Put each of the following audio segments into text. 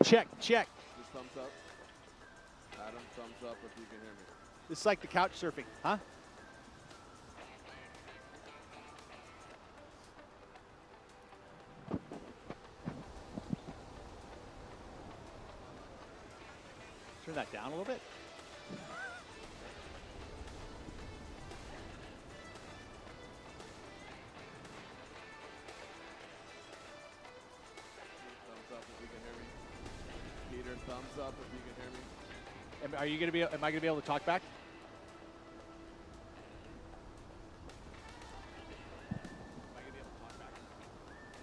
Check, check. Just thumbs up. Adam, thumbs up if you can hear me. This is like the couch surfing, huh? Turn that down a little bit. Thumbs up if you can hear me. Peter, thumbs up if you can hear me. Are you gonna be? Am I gonna be able to talk back? Am I gonna be able to talk back?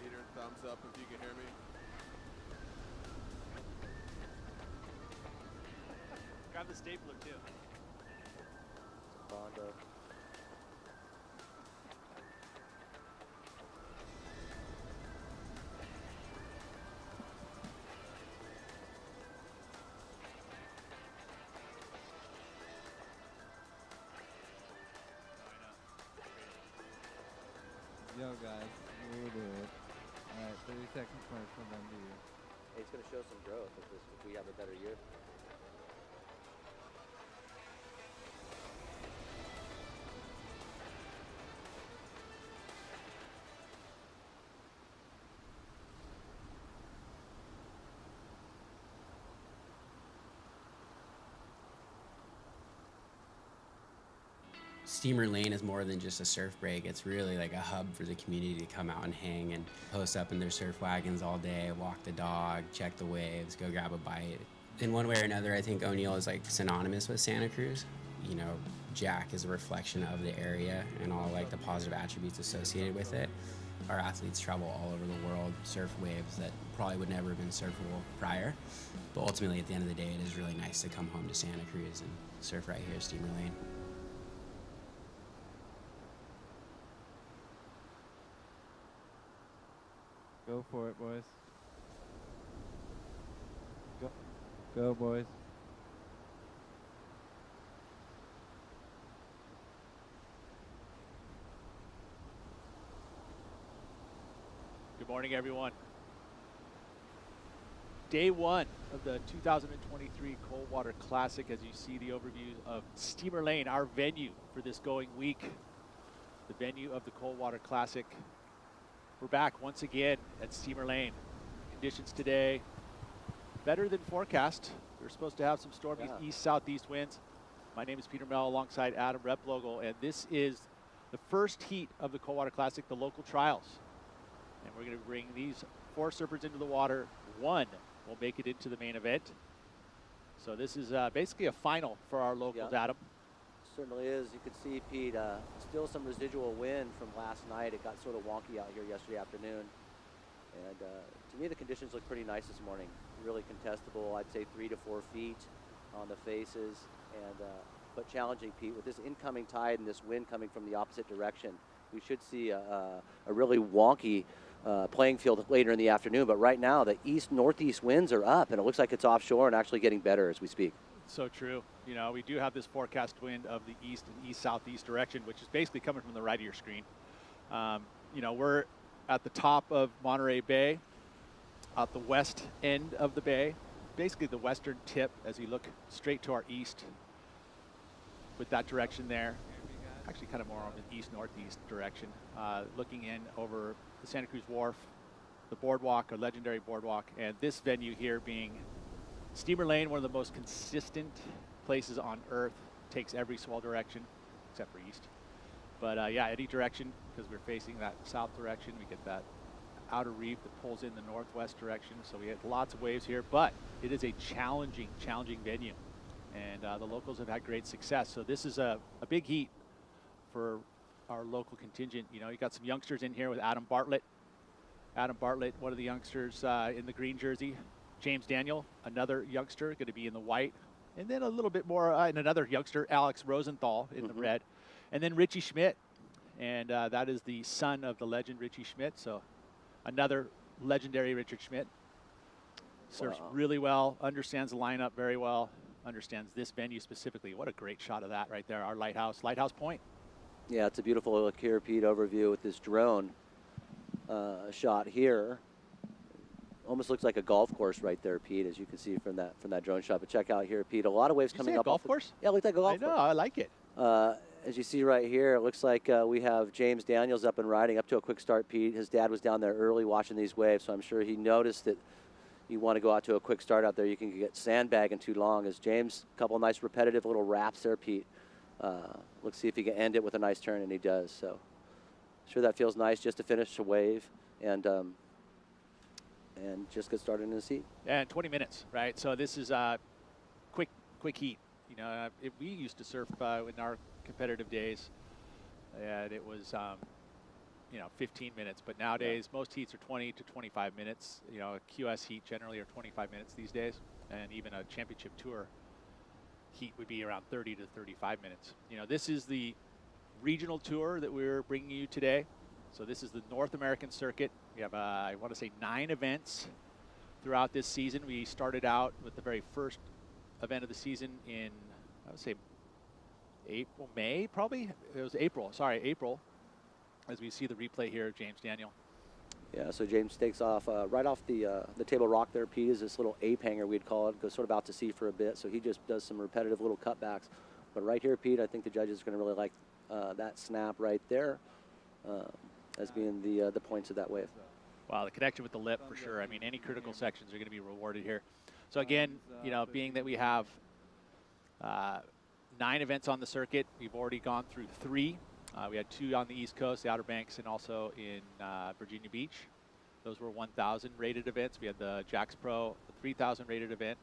Peter, thumbs up if you can hear me. Grab the stapler too. Bondo. Yo guys, we'll do it. Alright, 30 seconds commercial, then do you. Hey, it's going to show some growth if we have a better year. Steamer Lane is more than just a surf break. It's really like a hub for the community to come out and hang and post up in their surf wagons all day, walk the dog, check the waves, go grab a bite. In one way or another, I think O'Neill is like synonymous with Santa Cruz. You know, Jack is a reflection of the area and all like the positive attributes associated with it. Our athletes travel all over the world, surf waves that probably would never have been surfable prior. But ultimately, at the end of the day, it is really nice to come home to Santa Cruz and surf right here at Steamer Lane. Go for it, boys. Go, boys. Good morning, everyone. Day one of the 2023 Coldwater Classic, as you see the overview of Steamer Lane, our venue for this going week, the venue of the Coldwater Classic. We're back once again at Steamer Lane. Conditions today, better than forecast. We're supposed to have some stormy east-southeast winds. My name is Peter Mel alongside Adam Replogle, and this is the first heat of the Coldwater Classic, the local trials. And we're going to bring these 4 surfers into the water. 1 will make it into the main event. So this is basically a final for our locals, Adam. Certainly is. You could see, Pete, still some residual wind from last night. It got sort of wonky out here yesterday afternoon. And to me, the conditions look pretty nice this morning. Really contestable. I'd say 3 to 4 feet on the faces. And but challenging, Pete, with this incoming tide and this wind coming from the opposite direction. We should see a really wonky playing field later in the afternoon. But right now, the east-northeast winds are up, and it looks like it's offshore and actually getting better as we speak. So true. You know, we do have this forecast wind of the east and east-southeast direction, which is basically coming from the right of your screen. You know, we're at the top of Monterey Bay, at the west end of the bay, basically the western tip as you look straight to our east with that direction there. Actually kind of more on the east-northeast direction, looking in over the Santa Cruz Wharf, the boardwalk, a legendary boardwalk, and this venue here being Steamer Lane, one of the most consistent places on earth, takes every swell direction except for east. But yeah, any direction, because we're facing that south direction, we get that outer reef that pulls in the northwest direction. So we get lots of waves here, but it is a challenging venue. And the locals have had great success. So this is a big heat for our local contingent. You know, you got some youngsters in here with Adam Bartlett. Adam Bartlett, one of the youngsters in the green jersey. James Daniel, another youngster, going to be in the white. And then a little bit more, and another youngster, Alex Rosenthal, in the red. And then Richie Schmidt. And that is the son of the legend Richie Schmidt. So another legendary Richard Schmidt. Surfs really well, understands the lineup very well, understands this venue specifically. What a great shot of that right there, our Lighthouse Point. Yeah, it's a beautiful look here, Pete, overview with this drone shot here. almost looks like a golf course right there, Pete, as you can see from that drone shot. But check out here, Pete, a lot of waves Did you coming say a up. golf course? Yeah, it looked like a golf I know, course. I like it. As you see right here, it looks like we have James Daniels up and riding up to a quick start, Pete. His dad was down there early watching these waves, so I'm sure he noticed that you want to go out to a quick start out there. You can get sandbagging too long. As James, a couple of nice repetitive little wraps there, Pete. Let's see if he can end it with a nice turn, and he does. So sure that feels nice just to finish a wave and just get started in the seat. And 20 minutes, right? So this is quick heat. You know, we used to surf in our competitive days, and it was, 15 minutes. But nowadays, most heats are 20 to 25 minutes. You know, a QS heat generally are 25 minutes these days, and even a championship tour heat would be around 30 to 35 minutes. You know, this is the regional tour that we're bringing you today. So this is the North American circuit. We have, I want to say, 9 events throughout this season. We started out with the very first event of the season in, I would say, May probably? It was April, as we see the replay here of James Daniel. Yeah, so James takes off right off the table rock there, Pete, is this little ape hanger, we'd call it, goes sort of out to sea for a bit, so he just does some repetitive little cutbacks. But right here, Pete, I think the judges are going to really like that snap right there as being the points of that wave. Wow, the connection with the lip for sure. I mean, any critical sections are going to be rewarded here. So again, being that we have 9 events on the circuit, we've already gone through 3. We had 2 on the East Coast, the Outer Banks, and also in Virginia Beach. Those were 1,000 rated events. We had the Jax Pro, the 3,000 rated event.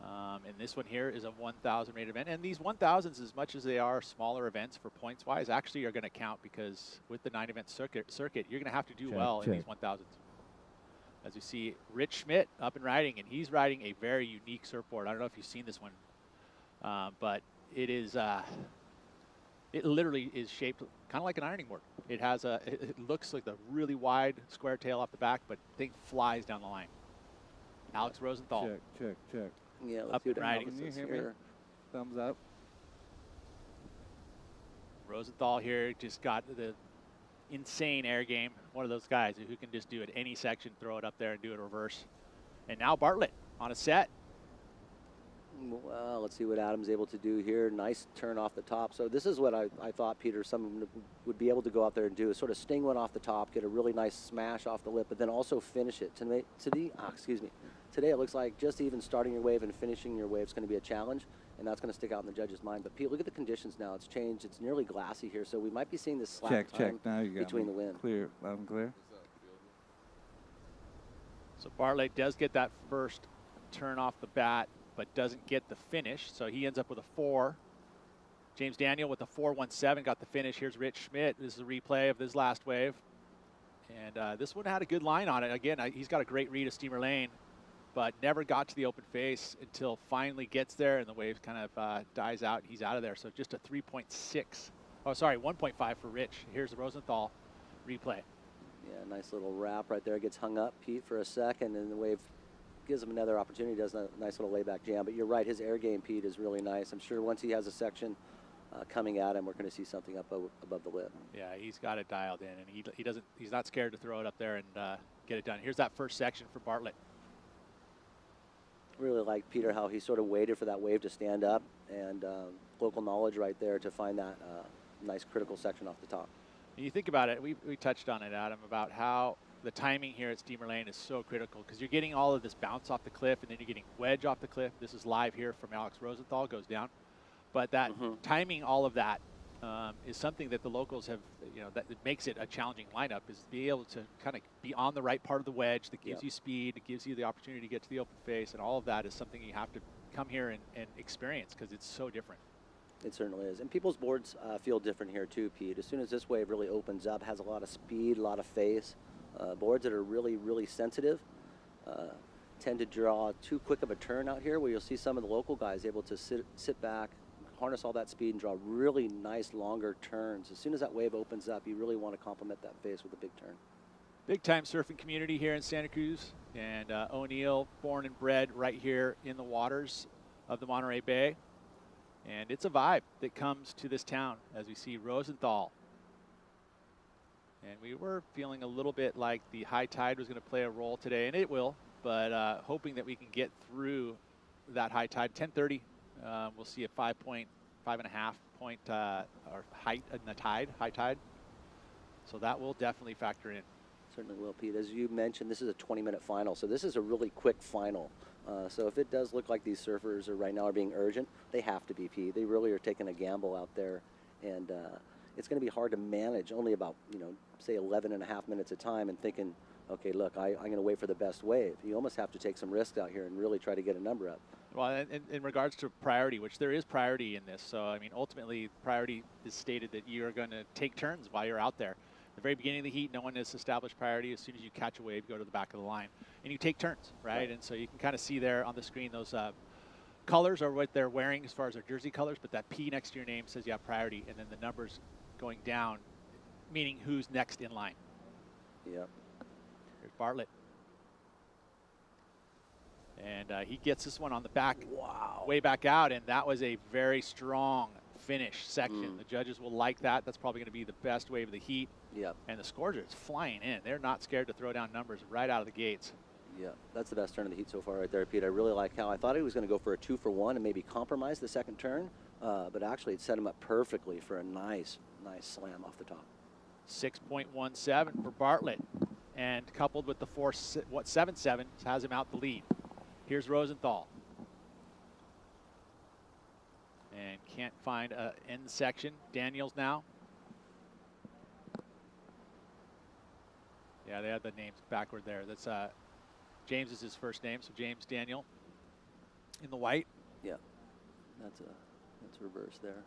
And this one here is a 1,000 rated event. And these 1,000s, as much as they are smaller events for points-wise, actually are going to count because with the 9-event circuit, you're going to have to do well in these 1,000s. As you see, Rich Schmidt up and riding, and he's riding a very unique surfboard. I don't know if you've seen this one, but it is, it literally is shaped kind of like an ironing board. It has it looks like a really wide square tail off the back, but thing flies down the line. Alex Rosenthal. Check. Yeah, let's Up see what and riding. happens Can you hear me? here. Thumbs up. Rosenthal here just got the insane air game. One of those guys who can just do it any section, throw it up there and do it reverse. And now Bartlett on a set. Well, let's see what Adam's able to do here. Nice turn off the top. So this is what I thought, Peter, someone would be able to go out there and do, is sort of sting one off the top, get a really nice smash off the lip, but then also finish it. Today it looks like just even starting your wave and finishing your wave is going to be a challenge, and that's going to stick out in the judge's mind. But Pete, look at the conditions now. It's changed. It's nearly glassy here, so we might be seeing this slack time Now you got between me. the wind. Clear, loud and clear. So Bartlett does get that first turn off the bat, but doesn't get the finish, so he ends up with a 4. James Daniel with a 4.17 got the finish. Here's Rich Schmidt. This is a replay of this last wave. And this one had a good line on it. Again, he's got a great read of Steamer Lane, but never got to the open face until finally gets there, and the wave kind of dies out. He's out of there, so just a 3.6. Oh, sorry, 1.5 for Rich. Here's the Rosenthal replay. Yeah, nice little wrap right there. Gets hung up, Pete, for a second, and the wave gives him another opportunity, does a nice little layback jam. But you're right, his air game, Pete, is really nice. I'm sure once he has a section coming at him, we're going to see something up above the lip. Yeah, he's got it dialed in, and he's not scared to throw it up there and get it done. Here's that first section for Bartlett. Really like, Peter, how he sort of waited for that wave to stand up, and local knowledge right there to find that nice critical section off the top. And you think about it, we touched on it, Adam, about how the timing here at Steamer Lane is so critical because you're getting all of this bounce off the cliff, and then you're getting wedge off the cliff. This is live here from Alex Rosenthal, goes down. But that timing, all of that, is something that the locals have, that makes it a challenging lineup, is to be able to kind of be on the right part of the wedge that gives you speed, it gives you the opportunity to get to the open face, and all of that is something you have to come here and experience because it's so different. It certainly is. And people's boards feel different here too, Pete. As soon as this wave really opens up, has a lot of speed, a lot of face, boards that are really, really sensitive tend to draw too quick of a turn out here, where you'll see some of the local guys able to sit back, harness all that speed, and draw really nice longer turns. As soon as that wave opens up, you really want to complement that face with a big turn. Big time surfing community here in Santa Cruz, and O'Neill, born and bred right here in the waters of the Monterey Bay. And it's a vibe that comes to this town as we see Rosenthal And we were feeling a little bit like the high tide was going to play a role today, and it will, but hoping that we can get through that high tide. 10:30, we'll see a 5.5 point or height in the tide, high tide. So that will definitely factor in. Certainly will, Pete. As you mentioned, this is a 20-minute final, so this is a really quick final. So if it does look like these surfers right now are being urgent, they have to be, Pete. They really are taking a gamble out there, and it's going to be hard to manage only about, say 11 and a half minutes at a time and thinking, okay, look, I'm going to wait for the best wave. You almost have to take some risks out here and really try to get a number up. Well, in regards to priority, which there is priority in this, so I mean, ultimately, priority is stated that you are going to take turns while you're out there. At the very beginning of the heat, no one has established priority. As soon as you catch a wave, you go to the back of the line, and you take turns, right? And so you can kind of see there on the screen those colors are what they're wearing as far as their jersey colors, but that P next to your name says you have priority, and then the numbers going down, meaning who's next in line. Yep. Here's Bartlett. And he gets this one on the back, way back out, and that was a very strong finish section. The judges will like that. That's probably going to be the best wave of the heat. Yep. And the scores are just flying in. They're not scared to throw down numbers right out of the gates. Yeah, that's the best turn of the heat so far right there, Pete. I really like how I thought he was going to go for a 2-for-1 and maybe compromise the second turn, but actually it set him up perfectly for a nice slam off the top. 6.17 for Bartlett, and coupled with the 7.7 has him out the lead. Here's Rosenthal. And can't find an end section. Daniels now. Yeah, they had the names backward there. That's James is his first name, so James Daniel in the white. Yeah, that's reverse there.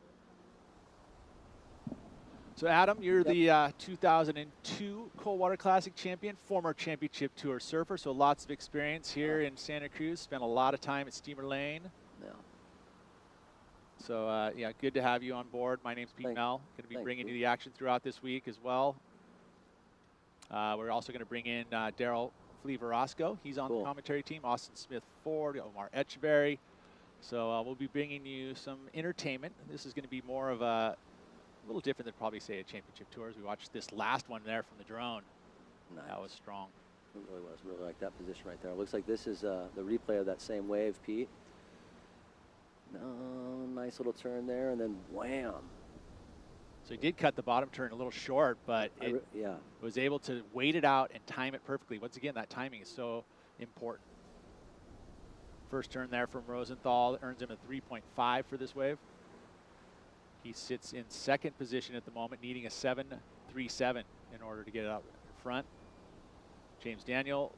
So Adam, you're the 2002 Coldwater Classic champion, former championship tour surfer, so lots of experience here in Santa Cruz. Spent a lot of time at Steamer Lane. Yeah. So yeah, good to have you on board. My name's Pete Mel. Going to be bringing you the action throughout this week as well. We're also going to bring in Daryl Fleaverosco. He's on the commentary team. Austin Smith Ford, Omar Etcheberry. So we'll be bringing you some entertainment. This is going to be more of a little different than probably say a championship tours. We watched this last one there from the drone. Nice. That was strong. It really was. Really like that position right there. It looks like this is the replay of that same wave, Pete. Nice little turn there, and then wham. So he did cut the bottom turn a little short, but it was able to wait it out and time it perfectly. Once again, that timing is so important. First turn there from Rosenthal earns him a 3.5 for this wave. He sits in second position at the moment, needing a 7.37 in order to get it out in front. James Daniel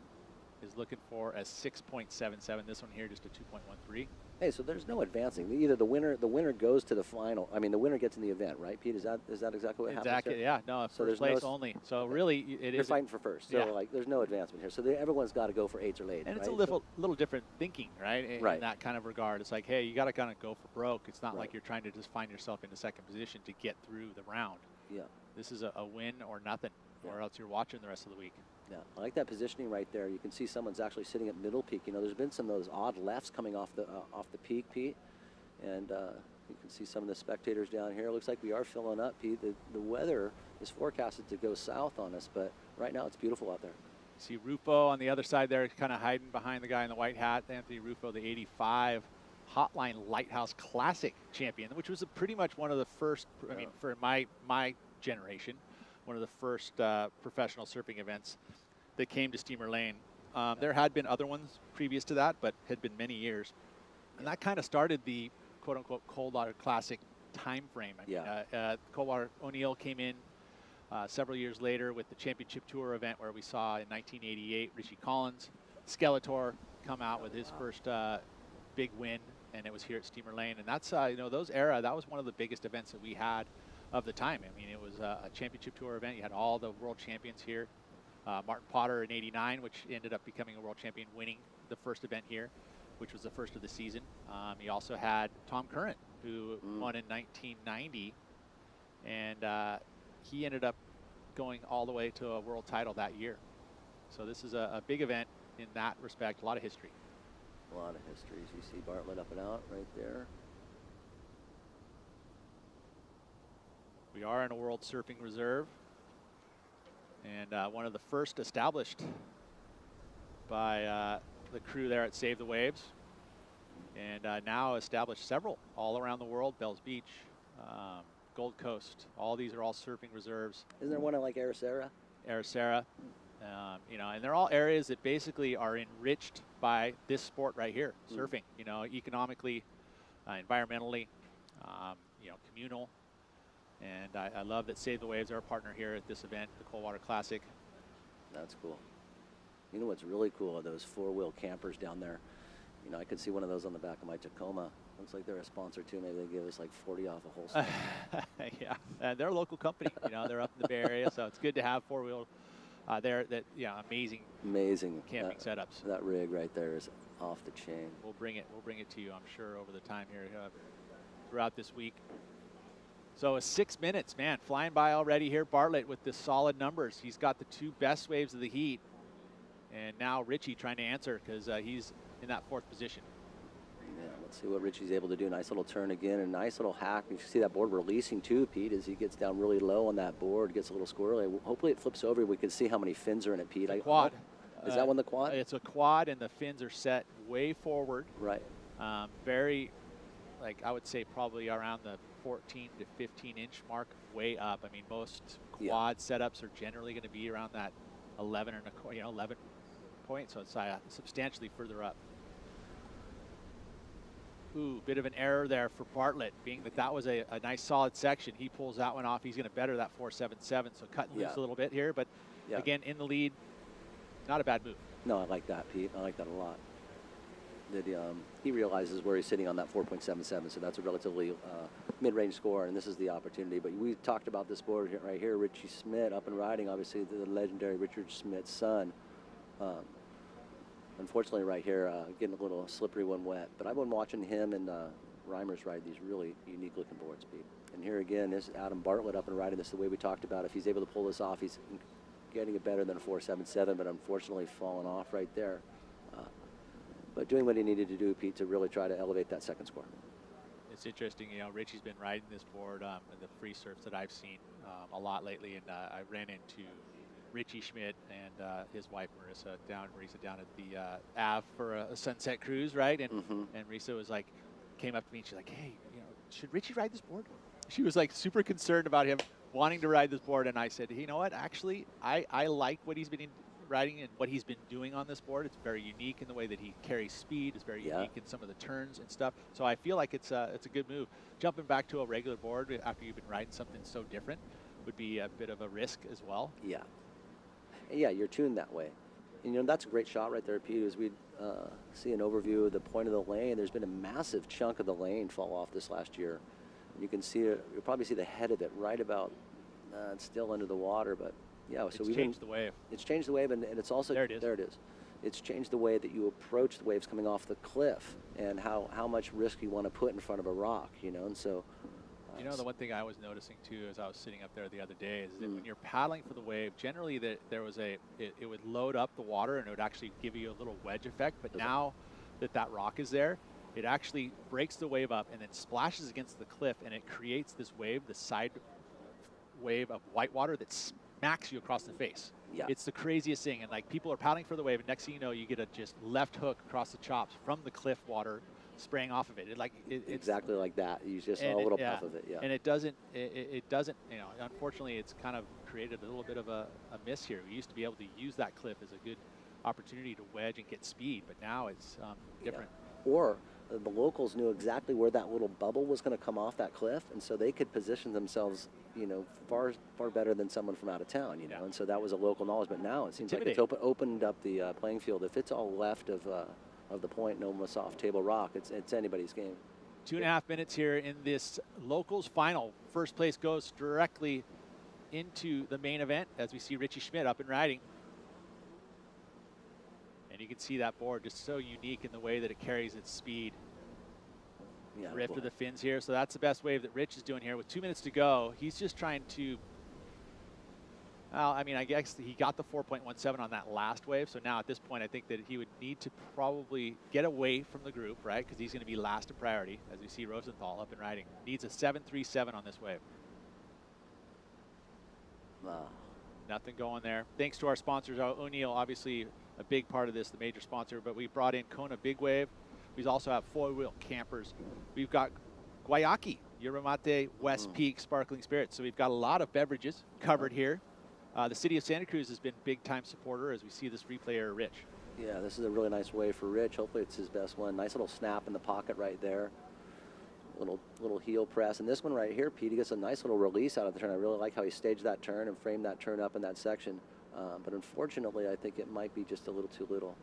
is looking for a 6.77. This one here just a 2.13. Hey, so there's no advancing. Either the winner goes to the final. I mean, the winner gets in the event, right, Pete? Is that exactly what happens? Exactly. Yeah. No, so first place only. So really, it is. You're fighting for first. So like, there's no advancement here. So everyone's got to go for 8s or late. And it's a little different thinking, right? In that kind of regard, it's like, hey, you got to kind of go for broke. It's not like you're trying to just find yourself in the second position to get through the round. Yeah. This is a win or nothing, or else you're watching the rest of the week. Yeah, I like that positioning right there. You can see someone's actually sitting at middle peak. You know, there's been some of those odd lefts coming off the peak, Pete, and you can see some of the spectators down here. It looks like we are filling up, Pete. The weather is forecasted to go south on us, but right now it's beautiful out there. See Rufo on the other side there, kind of hiding behind the guy in the white hat. Anthony Rufo, the 85 Hotline Lighthouse Classic champion, which was pretty much one of the first. I mean, for my generation, one of the first professional surfing events that came to Steamer Lane. There had been other ones previous to that, but had been many years. And that kind of started the quote-unquote Coldwater Classic time frame. I mean, Coldwater O'Neill came in several years later with the Championship Tour event where we saw in 1988 Richie Collins, Skeletor come out with his first big win, and it was here at Steamer Lane. And that's, you know, that was one of the biggest events that we had of the time. I mean, it was a Championship Tour event. You had all the world champions here. Martin Potter in '89, which ended up becoming a world champion, winning the first event here, which was the first of the season. He also had Tom Curran, who won in 1990, and he ended up going all the way to a world title that year. So this is a big event in that respect, a lot of history. A lot of histories. You see Bartlett up and out right there. We are in a World Surfing Reserve. and one of the first established by the crew there at Save the Waves, and now established several all around the world. Bells Beach, Gold Coast, all these are all surfing reserves. Isn't there one in like Aracera? Aracera, you know, and they're all areas that basically are enriched by this sport right here, surfing, you know, economically, environmentally, you know, communal. And I love that Save the Waves are a partner here at this event, the Coldwater Classic. That's cool. You know what's really cool are those four-wheel campers down there. You know, I could see one of those on the back of my Tacoma. Looks like they're a sponsor too. Maybe they give us like 40 off a whole set. Yeah, and they're a local company. You know, they're up in the Bay Area, so it's good to have four-wheel there. That, yeah, amazing camping setups. That rig right there is off the chain. We'll bring it to you, I'm sure, over the time here throughout this week. So 6 minutes, man, flying by already here. Bartlett with the solid numbers. He's got the 2 best waves of the heat. And now Richie trying to answer because he's in that 4th position. Yeah, let's see what Richie's able to do. Nice little turn again, a nice little hack. You can see that board releasing too, Pete, as he gets down really low on that board, gets a little squirrely. Hopefully it flips over. We can see how many fins are in it, Pete. Quad. Is that one the quad? It's a quad, and the fins are set way forward. Right. Very, like I would say probably around the 14 to 15 inch mark, way up. I mean, most quad setups are generally going to be around that 11 point, so it's substantially further up. Ooh, bit of an error there for Bartlett, being that was a nice solid section. He pulls that one off. He's going to better that 4.77, so cutting loose a little bit here, but again, in the lead, not a bad move. No, I like that, Pete. I like that a lot. That he realizes where he's sitting on that 4.77, so that's a relatively mid-range score, and this is the opportunity. But we talked about this board right here, Richie Schmidt up and riding, obviously the legendary Richard Schmidt's son. Unfortunately, right here, getting a little slippery when wet. But I've been watching him and Reimers ride these really unique-looking boards, Pete. And here again is Adam Bartlett up and riding this the way we talked about. If he's able to pull this off, he's getting it better than a 4.77, but unfortunately falling off right there. But doing what he needed to do, Pete, to really try to elevate that second score. It's interesting, you know, Richie's been riding this board in the free surfs that I've seen a lot lately, and I ran into Richie Schmidt and his wife Marissa down at the Ave for a sunset cruise, right? And and Marissa was like, came up to me and she's like, hey, you know, should Richie ride this board? She was like super concerned about him wanting to ride this board, and I said, hey, you know what? Actually, I like what he's been riding and what he's been doing on this board. It's very unique in the way that he carries speed. It's very unique in some of the turns and stuff. So I feel like it's a good move. Jumping back to a regular board after you've been riding something so different would be a bit of a risk as well. Yeah. Yeah, you're tuned that way. And, you know, that's a great shot right there, Pete, as we see an overview of the point of the lane. There's been a massive chunk of the lane fall off this last year. You can see it, you'll probably see the head of it right about, it's still under the water, but yeah. So it's changed the wave. It's changed the wave, and it's also, there it is. There it is. It's changed the way that you approach the waves coming off the cliff and how much risk you want to put in front of a rock, you know, and so. You know, the one thing I was noticing too as I was sitting up there the other day is that when you're paddling for the wave, generally there was it would load up the water and it would actually give you a little wedge effect. But now that rock is there, it actually breaks the wave up and then splashes against the cliff, and it creates this wave, the side wave of white water that smacks you across the face. Yeah. It's the craziest thing, and like people are paddling for the wave, and next thing you know, you get a just left hook across the chops from the cliff water spraying off of it. It's exactly like that. You just saw a little puff of it, And it doesn't, you know, unfortunately, it's kind of created a little bit of a miss here. We used to be able to use that cliff as a good opportunity to wedge and get speed, but now it's different. Yeah. Or the locals knew exactly where that little bubble was going to come off that cliff, and so they could position themselves, you know, far better than someone from out of town, you know, and so that was a local knowledge. But now it seems like it's opened up the playing field. If it's all left of the point, no more soft table rock, it's anybody's game. 2.5 minutes here in this locals final. First place goes directly into the main event as we see Richie Schmidt up and riding. And you can see that board just so unique in the way that it carries its speed. Yeah, Rift of the fins here. So that's the best wave that Rich is doing here. With 2 minutes to go, he's just trying to, well, I mean, I guess he got the 4.17 on that last wave. So now at this point, I think that he would need to probably get away from the group, right? Because he's going to be last in priority, as we see Rosenthal up and riding. Needs a 7.37 on this wave. Wow. Nothing going there. Thanks to our sponsors. O'Neill, obviously a big part of this, the major sponsor, but we brought in Kona Big Wave. We also have four-wheel campers. We've got Guayaki, Yerba Mate, West Peak Sparkling Spirits. So we've got a lot of beverages covered here. The city of Santa Cruz has been big-time supporter as we see this replay here, Rich. Yeah, this is a really nice wave for Rich. Hopefully it's his best one. Nice little snap in the pocket right there. Little heel press. And this one right here, Pete, he gets a nice little release out of the turn. I really like how he staged that turn and framed that turn up in that section. But unfortunately, I think it might be just a little too little.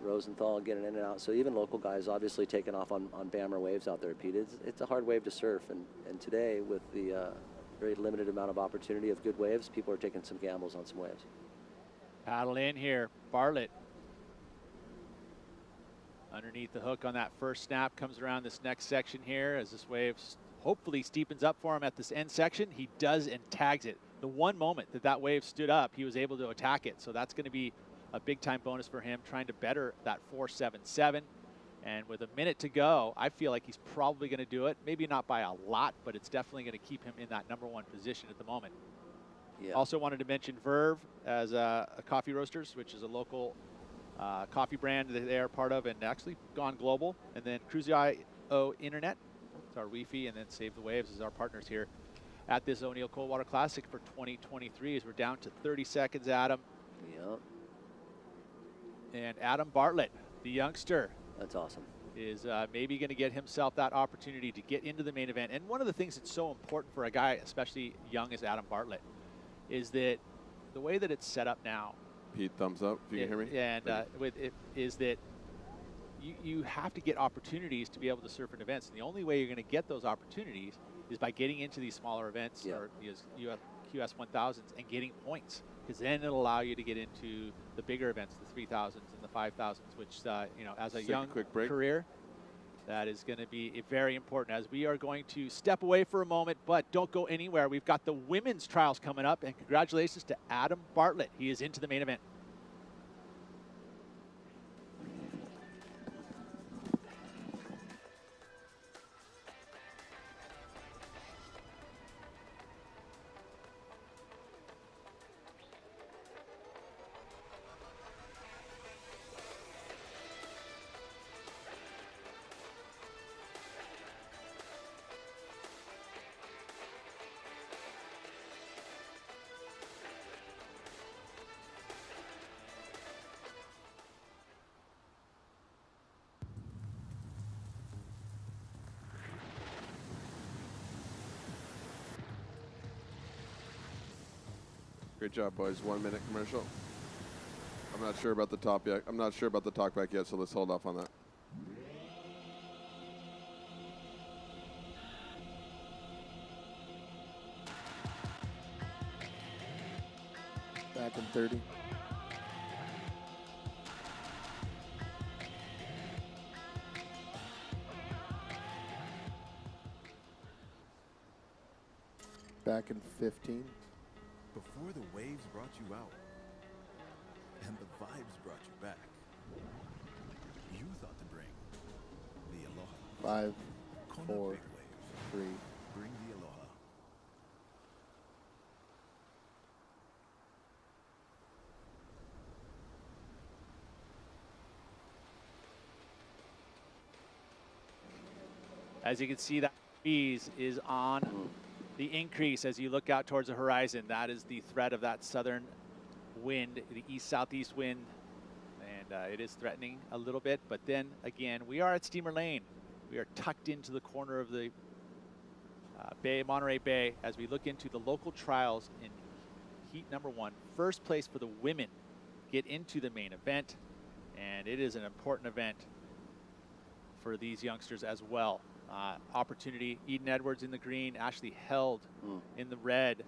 Rosenthal getting in and out. So even local guys obviously taking off on Bammer waves out there, Pete. It's a hard wave to surf. And today, with the very limited amount of opportunity of good waves, people are taking some gambles on some waves. Paddle in here. Bartlett underneath the hook on that first snap, comes around this next section here as this wave hopefully steepens up for him at this end section. He does and tags it. The one moment that wave stood up, he was able to attack it. So that's going to be a big time bonus for him, trying to better that 4.77. And with a minute to go, I feel like he's probably going to do it. Maybe not by a lot, but it's definitely going to keep him in that #1 position at the moment. Yeah. Also wanted to mention Verve as a coffee roasters, which is a local coffee brand that they are part of and actually gone global. And then Cruise.io Internet, it's our Wi-Fi, and then Save the Waves is our partners here at this O'Neill Coldwater Classic for 2023 as we're down to 30 seconds, Adam. Yep. And Adam Bartlett, the youngster, That's awesome. is maybe going to get himself that opportunity to get into the main event. And one of the things that's so important for a guy, especially young as Adam Bartlett, is that the way that it's set up now. Pete, thumbs up if you can hear me. And with it is that you have to get opportunities to be able to surf in events. And the only way you're going to get those opportunities is by getting into these smaller events or these QS 1000s and getting points. Because then it'll allow you to get into the bigger events, the 3000s and the 5000s, which, as a young career, that is going to be very important as we are going to step away for a moment, but don't go anywhere. We've got the women's trials coming up, and congratulations to Adam Bartlett. He is into the main event. Great job, boys. 1 minute commercial. I'm not sure about the top yet. I'm not sure about the talkback yet, so let's hold off on that. Back in 30. Back in 15. Before the waves brought you out and the vibes brought you back, you thought to bring the Aloha. 5, Kona 4, Big Wave. 3. Bring the Aloha. As you can see, that breeze is on the increase as you look out towards the horizon. That is the threat of that southern wind, the east-southeast wind, and it is threatening a little bit. But then again, we are at Steamer Lane. We are tucked into the corner of the Monterey Bay as we look into the local trials in heat #1. First place for the women get into the main event, and it is an important event for these youngsters as well. Opportunity, Eden Edwards in the green, Ashley Held in the red,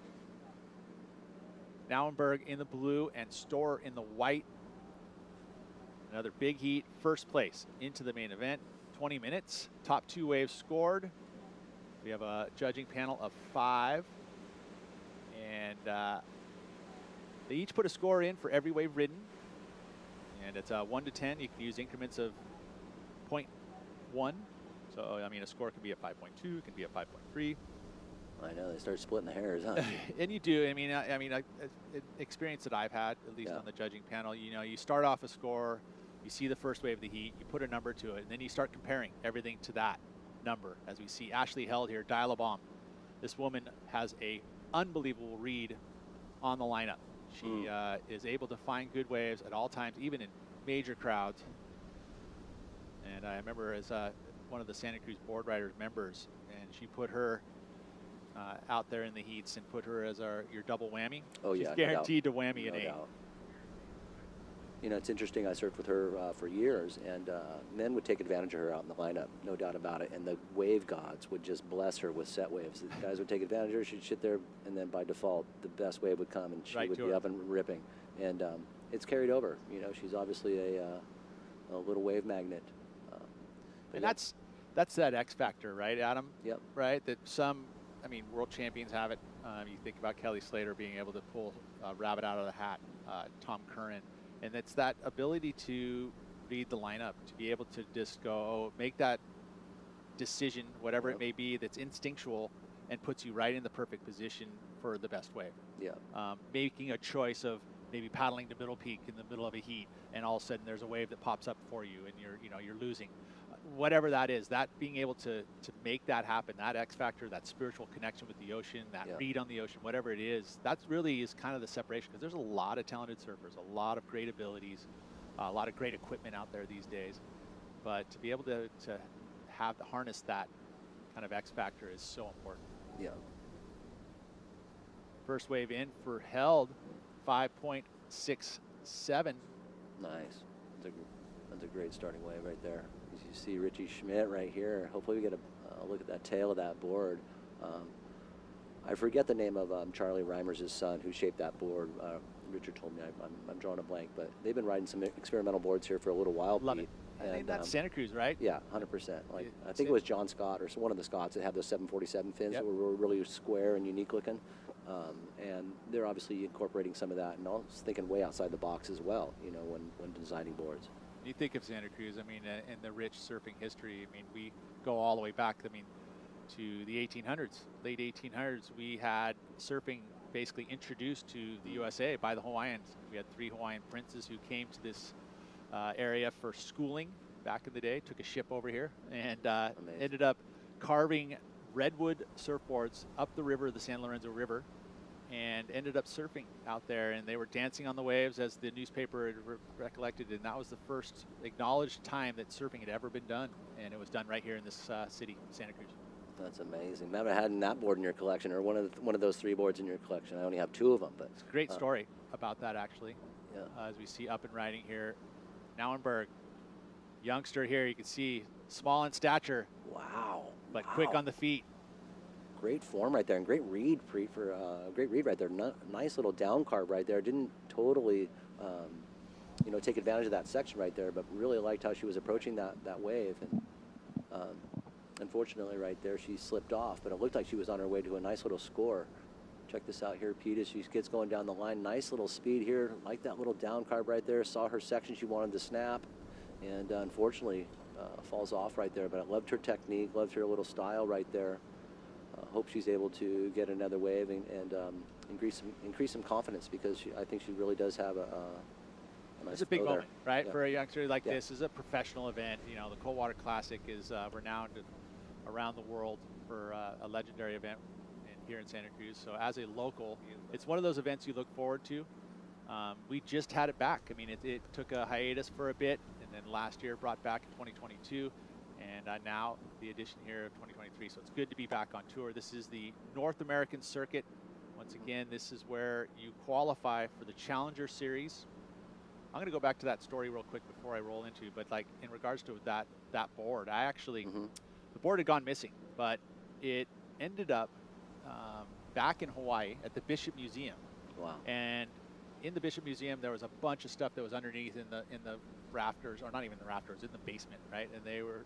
Nauenberg in the blue, and Storrer in the white. Another big heat, first place into the main event. 20 minutes, top 2 waves scored. We have a judging panel of 5, and they each put a score in for every wave ridden, and it's 1 to 10. You can use increments of 0.1. So, I mean, a score can be a 5.2, it can be a 5.3, I know, they start splitting the hairs, huh? And you do. I mean, experience that I've had, at least Yeah. on the judging panel. You know, you start off a score, you see the first wave of the heat, you put a number to it, and then you start comparing everything to that number. As we see Ashley Held here, dial a bomb. This woman has a unbelievable read on the lineup. She is able to find good waves at all times, even in major crowds. And I remember as one of the Santa Cruz board riders members, and she put her out there in the heats and put her as your double whammy. Oh, She's yeah, no guaranteed to whammy an No A. doubt. You know, it's interesting. I surfed with her for years, and men would take advantage of her out in the lineup, no doubt about it. And the wave gods would just bless her with set waves. The guys would take advantage of her. She'd sit there, and then by default, the best wave would come, and she Right would to be her. up and ripping. And it's carried over. You know, she's obviously a little wave magnet. But And yeah. that's that X factor, right, Adam? Yep. Right. That some, I mean, world champions have it. You think about Kelly Slater being able to pull a rabbit out of the hat, Tom Curran, and it's that ability to read the lineup, to be able to just go, make that decision, whatever Yep. it may be, that's instinctual, and puts you right in the perfect position for the best wave. Yeah. Making a choice of maybe paddling to middle peak in the middle of a heat, and all of a sudden there's a wave that pops up for you, and you're losing. Whatever that is, that being able to make that happen, that X factor, that spiritual connection with the ocean, that Yeah. read on the ocean, whatever it is, that really is kind of the separation, because there's a lot of talented surfers, a lot of great abilities, a lot of great equipment out there these days. But to be able to harness that kind of X factor is so important. Yeah. First wave in for Held, 5.67. Nice. That's a great starting wave right there. As you see Richie Schmidt right here. Hopefully we get a look at that tail of that board. I forget the name of Charlie Reimers' son who shaped that board. Richard told me, I'm drawing a blank, but they've been riding some experimental boards here for a little while. Love Pete. it. I think that's Santa Cruz, right? Yeah, 100%. Like I It's think it was John Scott or one of the Scots that had those 747 fins Yep. that were really square and unique looking. And they're obviously incorporating some of that, and I was thinking way outside the box as well, you know, when designing boards. You think of Santa Cruz, I mean, in the rich surfing history, I mean, we go all the way back, I mean, to the 1800s, late 1800s. We had surfing basically introduced to the USA by the Hawaiians. We had 3 Hawaiian princes who came to this area for schooling back in the day, took a ship over here, and ended up carving redwood surfboards up the river, the San Lorenzo River, and ended up surfing out there. And they were dancing on the waves, as the newspaper had recollected, and that was the first acknowledged time that surfing had ever been done, and it was done right here in this city, Santa Cruz. That's amazing. Never had that board in your collection, or one of those 3 boards in your collection. I only have 2 of them, but It's a great story about that, actually. Yeah. As we see up and riding here, Nauenberg, youngster here, you can see small in stature, wow. but quick on the feet. Great form right there, and great read great read right there. Nice little down carb right there. Didn't totally, take advantage of that section right there, but really liked how she was approaching that wave. And unfortunately, right there, she slipped off. But it looked like she was on her way to a nice little score. Check this out here, Pete, as she gets going down the line. Nice little speed here. Like that little down carb right there. Saw her section she wanted to snap, and unfortunately falls off right there. But I loved her technique, loved her little style right there. Hope she's able to get another wave and increase some confidence, because I think she really does have a nice It's a big flow there. moment, right? Yeah. For a youngster like Yeah. this. Is a professional event. You know, the Coldwater Classic is renowned around the world for a legendary event here in Santa Cruz. So as a local, it's one of those events you look forward to. We just had it back. I mean, it took a hiatus for a bit, and then last year brought back in 2022, and now the addition here of 2023. So it's good to be back on tour. This is the North American circuit. Once again, this is where you qualify for the Challenger Series. I'm going to go back to that story real quick before I roll into, but like in regards to that board, I actually, the board had gone missing, but it ended up back in Hawaii at the Bishop Museum. Wow. And in the Bishop Museum, there was a bunch of stuff that was underneath in the rafters, or not even the rafters, in the basement, right? And they were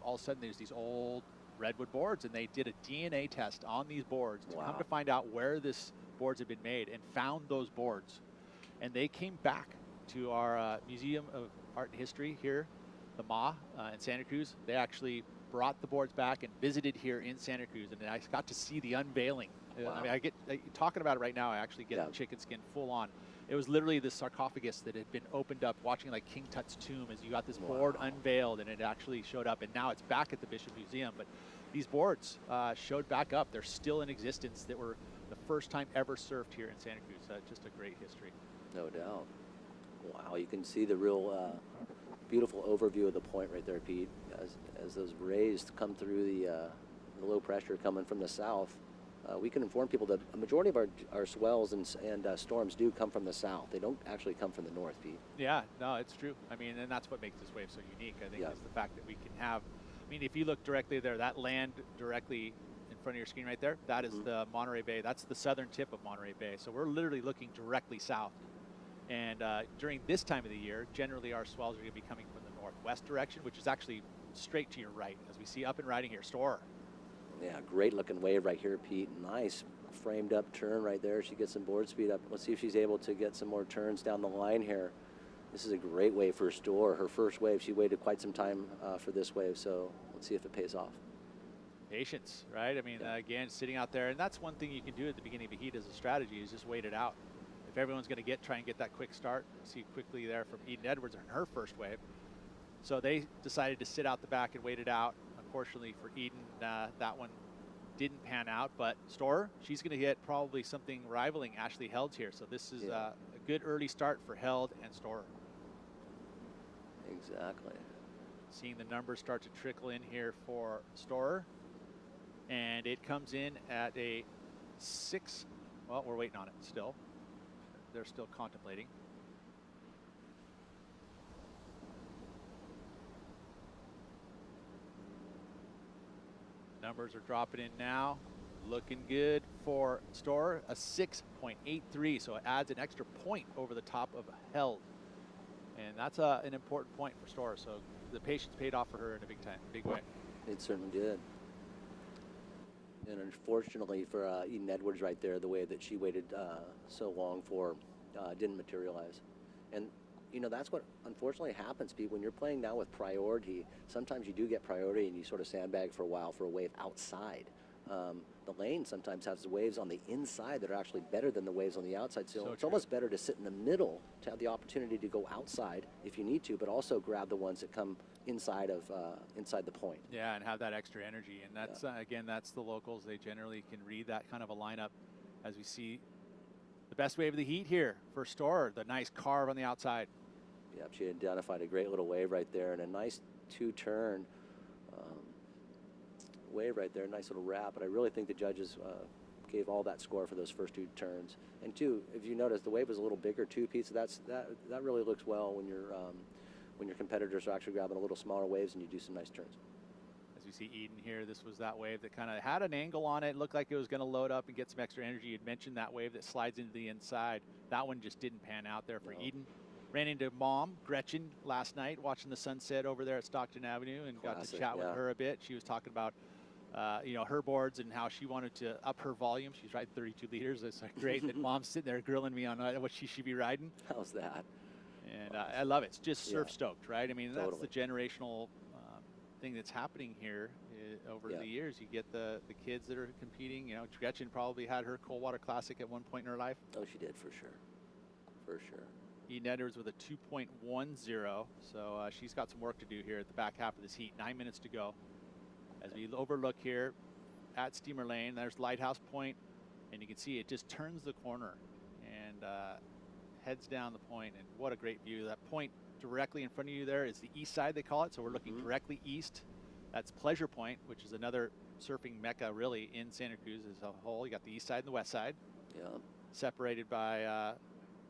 all of a sudden there's these old redwood boards, and they did a DNA test on these boards to come to find out where this boards had been made, and found those boards. And they came back to our Museum of Art and History here, the MA in Santa Cruz. They actually brought the boards back and visited here in Santa Cruz, and I got to see the unveiling. Wow. I mean, talking about it right now, I actually get the chicken skin full on. It was literally the sarcophagus that had been opened up, watching like King Tut's tomb as you got this board unveiled, and it actually showed up, and now it's back at the Bishop Museum. But these boards showed back up. They're still in existence. That were the first time ever surfed here in Santa Cruz. Just a great history. No doubt. Wow, you can see the real beautiful overview of the point right there, Pete, as those rays come through the low pressure coming from the south. We can inform people that a majority of our swells and storms do come from the south. They don't actually come from the north, Pete. Yeah, no, it's true. I mean, and that's what makes this wave so unique, I think, is the fact that we can have, I mean, if you look directly there, that land directly in front of your screen right there, that is the Monterey Bay. That's the southern tip of Monterey Bay. So we're literally looking directly south. And during this time of the year, generally our swells are going to be coming from the northwest direction, which is actually straight to your right, as we see up and riding here. Storrer. Yeah, great looking wave right here, Pete. Nice framed up turn right there. She gets some board speed up. Let's see if she's able to get some more turns down the line here. This is a great wave for Storrer. Her first wave, she waited quite some time for this wave, so let's see if it pays off. Patience, right? I mean, again, sitting out there, and that's one thing you can do at the beginning of a heat as a strategy, is just wait it out. If everyone's going to try and get that quick start, see quickly there from Eden Edwards on her first wave. So they decided to sit out the back and wait it out. Unfortunately for Eden, that one didn't pan out, but Storrer, she's going to get probably something rivaling Ashley Held's here. So this is a good early start for Held and Storrer. Exactly. Seeing the numbers start to trickle in here for Storrer. And it comes in at a 6. Well, we're waiting on it still. They're still contemplating. Numbers are dropping in now. Looking good for Storrer, a 6.83, so it adds an extra point over the top of Held. And that's an important point for Storrer, so the patience paid off for her in a big way. It certainly did. And unfortunately for Eden Edwards right there, the way that she waited so long for didn't materialize. And you know, that's what unfortunately happens, Pete. When you're playing now with priority, sometimes you do get priority and you sort of sandbag for a while for a wave outside. The lane sometimes has the waves on the inside that are actually better than the waves on the outside. So it's almost better to sit in the middle to have the opportunity to go outside if you need to, but also grab the ones that come inside the point. Yeah, and have that extra energy. And that's, again, that's the locals. They generally can read that kind of a lineup as we see the best wave of the heat here for Storrer, the nice carve on the outside. Yep, she identified a great little wave right there and a nice two-turn wave right there, nice little wrap. But I really think the judges gave all that score for those first two turns. And two, if you notice, the wave was a little bigger too, Pete. So that really looks well when your competitors are actually grabbing a little smaller waves and you do some nice turns. As we see Eden here, this was that wave that kind of had an angle on it. Looked like it was going to load up and get some extra energy. You'd mentioned that wave that slides into the inside. That one just didn't pan out there for Eden. Ran into Mom, Gretchen, last night watching the sunset over there at Stockton Avenue and got to chat with her a bit. She was talking about you know, her boards and how she wanted to up her volume. She's riding 32 liters. It's like great that Mom's sitting there grilling me on what she should be riding. How's that? And I love it. It's just surf stoked, right? I mean, that's the generational thing that's happening here over the years. You get the kids that are competing. You know, Gretchen probably had her cold water classic at one point in her life. Oh, she did, for sure. For sure. Eden Edwards with a 2.10. So she's got some work to do here at the back half of this heat. 9 minutes to go. As we overlook here at Steamer Lane, there's Lighthouse Point, and you can see it just turns the corner and heads down the point. And what a great view. That point directly in front of you there is the east side, they call it. So we're looking directly east. That's Pleasure Point, which is another surfing mecca really in Santa Cruz as a whole. You got the east side and the west side. Yeah. Separated by,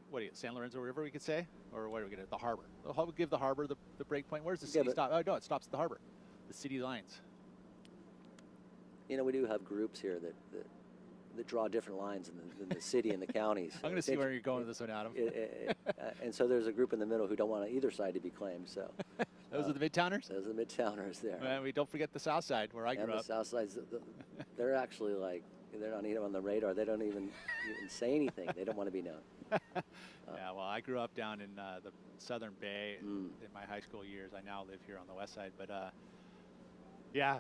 what do you, San Lorenzo River, we could say? Or what do we get? The harbor. We'll give the harbor the break point. Where's the city stop? Oh, no, it stops at the harbor. The city lines. You know, we do have groups here that draw different lines in the city and the counties. I'm going to see where you're going with this one, Adam. And so there's a group in the middle who don't want either side to be claimed. So those are the Midtowners? Those are the Midtowners there. Well, we don't forget the South Side where I grew up. The South Side's, they're actually like, they're not even on the radar. They don't even say anything. They don't want to be known. Yeah, well, I grew up down in the Southern Bay in my high school years. I now live here on the west side, but Yeah,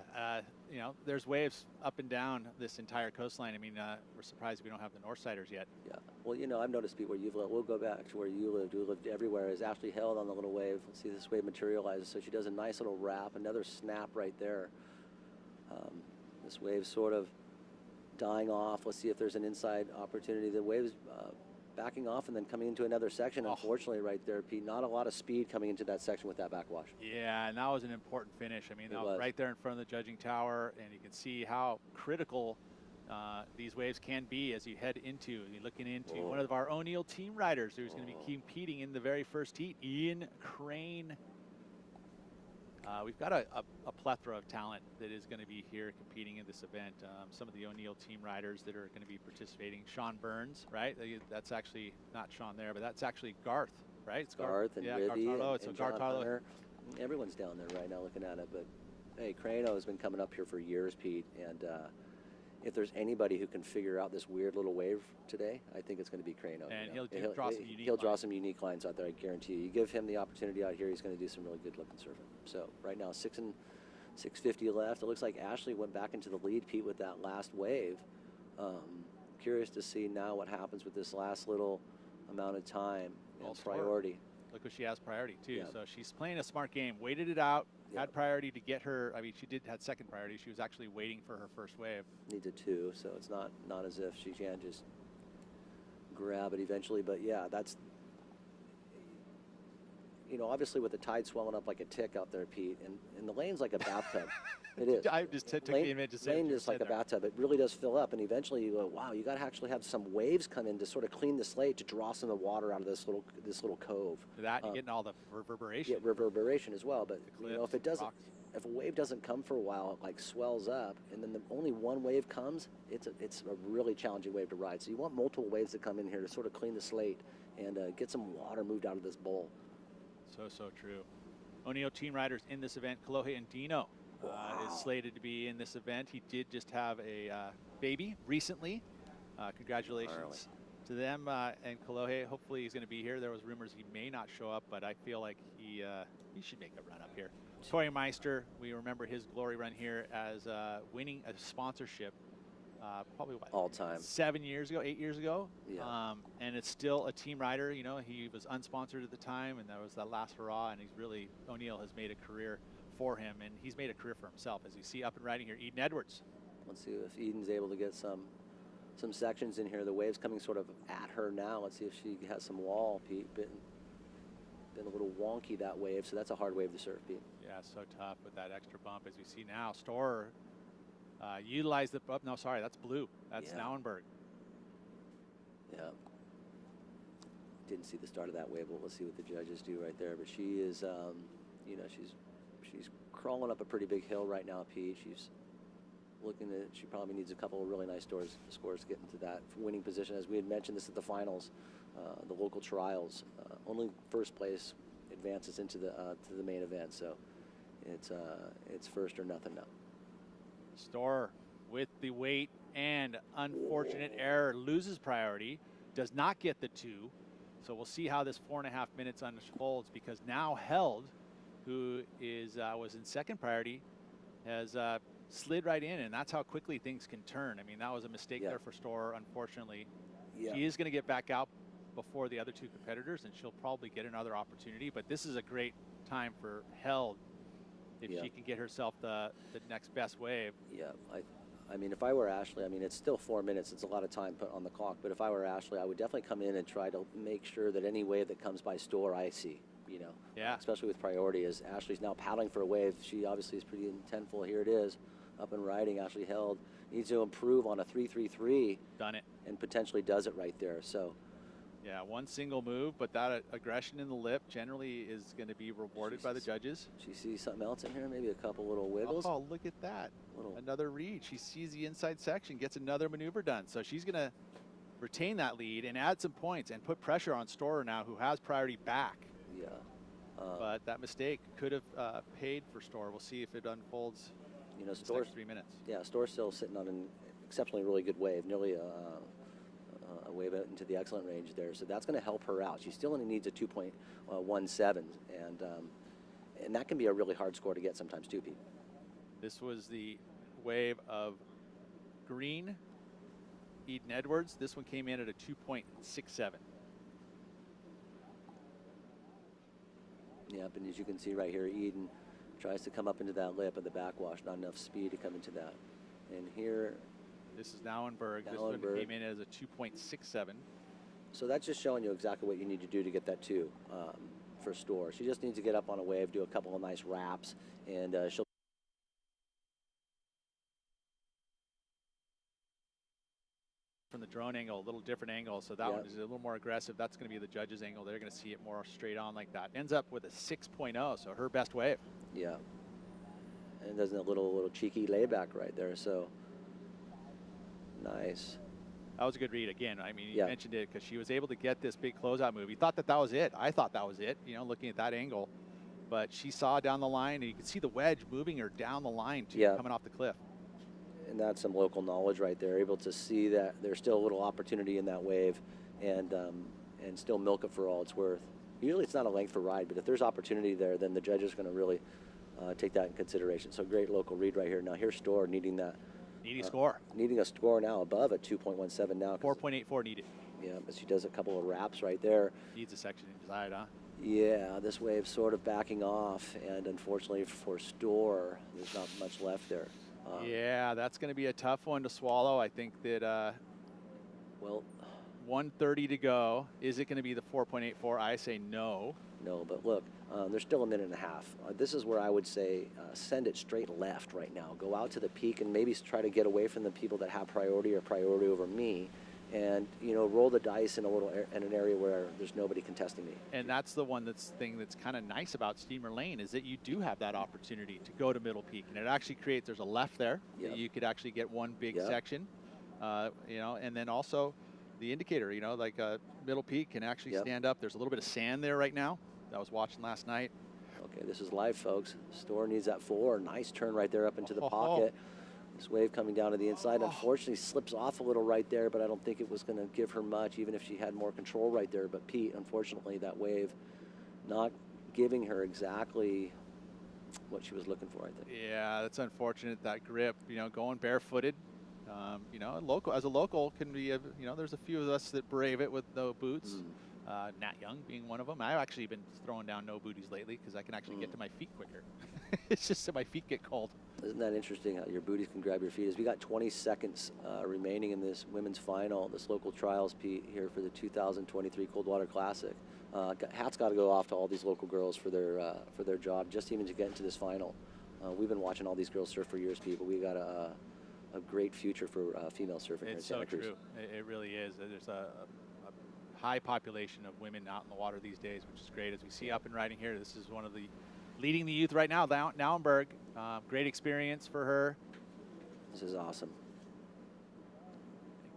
you know, there's waves up and down this entire coastline. I mean, we're surprised we don't have the Northsiders yet. Yeah. Well, you know, I've noticed Pete, where you've lived. We'll go back to where you lived. You lived everywhere. Is Ashley held on the little wave. Let's see this wave materializes. So she does a nice little wrap, another snap right there. This wave sort of dying off. Let's see if there's an inside opportunity. The wave's backing off and then coming into another section. Unfortunately, right there, Pete, not a lot of speed coming into that section with that backwash. Yeah, and that was an important finish. I mean, that was right there in front of the judging tower, and you can see how critical these waves can be as you head into, you're looking into one of our O'Neill team riders who's going to be competing in the very first heat, Ian Crane. We've got a plethora of talent that is going to be here competing in this event. Some of the O'Neill team riders that are going to be participating. Sean Burns, right? That's actually not Sean there, but that's actually Garth, right? It's Garth and yeah, Ribby and John Hunter. Everyone's down there right now looking at it. But hey, Crano has been coming up here for years, Pete. And if there's anybody who can figure out this weird little wave today, I think it's going to be Crano. And he'll draw some unique lines out there, I guarantee you. You give him the opportunity out here, he's going to do some really good looking surfing. So right now, 650 left. It looks like Ashley went back into the lead, Pete, with that last wave. Curious to see now what happens with this last little amount of time and priority. Look what she has priority too. Yeah. So she's playing a smart game, waited it out, had priority to get her. I mean, she had second priority. She was actually waiting for her first wave. Needs a 2, so it's not as if she can just grab it eventually. But yeah, that's, you know, obviously with the tide swelling up like a tick out there, Pete, and the lane's like a bathtub. It is. I just took the image to say lane is like a bathtub. It really does fill up, and eventually you go, wow, you got to actually have some waves come in to sort of clean the slate to draw some of the water out of this little cove. For that, you're getting all the reverberation. Yeah, reverberation as well. But you know, if it doesn't, if a wave doesn't come for a while, it like swells up, and then only one wave comes, it's a really challenging wave to ride. So you want multiple waves to come in here to sort of clean the slate and get some water moved out of this bowl. So true. O'Neill team riders in this event, Kolohe Andino is slated to be in this event. He did just have a baby recently. Congratulations to them and Kolohe. Hopefully he's going to be here. There was rumors he may not show up, but I feel like he should make a run up here. Tori Meister, we remember his glory run here as winning a sponsorship probably what, all time 7 years ago, 8 years ago. Yeah. And it's still a team rider. You know, he was unsponsored at the time, and that was that last hurrah. And he's really, O'Neill has made a career for him, and he's made a career for himself. As you see up and riding here, Eden Edwards. Let's see if Eden's able to get some sections in here. The wave's coming sort of at her now. Let's see if she has some wall, Pete. Been a little wonky, that wave, so that's a hard wave to surf, Pete. Yeah, so tough with that extra bump. As we see now, Storrer utilized the, no, sorry, that's blue. That's Nauenberg. Yeah. Didn't see the start of that wave, but we'll see what the judges do right there. But she is, you know, she's crawling up a pretty big hill right now, Pete. She's looking at, she probably needs a couple of really nice scores to get into that winning position. As we had mentioned this at the finals, the local trials, only first place advances into the to the main event. So it's first or nothing now. Storrer with the weight and unfortunate error loses priority, does not get the 2. So we'll see how this 4.5 minutes unfolds, because now Held, who is was in second priority, has slid right in, and that's how quickly things can turn. I mean, that was a mistake there for Storrer, unfortunately. She is going to get back out before the other 2 competitors, and she'll probably get another opportunity. But this is a great time for Held if she can get herself the next best wave. Yeah, I mean, if I were Ashley, I mean, it's still 4 minutes. It's a lot of time put on the clock. But if I were Ashley, I would definitely come in and try to make sure that any wave that comes by Storrer, I see, you know. Yeah. Especially with priority, as Ashley's now paddling for a wave. She obviously is pretty intentful. Here it is, up and riding. Ashley Held needs to improve on a 3.33. Done it. And potentially does it right there. So. Yeah, one single move, but that aggression in the lip generally is going to be rewarded by the judges. She sees something else in here, maybe a couple little wiggles. Oh, look at that. Another read. She sees the inside section, gets another maneuver done. So she's going to retain that lead and add some points and put pressure on Storrer now, who has priority back. Yeah. But that mistake could have paid for Storrer. We'll see if it unfolds in the next 3 minutes. Yeah, Storer's still sitting on an exceptionally really good wave, nearly a wave out into the excellent range there, so that's going to help her out. She still only needs a 2.17, and that can be a really hard score to get sometimes too, Pete. This was the wave of green Eden Edwards. This one came in at a 2.67. Yep, and as you can see right here, Eden tries to come up into that lip of the backwash, not enough speed to come into that. And here, this is Nauenberg. This one came in as a 2.67. So that's just showing you exactly what you need to do to get that 2 for Storrer. She just needs to get up on a wave, do a couple of nice wraps, and she'll. From the drone angle, a little different angle, so that one is a little more aggressive. That's going to be the judges' angle. They're going to see it more straight on like that. Ends up with a 6.0, so her best wave. Yeah, and does a little cheeky layback right there, so nice. That was a good read again. I mean, you mentioned it because she was able to get this big closeout move. You thought that was it. I thought that was it, you know, looking at that angle. But she saw down the line, and you could see the wedge moving her down the line, too, coming off the cliff. And that's some local knowledge right there, able to see that there's still a little opportunity in that wave and still milk it for all it's worth. Usually it's not a length for ride, but if there's opportunity there, then the judge is going to really take that in consideration. So great local read right here. Now here's Storrer needing that. Needing score. Needing a score now above at 2.17 now. 4.84 needed. Yeah, but she does a couple of wraps right there. Needs a section inside, huh? Yeah, this wave's sort of backing off, and unfortunately for Storrer, there's not much left there. Yeah, that's going to be a tough one to swallow. I think that, well, 1:30 to go. Is it going to be the 4.84? I say no. No, but look, there's still a minute and a half. This is where I would say send it straight left right now. Go out to the peak and maybe try to get away from the people that have priority or priority over me, and you know, roll the dice in in an area where there's nobody contesting me. And that's the thing that's kind of nice about Steamer Lane is that you do have that opportunity to go to middle peak, and it actually creates. There's a left there. That you could actually get one big section, you know, and then also the indicator. You know, like middle peak can actually stand up. There's a little bit of sand there right now. I was watching last night. Okay, this is live, folks. Storrer needs that 4. Nice turn right there up into the pocket. This wave coming down to the inside, unfortunately slips off a little right there, but I don't think it was going to give her much, even if she had more control right there. But Pete, unfortunately, that wave not giving her exactly what she was looking for, I think. Yeah, that's unfortunate, that grip, you know, going barefooted. You know, as a local can be, you know, there's a few of us that brave it with no boots. Nat Young being one of them. I've actually been throwing down no booties lately because I can actually get to my feet quicker. It's just that my feet get cold. Isn't that interesting how your booties can grab your feet? As we got 20 seconds remaining in this women's final, this local trials, Pete, here for the 2023 Coldwater Classic. Hats got to go off to all these local girls for their job, just even to get into this final. We've been watching all these girls surf for years, Pete, but we got a great future for female surfing here in Santa Cruz. It's so true. It really is. There's a high population of women out in the water these days, which is great. As we see up and riding here, this is one of the leading the youth right now, Nauenberg. Great experience for her. This is awesome.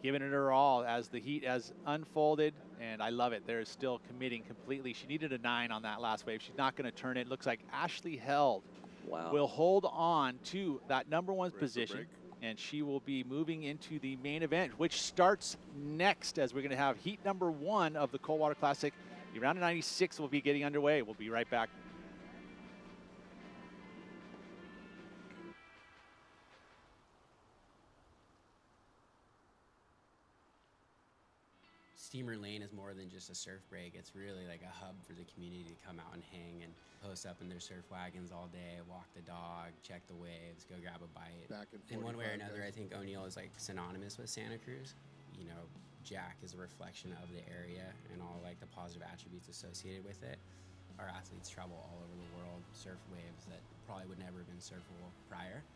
Giving it her all as the heat has unfolded, and I love it. They're still committing completely. She needed a 9 on that last wave. She's not going to turn it. Looks like Ashley Held will hold on to that #1 position. And she will be moving into the main event, which starts next as we're going to have heat #1 of the Coldwater Classic. The round of 96 will be getting underway. We'll be right back. Steamer Lane is more than just a surf break. It's really like a hub for the community to come out and hang and post up in their surf wagons all day, walk the dog, check the waves, go grab a bite. In one way or another, I think O'Neill is like synonymous with Santa Cruz. You know, Jack is a reflection of the area and all like the positive attributes associated with it. Our athletes travel all over the world, surf waves that probably would never have been surfable prior.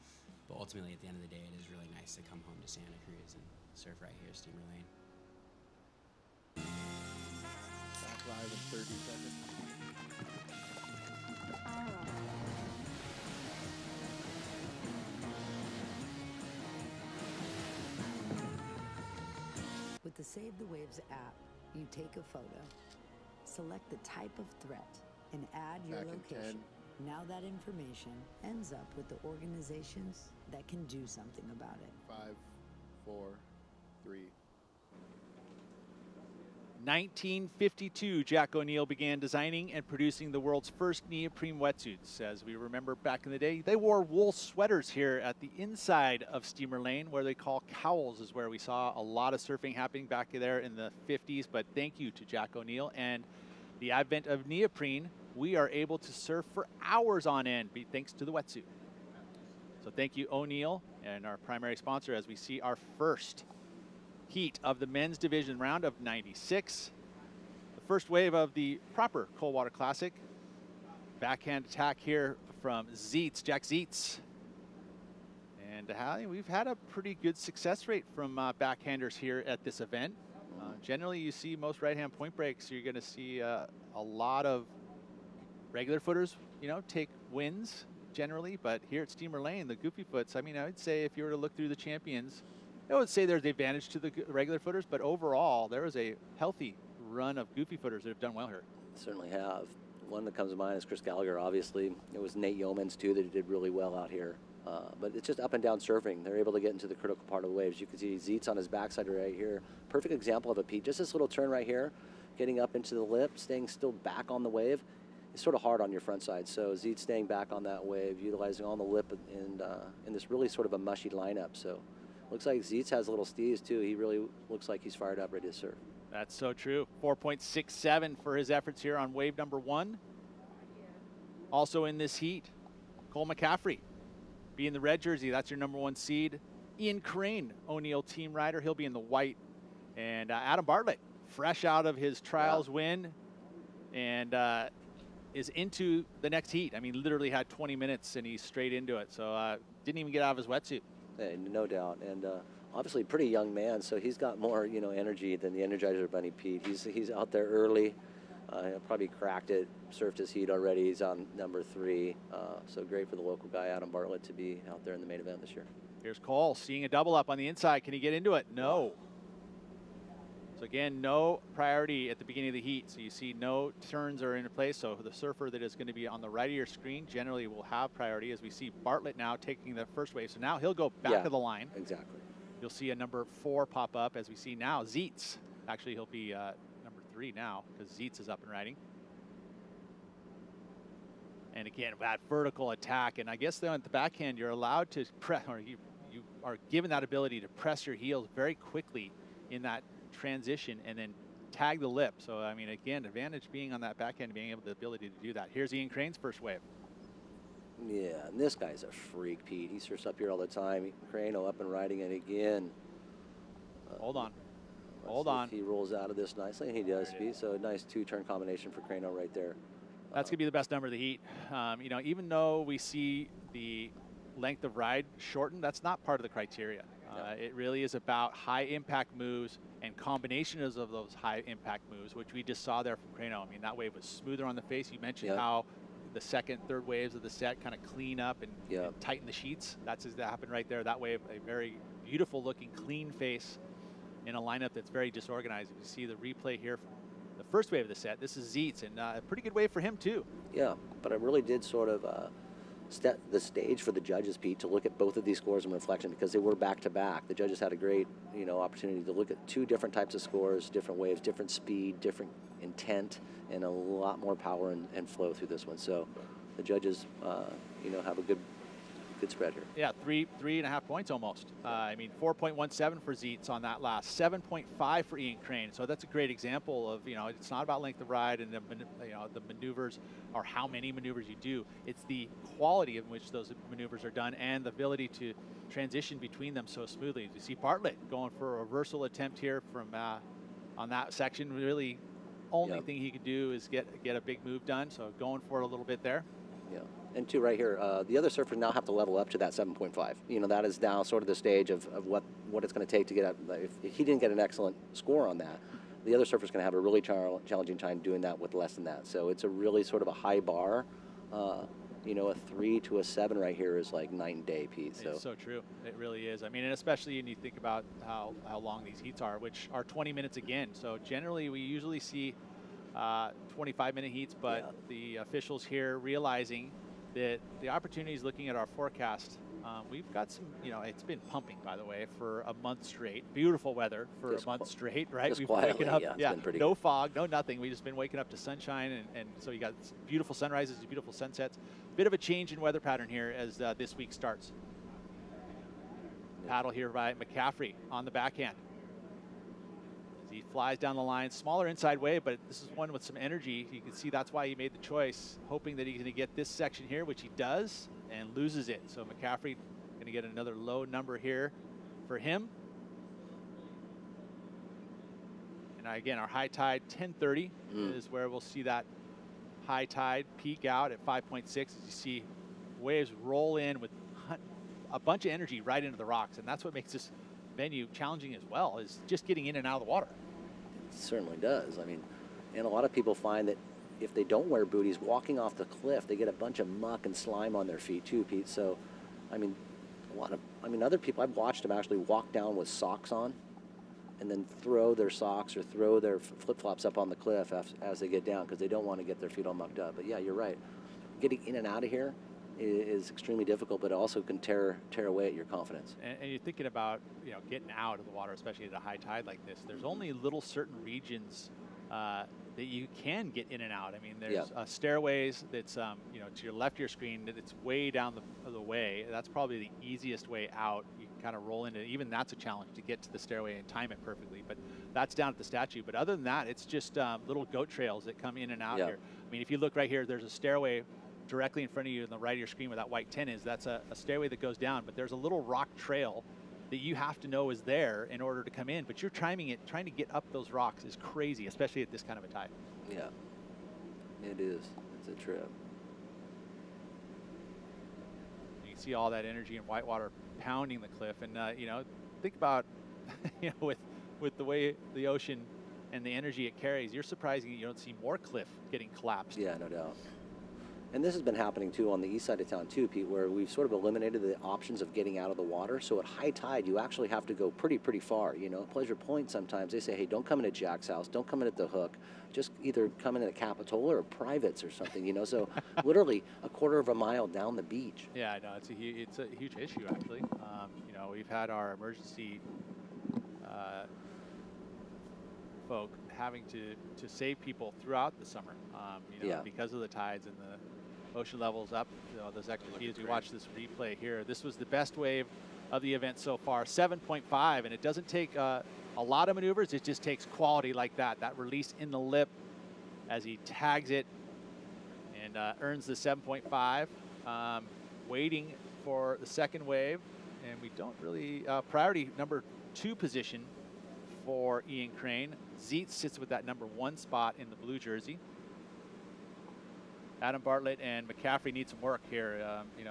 But ultimately, at the end of the day, it is really nice to come home to Santa Cruz and surf right here, Steamer Lane. Back live in 30 seconds. With the Save the Waves app, you take a photo, select the type of threat, and add your location. Now that information ends up with the organizations that can do something about it. 5, 4, 3. 1952, Jack O'Neill began designing and producing the world's first neoprene wetsuits. As we remember back in the day, they wore wool sweaters here at the inside of Steamer Lane, where they call cowls, is where we saw a lot of surfing happening back there in the 50s. But thank you to Jack O'Neill and the advent of neoprene, we are able to surf for hours on end, thanks to the wetsuit. So thank you, O'Neill, and our primary sponsor, as we see our first heat of the men's division round of 96. The first wave of the proper Coldwater Classic. Backhand attack here from Zeitz, Jack Zeitz. And we've had a pretty good success rate from backhanders here at this event. Generally, you see most right-hand point breaks, you're going to see a lot of regular footers, take wins generally. But here at Steamer Lane, the goofy foots, I mean, I would say if you were to look through the champions, I would say there's the advantage to the regular footers, but overall, there is a healthy run of goofy footers that have done well here. Certainly have. One that comes to mind is Chris Gallagher, obviously. It was Nate Yeomans, too, that did really well out here. But it's just up and down surfing. They're able to get into the critical part of the waves. You can see Zeitz on his backside right here. Perfect example of it, Pete. Just this little turn right here, getting up into the lip, staying still back on the wave. It's sort of hard on your front side. So Zeitz staying back on that wave, utilizing on the lip and in this really sort of a mushy lineup. So looks like Zeitz has little stees, too. He really looks like he's fired up, ready to surf. That's so true. 4.67 for his efforts here on wave number 1. Also in this heat, Cole McCaffrey, be in the red jersey. That's your number 1 seed. Ian Crane, O'Neill team rider. He'll be in the white. And Adam Bartlett, fresh out of his trials win and is into the next heat. I mean, literally had 20 minutes and he's straight into it. So didn't even get out of his wetsuit. No doubt, and obviously pretty young man, so he's got more, energy than the Energizer Bunny Pete. He's out there early, probably cracked it, surfed his heat already. He's on number 3, so great for the local guy Adam Bartlett to be out there in the main event this year. Here's Cole seeing a double up on the inside. Can he get into it? No. So again, no priority at the beginning of the heat. So you see no turns are in place. So the surfer that is going to be on the right of your screen generally will have priority, as we see Bartlett now taking the first wave. So now he'll go back to the line. Exactly. You'll see a number 4 pop up, as we see now Zeitz. Actually, he'll be number 3 now because Zeitz is up and riding. And again, that vertical attack. And I guess though at the backhand, you're allowed to press, or you are given that ability to press your heels very quickly in that transition and then tag the lip. So I mean, again, advantage being on that backhand, being able the ability to do that. Here's Ian Crane's first wave. Yeah, and this guy's a freak, Pete. He surfs up here all the time. Crano up and riding it again. Hold on. He rolls out of this nicely, and he does, Pete. So a nice 2-turn combination for Crano right there. That's gonna be the best number of the heat. Even though we see the length of ride shortened, that's not part of the criteria. It really is about high impact moves and combinations of those high impact moves, which we just saw there from Crano. I mean, that wave was smoother on the face. You mentioned how the second, third waves of the set kind of clean up and tighten the sheets. That happened right there. That wave, a very beautiful looking clean face in a lineup that's very disorganized. You see the replay here from the first wave of the set. This is Zeitz, and a pretty good wave for him too. Yeah, but I really did sort of set the stage for the judges, Pete, to look at both of these scores in reflection, because they were back to back. The judges had a great, opportunity to look at 2 different types of scores, different waves, different speed, different intent, and a lot more power and flow through this one. So the judges, have a good spread here. Yeah, 3.5 points almost. 4.17 for Zeitz on that last, 7.5 for Ian Crane. So that's a great example of, it's not about length of ride and the maneuvers or how many maneuvers you do. It's the quality in which those maneuvers are done and the ability to transition between them so smoothly. You see Bartlett going for a reversal attempt here from on that section. Really, only thing he could do is get a big move done. So going for it a little bit there. Yeah. And 2 right here, the other surfers now have to level up to that 7.5. That is now sort of the stage of what it's going to take to get up. If he didn't get an excellent score on that, the other surfer's going to have a really challenging time doing that with less than that. So it's a really sort of a high bar. A 3 to a 7 right here is like night and day, Pete. So it's so true. It really is. I mean, and especially when you think about how long these heats are, which are 20 minutes again. So generally, we usually see 25-minute heats, but the officials here realizing that the opportunities, looking at our forecast, We've got some, it's been pumping, by the way, for a month straight. Beautiful weather for a month straight, right? Just We've quietly, waken up, yeah, it's been pretty no good. fog, no nothing. We've just been waking up to sunshine, and so you got beautiful sunrises, beautiful sunsets. Bit of a change in weather pattern here as this week starts. Paddle here by McCaffrey on the backhand. As he flies down the line, smaller inside wave, but this is one with some energy. You can see that's why he made the choice, hoping that he's going to get this section here, which he does, and loses it. So McCaffrey going to get another low number here for him. And again, our high tide, 10:30 is where we'll see that high tide peak out at 5.6 as you see waves roll in with a bunch of energy right into the rocks. And that's what makes this venue challenging as well, is just getting in and out of the water. It certainly does. I mean, and a lot of people find that if they don't wear booties, walking off the cliff, they get a bunch of muck and slime on their feet too, Pete. So, I mean, other people, I've watched them actually walk down with socks on and then throw their socks or throw their flip-flops up on the cliff as they get down because they don't want to get their feet all mucked up. But yeah, you're right. Getting in and out of here is extremely difficult, but it also can tear away at your confidence. And you're thinking about, getting out of the water, especially at a high tide like this. There's only little certain regions that you can get in and out. I mean, there's stairways that's, to your left of your screen, that it's way down the way. That's probably the easiest way out. You can kind of roll into it. Even that's a challenge to get to the stairway and time it perfectly, but that's down at the statue. But other than that, it's just little goat trails that come in and out here. I mean, if you look right here, there's a stairway directly in front of you on the right of your screen where that white 10 is. That's a stairway that goes down, but there's a little rock trail that you have to know is there in order to come in, but you're timing it, trying to get up those rocks is crazy, especially at this kind of a tide. Yeah, it is. It's a trip. You can see all that energy in whitewater pounding the cliff, and think about, with the way the ocean and the energy it carries, you're surprised you don't see more cliff getting collapsed. Yeah, no doubt. And this has been happening too on the east side of town too, Pete, where we've sort of eliminated the options of getting out of the water. So at high tide, you actually have to go pretty far. Pleasure Point sometimes they say, hey, don't come in at Jack's house, don't come in at the Hook, just either come in at Capitola or Privates or something. So literally a quarter of a mile down the beach. Yeah, I know it's a huge issue actually. We've had our emergency folk having to save people throughout the summer, because of the tides and the ocean levels up, those extra feet. As we watch this replay here, this was the best wave of the event so far, 7.5, and it doesn't take a lot of maneuvers. It just takes quality like that release in the lip as he tags it and earns the 7.5. Waiting for the second wave, and we don't really priority number 2 position for Ian Crane. Zeitz sits with that number 1 spot in the blue jersey. Adam Bartlett and McCaffrey need some work here.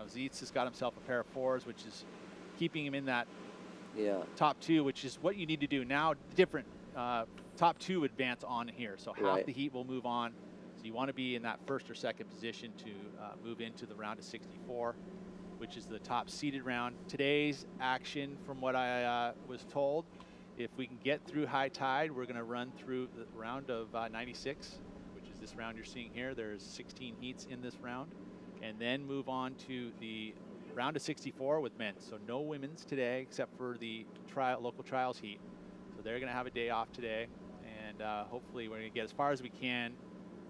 Zeitz has got himself a pair of 4s, which is keeping him in that top 2, which is what you need to do. Now, different top 2 advance on here. So half the heat will move on. So you want to be in that first or second position to move into the round of 64, which is the top seeded round. Today's action, from what I was told, if we can get through high tide, we're going to run through the round of 96, which is this round you're seeing here. There's 16 heats in this round, and then move on to the round of 64 with men. So no women's today except for the local trials heat. So they're going to have a day off today, and hopefully we're going to get as far as we can,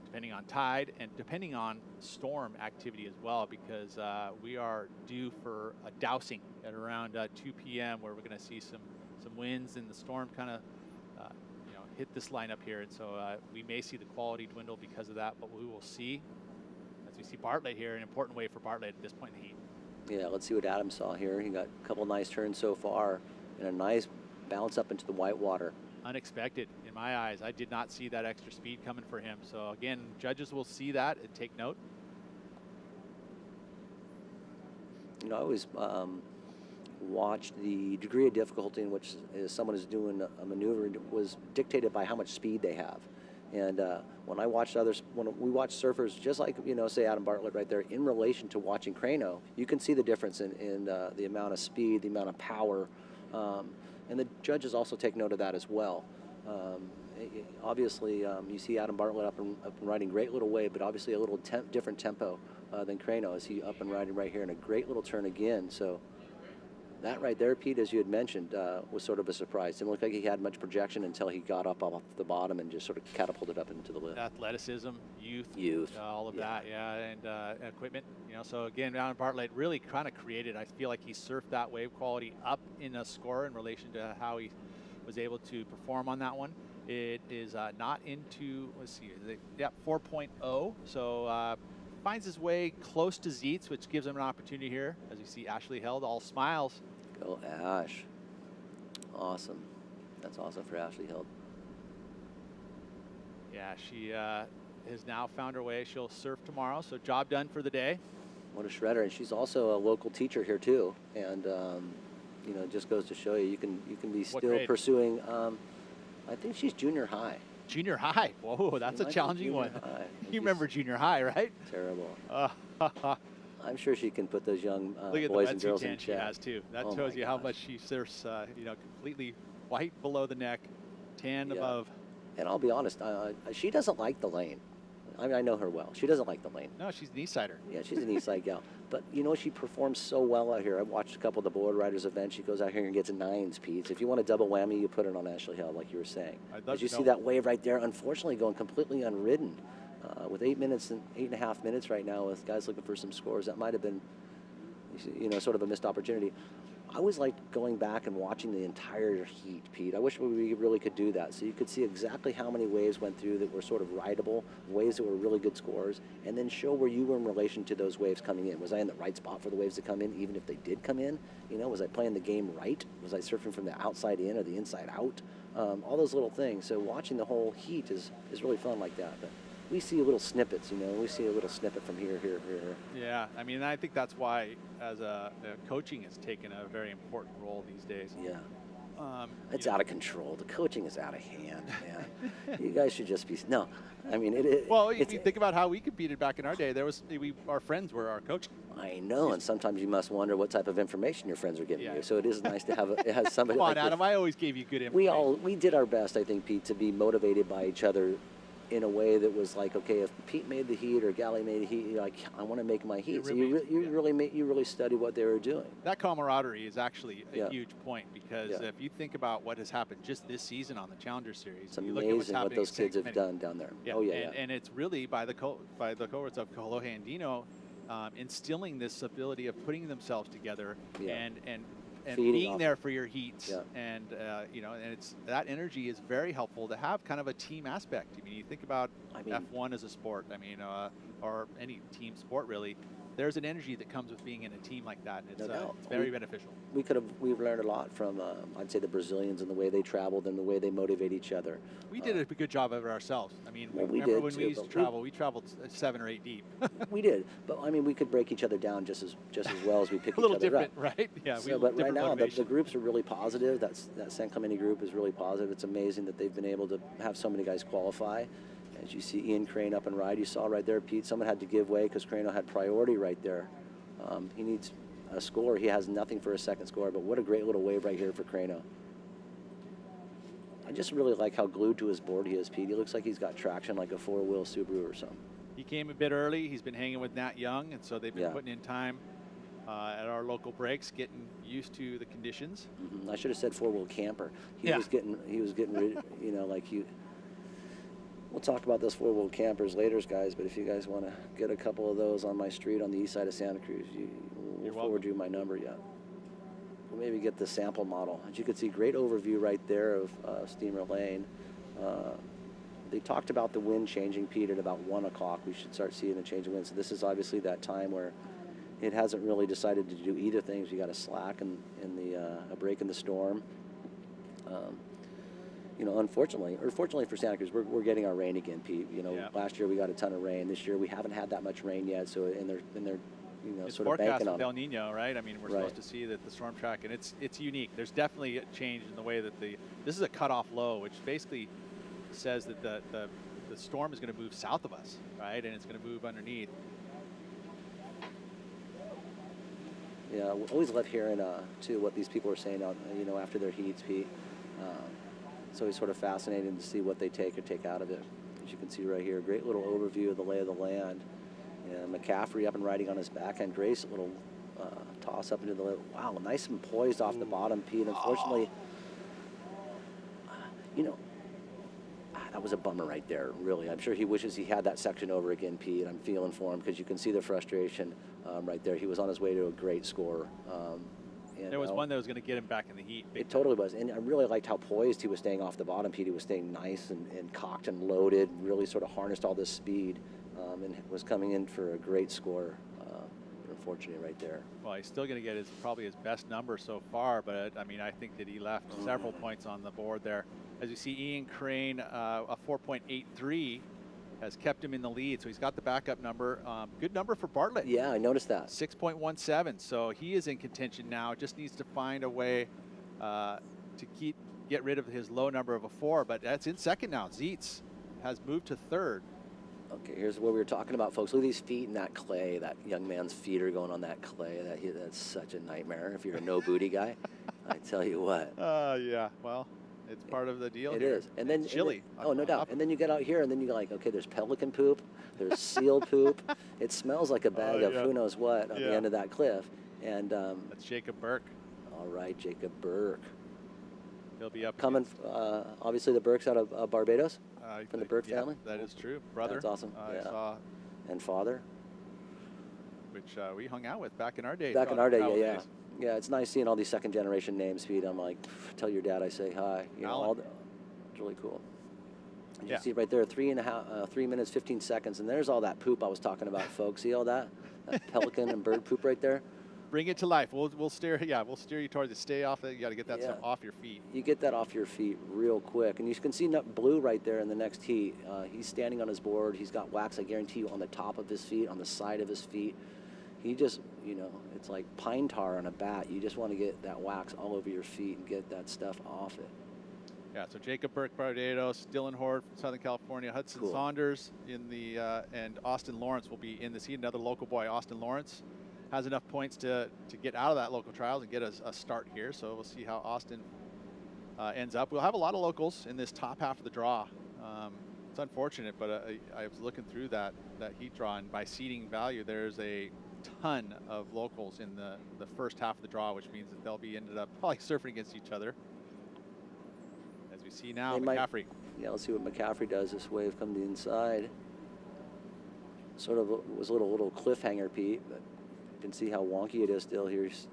depending on tide and depending on storm activity as well, because we are due for a dousing at around 2 p.m. where we're going to see some winds and the storm kind of hit this lineup here, and so we may see the quality dwindle because of that, but we will see as we see Bartlett here, an important wave for Bartlett at this point in the heat. Yeah, let's see what Adam saw here. He got a couple nice turns so far and a nice bounce up into the white water. Unexpected in my eyes. I did not see that extra speed coming for him. So again, judges will see that and take note. I always watched the degree of difficulty in which someone is doing a maneuver was dictated by how much speed they have. And when I watched when we watch surfers, just like, say Adam Bartlett right there, in relation to watching Crano, you can see the difference in the amount of speed, the amount of power. And the judges also take note of that as well. Obviously, you see Adam Bartlett up and riding, great little wave, but obviously a little different tempo than Crano. Is he up and riding right here, and a great little turn again. So that right there, Pete, as you had mentioned, was sort of a surprise. Didn't look like he had much projection until he got up off the bottom and just sort of catapulted up into the lift. Athleticism, youth, all of that, and equipment. So again, Adam Bartlett really kind of created. I feel like he surfed that wave quality up in a score in relation to how he was able to perform on that one. It is not into, let's see, 4.0. So finds his way close to Zeitz, which gives him an opportunity here. As you see, Ashley Held, all smiles. Go Ash. Awesome. That's awesome for Ashley Held. Yeah, she has now found her way. She'll surf tomorrow, so job done for the day. What a shredder. And she's also a local teacher here too. And it just goes to show you can be still pursuing. I think she's junior high. Junior high. Whoa, that's a challenging one. You remember junior high, right? Terrible. I'm sure she can put those young boys and girls in check. She has too. That shows you how much she surfs. Completely white below the neck, tan above. And I'll be honest, she doesn't like the lane. I know her well. She doesn't like the lane. No, she's an Eastsider. Yeah, she's an Eastside gal. But she performs so well out here. I've watched a couple of the board riders events. She goes out here and gets 9s, Pete. If you want a double whammy, you put it on Ashley Held, like you were saying. As you see that wave right there, unfortunately going completely unridden. With 8.5 minutes right now, with guys looking for some scores, that might have been, sort of a missed opportunity. I always like going back and watching the entire heat, Pete. I wish we really could do that. So you could see exactly how many waves went through that were sort of rideable, waves that were really good scores, and then show where you were in relation to those waves coming in. Was I in the right spot for the waves to come in, even if they did come in? Was I playing the game right? Was I surfing from the outside in or the inside out? All those little things. So watching the whole heat is really fun like that. But we see little snippets, we see a little snippet from here. Yeah, I mean, I think that's why as coaching has taken a very important role these days. Yeah. It's out of control. The coaching is out of hand, man. You guys should just be, no. I mean, well, if you think about how we competed back in our day, our friends were our coach. I know, and sometimes you must wonder what type of information your friends are giving you. So it is nice to have it has somebody. Come on, Adam, I always gave you good We information. we did our best, I think, Pete, to be motivated by each other in a way that was like, okay, if Pete made the heat or Gally made the heat, you're like, I want to make my heat. So you really study what they were doing. That camaraderie is actually a huge point, because if you think about what has happened just this season on the Challenger Series, it's amazing what those kids have done down there. Yeah. And it's really by the cohorts of Kolohe and Andino instilling this ability of putting themselves together and being there for your heats, and and it's that energy is very helpful to have kind of a team aspect. I mean, you think about F1 as a sport. I mean, or any team sport really. There's an energy that comes with being in a team like that, and it's very beneficial. We've learned a lot from I'd say the Brazilians and the way they traveled and the way they motivate each other. We did a good job of it ourselves. I mean, we remember when we used to travel, we traveled 7 or 8 deep. We did, but I mean, we could break each other down just as well as we pick each other up. A little different, right? Yeah. So, but right now, the groups are really positive. That San Clemente group is really positive. It's amazing that they've been able to have so many guys qualify. As you see Ian Crane up and ride, you saw right there, Pete, someone had to give way because Crane had priority right there. He needs a score. He has nothing for a second score, but what a great little wave right here for Crano. I just really like how glued to his board he is, Pete. He looks like he's got traction like a 4-wheel Subaru or something. He came a bit early. He's been hanging with Nat Young, and so they've been putting in time at our local breaks, getting used to the conditions. I should have said 4-wheel camper. He was getting We'll talk about those 4-wheel campers later, guys, but if you guys want to get a couple of those on my street on the east side of Santa Cruz, we'll forward you my number. We'll maybe get the sample model. As you can see, great overview right there of Steamer Lane. They talked about the wind changing, Pete, at about 1 o'clock. We should start seeing a change of wind. So this is obviously that time where it hasn't really decided to do either things. You got a slack and a break in the storm. Unfortunately, or fortunately for Santa Cruz, we're getting our rain again, Pete. Last year we got a ton of rain. This year we haven't had that much rain yet. So and they're it's sort of banking on El Nino, right? I mean, we're supposed to see that the storm track, and it's unique. There's definitely a change in the way that this is a cutoff low, which basically says that the storm is going to move south of us, right? And it's going to move underneath. Yeah, we always love hearing too what these people are saying out, after their heats, Pete. It's always sort of fascinating to see what they take or take out of it. As you can see right here, great little overview of the lay of the land. And McCaffrey up and riding on his backhand. Grace, a little toss up into the lip. Wow, nice and poised off the bottom, Pete. Unfortunately, you know, that was a bummer right there, really. I'm sure he wishes he had that section over again, Pete. I'm feeling for him because you can see the frustration right there. He was on his way to a great score. And there was one that was going to get him back in the heat. It totally was. And I really liked how poised he was staying off the bottom, Pete. He was staying nice and cocked and loaded, really sort of harnessed all this speed and was coming in for a great score. Unfortunately right there. Well, he's still going to get probably his best number so far, but I mean, I think that he left several points on the board there. As you see, Ian Crane, a 4.83 has kept him in the lead, so he's got the backup number. Good number for Bartlett. Yeah, I noticed that. 6.17, so he is in contention now. Just needs to find a way to get rid of his low number of a 4, but that's in second now. Zietz has moved to third. Okay, here's what we were talking about, folks. Look at these feet and that clay. That young man's feet are going on that clay. That's such a nightmare if you're a no-booty guy. I tell you what. Yeah, well, it's part of the deal. It here. is. And then, it's chilly. Oh, no doubt. And then you get out here, and then you're like, okay, there's pelican poop, there's seal poop. It smells like a bag of who knows what on the end of that cliff. And that's Jacob Burke. All right, Jacob Burke. He'll be up. Coming, obviously, the Burkes out of Barbados. From the Burke family? That is true. Brother. That's awesome. I saw. And father. Which we hung out with back in our day. Back in our day, yeah. Yeah, it's nice seeing all these second generation names, Pete. I'm like, tell your dad I say hi. You know, it's really cool. And you see right there, 3 minutes, 15 seconds. And there's all that poop I was talking about, folks. See all that? That pelican and bird poop right there? Bring it to life. We'll steer you towards it. Stay off it. You got to get that stuff off your feet. You get that off your feet real quick. And you can see Blue right there in the next heat. He's standing on his board. He's got wax, I guarantee you, on the top of his feet, on the side of his feet. He just, you know, it's like pine tar on a bat. You just want to get that wax all over your feet and get that stuff off it. Yeah, so Jacob Burke, Barbados, Dylan Horde from Southern California, Hudson Saunders in the, and Austin Lawrence will be in this heat. Another local boy, Austin Lawrence, has enough points to get out of that local trials and get a start here. So we'll see how Austin ends up. We'll have a lot of locals in this top half of the draw. It's unfortunate, but I was looking through that heat draw, and by seeding value, there's a ton of locals in the first half of the draw, which means that they'll be ended up probably surfing against each other. As we see now, McCaffrey. Yeah, let's see what McCaffrey does. This wave come to the inside. Sort of was a little cliffhanger, Pete, but you can see how wonky it is still here. He's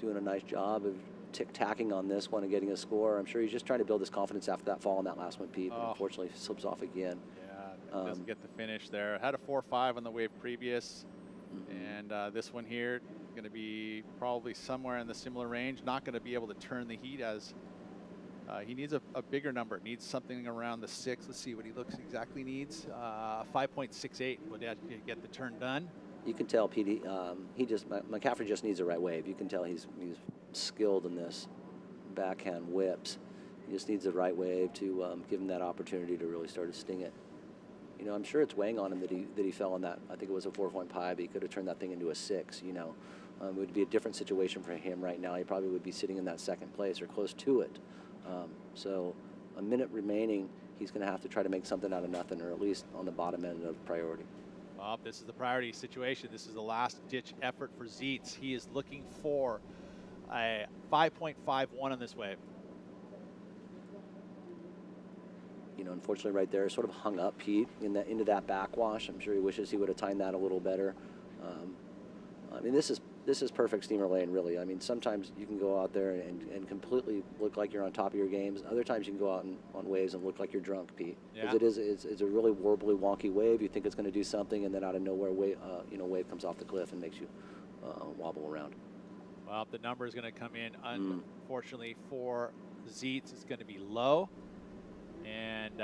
doing a nice job of tick-tacking on this one and getting a score. I'm sure he's just trying to build his confidence after that fall on that last one, Pete, but unfortunately slips off again. Yeah, doesn't get the finish there. Had a 4.5 on the wave previous, and this one here going to be probably somewhere in the similar range. Not going to be able to turn the heat as he needs a bigger number. Needs something around the 6. Let's see what he exactly needs. 5.68 would get the turn done. You can tell, Pete, McCaffrey just needs the right wave. You can tell he's skilled in this backhand whips. He just needs the right wave to give him that opportunity to really start to sting it. You know, I'm sure it's weighing on him that he fell on that. I think it was a 4.5. He could have turned that thing into a 6. You know, it would be a different situation for him right now. He probably would be sitting in that second place or close to it. So a minute remaining, he's going to have to try to make something out of nothing, or at least on the bottom end of priority. Well, this is the priority situation. This is the last-ditch effort for Zietz. He is looking for a 5.51 on this wave. You know, unfortunately right there, sort of hung up, Pete, into that backwash. I'm sure he wishes he would have timed that a little better. I mean, this is perfect steamer lane, really. I mean, sometimes you can go out there and completely look like you're on top of your games. Other times you can go out on waves and look like you're drunk, Pete. Because it's a really warbly, wonky wave. You think it's going to do something, and then out of nowhere, wave comes off the cliff and makes you wobble around. Well, the number is going to come in, unfortunately, for Zietz. It's going to be low and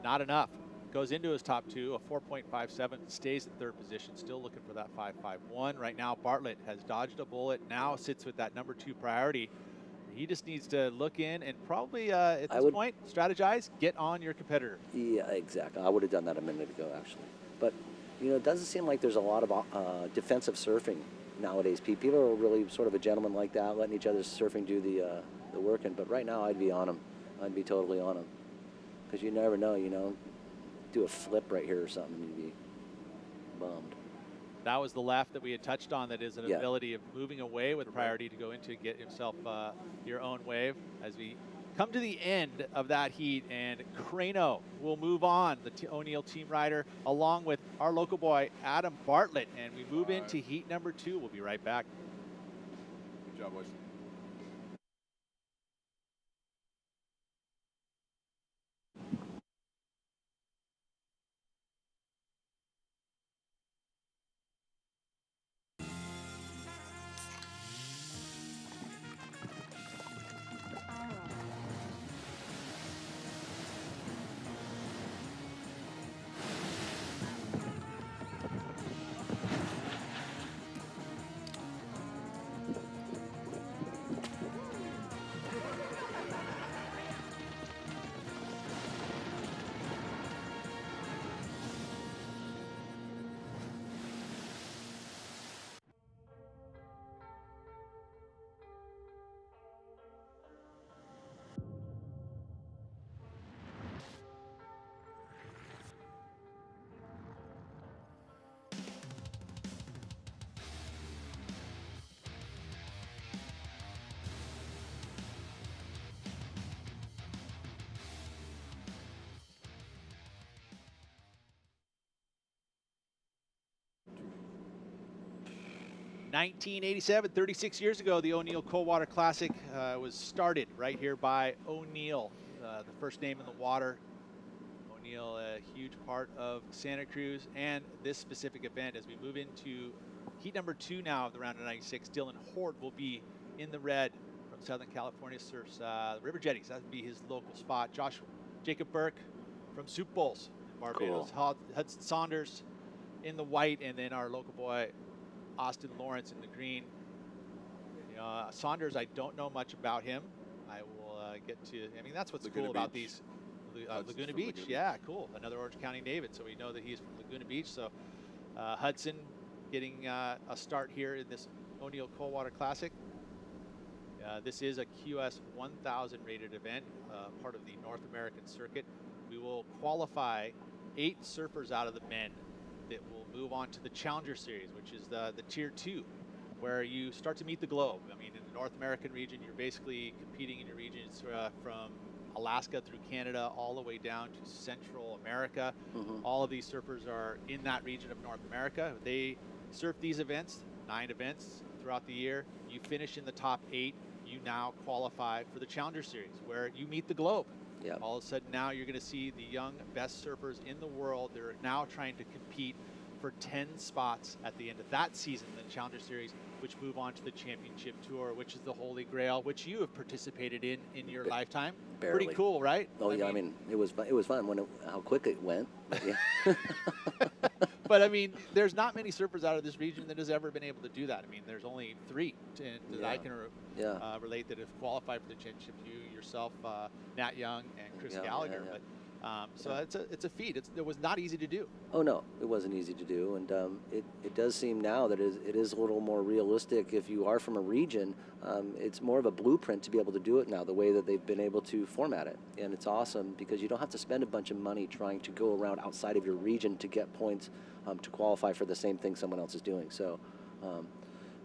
not enough. Goes into his top 2, a 4.57, stays in third position, still looking for that 5.51. Right now, Bartlett has dodged a bullet, now sits with that number 2 priority. He just needs to look in and probably, at this point, strategize, get on your competitor. Yeah, exactly. I would have done that a minute ago, actually. But, you know, it doesn't seem like there's a lot of defensive surfing nowadays. People are really sort of a gentleman like that, letting each other's surfing do the working. But right now, I'd be on them. I'd be totally on them. Because you never know, you know, do a flip right here or something, you'd be bummed. That was the left that we had touched on. That is an Yeah. ability of moving away with priority to go into get himself your own wave. As we come to the end of that heat, and Crano will move on, the O'Neill team rider, along with our local boy, Adam Bartlett. And we move into heat number 2. We'll be right back. Good job, boys. 1987, 36 years ago, the O'Neill Coldwater Classic was started right here by O'Neill, the first name in the water. O'Neill, a huge part of Santa Cruz and this specific event. As we move into heat number 2 now of the round of 96, Dylan Hort will be in the red from Southern California, surfs the River Jetties. That would be his local spot. Jacob Burke from Soup Bowls in Barbados. Cool. Hudson Saunders in the white, and then our local boy Austin Lawrence in the green. Saunders, I don't know much about him. I will get to, I mean, that's what's Laguna cool about Beach. these. Laguna Beach, yeah, cool. Another Orange County native, so we know that he's from Laguna Beach. So Hudson getting a start here in this O'Neill Coldwater Classic. This is a QS 1000 rated event, part of the North American circuit. We will qualify 8 surfers out of the men that will move on to the Challenger Series, which is the Tier 2, where you start to meet the globe. I mean, in the North American region, you're basically competing in your regions from Alaska through Canada all the way down to Central America. All of these surfers are in that region of North America. They surf these events, 9 events throughout the year. You finish in the top 8, you now qualify for the Challenger Series, where you meet the globe. Yep. All of a sudden now you're going to see the young best surfers in the world. They're now trying to compete for 10 spots at the end of that season, the Challenger Series, which move on to the Championship Tour, which is the Holy Grail, which you have participated in your lifetime. Barely. Pretty cool, right? Oh, I mean, it was fun when how quick it went. But, yeah. But I mean, there's not many surfers out of this region that has ever been able to do that. I mean, there's only 3 that I can relate that have qualified for the championship. You, yourself, Nat Young, and Chris Gallagher. Yeah. But so it's a feat. It was not easy to do. Oh no, it wasn't easy to do, and it does seem now that it is a little more realistic. If you are from a region, it's more of a blueprint to be able to do it now, the way that they've been able to format it, and it's awesome because you don't have to spend a bunch of money trying to go around outside of your region to get points to qualify for the same thing someone else is doing. So.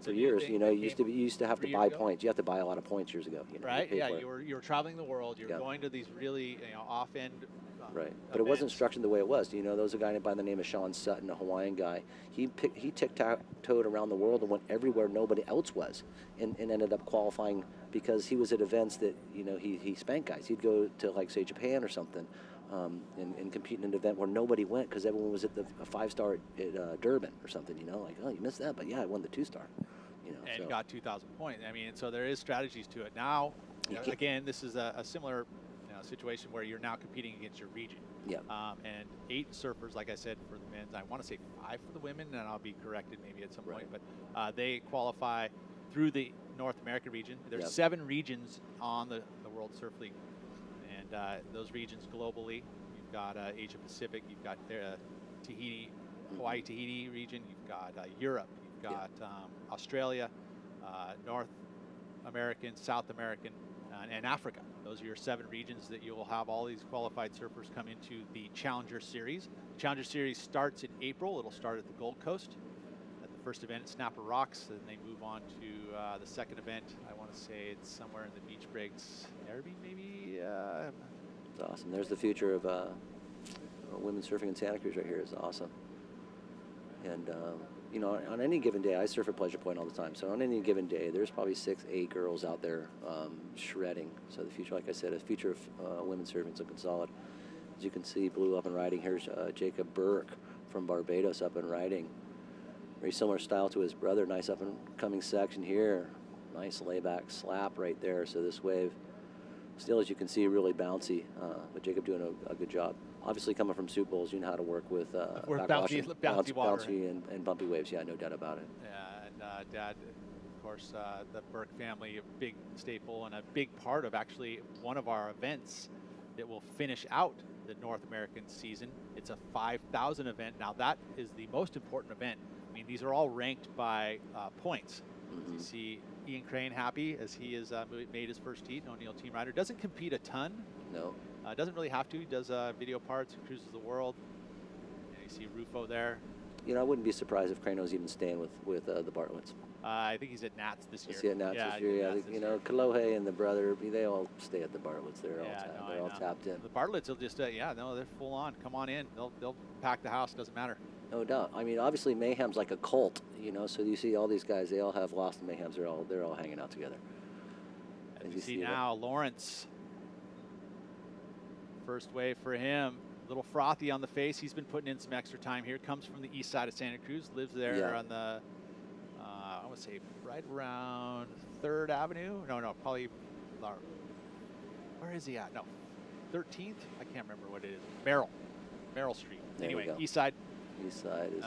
For years, you used to have to buy points. You have to buy a lot of points years ago. Right? Yeah, you were traveling the world. You were going to these really off-end. Right, but it wasn't structured the way it was. There was a guy by the name of Sean Sutton, a Hawaiian guy. He tic-tac-toed around the world and went everywhere nobody else was, and ended up qualifying because he was at events that he spanked guys. He'd go to, like, say, Japan or something, and compete in an event where nobody went because everyone was at a 5-star at Durban or something. Like, oh, you missed that, but yeah, I won the 2-star. And got 2,000 points. I mean, so there is strategies to it. Now, again, this is a similar situation where you're now competing against your region. Yeah. And 8 surfers, like I said, for the men's. I want to say 5 for the women, and I'll be corrected maybe at some point. But they qualify through the North American region. There's 7 regions on the World Surf League, and those regions globally. You've got Asia Pacific. You've got Tahiti, Hawaii, Tahiti region. You've got Europe. You've got Australia, North American, South American, and Africa. Those are your 7 regions that you will have all these qualified surfers come into the Challenger Series. The Challenger Series starts in April. It'll start at the Gold Coast at the first event at Snapper Rocks, and they move on to the second event. I want to say it's somewhere in the Beach Breaks area, maybe. It's awesome. There's the future of women surfing in Santa Cruz right here. It's awesome. And you know, on any given day, I surf at Pleasure Point all the time. So on any given day, there's probably 6, 8 girls out there shredding. So the future, like I said, the future of women surfing is looking solid. As you can see, blue up and riding. Here's Jacob Burke from Barbados up and riding. Very similar style to his brother. Nice up and coming section here. Nice layback slap right there. So this wave, still, as you can see, really bouncy. But Jacob doing a good job. Obviously, coming from Soup Bowls, you know how to work with bouncy water. Bouncy and bumpy waves. Yeah, no doubt about it. Yeah, and Dad, of course, the Burke family, a big staple and a big part of actually one of our events that will finish out the North American season. It's a 5,000 event. Now, that is the most important event. I mean, these are all ranked by points. You see Ian Crane happy as he has made his first heat, an O'Neill team rider. Doesn't compete a ton. No. Doesn't really have to. He does video parts, cruises the world. And you see Rufo there. You know, I wouldn't be surprised if Crano's even staying with the Bartletts. I think he's at Nats this year. Is he at Nats this year? Yeah, I think, you know, Kolohe and the brother, they all stay at the Bartletts. They're all tapped in. The Bartletts will just, they're full on. Come on in. They'll pack the house. Doesn't matter. No doubt. I mean, obviously Mayhem's like a cult, you know. So you see all these guys. They all have Lost in Mayhems. They're all hanging out together. As you see now, Lawrence. First wave for him. A little frothy on the face. He's been putting in some extra time here. Comes from the east side of Santa Cruz. Lives there on the, I would say, right around 3rd Avenue. No, probably, where is he at? No, 13th? I can't remember what it is. Merrill Street. There anyway, east side. East side is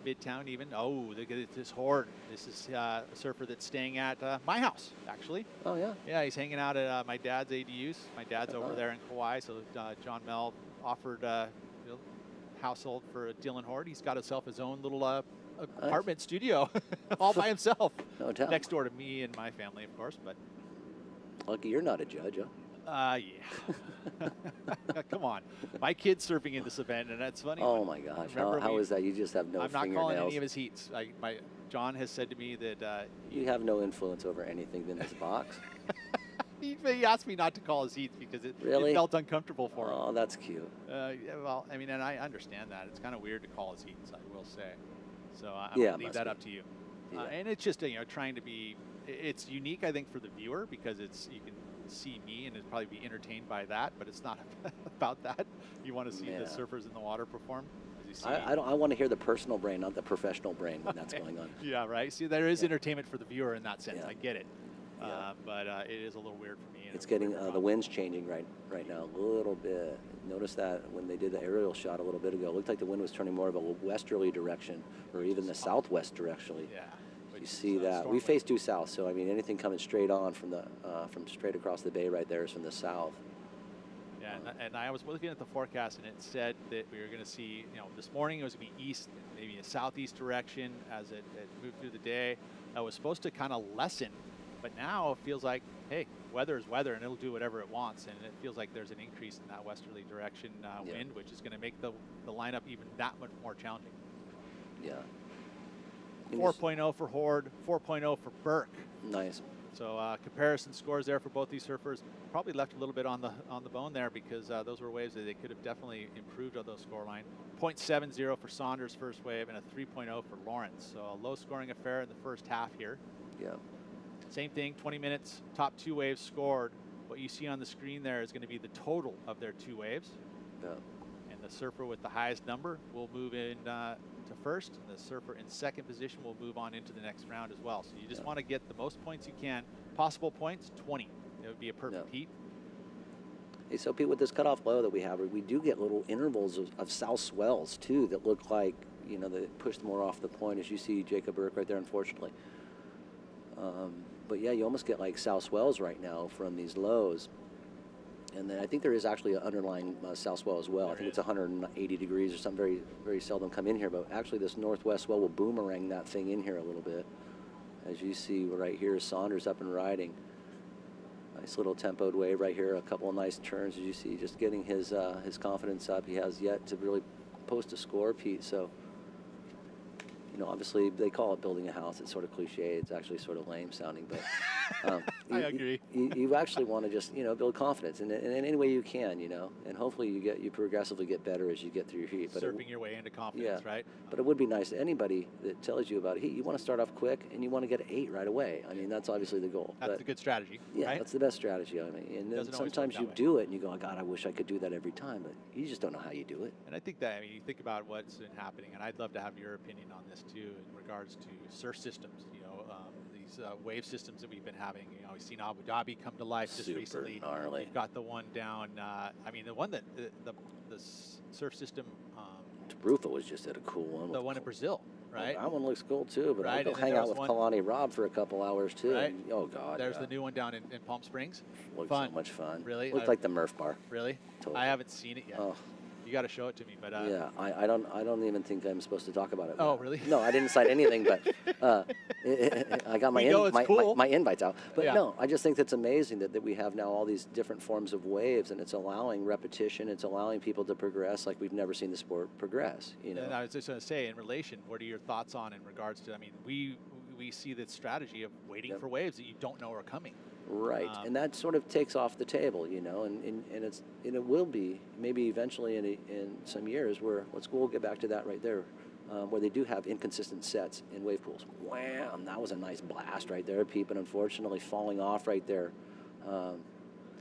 Midtown even. Oh, look at this horde. This is a surfer that's staying at my house, actually. Oh, yeah? Yeah, he's hanging out at my dad's ADUs. My dad's over there in Kauai, so John Mel offered household for Dylan Horde. He's got himself his own little apartment studio all by himself. No doubt. Next door to me and my family, of course. But lucky you're not a judge, huh? Yeah. Come on. My kid's surfing in this event, and that's funny. Oh, my gosh. How is that? You just have no fingernails. I'm not calling any of his heats. John has said to me that... you have no influence over anything in this box. He asked me not to call his heats because it felt uncomfortable for him. Oh, that's cute. Yeah, well, I mean, and I understand that. It's kind of weird to call his heats, I will say. So I'm going to leave that up to you. Yeah. And it's just, trying to be... It's unique, I think, for the viewer because you can see me and it'd probably be entertained by that, but it's not about that. You want to see the surfers in the water perform. I want to hear the personal brain, not the professional brain when that's going on. Yeah, right. See, there is entertainment for the viewer in that sense. I get it. But it is a little weird for me. It's getting the wind's changing right now a little bit. Notice that when they did the aerial shot a little bit ago, it looked like the wind was turning more of a westerly direction or even the southwest directionally. Yeah. You see that we face due south, so I mean anything coming straight on from straight across the bay right there is from the south. Yeah, and I was looking at the forecast and it said that we were going to see, this morning it was going to be east, maybe a southeast direction as it moved through the day. It was supposed to kind of lessen, but now it feels like, hey, weather is weather and it'll do whatever it wants, and it feels like there's an increase in that westerly direction wind, which is going to make the lineup even that much more challenging. Yeah. 4.0 for Horde, 4.0 for Burke. Nice. So comparison scores there for both these surfers. Probably left a little bit on the bone there because those were waves that they could have definitely improved on those scoreline. 0.70 for Saunders first wave and a 3.0 for Lawrence. So a low scoring affair in the first half here. Yeah. Same thing, 20 minutes, top 2 waves scored. What you see on the screen there is going to be the total of their 2 waves. Yeah. And the surfer with the highest number will move in to first. The surfer in second position will move on into the next round as well. So you just want to get the most points you can. Possible points, 20. It would be a perfect heat. Hey, so Pete, with this cutoff low that we have, we do get little intervals of south swells too that look like, that push more off the point, as you see Jacob Burke right there, unfortunately. But yeah, you almost get like south swells right now from these lows. And then I think there is actually an underlying south swell as well. I think it's 180 degrees or something. Very, very seldom come in here. But actually, this northwest swell will boomerang that thing in here a little bit. As you see right here, Saunders up and riding. Nice little tempoed wave right here. A couple of nice turns, as you see, just getting his confidence up. He has yet to really post a score, Pete. So, you know, obviously they call it building a house. It's sort of cliche. It's actually sort of lame sounding, but I agree. You actually want to just, you know, build confidence in any way you can, you know, and hopefully you progressively get better as you get through your heat. But Surfing your way into confidence, right? But it would be nice to anybody that tells you about a heat. You want to start off quick and you want to get an 8 right away. I mean, that's obviously the goal. That's a good strategy. Yeah, right? that's the best strategy. I mean, and then sometimes you do it and you go, oh, God, I wish I could do that every time, but you just don't know how you do it. And I think that, I mean, you think about what's been happening, and I'd love to have your opinion on this too in regards to surf systems, you know, these wave systems that we've been having. You know, we've seen Abu Dhabi come to life just Super recently. gnarly. We've got the one down, I mean, the one that, the surf system. Rufa was just at a cool one. The one in Brazil, right? Oh, that one looks cool too, but right. I'll go hang out with Kalani Rob for a couple hours too. Right. And, oh God. There's the new one down in Palm Springs. Looks fun. So much fun. Really? Looked like the Murph bar. Really? Totally. I haven't seen it yet. Oh. You got to show it to me, but yeah, I don't even think I'm supposed to talk about it. Oh, really? No, I didn't cite anything, but I got my invites out. But no, I just think that's amazing that we have now all these different forms of waves, and it's allowing repetition. It's allowing people to progress like we've never seen the sport progress. You know. And I was just going to say, in relation, what are your thoughts on in regards to? I mean, we see this strategy of waiting for waves that you don't know are coming. Right, and that sort of takes off the table, you know, and it will be maybe eventually in some years where we'll get back to that right there, where they do have inconsistent sets in wave pools. Wham! That was a nice blast right there, Pete, but unfortunately falling off right there.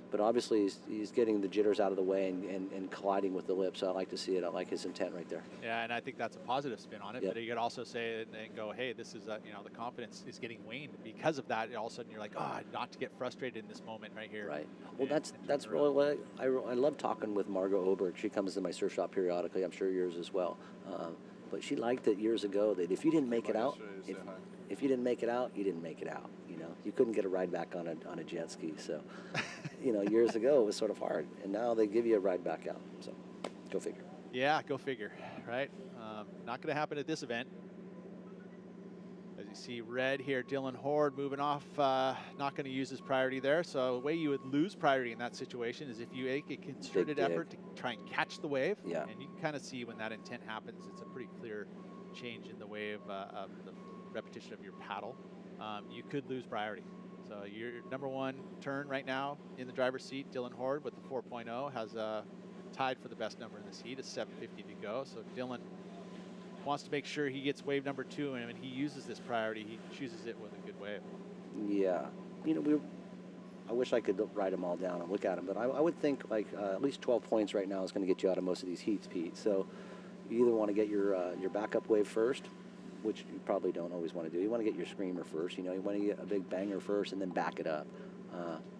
But obviously he's getting the jitters out of the way and colliding with the lip, so I like to see it. I like his intent right there. Yeah, and I think that's a positive spin on it. But you could also say and go, hey, this is you know, the confidence is getting waned because of that. All of a sudden you're like, oh, not to get frustrated in this moment right here. Right. Well, that's really what I love talking with Margot Oberg. She comes to my surf shop periodically. I'm sure yours as well. But she liked it years ago that if you didn't make it out, if you didn't make it out, you didn't make it out. You know, you couldn't get a ride back on a jet ski. So, you know, years ago it was sort of hard, and now they give you a ride back out. So, go figure. Yeah, go figure. Right. Not going to happen at this event. As you see, red here, Dylan Horde moving off. Not going to use his priority there. So, the way you would lose priority in that situation is if you make a concerted effort to try and catch the wave. Yeah. And you can kind of see when that intent happens, it's a pretty clear change in the wave of the repetition of your paddle. You could lose priority. So your number one turn right now in the driver's seat, Dylan Horde with the 4.0 has tied for the best number in this heat. It's 7:50 to go. So Dylan wants to make sure he gets wave number 2, and when he uses this priority, he chooses it with a good wave. Yeah, you know, I wish I could ride them all down and look at them, but I would think like at least 12 points right now is going to get you out of most of these heats, Pete. So you either want to get your backup wave first, which you probably don't always want to do. You want to get your screamer first. You know, you want to get a big banger first and then back it up.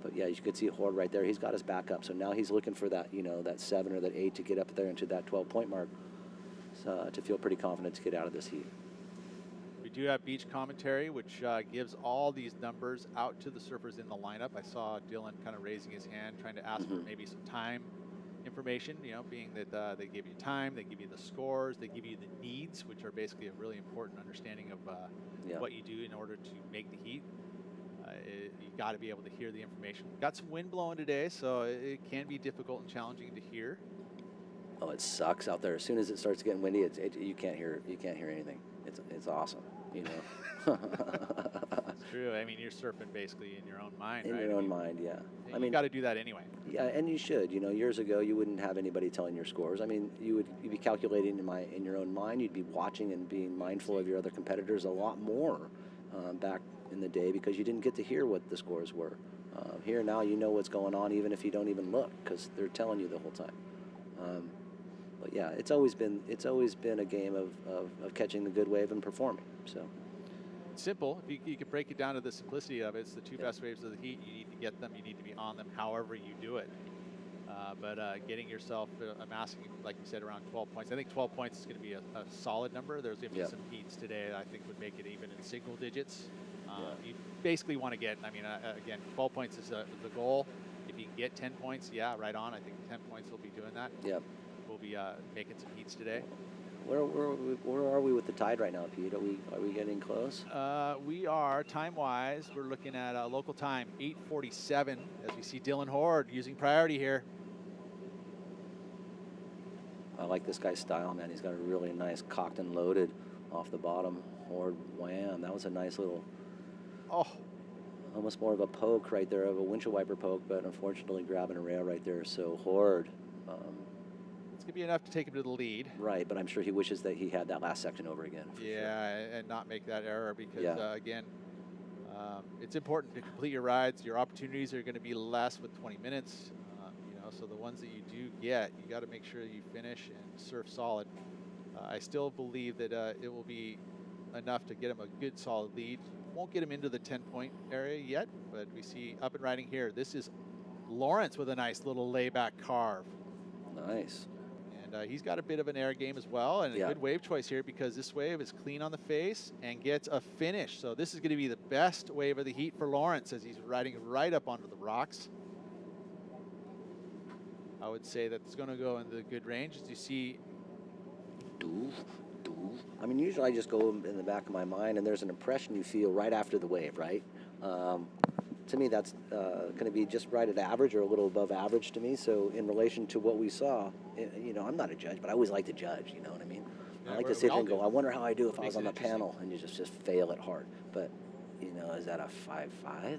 But yeah, you could see Horde right there. He's got his backup, so now he's looking for that, you know, that 7 or that 8 to get up there into that 12-point mark, to feel pretty confident to get out of this heat. We do have beach commentary, which gives all these numbers out to the surfers in the lineup. I saw Dylan kind of raising his hand, trying to ask for maybe some time information, you know, being that they give you time, they give you the scores, they give you the needs, which are basically a really important understanding of what you do in order to make the heat. You got to be able to hear the information. Got some wind blowing today, so it can be difficult and challenging to hear. Oh, it sucks out there. As soon as it starts getting windy, you can't hear anything. It's awesome, you know. It's true. I mean, you're surfing basically in your own mind, in right? your own mind, yeah. I mean, you got to do that anyway. Yeah, and you should. You know, years ago, you wouldn't have anybody telling your scores. I mean, you'd be calculating in your own mind. You'd be watching and being mindful of your other competitors a lot more back in the day because you didn't get to hear what the scores were. Here now, you know what's going on, even if you don't even look, because they're telling you the whole time. But yeah, it's always been a game of catching the good wave and performing. So simple. If you could break it down to the simplicity of it, it's the two best waves of the heat. You need to get them. You need to be on them. However you do it. But getting yourself amassing, like you said, around 12 points. I think 12 points is going to be a solid number. There's going to be some heats today that I think would make it even in single digits. You basically want to get, I mean, again, 12 points is the goal. If you can get 10 points, yeah, right on. I think 10 points will be doing that. Yep. We'll be making some heats today. Where are we with the tide right now, Pete? Are we getting close? We are, time-wise, we're looking at local time, 8:47, as we see Dylan Horde using priority here. I like this guy's style, man. He's got a really nice cocked and loaded off the bottom. Horde, wham. That was a nice little, almost more of a poke right there, of a windshield wiper poke, but unfortunately grabbing a rail right there. So Horde. It's going to be enough to take him to the lead. Right, but I'm sure he wishes that he had that last section over again. Yeah, and not make that error because, Yeah. again, it's important to complete your rides. Your opportunities are going to be less with 20 minutes. So the ones that you do get, you got to make sure you finish and surf solid. I still believe that it will be enough to get him a good solid lead. Won't get him into the 10-point area yet, but we see up and riding here. This is Lawrence with a nice little layback carve. Nice. And he's got a bit of an air game as well, and a good wave choice here because this wave is clean on the face and gets a finish. So this is going to be the best wave of the heat for Lawrence as he's riding right up onto the rocks. I would say that it's going to go into good range. As you see, I mean, usually I just go in the back of my mind, and there's an impression you feel right after the wave, right? To me, that's going to be just right at average or a little above average to me. So in relation to what we saw, I'm not a judge, but I always like to judge, you know what I mean? Yeah, I like to sit there and go, I wonder how I do if I was on the panel, and you just fail it hard. But, is that a 5.5?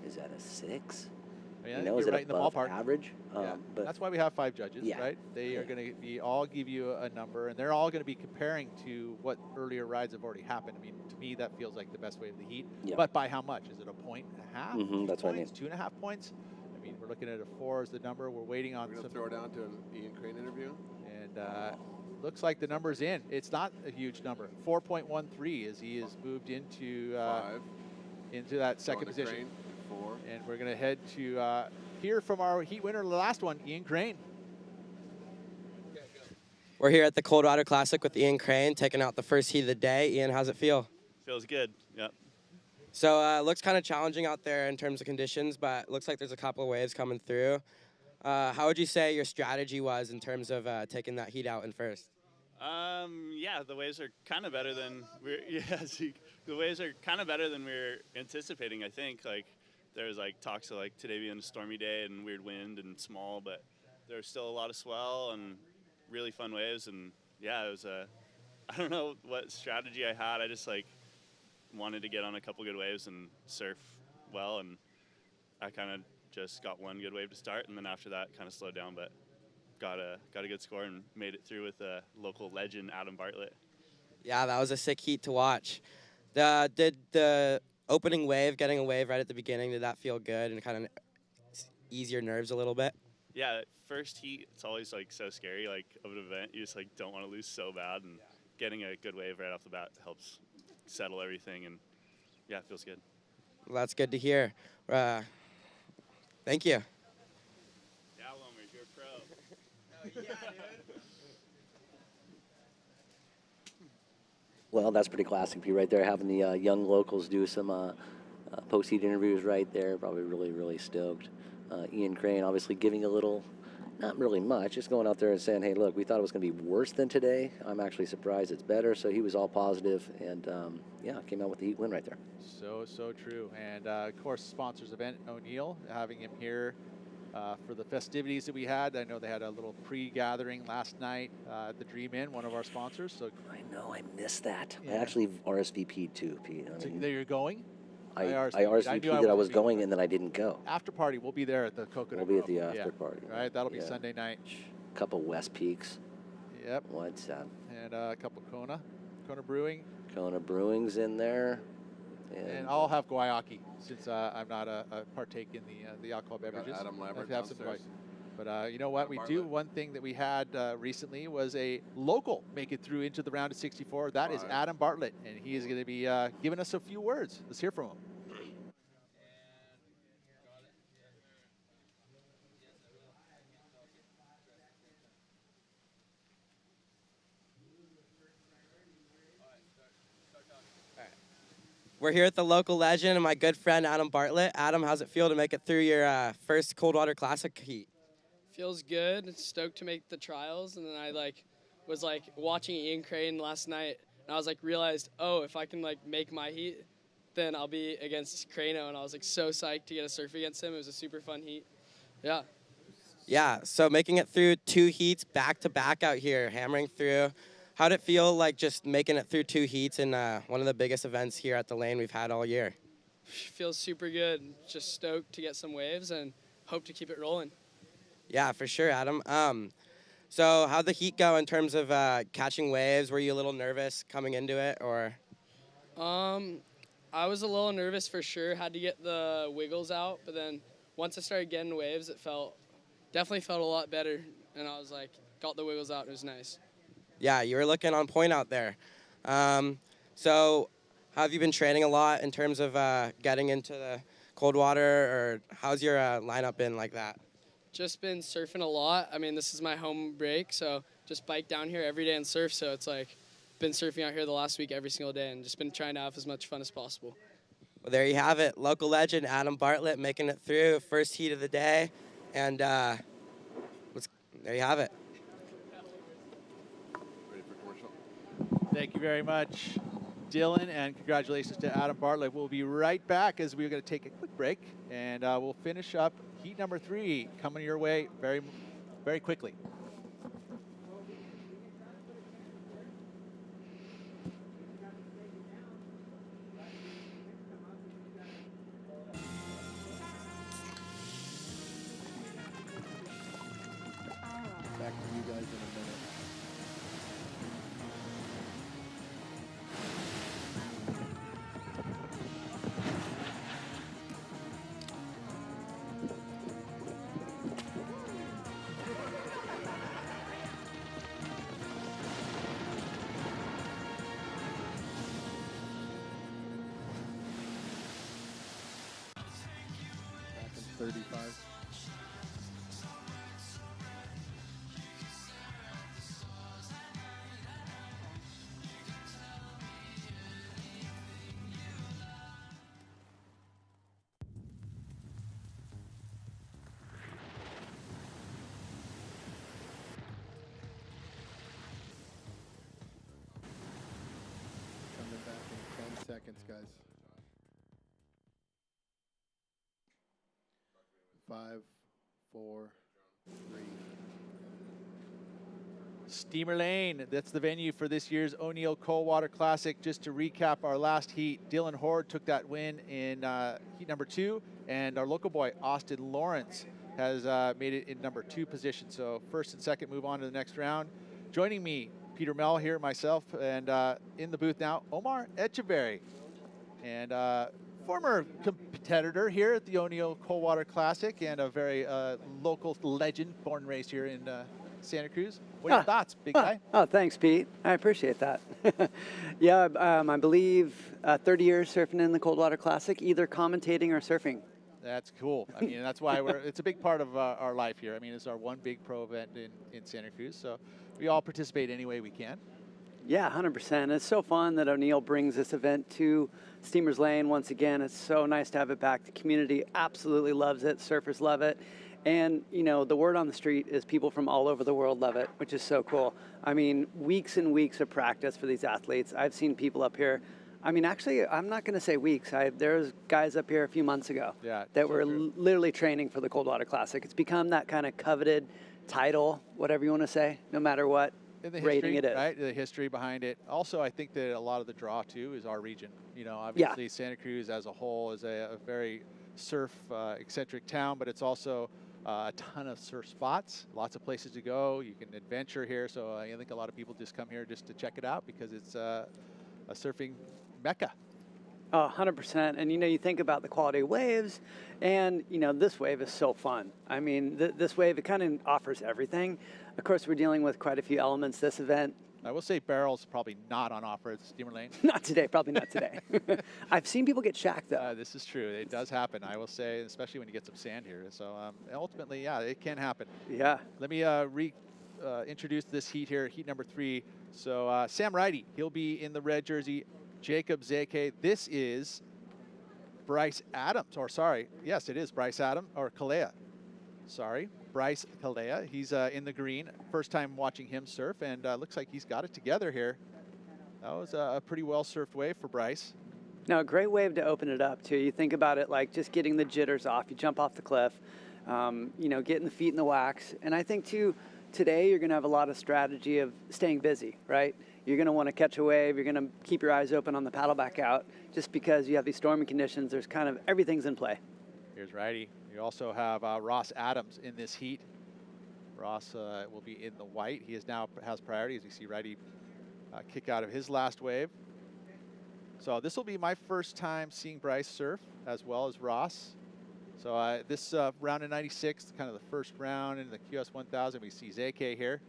Is that a 6? Yeah, is it right in the above ballpark. average? But that's why we have 5 judges, right? They are going to all give you a number, and they're all going to be comparing to what earlier rides have already happened. I mean, to me, that feels like the best way of the heat. Yeah. But by how much? Is it 1.5 points? That's what I mean. 2.5 points? I mean, we're looking at a 4 as the number. We're waiting on We're going to throw it down to an Ian Crane interview. And looks like the number's in. It's not a huge number. 4.13 as he has moved into that second position. Crane, 4. And we're going to head to hear from our heat winner, the last one, Ian Crane. We're here at the Coldwater Classic with Ian Crane, taking out the first heat of the day. Ian, how's it feel? Feels good, yep. So it looks kind of challenging out there in terms of conditions, but it looks like there's a couple of waves coming through. How would you say your strategy was in terms of taking that heat out in first? Yeah, the waves are kind of better than the waves are kind of better than we were anticipating. I think there was talks of today being a stormy day and weird wind and small, but there was still a lot of swell and really fun waves. And yeah, it was I don't know what strategy I had. I just wanted to get on a couple good waves and surf well, and I kind of just got one good wave to start, and then after that kind of slowed down, but got a good score and made it through with a local legend, Adam Bartlett. Yeah, that was a sick heat to watch. Did the opening wave, getting a wave right at the beginning, did that feel good and kind of ease your nerves a little bit? Yeah, first heat, it's always so scary of an event. You just don't want to lose so bad, and getting a good wave right off the bat helps settle everything, and yeah, it feels good. Well, that's good to hear. Thank you. Yeah, Lomers, you're a pro. Oh, yeah, dude. Well, that's pretty classic, Pete, right there, having the young locals do some post-heat interviews right there. Probably really, really stoked. Ian Crane obviously giving a little, not really much, just going out there and saying, hey, look, we thought it was going to be worse than today. I'm actually surprised it's better. So he was all positive and, yeah, came out with the heat win right there. So true. And, of course, sponsors event O'Neill, having him here for the festivities that we had. I know they had a little pre-gathering last night at the Dream Inn, one of our sponsors. So I know, I missed that. Yeah. I actually RSVP'd too, Pete. So there you're going? I RSVP'd that I was going and then I didn't go. After party, we'll be there at the Coconut We'll be at Grove. the after party. Right, that'll be Sunday night. Couple West Peaks. Yep. What's that? And a couple Kona Brewing. Kona Brewing's in there. And I'll have guayaki since I'm not a partake in the alcohol beverages. Adam Lambert have some downstairs. But you know what? We do. One thing that we had recently was a local make it through into the round of 64. That is Adam Bartlett, and he is going to be giving us a few words. Let's hear from him. We're here at the local legend and my good friend Adam Bartlett. Adam, how's it feel to make it through your first Coldwater Classic heat? Feels good. Stoked to make the trials, and then I was like watching Ian Crane last night, and I was like realized, oh, if I can like make my heat, then I'll be against Crano, and I was like so psyched to get a surf against him. It was a super fun heat. Yeah. Yeah, so making it through 2 heats back to back out here, hammering through. How'd it feel like just making it through 2 heats in one of the biggest events here at the lane we've had all year? Feels super good. Just stoked to get some waves and hope to keep it rolling. Yeah, for sure, Adam. So how'd the heat go in terms of catching waves? Were you a little nervous coming into it, or? I was a little nervous for sure. Had to get the wiggles out, but then once I started getting waves, it definitely felt a lot better, and I was like, got the wiggles out. It was nice. Yeah, you were looking on point out there. So have you been training a lot in terms of getting into the cold water, or how's your lineup been like that? Just been surfing a lot. I mean, this is my home break, so just bike down here every day and surf. So it's like been surfing out here the last week every single day and just been trying to have as much fun as possible. Well, there you have it. Local legend Adam Bartlett making it through first heat of the day, and there you have it. Ready for commercial? Thank you very much, Dylan, and congratulations to Adam Bartlett. We'll be right back as we're going to take a quick break, and we'll finish up heat number 3 coming your way very, very quickly. Back to you guys in a minute. Back in 35. Coming back in 10 seconds, guys. 5, 4, 3. Steamer Lane, that's the venue for this year's O'Neill Coldwater Classic. Just to recap our last heat, Dylan Horde took that win in heat number 2, and our local boy, Austin Lawrence, has made it in number 2 position. So first and second move on to the next round. Joining me, Peter Mell here, myself, and in the booth now, Omar Echeverry, and former competitor here at the O'Neill Coldwater Classic and a very local legend, born and raised here in Santa Cruz. What are your thoughts, big guy? Oh, thanks, Pete. I appreciate that. Yeah, I believe 30 years surfing in the Coldwater Classic, either commentating or surfing. That's cool. I mean, that's why it's a big part of our life here. I mean, it's our one big pro event in Santa Cruz, so we all participate any way we can. Yeah, 100%. It's so fun that O'Neill brings this event to Steamers Lane once again. It's so nice to have it back. The community absolutely loves it. Surfers love it. And, you know, the word on the street is people from all over the world love it, which is so cool. I mean, weeks and weeks of practice for these athletes. I've seen people up here. I mean, actually, I'm not going to say weeks. There's guys up here a few months ago that were literally training for the Coldwater Classic. It's become that kind of coveted title, whatever you want to say, no matter what rating it is. Right, the history behind it. Also, I think that a lot of the draw, too, is our region. You know, obviously, Santa Cruz as a whole is a very surf-eccentric town, but it's also a ton of surf spots, lots of places to go. You can adventure here, so I think a lot of people just come here just to check it out because it's a surfing mecca. 100%. And, you know, you think about the quality of waves, and, you know, this wave is so fun. I mean, this wave, it kind of offers everything. Of course, we're dealing with quite a few elements this event. I will say barrel's probably not on offer at Steamer Lane. Not today, probably not today. I've seen people get shacked, though. This is true. It does happen, I will say, especially when you get some sand here. So ultimately, yeah, it can happen. Yeah. Let me introduce this heat here, heat number 3. So Sam Righty, he'll be in the red jersey. Jacob Zeke, this is Bryce Adams, or sorry, yes, it is Bryce Adams, or Kolohe. Bryce Kolohe. He's in the green. First time watching him surf, and looks like he's got it together here. That was a pretty well surfed wave for Bryce. No, a great wave to open it up, too. You think about it like just getting the jitters off. You jump off the cliff, you know, getting the feet in the wax. And I think, too, today you're going to have a lot of strategy of staying busy, right? You're going to want to catch a wave. You're going to keep your eyes open on the paddle back out. Just because you have these stormy conditions, there's kind of everything's in play. Here's righty. You also have Ross Adams in this heat. Ross will be in the white. He has priority, as you see righty kick out of his last wave. So this will be my first time seeing Bryce surf, as well as Ross. So this round in 96, kind of the first round in the QS 1000, we see Zeke here.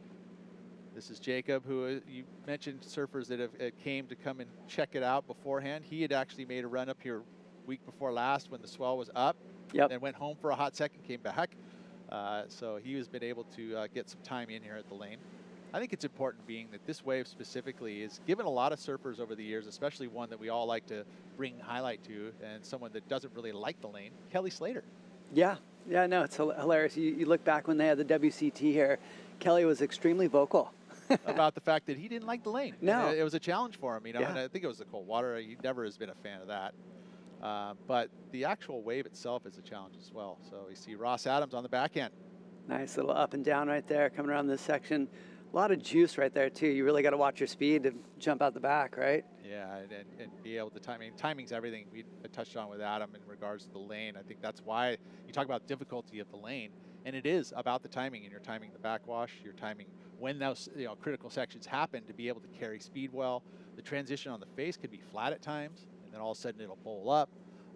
This is Jacob, who you mentioned surfers that have came to come and check it out beforehand. He had actually made a run up here week before last when the swell was up. Yep. Then went home for a hot second, came back. So he has been able to get some time in here at the lane. I think it's important being that this wave specifically is given a lot of surfers over the years, especially one that we all like to bring highlight to, and someone that doesn't really like the lane, Kelly Slater. Yeah, no, it's hilarious. You look back when they had the WCT here, Kelly was extremely vocal. About the fact that he didn't like the lane. No. It was a challenge for him, you know, Yeah. and I think it was the cold water. He never has been a fan of that. But the actual wave itself is a challenge as well. So we see Ross Adams on the back end. Nice little up and down right there coming around this section. A lot of juice right there, too. You really got to watch your speed to jump out the back, right? Yeah, and be able to time. I mean, timing's everything. We touched on with Adam in regards to the lane. I think that's why you talk about difficulty of the lane. And it is about the timing, and you're timing the backwash, you're timing when those critical sections happen to be able to carry speed well. The transition on the face could be flat at times, and then all of a sudden it'll bowl up.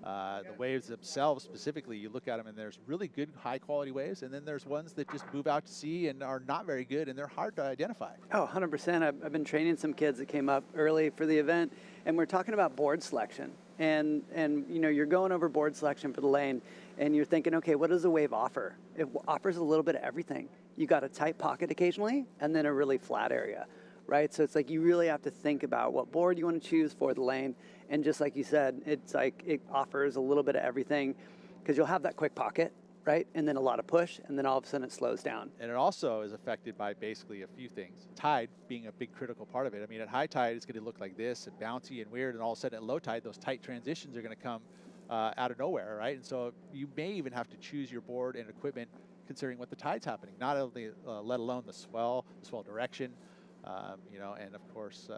The waves themselves, specifically, you look at them and there's really good high quality waves, and then there's ones that just move out to sea and are not very good, and they're hard to identify. Oh, 100%. I've been training some kids that came up early for the event, and we're talking about board selection. And you know, you're going over board selection for the lane, and you're thinking, okay, what does the wave offer? It offers a little bit of everything. You got a tight pocket occasionally, and then a really flat area, right? So it's like you really have to think about what board you want to choose for the lane. And just like you said, it's like it offers a little bit of everything, because you'll have that quick pocket, right? And then a lot of push, and then all of a sudden it slows down. And it also is affected by basically a few things. Tide being a big critical part of it. I mean, at high tide, it's going to look like this and bouncy and weird, and all of a sudden at low tide, those tight transitions are going to come out of nowhere, right? And so you may even have to choose your board and equipment considering what the tide's happening, not only let alone the swell direction, you know, and of course,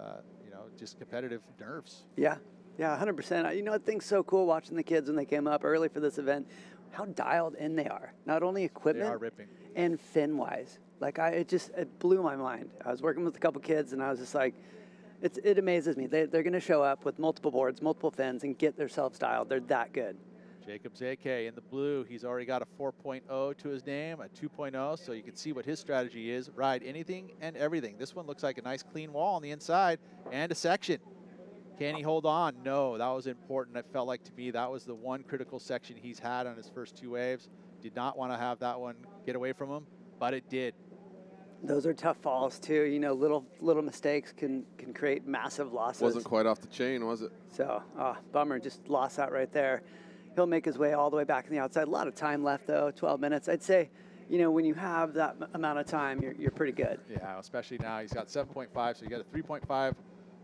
you know, just competitive nerves. Yeah. Yeah, 100%. You know, I think so cool watching the kids when they came up early for this event, how dialed in they are. Not only equipment, they are ripping, and fin-wise. Like, it blew my mind. I was working with a couple kids, and I was just like, it amazes me. They're going to show up with multiple boards, multiple fins, and get themselves dialed. They're that good. Jacob Zeke in the blue. He's already got a 4.0 to his name, a 2.0, so you can see what his strategy is. Ride anything and everything. This one looks like a nice clean wall on the inside and a section. Can he hold on? No, that was important. It felt like to me that was the one critical section he's had on his first two waves. Did not want to have that one get away from him, but it did. Those are tough falls too. You know, little mistakes can create massive losses. Wasn't quite off the chain, was it? So, bummer, just lost that right there. He'll make his way all the way back on the outside. A lot of time left though, 12 minutes. I'd say, you know, when you have that amount of time, you're pretty good. Yeah, especially now. He's got 7.5, so you got a 3.5.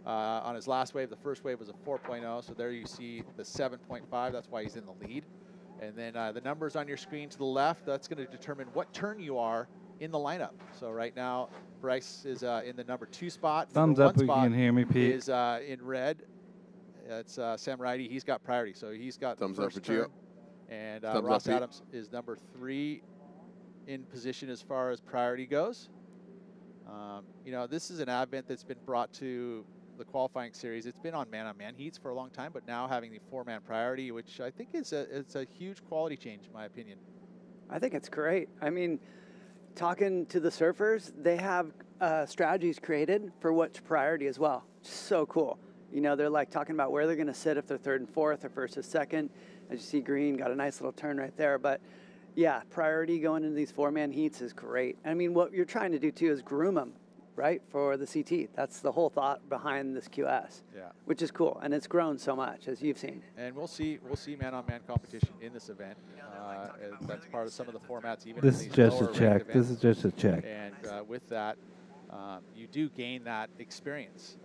On his last wave. The first wave was a 4.0, so there you see the 7.5. That's why he's in the lead. And then the numbers on your screen to the left, that's going to determine what turn you are in the lineup. So right now, Bryce is in the number 2 spot. Thumbs up if you can hear me, Pete. Is in red. That's Sam Righty. He's got priority, so he's got thumbs the first up for Gio. And Thumbs Ross up, Adams is number 3 in position as far as priority goes. You know, this is an advent that's been brought to the qualifying series. It's been on man-on-man heats for a long time, but now having the 4-man priority, which I think it's a huge quality change, in my opinion. I think it's great. I mean, talking to the surfers, they have strategies created for which priority as well. Just so cool. You know, they're like talking about where they're going to sit if they're 3rd and 4th or 1st or 2nd. As you see, Green got a nice little turn right there. But yeah, priority going into these 4-man heats is great. I mean, what you're trying to do too is groom them, right, for the CT. That's the whole thought behind this QS. Yeah. Which is cool, and it's grown so much, as you've seen. And we'll see man-on-man competition in this event. That's part of some of the formats. Even This in is these just a lower check. ranked events. This is just a check. And with that, you do gain that experience.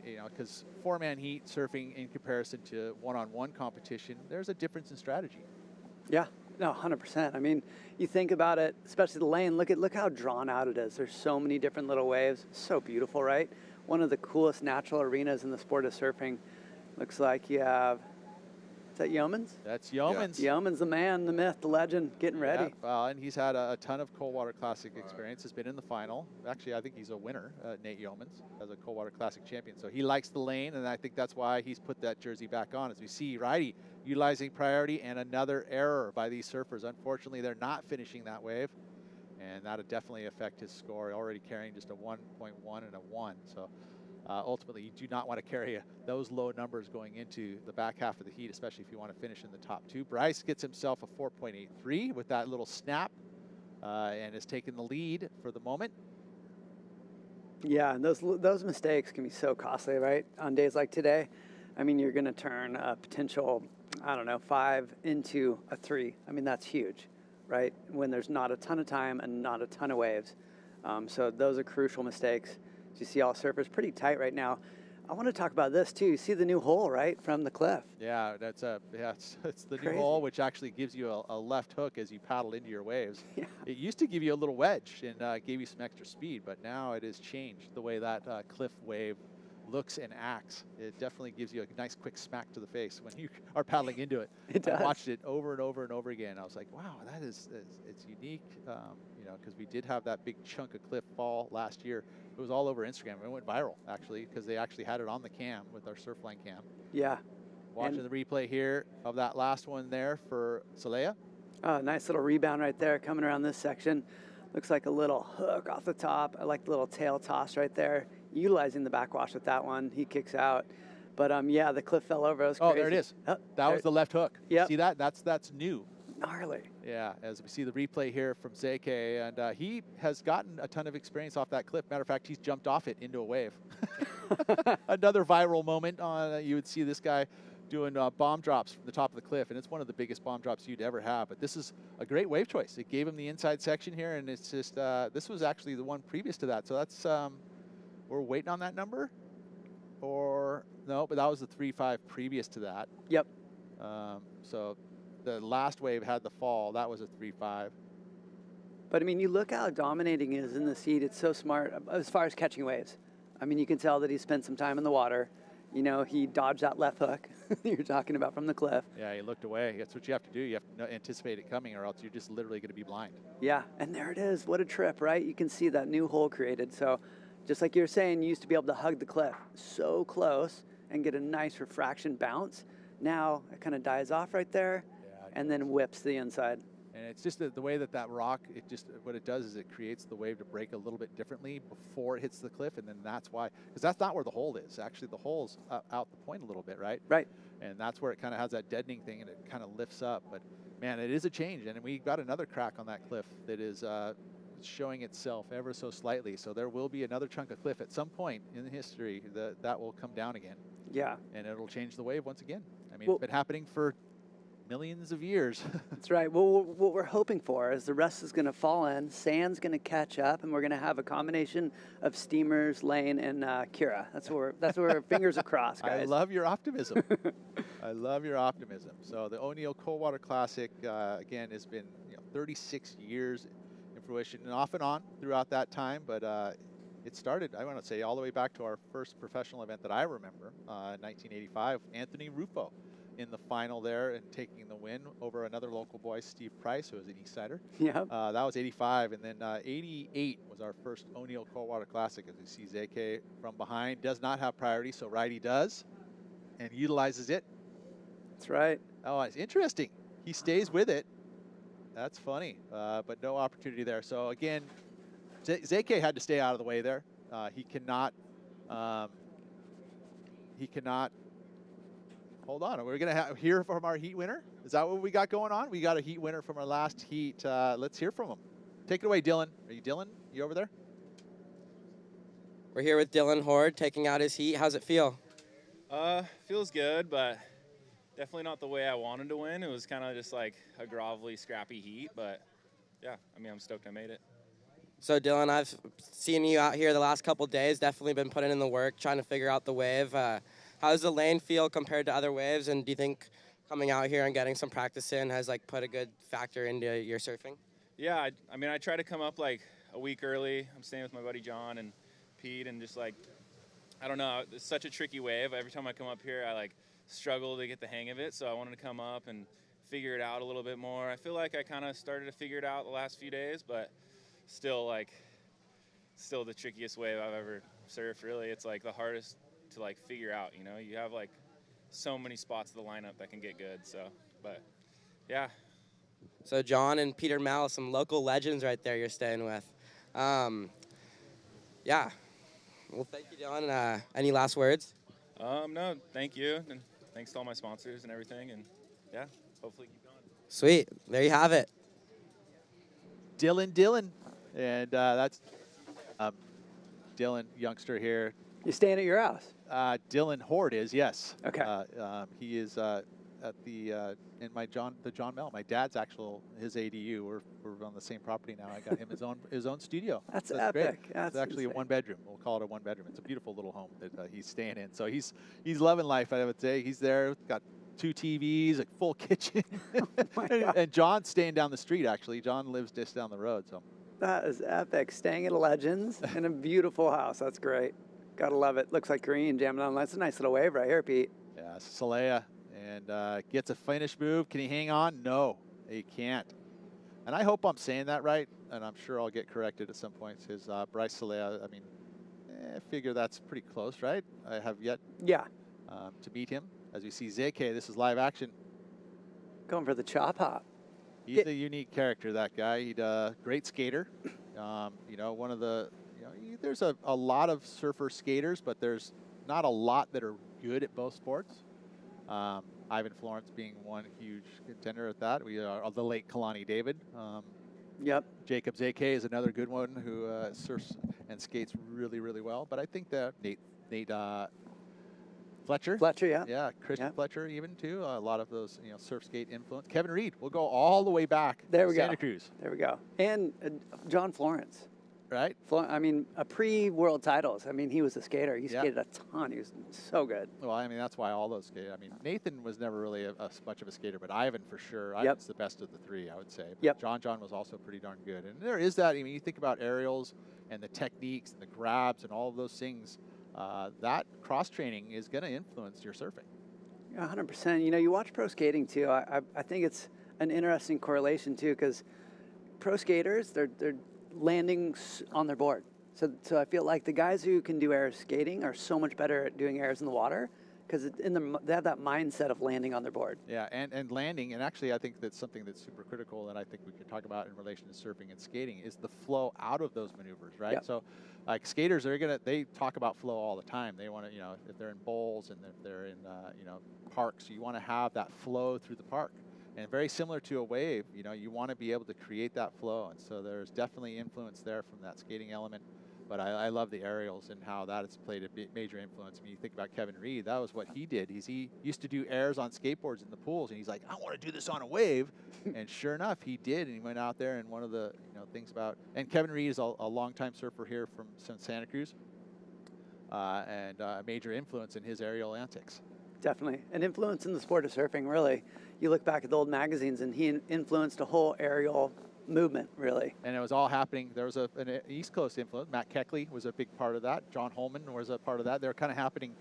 You know, because 4-man heat surfing in comparison to one-on-one competition, there's a difference in strategy. Yeah, no, 100%. I mean, you think about it, especially the lane. Look how drawn out it is. There's so many different little waves. So beautiful, right? One of the coolest natural arenas in the sport of surfing. Looks like you have. Is that Yeomans? That's Yeomans. Yeah. Yeomans, the man, the myth, the legend, getting ready. Yeah, well, and he's had a ton of Coldwater Classic experience. Has been in the final. Actually, I think he's a winner, Nate Yeomans, as a Coldwater Classic champion. So he likes the lane, and I think that's why he's put that jersey back on. As we see, Righty utilizing priority, and another error by these surfers. Unfortunately, they're not finishing that wave, and that'll definitely affect his score. Already carrying just a 1.1 and a 1. So. Ultimately, you do not want to carry those low numbers going into the back half of the heat, especially if you want to finish in the top 2. Bryce gets himself a 4.83 with that little snap and has taken the lead for the moment. Yeah, and those mistakes can be so costly, right? On days like today, I mean, you're going to turn a potential, I don't know, 5 into a 3. I mean, that's huge, right? When there's not a ton of time and not a ton of waves. So those are crucial mistakes. As you see, all surfers pretty tight right now. I want to talk about this too. You see the new hole, right, from the cliff? Yeah, it's the Crazy. new hole, which actually gives you a left hook as you paddle into your waves. Yeah. It used to give you a little wedge and gave you some extra speed, but now it has changed the way that cliff wave looks and acts. It definitely gives you a nice quick smack to the face when you are paddling into it. It does. I watched it over and over and over again. I was like, wow, it's unique, you know, because we did have that big chunk of cliff fall last year. It was all over Instagram. It went viral, actually, because they actually had it on the cam with our Surfline cam. Yeah. Watching the replay here of that last one there for Soleil. Oh, nice little rebound right there coming around this section. Looks like a little hook off the top. I like the little tail toss right there. Utilizing the backwash with that one. He kicks out. But, yeah, the cliff fell over. It was crazy. Oh, there it is. That was the left hook. Yep. See that? That's new. Gnarly. Yeah, as we see the replay here from Zeke, and he has gotten a ton of experience off that cliff. Matter of fact, he's jumped off it into a wave. Another viral moment. You would see this guy doing bomb drops from the top of the cliff, and it's one of the biggest bomb drops you'd ever have. But this is a great wave choice. It gave him the inside section here, and it's just this was actually the one previous to that. So that's we're waiting on that number, or no? But that was the 3.5 previous to that. Yep. So. The last wave had the fall. That was a 3.5. But, I mean, you look how dominating he is in this heat. It's so smart as far as catching waves. I mean, you can tell that he spent some time in the water. You know, he dodged that left hook you're talking about from the cliff. Yeah, he looked away. That's what you have to do. You have to anticipate it coming, or else you're just literally going to be blind. Yeah, and there it is. What a trip, right? You can see that new hole created. So, just like you were saying, you used to be able to hug the cliff so close and get a nice refraction bounce. Now, it kind of dies off right there. And then whips the inside. And it's just the way that rock, what it does is it creates the wave to break a little bit differently before it hits the cliff, and then that's why, because that's not where the hole is. Actually, the hole's out the point a little bit, right? Right. And that's where it kind of has that deadening thing, and it kind of lifts up. But, man, it is a change, and we got another crack on that cliff that is showing itself ever so slightly. So there will be another chunk of cliff at some point in history that will come down again. Yeah. And it'll change the wave once again. I mean, it's been happening for millions of years. That's right. Well, what we're hoping for is the rest is going to fall in, sand's going to catch up, and we're going to have a combination of steamers, lane, and Kira. That's where fingers are crossed, guys. I love your optimism. I love your optimism. So the O'Neill Coldwater Classic, again, has been 36 years in fruition, and off and on throughout that time. But it started, I want to say, all the way back to our first professional event that I remember, 1985, Anthony Rufo in the final there and taking the win over another local boy, Steve Price, who was an Eastsider. Yeah. That was 85. And then 88 was our first O'Neill Coldwater Classic. As we see Zeke from behind, does not have priority, so Righty does and utilizes it. That's right. Oh, it's interesting. He stays with it. That's funny, but no opportunity there. So again, Zeke had to stay out of the way there. He cannot. Hold on, we're going to hear from our heat winner. Is that what we got going on? We got a heat winner from our last heat. Let's hear from him. Take it away, Dylan. Are you Dylan? You over there? We're here with Dylan Horde taking out his heat. How's it feel? Feels good, but definitely not the way I wanted to win. It was kind of just like a grovelly, scrappy heat, but yeah, I mean, I'm stoked I made it. So Dylan, I've seen you out here the last couple days, definitely been putting in the work, trying to figure out the wave. How does the lane feel compared to other waves, and do you think coming out here and getting some practice in has like put a good factor into your surfing? Yeah, I mean, I try to come up like a week early. I'm staying with my buddy John and Pete, and just like, I don't know, it's such a tricky wave. Every time I come up here, I like struggle to get the hang of it, so I wanted to come up and figure it out a little bit more. I feel like I kind of started to figure it out the last few days, but still the trickiest wave I've ever surfed, really. It's like the hardest to like figure out, you know. You have like so many spots of the lineup that can get good, so, but yeah. So John and Peter Mel, some local legends right there you're staying with. Yeah. Well, thank you, Dylan. Any last words? No, thank you, and thanks to all my sponsors and everything, and yeah, hopefully keep going. Sweet. There you have it. Dylan. And that's Dylan, youngster here. You staying at your house? Dylan Horde is, yes. Okay. He is at the in the John Mel. My dad's his ADU. We're on the same property now. I got him his own studio. That's Great. epic. That's it's actually insane. a 1-bedroom. We'll call it a 1-bedroom. It's a beautiful little home that he's staying in. So he's loving life, I would say. He's there. Got 2 TVs, a full kitchen. And John's staying down the street, actually. John lives just down the road. So That is epic. Staying at a Legends in a beautiful house. That's great. Gotta love it. Looks like green jamming on. That's a nice little wave right here, Pete. yeah, Salea. And gets a finish move. Can he hang on? No, he can't. And I hope I'm saying that right, and I'm sure I'll get corrected at some point. His Bryce Salea, I mean, I figure that's pretty close, right? I have yet to meet him. As we see ZK, this is live action. Going for the chop hop. He's a unique character, that guy. He's a great skater. You know, one of the, there's a lot of surfer skaters, but there's not a lot that are good at both sports. Ivan Florence being one huge contender at that. We are the late Kalani David. Yep. Jacob ZK is another good one who surfs and skates really, really well. But I think that Nate Fletcher. Fletcher, yeah. Yeah, Christian Fletcher even too. A lot of those, surf skate influence. Kevin Reed. We'll go all the way back. There we go. Santa Cruz. There we go. And John Florence. Right. I mean, pre-world titles. I mean, he was a skater. He skated a ton. He was so good. Well, I mean, that's why all those skate. I mean, Nathan was never really much of a skater, but Ivan for sure. Ivan's the best of the 3, I would say. But John was also pretty darn good. And there is that. I mean, you think about aerials and the techniques and the grabs and all of those things. That cross training is going to influence your surfing. Yeah, 100%. You watch pro skating too. I think it's an interesting correlation too, because pro skaters they're landing on their board. So I feel like the guys who can do air skating are so much better at doing airs in the water because they have that mindset of landing on their board. Yeah, and landing, and actually I think that's something that's super critical that I think we could talk about in relation to surfing and skating is the flow out of those maneuvers, right? Yep. So like skaters, they talk about flow all the time. They want to, if they're in bowls and if they're in, parks, you want to have that flow through the park. And very similar to a wave, you want to be able to create that flow. And so there's definitely influence there from that skating element. But I love the aerials and how that has played a major influence. I mean, you think about Kevin Reed, that was what he did. He used to do airs on skateboards in the pools, and he's like, I want to do this on a wave. And sure enough, he did, and he went out there, and one of the things about, and Kevin Reed is a longtime surfer here from Santa Cruz, and a major influence in his aerial antics. Definitely. An influence in the sport of surfing, really. You look back at the old magazines, and he influenced a whole aerial movement, really. And it was all happening. There was an East Coast influence. Matt Keckley was a big part of that. John Holman was a part of that. They're kind of happening,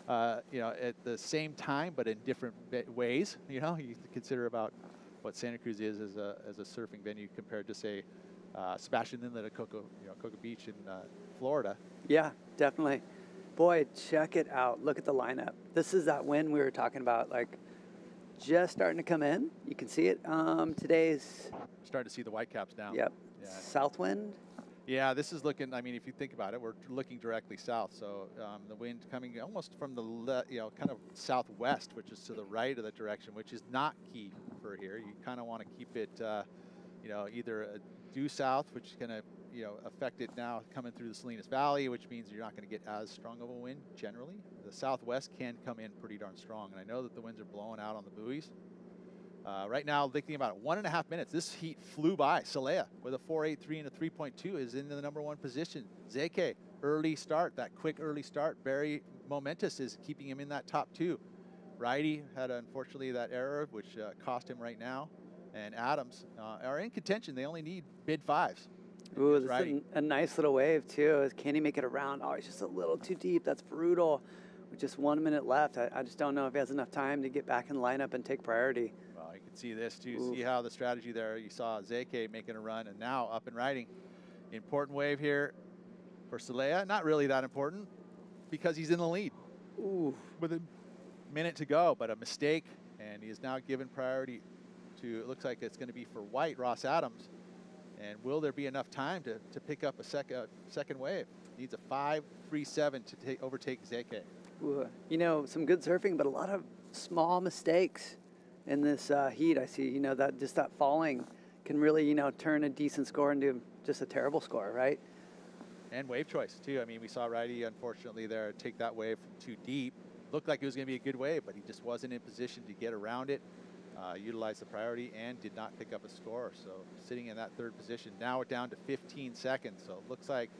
at the same time, but in different ways. You consider about what Santa Cruz is as a surfing venue compared to, say, Sebastian Inlet at Cocoa Beach in Florida. Yeah, definitely. Boy, check it out. Look at the lineup. This is that wind we were talking about, like just starting to come in. You can see it. Today's starting to see the white caps down. Yep. Yeah. South wind. Yeah, this is looking. I mean, if you think about it, we're looking directly south. So the wind coming almost from the kind of southwest, which is to the right of the direction, which is not key for here. You kind of want to keep it, either due south, which is going to affected now coming through the Salinas Valley, which means you're not going to get as strong of a wind generally. The southwest can come in pretty darn strong, and I know that the winds are blowing out on the buoys. Right now, thinking about it, 1.5 minutes. This heat flew by. Celaya with a 4.83 and a 3.2 is in the #1 position. Zeke, early start, that quick early start, very momentous, is keeping him in that top 2. Righty had, unfortunately, that error, which cost him right now. And Adams are in contention. They only need mid-5s. Ooh, this is a nice little wave, too. Can he make it around? Oh, he's just a little too deep. That's brutal. With just 1 minute left, I just don't know if he has enough time to get back in the lineup and take priority. Well, you can see this, too. Ooh. See how the strategy there. You saw Zeke making a run, and now up and riding. Important wave here for Celaya. Not really that important because he's in the lead. Ooh. With a minute to go, but a mistake, and he is now given priority to, it looks like it's going to be for white, Ross Adams. And will there be enough time to pick up a second wave? Needs a 5.37 to overtake Zeke. Ooh, some good surfing, but a lot of small mistakes in this heat. I see, that falling can really, turn a decent score into just a terrible score, right? And wave choice, too. I mean, we saw Righty, unfortunately, there take that wave from too deep. Looked like it was going to be a good wave, but he just wasn't in position to get around it. Utilized the priority and did not pick up a score. So sitting in that 3rd position. Now we're down to 15 seconds. So it looks like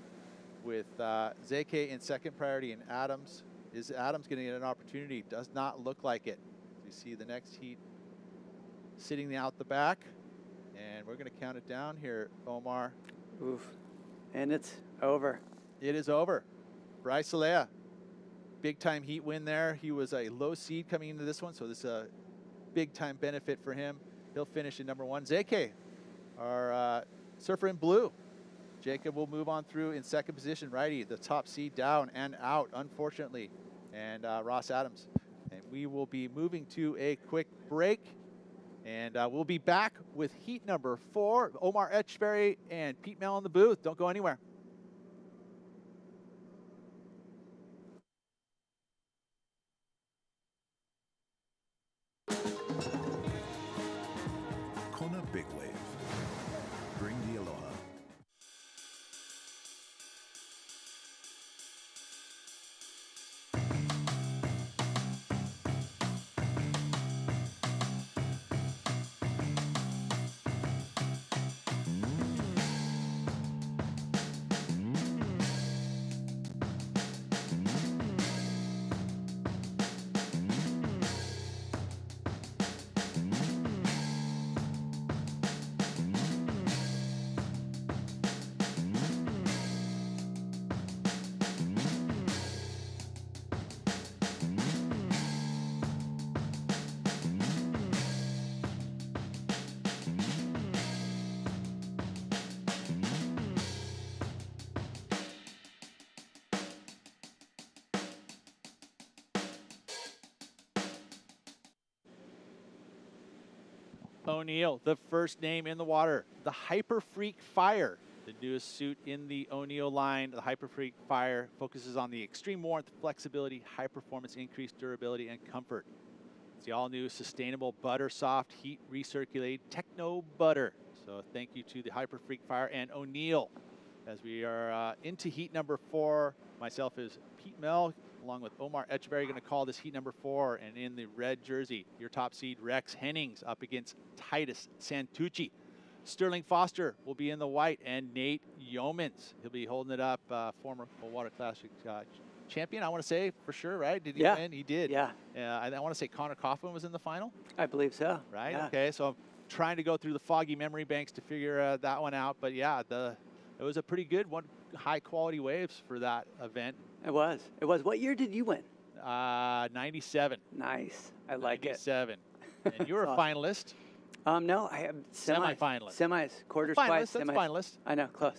with Zeke in 2nd priority and Adams, is Adams going to get an opportunity? Does not look like it. You see the next heat sitting out the back. And we're going to count it down here, Omar. Oof. And it's over. It is over. Bryce Celaya, big time heat win there. He was a low seed coming into this one, so this is a big time benefit for him. He'll finish in #1. Zeke, our surfer in blue. Jacob will move on through in 2nd position. Righty, the top seed down and out, unfortunately. And Ross Adams. And we will be moving to a quick break. And we'll be back with heat #4. Omar Etchberry and Pete Mel in the booth. Don't go anywhere. Kona Big Wave. Bring the aloha. O'Neill, the first name in the water. The Hyper Freak Fire, the newest suit in the O'Neill line. The Hyper Freak Fire focuses on the extreme warmth, flexibility, high performance, increased durability, and comfort. It's the all-new sustainable butter soft heat recirculated techno butter. So thank you to the Hyper Freak Fire and O'Neill. As we are into heat #4, myself is Pete Mel, along with Omar Etchberry, going to call this heat #4. And in the red jersey, your top seed, Rex Hennings, up against Titus Santucci. Sterling Foster will be in the white, and Nate Yeomans. He'll be holding it up, former Water Classic champion, I want to say, for sure, right? Did he win? He did. Yeah. I want to say Connor Kaufman was in the final. I believe so. Right? Yeah. Okay, so I'm trying to go through the foggy memory banks to figure that one out. But yeah, it was a pretty good one, high quality waves for that event. It was. It was. What year did you win? 97. Nice. I like 97. And you were a finalist. No, I am semi-finalist. Semis, quarters, finalist, twice. That's finalist. I know, close.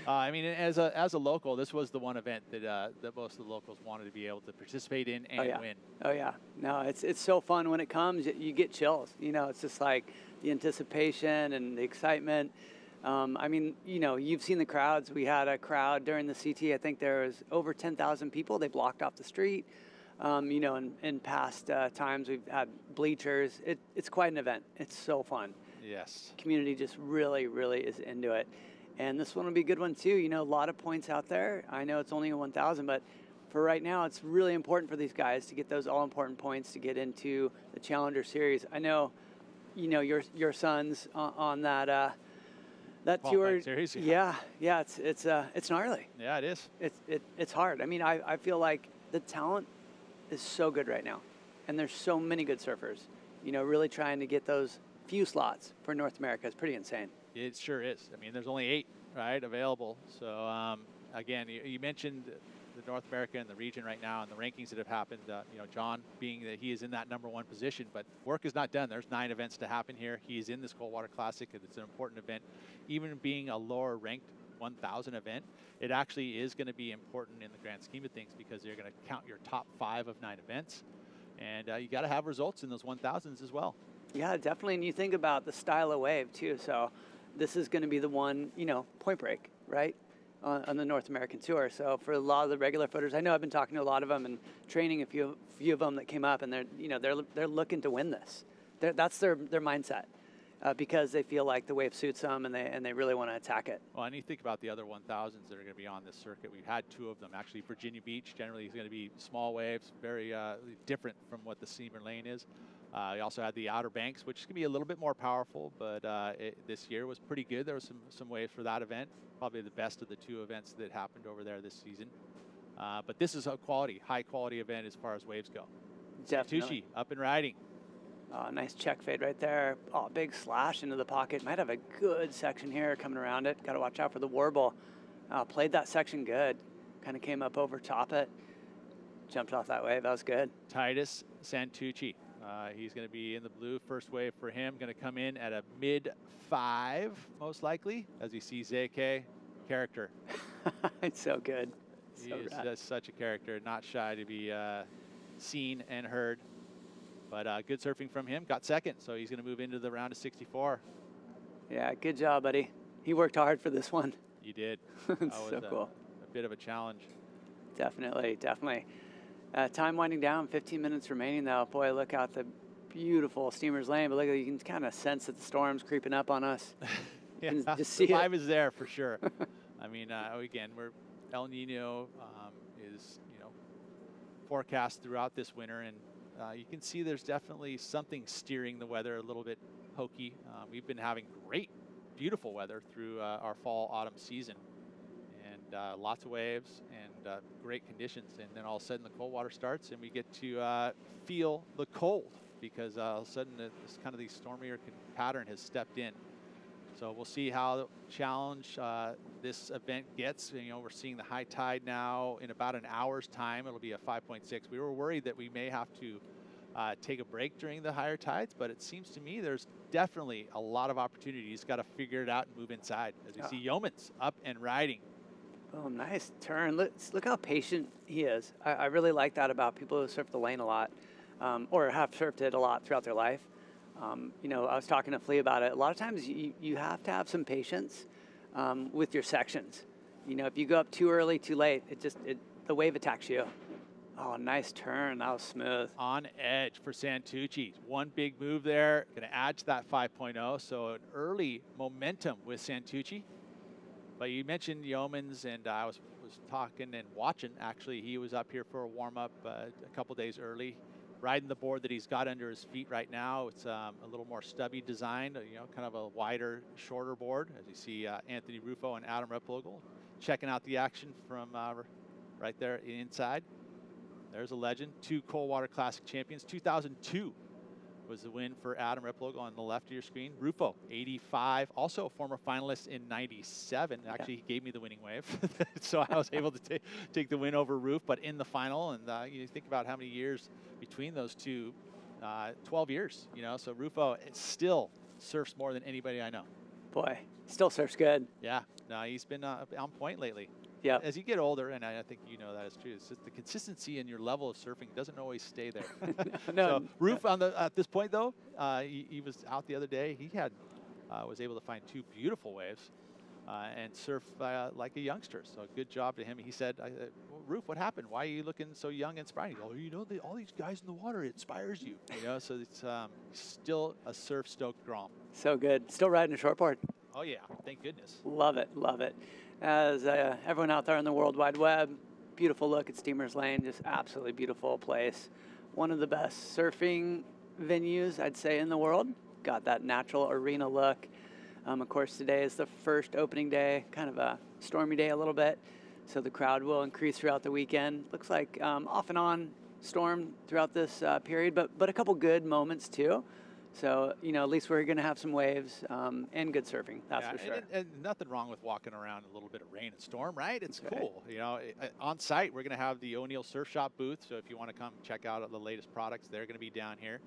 I mean, as a local, this was the one event that most of the locals wanted to be able to participate in and win. Oh yeah. No, it's so fun when it comes. You get chills. It's just like the anticipation and the excitement. I mean, you've seen the crowds. We had a crowd during the CT. I think there was over 10,000 people. They blocked off the street. In past times, we've had bleachers. It's quite an event. It's so fun. Yes. Community just really, really is into it. And this one will be a good one too. You know, a lot of points out there. I know it's only a 1,000, but for right now, it's really important for these guys to get those all-important points to get into the Challenger Series. I know, you know, your sons on that tour. Series, yeah, it's gnarly. Yeah, it is. It's hard. I mean, I feel like the talent is so good right now, and there's so many good surfers. You know, really trying to get those few slots for North America is pretty insane. It sure is. I mean, there's only 8, right, available. So, again, you mentioned the North America and the region right now and the rankings that have happened. You know, John being that he is in that #1 position, but work is not done. There's 9 events to happen here. He's in this Coldwater Classic. It's an important event. Even being a lower ranked 1,000 event, it actually is going to be important in the grand scheme of things because you're going to count your top 5 of 9 events. And you got to have results in those 1,000s as well. Yeah, definitely. And you think about the style of wave too. So this is going to be the one, you know, point break, right, on the North American Tour. So for a lot of the regular footers, I know I've been talking to a lot of them and training a few of them that came up, and they're looking to win this. That's their mindset because they feel like the wave suits them and they really want to attack it. Well, and you think about the other 1,000s that are going to be on this circuit. We've had 2 of them actually. Virginia Beach generally is going to be small waves, very different from what the Steamer Lane is. We also had the Outer Banks, which is going to be a little bit more powerful, but this year was pretty good. There was some waves for that event, probably the best of the 2 events that happened over there this season. But this is a high quality event as far as waves go. Definitely. Tucci up and riding. Nice check fade right there. Oh, big slash into the pocket. Might have a good section here coming around it. Got to watch out for the warble. Played that section good. Kind of came up over top it. Jumped off that wave. That was good. Titus Santucci. He's going to be in the blue. First wave for him. Going to come in at a mid-5, most likely, as you see ZK character. It's so good. He is just such a character. Not shy to be seen and heard. But good surfing from him. Got second, so he's going to move into the round of 64. Yeah, good job, buddy. He worked hard for this one. You did. It's That was so cool. A bit of a challenge. Definitely. Time winding down, 15 minutes remaining though. Boy, look out the beautiful Steamer's Lane, but look, you can kind of sense that the storm's creeping up on us. Yeah, just see the vibe is there for sure. I mean, again, El Nino is, you know, forecast throughout this winter, and you can see there's definitely something steering the weather a little bit pokey. We've been having great, beautiful weather through our fall-autumn season, and lots of waves and great conditions. And then all of a sudden the cold water starts, and we get to feel the cold because all of a sudden this kind of the stormier pattern has stepped in. So we'll see how the challenge this event gets. You know, we're seeing the high tide now in about an hour's time. It'll be a 5.6. We were worried that we may have to take a break during the higher tides, but it seems to me there's definitely a lot of opportunities. Got to figure it out and move inside. As you see Yeomans up and riding. Oh, nice turn. Look how patient he is. I really like that about people who surf the lane a lot or have surfed it a lot throughout their life. You know, I was talking to Flea about it. A lot of times you have to have some patience with your sections. You know, if you go up too early, too late, the wave attacks you. Oh, nice turn. That was smooth. On edge for Santucci. One big move there. Going to add to that 5.0. So an early momentum with Santucci. But you mentioned Yeomans, and I was talking and watching. Actually, he was up here for a warm-up a couple days early. Riding the board that he's got under his feet right now. It's a little more stubby design, you know, kind of a wider, shorter board. As you see Anthony Rufo and Adam Replogle checking out the action from right there inside. There's a legend. 2 Coldwater Classic champions. 2002 was the win for Adam Replogle on the left of your screen. Rufo, 85, also a former finalist in 97. Actually, he gave me the winning wave. So I was able to take the win over Roof, but in the final. And you think about how many years between those two, 12 years, you know. So Rufo still surfs more than anybody I know. Boy, still surfs good. Yeah, no, he's been on point lately. Yeah. As you get older, and I think you know that is true, it's just the consistency in your level of surfing doesn't always stay there. No. So Roof at this point though, he was out the other day. He was able to find 2 beautiful waves and surf like a youngster. So good job to him. He said, Roof, what happened? Why are you looking so young and spry? Oh, you know, all these guys in the water, it inspires you. You know, so it's still a surf-stoked Grom. So good. Still riding a shortboard. Oh, yeah. Thank goodness. Love it, love it. As everyone out there on the World Wide Web, beautiful look at Steamers Lane, just absolutely beautiful place. One of the best surfing venues, I'd say, in the world. Got that natural arena look. Of course, today is the first opening day, kind of a stormy day a little bit, so the crowd will increase throughout the weekend. Looks like off and on storm throughout this period, but a couple good moments too. So, you know, at least we're going to have some waves and good surfing, that's for sure. And nothing wrong with walking around a little bit of rain and storm, right? It's cool. You know, on site, we're going to have the O'Neill Surf Shop booth. So if you want to come check out the latest products, they're going to be down here.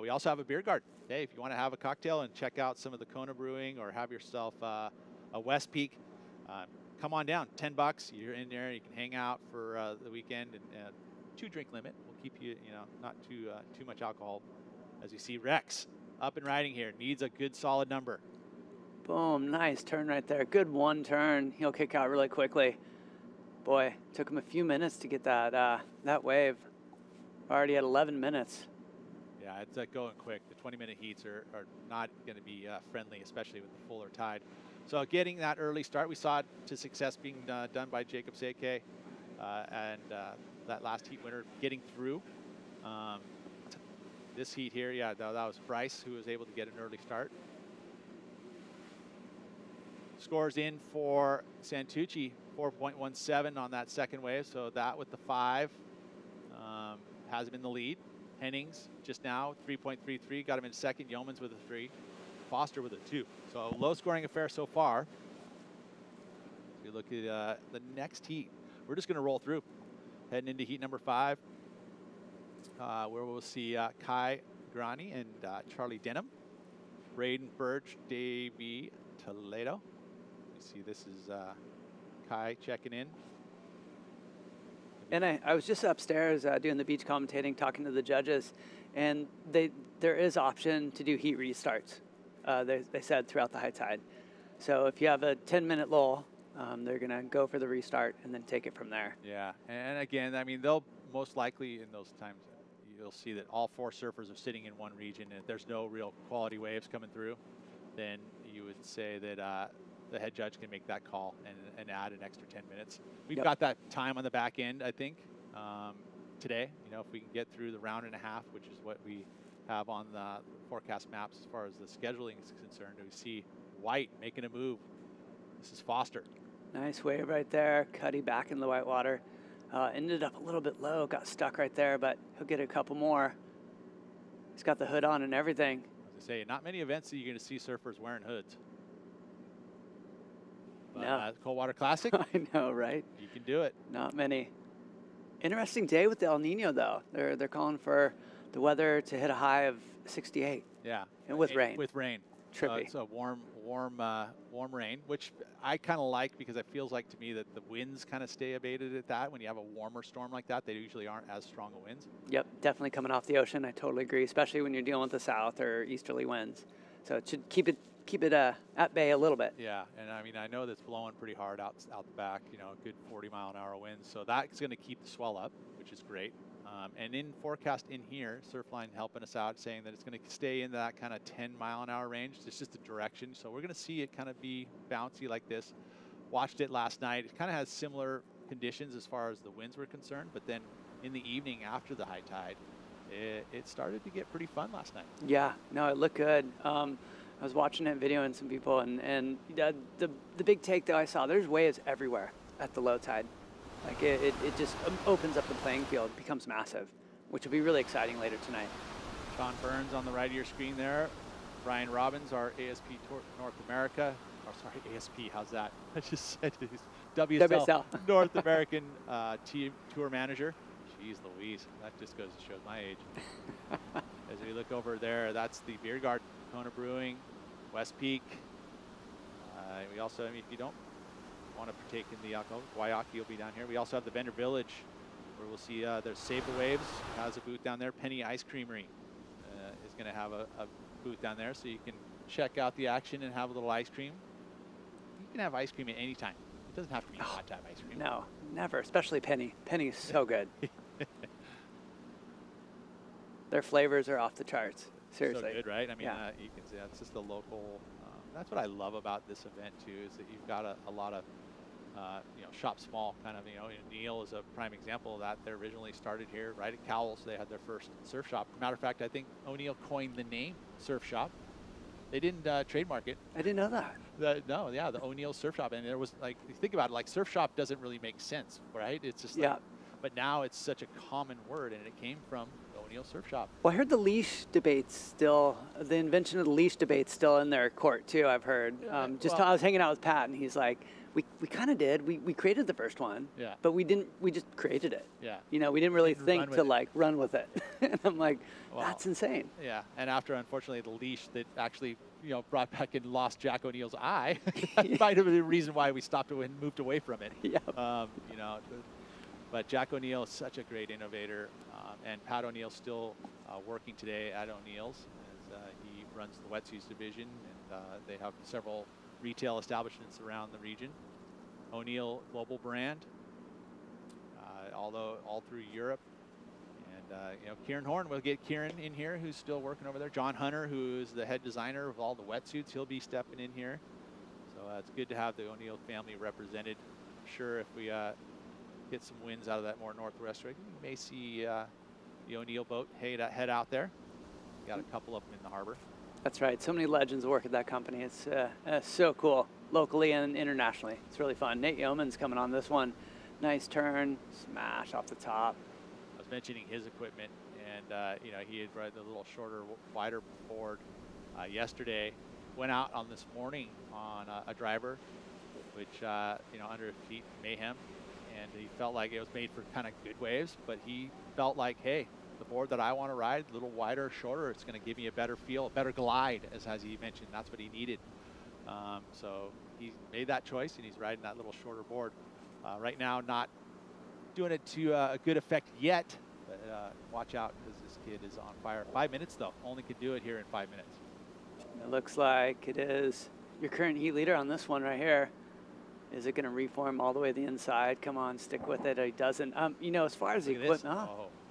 We also have a beer garden. Hey, if you want to have a cocktail and check out some of the Kona brewing or have yourself a West Peak, come on down. $10. You're in there. You can hang out for the weekend and 2-drink limit. We'll keep you, you know, not too much alcohol. As you see, Rex up and riding here. Needs a good solid number. Boom, nice turn right there. Good one turn. He'll kick out really quickly. Boy, took him a few minutes to get that that wave. Already at 11 minutes. Yeah, it's going quick. The 20-minute heats are not going to be friendly, especially with the fuller tide. So getting that early start, we saw it to success being done by Jacob Seike and that last heat winner getting through. This heat here, yeah, that was Bryce who was able to get an early start. Scores in for Santucci, 4.17 on that second wave, so that with the 5 has him in the lead. Hennings just now, 3.33, got him in second. Yeomans with a 3, Foster with a 2. So low scoring affair so far. If you look at the next heat, we're just going to roll through. Heading into heat number 5. Where we'll see Kai Grani and Charlie Denham, Braden Birch, Davey Toledo. You see this is Kai checking in. And I was just upstairs doing the beach commentating, talking to the judges, and there is option to do heat restarts, they said, throughout the high tide. So if you have a 10-minute lull, they're going to go for the restart and then take it from there. Yeah, and again, I mean, they'll most likely in those times, you'll see that all 4 surfers are sitting in one region and there's no real quality waves coming through. Then you would say that the head judge can make that call and add an extra 10 minutes. We've got that time on the back end, I think, today. You know, if we can get through the round and a half, which is what we have on the forecast maps as far as the scheduling is concerned. We see White making a move. This is Foster. Nice wave right there. Kade back in the white water. Ended up a little bit low, got stuck right there, but he'll get a couple more. He's got the hood on and everything. As I say, not many events that you're going to see surfers wearing hoods. But no. Coldwater Classic? I know, right? You can do it. Not many. Interesting day with the El Nino, though. They're calling for the weather to hit a high of 68. Yeah. And with rain. With rain. Trippy. It's a warm rain, which I kind of like because it feels like to me that the winds kind of stay abated at that. When you have a warmer storm like that, they usually aren't as strong of winds. Yep, definitely coming off the ocean. I totally agree, especially when you're dealing with the south or easterly winds. So it should keep it at bay a little bit. Yeah, and I mean, I know that's blowing pretty hard out the back, you know, a good 40-mile-an-hour winds. So that's going to keep the swell up, which is great. And in forecast in here, Surfline helping us out, saying that it's going to stay in that kind of 10-mile-an-hour range. It's just a direction. So we're going to see it kind of be bouncy like this. Watched it last night. It kind of has similar conditions as far as the winds were concerned. But then in the evening after the high tide, it started to get pretty fun last night. Yeah, no, it looked good. I was watching it, videoing some people, and the big take that I saw, there's waves everywhere at the low tide. Like it just opens up the playing field, becomes massive, which will be really exciting later tonight. Sean Burns on the right of your screen there. Brian Robbins, our ASP North America. Oh, sorry, ASP, how's that? I just said it. WSL. North American team tour manager. Jeez Louise, that just goes to show my age. As we look over there, that's the beer garden, Kona Brewing, West Peak. We also, I mean, if you don't want to partake in the alcohol, Guayaki will be down here. We also have the Vendor Village, where we'll see there's Save the Waves has a booth down there. Penny Ice Creamery is going to have a booth down there, so you can check out the action and have a little ice cream. You can have ice cream at any time. It doesn't have to be hot tub ice cream. No, never, especially Penny. Penny's so good. Their flavors are off the charts. Seriously. So good, right? I mean, you can see that's just a local that's what I love about this event too, is that you've got a lot of shop small kind of, Neil is a prime example of that. They originally started here right at Cowell's. They had their first surf shop. Matter of fact, I think O'Neill coined the name surf shop. They didn't trademark it. I didn't know that. The O'Neill surf shop. And there was, like, you think about it, like surf shop doesn't really make sense, right? It's just like, but now it's such a common word, and it came from the O'Neill surf shop. Well, I heard the leash debate's still, the invention of the leash debate's still in their court too, I've heard. I was hanging out with Pat, and he's like, we kind of did. We created the first one, but we just created it. Yeah. We didn't really think to like run with it. And I'm like, that's insane. Yeah, and after, unfortunately, the leash that actually, brought back and lost Jack O'Neill's eye, that might have been the reason why we stopped and moved away from it. Yeah. But Jack O'Neill is such a great innovator, and Pat O'Neill's still working today at O'Neill's as he runs the wetsuits division, and they have several retail establishments around the region. O'Neill global brand, although all through Europe. And Kieran Horn, we'll get Kieran in here, who's still working over there. John Hunter, who is the head designer of all the wetsuits, he'll be stepping in here. So it's good to have the O'Neill family represented. I'm sure if we get some wins out of that more northwest rig, you may see the O'Neill boat head out there. Got a couple of them in the harbor. That's right. So many legends work at that company. It's so cool, locally and internationally. It's really fun. Nate Yeoman's coming on this one. Nice turn, smash off the top. I was mentioning his equipment, and he had brought the little shorter, wider board yesterday. Went out on this morning on a driver, which under feet mayhem, and he felt like it was made for kind of good waves, but he felt like, hey, the board that I want to ride, a little wider, shorter, it's going to give me a better feel, a better glide, as he mentioned. That's what he needed. So he made that choice, and he's riding that little shorter board. Right now, not doing it to a good effect yet, but watch out, because this kid is on fire. 5 minutes, though. Only could do it here in 5 minutes. It looks like it is your current heat leader on this one right here. Is it going to reform all the way to the inside? Come on, stick with it. He doesn't. As far as the equipment,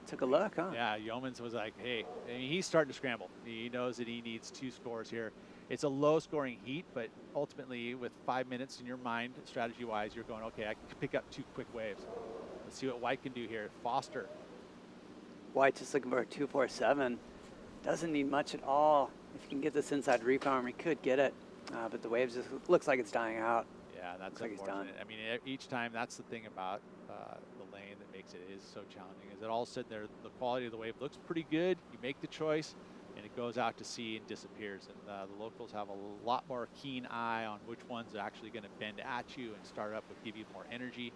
took a look, huh? Yeah, Yeomans was like, hey, he's starting to scramble. He knows that he needs 2 scores here. It's a low-scoring heat, but ultimately, with 5 minutes in your mind, strategy-wise, you're going, okay, I can pick up 2 quick waves. Let's see what White can do here. Foster. White just looking for a 247. Doesn't need much at all. If you can get this inside reform, he could get it. But the waves just looks like it's dying out. Yeah, that's like unfortunate. I mean, each time, that's the thing about the lane that makes it is so challenging, is that all of a sudden the quality of the wave looks pretty good. You make the choice, and it goes out to sea and disappears. And the locals have a lot more keen eye on which one's actually going to bend at you and start up with give you more energy.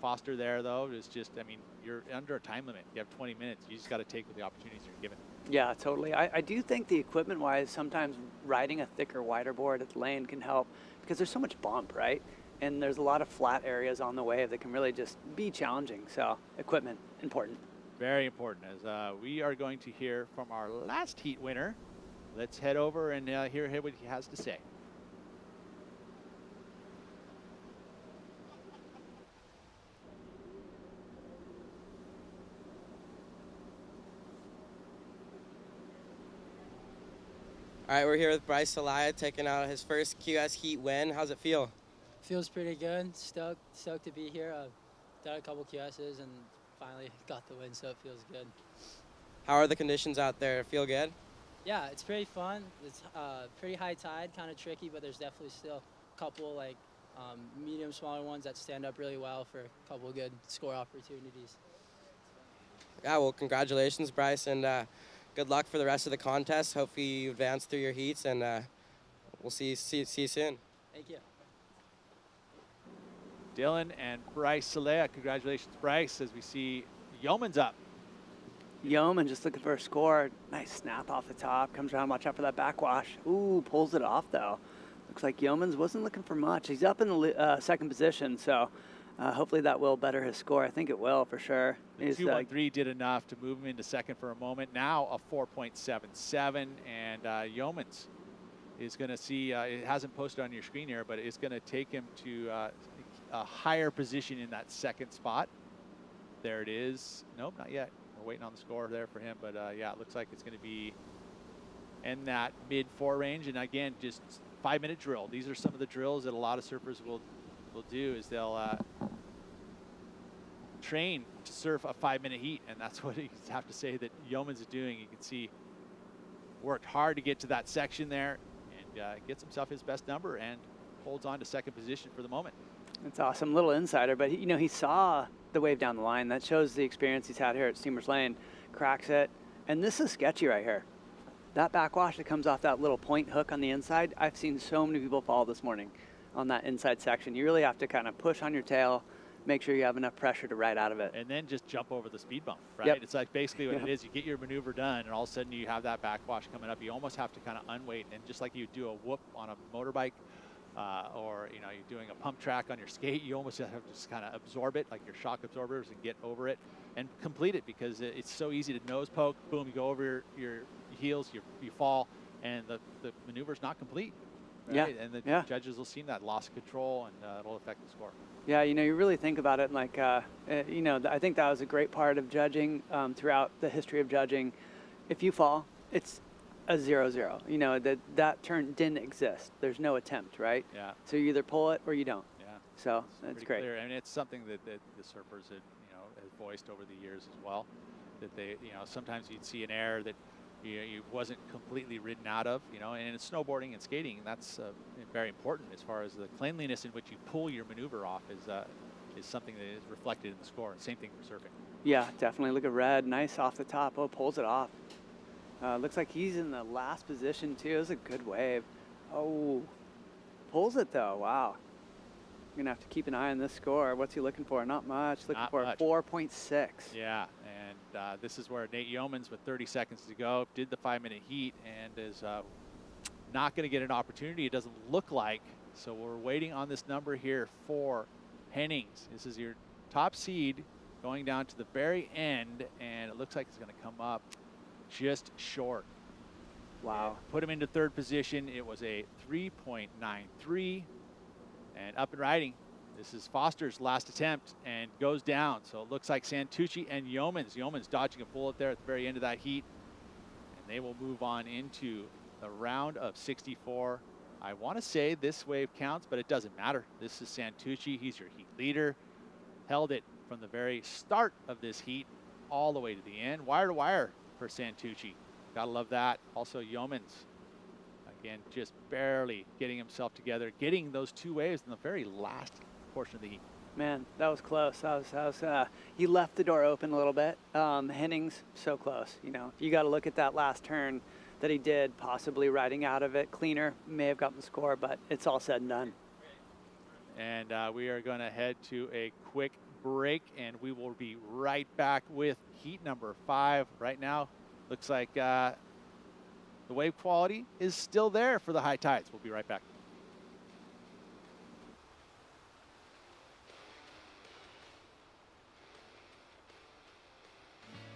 Foster there, though, is just, I mean, you're under a time limit. You have 20 minutes. You just got to take with the opportunities you're given. Yeah, totally. I do think the equipment-wise, sometimes riding a thicker, wider board at the lane can help, because there's so much bump, right? And there's a lot of flat areas on the wave that can really just be challenging. So equipment, important. Very important. As we are going to hear from our last heat winner. Let's head over and hear what he has to say. All right, we're here with Bryce Salaya taking out his first QS Heat win. How's it feel? Feels pretty good. Stoked to be here. I've done a couple QSs and finally got the win, so it feels good. How are the conditions out there? Feel good? Yeah, it's pretty fun. It's pretty high tide, kind of tricky, but there's definitely still a couple medium, smaller ones that stand up really well for a couple good score opportunities. Yeah, well, congratulations, Bryce, and good luck for the rest of the contest. Hopefully you advance through your heats, and we'll see you soon. Thank you. Dylan and Bryce Salaya. Congratulations, Bryce, as we see Yeoman's up. Yeoman just looking for a score. Nice snap off the top. Comes around, watch out for that backwash. Ooh, pulls it off, though. Looks like Yeoman's wasn't looking for much. He's up in the second position, so hopefully that will better his score. I think it will, for sure. The 213 did enough to move him into second for a moment. Now a 4.77, and Yeoman's is going to see, it hasn't posted on your screen here, but it's going to take him to a higher position in that second spot. There it is. Nope, not yet. We're waiting on the score there for him, but yeah, it looks like it's going to be in that mid-4 range. And again, just 5-minute drill. These are some of the drills that a lot of surfers will do, is they'll train to surf a 5-minute heat, and that's what you have to say that Yeomans is doing. You can see worked hard to get to that section there, and gets himself his best number and holds on to second position for the moment. That's awesome. Little insider, but he saw the wave down the line. That shows the experience he's had here at Steamers Lane. Cracks it, and this is sketchy right here. That backwash that comes off that little point hook on the inside, I've seen so many people fall this morning on that inside section. You really have to kind of push on your tail, make sure you have enough pressure to ride out of it. And then just jump over the speed bump, right? Yep. It's like basically what it is. You get your maneuver done, and all of a sudden you have that backwash coming up. You almost have to kind of unweight, and just like you do a whoop on a motorbike, or you're doing a pump track on your skate, you almost have to just kind of absorb it, like your shock absorbers, and get over it and complete it, because it's so easy to nose poke. Boom, you go over your heels, you fall, and the maneuver's not complete. Right? Yeah. And the judges will see that loss of control, and it'll affect the score. Yeah, you really think about it, like, I think that was a great part of judging throughout the history of judging. If you fall, it's a 0-0. That turn didn't exist. There's no attempt, right? Yeah. So you either pull it or you don't. Yeah. So that's great. Clear. I mean, it's something that the surfers have voiced over the years as well. That they, sometimes you'd see an error that you wasn't completely ridden out of, and in snowboarding and skating, that's very important as far as the cleanliness in which you pull your maneuver off is something that is reflected in the score. And same thing for surfing. Yeah, definitely. Look at Red, nice off the top. Oh, pulls it off. Looks like he's in the last position too. It was a good wave. Oh, pulls it though. Wow. You're gonna have to keep an eye on this score. What's he looking for? Not much. Looking for 4.6. Yeah, and this is where Nate Yeomans, with 30 seconds to go, did the 5-minute heat and is not going to get an opportunity. It doesn't look like. So we're waiting on this number here for Hennings. This is your top seed going down to the very end, and it looks like it's going to come up just short. Wow. Put him into third position. It was a 3.93. And up and riding. This is Foster's last attempt and goes down. So it looks like Santucci and Yeomans dodging a bullet there at the very end of that heat. And they will move on into the round of 64. I want to say this wave counts, but it doesn't matter. This is Santucci. He's your heat leader. Held it from the very start of this heat all the way to the end. Wire to wire for Santucci. Gotta love that. Also Yeomans. Again, just barely getting himself together, getting those two waves in the very last portion of the heat. Man, that was close. He left the door open a little bit. Hennings, so close. You got to look at that last turn that he did, possibly riding out of it cleaner, may have gotten the score, but it's all said and done. And we are going to head to a quick break, and we will be right back with heat number 5. Right now, looks like the wave quality is still there for the high tides. We'll be right back.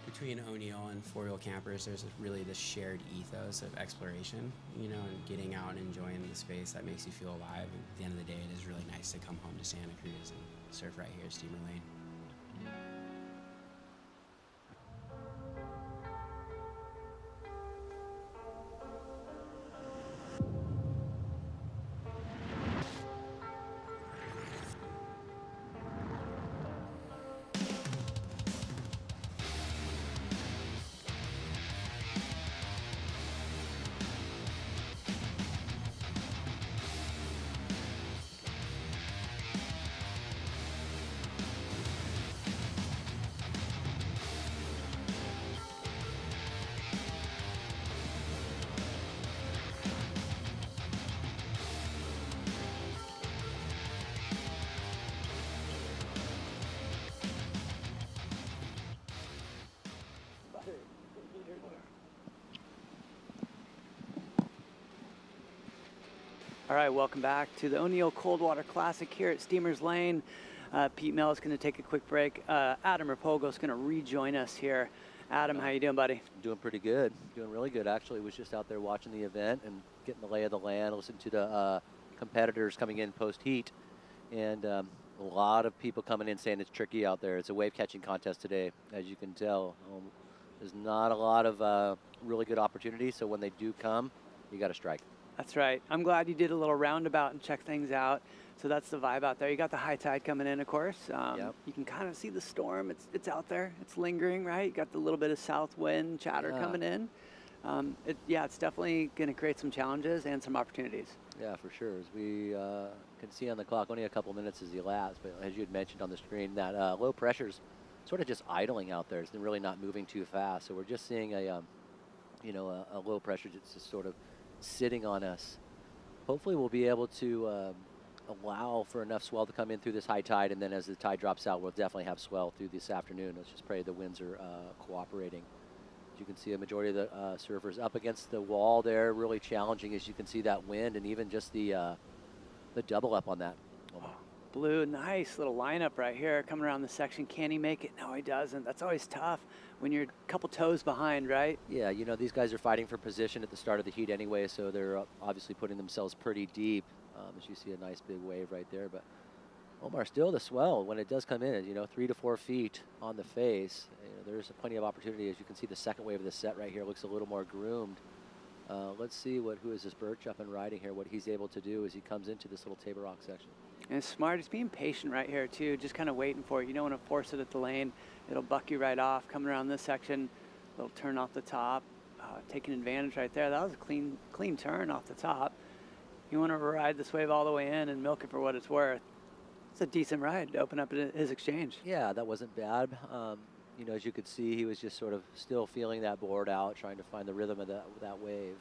Between O'Neill and four-wheel campers, there's really this shared ethos of exploration, and getting out and enjoying the space that makes you feel alive. And at the end of the day, it is really nice to come home to Santa Cruz and surf right here at Steamer Lane. All right, welcome back to the O'Neill Coldwater Classic here at Steamers Lane. Pete Mel is going to take a quick break. Adam Rapogo is going to rejoin us here. Adam, how you doing, buddy? Doing pretty good. Doing really good, actually. Was just out there watching the event and getting the lay of the land, listening to the competitors coming in post-heat. And a lot of people coming in saying it's tricky out there. It's a wave catching contest today, as you can tell. There's not a lot of really good opportunity. So when they do come, you got to strike. That's right. I'm glad you did a little roundabout and check things out. So that's the vibe out there. You got the high tide coming in, of course. You can kind of see the storm. It's out there. It's lingering, right? You got the little bit of south wind chatter coming in. It's definitely going to create some challenges and some opportunities. Yeah, for sure. As we can see on the clock, only a couple minutes has elapsed. But as you had mentioned on the screen, that low pressure's sort of just idling out there. It's really not moving too fast. So we're just seeing a low pressure that's just sort of sitting on us. Hopefully we'll be able to allow for enough swell to come in through this high tide, and then as the tide drops out, we'll definitely have swell through this afternoon. Let's just pray the winds are cooperating. As you can see, a majority of the surfers up against the wall there, really challenging as you can see that wind, and even just the double up on that. Blue, nice little lineup right here coming around the section. Can he make it? No, he doesn't. That's always tough when you're a couple toes behind, right? Yeah, you know, these guys are fighting for position at the start of the heat anyway, so they're obviously putting themselves pretty deep. As you see, a nice big wave right there. But Omar, still the swell when it does come in, 3 to 4 feet on the face. There's plenty of opportunity. As you can see, the second wave of the set right here looks a little more groomed. Let's see who is this Birch up and riding here, what he's able to do as he comes into this little table rock section. And smart, he's being patient right here too, just kind of waiting for it. You don't want to force it at the lane. It'll buck you right off. Coming around this section, little turn off the top, taking advantage right there. That was a clean turn off the top. You want to ride this wave all the way in and milk it for what it's worth. It's a decent ride to open up his exchange. Yeah, that wasn't bad. As you could see, he was just sort of still feeling that board out, trying to find the rhythm of that wave.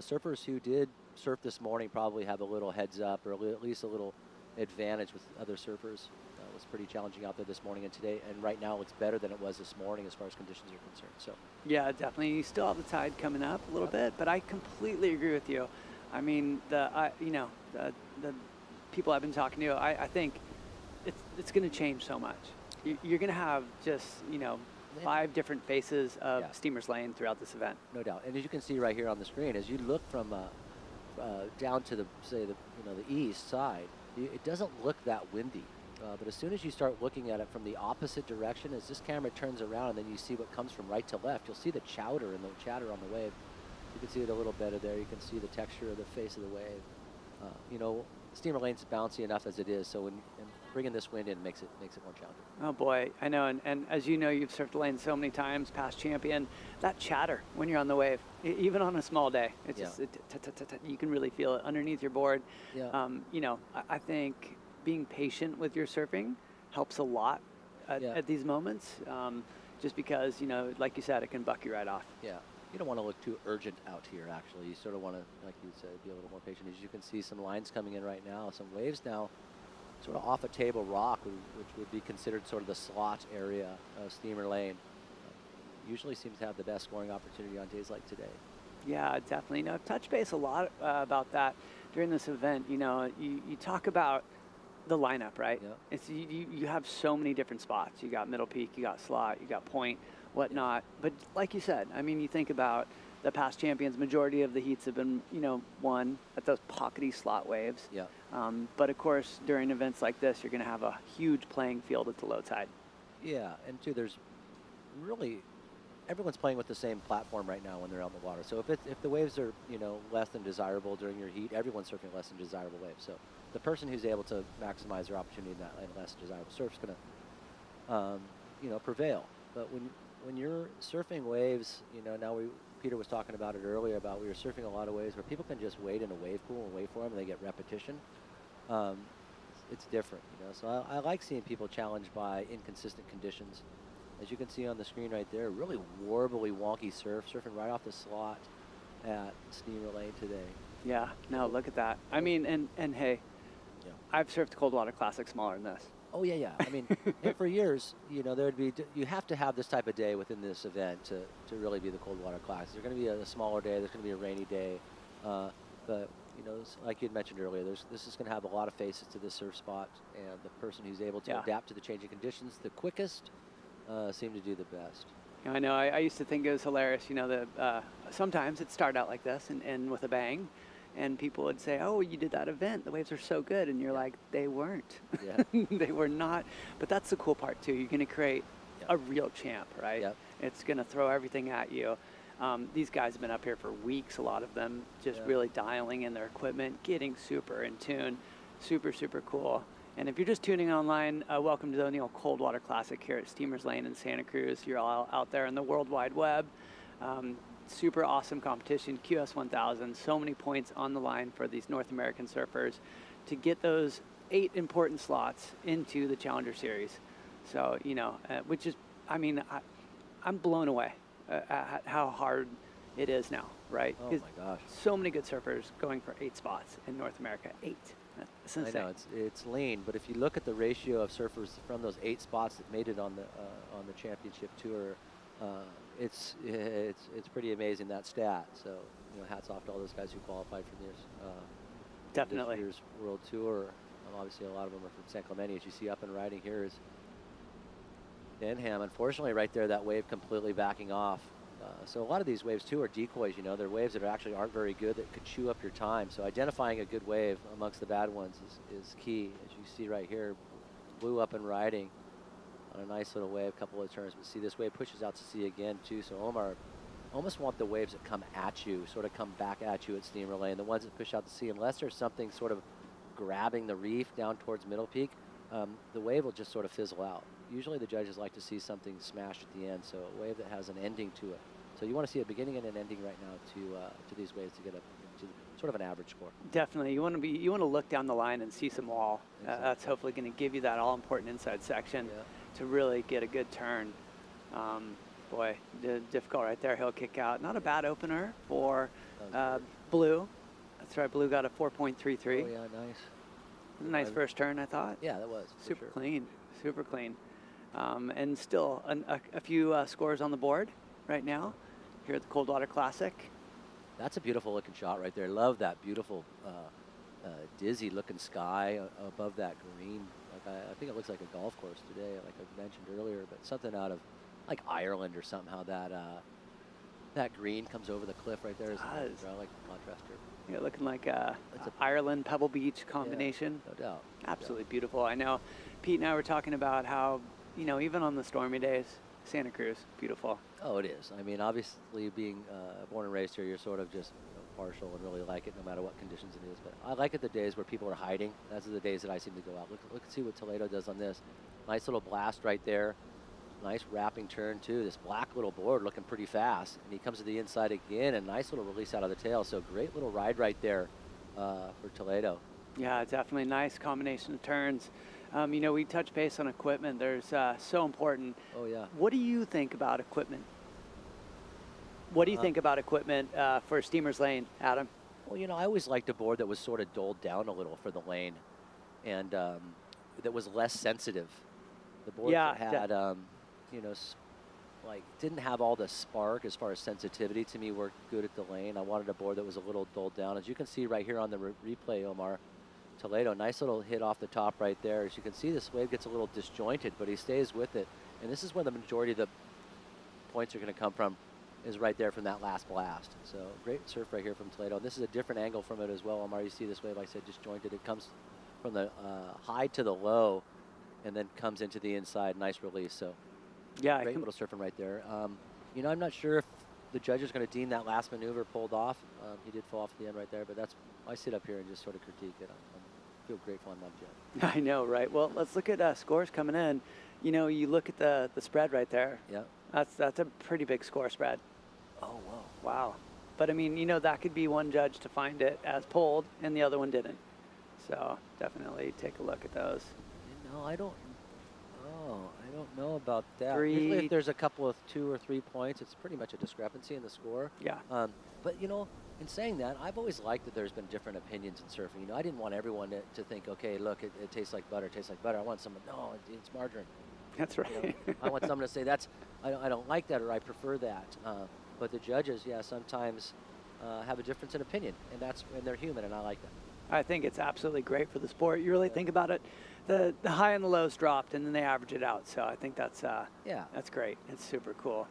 Surfers who did surf this morning probably have a little heads up, or at least a little advantage with other surfers. It was pretty challenging out there this morning and today, and right now it's better than it was this morning as far as conditions are concerned. So yeah, definitely. You still have the tide coming up a little bit, but I completely agree with you. I mean, the people I've been talking to, I think it's going to change so much. You're going to have just 5 different faces of Steamers Lane throughout this event. No doubt. And as you can see right here on the screen, as you look from down to the east side, it doesn't look that windy. But as soon as you start looking at it from the opposite direction, as this camera turns around and then you see what comes from right to left, you'll see the chowder and the chatter on the wave. You can see it a little better there. You can see the texture of the face of the wave. Steamer Lane's bouncy enough as it is, so when bringing this wind in makes it more challenging. Oh boy, I know, and as you know, you've surfed the lane so many times, past champion. That chatter when you're on the wave, even on a small day, it's just you can really feel it underneath your board. Yeah. I think being patient with your surfing helps a lot at these moments, just because like you said, it can buck you right off. Yeah. You don't want to look too urgent out here, actually. You sort of want to, like you said, be a little more patient. As you can see, some lines coming in right now, some waves now sort of off a table rock, which would be considered sort of the slot area of Steamer Lane. Usually seems to have the best scoring opportunity on days like today. Yeah, definitely. Touch base a lot about that during this event. You talk about the lineup, right? Yeah. It's you have so many different spots. You got middle peak, you got slot, you got point, whatnot. But like you said, I mean, you think about the past champions, majority of the heats have been, won at those pockety slot waves. Yeah. But of course, during events like this, you're going to have a huge playing field at the low tide. Yeah, and too, there's really, everyone's playing with the same platform right now when they're out in the water. So if the waves are, less than desirable during your heat, everyone's surfing less than desirable waves. So the person who's able to maximize their opportunity in that less desirable surf's going to, prevail. But when you're surfing waves, now Peter was talking about it earlier about we were surfing a lot of waves where people can just wade in a wave pool and wait for them and they get repetition. It's different, So I like seeing people challenged by inconsistent conditions. As you can see on the screen right there, really warbly, wonky surf, surfing right off the slot at Steamer Lane today. Yeah, no, look at that. I mean, and hey, I've surfed Coldwater Classic smaller than this. Oh, yeah. I mean, for years, there'd be, you have to have this type of day within this event to really be the Coldwater Classic. There's going to be a smaller day, there's going to be a rainy day, but, like you had mentioned earlier, this is going to have a lot of faces to this surf spot, and the person who's able to adapt to the changing conditions the quickest seem to do the best. I know, I used to think it was hilarious, that sometimes it started out like this and end with a bang. And people would say, oh, you did that event. The waves are so good. And you're like, they weren't. Yeah. They were not. But that's the cool part, too. You're going to create a real champ, right? Yep. It's going to throw everything at you. These guys have been up here for weeks, a lot of them, just really dialing in their equipment, getting super in tune. Super, super cool. And if you're just tuning online, welcome to the O'Neill Coldwater Classic here at Steamers Lane in Santa Cruz. You're all out there in the World Wide Web. Super awesome competition, QS 1000. So many points on the line for these North American surfers to get those 8 important slots into the Challenger Series. So, you know, which is, I mean, I'm blown away at how hard it is now, right? Oh my gosh. So many good surfers going for 8 spots in North America. 8. That's insane. I know, it's lean, but if you look at the ratio of surfers from those 8 spots that made it on the championship tour, it's pretty amazing, that stat. So, you know, hats off to all those guys who qualified for Definitely. this year's World Tour. Obviously, a lot of them are from San Clemente. As you see up and riding here is Denham. Unfortunately, right there, that wave completely backing off. So a lot of these waves, too, are decoys. You know, they're waves that actually aren't very good that could chew up your time. So identifying a good wave amongst the bad ones is key. As you see right here, Blue up and riding on a nice little wave, couple of turns. But see, this wave pushes out to sea again, too. So Omar almost want the waves that come at you, sort of come back at you at Steamer Lane. The ones that push out to sea, unless there's something sort of grabbing the reef down towards Middle Peak, the wave will just sort of fizzle out. Usually the judges like to see something smash at the end, so a wave that has an ending to it. So you want to see a beginning and an ending right now to these waves to get to sort of an average score. Definitely, you want to look down the line and see some wall. Exactly. That's hopefully going to give you that all-important inside section to really get a good turn. Boy, difficult right there. He'll kick out. Not a bad opener for Blue. That's right. Blue got a 4.33. Oh yeah, nice. Nice first turn, I thought. Yeah, that was super clean. Super clean. And still a few scores on the board right now here at the Coldwater Classic. That's a beautiful looking shot right there. Love that beautiful dizzy looking sky above that green. Like I think it looks like a golf course today, like I mentioned earlier, but something out of like Ireland or something, how that green comes over the cliff right there. Is I like the contrast here. Yeah, looking like a Ireland Pebble Beach combination. Yeah, no doubt. Absolutely beautiful. I know Pete and I were talking about how, you know, even on the stormy days, Santa Cruz, beautiful. Oh, it is. I mean, obviously being born and raised here, you're sort of just partial and really like it no matter what conditions it is. But I like it the days where people are hiding. Those are the days that I seem to go out. Look and see what Toledo does on this. Nice little blast right there. Nice wrapping turn too. This black little board looking pretty fast. And he comes to the inside again, and nice little release out of the tail. So great little ride right there for Toledo. Yeah, definitely nice combination of turns. You know, we touch base on equipment. There's so important. Oh yeah. What do you think about equipment? What do you think about equipment for Steamers Lane, Adam? Well, you know, I always liked a board that was sort of doled down a little for the lane, and that was less sensitive. The board that had, you know, like didn't have all the spark as far as sensitivity to me worked good at the lane. I wanted a board that was a little dulled down. As you can see right here on the replay, Omar, Toledo, nice little hit off the top right there. As you can see, this wave gets a little disjointed, but he stays with it. And this is where the majority of the points are going to come from, is right there from that last blast. So great surf right here from Toledo. And this is a different angle from it as well, Omar. You see this wave, like I said, disjointed. It comes from the high to the low and then comes into the inside. Nice release. So yeah, great little surfing right there. You know, I'm not sure if the judge is going to deem that last maneuver pulled off. He did fall off at the end right there, but that's, I sit up here and just sort of critique it. I feel grateful I'm not a judge. I know, right? Well, let's look at scores coming in. You know, you look at the spread right there. Yeah. That's a pretty big score spread. Oh, wow. Wow. But, I mean, you know, that could be one judge to find it as pulled and the other one didn't. So definitely take a look at those. No, I don't know about that. Usually if there's a couple of 2 or 3 points, it's pretty much a discrepancy in the score. Yeah. But, you know, in saying that, I've always liked that there's been different opinions in surfing. You know, I didn't want everyone to think, okay, look, it tastes like butter, it tastes like butter. I want someone, no, it's margarine. That's right. You know, I want someone to say, I don't like that, or I prefer that. But the judges, yeah, sometimes have a difference in opinion, and they're human, and I like that. I think it's absolutely great for the sport. You really think about it, the high and the lows dropped, and then they average it out. So I think that's that's great. It's super cool.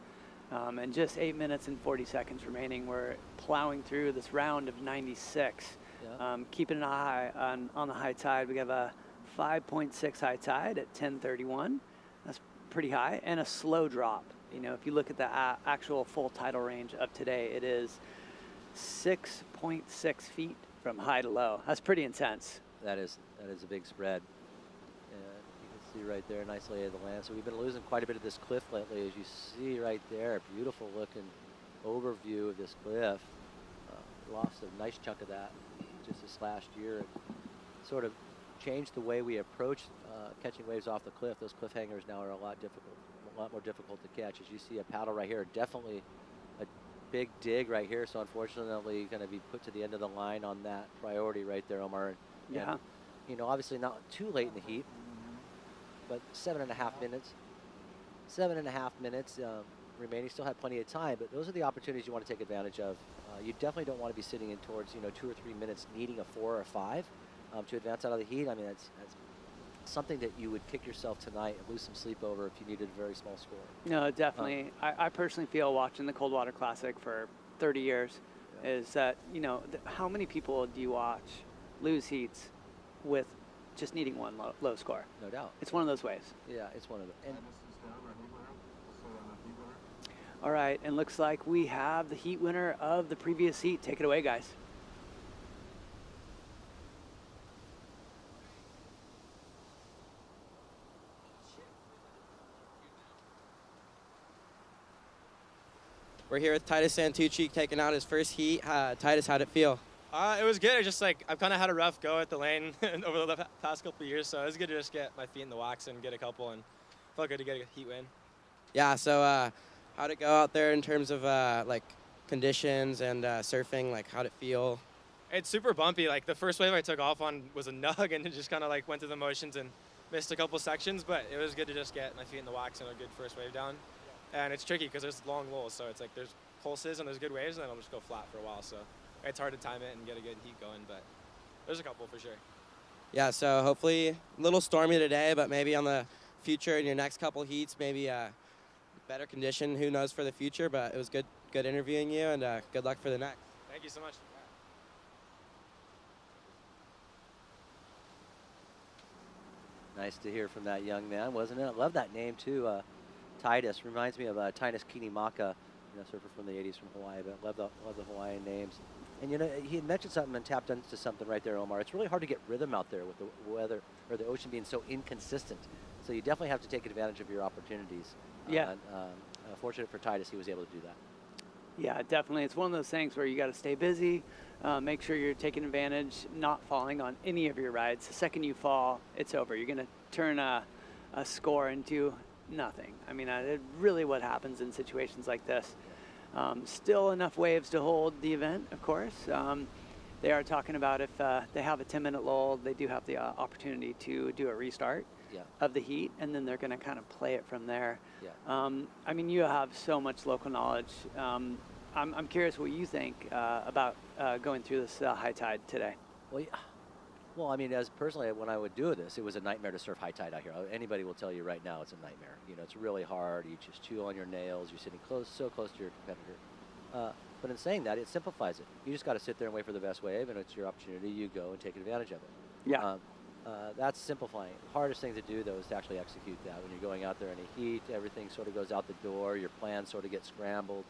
And just 8 minutes and 40 seconds remaining. We're plowing through this round of 96. Yeah. Keeping an eye on the high tide. We have a 5.6 high tide at 10:31. That's pretty high, and a slow drop You know, if you look at the actual full tidal range of today, it is 6.6 feet from high to low. That's pretty intense. That is a big spread. You can see right there, nice lay of the land. So we've been losing quite a bit of this cliff lately, as you see right there. Beautiful looking overview of this cliff. Lost a nice chunk of that just this last year. It sort of changed the way we approach catching waves off the cliff. Those cliff hangers now are a lot more difficult to catch. As you see a paddle right here, definitely a big dig right here. So unfortunately going to be put to the end of the line on that priority right there, Omar. Yeah. And, you know, obviously not too late in the heat, but 7.5 minutes. 7.5 minutes remaining. Still have plenty of time, but those are the opportunities you want to take advantage of. You definitely don't want to be sitting in towards, 2 or 3 minutes needing a 4 or 5 to advance out of the heat. I mean, that's something that you would kick yourself tonight and lose some sleep over if you needed a very small score. No, definitely. I personally feel, watching the Coldwater Classic for 30 years, is that, how many people do you watch lose heats with just needing one low score? No doubt. It's one of those waves. Yeah, it's one of them. And all right, and looks like we have the heat winner of the previous heat. Take it away, guys. We're here with Titus Santucci taking out his first heat. Titus, how'd it feel? It was good. I've kind of had a rough go at the lane over the past couple of years, so it was good to just get my feet in the wax and get a couple, and felt good to get a heat win. Yeah, so how'd it go out there in terms of conditions and surfing? Like, how'd it feel? It's super bumpy. Like, the first wave I took off on was a nug, and it just kind of went through the motions and missed a couple sections, but it was good to just get my feet in the wax and a good first wave down. And it's tricky because there's long lulls, so it's there's pulses and there's good waves, and then it'll just go flat for a while. So it's hard to time it and get a good heat going, but there's a couple for sure. Yeah, so hopefully a little stormy today, but maybe on the future in your next couple heats, maybe better condition. Who knows for the future? But it was good interviewing you, and good luck for the next. Thank you so much. nice to hear from that young man, wasn't it? I love that name too. Titus reminds me of Titus Kinimaka, surfer from the 80s from Hawaii, but love the Hawaiian names. And he had mentioned something and tapped into something right there, Omar. It's really hard to get rhythm out there with the weather or the ocean being so inconsistent. So you definitely have to take advantage of your opportunities. Yeah. Fortunate for Titus, he was able to do that. Yeah, definitely. It's one of those things where you got to stay busy, make sure you're taking advantage, not falling on any of your rides. The second you fall, it's over. You're going to turn a score into nothing. I mean, really what happens in situations like this. Still enough waves to hold the event, of course. They are talking about if they have a 10-minute lull, they do have the opportunity to do a restart of the heat, and then they're going to kind of play it from there. I mean, you have so much local knowledge. I'm curious what you think about going through this high tide today. Well, I mean, as personally, when I would do this, it was a nightmare to surf high tide out here. Anybody will tell you right now it's a nightmare. It's really hard. You just chew on your nails. You're sitting so close to your competitor. But in saying that, it simplifies it. You just got to sit there and wait for the best wave, and it's your opportunity. You go and take advantage of it. Yeah. That's simplifying. The hardest thing to do, though, is to actually execute that. When you're going out there in a heat, everything sort of goes out the door. Your plans sort of get scrambled.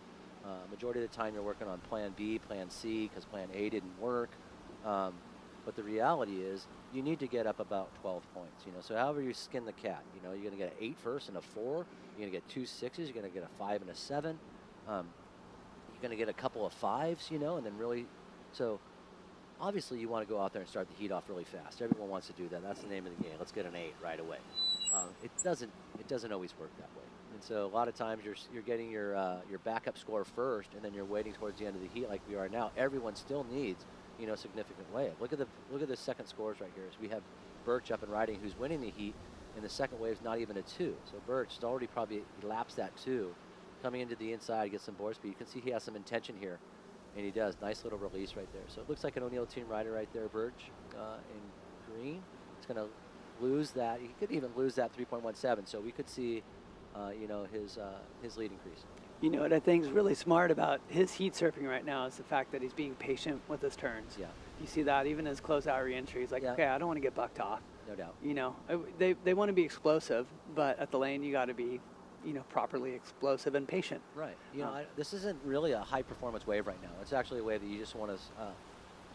Majority of the time, you're working on Plan B, Plan C, because Plan A didn't work. But the reality is, you need to get up about 12 points. So however you skin the cat, you're going to get an 8 first and a 4. You're going to get 2 6s. You're going to get a 5 and a 7. You're going to get a couple of 5s, and then really, so obviously you want to go out there and start the heat off really fast. Everyone wants to do that. That's the name of the game. Let's get an 8 right away. It doesn't always work that way. And so a lot of times you're getting your backup score first, and then you're waiting towards the end of the heat like we are now. Everyone still needs significant wave. Look at the second scores right here. So we have Birch up and riding, who's winning the heat, and the second wave's not even a 2. So Birch has already probably elapsed that 2. Coming into the inside, get some board speed. You can see he has some intention here, and he does. Nice little release right there. So it looks like an O'Neill team rider right there, Birch, in green. It's going to lose that. He could even lose that 3.17. So we could see, his lead increase. What I think is really smart about his heat surfing right now is the fact that he's being patient with his turns. Yeah. You see that even his closeout re-entry. He's like, okay, I don't want to get bucked off. No doubt. They want to be explosive, but at the lane you got to be properly explosive and patient. Right. This isn't really a high performance wave right now. It's actually a wave that you just want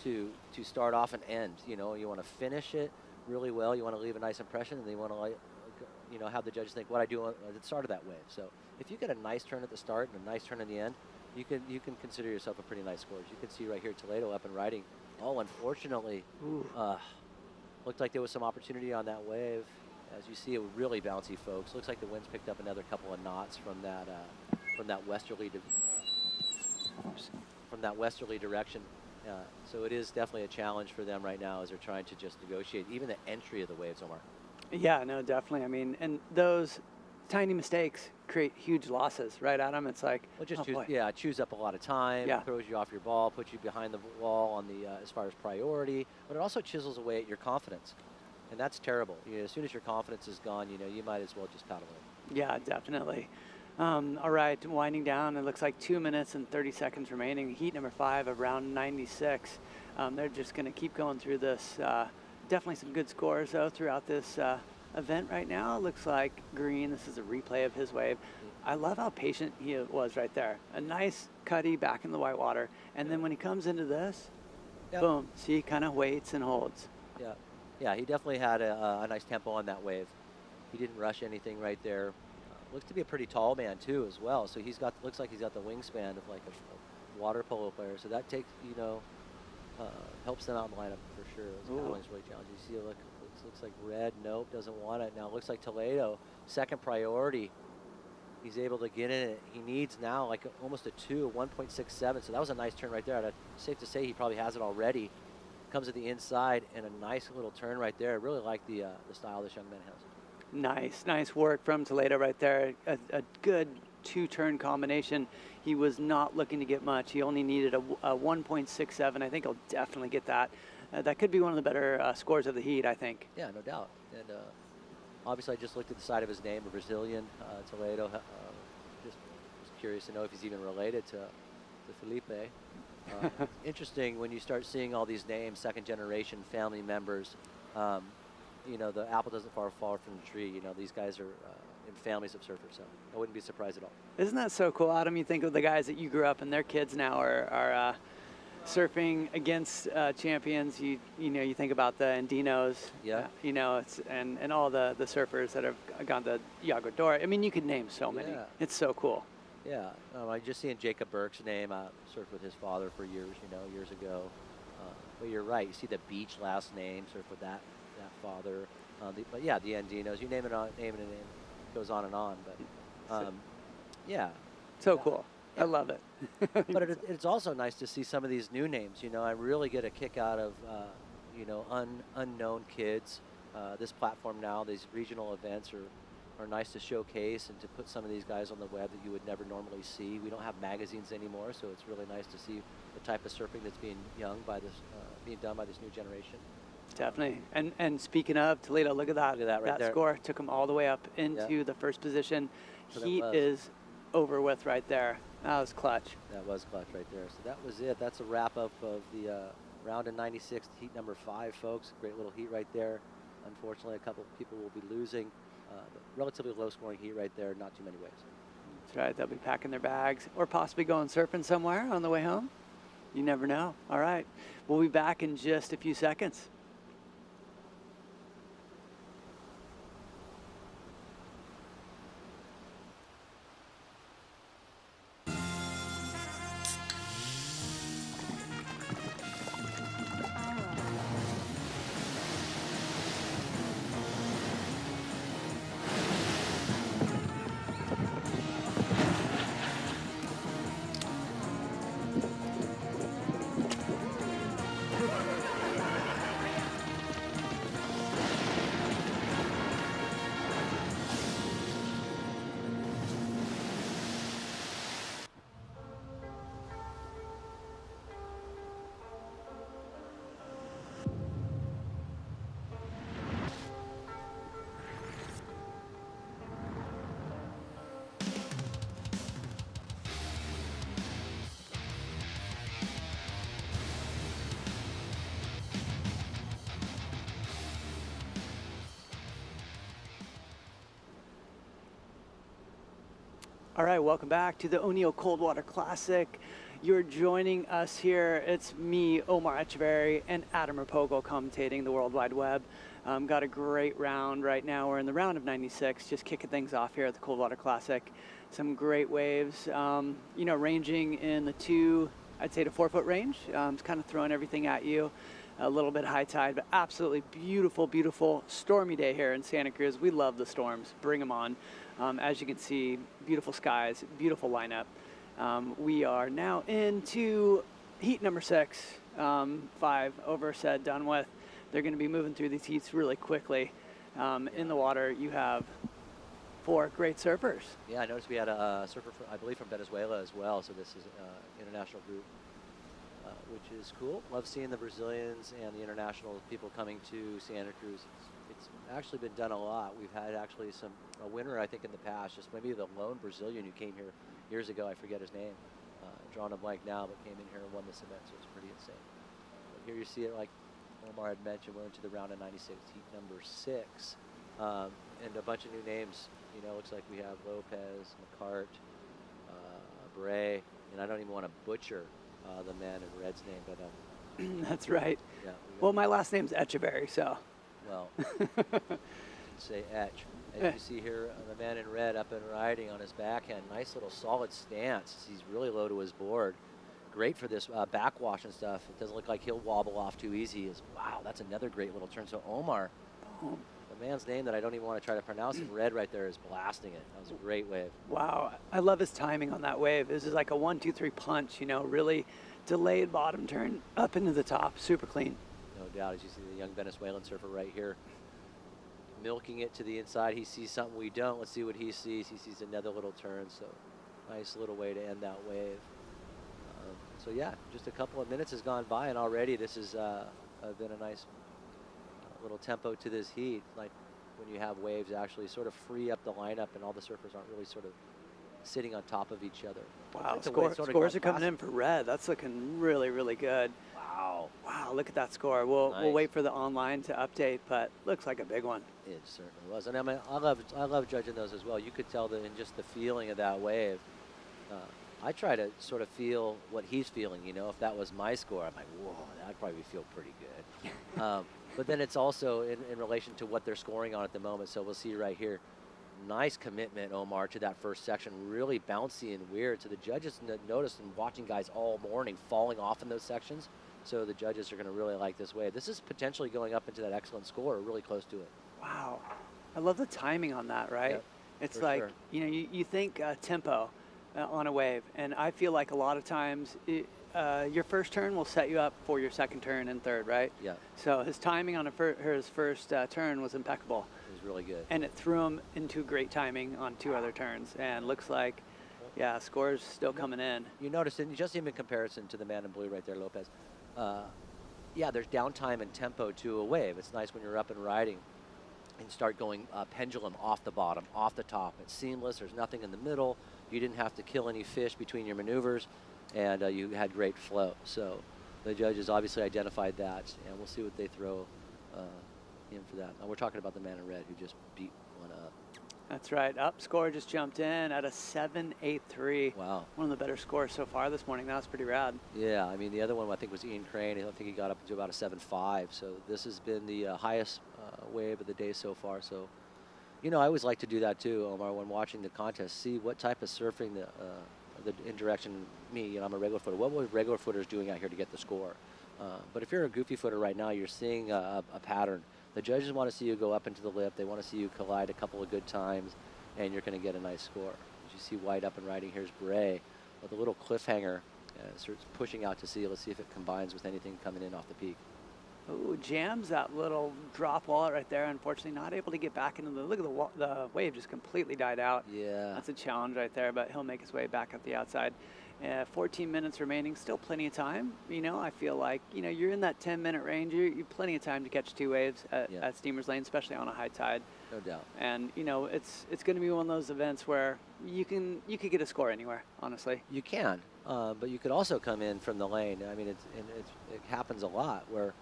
to start off and end. You want to finish it really well. You want to leave a nice impression, and then you want to have the judges think what I do at the start of that wave. So if you get a nice turn at the start and a nice turn in the end, you can consider yourself a pretty nice score. As you can see right here, Toledo up and riding. Oh, unfortunately, looked like there was some opportunity on that wave. As you see, it was really bouncy, folks. Looks like the wind's picked up another couple of knots from that westerly direction. So it is definitely a challenge for them right now as they're trying to just negotiate even the entry of the waves, Omar. Yeah, no, definitely. I mean, and those tiny mistakes create huge losses, right, Adam? It's like, chews up a lot of time, throws you off your ball, puts you behind the wall on the as far as priority, but it also chisels away at your confidence. And that's terrible. As soon as your confidence is gone, you might as well just paddle in. Yeah, definitely. All right, winding down. It looks like 2 minutes and 30 seconds remaining. Heat number 5 of round 96. They're just going to keep going through this. Definitely some good scores, though, throughout this event right now. It looks like Green, this is a replay of his wave. I love how patient he was right there. A nice cutty back in the white water. And then when he comes into this, boom, see, he kind of waits and holds. Yeah, he definitely had a nice tempo on that wave. He didn't rush anything right there. Looks to be a pretty tall man too, as well. So looks like he's got the wingspan of like a water polo player. So that takes, helps them out in the lineup for sure. This paddling's really challenging. You see, looks like red. Nope, doesn't want it. Now it looks like Toledo, second priority. He's able to get in it. He needs now like almost a 1.67. So that was a nice turn right there. Safe to say he probably has it already. Comes to the inside and a nice little turn right there. I really like the style this young man has. Nice work from Toledo right there. A good 2-turn combination. He was not looking to get much. He only needed a 1.67. I think he'll definitely get that. That could be one of the better scores of the heat, I think. Yeah, no doubt. And obviously, I just looked at the side of his name, a Brazilian, Toledo. Just was curious to know if he's even related to Felipe. It's interesting when you start seeing all these names, second-generation family members. The apple doesn't fall far from the tree. These guys are in families of surfers, so I wouldn't be surprised at all. Isn't that so cool, Adam? You think of the guys that you grew up and their kids now are surfing against champions. You think about the Andinos. Yeah. And all the surfers that have gone to Yagodora. I mean, you could name so many. Yeah. It's so cool. Yeah, I just seen Jacob Burke's name. Surfed with his father for years, years ago. But you're right. You see the Beach last name, surfed with that father. But yeah, the Andinos. You name it, it goes on and on. But yeah. So cool. I love it. But it's also nice to see some of these new names. I really get a kick out of unknown kids. This platform now, these regional events are nice to showcase and to put some of these guys on the web that you would never normally see. We don't have magazines anymore, so it's really nice to see the type of surfing that's being done by this new generation. Definitely. And speaking of Toledo, look at that. Look at that right there. Score took him all the way up into the first position. So Heat is over with right there. That was clutch. That was clutch right there. So that was it. That's a wrap-up of the round of 96, heat number 5, folks. Great little heat right there. Unfortunately, a couple of people will be losing. Relatively low-scoring heat right there, not too many waves. That's right. They'll be packing their bags or possibly going surfing somewhere on the way home. You never know. All right. We'll be back in just a few seconds. All right, welcome back to the O'Neill Coldwater Classic. You're joining us here. It's me, Omar Echeverry, and Adam Rapogo commentating the World Wide Web. Got a great round right now. We're in the round of 96, just kicking things off here at the Coldwater Classic. Some great waves, you know, ranging in the I'd say to 4 foot range. It's kind of throwing everything at you. A little bit high tide, but absolutely beautiful, beautiful stormy day here in Santa Cruz. We love the storms. Bring them on. As you can see, beautiful skies, beautiful lineup. We are now into heat number 6, 5 over, said, done with. They're going to be moving through these heats really quickly. In the water, you have 4 great surfers. Yeah, I noticed we had a surfer, I believe, from Venezuela as well. So this is an international group, which is cool. Love seeing the Brazilians and the international people coming to Santa Cruz. It's actually been done a lot. We've had actually a winner, I think, in the past, just maybe the lone Brazilian who came here years ago. I forget his name. Drawing a blank now, but came in here and won this event, so it's pretty insane. But here you see it, like Omar had mentioned, we're into the round of 96, heat number 6. And a bunch of new names. You know, looks like we have Lopez, McCart, Bray, and I don't even want to butcher the man in red's name, but That's right. Yeah. Well, my last name's Echeverry, so. Well, say Etch. And you see here the man in red up and riding on his backhand. Nice little solid stance. He's really low to his board. Great for this backwash and stuff. It doesn't look like he'll wobble off too easy. Wow, that's another great little turn. So Omar, the man's name that I don't even want to try to pronounce in red right there, is blasting it. That was a great wave. Wow, I love his timing on that wave. This is like a 1, 2, 3 punch, you know, really delayed bottom turn up into the top, super clean. No doubt, as you see the young Venezuelan surfer right here, milking it to the inside. He sees something we don't. Let's see what he sees. He sees another little turn, so nice little way to end that wave. So yeah, just a couple of minutes has gone by, and already this has been a nice little tempo to this heat. Like when you have waves actually sort of free up the lineup, and all the surfers aren't really sort of sitting on top of each other. Wow, scores are coming in for red. That's looking really, really good. Wow. Wow, look at that score. We'll wait for the online to update, but looks like a big one. It certainly was. And I mean, I love judging those as well. You could tell that in just the feeling of that wave. I try to sort of feel what he's feeling, you know. If that was my score, I'm like, whoa, that'd probably feel pretty good. But then it's also in relation to what they're scoring on at the moment. So we'll see right here. Nice commitment, Omar, to that first section. Really bouncy and weird. So the judges noticed, and watching guys all morning falling off in those sections. So the judges are going to really like this wave. This is potentially going up into that excellent score, or really close to it. Wow. I love the timing on that, right? Yep, it's like, sure. you know, you think tempo on a wave, and I feel like a lot of times your first turn will set you up for your second turn and third, right? Yeah. So his timing on his first turn was impeccable. It was really good. And it threw him into great timing on 2 other turns, and looks like, yeah, scores still coming in. You notice, and just even in comparison to the man in blue right there, Lopez, yeah, there's downtime and tempo to a wave. It's nice when you're up and riding and start going pendulum off the bottom, off the top. It's seamless. There's nothing in the middle. You didn't have to kill any fish between your maneuvers, and you had great flow. So the judges obviously identified that, and we'll see what they throw in for that. Now we're talking about the man in red who just beat one up. That's right. Up score just jumped in at a 7.83. Wow. One of the better scores so far this morning. That's pretty rad. Yeah, I mean, the other one I think was Ian Crane. I think he got up to about a 7.5. So this has been the highest wave of the day so far. So, you know, I always like to do that too, Omar, when watching the contest. See what type of surfing in direction me, you know, I'm a regular footer. What were regular footers doing out here to get the score? But if you're a goofy footer right now, you're seeing a pattern. The judges want to see you go up into the lip. They want to see you collide a couple of good times, and you're going to get a nice score. As you see White up and riding, here's Bray with a little cliffhanger. Starts pushing out to sea. Let's see if it combines with anything coming in off the peak. Ooh, jams that little drop wallet right there. Unfortunately, not able to get back into the, look at the wave just completely died out. Yeah. That's a challenge right there, but he'll make his way back at the outside. 14 minutes remaining, still plenty of time. You know, I feel like, you know, you're in that 10-minute range. You've plenty of time to catch 2 waves at Steamers Lane, especially on a high tide. No doubt. And, you know, it's going to be one of those events where you could get a score anywhere, honestly. You can, but you could also come in from the lane. I mean, it happens a lot where,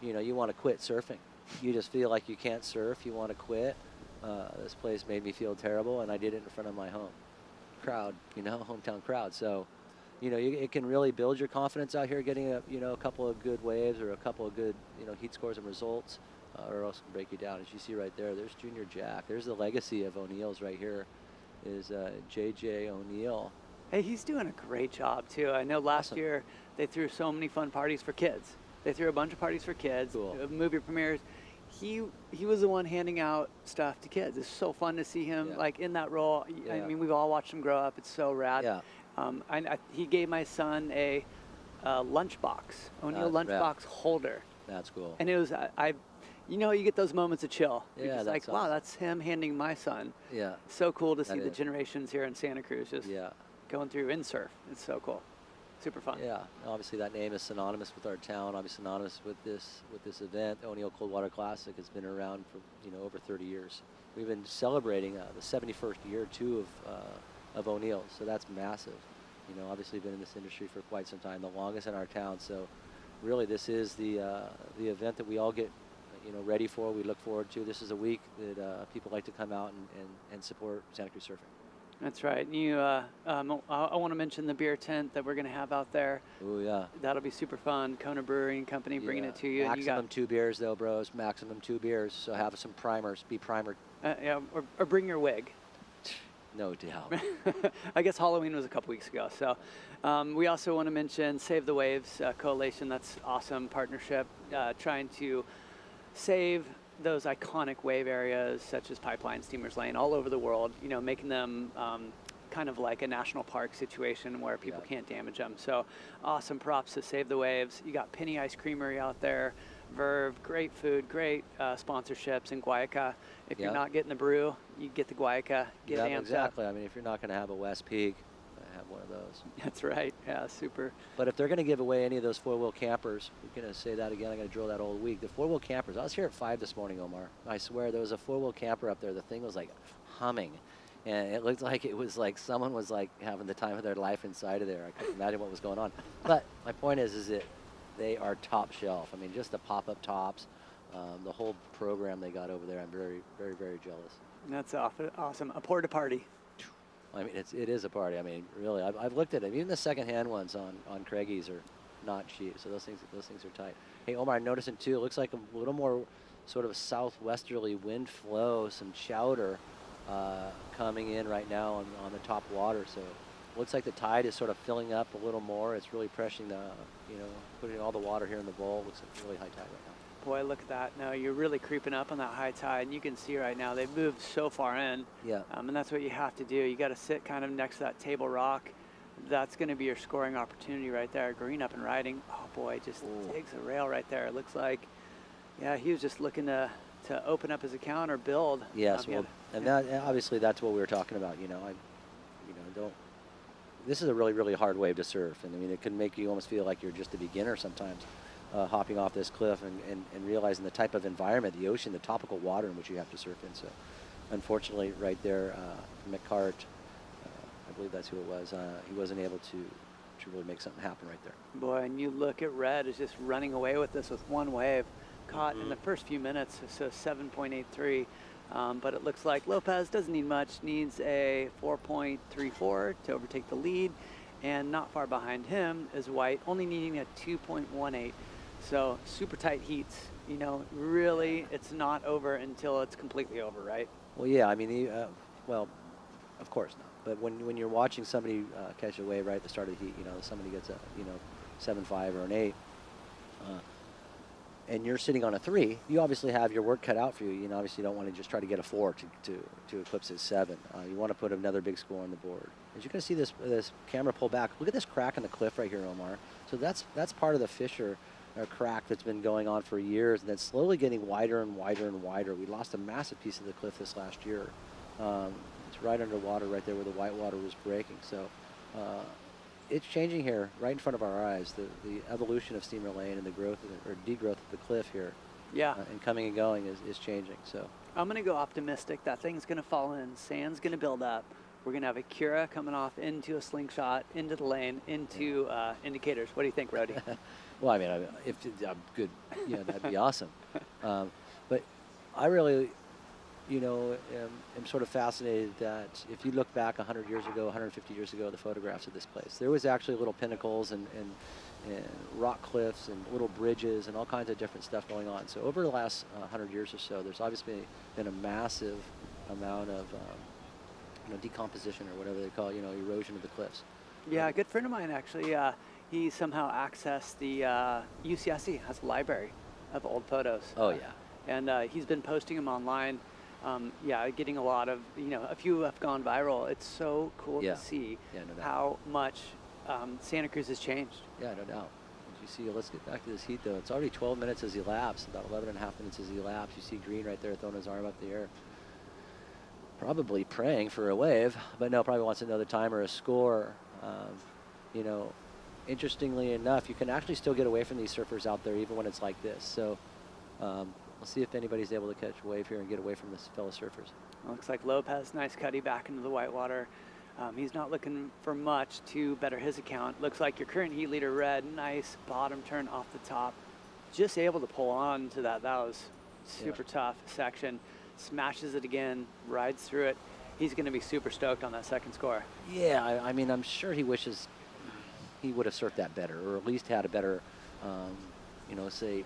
you know, you want to quit surfing. You just feel like you can't surf. You want to quit. This place made me feel terrible, and I did it in front of my home. crowd, hometown crowd. So, it can really build your confidence out here getting a couple of good waves or a couple of good, heat scores and results, or else it can break you down. As you see right there, there's Junior Jack. There's the legacy of O'Neill's right here, is J.J. O'Neill. Hey, he's doing a great job, too. I know last year they threw so many fun parties for kids. They threw a bunch of parties for kids, movie premieres. He was the one handing out stuff to kids. It's so fun to see him like in that role. I mean, we've all watched him grow up. It's so rad. Yeah. He gave my son a lunchbox, O'Neill lunchbox holder. That's cool. And it was, you get those moments of chill. Yeah, You're just like, wow, that's him handing my son. Yeah. So cool to see the generations here in Santa Cruz just going through in surf. It's so cool. Super fun. Yeah, obviously that name is synonymous with our town. Obviously synonymous with this event. The O'Neill Cold Water Classic has been around for over 30 years. We've been celebrating the 71st year too of O'Neill, so that's massive. Obviously been in this industry for quite some time, the longest in our town. So really, this is the event that we all get ready for. We look forward to. This is a week that people like to come out and support Santa Cruz surfing. That's right. I want to mention the beer tent that we're going to have out there. Oh, yeah. That'll be super fun. Kona Brewing Company bringing it to you. Maximum 2 beers, though, bros. Maximum 2 beers. So have some primers. Be primered. Or bring your wig. No doubt. I guess Halloween was a couple weeks ago. So we also want to mention Save the Waves Coalition. That's awesome partnership. Trying to save those iconic wave areas such as Pipeline, Steamers Lane, all over the world, making them kind of like a national park situation where people can't damage them. So awesome props to Save the Waves. You got Penny Ice Creamery out there, Verve, great food, great sponsorships in Guayaca. If you're not getting the brew, you get the Guayaca, get amped exactly. up. I mean, if you're not going to have a West Peak, have one of those. That's right. Yeah, super. But if they're going to give away any of those 4-wheel campers, we're going to say that again. I'm going to drill that all week. The 4-wheel campers. I was here at 5 this morning, Omar. I swear there was a 4-wheel camper up there. The thing was like humming, and it looked like it was like someone was like having the time of their life inside of there. I couldn't imagine what was going on. But my point is that they are top shelf. I mean, just the pop-up tops, the whole program they got over there. I'm very, very, very jealous. That's awesome. A porta party. I mean, it is a party. I mean, really, I've looked at it. Even the secondhand ones on Craigie's are not cheap. So those things are tight. Hey, Omar, I'm noticing too. It looks like a little more sort of southwesterly wind flow, some chowder coming in right now on the top water. So it looks like the tide is sort of filling up a little more. It's really pressuring putting all the water here in the bowl. Looks like really high tide right now. Boy, look at that. No, you're really creeping up on that high tide. And you can see right now they've moved so far in. Yeah. And that's what you have to do. You got to sit kind of next to that table rock. That's going to be your scoring opportunity right there. Green up and riding. Oh, boy, just digs a rail right there. It looks like, he was just looking to open up his account or build. Yes, that, obviously that's what we were talking about. This is a really, really hard wave to surf. And I mean, it can make you almost feel like you're just a beginner sometimes. Hopping off this cliff and realizing the type of environment, the ocean, the topical water in which you have to surf in. So unfortunately right there, McCart, I believe that's who it was, he wasn't able to really make something happen right there. Boy, and you look at Red is just running away with this with one wave. Caught in the first few minutes, so 7.83. But it looks like Lopez doesn't need much, needs a 4.34 to overtake the lead. And not far behind him is White, only needing a 2.18. So super tight heats. Really, it's not over until it's completely over, right? Well, yeah. I mean, well, of course not. But when you're watching somebody catch a wave right at the start of the heat, somebody gets a 7.5 or an 8, and you're sitting on a 3, you obviously have your work cut out for you. Obviously you don't want to just try to get a 4 to eclipse his 7. You want to put another big score on the board. As you can see this camera pull back, look at this crack in the cliff right here, Omar. So that's part of the fissure or crack that's been going on for years, and then slowly getting wider and wider and wider. We lost a massive piece of the cliff this last year. It's right underwater right there where the white water was breaking. So it's changing here right in front of our eyes. The evolution of Steamer Lane and the growth or degrowth of the cliff here, and coming and going is changing. So I'm going to go optimistic. That thing's going to fall in. Sand's going to build up. We're going to have a Cura coming off into a slingshot, into the lane, into indicators. What do you think, Rody? Well, I mean, if I'm good, that'd be awesome. But I really, you know, am sort of fascinated that if you look back 100 years ago, 150 years ago, the photographs of this place, there was actually little pinnacles and rock cliffs and little bridges and all kinds of different stuff going on. So over the last 100 years or so, there's obviously been a massive amount of you know, decomposition or whatever they call it, you know, erosion of the cliffs. Yeah, a good friend of mine actually, he somehow accessed the UCSC has a library of old photos. Oh yeah. And he's been posting them online. Yeah, getting a lot of, you know, a few have gone viral. It's so cool to see how much Santa Cruz has changed. Yeah, no doubt. As you see, let's get back to this heat though. It's already 12 minutes as elapsed, about 11 and a half minutes as elapsed. You see Green right there throwing his arm up in the air. Probably praying for a wave, but no, probably wants another time or a score. You know, interestingly enough, you can actually still get away from these surfers out there even when it's like this. So we'll see if anybody's able to catch a wave here and get away from this fellow surfers. Looks like Lopez, nice cutty back into the whitewater. He's not looking for much to better his account. Looks like your current heat leader, Red, nice bottom turn off the top. Just able to pull on to that. That was super tough section. Smashes it again, rides through it. He's going to be super stoked on that second score. Yeah, I mean, I'm sure he wishes he would have surfed that better, or at least had a better, you know, say,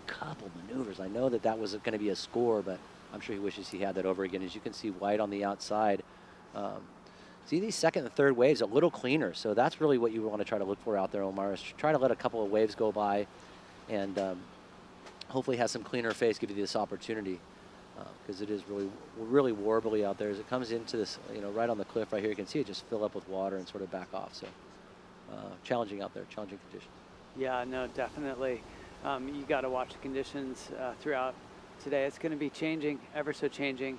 couple maneuvers. I know that that was going to be a score, but I'm sure he wishes he had that over again. As you can see, white on the outside. See these second and third waves a little cleaner, so that's really what you want to try to look for out there, Omar, is try to let a couple of waves go by and hopefully have some cleaner face, give you this opportunity. Because it is really warbly out there. As it comes into this, you know, right on the cliff right here, you can see it just fill up with water and sort of back off. So challenging out there, challenging conditions. Yeah, no, definitely. You got to watch the conditions throughout today. It's going to be changing, ever so changing.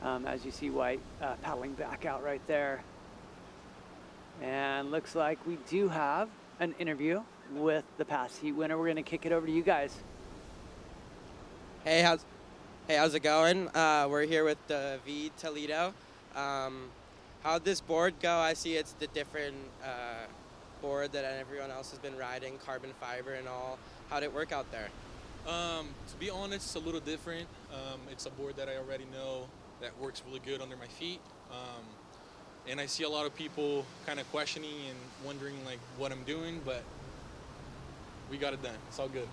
As you see White paddling back out right there. And looks like we do have an interview with the past heat winner. We're going to kick it over to you guys. Hey, how's it going? We're here with the V Toledo. How'd this board go? I see it's the different board that everyone else has been riding, carbon fiber and all. How'd it work out there? To be honest, it's a little different. It's a board that I already know that works really good under my feet. And I see a lot of people kind of questioning and wondering like what I'm doing, but we got it done. It's all good.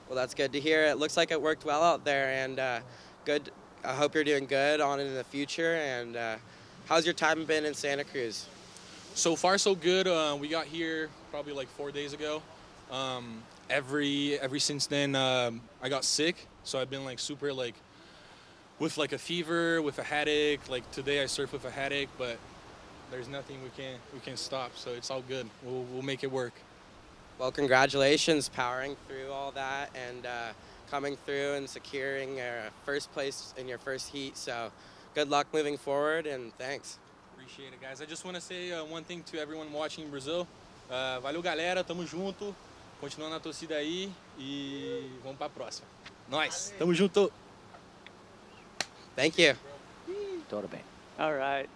Well, that's good to hear. It looks like it worked well out there, and good. I hope you're doing good on it in the future. And how's your time been in Santa Cruz? So far, so good. We got here probably like 4 days ago. Every since then, I got sick, so I've been like super like with like a fever, with a headache. Like today, I surfed with a headache, but there's nothing we can stop. So it's all good. We'll make it work. Well, congratulations powering through all that and coming through and securing first place in your first heat. So good luck moving forward, and thanks. Appreciate it, guys. I just want to say one thing to everyone watching in Brazil. Valeu, galera. Tamo junto. Continua na torcida aí e vamos pra próxima. Nós. Tamo junto. Thank you. Totally. All right.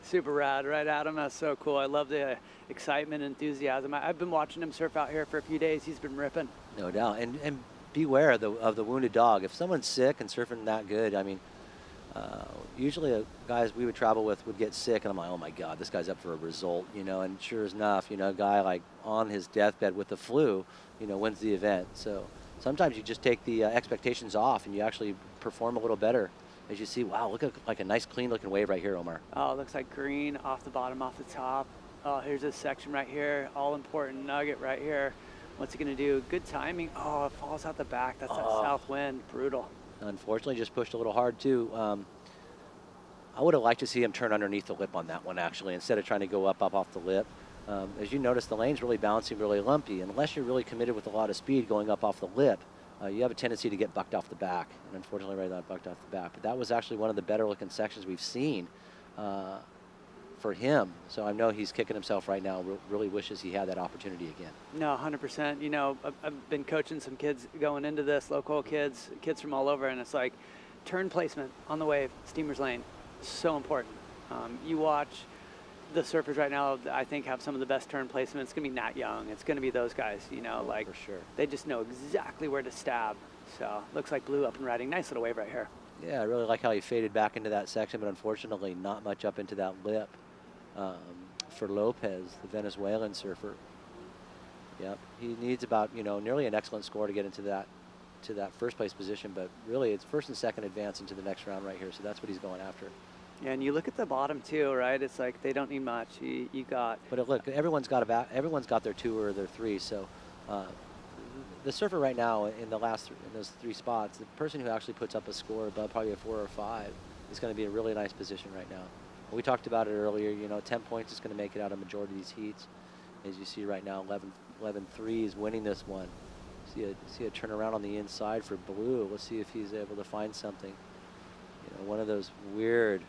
Super rad, right, Adam? That's so cool. I love the excitement and enthusiasm. I've been watching him surf out here for a few days. He's been ripping. No doubt. And beware of the wounded dog. If someone's sick and surfing that good, I mean, usually guys we would travel with would get sick, and I'm like, oh my God, this guy's up for a result, you know. And sure enough, you know, a guy like on his deathbed with the flu, you know, wins the event. So sometimes you just take the expectations off, and you actually perform a little better. As you see, wow, look at like a nice clean looking wave right here, Omar. Oh, it looks like green off the bottom, off the top. Oh, here's this section right here, all important nugget right here. What's he gonna do? Good timing. Oh, it falls out the back. That's that south wind, brutal. Unfortunately, just pushed a little hard too. I would have liked to see him turn underneath the lip on that one actually, instead of trying to go up off the lip. As you notice, the lane's really bouncing, really lumpy. Unless you're really committed with a lot of speed going up off the lip, you have a tendency to get bucked off the back, and unfortunately right now bucked off the back. But that was actually one of the better looking sections we've seen for him. So I know he's kicking himself right now, really wishes he had that opportunity again. No, 100%. You know, I've been coaching some kids going into this, local kids from all over, and it's like turn placement on the wave, steamer's lane, so important. You watch the surfers right now, I think, have some of the best turn placement. It's going to be Nat Young. It's going to be those guys, you know, like for sure. They just know exactly where to stab. So looks like Blue up and riding. Nice little wave right here. Yeah, I really like how he faded back into that section, but unfortunately not much up into that lip for Lopez, the Venezuelan surfer. Yep, he needs about, you know, nearly an excellent score to get into that first place position, but really it's first and second advance into the next round right here, so that's what he's going after. Yeah, and you look at the bottom too, right? It's like they don't need much. You got. But look, everyone's got their 2 or their 3, so the surfer right now in those 3 spots, the person who actually puts up a score above probably a 4 or 5 is going to be in a really nice position right now. We talked about it earlier, you know, 10 points is going to make it out of majority of these heats. As you see right now, 11-3 is winning this one. See a turnaround on the inside for Blue. Let's see if he's able to find something. You know, one of those weird,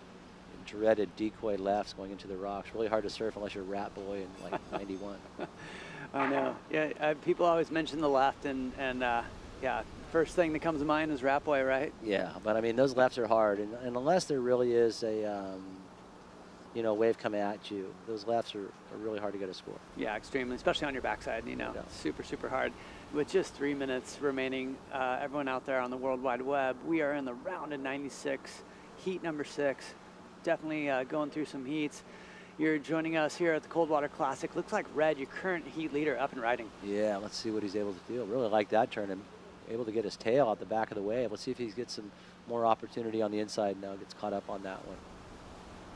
dreaded decoy lefts going into the rocks. Really hard to surf unless you're Rat Boy in like 91. I know. Yeah, people always mention the left, and yeah, first thing that comes to mind is Rat Boy, right? Yeah, but I mean those lefts are hard, and unless there really is a you know, wave coming at you, those lefts are really hard to get a score. Yeah, extremely, especially on your backside. You know, super, super hard. With just 3 minutes remaining, everyone out there on the World Wide Web, we are in the round of 96, heat number 6. Definitely going through some heats. You're joining us here at the Coldwater Classic. Looks like Red, your current heat leader, up and riding. Yeah, let's see what he's able to do. Really like that turn, and able to get his tail out the back of the wave. Let's see if he gets some more opportunity on the inside now, gets caught up on that one.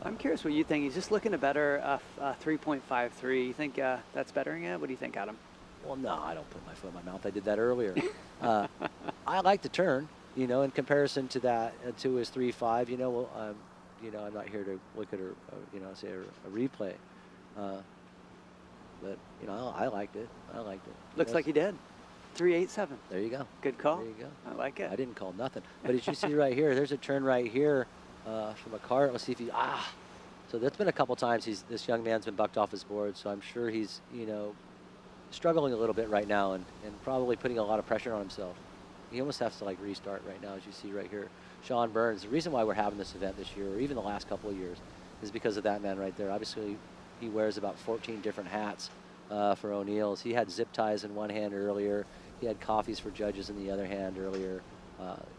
I'm curious what you think. He's just looking to better 3.53. You think that's bettering it? What do you think, Adam? Well, no, I don't put my foot in my mouth. I did that earlier. I like the turn, you know, in comparison to that, to his 3.5. You know, you know, I'm not here to look at you know, say a replay. But, you know, I liked it. Looks like he did. 3.87. There you go. Good call. There you go. I like it. I didn't call nothing. But as you see right here, there's a turn right here from a cart. Let's see if he, So that's been a couple times this young man's been bucked off his board. So I'm sure he's, you know, struggling a little bit right now and probably putting a lot of pressure on himself. He almost has to like restart right now, as you see right here. Sean Burns, the reason why we're having this event this year, or even the last couple of years, is because of that man right there. Obviously, he wears about 14 different hats for O'Neill's. He had zip ties in one hand earlier. He had coffees for judges in the other hand earlier.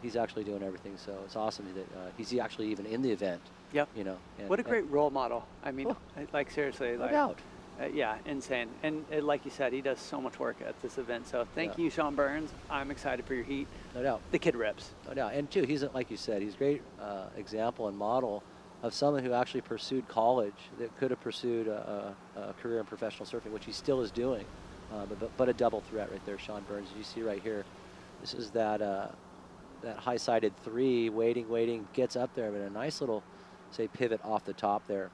He's actually doing everything, so it's awesome that he's actually even in the event. Yep. You know. What a great role model. I mean, like seriously. No doubt. Yeah, insane. And like you said, he does so much work at this event. So thank you, Sean Burns. I'm excited for your heat. No doubt. The kid rips. No doubt. And too, he's, like you said, he's a great example and model of someone who actually pursued college, that could have pursued a career in professional surfing, which he still is doing. But a double threat right there, Sean Burns. As you see right here, this is that high-sided 3, waiting, gets up there, but a nice little, say, pivot off the top there.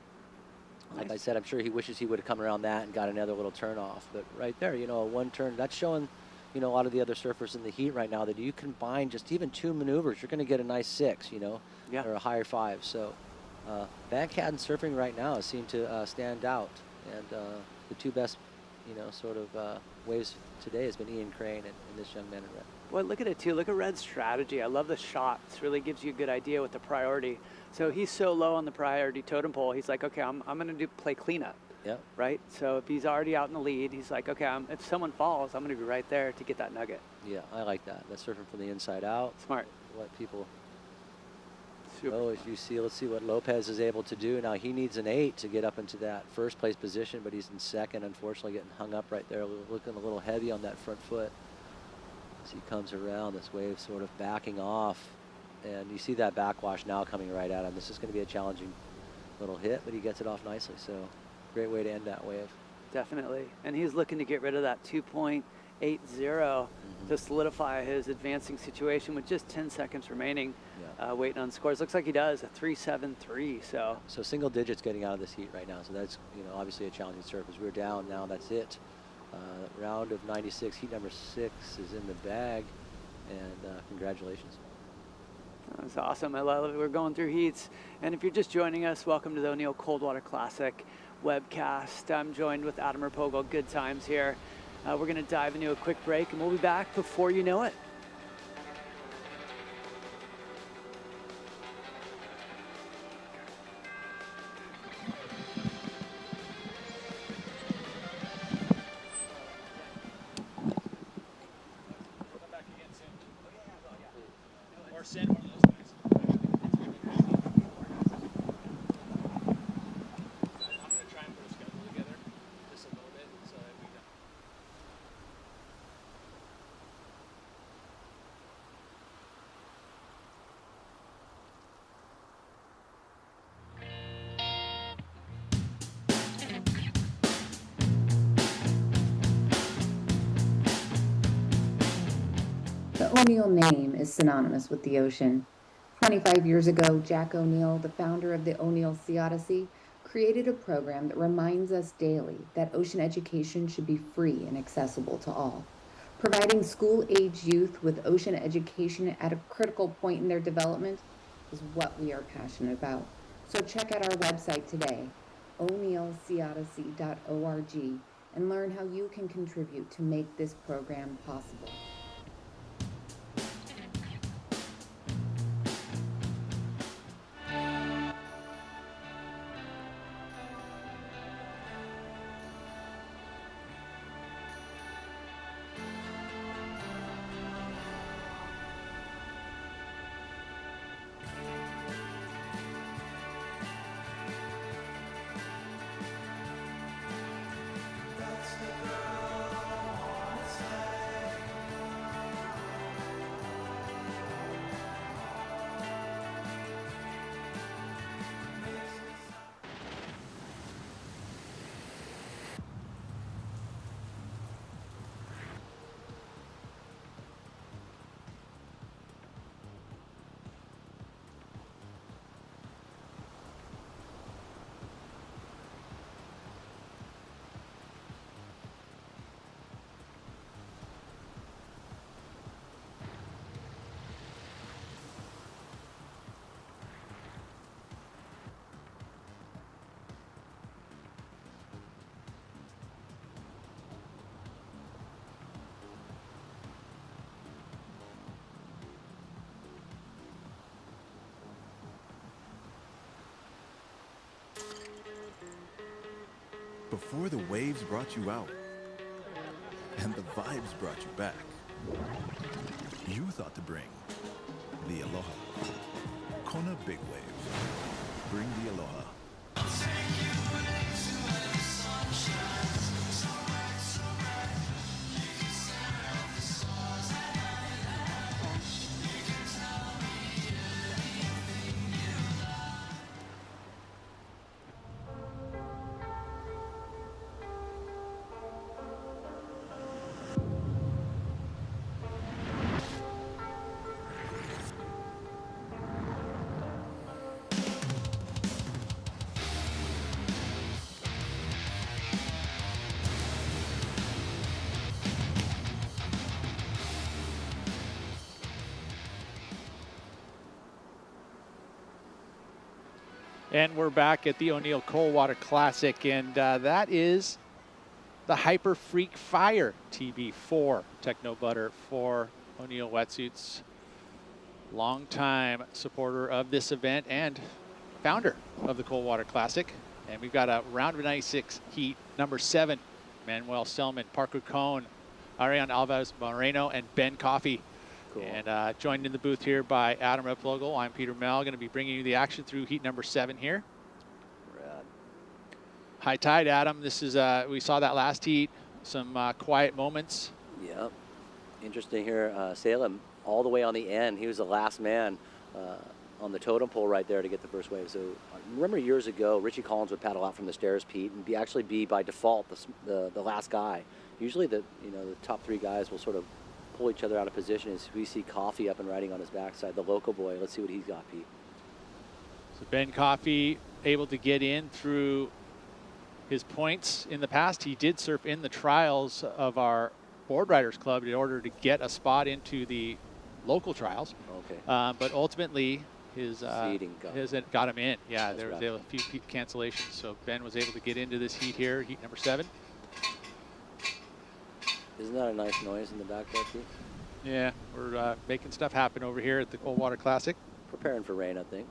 Like I said, I'm sure he wishes he would have come around that and got another little turn off. But right there, you know, a one turn, that's showing, you know, a lot of the other surfers in the heat right now that you combine just even 2 maneuvers, you're going to get a nice 6, you know, or a higher 5. So Bankhaden surfing right now seem to stand out. And the 2 best, you know, sort of waves today has been Ian Crane and this young man in red. Well, look at it too. Look at Red's strategy. I love the shots. Really gives you a good idea with the priority. So he's so low on the priority totem pole. He's like, okay, I'm going to play cleanup. Yep. Right. So if he's already out in the lead, he's like, okay, if someone falls, I'm going to be right there to get that nugget. Yeah, I like that. That's surfing from the inside out. Smart. Let people. Super. As you see, let's see what Lopez is able to do. Now he needs an 8 to get up into that first place position, but he's in second, unfortunately getting hung up right there, looking a little heavy on that front foot. As he comes around, this wave sort of backing off, and you see that backwash now coming right at him. This is going to be a challenging little hit, but he gets it off nicely, so great way to end that wave. Definitely, and he's looking to get rid of that 2.80 to solidify his advancing situation with just 10 seconds remaining, waiting on scores. Looks like he does a 3.73. So single digits getting out of this heat right now. So that's, you know, obviously a challenging surface. We're down now. That's it. Round of 96, heat number 6 is in the bag, and congratulations. That's awesome. I love it. We're going through heats, and if you're just joining us, welcome to the O'Neill Coldwater Classic webcast. I'm joined with Adam Rapogo. Good times here. We're going to dive into a quick break, and we'll be back before you know it. Or send one of those guys. O'Neill name is synonymous with the ocean. 25 years ago, Jack O'Neill, the founder of the O'Neill Sea Odyssey, created a program that reminds us daily that ocean education should be free and accessible to all. Providing school-age youth with ocean education at a critical point in their development is what we are passionate about. So check out our website today, o'neillseaodyssey.org, and learn how you can contribute to make this program possible. Before the waves brought you out, and the vibes brought you back, you thought to bring the Aloha. Kona Big Waves. Bring the Aloha. And we're back at the O'Neill Coldwater Classic, and that is the Hyper Freak Fire TB4 Techno Butter for O'Neill Wetsuits. Longtime supporter of this event and founder of the Coldwater Classic. And we've got a round of 96 heat, number 7, Manuel Selman, Parker Cohn, Ariane Alvarez Moreno, and Ben Coffey. Cool. And joined in the booth here by Adam Replogle. I'm Peter Mel, going to be bringing you the action through heat number 7 here. Rad. High tide, Adam. This is, we saw that last heat, some quiet moments. Yep. Interesting here. Salem all the way on the end. He was the last man on the totem pole right there to get the first wave. So remember years ago, Richie Collins would paddle out from the stairs, Pete, and actually be by default the last guy. Usually the top 3 guys will sort of pull each other out of position as we see Coffey up and riding on his backside, the local boy. Let's see what he's got, Pete. So Ben Coffey able to get in through his points in the past. He did surf in the trials of our Board Riders Club in order to get a spot into the local trials. Okay. But ultimately, his got him in. Yeah, there were a few cancellations, so Ben was able to get into this heat here, heat number 7. Isn't that a nice noise in the back there, Pete? Yeah, we're making stuff happen over here at the Coldwater Classic. Preparing for rain, I think.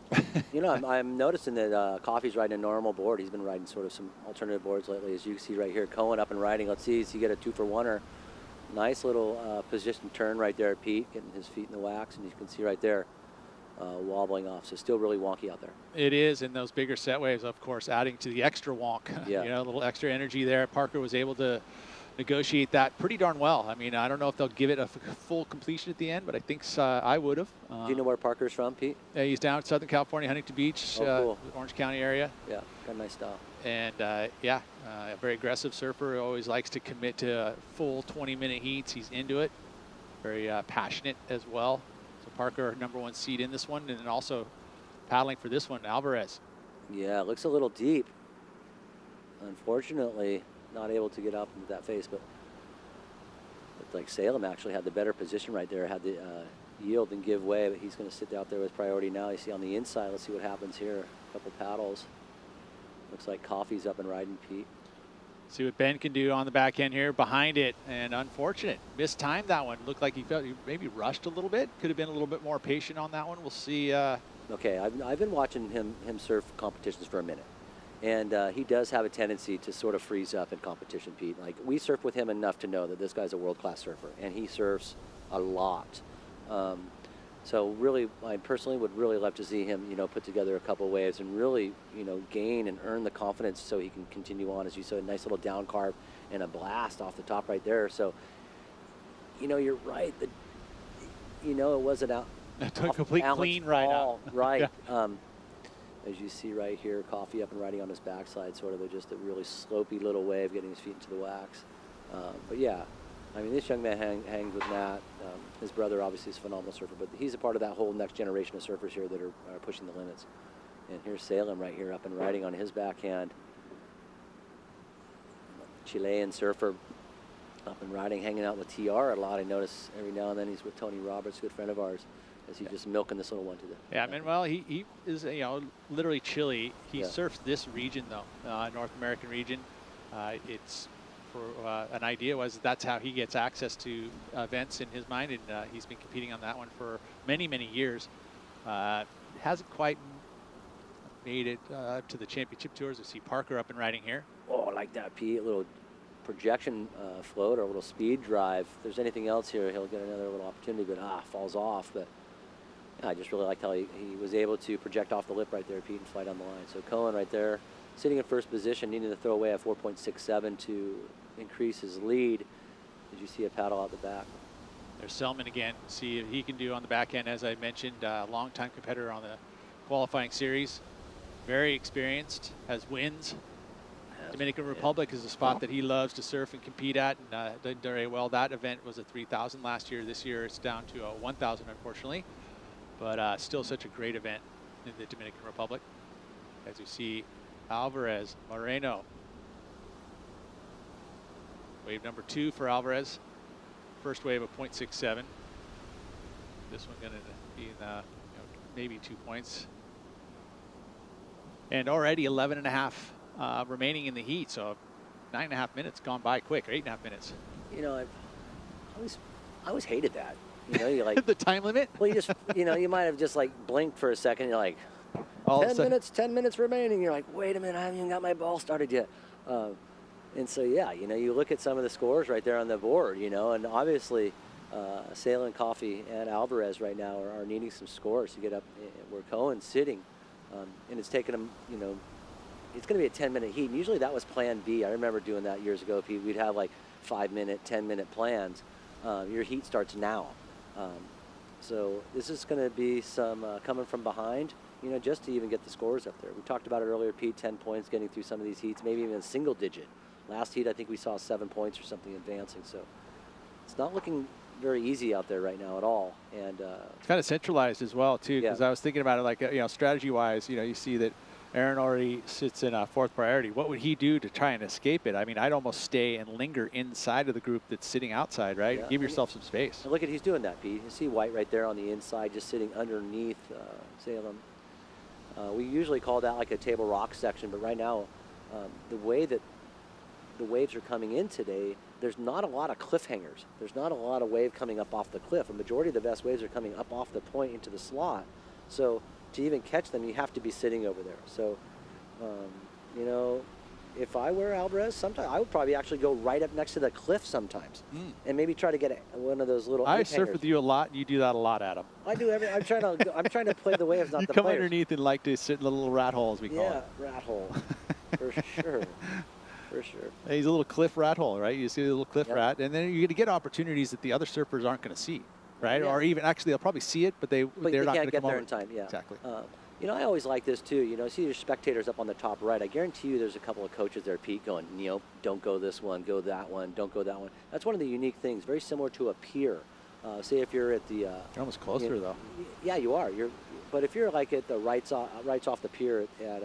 You know, I'm noticing that Coffey's riding a normal board. He's been riding sort of some alternative boards lately, as you can see right here. Cohen up and riding. Let's see, does he get a 2-for-1-er? Nice little position turn right there, Pete, getting his feet in the wax, and you can see right there wobbling off. So still really wonky out there. It is, and those bigger set waves, of course, adding to the extra wonk. Yeah. You know, a little extra energy there. Parker was able to negotiate that pretty darn well. I mean, I don't know if they'll give it a full completion at the end, but I think I would have. Do you know where Parker's from, Pete? He's down in Southern California, Huntington Beach, cool. Orange County area. Yeah, got a nice style. And yeah, a very aggressive surfer. Always likes to commit to full 20-minute heats. He's into it. very passionate as well. So Parker, #1 seed in this one, and then also paddling for this one, Alvarez. Yeah, it looks a little deep. Unfortunately, not able to get up into that face, but looked like Salem actually had the better position right there, had the yield and give way, but he's going to sit out there with priority now. You see on the inside, let's see what happens here. A couple paddles. Looks like Coffee's up and riding, Pete. See what Ben can do on the back end here, behind it, and unfortunate. Mistimed that one. Looked like he felt he maybe rushed a little bit. Could have been a little bit more patient on that one. We'll see. Okay, I've been watching him surf competitions for a minute. And he does have a tendency to sort of freeze up in competition, Pete. Like, we surf with him enough to know that this guy's a world-class surfer, and he surfs a lot. So really, I personally would really love to see him, put together a couple waves and really, gain and earn the confidence so he can continue on. As you saw, a nice little down carve and a blast off the top right there. So, you're right. It wasn't out. A complete clean ride out. Right. Yeah. As you see right here, Coffee up and riding on his backside, sort of just a really slopey little wave, getting his feet into the wax. But yeah, I mean, this young man hangs with Matt. His brother obviously is a phenomenal surfer, but he's a part of that whole next generation of surfers here that are pushing the limits. And here's Salem right here up and riding on his backhand. Chilean surfer up and riding, hanging out with TR a lot. I notice every now and then he's with Tony Roberts, a good friend of ours, as he's just milking this little one to the. Yeah, I mean, well, he is, literally Chile. He surfs this region, though, North American region. It's for an idea was that's how he gets access to events in his mind, and he's been competing on that one for many, many years. Hasn't quite made it to the championship tours. We see Parker up and riding here. Oh, I like that, Pete. A little projection float or a little speed drive. If there's anything else here, he'll get another little opportunity, but falls off. But yeah, I just really liked how he was able to project off the lip right there, Pete, and fly down the line. So Cohen right there, sitting in first position, needing to throw away a 4.67 to increase his lead. Did you see a paddle out the back? There's Selman again. See if he can do on the back end, as I mentioned, longtime competitor on the qualifying series. Very experienced, has wins. Dominican Republic is a spot that he loves to surf and compete at, and did very well. That event was a 3,000 last year. This year it's down to a 1,000, unfortunately, but still such a great event in the Dominican Republic. As you see, Alvarez, Moreno. Wave #2 for Alvarez. First wave of 0.67. This one going to be in maybe 2 points. And already 11.5 remaining in the heat, so 9.5 minutes gone by quick, or 8.5 minutes. I always hated that. You like the time limit. Well, you just you might have just like blinked for a second. You're like, 10 minutes remaining. You're like, wait a minute, I haven't even got my ball started yet. And so yeah, you look at some of the scores right there on the board, and obviously Salem, Coffee, and Alvarez right now are needing some scores to get up where Cohen's sitting, and it's taken him, it's going to be a 10-minute heat. And usually that was plan B. I remember doing that years ago, Pete. We'd have like 5-minute, 10-minute plans. Your heat starts now. So this is going to be some coming from behind, just to even get the scores up there. We talked about it earlier, Pete, 10 points getting through some of these heats, maybe even a single digit. Last heat, I think we saw 7 points or something advancing. So it's not looking very easy out there right now at all. And it's kind of centralized as well, too, because I was thinking about it like, strategy-wise, you see that Aaron already sits in a 4th priority. What would he do to try and escape it? I mean, I'd almost stay and linger inside of the group that's sitting outside, right? Yeah. Give yourself some space. And look at he's doing that, Pete. You see White right there on the inside, just sitting underneath Salem. We usually call that like a table rock section, but right now, the way that the waves are coming in today, there's not a lot of cliffhangers. There's not a lot of wave coming up off the cliff. A majority of the best waves are coming up off the point into the slot. So to even catch them, you have to be sitting over there. So, if I were Alvarez, sometimes I would probably actually go right up next to the cliff sometimes, and maybe try to get one of those little. I surf with you a lot. You do that a lot, Adam. I do I'm trying to play the waves, not you the come players. underneath and like to sit in the little rat hole, as we call it. Yeah, rat hole, for sure. For sure. He's a little cliff rat hole, right? You see the little cliff rat, and then you're going to get opportunities that the other surfers aren't going to see, right? Yeah. Or even actually they'll probably see it, but they're not going to can't get come there over in time. Yeah, exactly. I always like this too. See your spectators up on the top right. I guarantee you, there's a couple of coaches there, Pete, going, don't go this one, go that one, don't go that one. That's one of the unique things. Very similar to a pier. Say if you're at the... You're almost closer, though. Yeah, you are. But if you're like at the rights off the pier at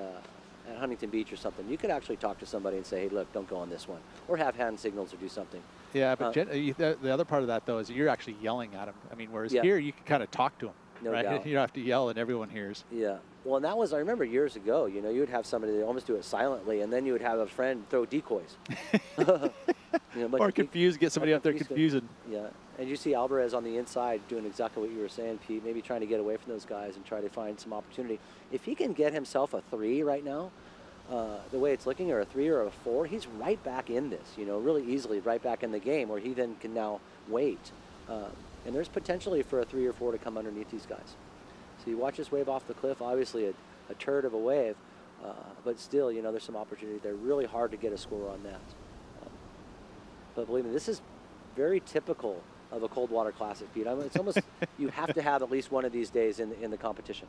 Huntington Beach or something, you could actually talk to somebody and say, hey, look, don't go on this one. Or have hand signals or do something. Yeah, but the other part of that, though, is you're actually yelling at them. I mean, whereas here, you can kind of talk to them. No right? doubt. You don't have to yell and everyone hears. Yeah. Well, and that was, I remember years ago, you would have somebody that almost do it silently, and then you would have a friend throw decoys. Or confuse, get somebody up there confusing. Yeah. And you see Alvarez on the inside doing exactly what you were saying, Pete, maybe trying to get away from those guys and try to find some opportunity. If he can get himself a 3 right now, the way it's looking, or a 3 or a 4, he's right back in this, really easily right back in the game, where he then can now wait. And there's potentially for a 3 or 4 to come underneath these guys. So you watch this wave off the cliff, obviously a turd of a wave, but still, there's some opportunity there. Really hard to get a score on that. But believe me, this is very typical of a cold water classic, Pete. It's almost, you have to have at least one of these days in the competition.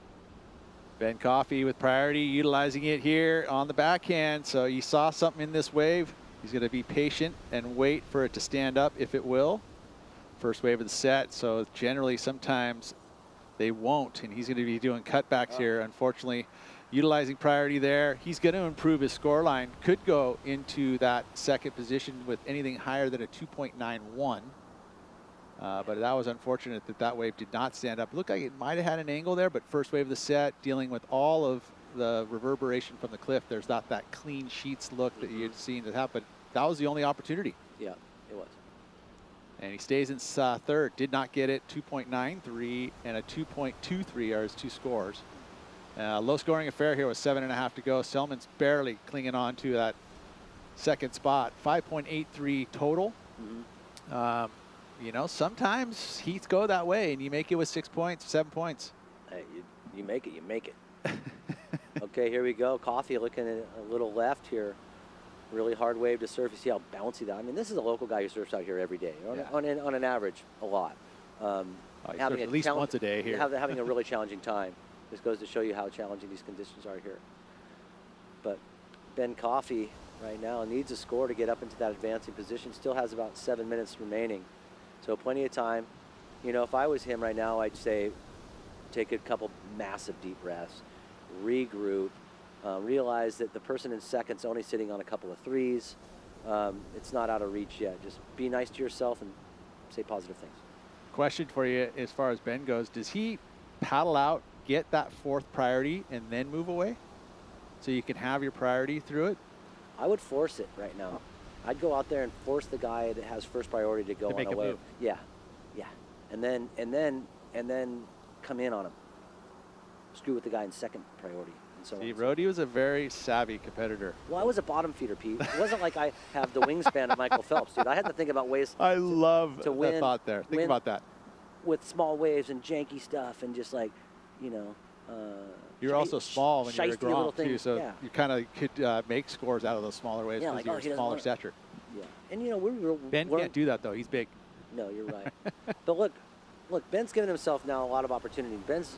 Ben Coffey with priority, utilizing it here on the backhand. So you saw something in this wave. He's going to be patient and wait for it to stand up if it will. First wave of the set. So generally, sometimes they won't, and he's going to be doing cutbacks here. Unfortunately, utilizing priority there. He's going to improve his score line. Could go into that second position with anything higher than a 2.91. But that was unfortunate that wave did not stand up. It looked like it might have had an angle there, but first wave of the set, dealing with all of the reverberation from the cliff. There's not that clean sheets look that you'd seen that happen. That was the only opportunity. Yeah, it was. And he stays in third. Did not get it. 2.93 and a 2.23 are his 2 scores. Low scoring affair here with 7.5 to go. Selman's barely clinging on to that second spot. 5.83 total. Sometimes heats go that way, and you make it with 6 points, 7 points. Hey, you make it, you make it. Okay, here we go. Coffey looking at a little left here. Really hard wave to surf. You see how bouncy that. I mean, this is a local guy who surfs out here every day. On an average, a lot. Having at least once a day here. Having a really challenging time. This goes to show you how challenging these conditions are here. But Ben Coffey right now needs a score to get up into that advancing position. Still has about 7 minutes remaining. So plenty of time. If I was him right now, I'd say take a couple massive deep breaths, regroup, realize that the person in second's only sitting on a couple of 3s. It's not out of reach yet. Just be nice to yourself and say positive things. Question for you as far as Ben goes. Does he paddle out, get that 4th priority, and then move away? So you can have your priority through it? I would force it right now. I'd go out there and force the guy that has first priority to go on a wave. Move. Yeah, and then come in on him. Screw with the guy in second priority. And so See, Rody was a very savvy competitor. Well, I was a bottom feeder, Pete. It wasn't like I have the wingspan of Michael Phelps, dude. I had to think about ways I love to win. That thought there. Think about that. With small waves and janky stuff and just like, You're also small when you're a Grom, too, so yeah. you kind of could make scores out of those smaller waves because you're smaller stature. Yeah, and Ben can't do that, though. He's big. No, you're right. But look, Ben's given himself now a lot of opportunity. Ben's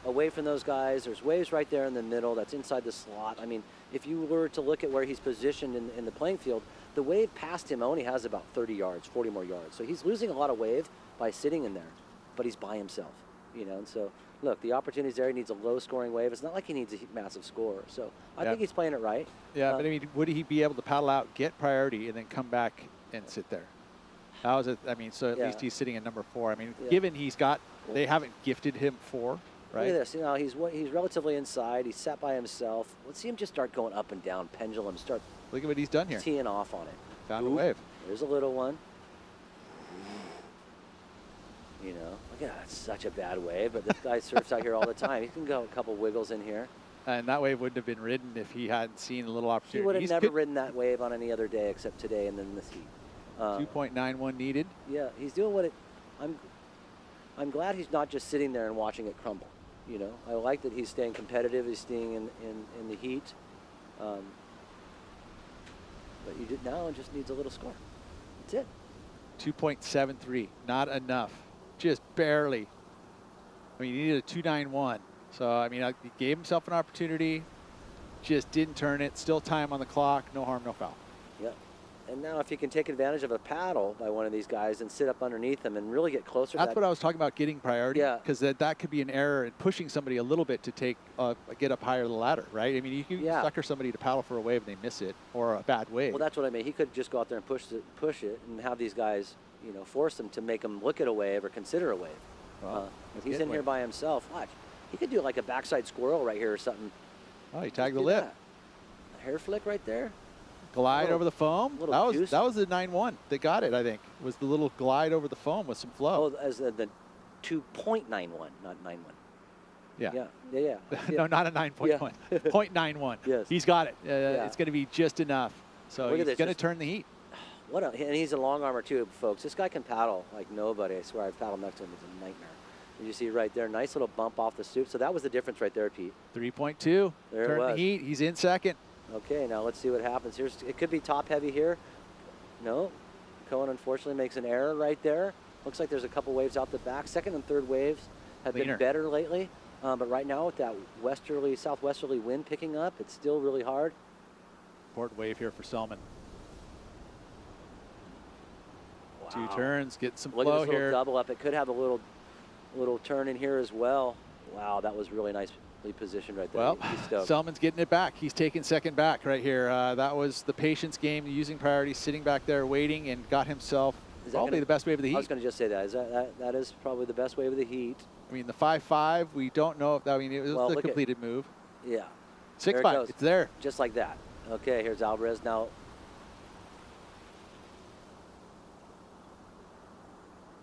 away from those guys. There's waves right there in the middle. That's inside the slot. I mean, if you were to look at where he's positioned in the playing field, the wave past him only has about 30 yards, 40 more yards. So he's losing a lot of wave by sitting in there, but he's by himself, And so, look, the opportunity's there. He needs a low-scoring wave. It's not like he needs a massive score. So I think he's playing it right. Yeah, but I mean, would he be able to paddle out, get priority, and then come back and sit there? That was it. I mean, so at least he's sitting at number 4. I mean, given they haven't gifted him 4, right? Look at this. He's relatively inside. He's sat by himself. Let's see him just start going up and down, pendulum, start. Look at what he's done here. Teeing off on it. Found a wave. There's a little one. Look at that. It's such a bad wave, but this guy surfs out here all the time. He can go a couple wiggles in here. And that wave wouldn't have been ridden if he hadn't seen a little opportunity. He would have never ridden that wave on any other day except today and then this heat. 2.91 needed. Yeah, he's doing what I'm glad he's not just sitting there and watching it crumble. I like that he's staying competitive. He's staying in the heat. But now it just needs a little score. That's it. 2.73, not enough. Just barely. I mean, he needed a 2.91. So, I mean, he gave himself an opportunity, just didn't turn it. Still time on the clock. No harm, no foul. Yep. And now if you can take advantage of a paddle by one of these guys and sit up underneath them and really get closer That's to that. what I was talking about, getting priority. Yeah. Because that could be an error in pushing somebody a little bit to get up higher the ladder, right? I mean, you can sucker somebody to paddle for a wave and they miss it, or a bad wave. Well, that's what I mean. He could just go out there and push it and have these guys, you know, force them to make them look at a wave or consider a wave. Well, he's in here by himself. Watch. He could do like a backside squirrel right here or something. Oh, he tagged the lip. A hair flick right there. Glide over the foam. That was the 9-1. They got it, I think. Was the little glide over the foam with some flow. Oh, as the 2.91, not 9.1. Yeah. Yeah. No, not a 9.1. 0.91. Yes. He's got it. It's going to be just enough. So he's going to turn the heat. And he's a long armor too, folks. This guy can paddle like nobody. I swear, I've paddled next to him. It's a nightmare. You see right there, nice little bump off the stoop. So that was the difference right there, Pete. 3.2. There Turn it was. the heat. He's in second. Okay, now let's see what happens. It could be top heavy here. No, Cohen unfortunately makes an error right there. Looks like there's a couple waves out the back. Second and third waves have been better lately. But right now with that southwesterly wind picking up, it's still really hard. Port wave here for Selman. Wow. 2 turns, get some Look flow at this little here. double up. It could have a little turn in here as well. Wow, that was really nicely positioned right there. Well, Selman's getting it back. He's taking second back right here. That was the patience game, using priority, sitting back there waiting, and got himself probably the best wave of the heat. I was going to just say that. That is probably the best wave of the heat. I mean, the 5.5, we don't know if that, I mean, it was the completed move. Yeah. 6.5, it's there. Just like that. Okay, here's Alvarez now.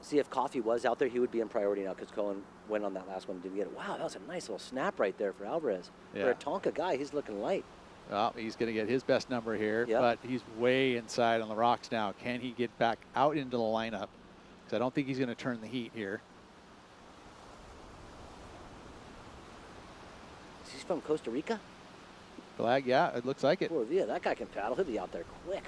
See, if Coffee was out there, he would be in priority now because Cohen went on that last one and didn't get it. Wow, that was a nice little snap right there for Alvarez. For a Tonka guy, he's looking light. Well, he's going to get his best number here, but he's way inside on the rocks now. Can he get back out into the lineup? Because I don't think he's going to turn the heat here. He's from Costa Rica? Flag, yeah, it looks like it. Oh, yeah, that guy can paddle. He'll be out there quick.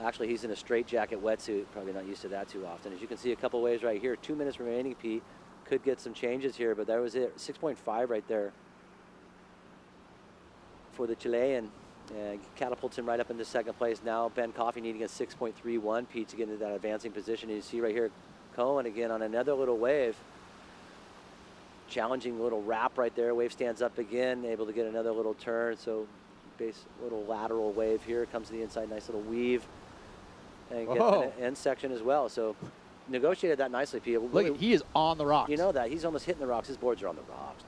Actually, he's in a straight jacket wetsuit. Probably not used to that too often. As you can see, a couple waves right here. 2 minutes remaining, Pete. Could get some changes here, but that was it. 6.5 right there for the Chilean. Catapults him right up into second place. Now Ben Coffey needing a 6.31, Pete, to get into that advancing position. And you see right here, Cohen again on another little wave. Challenging little wrap right there. Wave stands up again, able to get another little turn. So little lateral wave here. Comes to the inside, nice little weave. And get an end section as well. So negotiated that nicely, Pete. Look, he is on the rocks. You know that. He's almost hitting the rocks. His boards are on the rocks.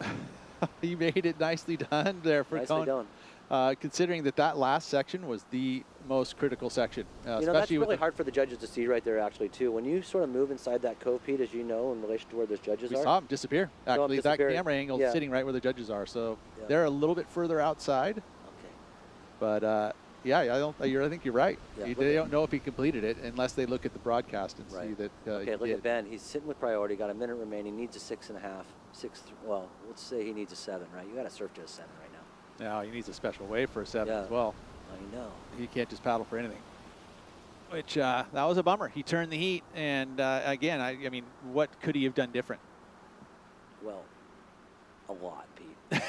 He made it nicely done there for Nicely Cohen. done. Considering that last section was the most critical section. You know, that's really hard for the judges to see right there, actually, too. When you sort of move inside that cove, Pete, as you know, in relation to where those judges are. We saw him disappear. Actually, that camera angle sitting right where the judges are. So they're a little bit further outside. Okay. But, yeah, I think you're right. Yeah, they don't know if he completed it unless they look at the broadcast and see that okay, look at Ben. He's sitting with priority. Got a minute remaining. Needs a 6.5. Well, let's say he needs a 7, right? You got to surf to a 7 right now. Now he needs a special wave for a 7 as well. I know. He can't just paddle for anything. Which, that was a bummer. He turned the heat. And, again, I mean, what could he have done different? Well, a lot, Pete.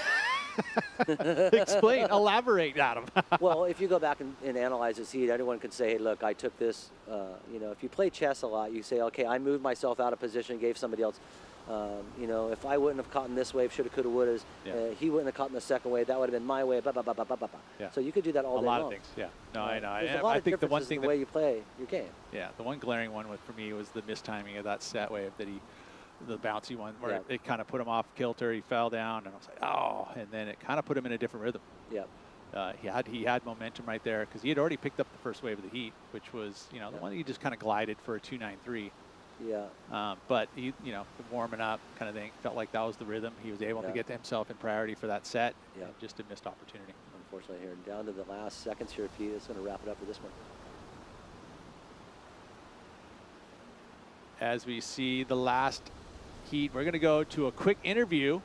Explain, elaborate, Adam. Well, if you go back and analyze this heat, anyone can say, hey, look, I took this, you know, if you play chess a lot, you say, okay, I moved myself out of position, gave somebody else. You know, if I wouldn't have caught in this wave, shoulda, coulda, woulda, he wouldn't have caught in the second wave, that would have been my wave, So you could do that all day long. A lot of things, yeah. No, I know. There's a lot of think the one thing in the way you play your game. Yeah, the one glaring one for me was the mistiming of that set wave that the bouncy one, where it kind of put him off kilter. He fell down, and I was like, oh, and then it kind of put him in a different rhythm. Yeah. He had momentum right there because he had already picked up the first wave of the heat, which was, you know, the one that he just kind of glided for a 2.93. Yeah. But he, you know, warming up kind of thing, felt like that was the rhythm. He was able to get himself in priority for that set. Yeah. Just a missed opportunity. Unfortunately here, down to the last seconds here, Pete. It's going to wrap it up for this one. As we see the last heat, we're going to go to a quick interview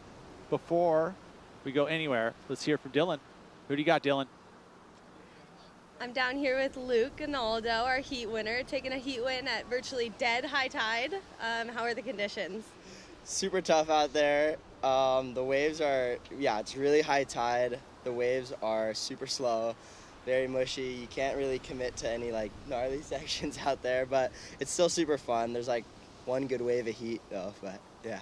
before we go anywhere. Let's hear from Dylan. Who do you got, Dylan? I'm down here with Luke Ginaldo, our heat winner, taking a heat win at virtually dead high tide. How are the conditions? Super tough out there. The waves are, it's really high tide. The waves are super slow. very mushy. You can't really commit to any like gnarly sections out there, but it's still super fun. There's like one good wave of heat though, but yeah.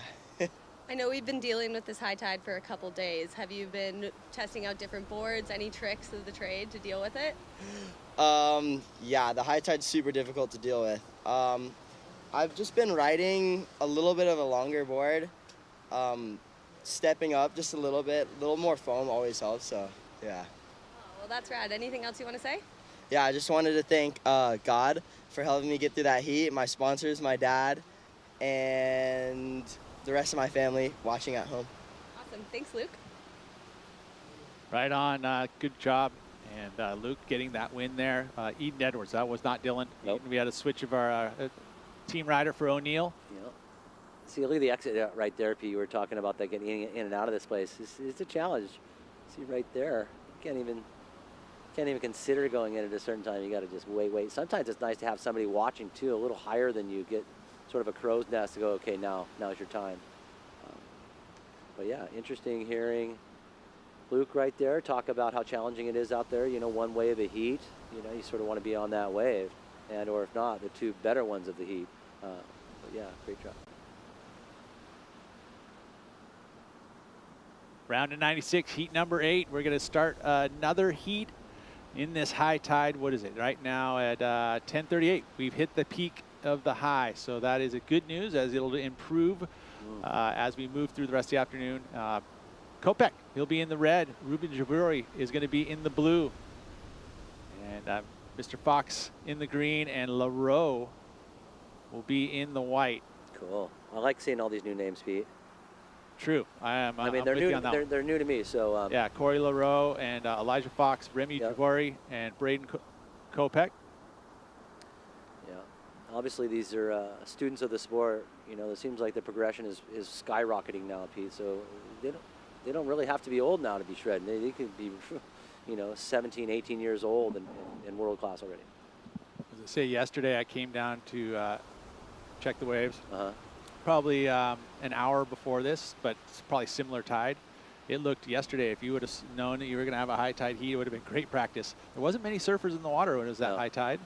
I know we've been dealing with this high tide for a couple days. Have you been testing out different boards, any tricks of the trade to deal with it? Yeah, the high tide's super difficult to deal with. I've just been riding a little bit of a longer board, stepping up just a little bit. A little more foam always helps, so yeah. Oh, well, that's rad. Anything else you want to say? Yeah, I just wanted to thank God for helping me get through that heat, my sponsors, my dad, and the rest of my family watching at home. Awesome. Thanks, Luke. Right on. Good job. And Luke getting that win there. Eden Edwards, that was not Dylan. Nope. We had a switch of our team rider for O'Neill. Yeah. See, look at the exit right there, Pete. You were talking about that getting in and out of this place. It's a challenge. See right there. You can't even consider going in at a certain time. You got to just wait. Sometimes it's nice to have somebody watching too, a little higher than you, get sort of a crow's nest to go, okay, now's your time. But yeah, interesting hearing Luke right there talk about how challenging it is out there. You know, one wave of heat, you know, you sort of want to be on that wave, and or if not, the two better ones of the heat. But yeah, great job. Round of 96, heat number 8. We're going to start another heat in this high tide. What is it right now at 10:38? We've hit the peak of the high, so that is a good news as it'll improve as we move through the rest of the afternoon. Kopech, he'll be in the red. Ruben Jaburi is going to be in the blue. And Mr. Fox in the green, and LaRoe will be in the white. Cool. I like seeing all these new names, Pete. True. I mean, they're new. They're new to me. So yeah, Corey LaRoe and Elijah Fox, Remy Jaburi, and Braden Kopech. Yeah. Obviously, these are students of the sport. You know, it seems like the progression is skyrocketing now, Pete. So they don't really have to be old now to be shredding. They could be, you know, 17, 18 years old and world class already. As I say, yesterday I came down to check the waves. Probably an hour before this, but it's probably similar tide. It looked yesterday, if you would have known that you were going to have a high tide heat, it would have been great practice. There wasn't many surfers in the water when it was that high tide,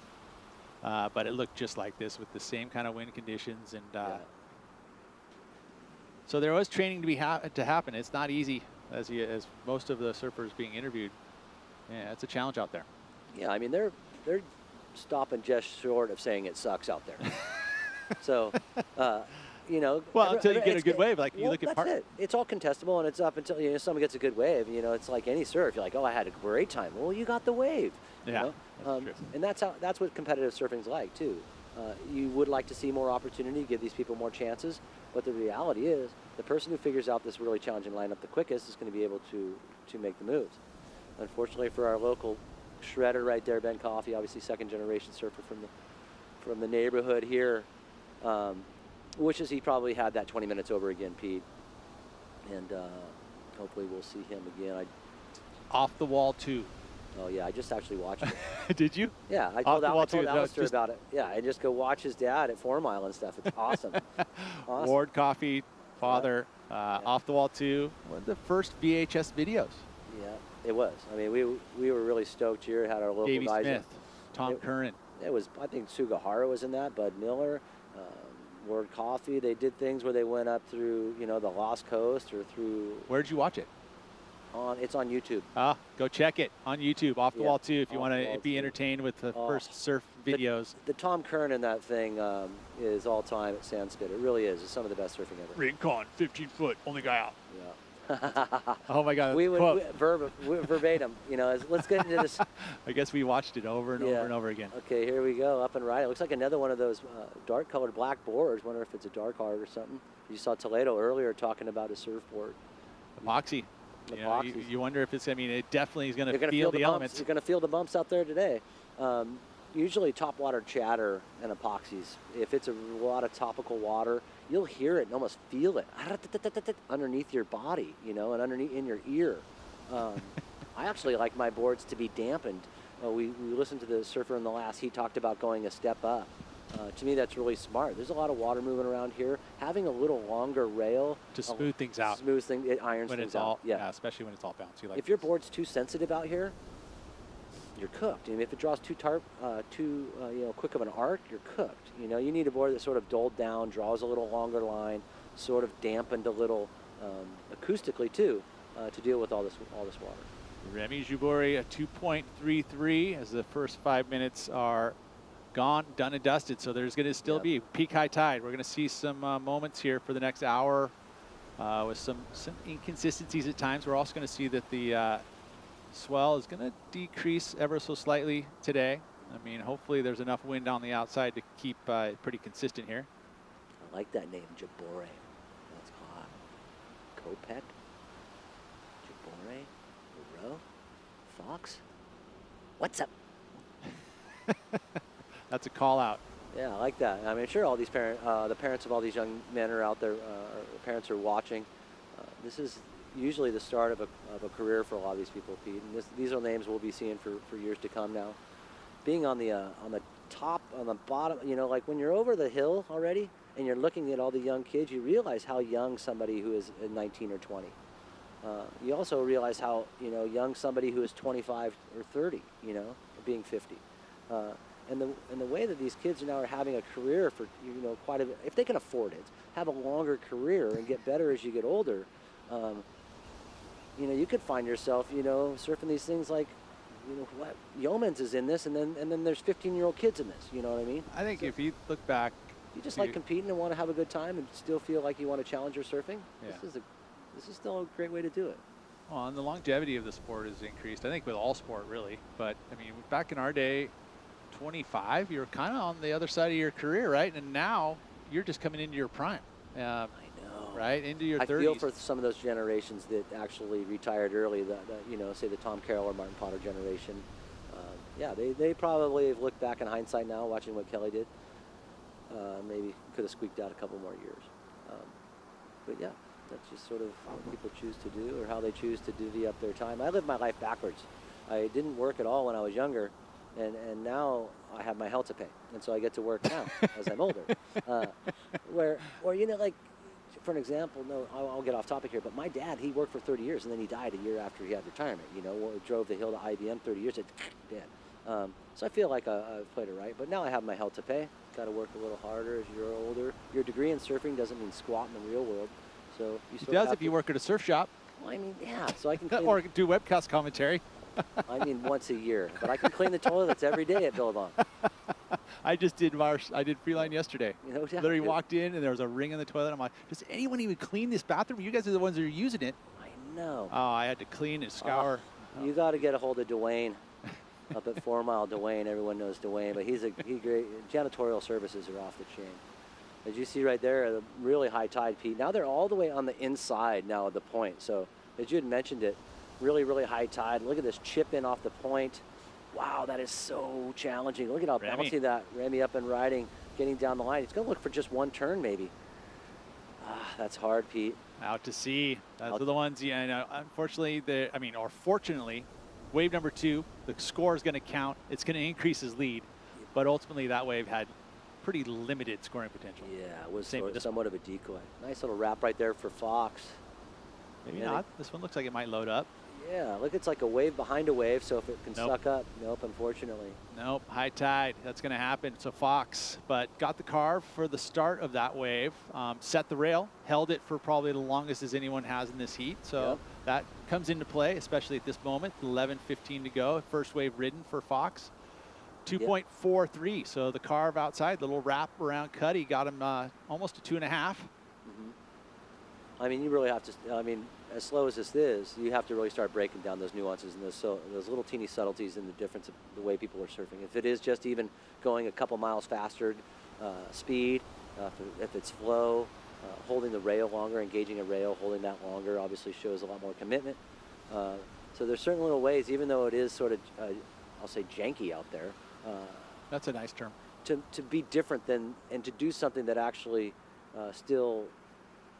but it looked just like this with the same kind of wind conditions. And so there was training to happen. It's not easy, as most of the surfers being interviewed. Yeah, it's a challenge out there. Yeah, I mean, they're stopping just short of saying it sucks out there. So, you know. Well, until you get a good wave, like you look at that's it. It's all contestable, and it's up until someone gets a good wave. You know, it's like any surf. You're like, oh, I had a great time. Well, you got the wave. Yeah. You know? And that's what competitive surfing's like too. You would like to see more opportunity, give these people more chances, but the reality is, the person who figures out this really challenging lineup the quickest is going to be able to make the moves. Unfortunately for our local shredder right there, Ben Coffey, obviously second-generation surfer from the neighborhood here. Wishes he probably had that 20 minutes over again, Pete. And hopefully we'll see him again. Off the wall, too. Oh, yeah, I just actually watched it. Did you? Yeah, I told Alistair about it. Yeah, and just go watch his dad at 4 Mile and stuff. It's awesome. Awesome. Ward Coffey, father, Off the Wall 2, one of the first VHS videos. Yeah, it was. I mean, we were really stoked here. Had our local Davey guys. Smith, Tom Curran. It was, I think Sugahara was in that, Bud Miller, Ward Coffey. They did things where they went up through, you know, the Lost Coast or through. Where'd you watch it? It's on YouTube. Go check it on YouTube, Off the Wall 2, if you want to be entertained with the first surf videos. The Tom Curran in that thing is all time at Sandspit. It really is. It's some of the best surfing ever. Rincon, 15 foot, only guy out. Yeah. Oh my God. We verbatim, you know, let's get into this. I guess we watched it over and over and over again. Okay, here we go, up and right. It looks like another one of those dark colored black boards. Wonder if it's a dark art or something. You saw Toledo earlier talking about a surfboard. Epoxy. You wonder if it's, I mean, it definitely is going to feel the elements. You're going to feel the bumps out there today. Usually top water chatter and epoxies. If it's a lot of topical water, you'll hear it and almost feel it underneath your body, you know, and underneath in your ear. I actually like my boards to be dampened. We listened to the surfer in the last, he talked about going a step up. To me, that's really smart. There's a lot of water moving around here. Having a little longer rail to smooth things out. It irons when things it's all, out. Yeah, especially when it's all bouncy. Like if your board's too sensitive out here, you're cooked. And if it draws too quick of an arc, you're cooked. You know, you need a board that's sort of dulled down, draws a little longer line, sort of dampened a little acoustically too, to deal with all this water. Remy Jubori, a 2.33 as the first 5 minutes are gone, done and dusted. So there's going to still be peak high tide. We're going to see some moments here for the next hour with some inconsistencies at times. We're also going to see that the swell is going to decrease ever so slightly today. I mean, hopefully there's enough wind on the outside to keep it pretty consistent here. I like that name, Jabore. That's hot. Kopek, Jabore, Rowe, Fox. What's up? That's a call out. Yeah, I like that. I mean, sure, all these the parents of all these young men are out there. Parents are watching. This is usually the start of a career for a lot of these people, Pete. And these are names we'll be seeing for years to come now. Being on the top, on the bottom, you know, like when you're over the hill already and you're looking at all the young kids, you realize how young somebody who is 19 or 20. You also realize how, you know, young somebody who is 25 or 30, you know, being 50. And the way that these kids now are having a career for, you know, quite a bit, if they can afford it, have a longer career and get better as you get older, you know, you could find yourself, you know, surfing these things like, you know, what Yeomans is in this, and then there's 15-year-old kids in this. You know what I mean? I think if you look back, you just like competing and want to have a good time and still feel like you want to challenge your surfing. Yeah. This is still a great way to do it. Well, and the longevity of the sport has increased. I think with all sport really, but I mean, back in our day, 25, you were kind of on the other side of your career, right? And now you're just coming into your prime. I know. Right into your 30s. I feel for some of those generations that actually retired early. That you know, say the Tom Carroll or Martin Potter generation. Yeah, they probably have looked back in hindsight now, watching what Kelly did. Maybe could have squeaked out a couple more years. But yeah, that's just sort of what people choose to do or how they choose to divvy up their time. I lived my life backwards. I didn't work at all when I was younger. And now I have my health to pay, and so I get to work now as I'm older. Or you know, like for an example, I'll get off topic here, but my dad, he worked for 30 years, and then he died a year after he had retirement. You know, drove the hill to IBM 30 years, dead. So I feel like I've played it right, but now I have my health to pay. Got to work a little harder as you're older. Your degree in surfing doesn't mean squat in the real world, so you it does if you work at a surf shop. Well, I mean, yeah, so I can or do webcast commentary. I mean, once a year, but I can clean the toilets every day at Billabong. I just did Freeline yesterday. You know, yeah, literally walked in and there was a ring in the toilet. I'm like, does anyone even clean this bathroom? You guys are the ones that are using it. I know. Oh, I had to clean and scour. You got to get a hold of Dwayne up at 4 Mile. Dwayne, everyone knows Dwayne, but he's great. Janitorial services are off the chain. As you see right there, the really high tide, Pete. Now they're all the way on the inside now of the point. So as you had mentioned it, really, really high tide. Look at this chip in off the point. Wow, that is so challenging. Look at how bouncy that Remy up and riding, getting down the line. He's going to look for just one turn maybe. That's hard, Pete. Out to sea. Those are the ones, yeah, you know, unfortunately, or fortunately, wave number 2, the score is going to count. It's going to increase his lead, but ultimately that wave had pretty limited scoring potential. Yeah, it was somewhat of a decoy. Nice little wrap right there for Fox. Maybe not. This one looks like it might load up. Yeah, look, it's like a wave behind a wave, so if it can suck up, nope, unfortunately. Nope, high tide, that's going to happen. So Fox, but got the carve for the start of that wave, set the rail, held it for probably the longest as anyone has in this heat. So that comes into play, especially at this moment, 11:15 to go. First wave ridden for Fox, 2.43. So the carve outside, the little wrap around Kade got him almost a 2.5. I mean, you really have to, I mean, as slow as this is, you have to really start breaking down those nuances and those little teeny subtleties in the difference of the way people are surfing. If it is just even going a couple miles faster speed, if it's flow, holding the rail longer, engaging a rail, holding that longer obviously shows a lot more commitment. So there's certain little ways, even though it is sort of, I'll say janky out there. That's a nice term. To be different than, and to do something that actually still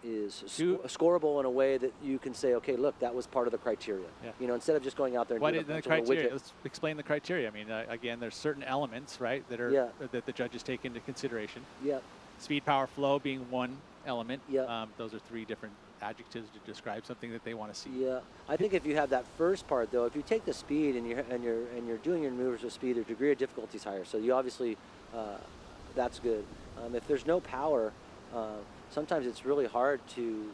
is scoreable in a way that you can say, okay, look, that was part of the criteria. Yeah. You know, instead of just going out there and doing the criteria? Let's explain the criteria. I mean, again, there's certain elements, right, that are that the judges take into consideration. Yeah. Speed, power, flow being one element. Yeah. Those are 3 different adjectives to describe something that they want to see. Yeah, I think if you have that first part though, if you take the speed and you're doing your maneuvers with speed, the degree of difficulty is higher. So you obviously that's good. If there's no power, sometimes it's really hard to,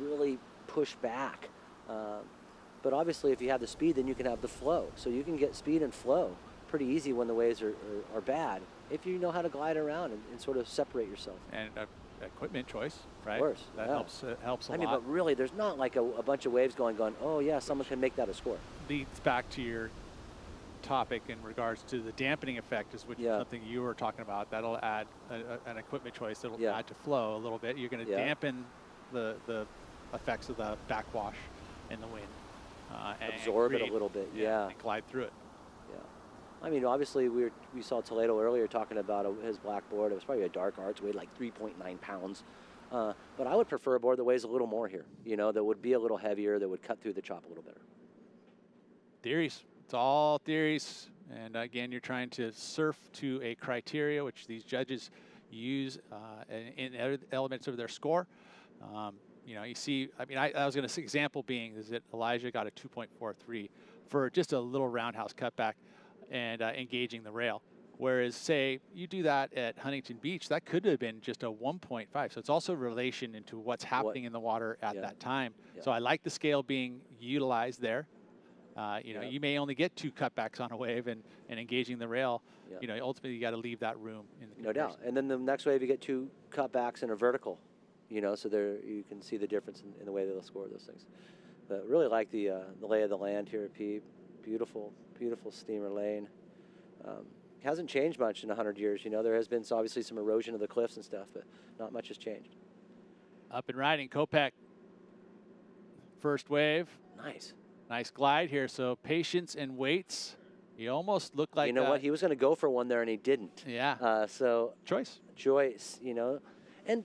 really push back. But obviously, if you have the speed, then you can have the flow. So you can get speed and flow pretty easy when the waves are bad, if you know how to glide around and sort of separate yourself. And equipment choice, right? Of course, that helps a lot. I mean, but really, there's not like a bunch of waves going, oh yeah, someone can make that a score. Leads back to your topic in regards to the dampening effect, is something you were talking about. That'll add an equipment choice that'll add to flow a little bit. You're going to dampen the effects of the backwash and the wind. Absorb it a little bit, and glide through it. I mean, obviously, we saw Toledo earlier talking about his black board. It was probably a dark arts, weighed like 3.9 pounds. But I would prefer a board that weighs a little more here, that would be a little heavier, that would cut through the chop a little better. Theories. It's all theories. And again, you're trying to surf to a criteria, which these judges use in elements of their score. You see, I mean, I was going to example being is that Elijah got a 2.43 for just a little roundhouse cutback and engaging the rail. Whereas, say, you do that at Huntington Beach, that could have been just a 1.5. So it's also relation into what's happening in the water at that time. So I like the scale being utilized there. You may only get 2 cutbacks on a wave and engaging the rail. Ultimately, you got to leave that room. No doubt. And then the next wave, you get 2 cutbacks and a vertical. So there you can see the difference in the way they'll score those things. But really like the lay of the land here at Pete. Beautiful, beautiful steamer lane. Hasn't changed much in 100 years. There has been obviously some erosion of the cliffs and stuff, but not much has changed. Up and riding, Kopech. First wave. Nice. Nice glide here. So patience and weights. He almost looked like. You know what? He was going to go for one there and he didn't. Yeah. So choice. And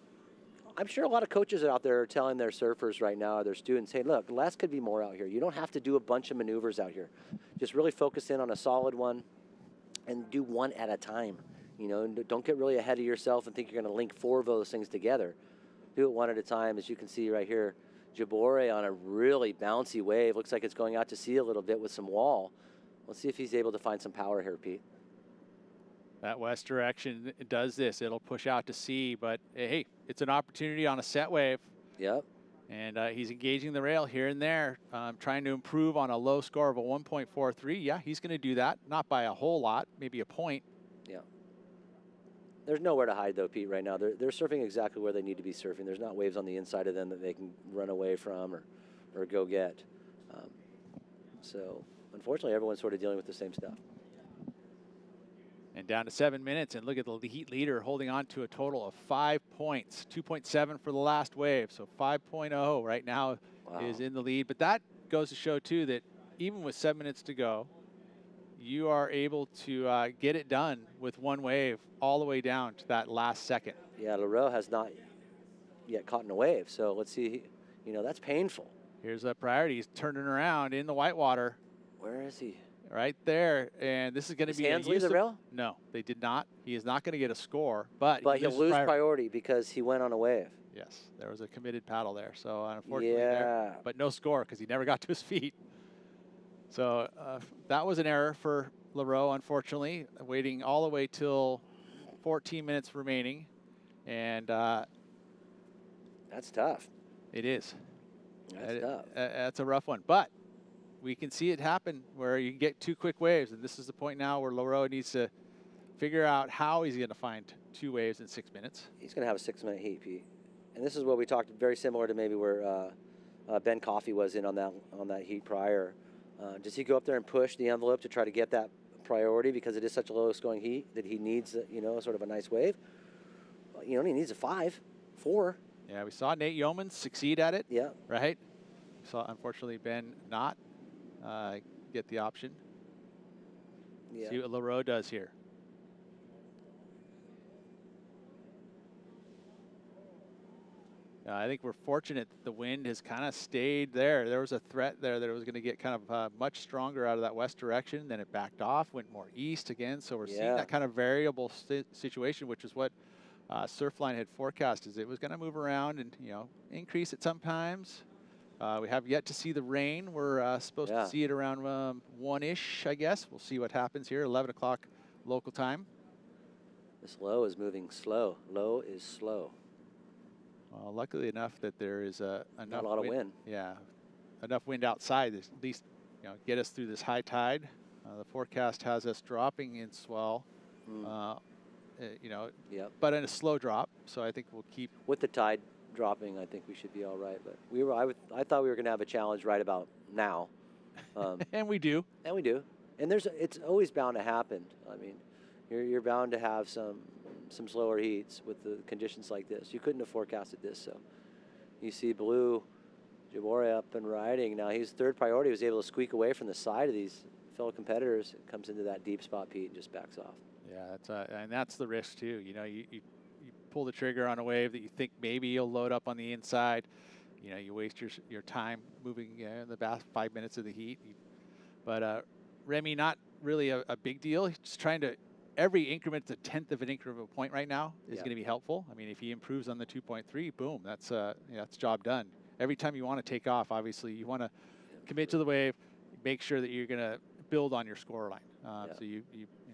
I'm sure a lot of coaches out there are telling their surfers right now, their students, hey, look, less could be more out here. You don't have to do a bunch of maneuvers out here. Just really focus in on a solid one and do one at a time. Don't get really ahead of yourself and think you're going to link 4 of those things together. Do it one at a time. As you can see right here, Jabore on a really bouncy wave. Looks like it's going out to sea a little bit with some wall. Let's see if he's able to find some power here, Pete. That west direction does this. It'll push out to sea, but hey, it's an opportunity on a set wave. Yep. And he's engaging the rail here and there, trying to improve on a low score of a 1.43. Yeah, he's going to do that. Not by a whole lot, maybe a point. Yeah. There's nowhere to hide, though, Pete, right now. They're surfing exactly where they need to be surfing. There's not waves on the inside of them that they can run away from or go get. So, unfortunately, everyone's sort of dealing with the same stuff. And down to 7 minutes, and look at the heat leader holding on to a total of 5 points. 2.7 for the last wave, so 5.0 right now is in the lead. But that goes to show, too, that even with 7 minutes to go, you are able to get it done with one wave all the way down to that last second. Yeah, Leroux has not yet caught in a wave, so let's see. That's painful. Here's a priority. He's turning around in the whitewater. Where is he? Right there, and this is going to be hands leave the rail? No, they did not. He is not going to get a score, but he'll lose priority because he went on a wave. Yes, there was a committed paddle there, so unfortunately, but no score because he never got to his feet. So that was an error for Leroux, unfortunately, waiting all the way till 14 minutes remaining, and that's tough. It is. That's tough. That's a rough one, but we can see it happen where you get 2 quick waves, and this is the point now where Leroux needs to figure out how he's going to find 2 waves in 6 minutes. He's going to have a 6-minute heat, Pete. And this is what we talked, very similar to maybe where Ben Coffey was in on that heat prior. Does he go up there and push the envelope to try to get that priority because it is such a low-scoring heat that he needs, sort of a nice wave? He needs a 5, 4. Yeah, we saw Nate Yeomans succeed at it. Yeah. Right? We saw, unfortunately, Ben not get the option. Yeah. See what Leroux does here. I think we're fortunate that the wind has kind of stayed there. There was a threat there that it was going to get kind of much stronger out of that west direction. Then it backed off, went more east again. So we're seeing that kind of variable situation, which is what Surfline had forecast is it was going to move around and, you know, increase at sometimes. We have yet to see the rain. We're supposed to see it around 1-ish, I guess. We'll see what happens here, 11 o'clock local time. This low is moving slow. Low is slow. Well, luckily enough that there is enough Not a lot of wind. Yeah, enough wind outside to at least, you know, get us through this high tide. The forecast has us dropping in swell, you know, but in a slow drop. So I think we'll keep with the tide dropping. I think we should be all right. But I thought we were going to have a challenge right about now, and we do. And we do. And it's always bound to happen. I mean, you're bound to have some slower heats with the conditions like this. You couldn't have forecasted this. So you see Blue Jabore up and riding. Now he's third priority. He was able to squeak away from the side of these fellow competitors. It comes into that deep spot, Pete, and just backs off. Yeah, and that's the risk too. You know, you pull the trigger on a wave that you think maybe you'll load up on the inside. You know, you waste your time moving in the last 5 minutes of the heat. But Remy, not really a big deal. He's just trying to. Every increment, a tenth of an increment of a point right now is going to be helpful. I mean, if he improves on the 2.3, boom, that's job done. Every time you want to take off, obviously, you want to commit to the wave, make sure that you're going to build on your score line. So you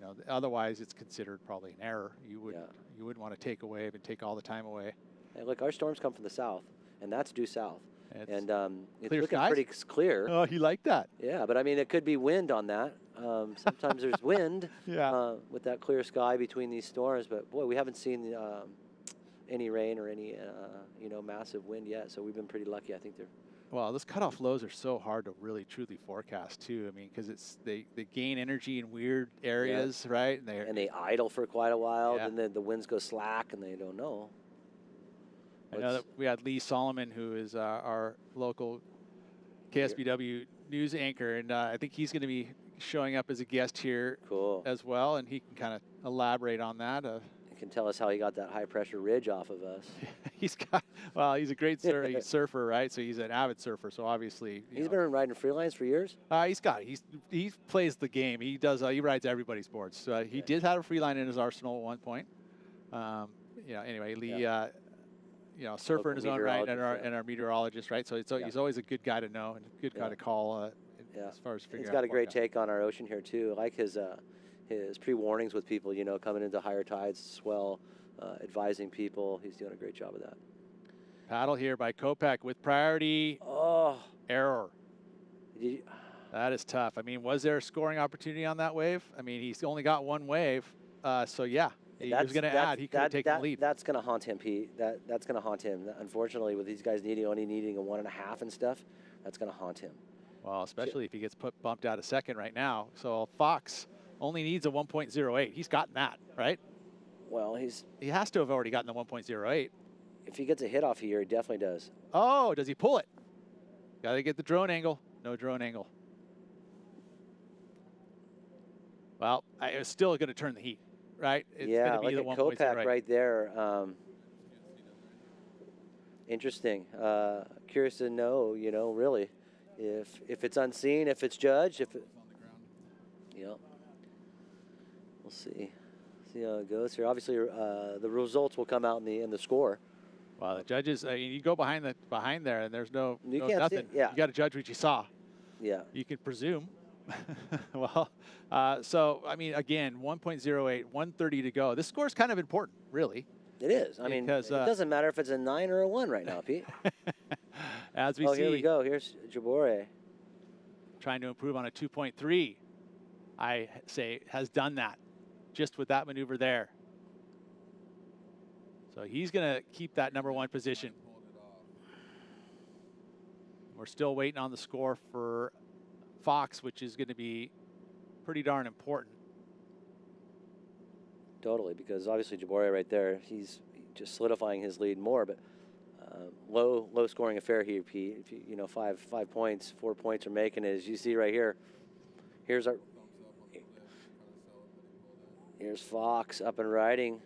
know, otherwise it's considered probably an error. You wouldn't want to take a wave and take all the time away. Hey, look, our storms come from the south, and that's due south. It's clear looking skies? pretty clear. Oh, he liked that. Yeah, but I mean, it could be wind on that. Sometimes there's wind with that clear sky between these storms. But boy, we haven't seen any rain or any massive wind yet. So we've been pretty lucky. I think they're. Well, those cutoff lows are so hard to really truly forecast too. I mean, because they gain energy in weird areas, right? And they idle for quite a while, and then the winds go slack, and they don't know. I know that we had Lee Solomon, who is our local KSBW news anchor, and I think he's going to be showing up as a guest here as well, and he can kind of elaborate on that. He can tell us how he got that high pressure ridge off of us. He's a great surfer, right? So he's an avid surfer. So obviously he's been riding freelines for years. He plays the game. He does. He rides everybody's boards. He did have a freeline in his arsenal at one point. Anyway, Lee. Surfer in his own right, and our meteorologist, right? So he's always a good guy to know and a good guy to call as far as figuring out. He's got a great take on our ocean here too. I like his pre-warnings with people, coming into higher tides, swell, advising people. He's doing a great job of that. Paddle here by Kopeck with priority. Error. That is tough. I mean, was there a scoring opportunity on that wave? I mean, he's only got one wave, so yeah. He was going to add. He could have taken the lead. That's going to haunt him, Pete. That's going to haunt him. Unfortunately, with these guys only needing a 1.5 and stuff, that's going to haunt him. Well, especially if he gets bumped out a second right now. So Fox only needs a 1.08. He's gotten that, right? Well, he has to have already gotten the 1.08. If he gets a hit off here, he definitely does. Oh, does he pull it? Got to get the drone angle. No drone angle. Well, I was still going to turn the heat. Right? It's yeah, like a Kopeck right there. Interesting. Curious to know, really, if it's unseen, if it's judged, we'll see. See how it goes here. Obviously, the results will come out in the score. Well, the judges, you go behind there, and there's nothing. Yeah. You got to judge what you saw. Yeah. You can presume. Well, so, I mean, again, 1.08, 130 to go. This score is kind of important, really. It is. I mean, it doesn't matter if it's a 9 or a 1 right now, Pete. As we see. Here we go. Here's Jabore. Trying to improve on a 2.3, I say, has done that just with that maneuver there. So he's going to keep that #1 position. We're still waiting on the score for Fox, which is going to be pretty darn important. Totally, because obviously Jabore right there, he's just solidifying his lead more, but low scoring affair here, Pete. If you 5 points, 4 points are making it, as you see right here. Here's Fox up and riding.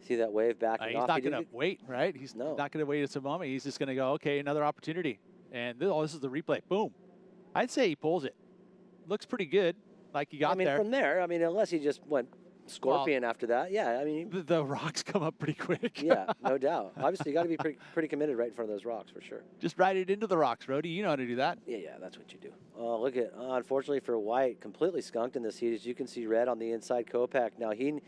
See that wave backing off. He's not going to wait, right? He's not going to wait at some moment. He's just going to go, okay, another opportunity. And this is the replay. Boom. I'd say he pulls it. Looks pretty good, like he got there. From there, unless he just went Scorpion after that. Yeah, I mean. The rocks come up pretty quick. Yeah, no doubt. Obviously, you got to be pretty committed right in front of those rocks for sure. Just ride it into the rocks, Rody. You know how to do that. Yeah, that's what you do. Oh, look at, unfortunately for White, completely skunked in this heat. As you can see, red on the inside Kopak. Now, he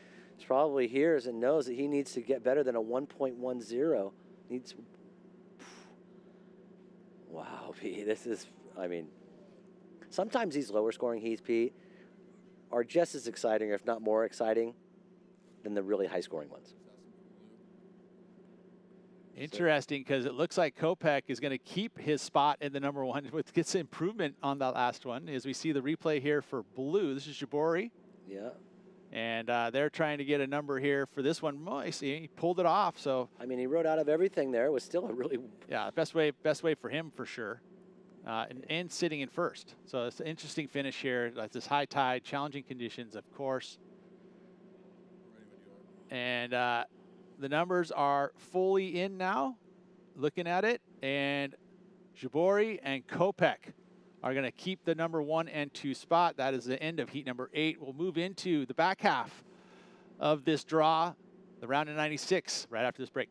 probably hears and knows that he needs to get better than a 1.10. Needs. Wow, Pete, this is, I mean, sometimes these lower scoring heats, Pete, are just as exciting, or if not more exciting, than the really high scoring ones. Interesting, because it looks like Kopak is going to keep his spot in the number 1 with gets improvement on that last one. As we see the replay here for blue, this is Jabori. Yeah. And they're trying to get a number here for this one. Oh, I see, he pulled it off. So I mean, he rode out of everything there. It was still a really best way for him for sure, and sitting in first. So it's an interesting finish here. Like this high tide, challenging conditions, of course. And the numbers are fully in now. Looking at it, and Jabori and Kopak are going to keep the number 1 and 2 spot. That is the end of heat number 8. We'll move into the back half of this draw, the round of 96, right after this break.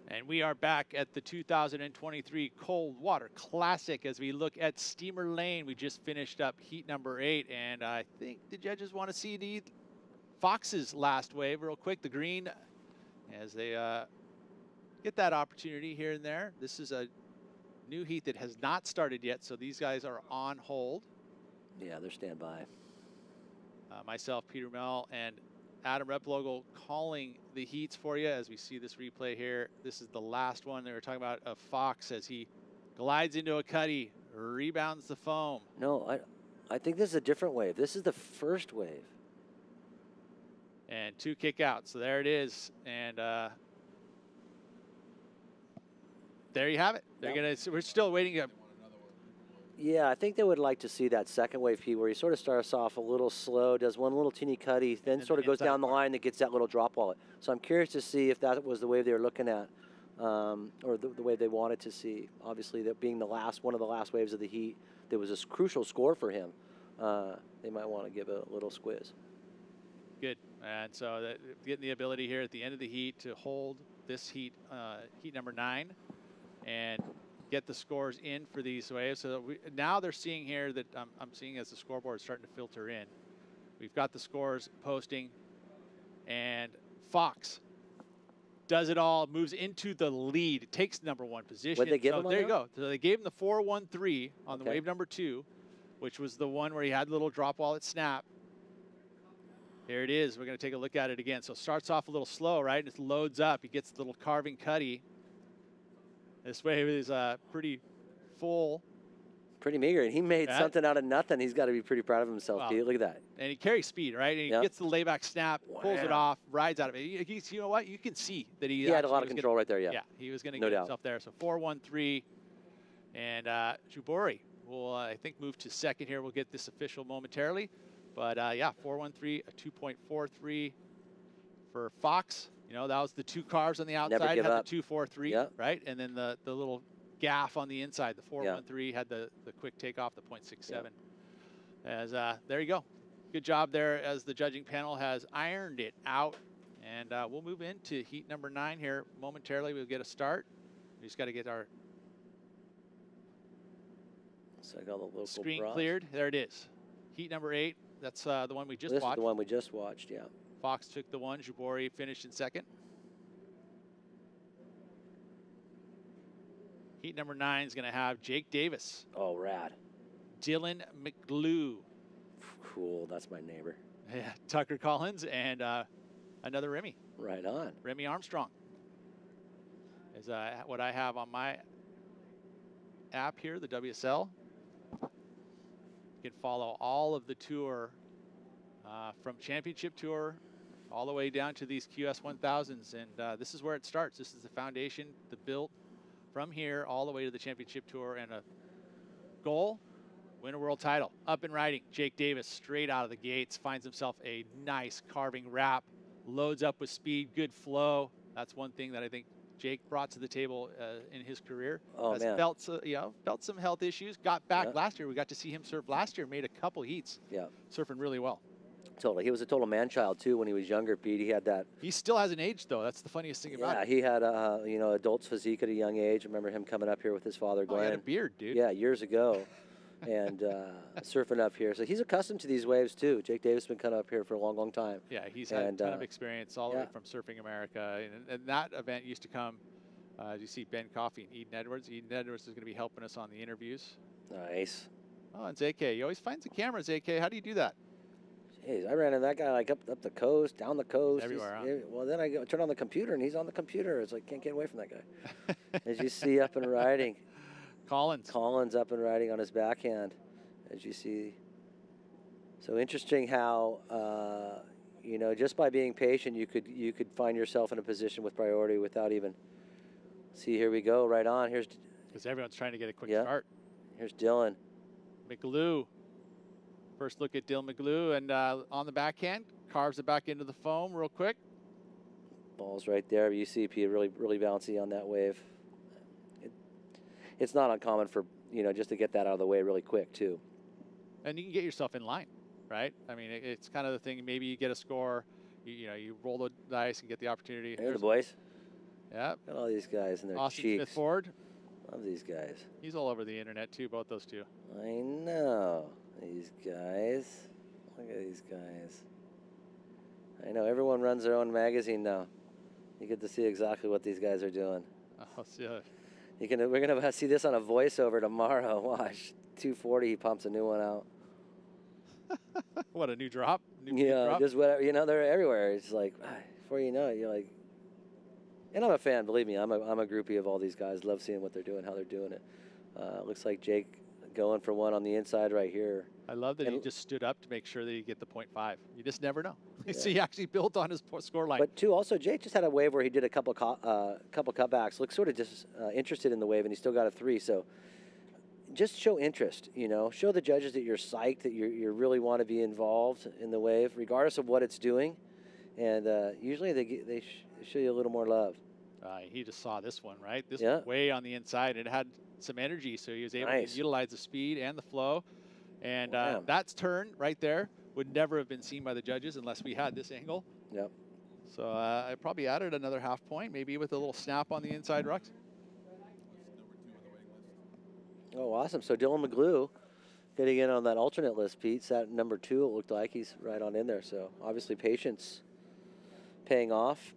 And we are back at the 2023 Cold Water Classic as we look at Steamer Lane. We just finished up heat number 8, and I think the judges want to see the Fox's last wave real quick. The green, as they get that opportunity here and there. This is a new heat that has not started yet, so these guys are on hold. Yeah, they're standby. Myself, Peter Mell, and Adam Replogle calling the heats for you as we see this replay here. This is the last one they were talking about of Fox as he glides into a cuddy, rebounds the foam. No, I think this is a different wave. This is the first wave. And 2 kick out. So there it is. And there you have it. They're we're still waiting. Yeah, I think they would like to see that second wave heat where he sort of starts off a little slow, does one little teeny cuddy, then sort of goes down the line and gets that little drop wallet. So I'm curious to see if that was the wave they were looking at, or the wave they wanted to see. Obviously, that being one of the last waves of the heat, there was a crucial score for him. They might want to give a little squiz. Good, and so getting the ability here at the end of the heat to hold this heat, heat number 9, and get the scores in for these waves. So now they're seeing here that I'm seeing as the scoreboard is starting to filter in. We've got the scores posting, and Fox does it all, moves into the lead, takes the number 1 position. What'd they give him on there you that? go. So they gave him the 4.13 on the wave number 2, which was the one where he had the little drop wallet snap. Here it is. We're going to take a look at it again. So it starts off a little slow, right? And it loads up. He gets the little carving cuddy. This wave is pretty full. Pretty meager. And he made something out of nothing. He's got to be pretty proud of himself, Wow. Pete. Look at that. And he carries speed, right? And he gets the layback snap, pulls it off, rides out of it. You know what? You can see that he had a lot of control right there, yeah. Yeah, he was going to No get doubt. himself there. So 4.13. And Jubori will, I think, move to second here. We'll get this official momentarily. But, yeah, 4.13, a 2.43 for Fox, you know, that was the 2 cars on the outside, give had up. the 2.43, Yep. right? And then the little gaff on the inside, the 4.13 had the quick takeoff, the 0.67. As there you go. Good job there as the judging panel has ironed it out. And we'll move into heat number 9 here momentarily. We'll get a start. We just got to get our screen cleared. There it is. Heat number 8. That's the one we just watched. This is the one we just watched, yeah. Fox took the 1. Jabori finished in 2nd. Heat number 9 is going to have Jake Davis. Oh, rad. Dylan McGlue. Cool. That's my neighbor. Yeah, Tucker Collins and another Remy. Right on. Remy Armstrong is what I have on my app here, the WSL. You can follow all of the tour from Championship Tour all the way down to these QS 1000s. And this is where it starts. This is the foundation, the built from here all the way to the Championship Tour. And a goal, win a world title. Up and riding, Jake Davis straight out of the gates, finds himself a nice carving wrap, loads up with speed, good flow. That's one thing that I think Jake brought to the table in his career. Oh, Has man. felt some health issues. Got back last year. We got to see him surf last year. Made a couple heats. Yeah. Surfing really well. Totally. He was a total man-child, too, when he was younger, Pete. He had that. He still hasn't aged, though. That's the funniest thing about Yeah, it. he had, you know, adult's physique at a young age. I remember him coming up here with his father, Glenn. Oh, he had a beard, dude. Yeah, years ago. And surfing up here. So he's accustomed to these waves, too. Jake Davis has been coming up here for a long, long time. Yeah, he's had a ton of experience all the way from Surfing America. And that event used to come, as you see, Ben Coffey and Eden Edwards. Eden Edwards is going to be helping us on the interviews. Nice. Oh, and ZK. You always find the camera, ZK. How do you do that? Jeez, I ran into that guy like up the coast, down the coast. Everywhere, huh? Well, then I turn on the computer, and he's on the computer. It's like, can't get away from that guy. As you see up and riding. Collins up and riding on his backhand, as you see. So interesting how, you know, just by being patient, you could find yourself in a position with priority without even. See, here we go, right on. Here's. Because everyone's trying to get a quick start. Here's Dylan. McGlue. First look at Dylan McGlue, and on the backhand, carves it back into the foam real quick. Ball's right there. You see Pete really, really bouncy on that wave. It's not uncommon for, you know, just to get that out of the way really quick, too. And you can get yourself in line, right? I mean, it's kind of the thing. Maybe you get a score, you know, you roll the dice and get the opportunity. There the boys. Yeah. Look at all these guys and their Austin cheeks. Smith Ford. Love these guys. He's all over the internet, too, both those two. I know. These guys. Look at these guys. I know. Everyone runs their own magazine now. You get to see exactly what these guys are doing. Oh, yeah. We're gonna see this on a voiceover tomorrow. Watch, 240. He pumps a new one out. What, a new drop? Drop? Just whatever. You know, they're everywhere. It's like before you know it, you're like. And I'm a fan. Believe me, I'm a groupie of all these guys. Love seeing what they're doing, how they're doing it. Looks like Jake going for one on the inside right here. I love that he just stood up to make sure that he get the 0.5. You just never know. So he actually built on his score line. But too, also Jake just had a wave where he did a couple cutbacks. Looks sort of just interested in the wave, and he still got a 3. So just show interest. You know, show the judges that you're psyched, that you really want to be involved in the wave, regardless of what it's doing. And usually they show you a little more love. He just saw this one, right? This was way on the inside. It had some energy, so he was able to utilize the speed and the flow. And that's turn right there would never have been seen by the judges unless we had this angle. Yep. So I probably added another half point, maybe with a little snap on the inside rucks. Oh, awesome. So Dylan McGlue getting in on that alternate list, Pete. Sat number 2, it looked like. He's right on in there. So obviously patience paying off.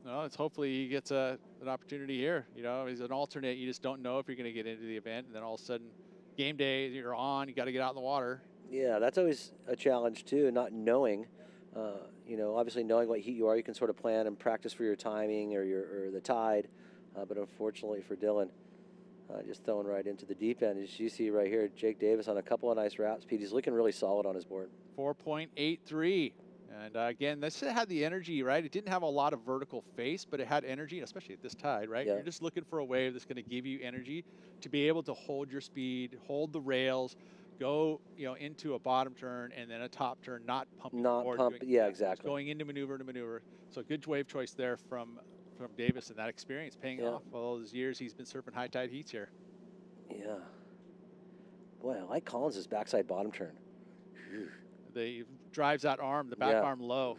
No, it's hopefully he gets an opportunity here. You know, he's an alternate. You just don't know if you're going to get into the event. And then all of a sudden, game day, you're on. You got to get out in the water. Yeah, that's always a challenge, too, not knowing. You know, obviously knowing what heat you are, you can sort of plan and practice for your timing or the tide. But unfortunately for Dylan, just throwing right into the deep end. As you see right here, Jake Davis on a couple of nice wraps. Pete, he's looking really solid on his board. 4.83. And again, this had the energy, right? It didn't have a lot of vertical face, but it had energy, especially at this tide, right? Yeah. You're just looking for a wave that's going to give you energy to be able to hold your speed, hold the rails, go, into a bottom turn and then a top turn, not pumping Not forward, pump. Yeah, exactly. going into maneuver to maneuver. So good wave choice there from Davis, and that experience paying off all those years he's been surfing high tide heats here. Yeah. Boy, I like Collins' backside bottom turn. They drives that arm, the back arm low.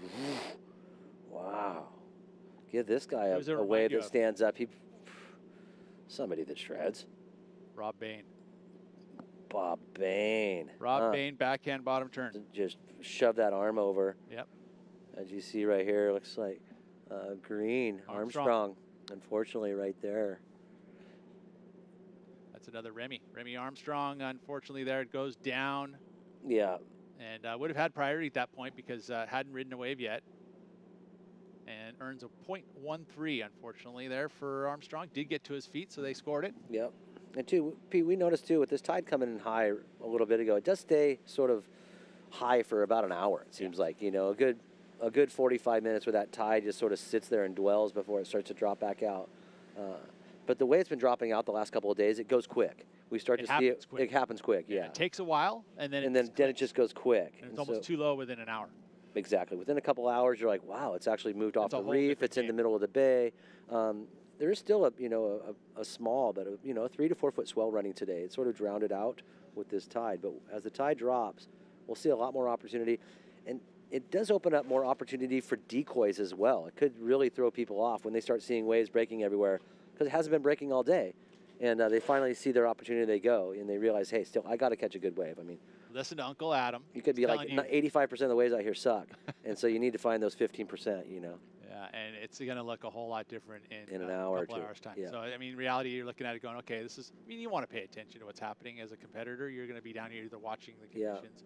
Wow. Give this guy Who does it a remind wave you that of? stands up. Somebody that shreds. Rob Bain. Bob Bain. Rob Bain, backhand bottom turn. Just shove that arm over. Yep. As you see right here, looks like green. Armstrong, unfortunately, right there. That's another Remy. Remy Armstrong, unfortunately, there it goes down. Yeah. And would have had priority at that point because hadn't ridden a wave yet. And earns a .13, unfortunately, there for Armstrong. Did get to his feet, so they scored it. Yep. And too, Pete, we noticed too with this tide coming in high a little bit ago, it does stay sort of high for about an hour. It seems like, a good 45 minutes where that tide just sort of sits there and dwells before it starts to drop back out. But the way it's been dropping out the last couple of days, it goes quick. We start to see it. It happens quick. Yeah. It takes a while, and then it just goes quick. And it's almost too low within an hour. Exactly. Within a couple hours, you're like, wow, it's actually moved off the reef. It's in the middle of the bay. There is still a small, but a 3 to 4 foot swell running today. It's sort of drowned it out with this tide. But as the tide drops, we'll see a lot more opportunity. And it does open up more opportunity for decoys as well. It could really throw people off when they start seeing waves breaking everywhere because it hasn't been breaking all day. And they finally see their opportunity, they go, and they realize, hey, still, I got to catch a good wave. I mean, listen to Uncle Adam. You could be like 85% of the waves out here suck, and so you need to find those 15%. Yeah, and it's going to look a whole lot different in an hour or couple two. Hours time. Yeah. So I mean, reality, you're looking at it going, okay, you want to pay attention to what's happening as a competitor. You're going to be down here either watching the conditions.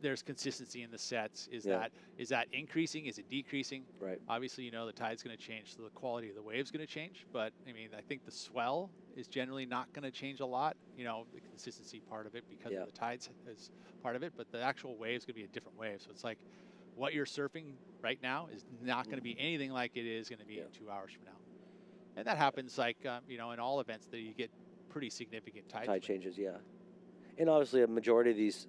There's consistency in the sets. Is that increasing? Is it decreasing? Right. Obviously, the tide's going to change, so the quality of the wave's going to change. But I mean, I think the swell is generally not going to change a lot. The consistency part of it because of the tides is part of it, but the actual wave's going to be a different wave. So it's like what you're surfing right now is not going to be anything like it is going to be in 2 hours from now. And that happens in all events that you get pretty significant tide changes. Yeah. And obviously a majority of these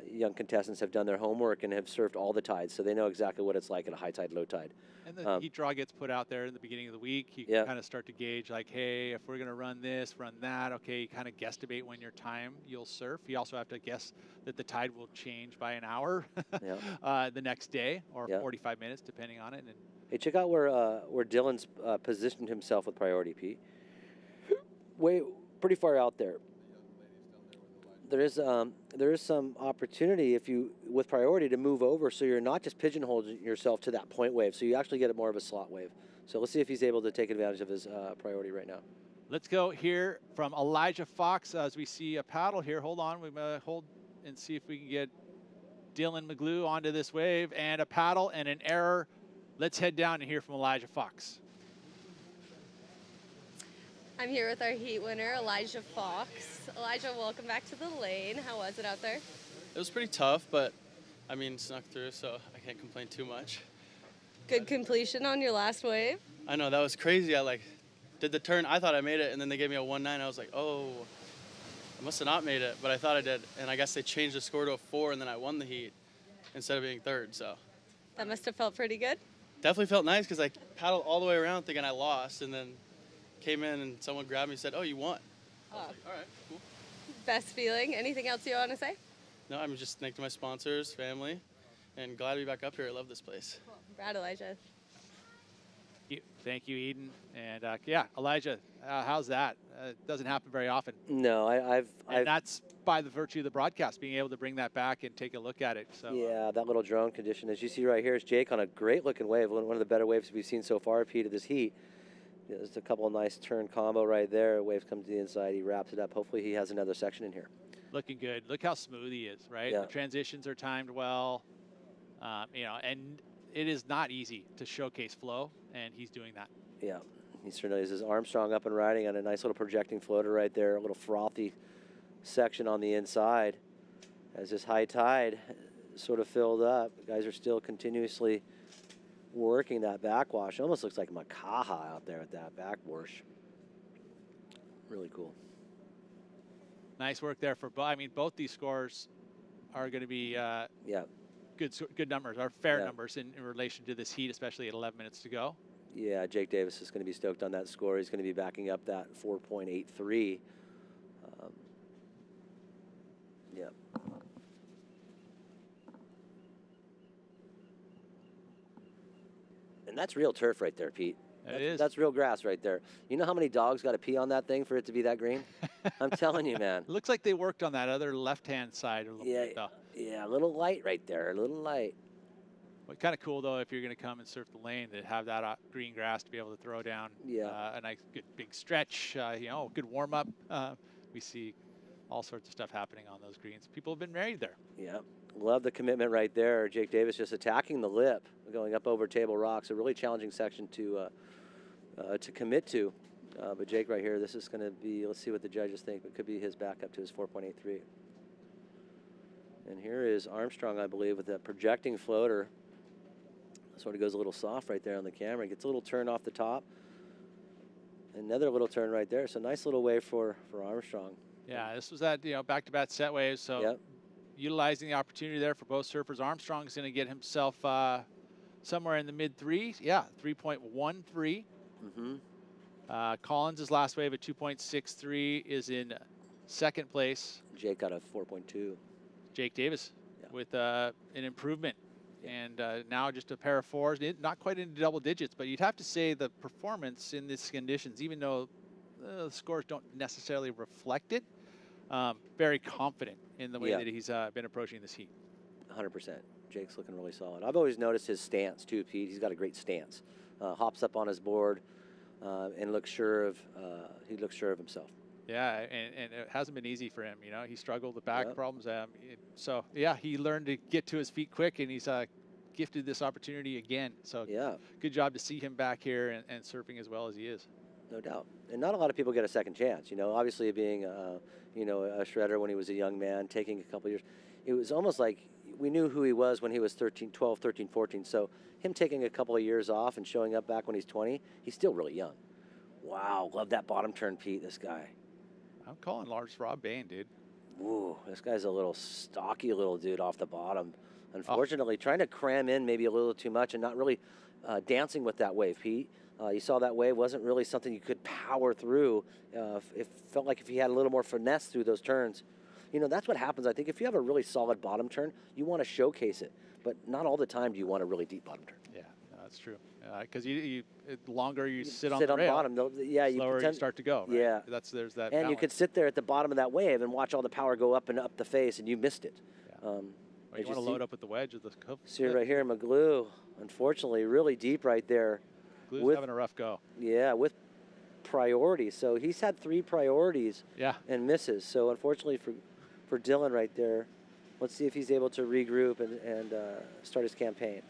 young contestants have done their homework and have surfed all the tides, so they know exactly what it's like at a high tide, low tide. And the heat draw gets put out there in the beginning of the week. You can kind of start to gauge, like, hey, if we're going to run this, run that, okay, you kind of guesstimate when your time you'll surf. You also have to guess that the tide will change by an hour the next day or 45 minutes, depending on it. And hey, check out where Dylan's positioned himself with priority, Pete. Pretty far out there. There is some opportunity with priority to move over, so you're not just pigeonholing yourself to that point wave. So you actually get more of a slot wave. So let's see if he's able to take advantage of his priority right now. Let's go here from Elijah Fox as we see a paddle here. Hold on, we hold and see if we can get Dylan McGlue onto this wave and a paddle and an error. Let's head down and hear from Elijah Fox. I'm here with our heat winner, Elijah Fox. Elijah, welcome back to the lane. How was it out there? It was pretty tough, but I mean, snuck through, so I can't complain too much. Good completion on your last wave? I know, that was crazy. I did the turn, I thought I made it, and then they gave me a 1.9. I was like, oh, I must have not made it, but I thought I did. And I guess they changed the score to a 4, and then I won the heat instead of being third, so. That must have felt pretty good. Definitely felt nice because I paddled all the way around thinking I lost, and then came in and someone grabbed me and said, oh, you won. I was like, all right, cool. Best feeling. Anything else you want to say? No, I'm just thanking my sponsors, family, and glad to be back up here. I love this place. Cool. Brad, Elijah. Thank you, Eden. And Elijah, how's that? It doesn't happen very often. No, I've that's by the virtue of the broadcast, being able to bring that back and take a look at it. So yeah, that little drone condition. As you see right here is Jake on a great looking wave, one of the better waves we've seen so far, Pete, of this heat. There's a couple of nice turn combo right there. Wave comes to the inside, he wraps it up. Hopefully he has another section in here. Looking good. Look how smooth he is, right? Yeah. The transitions are timed well, and it is not easy to showcase flow, and he's doing that. Yeah, he certainly is. His Armstrong up and riding on a nice little projecting floater right there, a little frothy section on the inside. As this high tide sort of filled up, guys are still continuously working that backwash. It almost looks like Makaha out there with that backwash. Really cool. Nice work there for both. I mean, both these scores are going to be good numbers, or fair numbers in relation to this heat, especially at 11 minutes to go. Yeah, Jake Davis is going to be stoked on that score. He's going to be backing up that 4.83. Yeah. And that's real turf right there, Pete. It is. That's real grass right there. You know how many dogs got to pee on that thing for it to be that green? I'm telling you, man. It looks like they worked on that other left-hand side a little bit, though. Yeah, a little light right there, a little light. But kind of cool, though, if you're going to come and surf the lane, to have that green grass to be able to throw down a nice, good big stretch, you know, good warm-up. We see all sorts of stuff happening on those greens. People have been married there. Yeah, love the commitment right there. Jake Davis just attacking the lip, going up over Table Rocks. A really challenging section to commit to. But Jake right here, this is going to be, let's see what the judges think. It could be his backup to his 4.83. And here is Armstrong, I believe, with that projecting floater. Sort of goes a little soft right there on the camera. Gets a little turn off the top. Another little turn right there. So nice little wave for Armstrong. Yeah, this was that, you know, back-to-back set waves. So utilizing the opportunity there for both surfers. Armstrong's going to get himself somewhere in the mid-threes. Yeah, 3.13. Collins' last wave at 2.63 is in second place. Jake got a 4.2. Jake Davis with an improvement. And now just a pair of fours, not quite into double digits, but you'd have to say the performance in these conditions, even though the scores don't necessarily reflect it, very confident in the way that he's been approaching this heat. 100%. Jake's looking really solid. I've always noticed his stance too, Pete. He's got a great stance. Hops up on his board and looks sure of himself. Yeah, and it hasn't been easy for him. You know, he struggled with back problems. So yeah, he learned to get to his feet quick, and he's gifted this opportunity again. So good job to see him back here and surfing as well as he is. No doubt. And not a lot of people get a second chance. You know, obviously being you know, a shredder when he was a young man, taking a couple years, it was almost like we knew who he was when he was 12, 13, 14. So him taking a couple of years off and showing up back when he's 20, he's still really young. Wow, love that bottom turn, Pete. This guy. I'm calling Lars Rob Bain, dude. Ooh, this guy's a little stocky little dude off the bottom. Unfortunately, trying to cram in maybe a little too much and not really dancing with that wave, Pete. You saw that wave wasn't really something you could power through. It felt like if he had a little more finesse through those turns. You know, that's what happens. I think if you have a really solid bottom turn, you want to showcase it. But not all the time do you want a really deep bottom turn. Yeah, no, that's true. Because the longer you sit on the rail, bottom, slower you start to go. Right? Yeah, there's that. And balance. you could sit there at the bottom of that wave and watch all the power go up and up the face, and you missed it. Yeah. You want to load up with the wedge of the cup. See right here, McGlue. Unfortunately, really deep right there. Glue's having a rough go. Yeah, with priority. So he's had 3 priorities. And misses. So unfortunately for Dylan right there, let's see if he's able to regroup and start his campaign.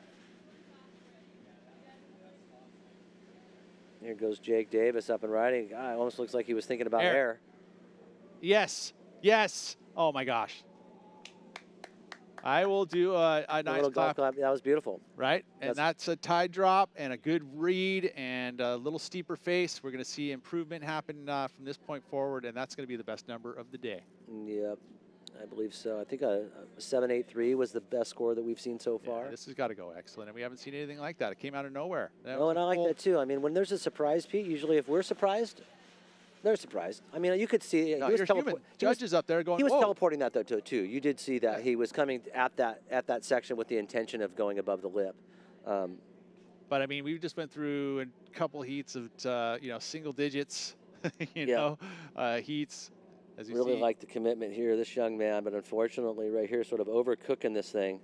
Here goes Jake Davis up and riding. God, it almost looks like he was thinking about air. Yes. Yes. Oh, my gosh. I will do a nice clap. That was beautiful. Right? And that's a tide drop and a good read and a little steeper face. We're going to see improvement happen from this point forward, and that's going to be the best number of the day. Yep. I believe so. I think a 7.83 was the best score that we've seen so far. This has got to go excellent, and we haven't seen anything like that. It came out of nowhere. Oh, and I like that too. I mean, when there's a surprise, Pete, usually if we're surprised, they're surprised. I mean, you could see no, you're human. Judges up there going. He was teleporting that though too. You did see that he was coming at that section with the intention of going above the lip. But I mean, we just went through a couple heats of you know, single digits, you know, heats. As you really like the commitment here, this young man, but unfortunately right here sort of overcooking this thing.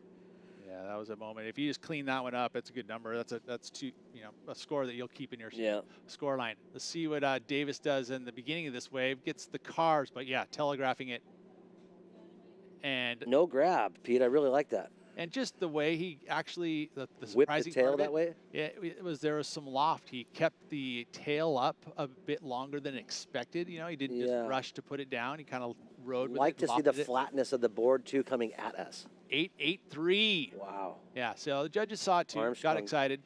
Yeah, that was a moment. If you just clean that one up, it's a good number. That's two, you know, a score that you'll keep in your score line. Let's see what Davis does in the beginning of this wave. Gets the cars, but yeah, telegraphing it. And no grab, Pete. I really like that. And just the way he actually, the whipped surprising the tail part of that way? Yeah, there was some loft. He kept the tail up a bit longer than expected. You know, he didn't just rush to put it down. He kind of rode with it. Like to see the flatness of the board, too, coming at us. 8.83. Wow. Yeah, so the judges saw it, too, got excited.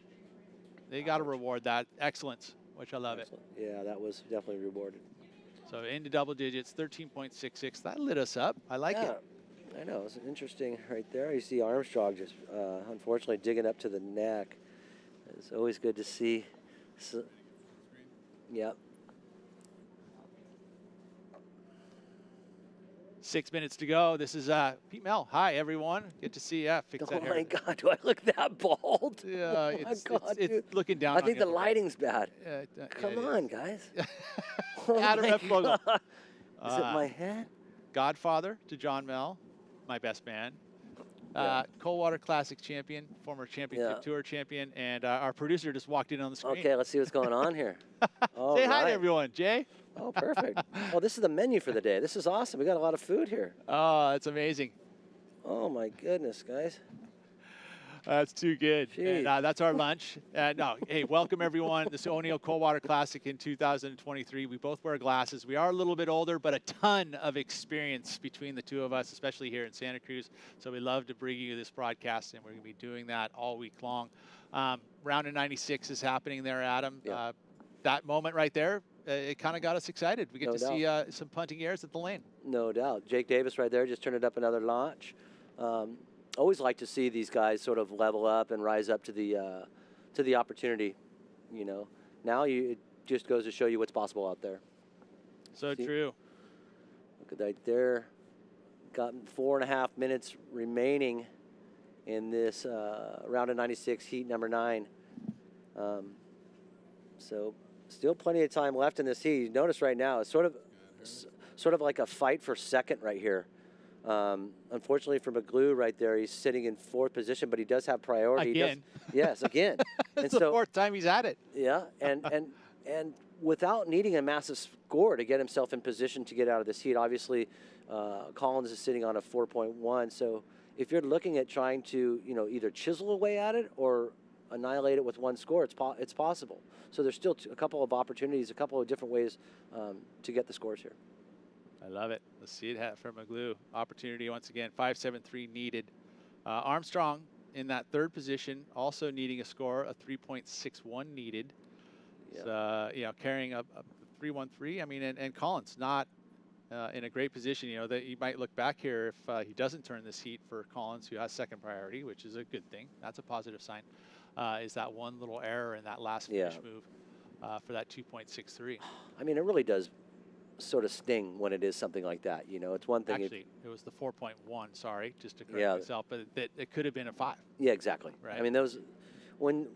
They got to reward that. Excellence, which I love it. Yeah, that was definitely rewarded. So into double digits, 13.66. That lit us up. I like it. I know. It's interesting right there. You see Armstrong just, unfortunately, digging up to the neck. It's always good to see. So, yeah. 6 minutes to go. This is Pete Mel. Hi, everyone. Good to see you. Fix that hair. Oh, my God. Do I look that bald? Yeah, Oh, it's looking down I on think you. the lighting's bad. Come on, guys. Oh Adam my F. logo. God. Is it my head? Godfather to John Mel, my best man. Coldwater Classic champion, former championship tour champion, and our producer just walked in on the screen. Okay, let's see what's going on here. Say hi to everyone, Jay. Oh, perfect. Oh, this is the menu for the day. This is awesome. We got a lot of food here. Oh, that's amazing. Oh, my goodness, guys. That's too good. And, that's our lunch. No, hey, welcome everyone. This O'Neill Coldwater Classic in 2023. We both wear glasses. We are a little bit older, but a ton of experience between the two of us, especially here in Santa Cruz. So we love to bring you this broadcast, and we're going to be doing that all week long. Round of 96 is happening there, Adam. Yeah. That moment right there, it kind of got us excited. We get to see some punting airs at the lane. No doubt. Jake Davis right there just turned it up another notch. Always like to see these guys sort of level up and rise up to the opportunity. You know, now it just goes to show you what's possible out there. So true. Look at that there. Got 4.5 minutes remaining in this round of 96, heat number 9. So still plenty of time left in this heat. You notice right now it's sort of like a fight for second right here. Unfortunately for McGlue right there, he's sitting in 4th position, but he does have priority. Again. Yes, again. That's the 4th time he's at it. Yeah, and without needing a massive score to get himself in position to get out of this heat. Obviously, Collins is sitting on a 4.1. So if you're looking at trying to, either chisel away at it or annihilate it with one score, it's possible. So there's still a couple of opportunities, a couple of different ways to get the scores here. I love it. Let's see it from McGlue. Opportunity once again, 5.73 needed. Armstrong in that 3rd position, also needing a score, a 3.61 needed. Yeah. So, carrying a 3.13. I mean, and Collins not in a great position. That you might look back here if he doesn't turn this heat for Collins, who has 2nd priority, which is a good thing. That's a positive sign. Is that one little error in that last finish move for that 2.63. I mean, it really does sort of sting when it is something like that. It's one thing. Actually, it was the 4.1. Sorry, just to correct myself, but it could have been a 5. Yeah, exactly. Right. I mean, those when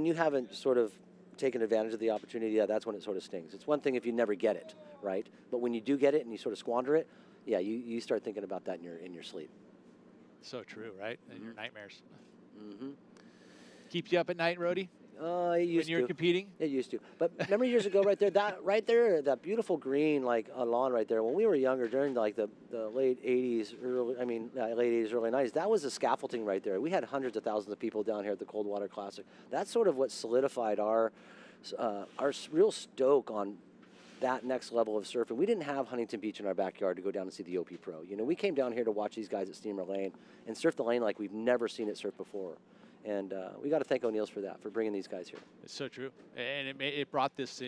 you haven't sort of taken advantage of the opportunity, that's when it sort of stings. It's one thing if you never get it, right? But when you do get it and you sort of squander it, you start thinking about that in your sleep. So true, right? In your nightmares. Mm-hmm. Keeps you up at night, Rody? It used when you're competing? It used to. But remember years ago right there, that beautiful green, lawn right there, when we were younger, during the late 80s, late 80s, early 90s, that was the scaffolding right there. We had hundreds of thousands of people down here at the Coldwater Classic. That's sort of what solidified our real stoke on that next level of surfing. We didn't have Huntington Beach in our backyard to go down and see the OP Pro. We came down here to watch these guys at Steamer Lane and surf the lane like we've never seen it surf before. And we got to thank O'Neill's for that, for bringing these guys here. It's so true. And it brought this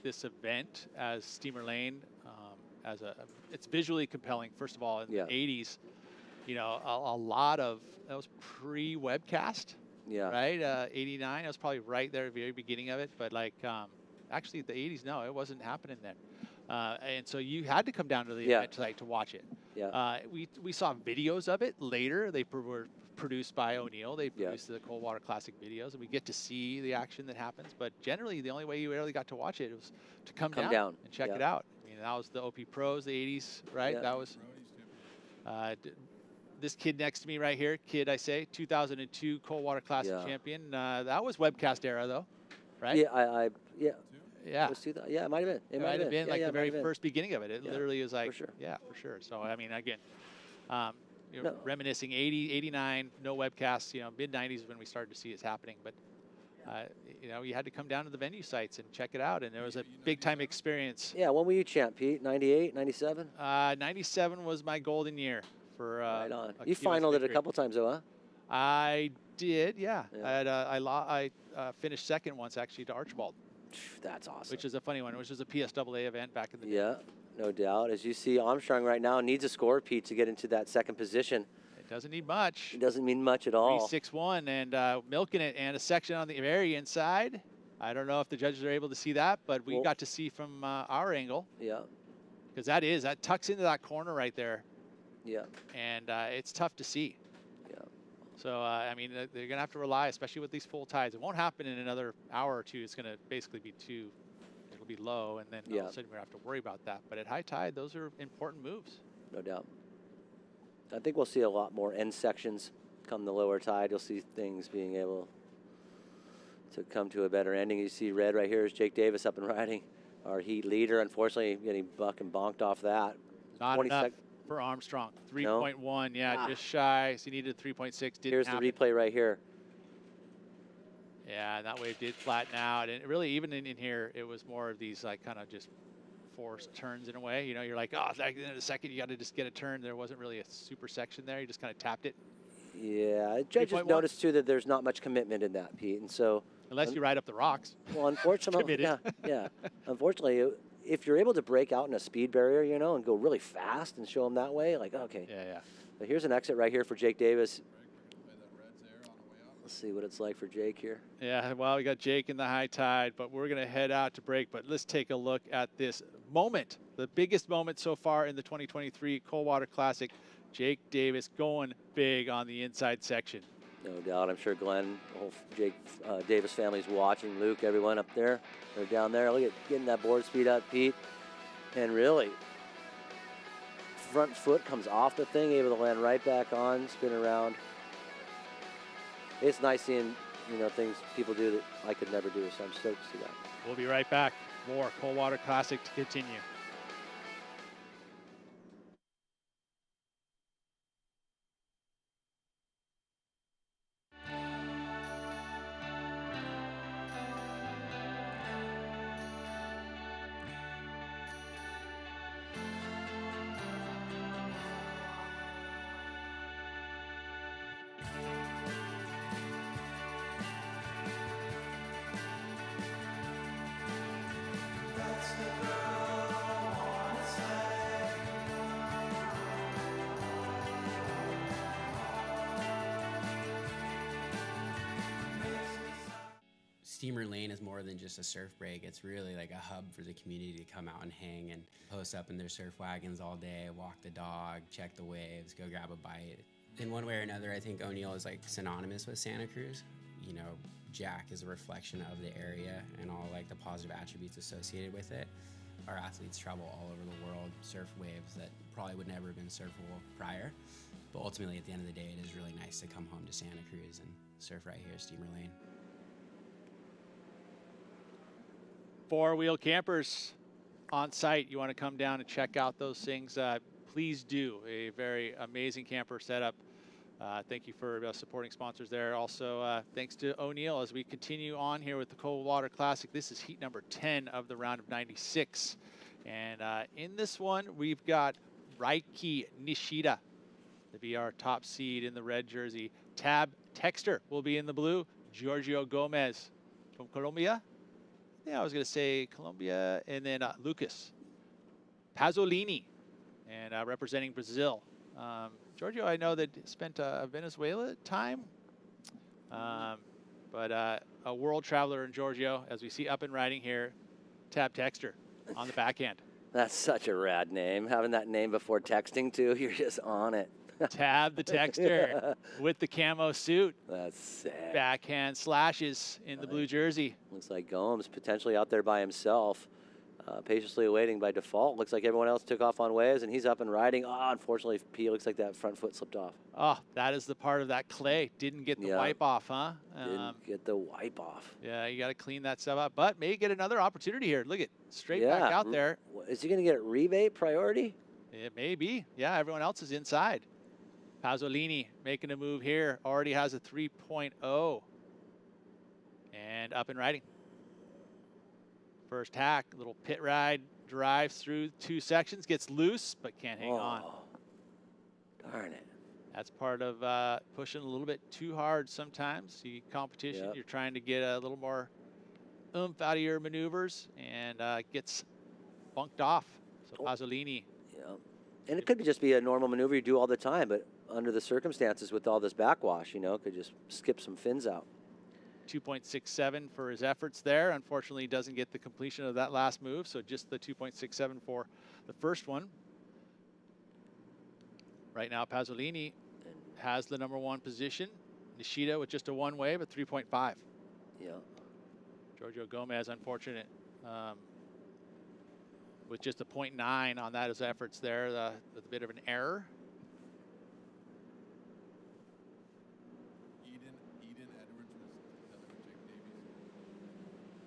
this event as Steamer Lane it's visually compelling. First of all, in the 80s, a lot of, that was pre-webcast. Yeah. Right? 89, that was probably right there at the very beginning of it. But actually the 80s, no, it wasn't happening then. And so you had to come down to the event site to watch it. Yeah. We saw videos of it later. They were produced by O'Neill. They produced the Coldwater Classic videos, and we get to see the action that happens. But generally, the only way you really got to watch it was to come down and check it out. I mean, that was the OP Pros, the 80s, right? Yeah. That was this kid next to me right here. 2002 Coldwater Classic champion. That was webcast era, though, right? Yeah, Yeah. Yeah, it might have been. It might have been the very first beginning of it. It Yeah, literally is like, for sure. Yeah, for sure. So, I mean, again, reminiscing 80, 89, no webcasts, mid-90s when we started to see it happening. But, you had to come down to the venue sites and check it out. And there was a big-time experience. Yeah, when were you champ, Pete? 98, 97? 97 was my golden year for right on. You finaled it a couple times, though, huh? I did, yeah. I finished second once, actually, to Archibald. That's awesome. Which is a funny one, which is a PSAA event back in the day. Yeah, no doubt. As you see, Armstrong right now needs a score, Pete, to get into that second position. It doesn't need much. It doesn't mean much at all. 3.61 and milking it, and a section on the very inside. I don't know if the judges are able to see that, but we got to see from our angle. Yeah. Because that tucks into that corner right there. Yeah. And it's tough to see. Yeah. So, I mean, they're going to have to rely, especially with these full tides. It won't happen in another hour or two. It's going to basically be it'll be low, and then all of a sudden we're going to have to worry about that. But at high tide, those are important moves. No doubt. I think we'll see a lot more end sections come the lower tide. You'll see things being able to come to a better ending. You see red right here is Jake Davis up and riding, our heat leader. Unfortunately, getting buck and bonked off that. Not enough for Armstrong. 3.1, yeah, just shy. So he needed 3.6. Here's the replay right here. Yeah, and that wave did flatten out. And really, even in here, it was more of these like kind of just forced turns in a way. You know, you're like, oh, like in a second, you got to just get a turn. There wasn't really a super section there. You just kind of tapped it. Yeah, judges noticed too that there's not much commitment in that, Pete, and so unless you ride up the rocks. Well, unfortunately, yeah. Unfortunately, if you're able to break out in a speed barrier, you know, and go really fast and show them that way, like okay. Yeah. But here's an exit right here for Jake Davis. Let's see what it's like for Jake here. Yeah, well, we got Jake in the high tide, but we're going to head out to break. But let's take a look at this moment, the biggest moment so far in the 2023 Coldwater Classic. Jake Davis going big on the inside section. No doubt. I'm sure Glenn, the whole Jake Davis family's watching. Luke, everyone up there. They're down there. Look at getting that board speed up, Pete. And really, front foot comes off the thing, able to land right back on, spin around. It's nice seeing, you know, things people do that I could never do, so I'm stoked to see that. We'll be right back. More Coldwater Classic to continue. Steamer Lane is more than just a surf break. It's really like a hub for the community to come out and hang and post up in their surf wagons all day, walk the dog, check the waves, go grab a bite. In one way or another, I think O'Neill is like synonymous with Santa Cruz. You know, Jack is a reflection of the area and all like the positive attributes associated with it. Our athletes travel all over the world, surf waves that probably would never have been surfable prior. But ultimately, at the end of the day, it is really nice to come home to Santa Cruz and surf right here, Steamer Lane. Four-wheel campers on site. You want to come down and check out those things, please do. A very amazing camper setup. Thank you for supporting sponsors there. Also, thanks to O'Neill as we continue on here with the Coldwater Classic. This is heat number 10 of the round of 96. And in this one, we've got Raiki Nishida to be our top seed in the red jersey. Tab Texter will be in the blue. Giorgio Gomez from Colombia. Yeah, I was going to say Colombia, and then Lucas Pasolini, and representing Brazil. Giorgio, I know that spent Venezuela time, but a world traveler in Giorgio, as we see up and riding here, Tab Texter on the backhand. That's such a rad name. Having that name before texting, too, you're just on it. Tab the Texter with the camo suit. That's sick. Backhand slashes in the blue jersey. Looks like Gomes potentially out there by himself, patiently waiting by default. Looks like everyone else took off on waves, and he's up and riding. Oh, unfortunately, P looks like that front foot slipped off. Oh, that is the part of that clay. Didn't get the wipe off, huh? Didn't get the wipe off. Yeah, you got to clean that stuff up, but may get another opportunity here. Look at straight back out there. Is he going to get a rebate priority? It may be. Yeah, everyone else is inside. Pasolini making a move here, already has a 3.0. And up and riding. First hack, little pit ride, drives through 2 sections, gets loose, but can't hang on. Darn it. That's part of pushing a little bit too hard sometimes. See competition, you're trying to get a little more oomph out of your maneuvers and gets bunked off. So Pasolini. Yeah. And it could just be a normal maneuver you do all the time, but under the circumstances with all this backwash, you know, could just skip some fins out. 2.67 for his efforts there. Unfortunately, he doesn't get the completion of that last move, so just the 2.67 for the first one. Right now, Pasolini has the #1 position. Nishida with just a one wave at 3.5. Yeah. Giorgio Gomez, unfortunate, with just a 0.9 on that, his efforts there, with a bit of an error.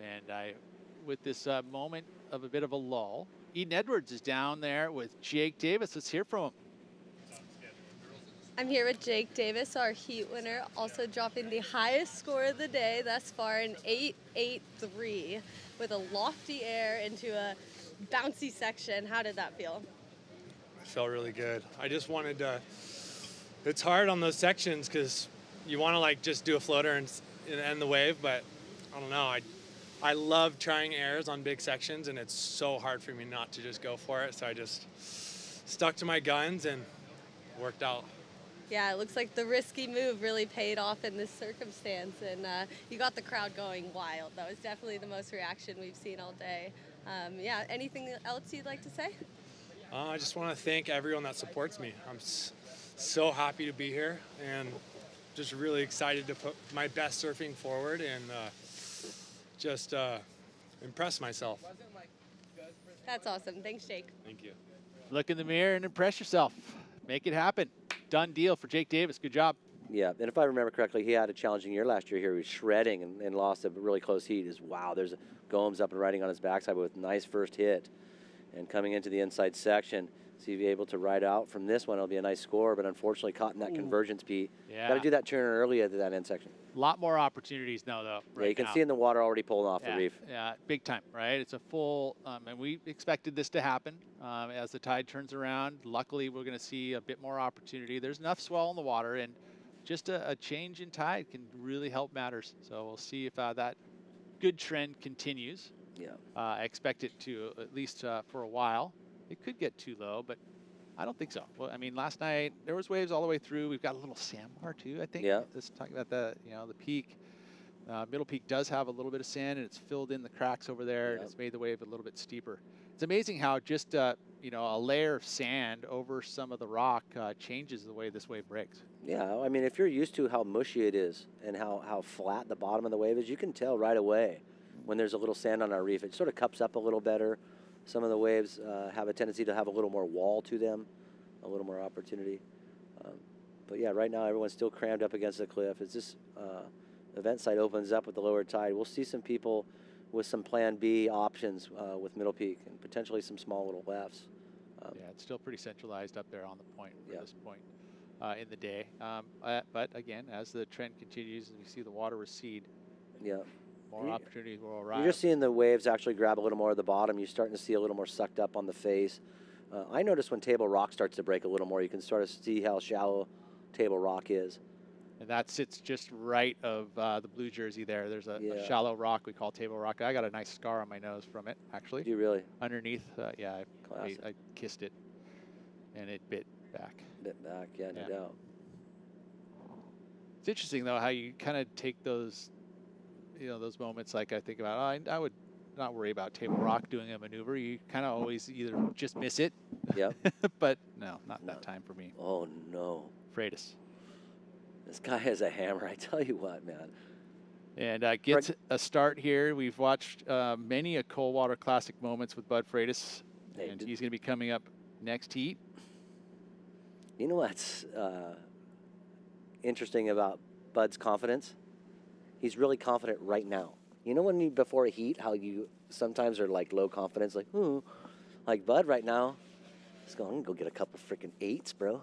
And with this moment of a bit of a lull, Eden Edwards is down there with Jake Davis. Let's hear from him. I'm here with Jake Davis, our heat winner, also dropping the highest score of the day thus far, an 8.83, with a lofty air into a bouncy section. How did that feel? It felt really good. I just wanted to, it's hard on those sections because you want to like just do a floater and end the wave, but I don't know. I love trying airs on big sections, and it's so hard for me not to just go for it. So I just stuck to my guns and worked out. Yeah, it looks like the risky move really paid off in this circumstance, and you got the crowd going wild. That was definitely the most reaction we've seen all day. Yeah, anything else you'd like to say? I just want to thank everyone that supports me. I'm so happy to be here, and just really excited to put my best surfing forward and just impress myself. That's awesome. Thanks, Jake. Thank you. Look in the mirror and impress yourself. Make it happen. Done deal for Jake Davis. Good job. Yeah, and if I remember correctly, he had a challenging year last year here. He was shredding and lost a really close heat. Wow, there's Gomes up and riding on his backside with a nice first hit. And coming into the inside section, see if you're able to ride out from this one. It'll be a nice score, but unfortunately caught in that convergence, Pete. Yeah. Got to do that turn early at that end section. A lot more opportunities now, though. Yeah, you can see in the water already pulling off the reef. Yeah, big time, right? It's a full, and we expected this to happen as the tide turns around. Luckily, we're going to see a bit more opportunity. There's enough swell in the water, and just a change in tide can really help matters. So we'll see if that good trend continues. Yeah. I expect it to, at least for a while. It could get too low, but I don't think so. Well, I mean, last night there was waves all the way through. We've got a little sandbar too, I think. Yeah. Just talking about the peak. Middle peak does have a little bit of sand, and it's filled in the cracks over there, and it's made the wave a little bit steeper. It's amazing how just a layer of sand over some of the rock changes the way this wave breaks. Yeah, I mean, if you're used to how mushy it is and how flat the bottom of the wave is, you can tell right away when there's a little sand on our reef. It sort of cups up a little better. Some of the waves have a tendency to have a little more wall to them, a little more opportunity. But yeah, right now everyone's still crammed up against the cliff. As this event site opens up with the lower tide, we'll see some people with some plan B options with Middle Peak and potentially some small little lefts. Yeah, it's still pretty centralized up there on the point for this point in the day. But again, as the trend continues and we see the water recede, more opportunities will arrive. You're just seeing the waves actually grab a little more at the bottom. You're starting to see a little more sucked up on the face. I notice when table rock starts to break a little more, you can sort of see how shallow table rock is. And that sits just right of the blue jersey there. There's a shallow rock we call table rock. I got a nice scar on my nose from it, actually. Do you really? Underneath, yeah, I kissed it, and it bit back. Bit back, yeah, no doubt. It's interesting, though, how you kind of take those, those moments. Like I think about, I would not worry about table rock doing a maneuver. You kind of always either just miss it. Yep. But no, not that time for me. Oh, no. Freitas. This guy has a hammer, I tell you what, man. And gets a start here. We've watched many a Coldwater Classic moments with Bud Freitas, and he's going to be coming up next heat. You know what's interesting about Bud's confidence? He's really confident right now. You know when you, before a heat, how you sometimes are like low confidence, like Bud right now, he's going, I'm going to go get a couple freaking 8s, bro.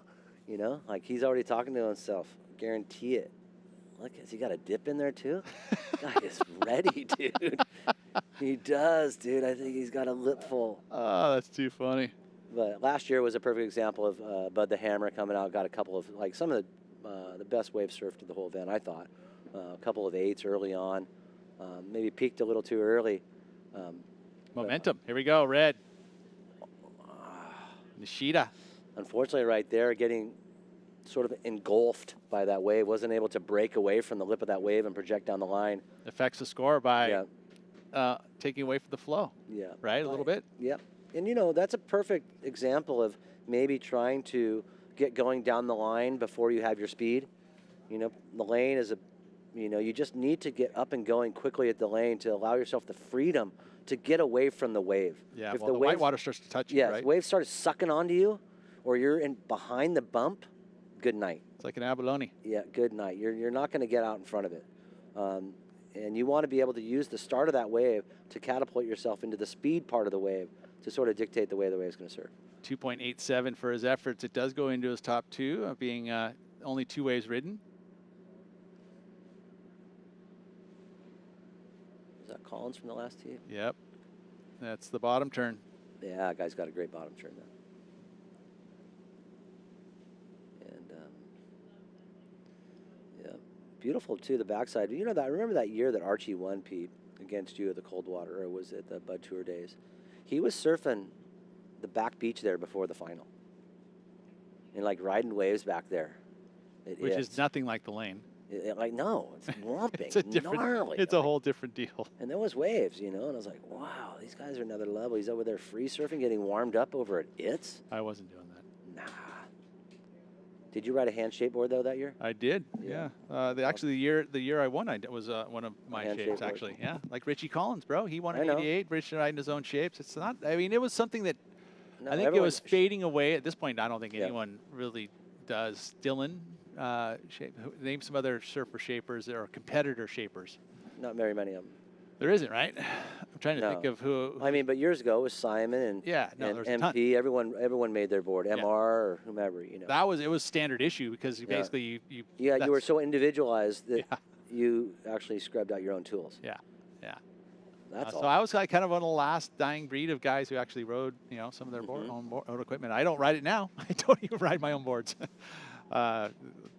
Like he's already talking to himself. Guarantee it. Look, has he got a dip in there too? Guy is ready, dude. He does, dude. I think he's got a lip full. Oh, that's too funny. But last year was a perfect example of Bud the Hammer coming out, got a couple of, some of the best wave surfed of the whole event, I thought. A couple of 8s early on. Maybe peaked a little too early. Momentum. Here we go, red. Nishida. Unfortunately, right there, getting sort of engulfed by that wave. Wasn't able to break away from the lip of that wave and project down the line. Affects the score by taking away from the flow. Yeah. Right, a little bit. Yep. And, you know, that's a perfect example of maybe trying to get going down the line before you have your speed. You know, the lane is you just need to get up and going quickly at the lane to allow yourself the freedom to get away from the wave. Yeah, if well, the white water starts to touch you, right? If the wave starts sucking onto you or you're in behind the bump, good night. It's like an abalone. Yeah, good night. You're not going to get out in front of it. And you want to be able to use the start of that wave to catapult yourself into the speed part of the wave to sort of dictate the way the wave is going to surf. 2.87 for his efforts. It does go into his top two, being only 2 waves ridden. Is that Collins from the last tee? Yep. That's the bottom turn. Yeah, guy's got a great bottom turn then. Beautiful too, the backside. You know that I remember that year that Archie won, Pete, against you at the Coldwater, or was it the Bud Tour days? He was surfing the back beach there before the final, and like riding waves back there. Which is nothing like the lane. No, it's lumping, It's a different, gnarly. it's a whole different deal. And there was waves, you know, and I was like, wow, these guys are another level. He's over there free surfing, getting warmed up over at ITS. I wasn't doing that. Did you ride a hand shape board though that year? I did. Yeah. Actually, the year I won, was one of my shapes. Actually, yeah. Like Richie Collins, bro. He won in '88. Richie riding his own shapes. It's not. I mean, it was something that I think it was fading away at this point. I don't think anyone really does. Dylan, shape. Name some other surfer shapers or competitor shapers. Not very many of them. There isn't, right? I'm trying to think of who. I mean, but years ago it was Simon and and MP. Everyone made their board. MR or whomever, you know. It was standard issue because basically you you were so individualized that you actually scrubbed out your own tools. Yeah. That's so I was kind of one of the last dying breed of guys who actually rode, some of their own equipment. I don't ride it now. I don't even ride my own boards.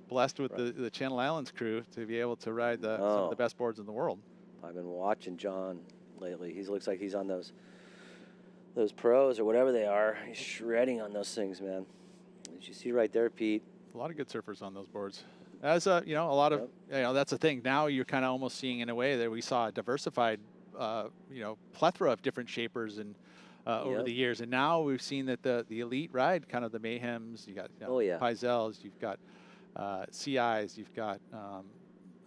Blessed with the Channel Islands crew to be able to ride some of the best boards in the world. I've been watching John lately. He looks like he's on those pros or whatever they are. He's shredding on those things, man. As you see right there, Pete. A lot of good surfers on those boards. As a lot of that's the thing. Now you're kind of almost seeing in a way that we saw a diversified plethora of different shapers and over the years, and now we've seen that the elite ride kind of the Mayhems. You got Pizels, you've got CIs, you've got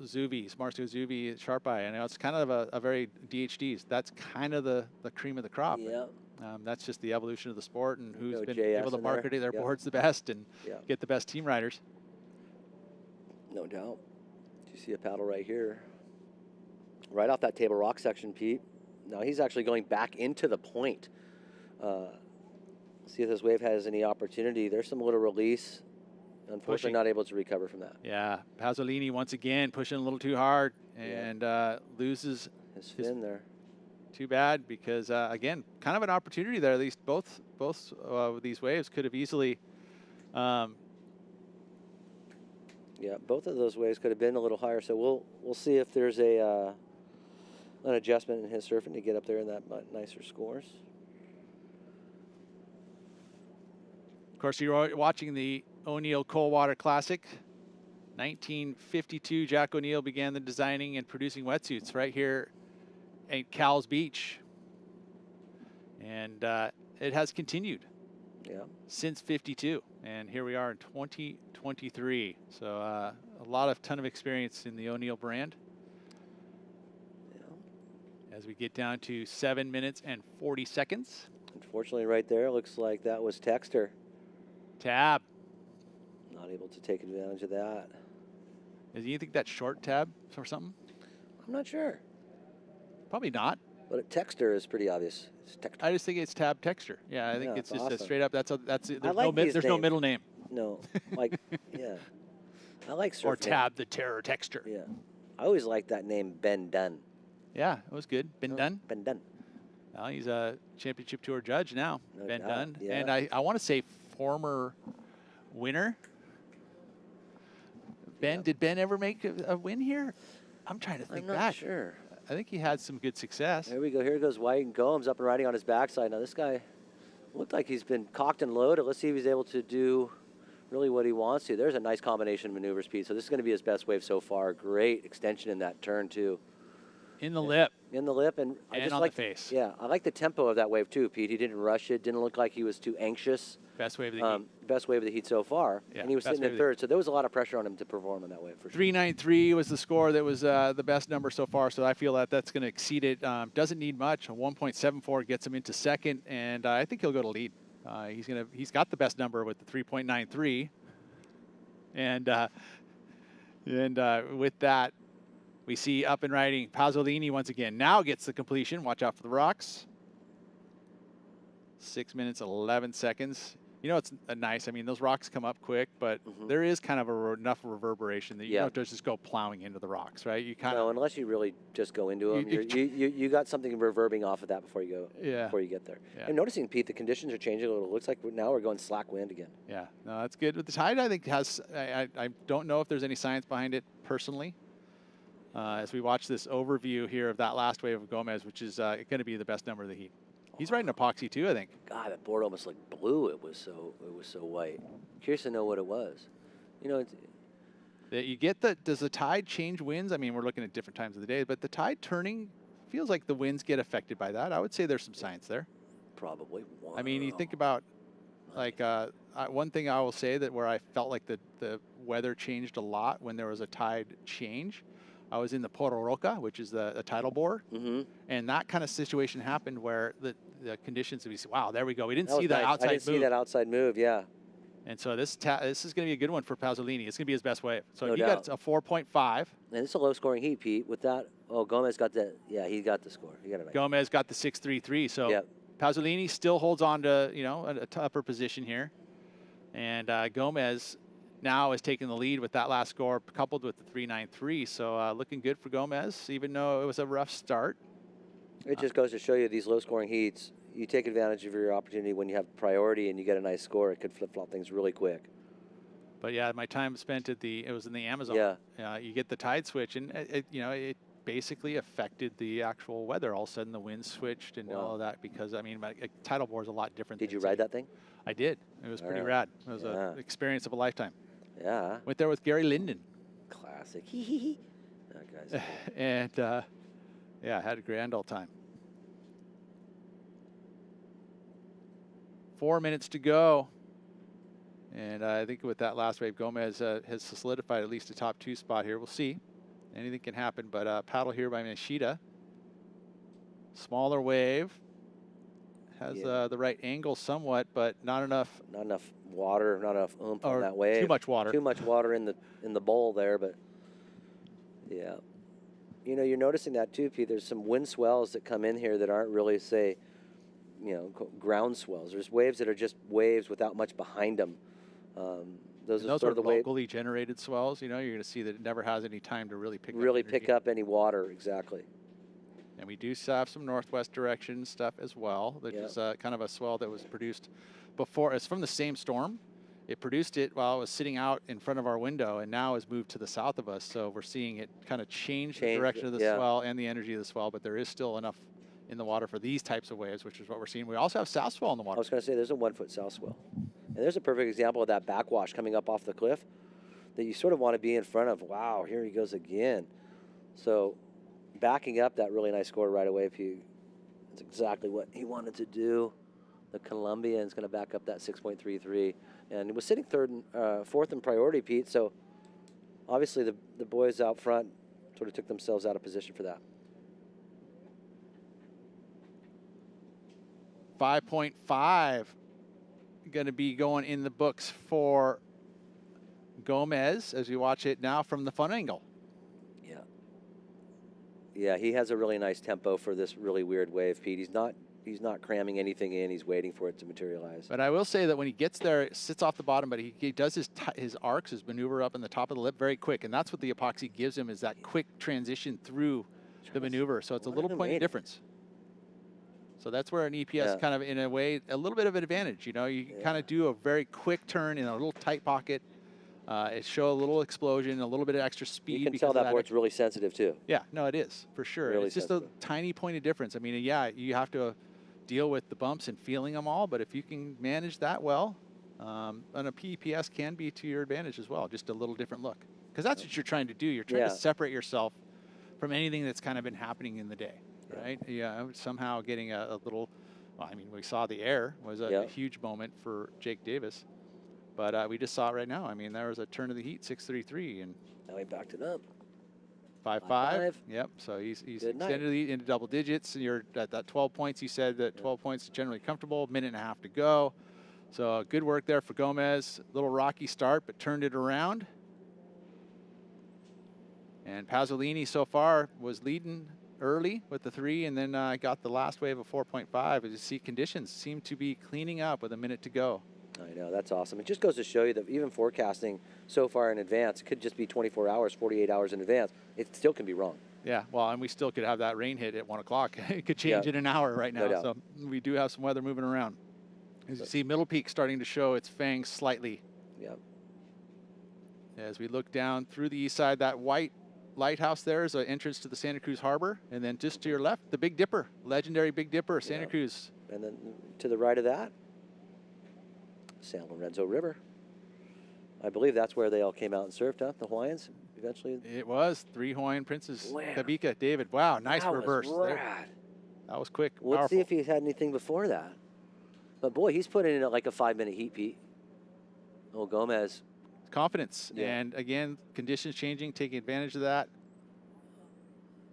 Zubies, Marcio Zubi, Sharp Eye. I know it's kind of a very DHDs. That's kind of the cream of the crop. Yeah. That's just the evolution of the sport and who's been able to market their boards the best and get the best team riders. No doubt. You see a paddle right here. Right off that Table Rock section, Pete. Now he's actually going back into the point. See if this wave has any opportunity. There's some little release. Unfortunately, not able to recover from that. Yeah, Pasolini once again pushing a little too hard and loses his fin there. Too bad because again, kind of an opportunity there. At least both of these waves could have easily. Yeah, both of those waves could have been a little higher. So we'll see if there's an adjustment in his surfing to get up there in that nicer scores. Of course, you're watching the O'Neill Coldwater Classic. 1952, Jack O'Neill began the designing and producing wetsuits right here at Cowles Beach. And it has continued since 52. And here we are in 2023. So a ton of experience in the O'Neill brand. As we get down to 7 minutes and 40 seconds. Unfortunately, right there, looks like that was Texter. Tab. Not able to take advantage of that. Do you think that's short tab or something? I'm not sure. Probably not. But a Texter is pretty obvious. It's Texter. I just think it's tab Texter. Yeah, I think it's just awesome. a straight up. There's there's no middle name. No, like I like surfing. Or Tab the Terror Texter. Yeah, I always liked that name, Ben Dunn. Yeah, it was good. Ben Dunn. Ben Dunn. Well, he's a championship tour judge now. No Ben doubt. Dunn, Yeah. and I want to say former winner. Ben, did Ben ever make a win here? I'm trying to think I'm not back. sure. think he had some good success. Here we go. Here goes White and Gomes up and riding on his backside. Now this guy looked like he's been cocked and loaded. Let's see if he's able to do really what he wants to. There's a nice combination of maneuvers, Pete. So this is going to be his best wave so far. Great extension in that turn too. In the lip. In the lip, and I just on like the face. Yeah, I like the tempo of that wave too, Pete. He didn't rush it. Didn't look like he was too anxious. Best wave of the heat. Best wave of the heat so far. Yeah, and he was best sitting wave in of the third, so there was a lot of pressure on him to perform on that wave for sure. 393 was the score that was the best number so far, so I feel that that's going to exceed it. Doesn't need much. A 1.74 gets him into second, and I think he'll go to lead. He's got the best number with the 3.93, and with that, we see up and riding Pasolini once again. Now gets the completion. Watch out for the rocks. 6 minutes, 11 seconds. You know, it's nice. I mean, those rocks come up quick, but there is kind of enough reverberation that you don't just go plowing into the rocks, right? You kind of unless you really just go into them, you got something reverbing off of that before you go. Yeah. Before you get there. Yeah. I'm noticing, Pete, the conditions are changing a little. It looks like now we're going slack wind again. Yeah. No, that's good. But the tide, I think, has. I don't know if there's any science behind it personally. As we watch this overview here of that last wave of Gomez, which is going to be the best number of the heat. He's riding epoxy too, I think. God, that board almost looked blue. It was so white. Curious to know what it was. You know, you get does the tide change winds? I mean, we're looking at different times of the day, but the tide turning feels like the winds get affected by that. I would say there's some science there. Probably. Wow. I mean, you think about like one thing I will say that where I felt like the weather changed a lot when there was a tide change. I was in the Pororoca, which is the tidal bore, and that kind of situation happened where the conditions, we see, wow, there we go. We didn't see the outside move. I didn't see that outside move, yeah. And so this is going to be a good one for Pasolini. It's going to be his best wave. So No he doubt. got a 4.5. And it's a low-scoring heat, Pete. With that, Gomez got the, he got the score. He got it. Gomez got the 6.33. So Pasolini still holds on to, a tougher position here. And Gomez now is taking the lead with that last score coupled with the 3.93. So looking good for Gomez, even though it was a rough start. It just goes to show you these low-scoring heats, you take advantage of your opportunity when you have priority and you get a nice score. It could flip-flop things really quick. But yeah, my time spent at it was in the Amazon. Yeah. You get the tide switch, and it basically affected the actual weather. All of a sudden, the wind switched and all of that because, I mean, my tidal bore is a lot different. Did you ride that thing? I did. It was pretty rad. It was an experience of a lifetime. Yeah. Went there with Gary Linden. Classic. That guy's and, had a grand old time. 4 minutes to go. And I think with that last wave, Gomez has solidified at least a top 2 spot here. We'll see. Anything can happen, but paddle here by Nishida. Smaller wave. Has the right angle somewhat, but not enough. Not enough water, not enough oomph on that wave. Too much water. Too much water in the bowl there, but yeah. You know, you're noticing that too, Pete. There's some wind swells that come in here that aren't really, say, ground swells. There's waves that are just waves without much behind them. Those are sort of the locally generated swells. You're going to see that it never has any time to really pick up any water. Exactly. And we do have some northwest direction stuff as well. That is kind of a swell that was produced before. It's from the same storm. It produced it while it was sitting out in front of our window, and now has moved to the south of us. So we're seeing it kind of change the direction of the swell and the energy of the swell, but there is still enough in the water for these types of waves, which is what we're seeing. We also have south swell in the water. I was going to say there's a 1 foot south swell. And there's a perfect example of that backwash coming up off the cliff that you sort of want to be in front of. Wow, here he goes again. So backing up that really nice score right away, that's exactly what he wanted to do. The Colombian's going to back up that 6.33. And he was sitting fourth in priority, Pete. So obviously the boys out front sort of took themselves out of position for that. 5.5 going to be going in the books for Gomez as we watch it now from the fun angle. Yeah, he has a really nice tempo for this really weird wave, Pete. He's not cramming anything in. He's waiting for it to materialize. But I will say that when he gets there, it sits off the bottom, but he does his arcs, his maneuver up in the top of the lip very quick, and that's what the epoxy gives him, is that quick transition through the maneuver. So it's a little point of difference. So that's where an EPS kind of, in a way, a little bit of an advantage. You kind of do a very quick turn in a little tight pocket, It show a little explosion, a little bit of extra speed. You can tell that board's really sensitive too. Yeah, no, it is for sure. Really it's just a tiny point of difference. I mean, yeah, you have to deal with the bumps and feeling them all, but if you can manage that well, and a PEPS can be to your advantage as well, just a little different look. Because that's what you're trying to do. You're trying to separate yourself from anything that's kind of been happening in the day, right? Yeah, somehow getting a little, well, I mean, we saw the air was a huge moment for Jake Davis. But we just saw it right now. I mean, there was a turn of the heat, 6.33, and now he backed it up. 5.5. Yep. So he's extended it into double digits. You're at that 12 points. You said that 12 points is generally comfortable. Minute and a half to go. So good work there for Gomez. Little rocky start, but turned it around. And Pasolini so far was leading early with the 3, and then got the last wave of 4.5. As you see, conditions seem to be cleaning up with a minute to go. I know, that's awesome. It just goes to show you that even forecasting so far in advance, it could just be 24 hours, 48 hours in advance. It still can be wrong. Yeah, well, and we still could have that rain hit at 1 o'clock. It could change in an hour right now. No doubt. So we do have some weather moving around. As you see, Middle Peak starting to show its fangs slightly. Yep. As we look down through the east side, that white lighthouse there is an entrance to the Santa Cruz Harbor. And then just to your left, the Big Dipper, legendary Big Dipper, Santa Cruz. And then to the right of that, San Lorenzo River. I believe that's where they all came out and surfed, huh? The Hawaiians eventually. It was 3 Hawaiian princes. Kabika, David. Wow, nice reverse. Rad. That was quick. Let's powerful. see if he's had anything before that. But boy, he's putting in like a 5-minute heat, Pete. Oh, Gomez. Confidence. And again, conditions changing, taking advantage of that.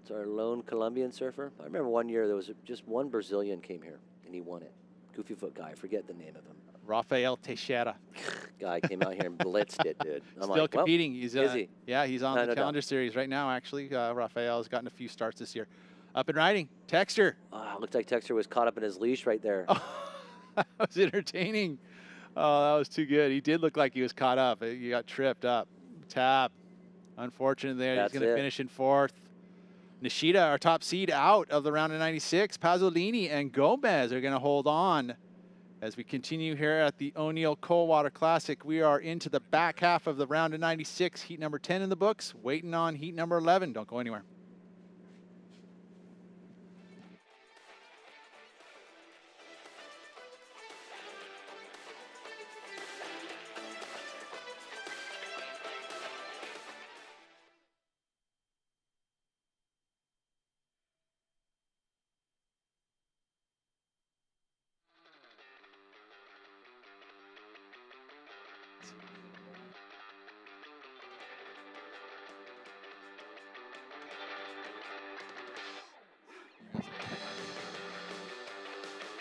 It's our lone Colombian surfer. I remember one year there was just one Brazilian came here and he won it. Goofy foot guy, I forget the name of him. Rafael Teixeira. Guy came out here and blitzed it, dude. I'm Still like, competing. Well, He's is he? Yeah, he's on the no calendar doubt. series right now, actually. Rafael has gotten a few starts this year. Up and riding. Texter. Looked like Texter was caught up in his leash right there. That was entertaining. Oh, that was too good. He did look like he was caught up. He got tripped up. Tap. Unfortunate there. That's He's going to finish in 4th. Nishida, our top seed, out of the round of 96. Pasolini and Gomez are going to hold on. As we continue here at the O'Neill Coldwater Classic, we are into the back half of the round of 96. Heat number 10 in the books, waiting on heat number 11. Don't go anywhere.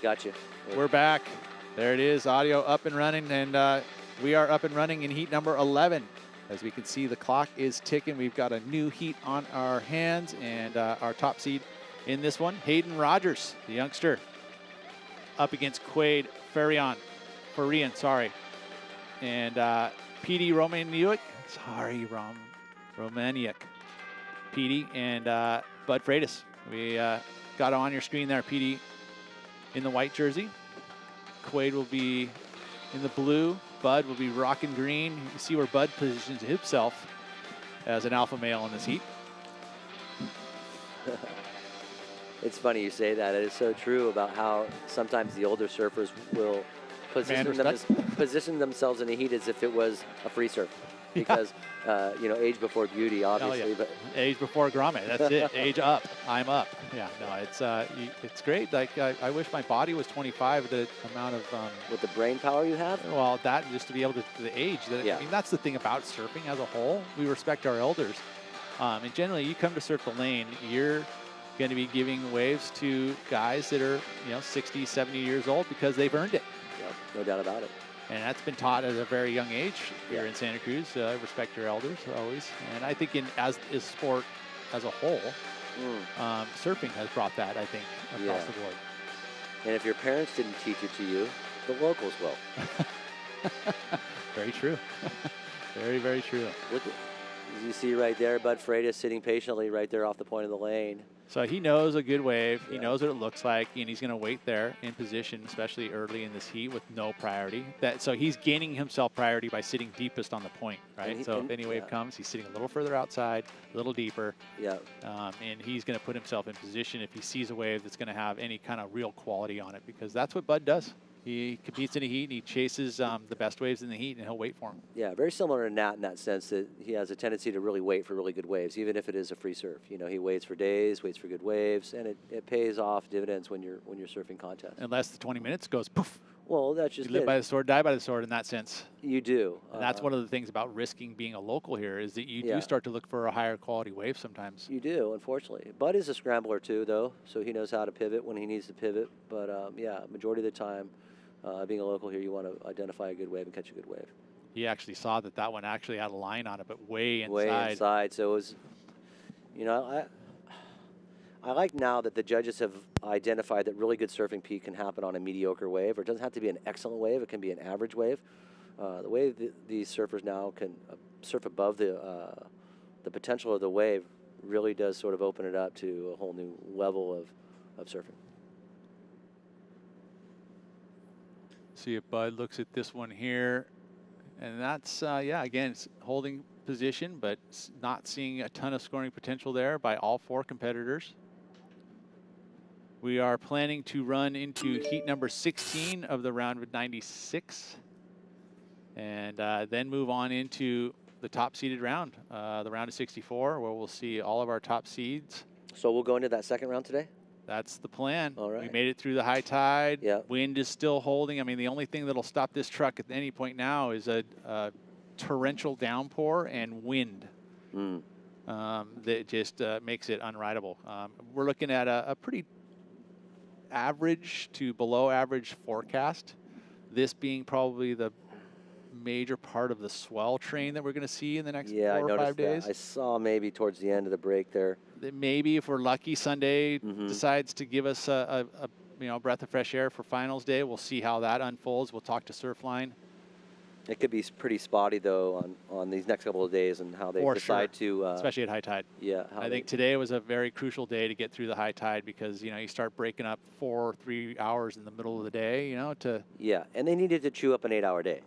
Gotcha. We're back. There it is, audio up and running, and we are up and running in heat number 11. As we can see, the clock is ticking. We've got a new heat on our hands, and our top seed in this one, Hayden Rogers, the youngster, up against Quade Farian, and PD Romaniuk, Romaniuk, PD, and Bud Freitas. We got on your screen there, PD in the white jersey. Quade will be in the blue. Bud will be rocking green. You can see where Bud positions himself as an alpha male in this heat. It's funny you say that. It is so true about how sometimes the older surfers will position themselves in a heat as if it was a free surf. Because, age before beauty, obviously. Yeah. But age before grommet, that's it. Age up, I'm up. Yeah, no, it's great. Like, I wish my body was 25 with the amount of... with the brain power you have? Well, that, just to be able to, the age. I mean, that's the thing about surfing as a whole. We respect our elders. And generally, you come to surf the lane, you're going to be giving waves to guys that are, 60, 70 years old because they've earned it. Yep, no doubt about it. And that's been taught at a very young age here in Santa Cruz. Respect your elders always. And I think as is sport as a whole, surfing has brought that, I think, across the board. And if your parents didn't teach it to you, the locals will. Very true. Very, very true. As you see right there, Bud Freitas sitting patiently right there off the point of the lane. So he knows a good wave. He knows what it looks like, and he's going to wait there in position, especially early in this heat with no priority. So he's gaining himself priority by sitting deepest on the point, right? So if any wave comes, he's sitting a little further outside, a little deeper. Yeah. And he's going to put himself in position if he sees a wave that's going to have any kind of real quality on it, because that's what Bud does. He competes in the heat, and he chases the best waves in the heat, and he'll wait for them. Yeah, very similar to Nat in that sense that he has a tendency to really wait for really good waves, even if it is a free surf. You know, he waits for days, waits for good waves, and it pays off dividends when you're surfing contests. Unless the 20 minutes goes poof. Well, that's just you live by the sword, die by the sword in that sense. You do. And that's one of the things about risking being a local here is that you do start to look for a higher quality wave sometimes. You do, unfortunately. Bud is a scrambler too, though, so he knows how to pivot when he needs to pivot. But yeah, majority of the time, being a local here, you want to identify a good wave and catch a good wave. He actually saw that one actually had a line on it, but way inside. Way inside, so it was, you know, I like now that the judges have identified that really good surfing peak can happen on a mediocre wave, or it doesn't have to be an excellent wave, it can be an average wave. The way these surfers now can surf above the potential of the wave really does sort of open it up to a whole new level of surfing. See if Bud looks at this one here. And that's, yeah, again, it's holding position, but not seeing a ton of scoring potential there by all four competitors. We are planning to run into heat number 16 of the round of 96. And then move on into the top seeded round, the round of 64, where we'll see all of our top seeds. So we'll go into that second round today? That's the plan. All right. We made it through the high tide. Yeah. Wind is still holding. I mean, the only thing that'll stop this truck at any point now is a torrential downpour and wind. That just makes it unrideable. We're looking at a pretty average to below average forecast. This being probably the major part of the swell train that we're going to see in the next 4 or 5 days. I saw maybe towards the end of the break there. Maybe if we're lucky, Sunday decides to give us a breath of fresh air for finals day. We'll see how that unfolds. We'll talk to Surfline. It could be pretty spotty though on these next couple of days and how they decide to, especially at high tide. Yeah, I think today was a very crucial day to get through the high tide because you start breaking up 4 or 3 hours in the middle of the day. Yeah, and they needed to chew up an 8-hour day,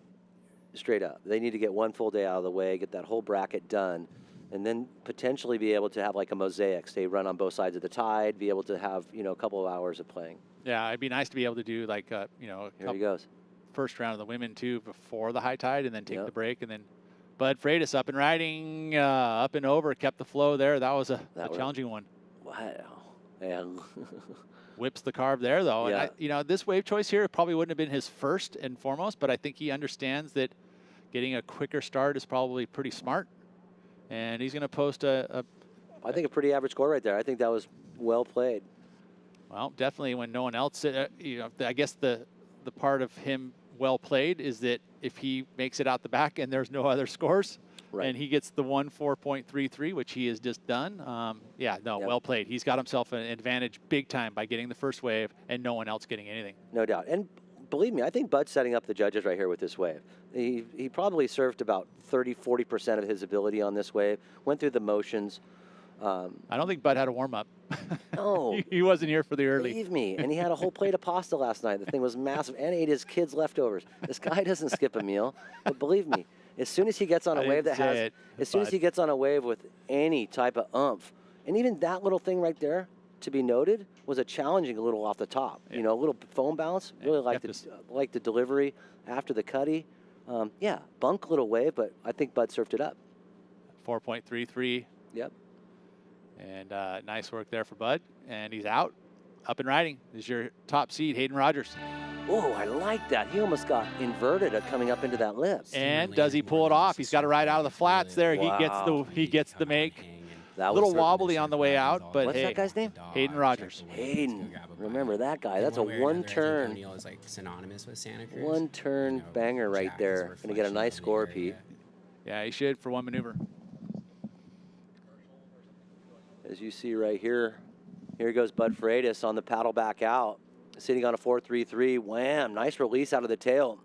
straight up. They need to get one full day out of the way, get that whole bracket done, and then potentially be able to have like a mosaic. Stay run on both sides of the tide, be able to have a couple of hours of playing. Yeah, it'd be nice to be able to do like Here he goes. First round of the women too before the high tide and then take the break, and then Bud Freitas up and riding up and over, kept the flow there. That was a challenging one. Wow. Yeah. Whips the carve there though. Yeah. And this wave choice here probably wouldn't have been his first and foremost, but I think he understands that getting a quicker start is probably pretty smart. And he's going to post I think a pretty average score right there. I think that was well played. Well, definitely when no one else, I guess the part of him well played is that if he makes it out the back and there's no other scores, and he gets the 1.4.33, which he has just done, well played. He's got himself an advantage big time by getting the first wave and no one else getting anything. No doubt. And believe me, I think Bud's setting up the judges right here with this wave. He probably surfed about 30-40% of his ability on this wave, went through the motions. I don't think Bud had a warm-up. No. He wasn't here for the early. Believe me. And he had a whole plate of pasta last night. The thing was massive and ate his kids' leftovers. This guy doesn't skip a meal. But believe me, as soon as he gets on a wave as soon as he gets on a wave with any type of oomph, and even that little thing right there, to be noted, was a challenging little off the top. A little foam bounce. Really liked the delivery after the cutty. Bunk little wave, but I think Bud surfed it up. 4.33. Yep. And nice work there for Bud. And he's out, up and riding. This is your top seed, Hayden Rogers. Oh, I like that. He almost got inverted coming up into that lip. And does he pull it off? He's got to ride out of the flats there. Wow. He gets the make. That a little wobbly on the way out, but what's that guy's name? Hayden Rogers. Hayden. Remember that guy. That's a one-turn. O'Neill is like synonymous with Santa Cruz. One-turn banger right there. Going to get a nice score, Pete. Yeah, he should for one maneuver. As you see right here, here goes Bud Freitas on the paddle back out, sitting on a 4.33. Wham! Nice release out of the tail.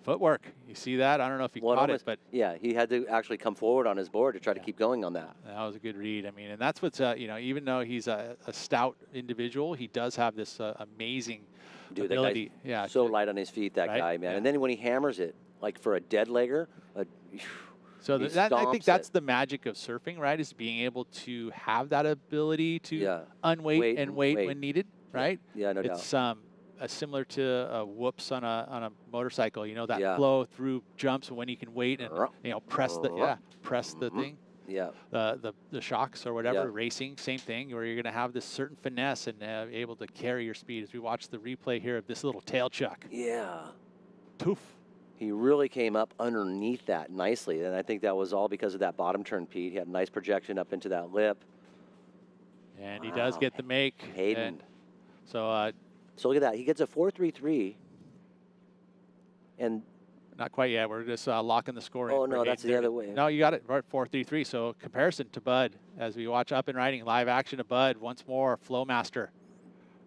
Footwork. You see that? I don't know if he Well, caught almost- it, but yeah, he had to actually come forward on his board to try to keep going on that. that was a good read. I mean, and that's what's, you know, even though he's a stout individual, he does have this amazing Dude, ability. that guy's Yeah. so light on his feet, that Right? guy, man. Yeah. And then when he hammers it, like for a dead legger, So he that, I think stomps that's it. the magic of surfing, right? Is being able to have that ability to Yeah. unweight Wait and and wait wait. when needed, right? Yeah, no it's, doubt. similar to whoops on a motorcycle. You know, that Yeah. flow through jumps when you can wait and, you know, press the thing. Yeah. The shocks or whatever. Yeah. Racing, same thing, where you're going to have this certain finesse and able to carry your speed. As we watch the replay here of this little tail chuck. Yeah. Toof. He really came up underneath that nicely, and I think that was all because of that bottom turn, Pete. He had a nice projection up into that lip. And he does get the make. Hayden. And so, So look at that. He gets a 4.33, and not quite yet. We're just locking the score. Oh, in for no, that's Hayden the there. other way. No, you got it. Right, 4.33. So comparison to Bud as we watch Up and Riding live action of Bud once more. Flowmaster.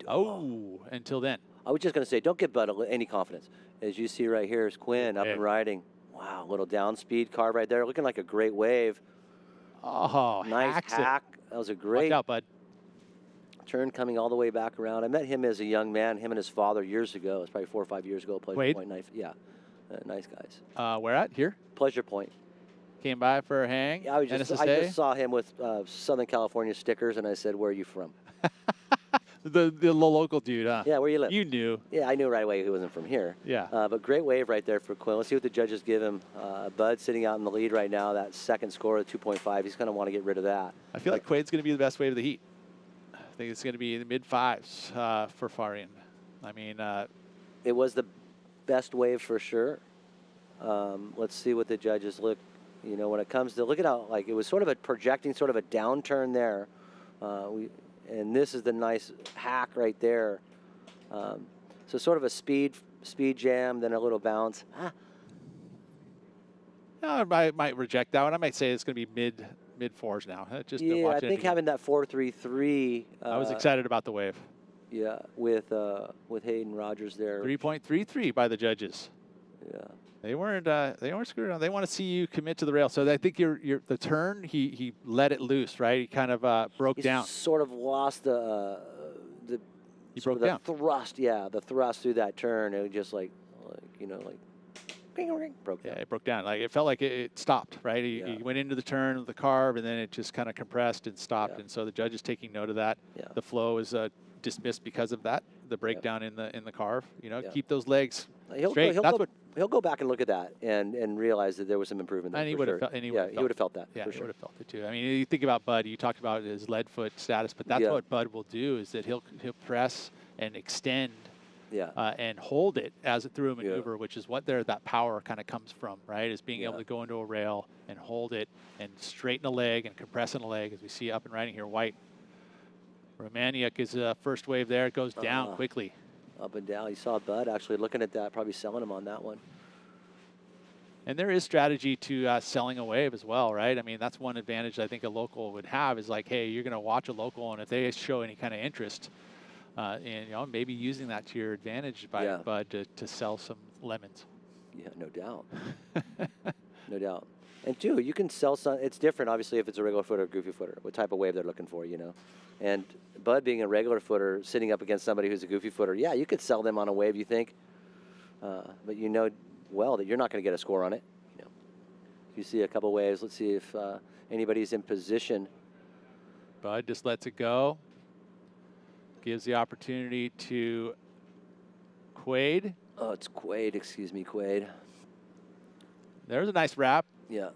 Oh, until then. I was just going to say, don't give Bud any confidence. As you see right here is Quinn up and riding. Wow, little down speed carve right there, looking like a great wave. Oh, nice hacks it. hack. That was a great Watch out, Bud. turn coming all the way back around. I met him as a young man, him and his father years ago. It was probably 4 or 5 years ago. Pleasure Wade? Point knife. Yeah, nice guys. Where at? Here? Pleasure Point. Came by for a hang. Yeah, I just NSSA? saw him with Southern California stickers, and I said, "Where are you from?" The local dude, huh? Yeah, where you live? You knew. Yeah, I knew right away he wasn't from here. Yeah. But great wave right there for Quinn. Let's see what the judges give him. Bud sitting out in the lead right now. That second score of 2.5. He's going to want to get rid of that. I feel like Quade's going to be the best wave of the heat. I think it's going to be in the mid-fives for Farian. I mean, It was the best wave for sure. Let's see what the judges look. You know, when it comes to, look at how, like, it was sort of a projecting, sort of a downturn there. And this is the nice hack right there. So sort of a speed jam, then a little bounce. I might reject that one. I might say it's going to be mid fours now. Just Yeah, I watching it think again. having that 4.33. I was excited about the wave. Yeah, with Hayden Rogers there. 3.33 by the judges. Yeah. They weren't screwed around. They want to see you commit to the rail. So I think the turn he let it loose, right? He kind of broke down. Sort of lost the broke the down. thrust. Yeah, the thrust through that turn. It was just like broke down. Yeah, it broke down. Like it felt like it stopped, right? He went into the turn of the carve, and then it just kind of compressed and stopped. And so the judge is taking note of that. Yeah. The flow is dismissed because of that. The breakdown in the carve. You know, Yeah. keep those legs straight. He'll go back and look at that and realize that there was some improvement there. And he for would have sure. felt. He would have felt that. Yeah, for he sure. would have felt it too. I mean, you think about Bud. You talked about his lead foot status, but that's Yeah. what Bud will do. Is that he'll press and extend. Yeah. And hold it as a through maneuver, which is what that power kind of comes from, right? Is being able to go into a rail and hold it and straighten a leg and compress in a leg, as we see Up and Riding here. White. Romaniuk is first wave there. It goes down quickly. Up and down. You saw Bud actually looking at that, probably selling him on that one. And there is strategy to selling a wave as well, right? I mean, that's one advantage I think a local would have is like, hey, you're going to watch a local, and if they show any kind of interest, and maybe using that to your advantage by Bud to sell some lemons. Yeah, no doubt. No doubt. And two, you can sell some. It's different, obviously, if it's a regular footer or goofy footer, what type of wave they're looking for, And Bud being a regular footer, sitting up against somebody who's a goofy footer, yeah, you could sell them on a wave, you think. But you know well that you're not going to get a score on it. You see a couple waves. Let's see if anybody's in position. Bud just lets it go. Gives the opportunity to Quade. Oh, it's Quade. Excuse me, Quade. There's a nice wrap. Yeah.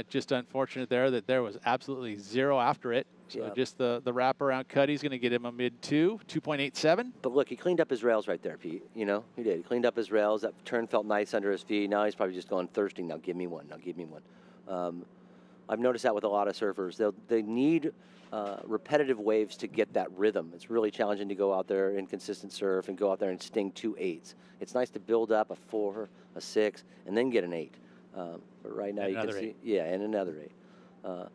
Just unfortunate there that there was absolutely zero after it. So just the wrap around Kade's going to get him a mid-2, 2.87. But look, he cleaned up his rails right there, Pete. He did. He cleaned up his rails. That turn felt nice under his feet. Now he's probably just going thirsty. Now give me one. Now give me one. I've noticed that with a lot of surfers. They need repetitive waves to get that rhythm. It's really challenging to go out there in consistent surf and go out there and sting 2 8s. It's nice to build up a 4, a 6, and then get an 8. But right now you can see, and another 8.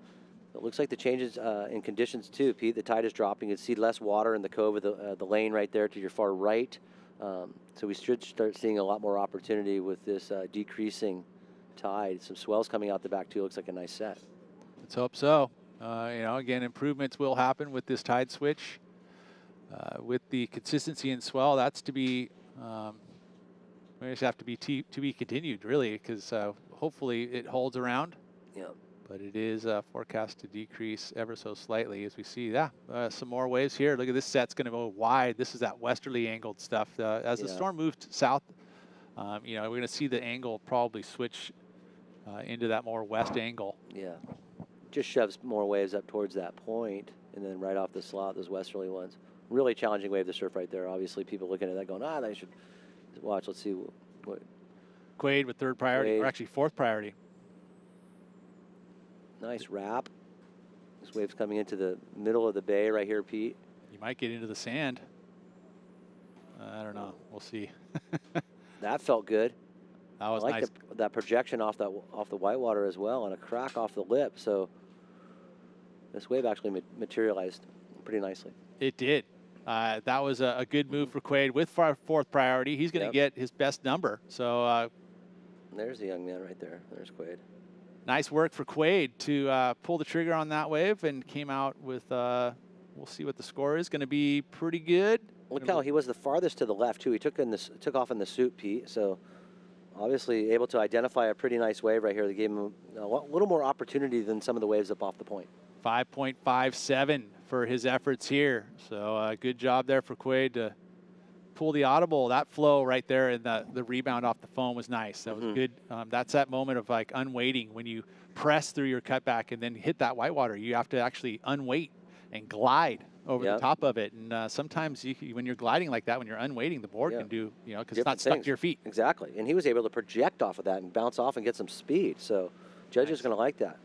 It looks like the changes in conditions too, Pete. The tide is dropping. You can see less water in the cove of the lane right there to your far right. So we should start seeing a lot more opportunity with this decreasing tide. Some swells coming out the back too. Looks like a nice set. Let's hope so. You know, again, improvements will happen with this tide switch. With the consistency in swell, that's to be, we just have to be continued, really, because hopefully it holds around. Yeah. But it is forecast to decrease ever so slightly as we see. Yeah, some more waves here. Look at this set's going to go wide. This is that westerly angled stuff. As the storm moved south, you know, we're going to see the angle probably switch into that more west angle. Yeah. Just shoves more waves up towards that point, and then right off the slot, those westerly ones. Really challenging wave to surf right there. Obviously, people looking at that going, they should watch. Let's see what. Quade with third priority, or actually fourth priority. Nice wrap. This wave's coming into the middle of the bay right here, Pete. You might get into the sand. I don't know. We'll see. That felt good. That was I like nice. that projection off the whitewater as well, and a crack off the lip. So this wave actually materialized pretty nicely. It did. That was a good move for Quade with fourth priority. He's going to get his best number. So there's the young man right there. There's Quade. Nice work for Quade to pull the trigger on that wave and came out with, we'll see what the score is, going to be pretty good. Look how he was the farthest to the left, too. He took off in the soup, Pete. So obviously able to identify a pretty nice wave right here that gave him a little more opportunity than some of the waves up off the point. 5.57 for his efforts here. So good job there for Quade to pull the audible. That flow right there and the rebound off the foam was nice. That was good. That's that moment of like unweighting when you press through your cutback and then hit that whitewater. You have to actually unweight and glide over the top of it. And sometimes when you're gliding like that, when you're unweighting, the board can do, you know, because it's not stuck to your feet. Exactly. And he was able to project off of that and bounce off and get some speed. So judges are going to like that.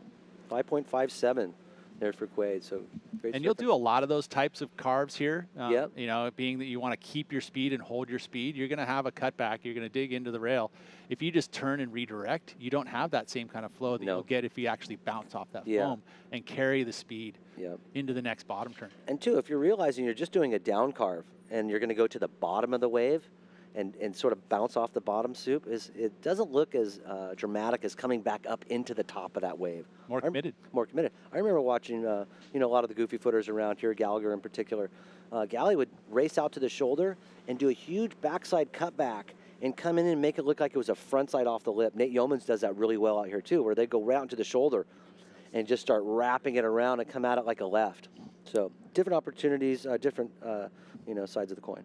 5.57 there for Quade. So great. And you'll do a lot of those types of carves here. You know, being that you want to keep your speed and hold your speed, you're going to have a cutback. You're going to dig into the rail. If you just turn and redirect, you don't have that same kind of flow that you'll get if you actually bounce off that foam and carry the speed into the next bottom turn. And two, if you're realizing you're just doing a down carve and you're going to go to the bottom of the wave and sort of bounce off the bottom soup, it doesn't look as dramatic as coming back up into the top of that wave. More committed. More committed. I remember watching, you know, a lot of the goofy footers around here, Gallagher in particular. Galley would race out to the shoulder and do a huge backside cutback and come in and make it look like it was a front side off the lip. Nate Yeomans does that really well out here too, where they go right out to the shoulder and just start wrapping it around and come at it like a left. So different opportunities, different, you know, sides of the coin.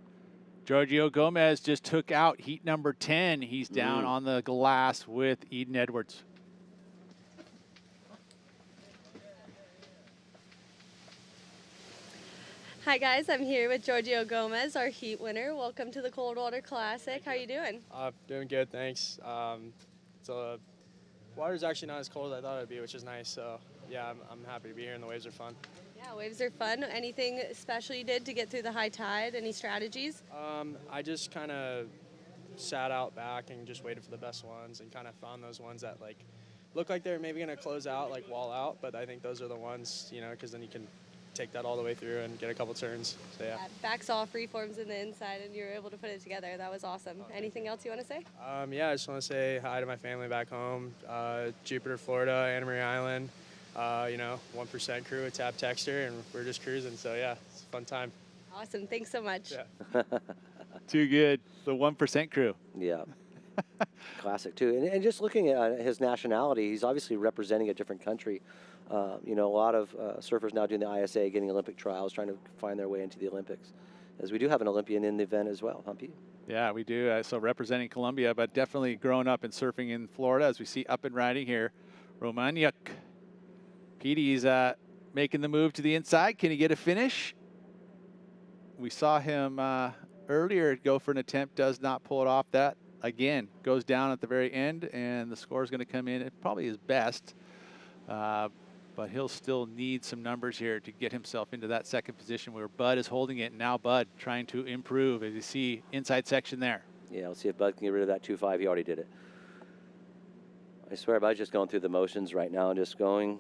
Giorgio Gomez just took out heat number 10. He's down on the glass with Eden Edwards. Hi guys, I'm here with Giorgio Gomez, our heat winner. Welcome to the Coldwater Classic. How are you doing? Doing good, thanks. So water's actually not as cold as I thought it would be, which is nice. So yeah, I'm happy to be here, and the waves are fun. Yeah, waves are fun. Anything special you did to get through the high tide? Any strategies? I just kind of sat out back and just waited for the best ones and kind of found those ones that like look like they're maybe going to close out, like wall out, but I think those are the ones, you know, because then you can take that all the way through and get a couple turns. So yeah. Backs off, reforms in the inside, and you were able to put it together. That was awesome. Anything else you want to say? Yeah, I just want to say hi to my family back home, Jupiter, Florida, Anna Maria Island. You know, 1% crew, a tap texter, and we're just cruising. So yeah, it's a fun time. Awesome. Thanks so much. Yeah. Too good. The 1% crew. Yeah. Classic too. And just looking at his nationality, he's obviously representing a different country. You know, a lot of surfers now doing the ISA, getting Olympic trials, trying to find their way into the Olympics. As we do have an Olympian in the event as well, huh, Pete? Yeah, we do. So representing Colombia, but definitely growing up and surfing in Florida, as we see up and riding here. Romaniuk. Petey's making the move to the inside. Can he get a finish? We saw him earlier go for an attempt, does not pull it off. That, again, goes down at the very end, and the score is going to come in at probably his best. But he'll still need some numbers here to get himself into that second position where Bud is holding it. And now Bud trying to improve, as you see inside section there. Yeah, let's see if Bud can get rid of that 2.5. He already did it. I swear Bud's just going through the motions right now, just going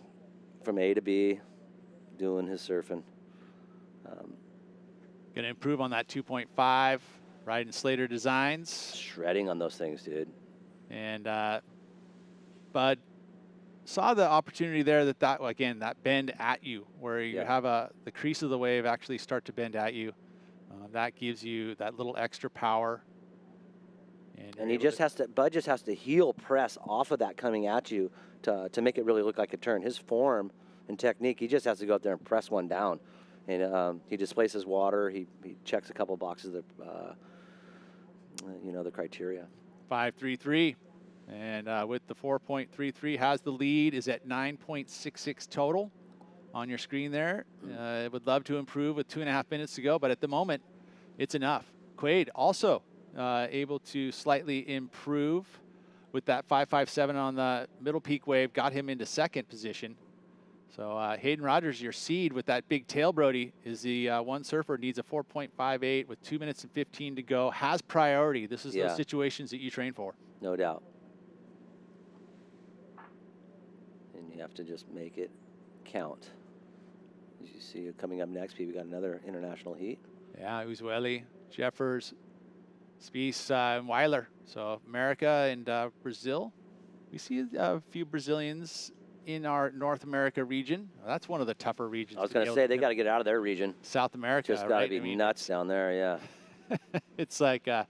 from A to B, doing his surfing. Going to improve on that 2.5. riding Slater Designs. Shredding on those things, dude. And Bud saw the opportunity there again, that bend at you, where you have the crease of the wave actually start to bend at you. That gives you that little extra power. And he just has to, Bud just has to heel press off of that coming at you to make it really look like a turn. His form and technique, he just has to go up there and press one down. And he displaces water. He checks a couple boxes of the criteria. 5.33. And with the 4.33, has the lead, is at 9.66 total on your screen there. Would love to improve with 2.5 minutes to go, but at the moment, it's enough. Quade also able to slightly improve with that 5.57 on the middle peak wave, got him into second position. So Hayden Rogers, your seed with that big tail Brody, is the one surfer, needs a 4.58 with 2 minutes and 15 to go, has priority. This is those situations that you train for. No doubt. And you have to just make it count. As you see coming up next, we got another international heat. Yeah, Uzueli, Jeffers, Spies, and Weiler. So America and Brazil. We see a few Brazilians in our North America region. Well, that's one of the tougher regions. I was going to say, they got to get out of their region. South America, just got to be nuts down there, yeah. It's like, that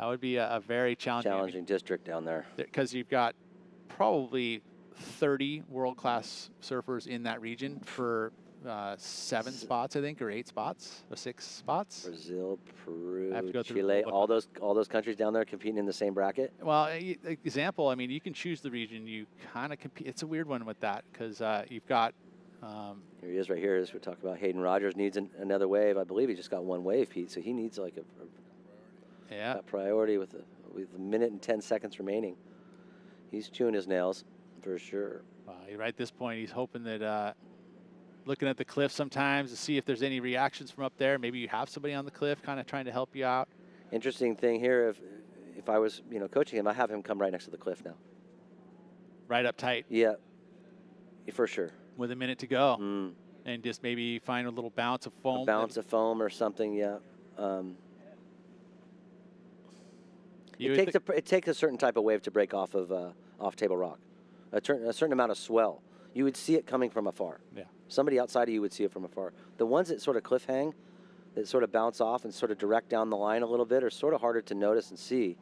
would be a very challenging district down there. Because you've got probably 30 world-class surfers in that region for 7 spots, I think, or 8 spots, or 6 spots. Brazil, Peru, Chile, Chile, all those countries down there competing in the same bracket. Well, example, I mean, you can choose the region. You kind of compete. It's a weird one with that because you've got. Here he is right here. As we're talking about, Hayden Rogers needs another wave. I believe he just got one wave, Pete. So he needs like a priority with a minute and 10 seconds remaining. He's chewing his nails for sure. Right at this point, he's hoping that. Looking at the cliff sometimes to see if there's any reactions from up there. Maybe you have somebody on the cliff kind of trying to help you out. Interesting thing here, if I was coaching him, I have him come right next to the cliff now. Right up tight. Yeah, for sure. With a minute to go. And just maybe find a little bounce of foam. A bounce of foam or something, yeah. It takes a certain type of wave to break off of off table rock. A certain amount of swell. You would see it coming from afar. Yeah. Somebody outside of you would see it from afar. The ones that sort of cliff hang, that sort of bounce off and sort of direct down the line a little bit, are sort of harder to notice and see.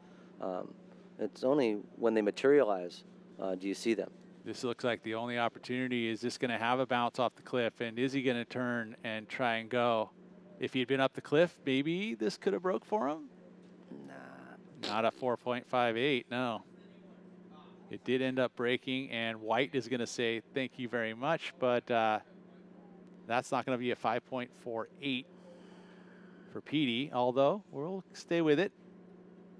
It's only when they materialize do you see them. This looks like the only opportunity. Is this going to have a bounce off the cliff, and is he going to turn and try and go? If he had been up the cliff, maybe this could have broke for him. Nah. Not a 4.58, no. It did end up breaking, and White is going to say thank you very much, but that's not going to be a 5.48 for Petey, although we'll stay with it.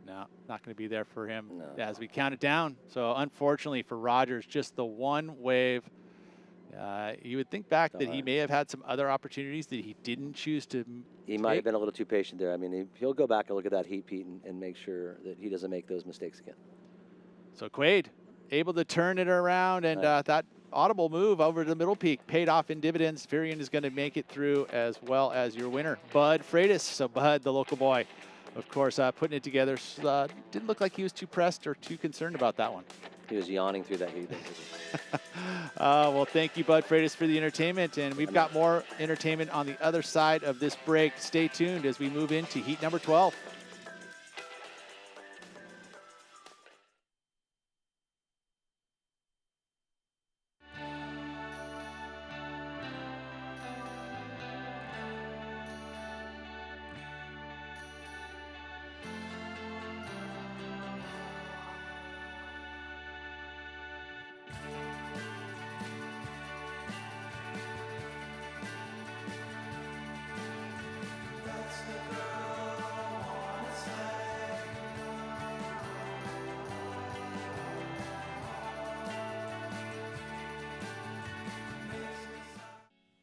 No, not going to be there for him as we count it down. So unfortunately for Rogers, just the one wave. You would think back that he may have had some other opportunities that he didn't choose to He might have been a little too patient there. I mean, he'll go back and look at that heat, Pete, and make sure that he doesn't make those mistakes again. So Quaid able to turn it around, and that audible move over to the middle peak paid off in dividends. Furion is going to make it through, as well as your winner, Bud Freitas. So Bud, the local boy, of course, putting it together. Didn't look like he was too pressed or too concerned about that one. He was yawning through that heat. Well, thank you, Bud Freitas, for the entertainment, and we've got more entertainment on the other side of this break. Stay tuned as we move into heat number 12.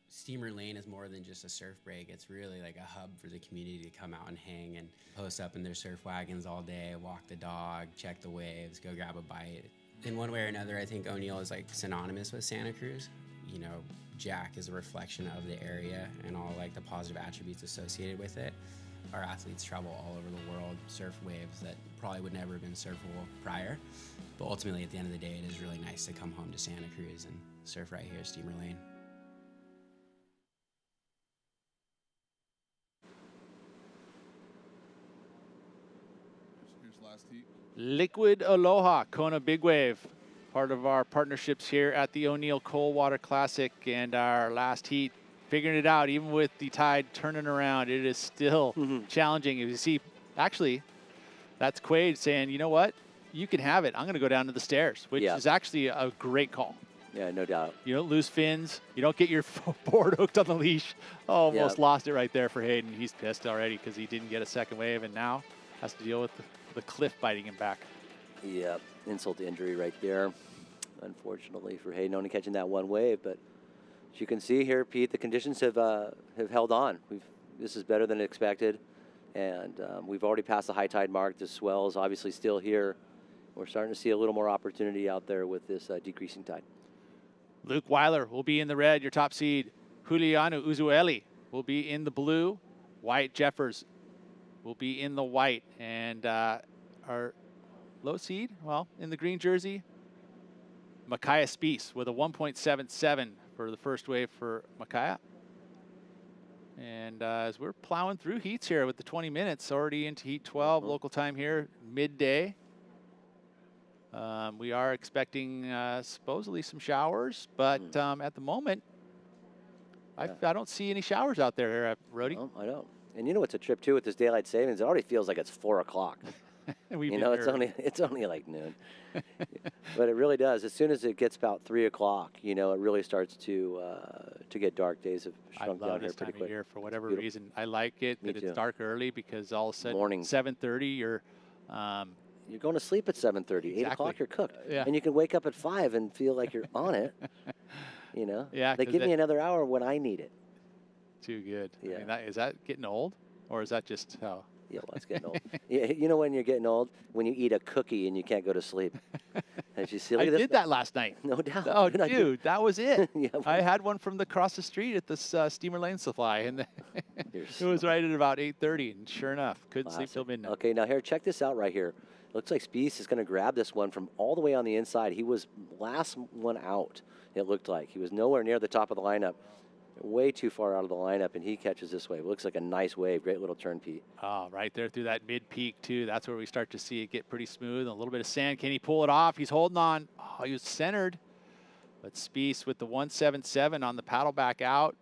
Steamer Lane is more than just a surf break. It's really like a hub for the community to come out and hang and post up in their surf wagons all day, walk the dog, check the waves, go grab a bite. In one way or another, I think O'Neill is like synonymous with Santa Cruz. You know, Jack is a reflection of the area and all like the positive attributes associated with it. our athletes travel all over the world, surf waves that probably would never have been surfable prior. But ultimately, at the end of the day, it is really nice to come home to Santa Cruz and surf right here at Steamer Lane. Here's last heat. Liquid Aloha, Kona Big Wave, part of our partnerships here at the O'Neill Coldwater Classic, and our last heat, figuring it out, even with the tide turning around, it is still challenging. You see, actually, that's Quaid saying, you know what, you can have it. I'm going to go down to the stairs, which is actually a great call. Yeah, no doubt. You don't lose fins. You don't get your board hooked on the leash. Almost lost it right there for Hayden. He's pissed already because he didn't get a second wave and now has to deal with the cliff biting him back. Yep, insult to injury right there. Unfortunately for Hayden, only catching that one wave. But as you can see here, Pete, the conditions have held on. This is better than expected. And we've already passed the high tide mark. The swell is obviously still here. We're starting to see a little more opportunity out there with this decreasing tide. Luke Weiler will be in the red, your top seed. Juliano Uzueli will be in the blue. Wyatt Jeffers will be in the white. And our low seed, well, in the green jersey, Micaiah Spiess with a 1.77 for the first wave for Micaiah. And as we're plowing through heats here with the 20 minutes, already into heat 12, local time here, midday. We are expecting supposedly some showers, but at the moment, I don't see any showers out there, Rody. No, I don't. And you know what's a trip too with this daylight savings? It already feels like it's 4 o'clock. You know, it's only like noon. But it really does. As soon as it gets about 3 o'clock, you know, it really starts to get dark. Days have shrunk down here pretty quick. Year for whatever reason. I like it that it's dark early because all of a sudden, morning 7:30, you're going to sleep at 7:30. 8 o'clock, you're cooked. And you can wake up at 5 and feel like you're on it. You know? Yeah. They give me another hour when I need it. Too good. Yeah. I mean, is that getting old? Or is that just how? Yeah, well, it's getting old. You know when you're getting old? When you eat a cookie and you can't go to sleep. As you see, I did that last night. No doubt. Oh, dude, that was it. Yeah, I had one from across the street at this Steamer Lane Supply, and it was right at about 8:30, and sure enough, couldn't sleep till midnight. Okay, now here, check this out right here. Looks like Spiess is going to grab this one from all the way on the inside. He was last one out, it looked like. He was nowhere near the top of the lineup. Way too far out of the lineup, and he catches this wave. Looks like a nice wave. Great little turn, Pete. Oh, right there through that mid-peak, too. That's where we start to see it get pretty smooth. And a little bit of sand. Can he pull it off? He's holding on. Oh, he was centered. But Spiess with the 177 on the paddle back out.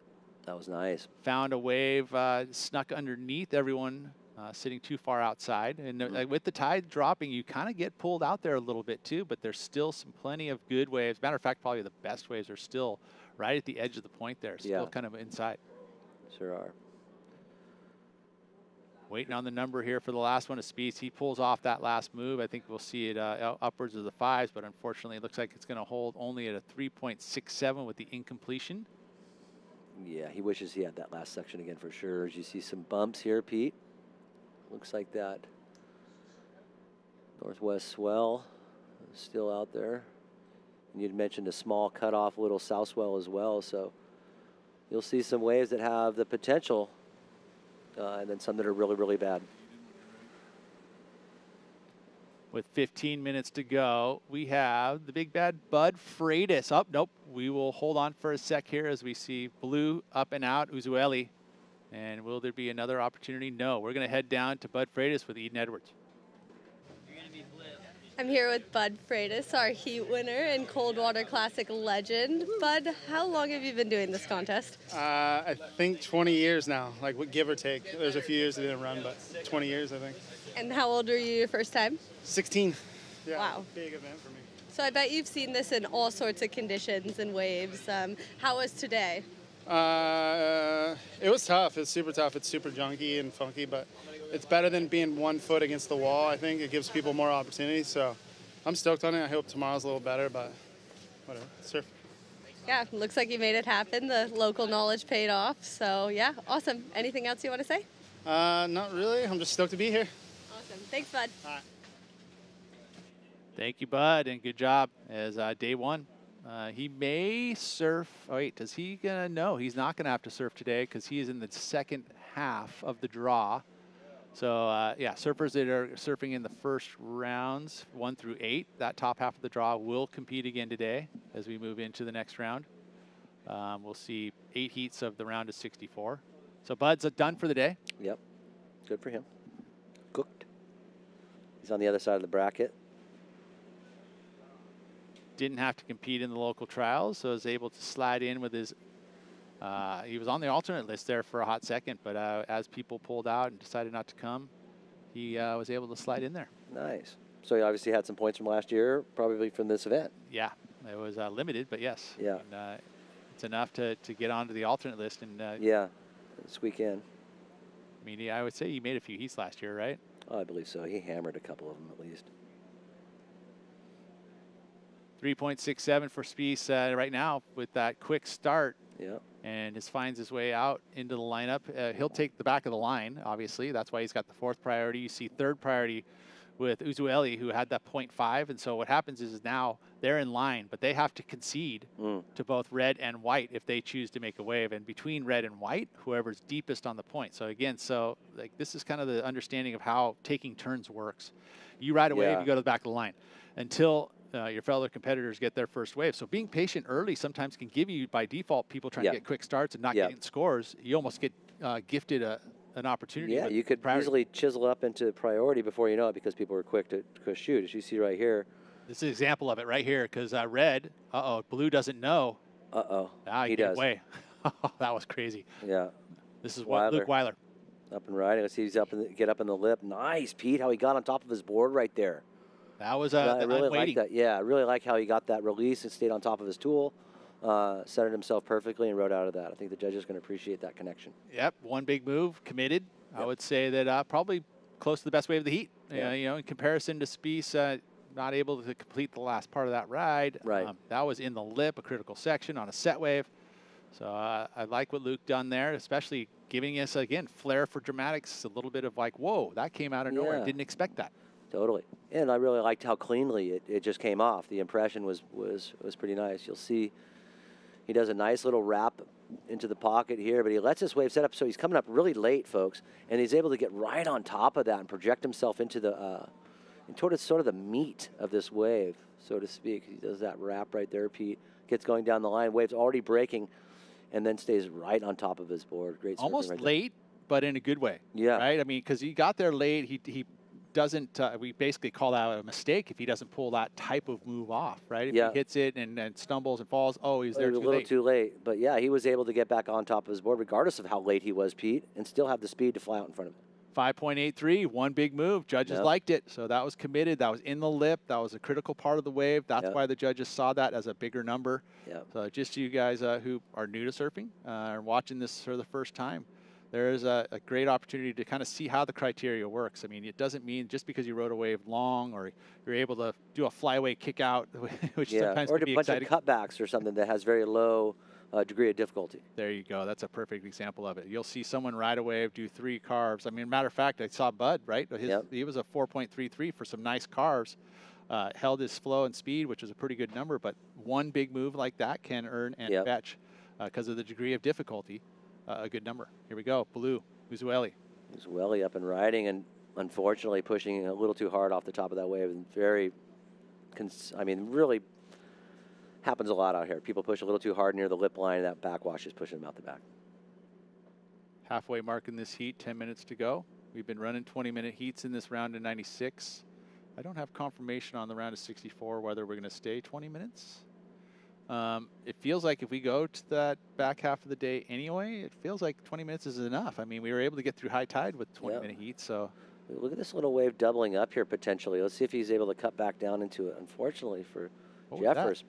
That was nice. Found a wave, snuck underneath everyone sitting too far outside. And with the tide dropping, you kind of get pulled out there a little bit, too. But there's still plenty of good waves. Matter of fact, probably the best waves are still right at the edge of the point there, still kind of inside. Sure are. Waiting on the number here for the last one of Spiess. He pulls off that last move. I think we'll see it upwards of the 5s, but unfortunately it looks like it's going to hold only at a 3.67 with the incompletion. Yeah, he wishes he had that last section again for sure. As you see some bumps here, Pete. Looks like that northwest swell is still out there. And you'd mentioned a small cutoff, little south swell as well. So you'll see some waves that have the potential and then some that are really, really bad. With 15 minutes to go, we have the big bad Bud Freitas. Oh, nope. We will hold on for a sec here as we see blue up and out, Uzueli. And will there be another opportunity? No. We're going to head down to Bud Freitas with Eden Edwards. I'm here with Bud Freitas, our heat winner and Coldwater Classic legend. Bud, how long have you been doing this contest? I think 20 years now, like give or take. There's a few years I didn't run, but 20 years, I think. And how old were you your first time? 16. Yeah, wow. Big event for me. So I bet you've seen this in all sorts of conditions and waves. How was today? It was tough. It's super tough. It's super junky and funky, but it's better than being 1 foot against the wall. I think it gives people more opportunities. So I'm stoked on it. I hope tomorrow's a little better, but whatever. Surf. Yeah, looks like you made it happen. The local knowledge paid off. So yeah, awesome. Anything else you want to say? Not really. I'm just stoked to be here. Awesome. Thanks, Bud. Bye. Thank you, Bud, and good job as day one. He may surf. Oh, wait, does he gonna? No, he's not gonna have to surf today because he is in the second half of the draw. So, yeah, surfers that are surfing in the first rounds, 1 through 8, that top half of the draw will compete again today as we move into the next round. We'll see 8 heats of the round of 64. So Bud's done for the day. Yep. Good for him. Cooked. He's on the other side of the bracket. Didn't have to compete in the local trials, so was able to slide in with his he was on the alternate list there for a hot second, but as people pulled out and decided not to come, he was able to slide in there. Nice. So he obviously had some points from last year, probably from this event. Yeah, it was limited, but yes. Yeah. And, it's enough to get onto the alternate list. And yeah, squeak in. I mean, I would say he made a few heats last year, right? Oh, I believe so. He hammered a couple of them at least. 3.67 for Spieth right now with that quick start. Yeah. And just finds his way out into the lineup. He'll take the back of the line, obviously. That's why he's got the 4th priority. You see 3rd priority with Uzueli, who had that 0.5. And so what happens is now they're in line, but they have to concede to both red and white if they choose to make a wave. And between red and white, whoever's deepest on the point. So again, like this is kind of the understanding of how taking turns works. You ride a wave, you go to the back of the line until your fellow competitors get their first wave. So being patient early sometimes can give you, by default, people trying to get quick starts and not getting scores. You almost get gifted an opportunity. Yeah, you could easily chisel up into priority before you know it because people were quick to shoot. As you see right here. This is an example of it right here because red, blue doesn't know. He does. Away. That was crazy. Yeah. This is Luke Weiler. Up and riding. Let's see, he's get up in the lip. Nice, Pete, how he got on top of his board right there. That was I really like that. Yeah, I really like how he got that release and stayed on top of his tool, centered himself perfectly, and rode out of that. I think the judges are going to appreciate that connection. Yep, one big move, committed. Yep. I would say that probably close to the best wave of the heat. Yeah. You know, in comparison to Spieth, not able to complete the last part of that ride. Right. That was in the lip, a critical section on a set wave. So I like what Luke done there, especially giving us, again, flair for dramatics, a little bit of like, whoa, that came out of nowhere. Didn't expect that. Totally. And I really liked how cleanly it just came off. The impression was pretty nice. You'll see he does a nice little wrap into the pocket here, but he lets this wave set up, so he's coming up really late, folks, and he's able to get right on top of that and project himself into the sort of the meat of this wave, so to speak. He does that wrap right there, Pete. Gets going down the line, wave's already breaking, and then stays right on top of his board. Great surfing. Almost right late, but in a good way. Yeah. Right? I mean, because he got there late. He doesn't, we basically call that a mistake if he doesn't pull that type of move off, right? If he hits it and stumbles and falls, he's there too late. A little too late. But, yeah, he was able to get back on top of his board regardless of how late he was, Pete, and still have the speed to fly out in front of him. 5.83, one big move. Judges liked it. So that was committed. That was in the lip. That was a critical part of the wave. That's why the judges saw that as a bigger number. So just you guys who are new to surfing are watching this for the first time, there is a great opportunity to kind of see how the criteria works. I mean, it doesn't mean just because you rode a wave long or you're able to do a flyaway kick out, which sometimes or can be a bunch exciting. of cutbacks or something that has very low degree of difficulty. There you go. That's a perfect example of it. You'll see someone ride a wave, do 3 carves. I mean, matter of fact, I saw Bud, right? He was a 4.33 for some nice carves. Held his flow and speed, which was a pretty good number, but one big move like that can earn and fetch because of the degree of difficulty. A good number. Here we go. Blue. Uzueli. Uzueli up and riding, and unfortunately pushing a little too hard off the top of that wave. And really happens a lot out here. People push a little too hard near the lip line, and that backwash is pushing them out the back. Halfway mark in this heat, 10 minutes to go. We've been running 20-minute heats in this round of 96. I don't have confirmation on the round of 64 whether we're going to stay 20 minutes. It feels like if we go to that back half of the day anyway, it feels like 20 minutes is enough. I mean, we were able to get through high tide with 20-minute heat, so. Look at this little wave doubling up here potentially. Let's see if he's able to cut back down into it. Unfortunately for Jeffers,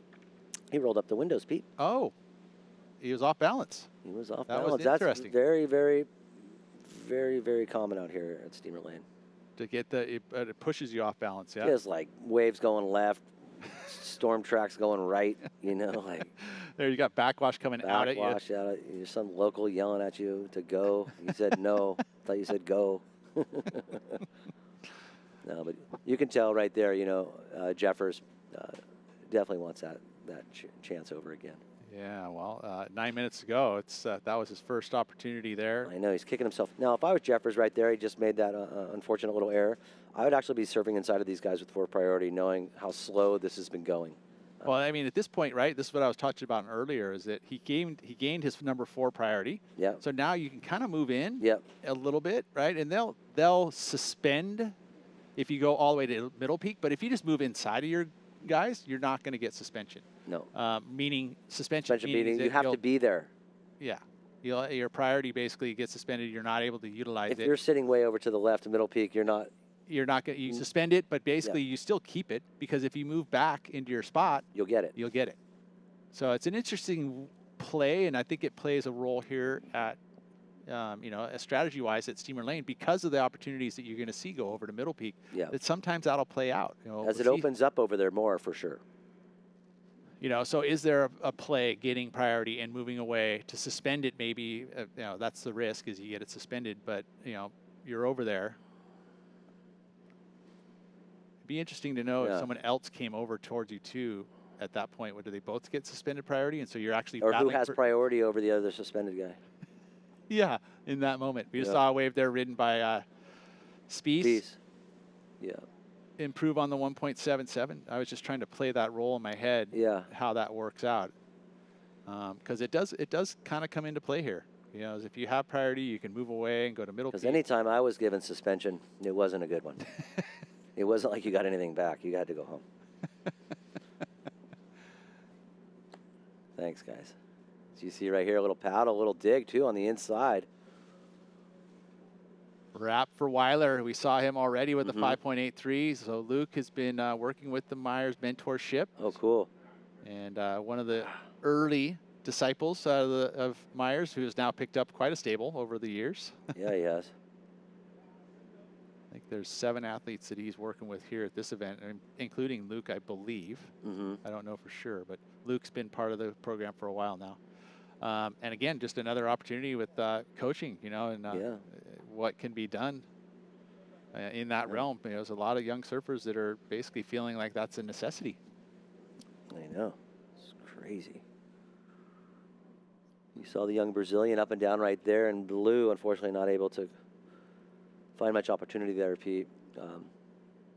he rolled up the windows, Pete. Oh, he was off balance. He was off balance. Was interesting. That's very, very, very, very common out here at Steamer Lane. To get it pushes you off balance, yeah. It's like waves going left, storm tracks going right, like. There you got backwash coming out at you. Backwash out at you. Some local yelling at you to go. You said no. Thought you said go. No, but you can tell right there, Jeffers definitely wants that chance over again. Yeah, well, 9 minutes ago, that was his first opportunity there. I know, he's kicking himself. Now, if I was Jeffers right there, he just made that unfortunate little error. I would actually be surfing inside of these guys with 4 priority, knowing how slow this has been going. Well, I mean, at this point, right, this is what I was touching about earlier, is that he gained his number 4 priority. Yeah. So now you can kind of move in Yep. a little bit, right? And they'll suspend if you go all the way to middle peak. But if you just move inside of your guys, you're not going to get suspension. No. Meaning suspension meaning you have to be there. Yeah. Your priority basically gets suspended. You're not able to utilize it. If you're sitting way over to the left, middle peak, you're not going. You suspend it, but basically you still keep it, because if you move back into your spot, you'll get it. You'll get it. So it's an interesting play, and I think it plays a role here at, strategy-wise at Steamer Lane, because of the opportunities that you're going to see go over to middle peak. Yeah. That sometimes that'll play out. As it opens up over there more, for sure. So is there a play getting priority and moving away to suspend it? Maybe that's the risk, is you get it suspended, but you're over there. It'd be interesting to know if someone else came over towards you too at that point. Do they both get suspended priority, and so you're actually or who has priority over the other suspended guy? Yeah, in that moment, we just saw a wave there ridden by Spieth. Yeah. Improve on the 1.77. I was just trying to play that role in my head. Yeah. How that works out, because it does kind of come into play here. If you have priority, you can move away and go to middle. Because anytime I was given suspension, it wasn't a good one. It wasn't like you got anything back. You had to go home. Thanks, guys. As you see right here, a little paddle, a little dig, too, on the inside. Wrap for Weiler. We saw him already with the 5.83. So Luke has been working with the Myers mentorship. Oh, cool. And one of the early disciples of Myers, who has now picked up quite a stable over the years. Yeah, he has. I think there's 7 athletes that he's working with here at this event, including Luke, I believe. I don't know for sure, but Luke's been part of the program for a while now. And again, just another opportunity with coaching, and what can be done in that realm. There's a lot of young surfers that are basically feeling like that's a necessity. I know. It's crazy. You saw the young Brazilian up and down right there in blue, unfortunately not able to find much opportunity there, Pete.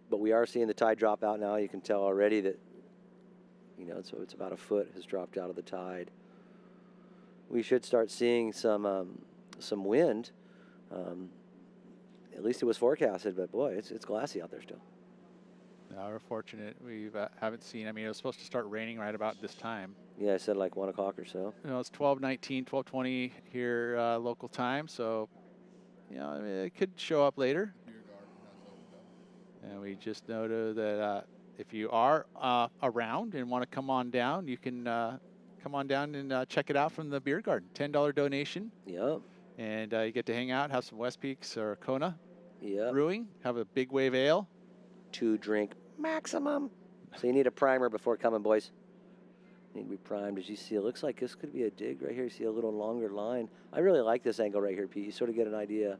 But we are seeing the tide drop out now. You can tell already that, so it's about a foot has dropped out of the tide. We should start seeing some wind. At least it was forecasted, but boy, it's glassy out there still. No, we're fortunate. We haven't seen. I mean, it was supposed to start raining right about this time. Yeah, I said like 1 o'clock or so. It's 12:19, 12:20 here local time. So, I mean, it could show up later. And we just noted that if you are around and want to come on down, you can come on down and check it out from the beer garden. $10 donation. Yep. And you get to hang out, have some West Peaks or Kona Yep. brewing, have a big wave ale. 2 drink maximum. So you need a primer before coming, boys. Need to be primed. As you see, it looks like this could be a dig right here. You see a little longer line. I really like this angle right here, Pete. You sort of get an idea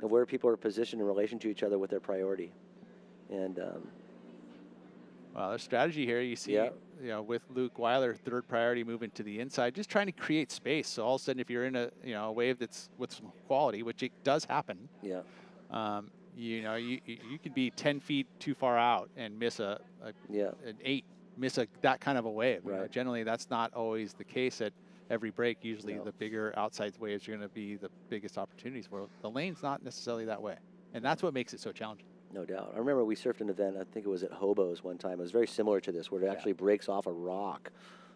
of where people are positioned in relation to each other with their priority. And well, there's strategy here. You see, with Luke Weiler, 3rd priority moving to the inside, just trying to create space. So all of a sudden, if you're in a wave that's with some quality, which it does happen, you could be 10 feet too far out and miss an 8, miss that kind of a wave. Right. Generally, that's not always the case at every break. Usually, the bigger outside waves are going to be the biggest opportunities. Where the lane's not necessarily that way, and that's what makes it so challenging. No doubt. I remember we surfed an event, I think it was at Hobos one time. It was very similar to this, where it actually breaks off a rock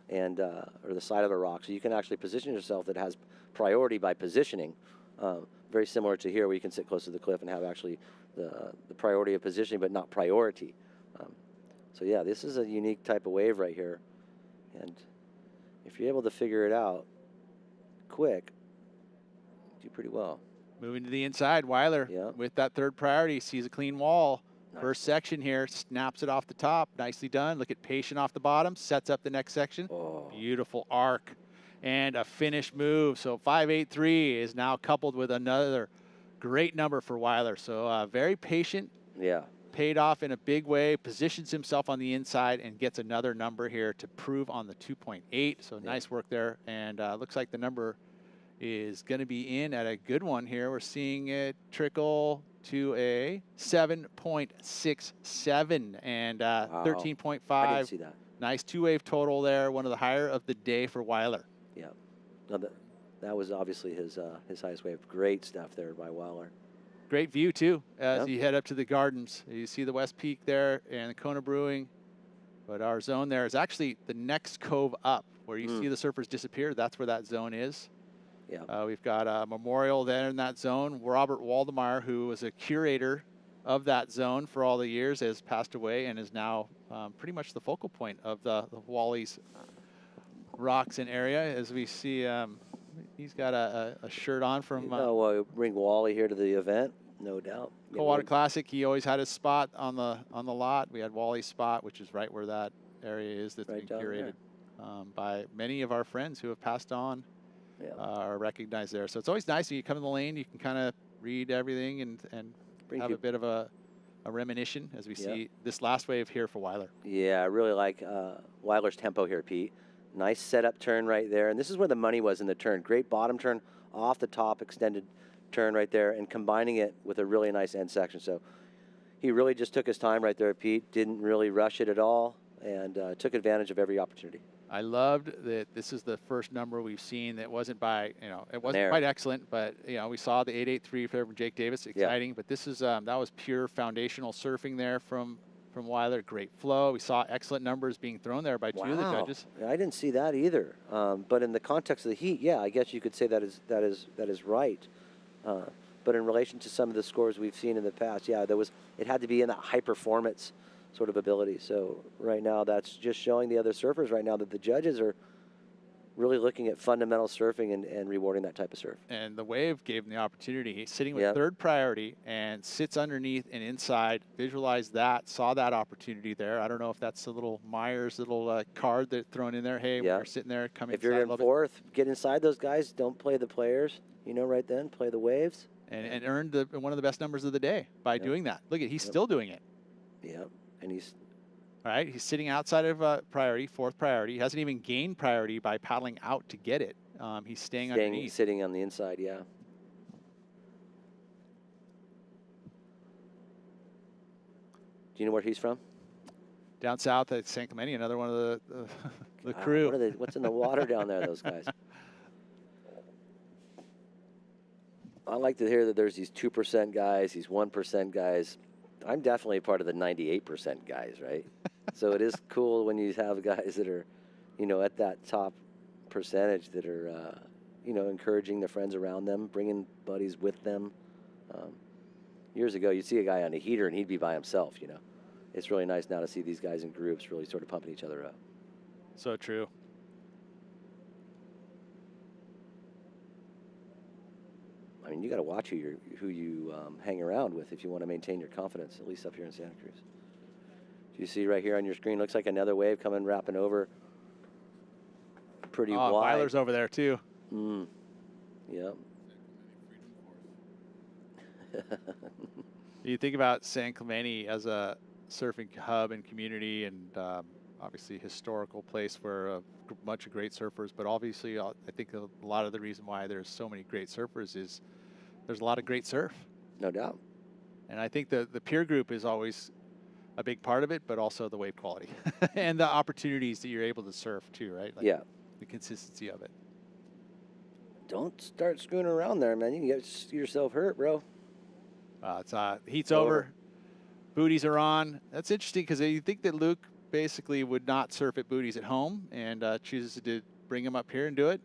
and or the side of a rock. So you can actually position yourself that has priority by positioning. Very similar to here, where you can sit close to the cliff and have actually the priority of positioning, but not priority. So yeah, this is a unique type of wave right here. And if you're able to figure it out quick, do pretty well. Moving to the inside, Weiler with that 3rd priority, sees a clean wall. Nice. First section here, snaps it off the top. Nicely done. Look at patient off the bottom, sets up the next section. Oh. Beautiful arc and a finished move. So 5.83 is now coupled with another great number for Weiler. So very patient. Yeah. paid off in a big way, positions himself on the inside and gets another number here to prove on the 2.8. So nice work there. And looks like the number is going to be in at a good one here. We're seeing it trickle to a 7.67 and 13.5. I didn't see that. Nice two-wave total there. One of the higher of the day for Weiler. Yeah. No, that was obviously his highest wave. Great stuff there by Weiler. Great view, too, as you head up to the gardens. You see the West Peak there and the Kona Brewing. But our zone there is actually the next cove up where you see the surfers disappear. That's where that zone is. Yeah. We've got a memorial there in that zone. Robert Waldemar, who was a curator of that zone for all the years, has passed away and is now pretty much the focal point of the Wally's rocks and area. As we see, he's got a shirt on from... we'll bring Wally here to the event, no doubt. Coldwater Classic, he always had his spot on the lot. We had Wally's spot, which is right where that area is that's been curated by many of our friends who have passed on. Are recognized there. So it's always nice when you come in the lane, you can kind of read everything and have a bit of a reminiscence as we see this last wave here for Weiler. Yeah, I really like Weiler's tempo here, Pete. Nice setup turn right there. And this is where the money was in the turn. Great bottom turn off the top, extended turn right there, and combining it with a really nice end section. So he really just took his time right there, Pete. Didn't really rush it at all and took advantage of every opportunity. I loved that this is the first number we've seen that wasn't by, it wasn't quite excellent, but, we saw the 883 from Jake Davis, exciting. But this is, that was pure foundational surfing there from Weiler. Great flow. We saw excellent numbers being thrown there by two of the judges. Yeah, I didn't see that either. But in the context of the heat, I guess you could say that is right. But in relation to some of the scores we've seen in the past, it had to be in that high performance sort of ability. So right now that's just showing the other surfers right now that the judges are really looking at fundamental surfing and rewarding that type of surf. And the wave gave him the opportunity. He's sitting with third priority and sits underneath and inside, visualized that, saw that opportunity there. I don't know if that's a little Myers little card that's thrown in there. Hey, we're sitting there, come if you're in fourth, get inside those guys. Don't play the players, right then. Play the waves. And earned one of the best numbers of the day by doing that. Look at, he's still doing it. Yep. And he's all right. He's sitting outside of priority, fourth priority. He hasn't even gained priority by paddling out to get it. He's staying underneath. Sitting on the inside, Do you know where he's from? Down south at San Clemente, another one of the crew. What's in the water down there, those guys? I like to hear that there's these 2% guys, these 1% guys. I'm definitely part of the 98% guys, right? So it is cool when you have guys that are, at that top percentage that are, encouraging their friends around them, bringing buddies with them. Years ago, you'd see a guy on a heater and he'd be by himself, It's really nice now to see these guys in groups really sort of pumping each other up. So true. I mean, you got to watch who you hang around with if you want to maintain your confidence, at least up here in Santa Cruz. Do you see right here on your screen? Looks like another wave coming, wrapping over pretty wide. Weiler's over there, too. Yep. You think about San Clemente as a surfing hub and community and obviously historical place where a bunch of great surfers, but obviously I think a lot of the reason why there's so many great surfers is there's a lot of great surf. No doubt. And I think the peer group is always a big part of it, but also the wave quality and the opportunities that you're able to surf too, right? Like the consistency of it. Don't start screwing around there, man. You can get yourself hurt, bro. Heat's over. Booties are on. That's interesting because you think that Luke basically would not surf at booties at home and chooses to bring him up here and do it.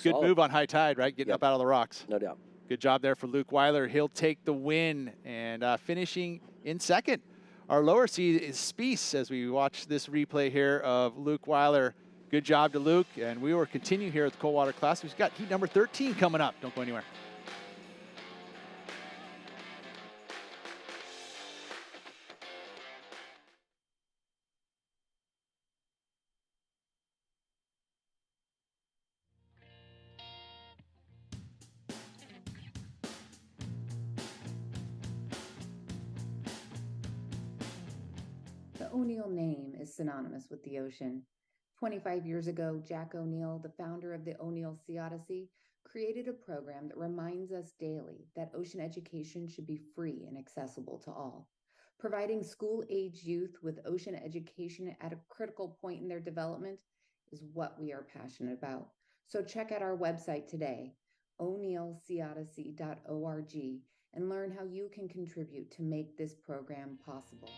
Good move on high tide, right? Getting up out of the rocks. No doubt. Good job there for Luke Weiler. He'll take the win and finishing in second. Our lower seed is Spiess as we watch this replay here of Luke Weiler. Good job to Luke, and we will continue here at the Coldwater Classic. We've got heat number 13 coming up. Don't go anywhere. O'Neill name is synonymous with the ocean. 25 years ago, Jack O'Neill, the founder of the O'Neill Sea Odyssey, created a program that reminds us daily that ocean education should be free and accessible to all. Providing school-age youth with ocean education at a critical point in their development is what we are passionate about. So check out our website today, o'neillseaodyssey.org, and learn how you can contribute to make this program possible.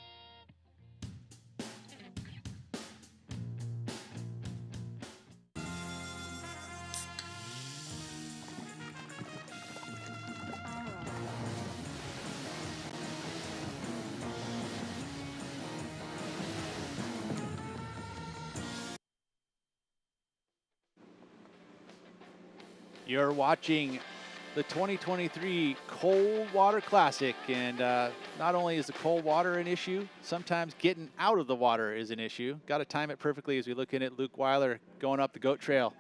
You're watching the 2023 Cold Water Classic, and not only is the cold water an issue, sometimes getting out of the water is an issue. Got to time it perfectly as we look in at Luke Weiler going up the goat trail.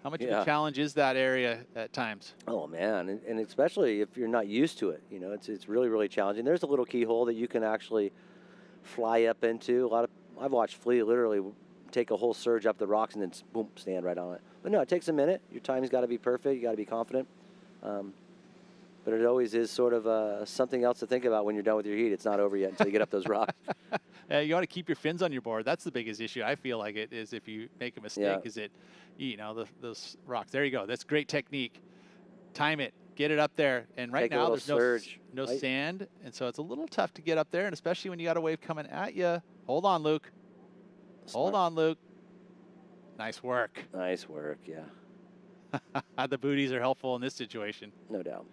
How much of a challenge is that area at times? Oh man, and especially if you're not used to it, you know, it's really, really challenging. There's a little keyhole that you can actually fly up into. I've watched Flea literally take a whole surge up the rocks and then boom, stand right on it. But no, it takes a minute. Your timing's got to be perfect. You got to be confident. But it always is sort of something else to think about when you're done with your heat. It's not over yet until you get up those rocks. You want to keep your fins on your board. That's the biggest issue. I feel like it is if you make a mistake, is it, you know, those rocks. There you go. That's great technique. Time it. Get it up there. And right now there's no sand, and so it's a little tough to get up there, and especially when you got a wave coming at you. Hold on, Luke. Hold on, Luke. Nice work. Nice work, yeah. The booties are helpful in this situation. No doubt.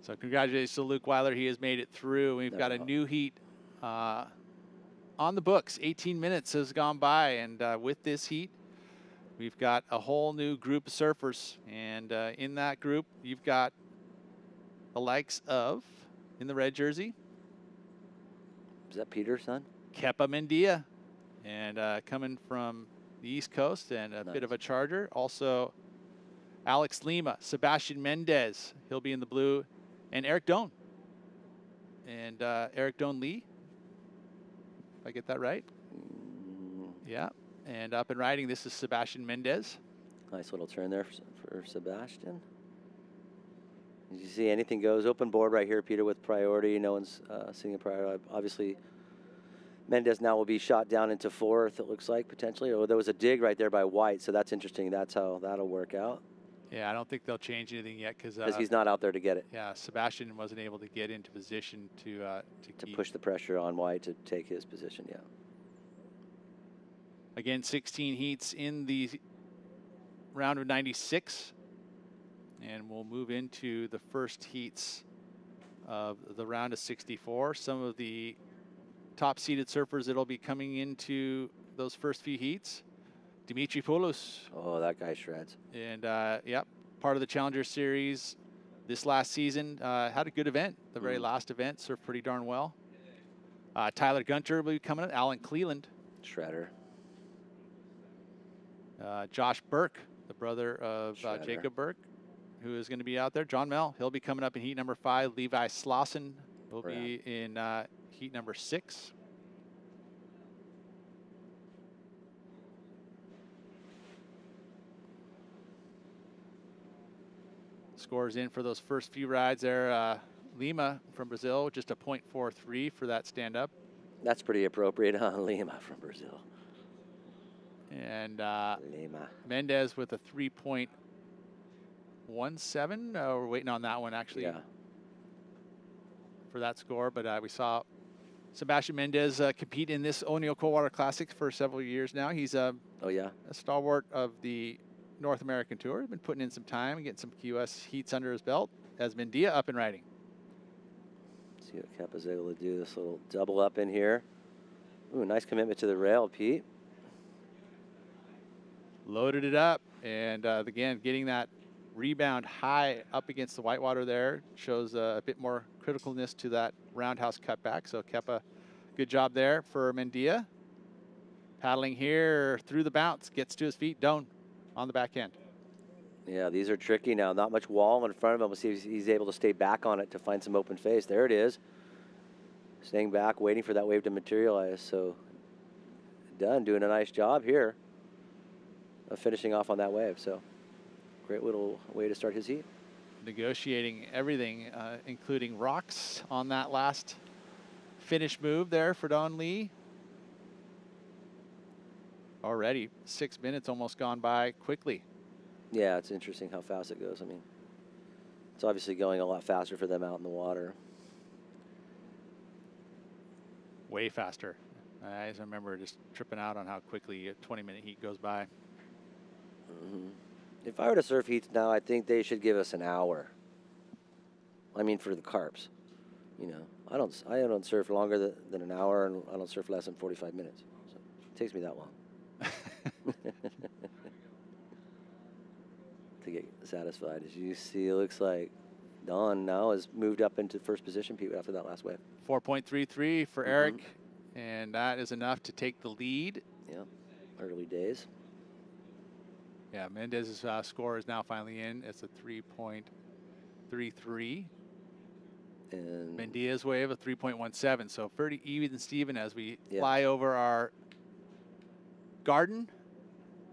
So congratulations to Luke Weiler. He has made it through. We've got a new heat on the books. 18 minutes has gone by, and with this heat, we've got a whole new group of surfers. And in that group, you've got the likes of, in the red jersey. Is that Peter's son? Kepa Mendia. And coming from the East Coast and a bit of a charger. Also, Alex Lima, Sebastian Mendez. He'll be in the blue. And Eric Doan. And Eric Doan Lee. If I get that right. Yeah. And up and riding, this is Sebastian Mendez. Nice little turn there for Sebastian. Did you see anything goes? Open board right here, Peter, with priority. No one's seeing a priority. Obviously, Mendez now will be shot down into fourth, it looks like, potentially. Oh, there was a dig right there by White, so that's interesting. That's how that'll work out. Yeah, I don't think they'll change anything yet because he's not out there to get it. Yeah, Sebastian wasn't able to get into position to push the pressure on White to take his position, yeah. Again, 16 heats in the round of 96. And we'll move into the first heats of the round of 64. Some of the top-seeded surfers that'll be coming into those first few heats. Dimitri Poulos. Oh, that guy shreds. And, yep, part of the Challenger Series this last season. Had a good event, the very last event. Surfed pretty darn well. Tyler Gunter will be coming in. Alan Cleland. Shredder. Josh Burke, the brother of Jacob Burke, who is going to be out there. John Mell, he'll be coming up in heat number 5. Levi Slauson will be in heat number 6. Scores in for those first few rides there. Lima from Brazil, just a .43 for that stand-up. That's pretty appropriate, huh? Lima from Brazil. And Mendez with a 3.17. We're waiting on that one, actually, for that score. But we saw Sebastian Mendez compete in this O'Neill Coldwater Classic for several years now. He's a stalwart of the North American Tour. He's been putting in some time and getting some QS heats under his belt as Mendia up and riding. See what Kepa's able to do. This little double up in here. Ooh, nice commitment to the rail, Pete. Loaded it up, and again, getting that rebound high up against the whitewater there shows a bit more criticalness to that roundhouse cutback. So Kepa, good job there for Mendia. Paddling here through the bounce, gets to his feet, Doan on the back end. Yeah, these are tricky now. Not much wall in front of him. We'll see if he's able to stay back on it to find some open face. There it is. staying back, waiting for that wave to materialize. So Dunn doing a nice job here of finishing off on that wave. So great little way to start his heat. Negotiating everything, including rocks on that last finish move there for Don Lee. Already 6 minutes almost gone by quickly. Yeah, it's interesting how fast it goes. I mean, it's obviously going a lot faster for them out in the water. Way faster. I just remember just tripping out on how quickly a 20-minute heat goes by. Mm-hmm. If I were to surf heats now, I think they should give us an hour. I mean, for the carps. You know, I don't surf longer than an hour, and I don't surf less than 45 minutes. So it takes me that long to get satisfied. As you see, it looks like Don now has moved up into first position, Pete, after that last wave. 4.33 for Eric, and that is enough to take the lead. Yeah, early days. Yeah, Mendez's score is now finally in. It's a 3.33. And Mendia's wave a 3.17. So pretty even Steven as we fly over our garden.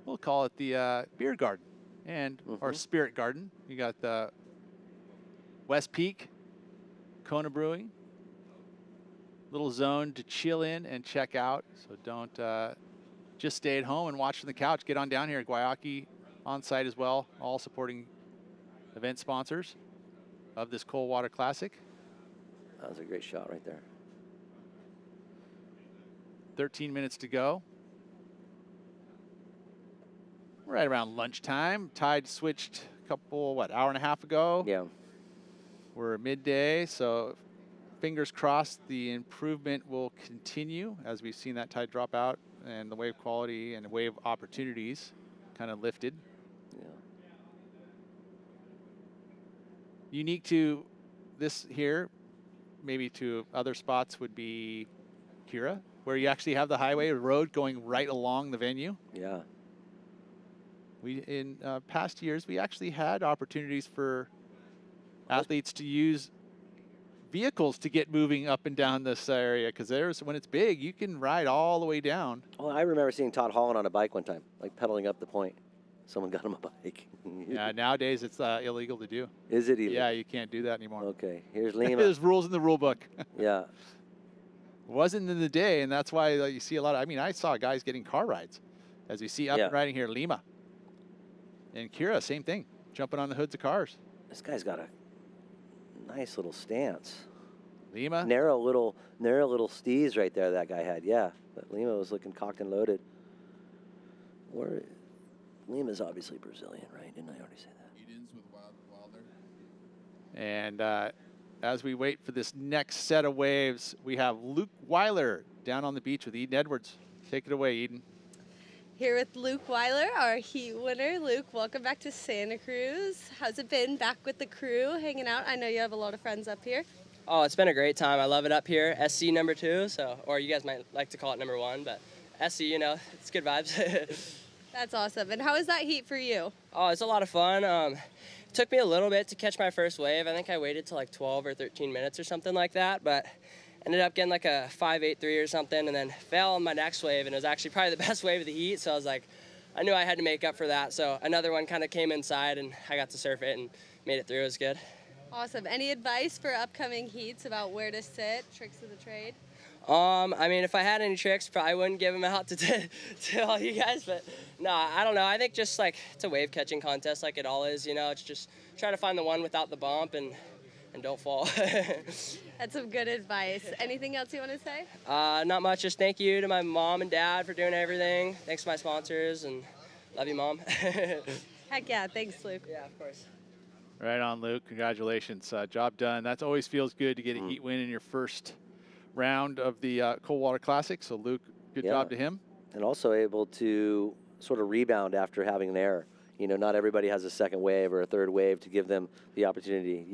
We'll call it the beer garden and our spirit garden. You got the West Peak, Kona Brewing. Little zone to chill in and check out. So don't just stay at home and watch from the couch. Get on down here. Guayaki on site as well, all supporting event sponsors of this Cold Water Classic. That was a great shot right there. 13 minutes to go. Right around lunchtime. Tide switched a couple, hour and a half ago? Yeah. We're midday, so fingers crossed the improvement will continue as we've seen that tide drop out and the wave quality and wave opportunities kind of lifted. Yeah. Unique to this here, maybe to other spots, would be Kira, where you actually have the highway road going right along the venue. Yeah. We in past years we actually had opportunities for athletes to use vehicles to get moving up and down this area, because when it's big, you can ride all the way down. Well, I remember seeing Todd Holland on a bike one time, like pedaling up the point. Someone got him a bike. Yeah, nowadays it's illegal to do. Is it illegal? Yeah, you can't do that anymore. Okay, here's Lima. There's rules in the rule book. Yeah. Wasn't in the day, and that's why you see a lot of, I mean, I saw guys getting car rides, as we see up and riding here, Lima. And Kira, same thing, jumping on the hoods of cars. This guy's got a nice little stance. Lima? Narrow little stees right there that guy had, yeah. But Lima was looking cocked and loaded. Lima's obviously Brazilian, right? Didn't I already say that? Edens with Wilder. And as we wait for this next set of waves, we have Luke Weiler down on the beach with Eden Edwards. Take it away, Eden. Here with Luke Weiler, our heat winner. Luke, welcome back to Santa Cruz. How's it been back with the crew, hanging out? I know you have a lot of friends up here. Oh, it's been a great time. I love it up here. SC number 2, or you guys might like to call it number 1, but SC, it's good vibes. That's awesome. And how is that heat for you? Oh, it's a lot of fun. It took me a little bit to catch my first wave. I think I waited till like 12 or 13 minutes or something like that, but ended up getting like a 5.83 or something, and then fell on my next wave, and it was actually probably the best wave of the heat, so I was like, I knew I had to make up for that. So another one kind of came inside, and I got to surf it and made it through. It was good. Awesome. Any advice for upcoming heats about where to sit, tricks of the trade? I mean, if I had any tricks, probably wouldn't give them out to all you guys, but no, I don't know. I think just like it's a wave catching contest like it all is, it's just try to find the one without the bump and don't fall. That's some good advice. Anything else you want to say? Not much. Just thank you to my mom and dad for doing everything. Thanks to my sponsors, and love you, Mom. Heck yeah. Thanks, Luke. Yeah, of course. Right on, Luke. Congratulations. Job done. That always feels good to get a heat win in your first round of the Cold Water Classic. So, Luke, good job to him. And also able to sort of rebound after having an error. Not everybody has a second wave or a third wave to give them the opportunity,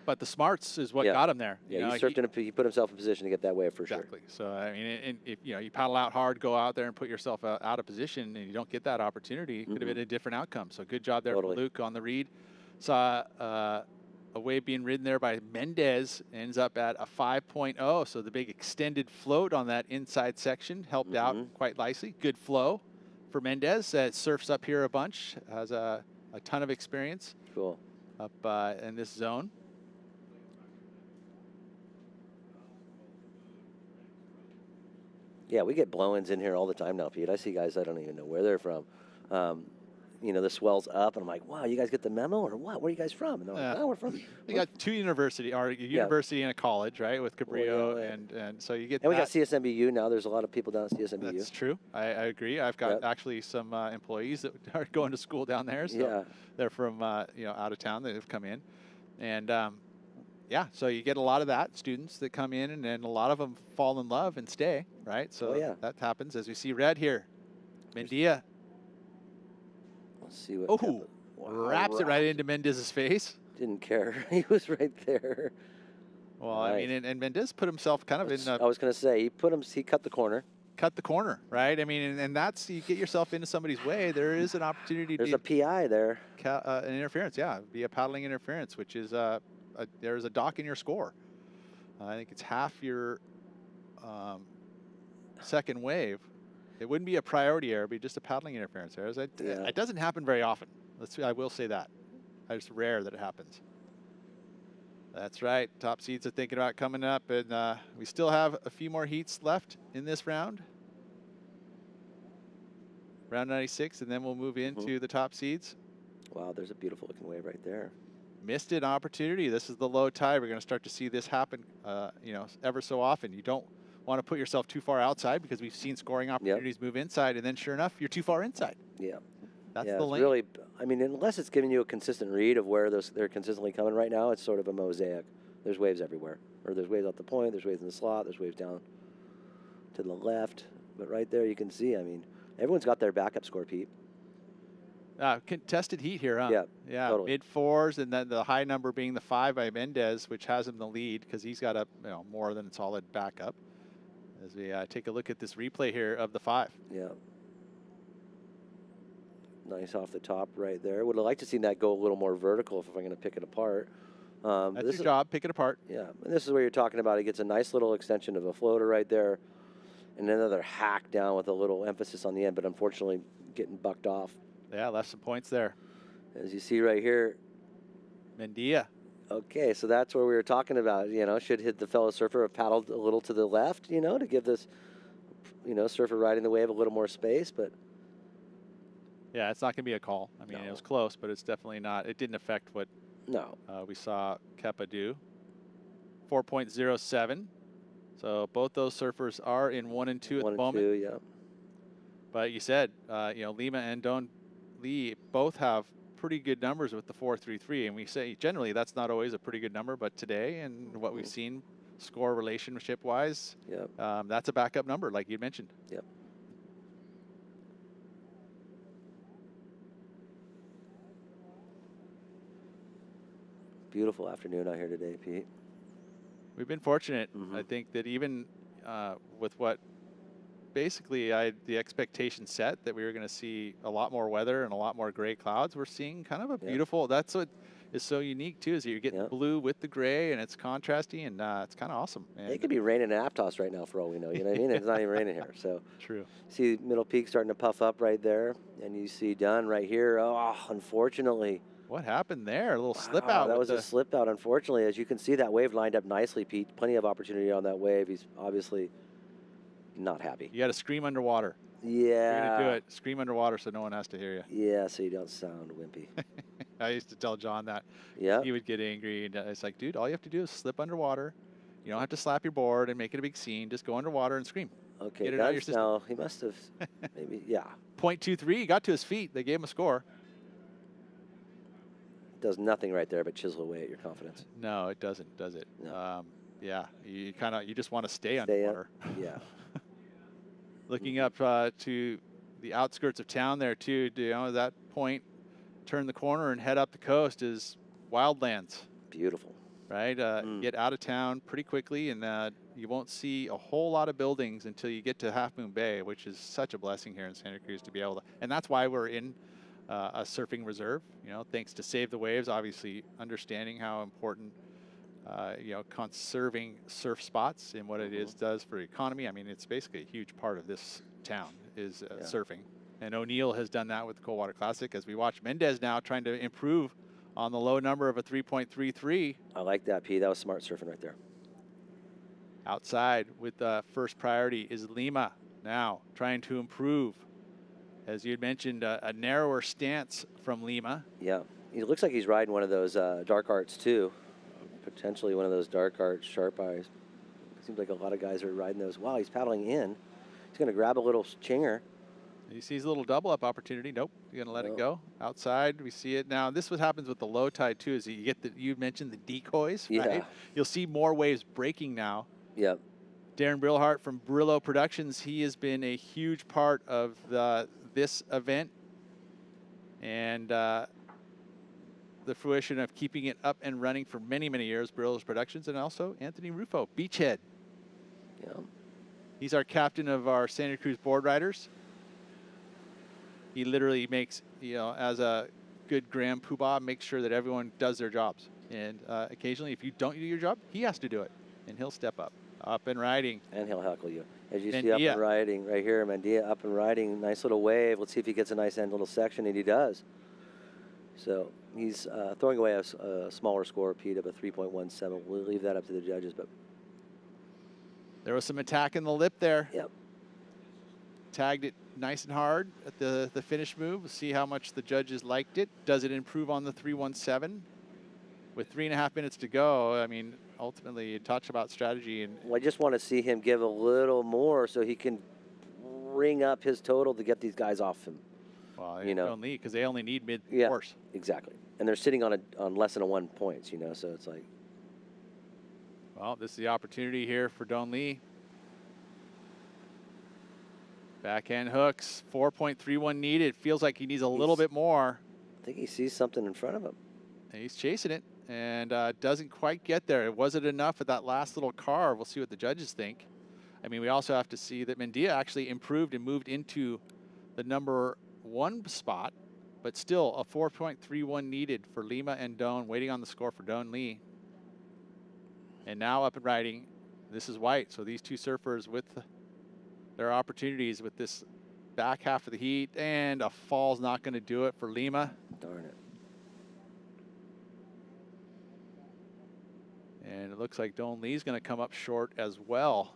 But the smarts is what got him there. Yeah, he put himself in position to get that wave for sure. Exactly. So, I mean, if you paddle out hard, go out there and put yourself out of position, and you don't get that opportunity, it could have been a different outcome. So, good job there for Luke on the read. Saw a wave being ridden there by Mendez ends up at a 5.0. So the big extended float on that inside section helped out quite nicely. Good flow for Mendez. Surfs up here a bunch, has a ton of experience. Cool. Up in this zone. Yeah, we get blow-ins in here all the time now, Pete. I see guys I don't even know where they're from. You know, the swell's up, and I'm like, wow, you guys get the memo or what? Where are you guys from? And they're like, oh, we're from. We got two university, or a university and a college, right, with Cabrillo, and so you get. And we got CSMBU now. There's a lot of people down at CSMBU. That's true. I agree. I've got actually some employees that are going to school down there. So they're from you know, out of town that have come in, and yeah, so you get a lot of that students that come in, and then a lot of them fall in love and stay, right? So that happens as we see red here. Mendia. Let's see what. Wraps it right into Mendez's face. Didn't care. He was right there. Well, I mean, and Mendez put himself kind of in. I was going to say he cut the corner. Cut the corner, right? I mean, and that's, you get yourself into somebody's way. There is an opportunity. There's a PI there. An interference, yeah, via paddling interference, which is there's a dock in your score. I think it's half your second wave. It wouldn't be a priority error, but just a paddling interference error. It doesn't happen very often. I will say that. It's rare that it happens. That's right. Top seeds are thinking about coming up, and we still have a few more heats left in this round. Round 96, and then we'll move into the top seeds. Wow, there's a beautiful looking wave right there. Missed an opportunity. This is the low tide. We're going to start to see this happen, you know, ever so often. You don't want to put yourself too far outside because we've seen scoring opportunities move inside, and then sure enough, you're too far inside. Yeah. That's the lane. Really, I mean, unless it's giving you a consistent read of where they're consistently coming right now, it's sort of a mosaic. There's waves everywhere. Or there's waves out the point, there's waves in the slot, there's waves down to the left. But right there you can see, I mean, everyone's got their backup score, Pete. Contested heat here, huh? Yeah, yeah. Totally. Mid-4s, and then the high number being the 5 by Mendez, which has him the lead because he's got a more than a solid backup. As we take a look at this replay here of the 5. Yeah. Nice off the top right there. Would have liked to see that go a little more vertical if I'm going to pick it apart. That's your job, pick it apart. Yeah, and this is where you're talking about. It gets a nice little extension of a floater right there, and another hack down with a little emphasis on the end, but unfortunately getting bucked off. Yeah, left some points there. As you see right here. Mendia. Okay, so that's where we were talking about, you know, should hit the fellow surfer have paddled a little to the left, you know, to give this, you know, surfer riding the wave a little more space, but. Yeah, it's not going to be a call. I mean, it was close, but it's definitely not. It didn't affect what we saw Kepa do. 4.07. So both those surfers are in 1 and 2 at the moment. 1 and 2, yeah. But you said, you know, Lima and Don Lee both have pretty good numbers with the 4.33, and we say generally that's not always a pretty good number, but today and what we've seen score relationship-wise, that's a backup number, like you mentioned. Yep. Beautiful afternoon out here today, Pete. We've been fortunate. I think that even with what basically the expectation set that we were going to see a lot more weather and a lot more gray clouds, we're seeing kind of a beautiful, that's what is so unique too, is you're getting blue with the gray and it's contrasty, and it's kind of awesome. And it could be raining in Aptos right now for all we know, you know what I mean? It's not even raining here. So true. See Middle Peak starting to puff up right there, and you see Dunn right here. Oh, unfortunately. What happened there? A little slip out. That was a slip out, unfortunately. As you can see, that wave lined up nicely, Pete. Plenty of opportunity on that wave. He's obviously not happy. You got to scream underwater. Yeah. You're going to do it. Scream underwater so no one has to hear you. Yeah, so you don't sound wimpy. I used to tell John that. Yeah. He would get angry. And it's like, dude, all you have to do is slip underwater. You don't have to slap your board and make it a big scene. Just go underwater and scream. Okay, get it out of your system. No, he must have maybe, 0.23. He got to his feet. They gave him a score. Does nothing right there but chisel away at your confidence. No, it doesn't, does it? No. Yeah, you just want to stay Stay underwater. Yeah. Looking up to the outskirts of town there too, you know, at that point, turn the corner and head up the coast is wildlands. Beautiful. Right? Get out of town pretty quickly, and you won't see a whole lot of buildings until you get to Half Moon Bay, which is such a blessing here in Santa Cruz to be able to, and that's why we're in a surfing reserve, you know, thanks to Save the Waves, obviously understanding how important, you know, conserving surf spots and what it is does for the economy. I mean, it's basically a huge part of this town is surfing. And O'Neill has done that with the Coldwater Classic, as we watch Mendez now trying to improve on the low number of a 3.33. I like that, P. That was smart surfing right there. Outside with the first priority is Lima now trying to improve. As you had mentioned, a narrower stance from Lima. Yeah, he looks like he's riding one of those dark arts too. Potentially one of those dark arts, sharp eyes. Seems like a lot of guys are riding those. Wow, he's paddling in. He's going to grab a little chinger. He sees a little double up opportunity. Nope, he's going to let it go. Outside, we see it now. This what happens with the low tide too, is you get the, you mentioned the decoys, right? You'll see more waves breaking now. Yep. Darren Brillhart from Brillo Productions, he has been a huge part of this event and the fruition of keeping it up and running for many, many years, Brillo's Productions, and also Anthony Rufo, Beachhead. Yeah. He's our captain of our Santa Cruz board riders. He literally makes, you know, as a good Grand Poobah, makes sure that everyone does their jobs. And occasionally, if you don't do your job, he has to do it, and he'll step up. Up and riding. And he'll heckle you. As you see up and riding right here, Mandia up and riding. Nice little wave. Let's see if he gets a nice end little section, and he does. So he's throwing away a smaller score, Pete, of a 3.17. We'll leave that up to the judges. But there was some attack in the lip there. Yep. Tagged it nice and hard at the finish move. We'll see how much the judges liked it. Does it improve on the 3.17? With 3.5 minutes to go, I mean, ultimately, you talked about strategy. And well, I just want to see him give a little more so he can ring up his total to get these guys off him. Well, you know, because they only need mid-course. Yeah, exactly. And they're sitting on less than 1 points, you know, so it's like. Well, this is the opportunity here for Don Lee. Backhand hooks, 4.31 needed. Feels like he needs a little bit more. I think he sees something in front of him. And he's chasing it. And doesn't quite get there. Was it enough at that last little carve? We'll see what the judges think. I mean, we also have to see that Mendia actually improved and moved into the #1 spot, but still a 4.31 needed for Lima and Doan, waiting on the score for Don Lee. And now up and riding, this is White. So these two surfers with their opportunities with this back half of the heat, and a fall's not going to do it for Lima. Darn it. And it looks like Don Lee's going to come up short as well,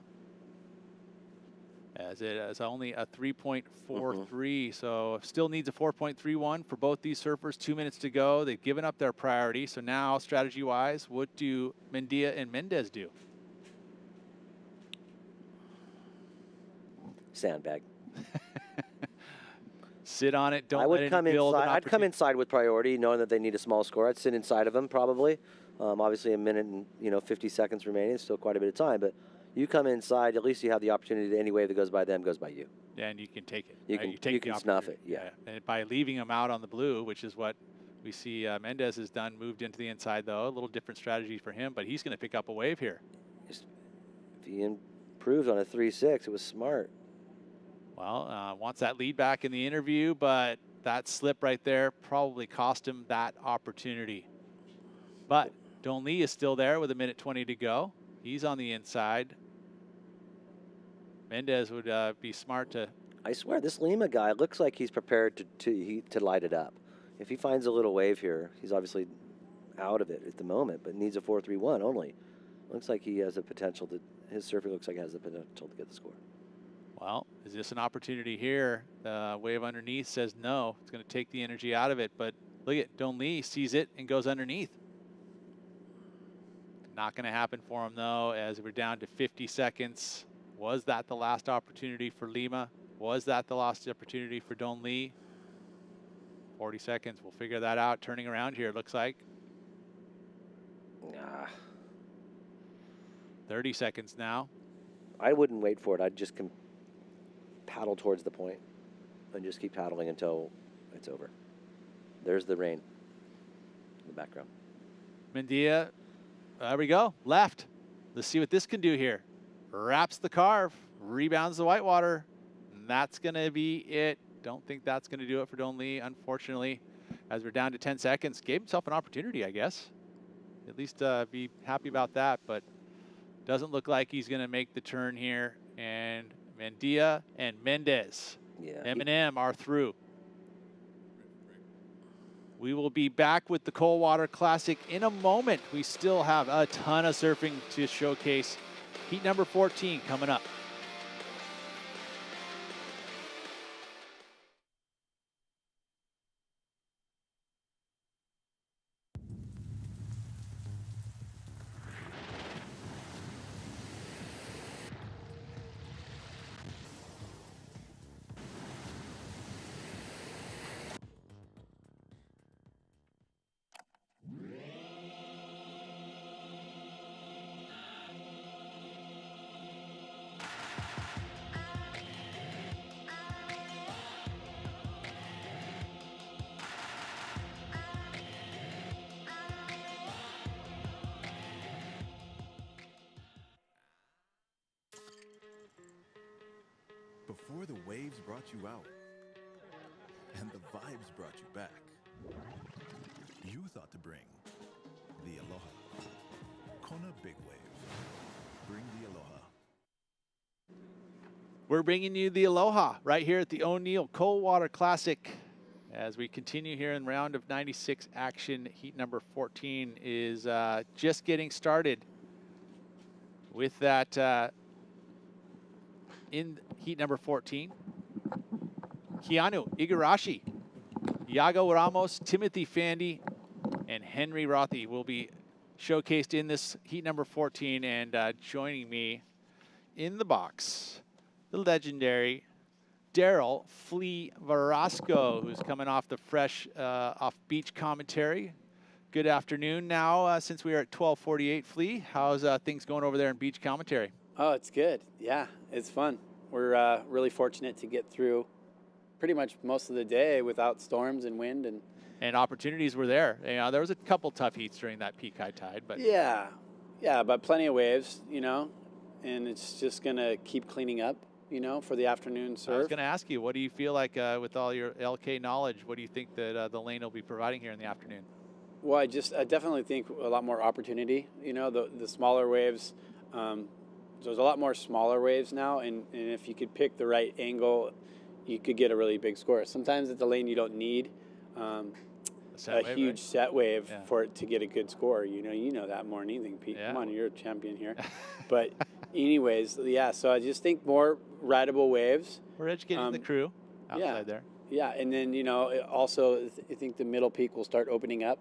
as it is only a 3.43. So still needs a 4.31 for both these surfers. 2 minutes to go. They've given up their priority. So now, strategy-wise, what do Mendia and Mendez do? Sandbag. Sit on it. Don't I would let it come build inside. I'd come inside with priority, knowing that they need a small score. I'd sit inside of them probably. Obviously, a minute and 50 seconds remaining. It's still quite a bit of time, but you come inside. At least you have the opportunity that any wave that goes by them goes by you. Yeah, and you can take it. You right? can, you can snuff it. Yeah. And by leaving them out on the blue, which is what we see Mendez has done, moved into the inside though. A little different strategy for him, but he's going to pick up a wave here. If he improved on a 3.6, it was smart. Well, wants that lead back in the interview, but that slip right there probably cost him that opportunity. But Don Lee is still there with 1:20 to go. He's on the inside. Mendez would be smart to. I swear, this Lima guy looks like he's prepared to light it up. If he finds a little wave here, he's obviously out of it at the moment, but needs a 4.31 only. Looks like he has a potential to. His surfing looks like it has the potential to get the score. Well, is this an opportunity here? The wave underneath says no. It's going to take the energy out of it, but look at Don Lee sees it and goes underneath. Not going to happen for him though, as we're down to 50 seconds. Was that the last opportunity for Lima? Was that the last opportunity for Don Lee? 40 seconds, we'll figure that out. Turning around here, it looks like. 30 seconds now. I wouldn't wait for it. I'd just paddle towards the point and just keep paddling until it's over. There's the rain in the background. Mendia, there we go, left. Let's see what this can do here. Wraps the carve, rebounds the whitewater, and that's going to be it don't think that's going to do it for Don Lee, unfortunately. As we're down to 10 seconds, gave himself an opportunity, I guess. At least be happy about that, but doesn't look like he's going to make the turn here. And Mendia and Mendez, M&M are through. We will be back with the Coldwater Classic in a moment. We still have a ton of surfing to showcase. Heat number 14 coming up. Before the waves brought you out and the vibes brought you back, you thought to bring the Aloha. Kona Big Wave. Bring the Aloha. We're bringing you the Aloha right here at the O'Neill Coldwater Classic as we continue here in round of 96 action. Heat number 14 is just getting started with that in heat number 14. Keanu Igarashi, Iago Ramos, Timothy Fandy, and Henry Rothy will be showcased in this heat number 14. And joining me in the box, the legendary Daryl Flea Verasco, who's coming off the fresh off beach commentary. Good afternoon now, since we are at 12:48. Flea, how's things going over there in beach commentary? Oh, it's good. Yeah, it's fun. We're really fortunate to get through pretty much most of the day without storms and wind and opportunities were there. You know, there was a couple tough heats during that peak high tide, but yeah, but plenty of waves, you know, and it's just gonna keep cleaning up, you know, for the afternoon surf. I was going to ask you, what do you feel like with all your LK knowledge? What do you think that the lane will be providing here in the afternoon? Well, I definitely think a lot more opportunity. You know, the smaller waves. There's a lot more smaller waves now, and if you could pick the right angle, you could get a really big score. Sometimes at the lane you don't need a huge set wave for it to get a good score. You know that more than anything, Pete. Yeah. Come on, you're a champion here. But anyways, yeah, so I just think more rideable waves. We're educating the crew outside there. Yeah, and then, you know, also I think the middle peak will start opening up,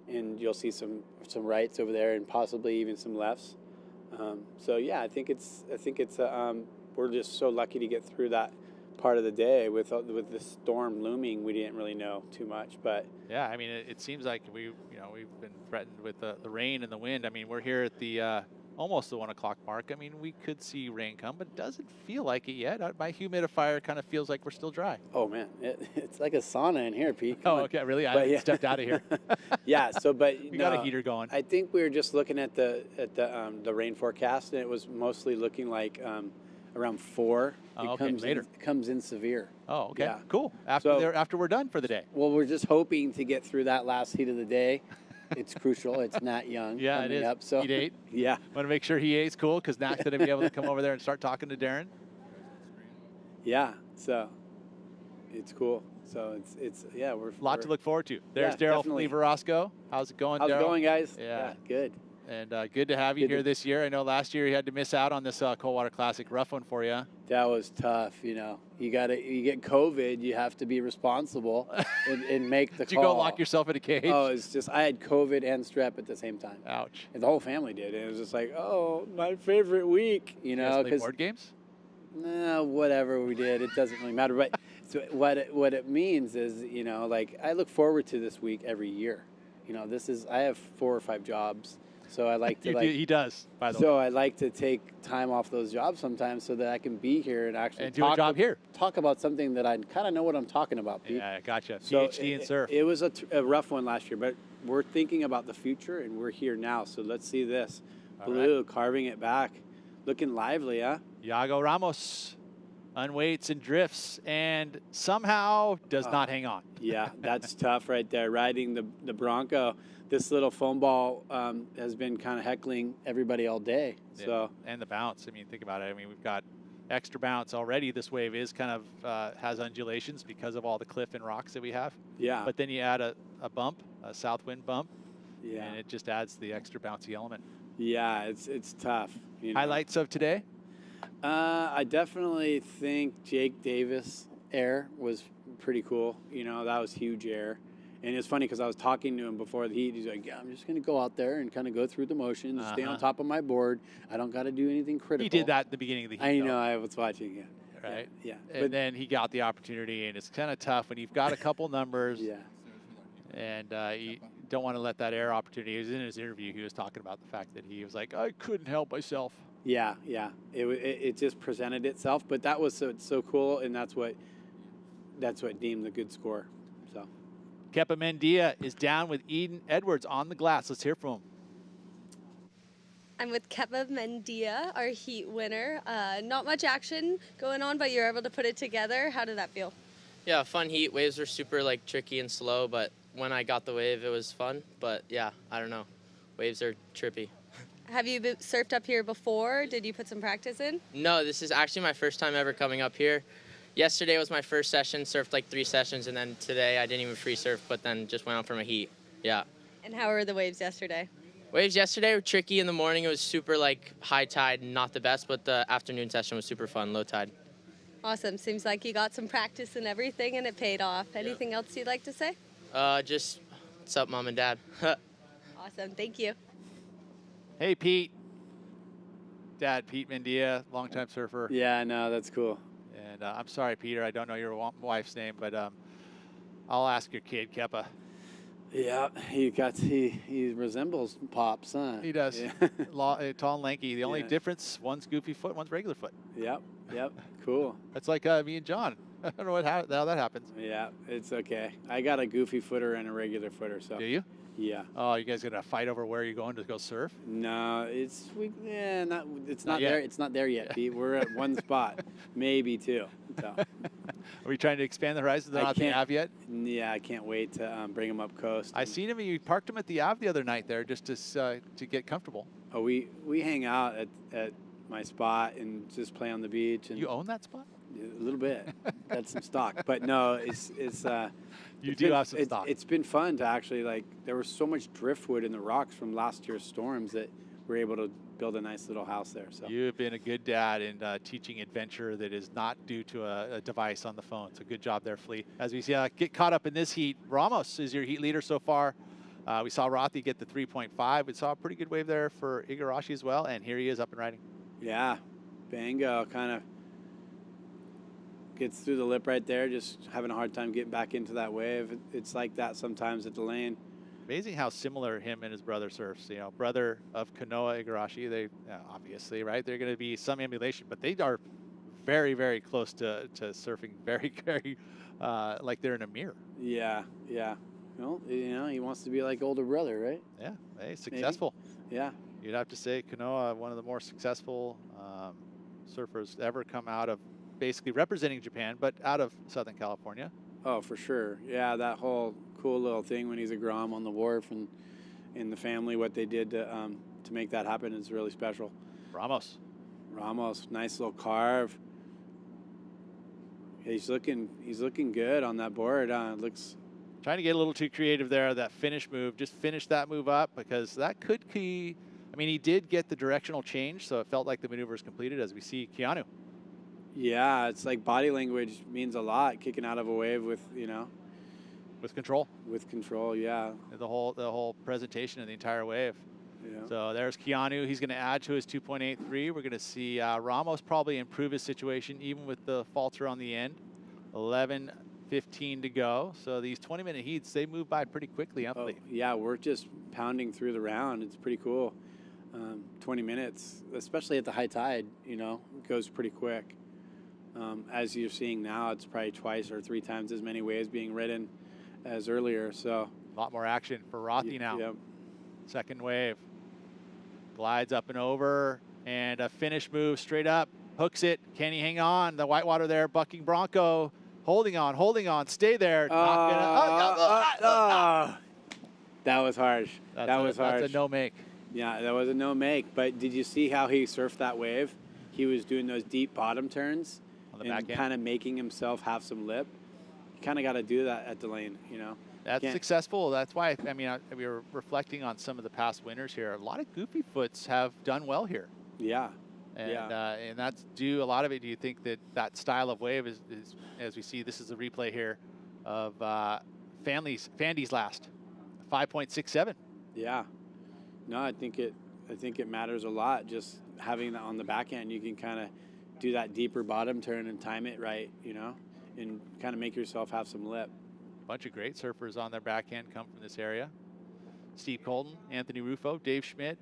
and you'll see some rights over there and possibly even some lefts. So yeah, I think it's we're just so lucky to get through that part of the day with the storm looming. We didn't really know too much, but yeah, I mean, it seems like we've been threatened with the rain and the wind. I mean, we're here at the almost the 1 o'clock mark. I mean, we could see rain come, but it doesn't feel like it yet. My humidifier kind of feels like we're still dry. Oh man, it's like a sauna in here, Pete. Come on. Okay, really? I stepped out of here. Yeah, so but we got a heater going. I think we were just looking at the rain forecast, and it was mostly looking like around 4. It comes in severe. Oh, okay, yeah. Cool. After we're done for the day. Well, we're just hoping to get through that last heat of the day. It's crucial. It's Nat Young. Yeah, it is. Up, so. Heat 8. Yeah. Want to make sure Heat 8's cool because Nat's going to be able to come over there and start talking to Darren. Yeah. So it's cool. So it's we're a lot to look forward to. There's Daryl Flea Verasco. How's it going, Daryl? How's it going, guys? Yeah, good. And good to have you here this year. I know last year you had to miss out on this Coldwater Classic. Rough one for you. That was tough. You know, you get COVID, you have to be responsible and make the call. Did you go lock yourself in a cage? Oh, it's just I had COVID and strep at the same time. Ouch. And the whole family did. And it was just like, oh, my favorite week. You know, because board games. No, whatever we did, it doesn't really matter. But so what it means is, you know, like I look forward to this week every year. You know, I have 4 or 5 jobs. So I like to he does, by the way. So I like to take time off those jobs sometimes so that I can be here and actually do a job here. Talk about something that I kind of know what I'm talking about, Pete. Yeah, gotcha. So PhD in surf. It was a rough one last year, but we're thinking about the future and we're here now. So let's see this. Blue carving it back. Looking lively, huh? Iago Ramos unweights and drifts, and somehow does not hang on. Yeah, that's tough right there. Riding the Bronco, this little foam ball has been kind of heckling everybody all day. Yeah. So And the bounce. I mean, think about it. I mean, we've got extra bounce already. This wave is kind of has undulations because of all the cliff and rocks that we have. Yeah. But then you add a bump, a south wind bump, Yeah. and it just adds the extra bouncy element. yeah, it's tough. You know? Highlights of today? I definitely think Jake Davis air was pretty cool. You know, that was huge air. And it's funny because I was talking to him before the heat. He's like, yeah, I'm just going to go out there and kind of go through the motions, stay on top of my board. I don't got to do anything critical. He did that at the beginning of the heat. I though. know, I was watching it. Right? Yeah. And then he got the opportunity, and it's kind of tough when you've got a couple numbers. Yeah. And you don't want to let that air opportunity. He was in his interview. He was talking about the fact that he was like, I couldn't help myself. Yeah, yeah. It just presented itself, but that was so cool, and that's what deemed a good score. So. Kepa Mendia is down with Eden Edwards on the glass. Let's hear from him. I'm with Kepa Mendia, our heat winner. Not much action going on, but you're able to put it together. How did that feel? Yeah, fun heat. Waves were super like tricky and slow, but when I got the wave, it was fun. But yeah, I don't know. Waves are trippy. Have you surfed up here before? Did you put some practice in? No, this is actually my first time ever coming up here. Yesterday was my first session, surfed like 3 sessions, and then today I didn't even free surf, but then just went out for my heat. Yeah. And how were the waves yesterday? Waves yesterday were tricky in the morning. It was super like high tide, not the best, but the afternoon session was super fun, low tide. Awesome. Seems like you got some practice and everything, and it paid off. Anything else you'd like to say? Just what's up, Mom and Dad? Awesome. Thank you. Hey, Pete. Dad, Pete Mendia, longtime surfer. Yeah, no, that's cool. And I'm sorry, Peter, I don't know your wife's name, but I'll ask your kid, Kepa. Yeah, he resembles Pops, huh? He does. Yeah. Tall and lanky. The only Yeah. difference, one's goofy foot, one's regular foot. Yep, cool. That's like me and John. I don't know how that happens. Yeah, it's okay. I got a goofy footer and a regular footer, so. Do you? Yeah. Oh, you guys gonna fight over where you're going to go surf? No, it's not yet. there. It's not there yet, Pete. We're at one spot, maybe 2. So. Are we trying to expand the horizons? They're not at the Ave yet? Yeah, I can't wait to bring him up coast. I seen him. You parked him at the Ave the other night there just to get comfortable. Oh, we hang out at my spot and just play on the beach. And you own that spot? A little bit. Got some stock, but no, it's. You do have some stock. It's been fun to actually there was so much driftwood in the rocks from last year's storms that we're able to build a nice little house there. So you've been a good dad in teaching adventure that is not due to a device on the phone. So good job there, Flea. As we see, get caught up in this heat, Ramos is your heat leader so far. We saw Rothy get the 3.5. We saw a pretty good wave there for Igarashi as well, and here he is up and riding. Yeah, Bango kind of gets through the lip right there, just having a hard time getting back into that wave. It's like that sometimes at the lane. Amazing how similar him and his brother surfs. You know, brother of Kanoa Igarashi. They obviously, right? They're going to be some emulation, but they are very, very close to surfing. Very, very like they're in a mirror. Yeah. Well, he wants to be like older brother, right? Yeah. Hey, successful. Maybe. Yeah. You'd have to say Kanoa, one of the more successful surfers ever come out of basically representing Japan, but out of Southern California. Oh, for sure. Yeah, that whole cool little thing when he's a Grom on the wharf and in the family, what they did to make that happen is really special. Ramos, nice little carve. He's looking good on that board. Looks. Trying to get a little too creative there. That finish move, just finish that move up because that could key. I mean, he did get the directional change, so it felt like the maneuver is completed. As we see Keanu. Yeah, it's like body language means a lot. Kicking out of a wave with with control. With control, yeah. The whole presentation of the entire wave. Yeah. So there's Keanu. He's going to add to his 2.83. We're going to see Ramos probably improve his situation even with the falter on the end. 11:15 to go. So these 20-minute heats, they move by pretty quickly, don't they? Yeah, we're just pounding through the round. It's pretty cool. 20 minutes, especially at the high tide, goes pretty quick. As you're seeing now, it's probably 2 or 3 times as many waves being ridden as earlier. So a lot more action for Rothy now. Yep. Second wave. Glides up and over, and a finish move straight up. hooks it. Can he hang on? The whitewater there, bucking Bronco, holding on, stay there. Not gonna. That was harsh. That was harsh. That's a no make. Yeah, that was a no make. But did you see how he surfed that wave? He was doing those deep bottom turns on the and back end, kind of making himself have some lip. You kind of got to do that at the lane, you know. That's successful. That's why, I mean, we were reflecting on some of the past winners here. A lot of goofy foots have done well here. Yeah. And that's due, a lot of it, do you think that style of wave is, as we see, this is a replay here of Fandy's last, 5.67. Yeah. No, I think it matters a lot. Just having that on the back end, you can kind of do that deeper bottom turn and time it right, you know, and kind of make yourself have some lip. Bunch of great surfers on their backhand come from this area. Steve Colton, Anthony Rufo, Dave Schmidt,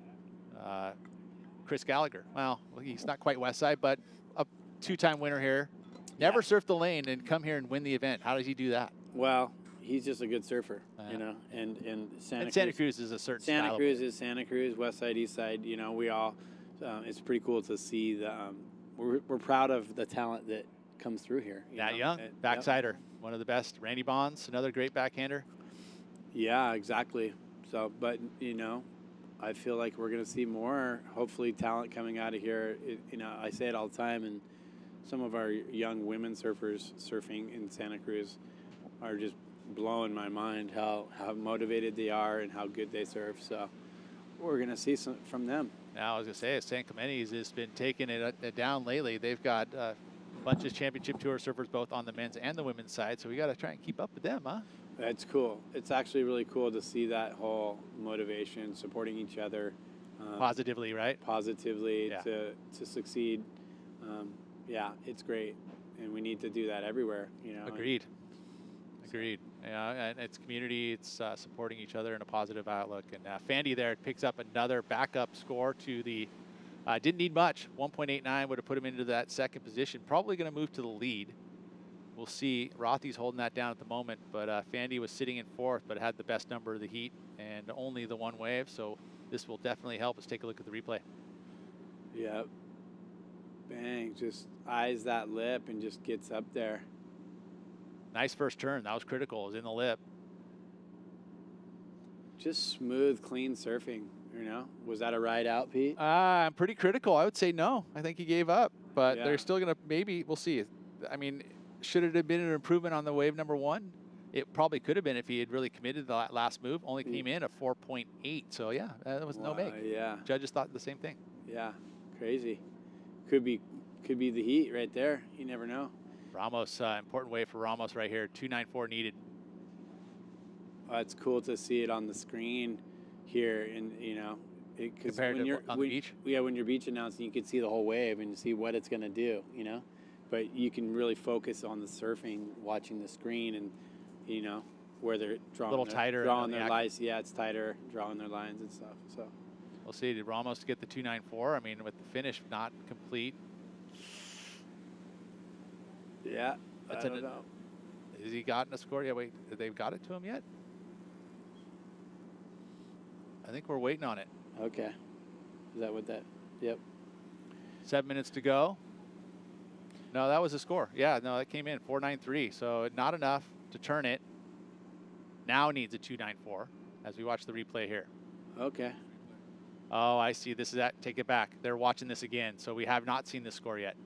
Chris Gallagher. Well, he's not quite West Side, but a two-time winner here. Never surfed the lane and come here and win the event. How does he do that? Well, he's just a good surfer, you know, and Santa Cruz is a certain Santa style Cruz is Santa Cruz, West Side, East Side. You know, we all. It's pretty cool to see the. We're proud of the talent that comes through here. That young backsider, one of the best. Randy Bonds, another great backhander. Yeah, exactly. So, but you know, I feel like we're going to see more, hopefully, talent coming out of here. You know, I say it all the time, and some of our young women surfers surfing in Santa Cruz are just blowing my mind how motivated they are and how good they surf. So we're going to see some from them. Now, I was going to say, San Clemente's has been taking it down lately. They've got a bunch of championship tour surfers both on the men's and the women's side, so we got to try and keep up with them, huh? That's cool. It's actually really cool to see that whole motivation, supporting each other. Positively, right? Positively, yeah. to succeed. Yeah, it's great. And we need to do that everywhere, you know. Agreed. Yeah, and it's community. It's supporting each other in a positive outlook. And Fandy there picks up another backup score to the, didn't need much. 1.89 would have put him into that second position. Probably going to move to the lead. We'll see. Rothy's holding that down at the moment, but Fandy was sitting in fourth, but had the best number of the heat and only the one wave. So this will definitely help us. Take a look at the replay. Yep. Bang, just eyes that lip and just gets up there. Nice first turn. That was critical. It was in the lip. Just smooth, clean surfing, you know? Was that a ride out, Pete? I'm pretty critical. I would say no. I think he gave up, but they're still going to, maybe, we'll see. I mean, should it have been an improvement on the wave number one? It probably could have been if he had really committed the last move. Only came in a 4.8. So, yeah, that was no make. Yeah. Judges thought the same thing. Yeah, crazy. Could be the heat right there. You never know. Ramos, important wave for Ramos right here. 294 needed. It's cool to see it on the screen here, and you know, because when you're on the beach. Yeah, when you're beach announcing, you can see the whole wave and see what it's going to do. You know, but you can really focus on the surfing, watching the screen, and you know where they're drawing their lines. Yeah, it's tighter, drawing their lines and stuff. So we'll see. Did Ramos get the 294? I mean, with the finish not complete. Yeah, I don't know. Has he gotten a score? Yeah, wait, they've got it to him yet? I think we're waiting on it. Okay. Is that what that? Yep. 7 minutes to go. No, that was a score. Yeah, no, that came in 493. So not enough to turn it. Now needs a 294 as we watch the replay here. Okay. Oh, I see. This is that. Take it back. They're watching this again. So we have not seen this score yet.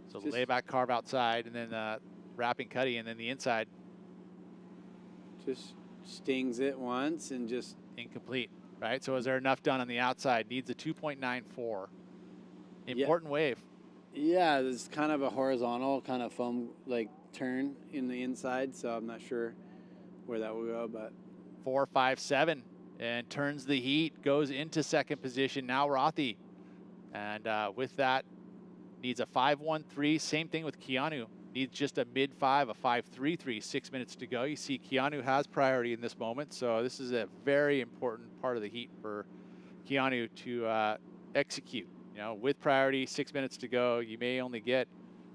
So the layback carve outside and then wrapping Kade and then the inside. Just stings it once and just. Incomplete, right? So is there enough done on the outside? Needs a 2.94. Important wave. Yeah, there's kind of a horizontal kind of foam like turn in the inside. So I'm not sure where that will go, but. 4.57 and turns the heat, goes into second position. Now Rothy. And with that, needs a 5.13. Same thing with Keanu. Needs just a mid-5, a 5.33. 6 minutes to go. You see Keanu has priority in this moment. So this is a very important part of the heat for Keanu to execute. You know, with priority, 6 minutes to go, you may only get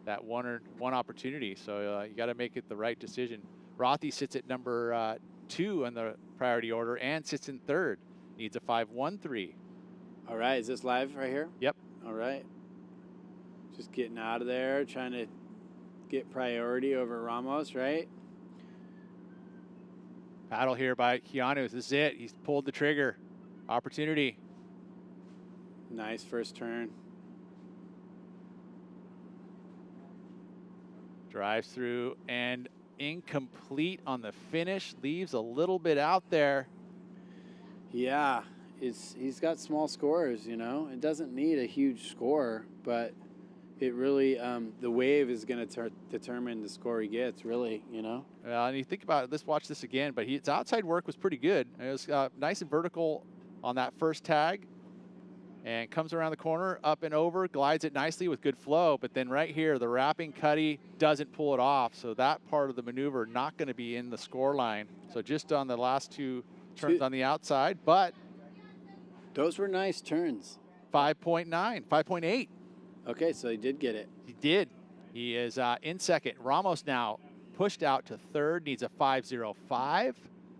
that one opportunity. So you got to make it the right decision. Rothy sits at number 2 on the priority order and sits in third. Needs a 5.13. All right. Is this live right here? Yep. All right. Just getting out of there, trying to get priority over Ramos, right? Paddle here by Keanu. This is it. He's pulled the trigger. Opportunity. Nice first turn. Drives through and incomplete on the finish. Leaves a little bit out there. Yeah, he's got small scores, you know. It doesn't need a huge score, but it really, the wave is going to determine the score he gets, really, you know. And you think about it, let's watch this again, but his outside work was pretty good. It was nice and vertical on that first tag, and comes around the corner, up and over, glides it nicely with good flow, but then right here, the wrapping Kade doesn't pull it off, so that part of the maneuver not going to be in the score line. So just on the last two turns on the outside, but those were nice turns. 5.9, 5.8. Okay, so he did get it. He did. He is in second. Ramos now pushed out to third, needs a 5.05.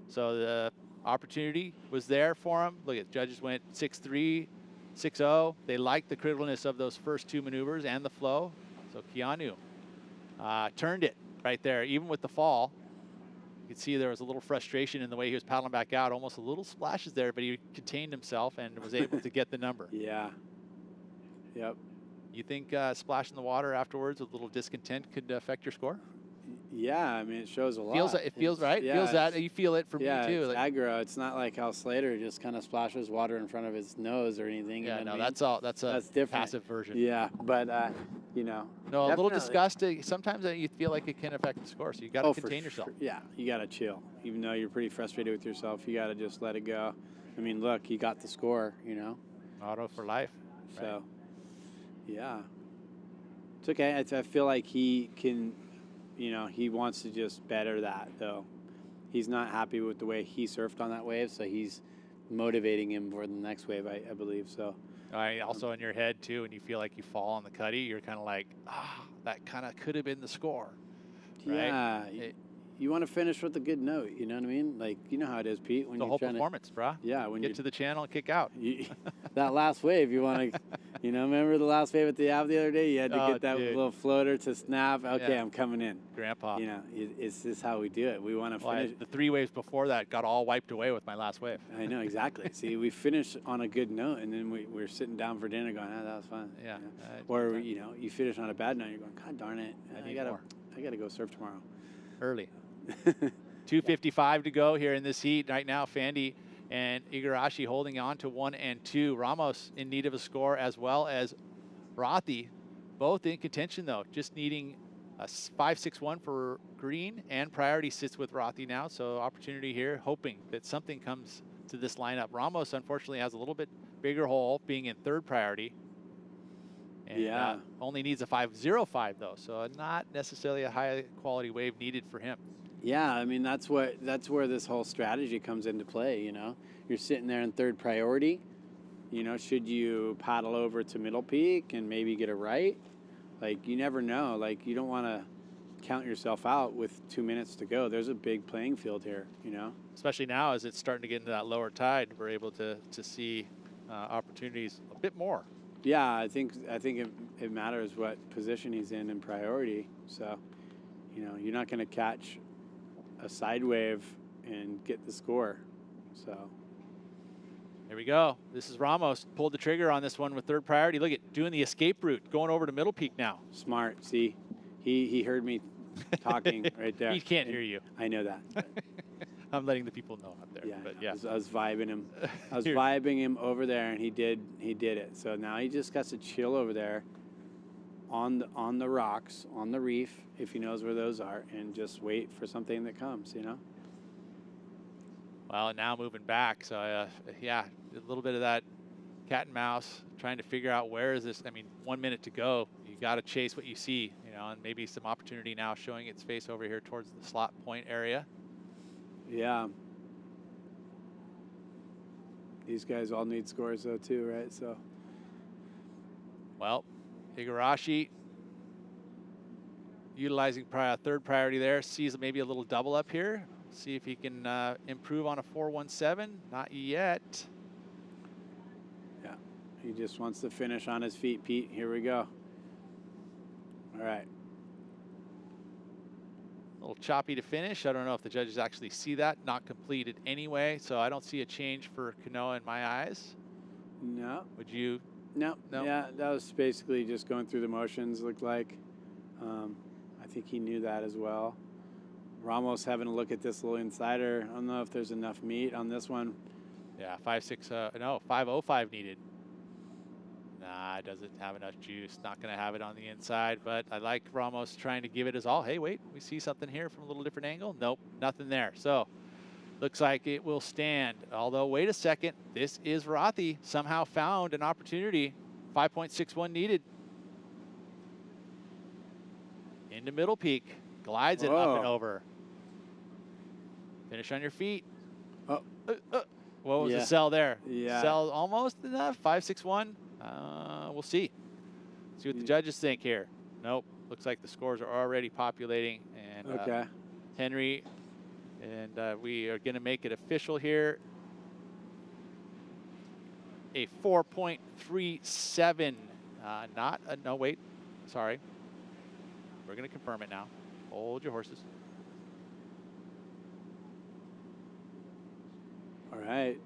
So the opportunity was there for him. Look at judges went 6.3, 6.0. They liked the criticalness of those first two maneuvers and the flow. So Keanu turned it right there, even with the fall. You could see there was a little frustration in the way he was paddling back out, almost a little splashes there, but he contained himself and was able to get the number. Yeah. Yep. You think splashing the water afterwards with a little discontent could affect your score? Yeah, I mean, it shows a lot. It feels right. Yeah, feels that. You feel it for me yeah, too. It's Like, aggro. It's not like how Slater just kind of splashes water in front of his nose or anything. yeah, you know no, what I mean? that's all. That's a different. passive version. Yeah, but you know. No, a little definitely. disgusting. Sometimes you feel like it can affect the score, so you got to contain yourself. Sure. Yeah, you got to chill. Even though you're pretty frustrated with yourself, you got to just let it go. I mean, look, he got the score. You know. Auto for life. So, right. yeah, it's okay. I feel like he can. You know, he wants to just better that, though. He's not happy with the way he surfed on that wave, so he's motivating him for the next wave, I believe. So. Also in your head, too, when you feel like you fall on the Kade, you're kind of like, that kind of could have been the score. Right? Yeah. You want to finish with a good note, you know what I mean? Like, you know how it is, Pete. When the you're whole trying performance, brah. Yeah. When Get you to the channel and kick out. That last wave, you want to, you know, remember the last wave at the Ave the other day? You had to get that little floater to snap. Okay, I'm coming in. Grandpa. You know, it's just how we do it. We want to finish. The three waves before that got all wiped away with my last wave. I know, exactly. See, we finished on a good note, and then we're sitting down for dinner going, that was fun. Yeah. Or, you know, you finish on a bad note, you're going, God darn it. I gotta go surf tomorrow. Early. 2:55 to go here in this heat. Right now, Fandy and Igarashi holding on to 1 and 2. Ramos in need of a score, as well as Rothy, both in contention, though. Just needing a 5.61 for green, and priority sits with Rothy now. So opportunity here, hoping that something comes to this lineup. Ramos, unfortunately, has a little bit bigger hole, being in third priority. And only needs a 5.05, though. So not necessarily a high-quality wave needed for him. Yeah, I mean, that's where this whole strategy comes into play, you know. You're sitting there in third priority. You know, should you paddle over to middle peak and maybe get a right? Like, you never know. Like, you don't want to count yourself out with 2 minutes to go. There's a big playing field here, you know. Especially now as it's starting to get into that lower tide, we're able to see opportunities a bit more. Yeah, I think it matters what position he's in priority. So, you know, you're not going to catch a side wave and get the score. So here we go. This is Ramos. Pulled the trigger on this one with third priority. Look at doing the escape route, going over to middle peak now. Smart. See, he heard me talking right there. He can't hear you. I know that. I'm letting the people know out there. Yeah, but yeah. I was vibing him. I was vibing him over there, and he did it. So now he just got to chill over there on the rocks, on the reef, if he knows where those are, and just wait for something that comes, you know? Well, now moving back. So, yeah, a little bit of that cat and mouse, trying to figure out where is this. I mean, 1 minute to go. You got to chase what you see, you know, and maybe some opportunity now showing its face over here towards the slot point area. Yeah. These guys all need scores, though, too, right? So. Well, Igarashi utilizing third priority there, sees maybe a little double up here. See if he can improve on a 4.17. Not yet. Yeah, He just wants to finish on his feet, Pete. Here we go. All right. A little choppy to finish. I don't know if the judges actually see that. Not completed anyway, so I don't see a change for Kanoa in my eyes. No. Would you? No. No. Yeah, that was basically just going through the motions, looked like. I think he knew that as well. Ramos having a look at this little insider. I don't know if there's enough meat on this one. Yeah, 505 needed. Nah, it doesn't have enough juice. Not going to have it on the inside, but I like Ramos trying to give it his all. Hey, wait, we see something here from a little different angle. Nope, nothing there. So looks like it will stand. Although, wait a second, this is Rothy. Somehow found an opportunity. 5.61 needed. Into middle peak. Glides it up and over. Finish on your feet. Oh. What was the sell there? Yeah. Sell almost enough. 5.61. We'll see. See what the judges think here. Nope. Looks like the scores are already populating. And okay. Henry, and we are going to make it official here. A 4.37. No, wait. Sorry. We're going to confirm it now. Hold your horses. All right.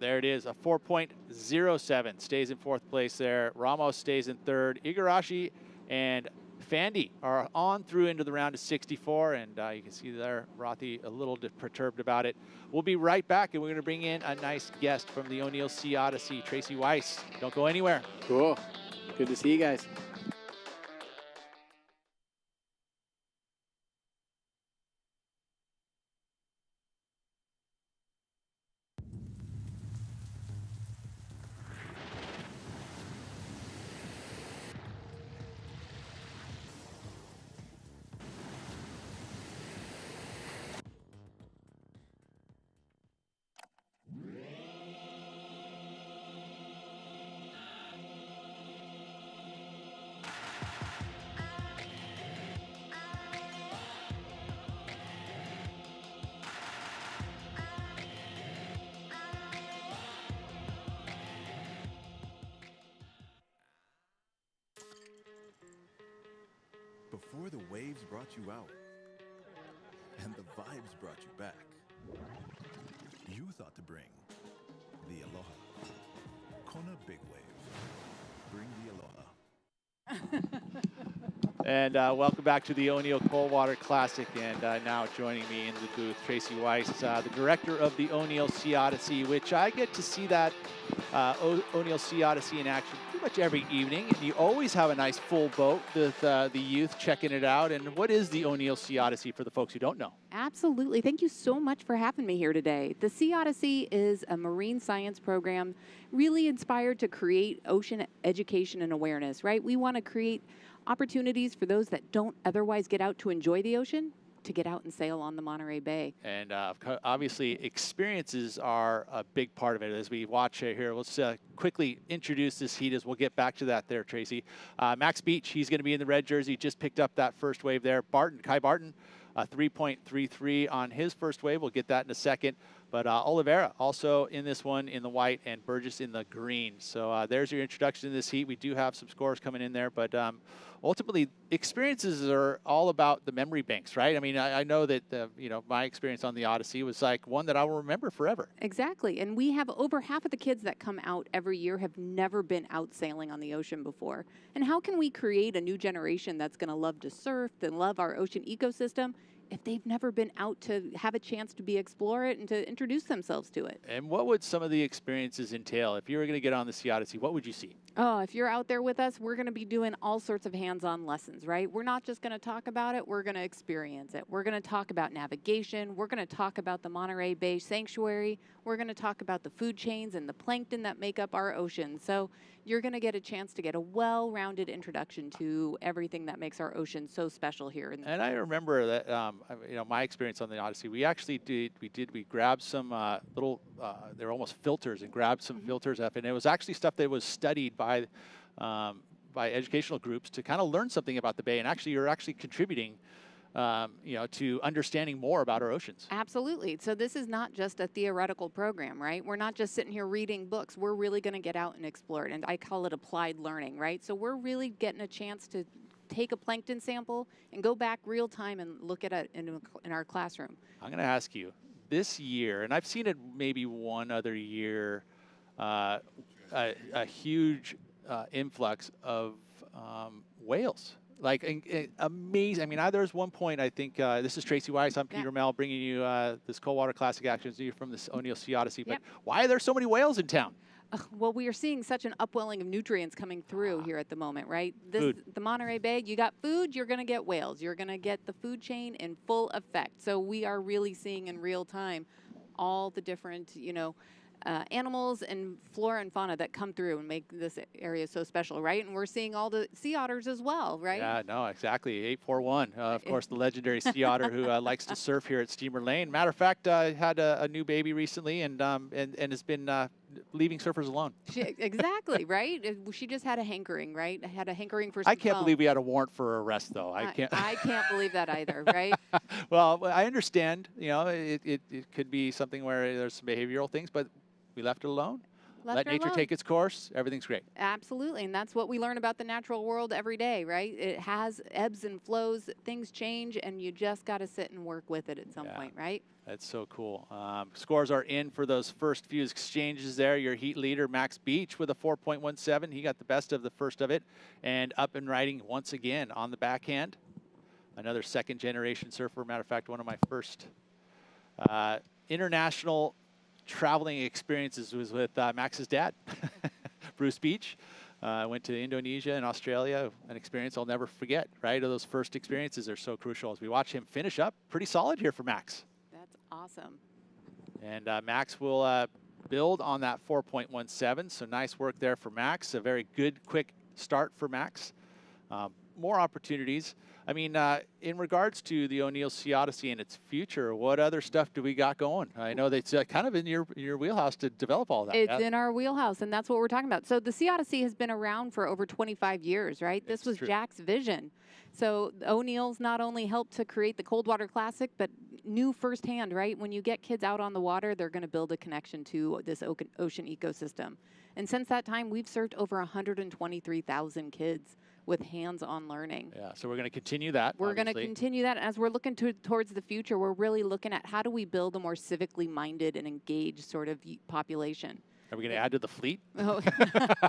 There it is, a 4.07. Stays in fourth place there. Ramos stays in third. Igarashi and Fandy are on through into the round of 64, and you can see there Rothy a little perturbed about it. We'll be right back, and we're going to bring in a nice guest from the O'Neill Sea Odyssey, Tracy Weiss. Don't go anywhere. Cool. Good to see you guys. Before the waves brought you out, and the vibes brought you back, you thought to bring the Aloha. Kona Big Wave. Bring the Aloha. And welcome back to the O'Neill Coldwater Classic. And now joining me in the booth, Tracy Weiss, the director of the O'Neill Sea Odyssey, which I get to see that O'Neill Sea Odyssey in action pretty much every evening. And you always have a nice full boat with the youth checking it out. And what is the O'Neill Sea Odyssey for the folks who don't know? Absolutely. Thank you so much for having me here today. The Sea Odyssey is a marine science program really inspired to create ocean education and awareness, right? We want to create opportunities for those that don't otherwise get out to enjoy the ocean to get out and sail on the Monterey Bay. And obviously experiences are a big part of it. As we watch here, let's quickly introduce this heat as we'll get back to that there, Tracy. Max Beach, he's going to be in the red jersey, just picked up that first wave there. Kai Barton, 3.33 on his first wave. We'll get that in a second. But Oliveira also in this one in the white and Burgess in the green. So there's your introduction to this heat. We do have some scores coming in there, but ultimately experiences are all about the memory banks, right? I mean, I know that, my experience on the Odyssey was like one that I will remember forever. Exactly. And we have over half of the kids that come out every year have never been out sailing on the ocean before. And how can we create a new generation that's going to love to surf and love our ocean ecosystem if they've never been out to have a chance to explore it and to introduce themselves to it? And what would some of the experiences entail? If you were going to get on the Sea Odyssey, what would you see? Oh, if you're out there with us, we're going to be doing all sorts of hands-on lessons, right? We're not just going to talk about it, we're going to experience it. We're going to talk about navigation. We're going to talk about the Monterey Bay Sanctuary. We're going to talk about the food chains and the plankton that make up our ocean. So you're going to get a chance to get a well-rounded introduction to everything that makes our ocean so special here. And I remember that, my experience on the Odyssey, we actually we grabbed some they were almost filters and grabbed some filters up. And it was actually stuff that was studied by educational groups to kind of learn something about the bay. And actually, you're actually contributing you know, to understanding more about our oceans. Absolutely. So this is not just a theoretical program, right? We're not just sitting here reading books. We're really going to get out and explore it. And I call it applied learning, right? So we're really getting a chance to take a plankton sample and go back real time and look at it in our classroom. I'm going to ask you, this year, and I've seen it maybe one other year, a huge influx of whales. Like amazing. I mean, there's one point, I think, this is Tracy Weiss. I'm Peter Mel bringing you this Coldwater Classic Action from this O'Neill Sea Odyssey. But why are there so many whales in town? Well, we are seeing such an upwelling of nutrients coming through here at the moment, right? The Monterey Bay, you got food, you're going to get whales. You're going to get the food chain in full effect. So we are really seeing in real time all the different, you know, animals and flora and fauna that come through and make this area so special, right? And we're seeing all the sea otters as well, right? Yeah, no, exactly. 841, of course, the legendary sea otter who likes to surf here at Steamer Lane. Matter of fact, had a new baby recently and has been leaving surfers alone. Exactly, right? She just had a hankering, right? Had a hankering for some I can't believe we had a warrant for arrest, though. I can't. I can't believe that either, right? Well, I understand. You know, it could be something where there's some behavioral things, but we left it alone. Let nature take its course. Everything's great. Absolutely. And that's what we learn about the natural world every day, right? It has ebbs and flows. Things change, and you just got to sit and work with it at some point, right? That's so cool. Scores are in for those first few exchanges there. Your heat leader, Max Beach, with a 4.17. He got the best of the first of it. And up and riding once again on the backhand. Another second-generation surfer. Matter of fact, one of my first international traveling experiences was with Max's dad, Bruce Beach. Went to Indonesia and Australia, an experience I'll never forget, right? Those first experiences are so crucial. As we watch him finish up, pretty solid here for Max. That's awesome. And Max will build on that 4.17, so nice work there for Max. A very good, quick start for Max. More opportunities. I mean, in regards to the O'Neill Sea Odyssey and its future, what other stuff do we got going? I know that's kind of in your wheelhouse to develop all that. It's in our wheelhouse, and that's what we're talking about. So the Sea Odyssey has been around for over 25 years, right? This was Jack's vision. So O'Neill's not only helped to create the Coldwater Classic, but knew firsthand, right? When you get kids out on the water, they're going to build a connection to this ocean ecosystem. And since that time, we've served over 123,000 kids with hands-on learning. Yeah, so we're going to continue that. We're going to continue that. As we're looking towards the future, we're really looking at how do we build a more civically minded and engaged sort of population. Are we going to add to the fleet? Oh,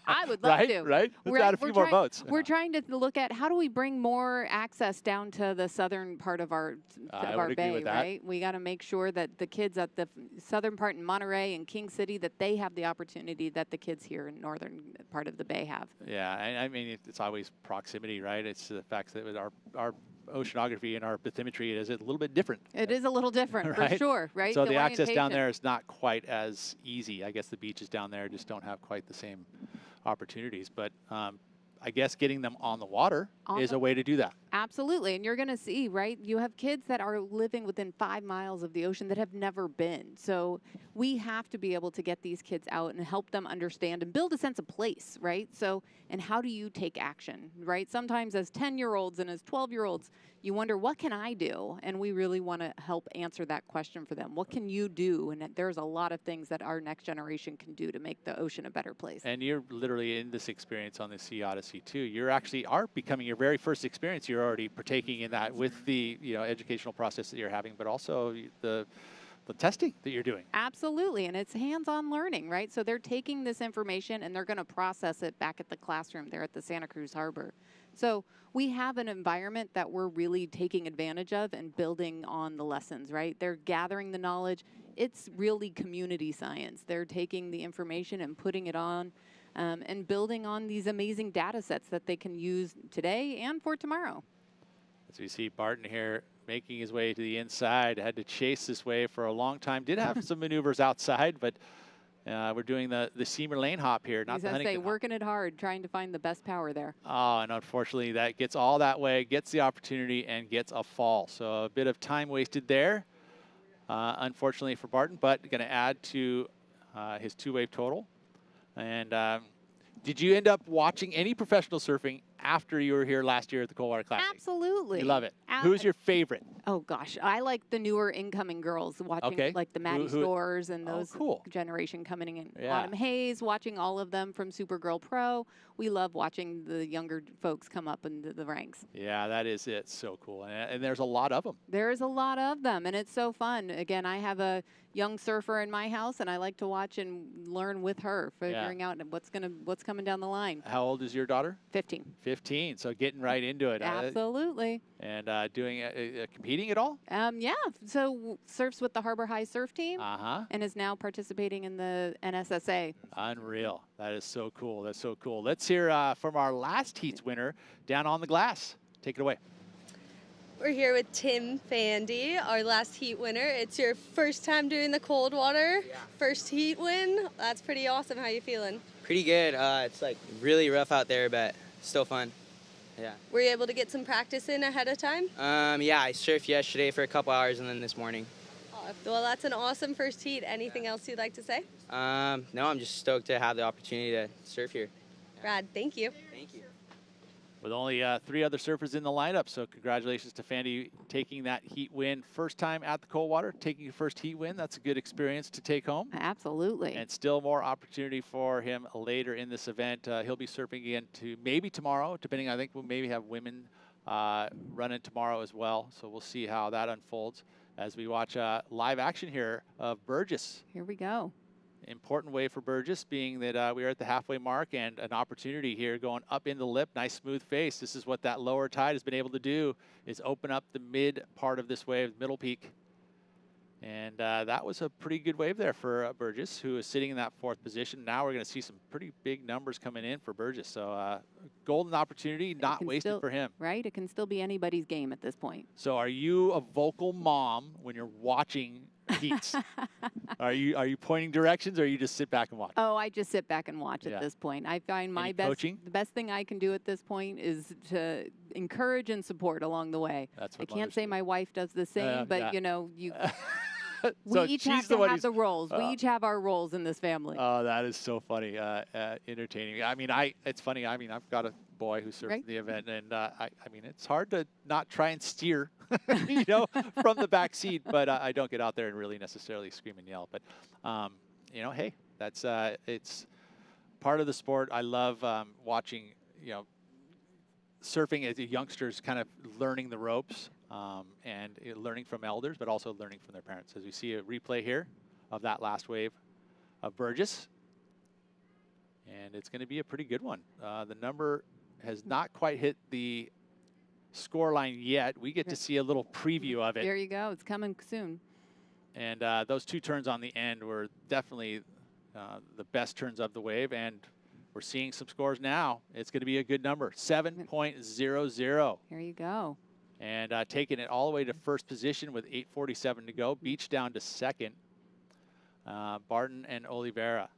I would love to. Right? Let's add a few more boats. We're trying to look at how do we bring more access down to the southern part of our bay, right? We got to make sure that the kids at the southern part in Monterey and King City, that they have the opportunity that the kids here in northern part of the bay have. Yeah, I mean, it's always proximity, right? It's the fact that with our oceanography and our bathymetry is a little bit different. It is a little different, right? For sure, right? So the access down there is not quite as easy. I guess the beaches down there just don't have quite the same opportunities. But I guess getting them on the water is a way to do that. Absolutely. And you're going to see, right? You have kids that are living within 5 miles of the ocean that have never been. So we have to be able to get these kids out and help them understand and build a sense of place, right? So, and how do you take action, right? Sometimes as 10-year-olds and as 12-year-olds, you wonder, what can I do? And we really want to help answer that question for them. What can you do? And there's a lot of things that our next generation can do to make the ocean a better place. And you're literally in this experience on the Sea Odyssey too. You're actually becoming your very first experience. You're already partaking in that with the educational process that you're having, but also the testing that you're doing. Absolutely, and it's hands-on learning, right? So they're taking this information and they're going to process it back at the classroom there at the Santa Cruz Harbor. So we have an environment that we're really taking advantage of and building on the lessons, right? They're gathering the knowledge. It's really community science. They're taking the information and putting it on and building on these amazing data sets that they can use today and for tomorrow. As we see Barton here making his way to the inside, had to chase this wave for a long time. Did have some maneuvers outside, but we're doing the Steamer Lane hop here, not the Huntington hop. Working it hard, trying to find the best power there. Oh, and unfortunately that gets all that way, gets the opportunity, and gets a fall. So a bit of time wasted there, unfortunately for Barton, but going to add to his 2-wave total. And did you end up watching any professional surfing after you were here last year at the Coldwater Classic. Absolutely. You love it. Who's your favorite? Oh gosh, I like the newer incoming girls, watching like the Maddie Storrers and those generation coming in. Yeah. Autumn Hayes, watching all of them from Supergirl Pro. We love watching the younger folks come up into the ranks. Yeah, that is it. So cool. And there's a lot of them. There's a lot of them, and it's so fun. Again, I have a young surfer in my house, and I like to watch and learn with her, figuring out what's coming down the line. How old is your daughter? 15. 15. So getting right into it. Absolutely. And doing competing at all? Yeah. So surfs with the Harbor High Surf Team. And is now participating in the NSSA. Unreal. That is so cool. That's so cool. Let's hear from our last heat's winner down on the glass. Take it away. We're here with Tim Fandy, our last heat winner. It's your first time doing the cold water, first heat win. That's pretty awesome. How you feeling? Pretty good. It's like really rough out there, but still fun. Yeah. Were you able to get some practice in ahead of time? Yeah, I surfed yesterday for a couple hours and then this morning. Well, that's an awesome first heat. Anything else you'd like to say? No, I'm just stoked to have the opportunity to surf here. Brad, thank you. Thank you. With only 3 other surfers in the lineup, so congratulations to Fandy taking that heat win. First time at the Coldwater, taking your first heat win. That's a good experience to take home. Absolutely. And still more opportunity for him later in this event. He'll be surfing again maybe tomorrow, depending. I think we'll maybe have women running tomorrow as well. So we'll see how that unfolds as we watch live action here of Burgess. Here we go. Important wave for Burgess, being that we are at the halfway mark and an opportunity here going up in the lip. Nice smooth face. This is what that lower tide has been able to do, is open up the mid part of this wave, middle peak. And that was a pretty good wave there for Burgess, who is sitting in that 4th position. Now we're going to see some pretty big numbers coming in for Burgess. So golden opportunity, not wasted for him. Right? It can still be anybody's game at this point. So are you a vocal mom when you're watching heats? Are you pointing directions, or you just sit back and watch? Oh, I just sit back and watch at this point. I find the best thing I can do at this point is to encourage and support along the way. That's what I can't say my wife does the same, but you know, we So each she's have the to one have who's- the roles. We each have our roles in this family. Oh, that is so funny, entertaining. I mean, it's funny. I mean, I've got a boy who surfs the event, and I mean, it's hard to not try and steer, you know, from the back seat. But I don't get out there and really necessarily scream and yell. But you know, hey, that's it's part of the sport. I love watching, you know, surfing as youngsters, kind of learning the ropes. And learning from elders, but also learning from their parents. As we see a replay here of that last wave of Burgess. And it's going to be a pretty good one. The number has not quite hit the score line yet. We get to see a little preview of it. There you go. It's coming soon. And those 2 turns on the end were definitely the best turns of the wave. And we're seeing some scores now. It's going to be a good number, 7.00. Here you go. And taking it all the way to 1st position with 8:47 to go. Beach down to 2nd. Barton and Oliveira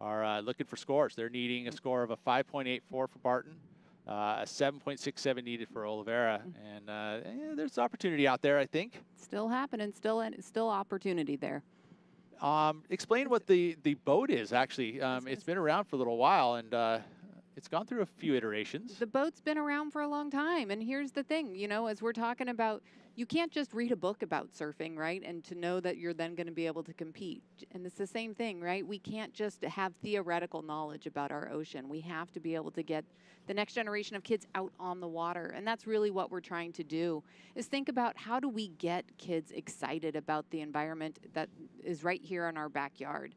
are looking for scores. They're needing a score of a 5.84 for Barton, a 7.67 needed for Oliveira. And there's opportunity out there, I think. Still happening. Still opportunity there. Explain what the boat is, actually. It's been around for a little while, and it's gone through a few iterations. The boat's been around for a long time. And here's the thing, you know, as we're talking about, you can't just read a book about surfing, right? And to know that you're then going to be able to compete. And it's the same thing, right? We can't just have theoretical knowledge about our ocean. We have to be able to get the next generation of kids out on the water. And that's really what we're trying to do, is think about how do we get kids excited about the environment that is right here in our backyard.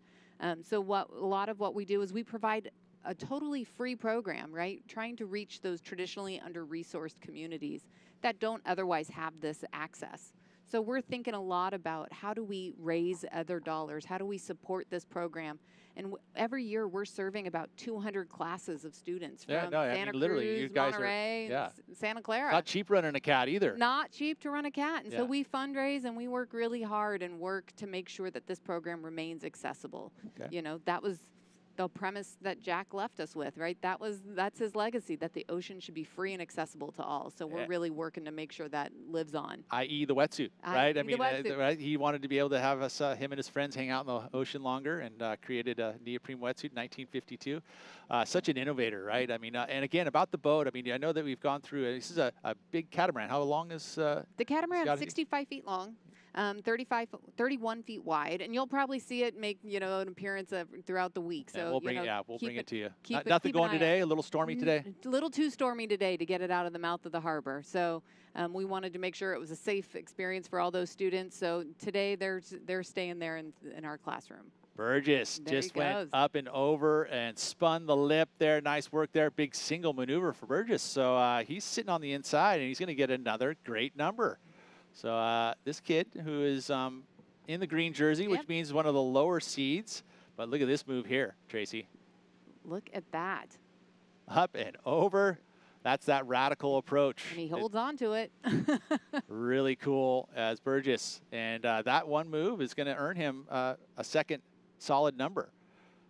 So a lot of what we do is we provide a totally free program, right? Trying to reach those traditionally under-resourced communities that don't otherwise have this access. So we're thinking a lot about how do we raise other dollars? How do we support this program? And every year we're serving about 200 classes of students from Santa literally, you Cruz, guys Monterey, Santa Clara. Not cheap running a cat either. Not cheap to run a cat. And so we fundraise and we work really hard and work to make sure that this program remains accessible. Okay. You know, that was the premise that Jack left us with, right? That's his legacy, that the ocean should be free and accessible to all. So we're really working to make sure that lives on. I.e. the wetsuit, right? I mean, wetsuit. He wanted to be able to have us, him and his friends hang out in the ocean longer, and created a neoprene wetsuit in 1952. Such an innovator, right? I mean, and again, about the boat, I mean, I know that we've gone through, this is a big catamaran. How long is the catamaran? 65 feet long. 31 feet wide, and you'll probably see it make an appearance throughout the week. So we'll bring it to you. Nothing going today. A little stormy today. A little too stormy today to get it out of the mouth of the harbor. So we wanted to make sure it was a safe experience for all those students. So today they're staying there in our classroom. Burgess just went up and over and spun the lip there. Nice work there. Big single maneuver for Burgess. So he's sitting on the inside, and he's going to get another great number. So this kid who is in the green jersey, which means one of the lower seeds. But look at this move here, Tracy. Look at that. Up and over. That's that radical approach. And he holds on to it. Really cool as Burgess. And that one move is going to earn him a second solid number.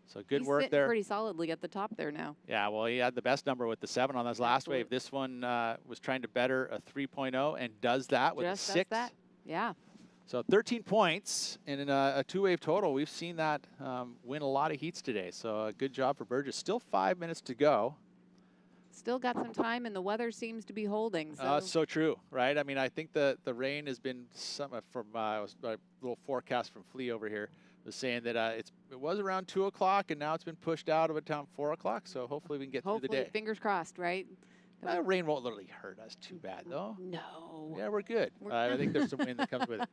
So good He's work there. Pretty solidly at the top there now. Yeah, well, he had the best number with the 7 on his last wave. This one was trying to better a 3.0 and does that with a 6. Does that. Yeah. So 13 points in a 2-wave total. We've seen that win a lot of heats today. So good job for Burgess. Still 5 minutes to go. Still got some time, and the weather seems to be holding. So true, right? I mean, I think the rain has been some from a little forecast from Flea over here. Was saying that it was around 2 o'clock, and now it's been pushed out of a town 4 o'clock. So hopefully we can get through the day. Fingers crossed, right? Rain won't literally hurt us too bad, though. No. Yeah, we're good. I think there's some wind that comes with it.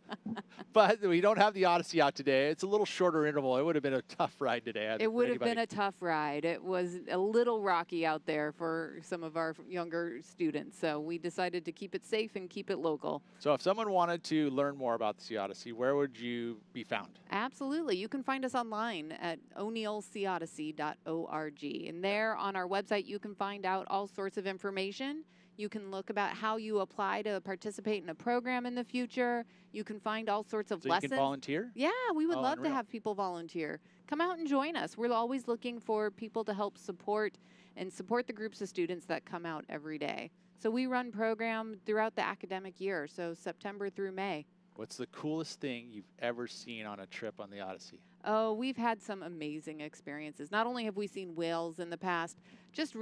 But we don't have the Odyssey out today. It's a little shorter interval. It would have been a tough ride today. It would have been a tough ride. It was a little rocky out there for some of our younger students. So we decided to keep it safe and keep it local. So if someone wanted to learn more about the Sea Odyssey, where would you be found? Absolutely. You can find us online at o'neillseaodyssey.org. And there on our website, you can find out all sorts of information. You can look about how you apply to participate in a program in the future. You can find all sorts of lessons. You can volunteer? Yeah, we would love to have people volunteer. Come out and join us. We're always looking for people to help support the groups of students that come out every day. So we run program throughout the academic year, so September through May. What's the coolest thing you've ever seen on a trip on the Odyssey? Oh, we've had some amazing experiences. Not only have we seen whales in the past, just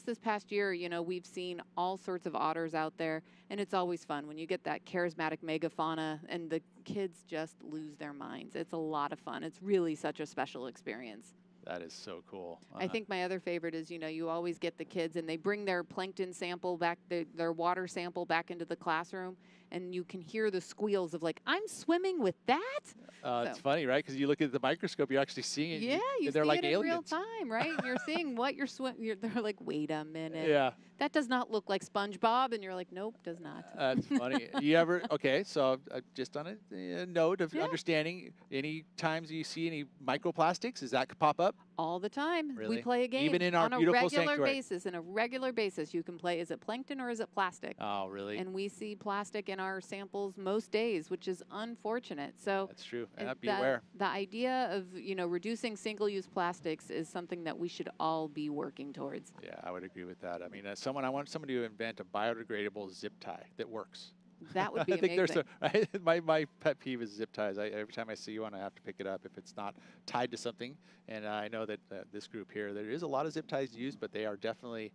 this past year, we've seen all sorts of otters out there, and it's always fun when you get that charismatic megafauna and the kids just lose their minds. It's a lot of fun. It's really such a special experience. That is so cool. I think my other favorite is, you always get the kids and they bring their plankton sample back, their water sample back into the classroom, and you can hear the squeals of like, I'm swimming with that? It's funny, right? Because you look at the microscope, you're actually seeing it. Yeah, they're see like it aliens. in real time, right? You're seeing what you're swimming. They're like, wait a minute. Yeah. That does not look like SpongeBob. And you're like, nope, does not. That's funny. So just on a note of understanding, any times you see any microplastics, does that pop up? All the time. Really? We play a game Even in our on a beautiful regular sanctuary. basis. In a regular basis, you can play, is it plankton or is it plastic? Oh, really? And we see plastic in our samples most days, which is unfortunate. So that's true. Be aware. The idea of, reducing single-use plastics is something that we should all be working towards. Yeah, I would agree with that. I mean, I want somebody to invent a biodegradable zip tie that works. That would be I think amazing. My pet peeve is zip ties. Every time I see one, I have to pick it up if it's not tied to something. And I know that this group here, there is a lot of zip ties used, but they are definitely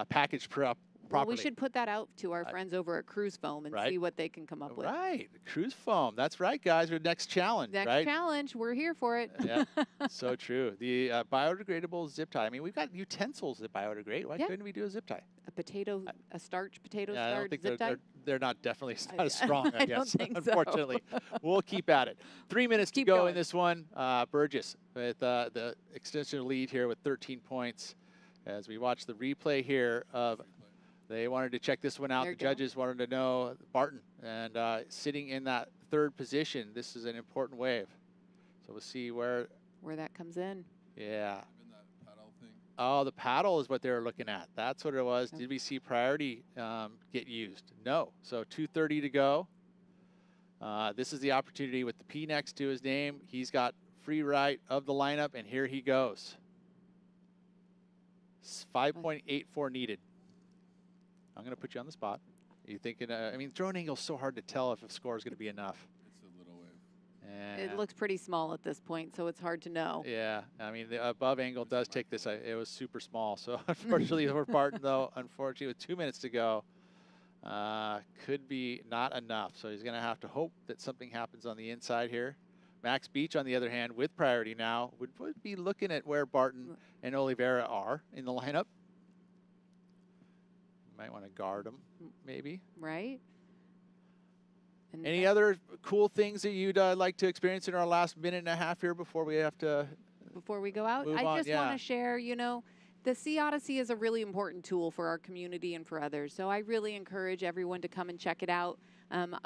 packaged properly. Well, we should put that out to our friends over at Cruise Foam and see what they can come up with. Right. Cruise Foam. That's right, guys. Our next challenge, Next challenge. We're here for it. Yeah, so true. The biodegradable zip tie. I mean, we've got utensils that biodegrade. Why couldn't we do a zip tie? A starch potato I don't starch think zip tie? they're not definitely not as strong, I guess. don't think so. Unfortunately. We'll keep at it. 3 minutes to go in this one. Burgess with the extension lead here with 13 points. As we watch the replay here of... They wanted to check this one out. The judges wanted to know Barton. And sitting in that third position, this is an important wave. So we'll see where that comes in. Yeah. Oh, the paddle is what they were looking at. That's what it was. Did we see priority get used? No. So 2:30 to go. This is the opportunity with the P next to his name. He's got free right of the lineup, and here he goes. 5.84 needed. I'm going to put you on the spot. Are you thinking, I mean, throwing angle is so hard to tell if a score is going to be enough. It's a little wave. It looks pretty small at this point, so it's hard to know. Yeah, I mean, the above angle does take this. It was super small. So unfortunately for Barton, though, unfortunately with 2 minutes to go, could be not enough. So he's going to have to hope that something happens on the inside here. Max Beach, on the other hand, with priority now, would be looking at where Barton and Oliveira are in the lineup. Might want to guard them, maybe. Right. And any other cool things that you'd like to experience in our last minute and a half here before we have to before we go out? I just want to share, you know, the Sea Odyssey is a really important tool for our community and for others. So I really encourage everyone to come and check it out.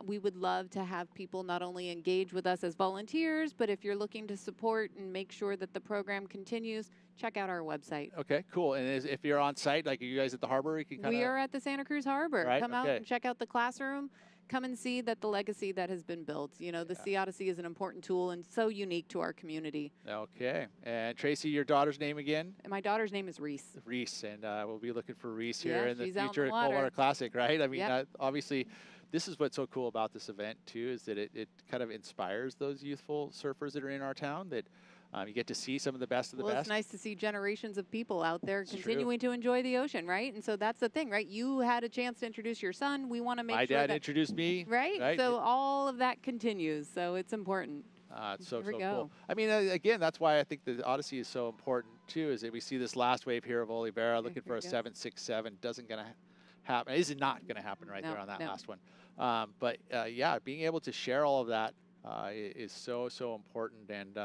We would love to have people not only engage with us as volunteers, but if you're looking to support and make sure that the program continues, check out our website. Okay, cool. And if you're on site, like you guys at the harbor, you can kind of... We are at the Santa Cruz Harbor. Right? Come out and check out the classroom. Come and see that the legacy that has been built. You know, the Sea Odyssey is an important tool and so unique to our community. Okay. And Tracy, your daughter's name again? And my daughter's name is Reese. Reese. And we'll be looking for Reese here in the she's out future in the Coldwater water. Classic, right? I mean, obviously, this is what's so cool about this event, too, is that it kind of inspires those youthful surfers that are in our town, that you get to see some of the best of the best. Well, it's nice to see generations of people out there continuing to enjoy the ocean, right? And so that's the thing, right? You had a chance to introduce your son. We want to make sure my dad introduced me. Right? So all of that continues. So it's important. It's so cool. I mean, again, that's why I think the Odyssey is so important, too, is that we see this last wave here of Oliveira looking for a 7.67. Doesn't going to happen. Is not going to happen right there on that last one. But, yeah, being able to share all of that is so important. And,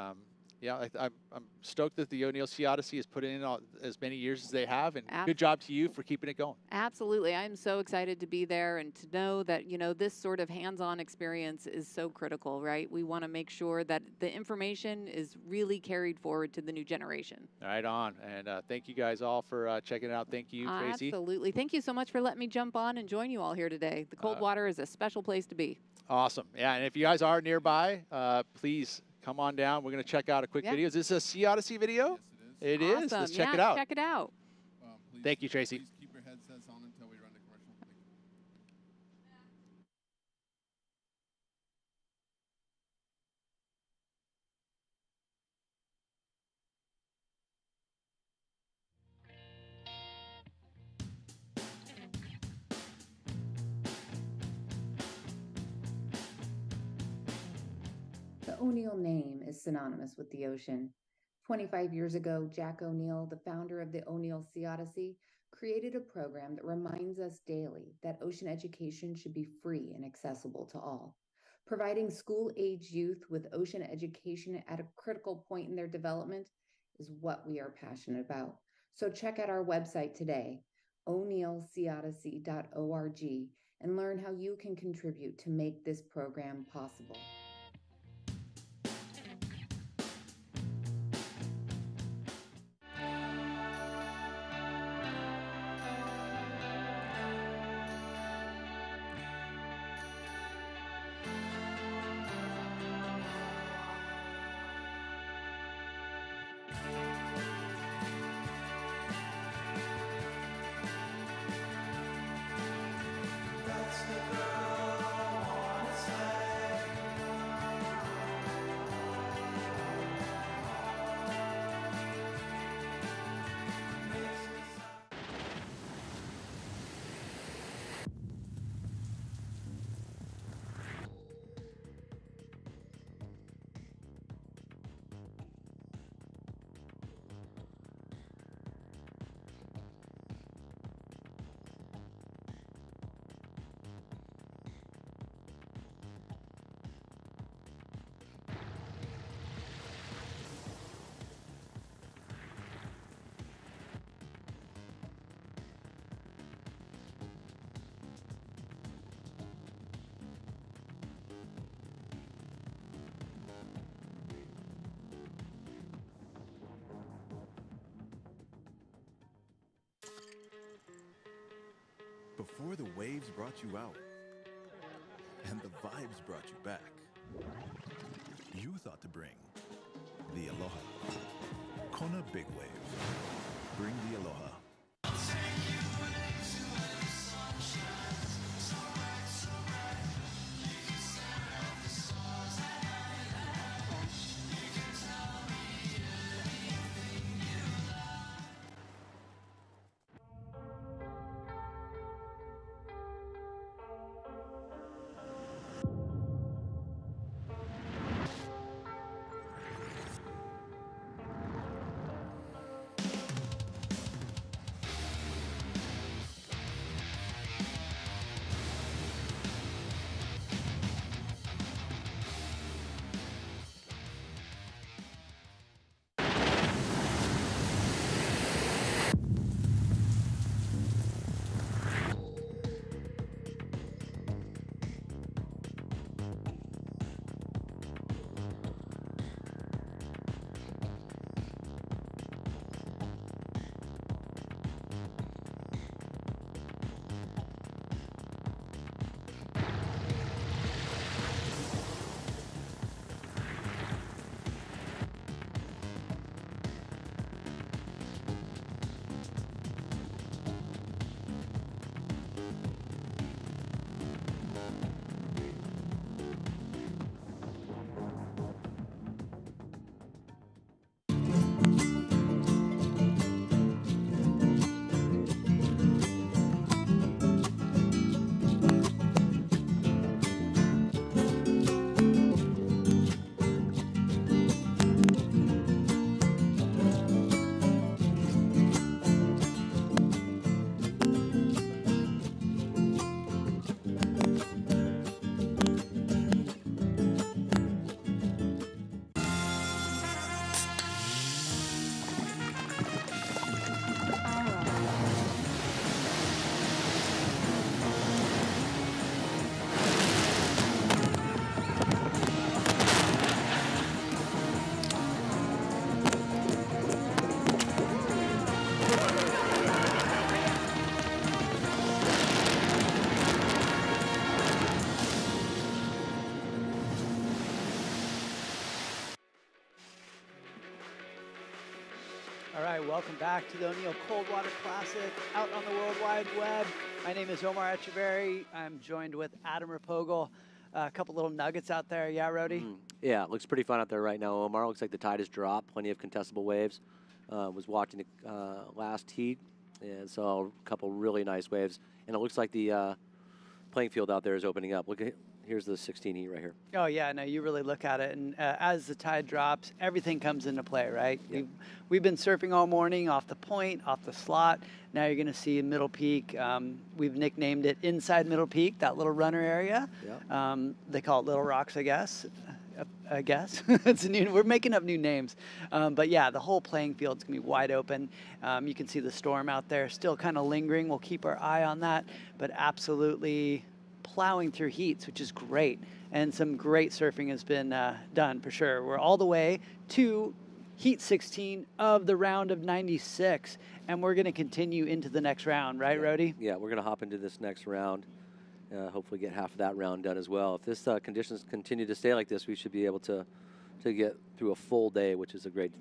yeah, I'm stoked that the O'Neill Sea Odyssey has put in as many years as they have, and good job to you for keeping it going. Absolutely. I'm so excited to be there and to know that, you know, this sort of hands-on experience is so critical, right? We want to make sure that the information is really carried forward to the new generation. Right on. And thank you guys all for checking it out. Thank you, Tracy. Absolutely. Thank you so much for letting me jump on and join you all here today. The Coldwater is a special place to be. Awesome. Yeah, and if you guys are nearby, please come on down. We're going to check out a quick video. Is this a Sea Odyssey video? Yes, it is. It is. Let's check it out. Check it out. Thank you, Tracy. Please keep your headsets on until we run the commercial. The O'Neill name is synonymous with the ocean. 25 years ago, Jack O'Neill, the founder of the O'Neill Sea Odyssey, created a program that reminds us daily that ocean education should be free and accessible to all. Providing school-age youth with ocean education at a critical point in their development is what we are passionate about. So check out our website today, o'neillseaodyssey.org, and learn how you can contribute to make this program possible. Before the waves brought you out and the vibes brought you back, you thought to bring the Aloha. Kona Big Wave. Bring the Aloha. All right, welcome back to the O'Neill Coldwater Classic out on the World Wide Web. My name is Omar Echeverry. I'm joined with Adam Rapogel. A couple little nuggets out there. Yeah, Rody? Yeah, it looks pretty fun out there right now, Omar. Looks like the tide has dropped. Plenty of contestable waves. Was watching the last heat and saw a couple really nice waves. And it looks like the playing field out there is opening up. Look at here's the 16 heat right here. Oh, yeah, no, you really look at it. And as the tide drops, everything comes into play, right? Yeah. We've been surfing all morning off the point, off the slot. Now you're going to see Middle Peak. We've nicknamed it Inside Middle Peak, that little runner area. Yeah. They call it Little Rocks, I guess. It's a new. We're making up new names, but yeah, the whole playing field's gonna be wide open. You can see the storm out there, still kind of lingering. We'll keep our eye on that, but absolutely plowing through heats, which is great, and some great surfing has been done for sure. We're all the way to heat 16 of the round of 96, and we're gonna continue into the next round, right, Rody? Yeah, we're gonna hop into this next round. Hopefully get half of that round done as well. If this conditions continue to stay like this, we should be able to get through a full day, which is a great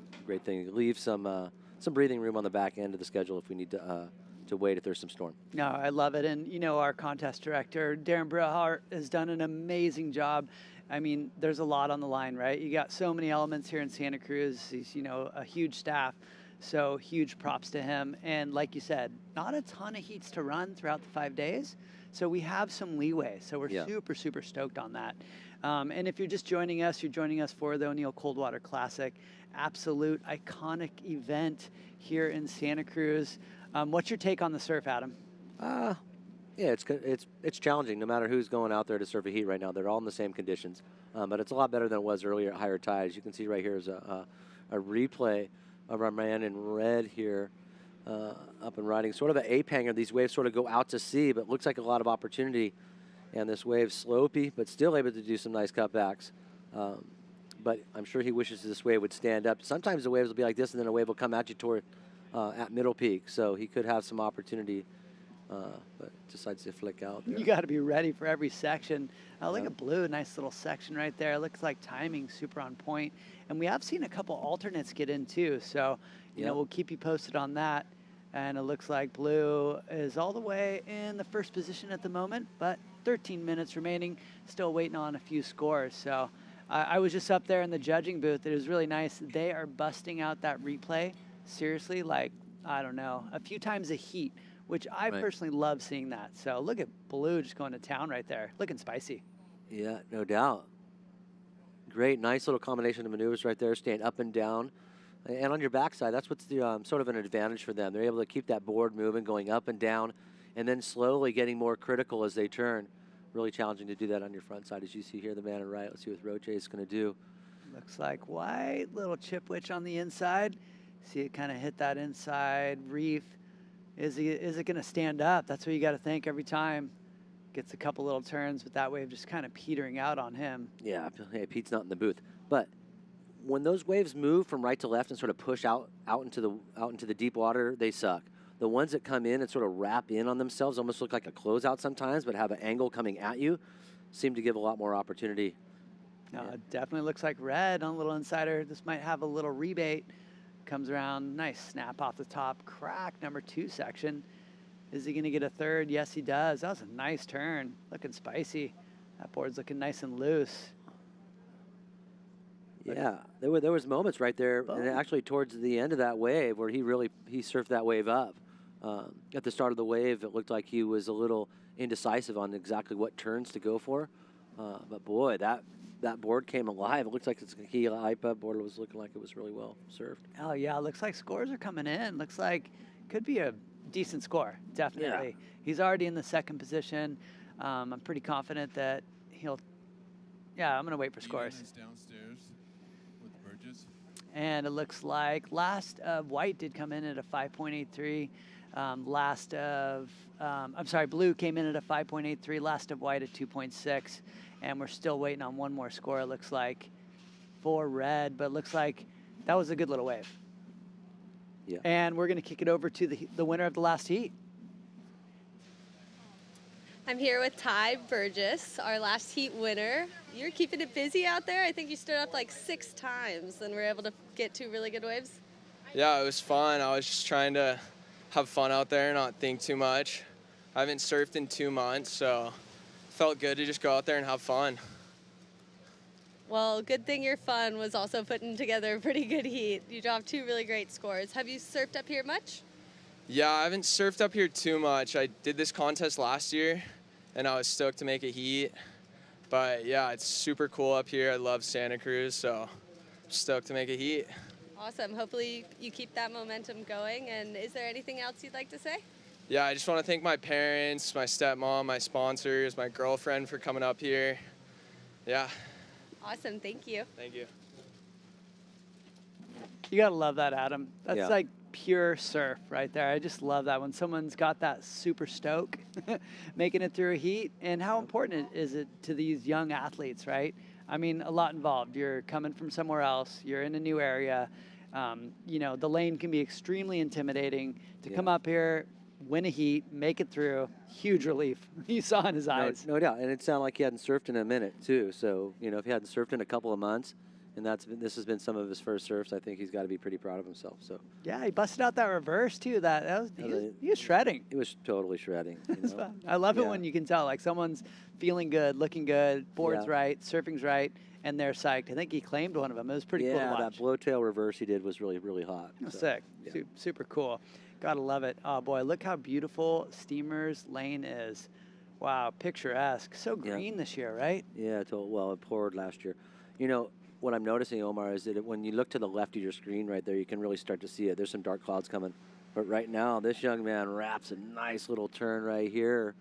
thing. Leave some breathing room on the back end of the schedule if we need to wait if there's some storm. No, I love it. And, you know, our contest director, Darren Brillhart, has done an amazing job. I mean, there's a lot on the line, right? You got so many elements here in Santa Cruz. He's, you know, a huge staff. So huge props to him. And like you said, not a ton of heats to run throughout the 5 days. So we have some leeway. So we're super stoked on that. And if you're just joining us, you're joining us for the O'Neill Coldwater Classic. Absolute iconic event here in Santa Cruz. What's your take on the surf, Adam? Yeah, it's challenging no matter who's going out there to surf a heat right now. They're all in the same conditions. But it's a lot better than it was earlier at higher tides. You can see right here is a replay of our man in red here. Up and riding, sort of an ape hanger. These waves sort of go out to sea, but looks like a lot of opportunity. And this wave's slopey, but still able to do some nice cutbacks. But I'm sure he wishes this wave would stand up. Sometimes the waves will be like this, and then a wave will come at you toward at Middle Peak. So he could have some opportunity, but decides to flick out there. You got to be ready for every section. Look at Blue, nice little section right there. Looks like timing super on point. And we have seen a couple alternates get in too. So, you know, we'll keep you posted on that. And it looks like Blue is all the way in the first position at the moment, but 13 minutes remaining, still waiting on a few scores. So I was just up there in the judging booth. It was really nice. They are busting out that replay, seriously, like, I don't know, a few times a heat, which I personally love seeing that. So look at Blue just going to town right there, looking spicy. Yeah, no doubt. Great, nice little combination of maneuvers right there, staying up and down. And on your backside, that's what's the, sort of an advantage for them. They're able to keep that board moving, going up and down, and then slowly getting more critical as they turn. Really challenging to do that on your front side. As you see here, the man on right. Let's see what Roche is going to do. Looks like white, little chip witch on the inside. See it kind of hit that inside reef. Is it going to stand up? That's what you got to think every time. Gets a couple little turns, but that wave just kind of petering out on him. Yeah, hey, Pete's not in the booth. But when those waves move from right to left and sort of push out into the deep water, they suck. The ones that come in and sort of wrap in on themselves, almost look like a closeout sometimes, but have an angle coming at you, seem to give a lot more opportunity. No, it definitely looks like red on a little insider. This might have a little rebate. Comes around, nice snap off the top, crack number 2 section. Is he going to get a third? Yes, he does. That was a nice turn, looking spicy. That board's looking nice and loose. Yeah, there was moments right there, and actually towards the end of that wave where he surfed that wave up. At the start of the wave, it looked like he was a little indecisive on exactly what turns to go for. But boy, that board came alive. It looks like it's a Kia IPA board. Was looking like it was really well surfed. Oh yeah, looks like scores are coming in. Looks like could be a decent score, definitely. Yeah. He's already in the second position. I'm pretty confident that he'll. Yeah, I'm gonna wait for scores. Downstairs with Burgess. And it looks like last of white did come in at a 5.83. Blue came in at a 5.83. Last of white at 2.6. And we're still waiting on one more score, it looks like, for red. But it looks like that was a good little wave. Yeah. And we're going to kick it over to the winner of the last heat. I'm here with Ty Burgess, our last heat winner. You're keeping it busy out there. I think you stood up like 6 times and were able to get 2 really good waves. Yeah, it was fun. I was just trying to have fun out there, not think too much. I haven't surfed in 2 months, so it felt good to just go out there and have fun. Well, good thing your fun was also putting together a pretty good heat. You dropped 2 really great scores. Have you surfed up here much? Yeah, I haven't surfed up here too much. I did this contest last year, and I was stoked to make a heat. But yeah, it's super cool up here. I love Santa Cruz, so I'm stoked to make a heat. Awesome. Hopefully you keep that momentum going. And is there anything else you'd like to say? Yeah, I just want to thank my parents, my stepmom, my sponsors, my girlfriend for coming up here. Yeah. Awesome. Thank you. Thank you. You got to love that, Adam. That's Yeah. like pure surf right there. I just love that when someone's got that super stoke, making it through a heat. And how important is it to these young athletes, right? I mean, a lot involved. You're coming from somewhere else. You're in a new area. You know, the lane can be extremely intimidating. To come up here, win a heat, make it through, huge relief. You saw in his eyes. No doubt. And it sounded like he hadn't surfed in a minute, too. So, you know, if he hadn't surfed in a couple of months, and this has been some of his first surfs, I think he's got to be pretty proud of himself. So Yeah, he busted out that reverse, too. He was shredding. He was totally shredding. You know? Fun. I love it when you can tell, like, someone's feeling good, looking good, board's Yeah. right, surfing's right, and they're psyched. I think he claimed one of them. It was pretty cool to Yeah, watch. that blowtail reverse he did was really, really hot. So, Sick. yeah. Super cool. Gotta love it. Oh, boy, look how beautiful Steamer's Lane is. Wow, picturesque. So green this year, right? Yeah, well, it poured last year. You know, what I'm noticing, Omar, is that when you look to the left of your screen right there, you can really start to see it. There's some dark clouds coming. But right now, this young man wraps a nice little turn right here.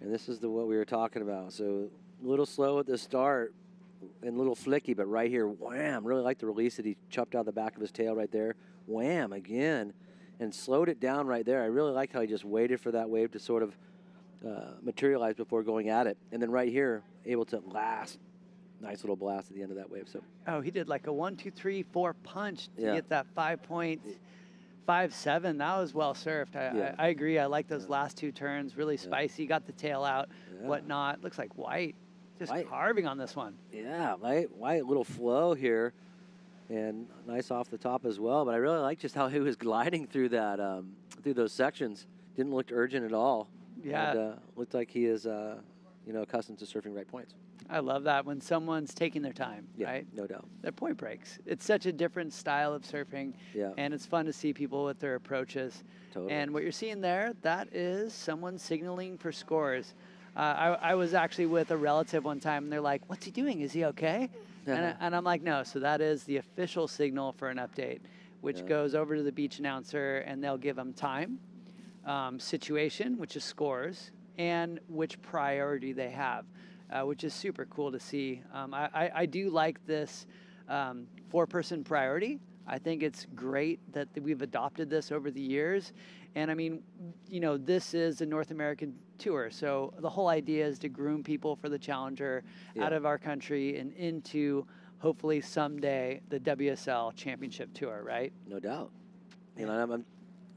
And this is what we were talking about. So a little slow at the start and a little flicky, but right here, wham. Really like the release that he chopped out the back of his tail right there. Wham, again. And slowed it down right there. I really like how he just waited for that wave to sort of materialize before going at it. And then right here, able to last. Nice little blast at the end of that wave. So. Oh, he did like a 1, 2, 3, 4 punch to Yeah. get that 5.57. That was well surfed. I agree. I like those last 2 turns. Really spicy. Got the tail out, whatnot. Looks like white. Just carving on this one. Yeah, white little flow here. And nice off the top as well. But I really like just how he was gliding through that, through those sections. Didn't look urgent at all. Yeah. And, looked like he is, you know, accustomed to surfing right points. I love that when someone's taking their time, right? No doubt. Their point breaks. It's such a different style of surfing. Yeah. And it's fun to see people with their approaches. Totally. And what you're seeing there, that is someone signaling for scores. I was actually with a relative one time, and they're like, "What's he doing? Is he okay?" And I'm like, "No." So that is the official signal for an update, which goes over to the beach announcer, and they'll give them time, situation, which is scores, and which priority they have, which is super cool to see. I do like this 4-person priority. I think it's great that we've adopted this over the years. And I mean, you know, this is a North American tour. So the whole idea is to groom people for the Challenger out of our country and into hopefully someday the WSL Championship Tour, right? No doubt. You know, I'm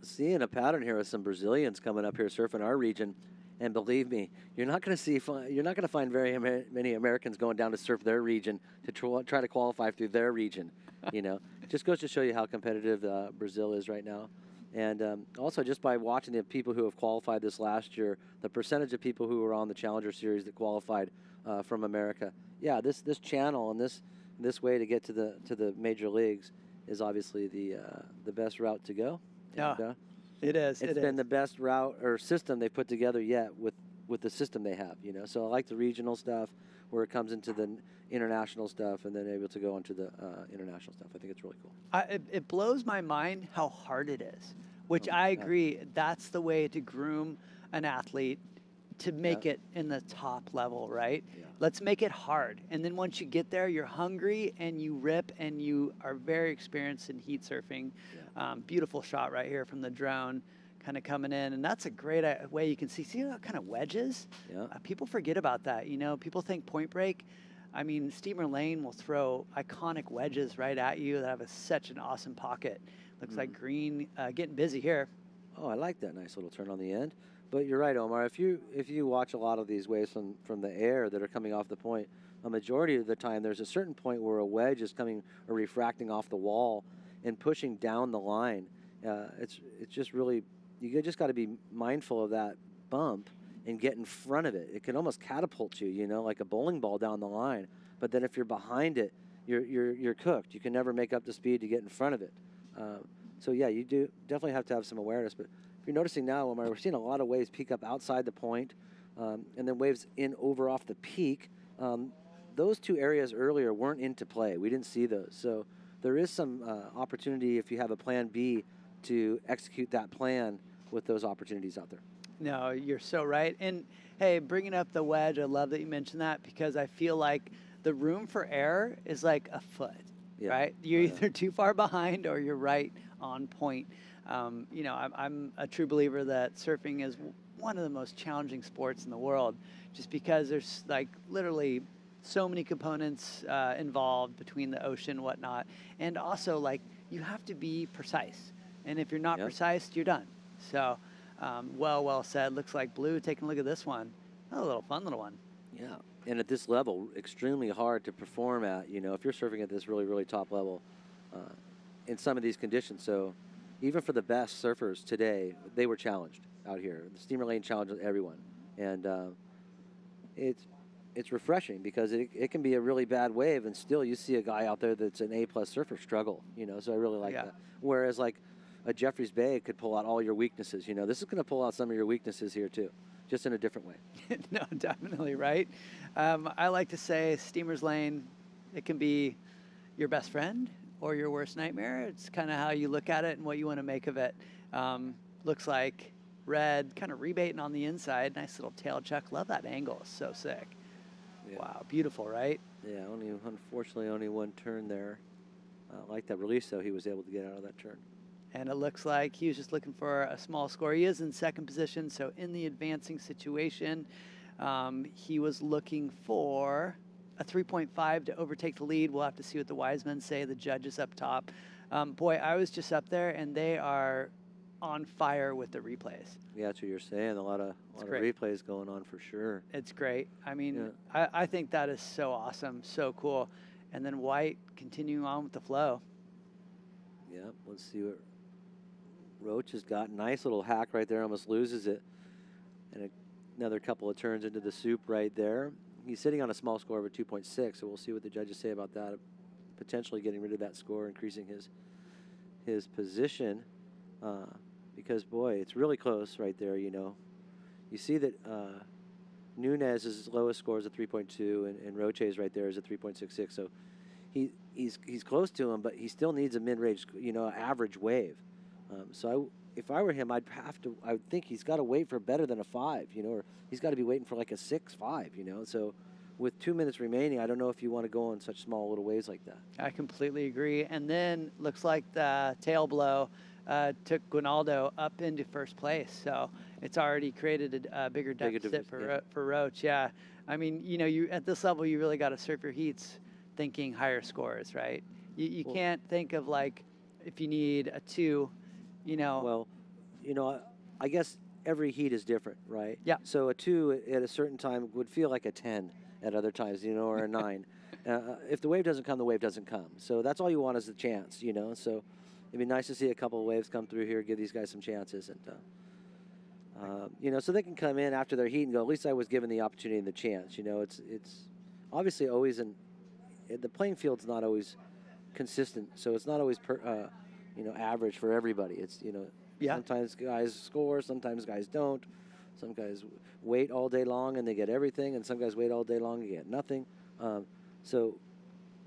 seeing a pattern here with some Brazilians coming up here surfing our region. And believe me, you're not going to find very many Americans going down to surf their region to try to qualify through their region. You know, just goes to show you how competitive Brazil is right now. And also, just by watching the people who have qualified this last year, the percentage of people who were on the Challenger Series that qualified from America, this channel and this way to get to the major leagues is obviously the best route to go. Yeah. And, it is. It's been the best route or system they've put together yet with the system they have, you know. So I like the regional stuff where it comes into the international stuff and then able to go into the international stuff. I think it's really cool. It blows my mind how hard it is, which I agree. That's the way to groom an athlete to make it in the top level, right? Yeah. Let's make it hard. And then once you get there, you're hungry and you rip and you are very experienced in heat surfing. Yeah. Beautiful shot right here from the drone kind of coming in. And that's a great way you can see what kind of wedges? Yeah. People forget about that. You know, people think point break. I mean, Steamer Lane will throw iconic wedges right at you that have such an awesome pocket. Looks like green, getting busy here. Oh, I like that nice little turn on the end. But you're right, Omar. If you watch a lot of these waves from the air that are coming off the point, a majority of the time there's a certain point where a wedge is coming or refracting off the wall, and pushing down the line. It's just really, you just got to be mindful of that bump and get in front of it. It can almost catapult you, you know, like a bowling ball down the line. But then if you're behind it, you're cooked. You can never make up the speed to get in front of it. So yeah, you do definitely have to have some awareness. But if you're noticing now, Omar, we're seeing a lot of waves peak up outside the point, and then waves in over off the peak. Those two areas earlier weren't into play. We didn't see those. So there is some opportunity if you have a plan B to execute that plan with those opportunities out there. No, you're so right. And hey, bringing up the wedge, I love that you mentioned that, because I feel like the room for error is like a foot, right? You're either too far behind or you're right on point. You know, I'm a true believer that surfing is one of the most challenging sports in the world, just because there's like literally so many components involved between the ocean and whatnot. And also, like, you have to be precise. And if you're not precise, you're done. So, well said. Looks like Blue taking a look at this one. Oh, a little fun little one. Yeah. And at this level, extremely hard to perform at, you know, if you're surfing at this really, really top level in some of these conditions. So even for the best surfers today, they were challenged out here. The Steamer Lane challenged everyone. And it's refreshing because it can be a really bad wave and still you see a guy out there that's an A+ surfer struggle, you know, so I really like that. Whereas like a Jeffreys Bay could pull out all your weaknesses, you know. This is going to pull out some of your weaknesses here too, just in a different way. No, definitely, right? I like to say Steamer's Lane, it can be your best friend or your worst nightmare. It's kind of how you look at it and what you want to make of it. Looks like red, kind of rebating on the inside. Nice little tail chuck. Love that angle. It's so sick. Yeah. Wow, beautiful, right? Yeah, unfortunately only one turn there. I like that release, though. He was able to get out of that turn. And it looks like he was just looking for a small score. He is in second position, so in the advancing situation, he was looking for a 3.5 to overtake the lead. We'll have to see what the wise men say, the judges up top. Boy, I was just up there, and they are on fire with the replays. Yeah, that's what you're saying. A lot of replays going on for sure. It's great. I mean, I think that is so awesome, so cool. And then White continuing on with the flow. Yeah, let's see what Roach has got. Nice little hack right there, almost loses it. And another couple of turns into the soup right there. He's sitting on a small score of a 2.6, so we'll see what the judges say about that. Potentially getting rid of that score, increasing his position. Because, boy, it's really close right there, you know. You see that Nunez's lowest score is a 3.2, and Roche's right there is a 3.66. So he's close to him, but he still needs a mid-range, you know, average wave. If I were him, I would think he's got to wait for better than a 5, you know, or he's got to be waiting for like a 6.5, you know. So with 2 minutes remaining, I don't know if you want to go on such small little waves like that. I completely agree. And then looks like the tail blow took Guinaldo up into first place. So it's already created a bigger deficit for Roach. Yeah. I mean, you know, at this level, you really got to surf your heats thinking higher scores, right? You can't think of like if you need a 2, you know. Well, you know, I guess every heat is different, right? Yeah. So a 2 at a certain time would feel like a 10 at other times, you know, or a 9. If the wave doesn't come, the wave doesn't come. So that's all you want is the chance, you know. So it'd be nice to see a couple of waves come through here, give these guys some chances, and you know, so they can come in after their heat and go, at least I was given the opportunity and the chance. You know, it's obviously always the playing field's not always consistent, so it's not always you know, average for everybody. It's, you know, sometimes guys score, sometimes guys don't. Some guys wait all day long and they get everything, and some guys wait all day long and get nothing. So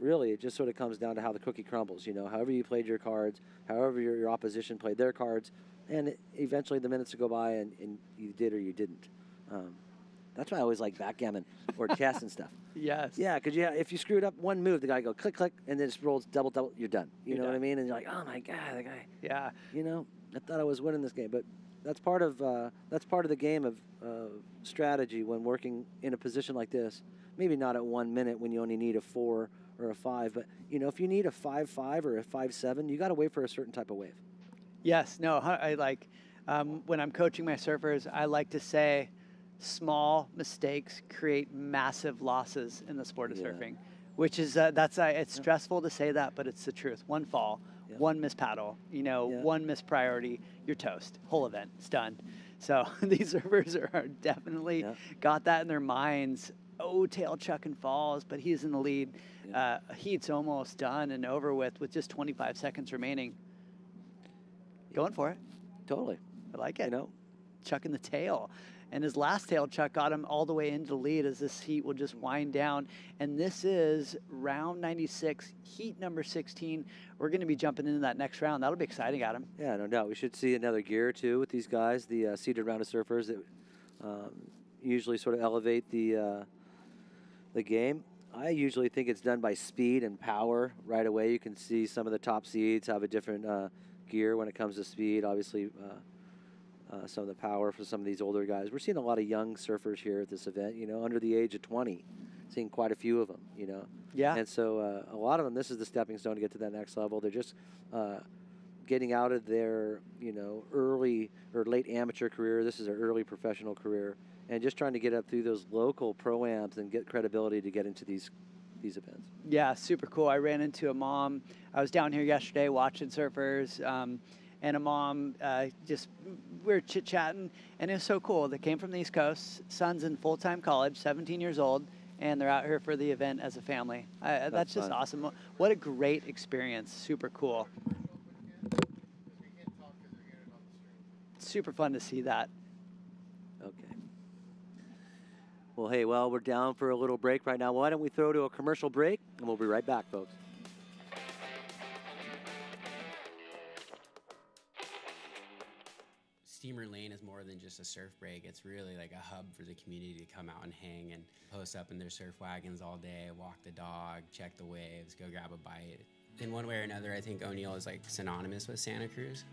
really, it just sort of comes down to how the cookie crumbles. You know, however you played your cards, however your opposition played their cards, and eventually the minutes go by and you did or you didn't. That's why I always like backgammon or chess and stuff. Yes. Yeah, because if you screwed up one move, the guy go click, click, and then it rolls double, you're done. You know what I mean? And you're like, oh my God, the guy. Yeah. You know, I thought I was winning this game, but that's part of the game of strategy when working in a position like this. Maybe not at 1 minute when you only need a 4 or a 5, but you know, if you need a 5.5 or a 5.7, you got to wait for a certain type of wave. Yes. No. I like when I'm coaching my surfers, I like to say, small mistakes create massive losses in the sport of surfing, which is it's stressful to say that, but it's the truth. One fall, one missed paddle, one missed priority, you're toast. Whole event, it's done. So these surfers are definitely got that in their minds. Oh, tail chuck and falls, but he's in the lead. Heat's almost done and over with just 25 seconds remaining. Going for it. Totally. I like it. Chucking the tail. And his last tail chuck got him all the way into the lead as this heat will just wind down. And this is round 96, heat number 16. We're going to be jumping into that next round. That'll be exciting, Adam. Yeah, no doubt. We should see another gear, too, with these guys, the seeded round of surfers that usually sort of elevate the game. I usually think it's done by speed and power right away. You can see some of the top seeds have a different gear when it comes to speed. Obviously, some of the power for some of these older guys. We're seeing a lot of young surfers here at this event, under the age of 20. Seeing quite a few of them, Yeah. And so a lot of them, this is the stepping stone to get to that next level. They're just getting out of their, early or late amateur career. This is their early professional career. And just trying to get up through those local pro-ams and get credibility to get into these events. Yeah, super cool. I ran into a mom. I was down here yesterday watching surfers, and a mom, we were chit-chatting, and it was so cool. They came from the East Coast, son's in full-time college, 17 years old, and they're out here for the event as a family. That's just awesome. What a great experience. Super cool. Super fun to see that. Okay. Well, hey, we're down for a little break right now. Why don't we throw to a commercial break, and we'll be right back, folks. Steamer Lane is more than just a surf break. It's really like a hub for the community to come out and hang and post up in their surf wagons all day, walk the dog, check the waves, go grab a bite. In one way or another, I think O'Neill is like synonymous with Santa Cruz.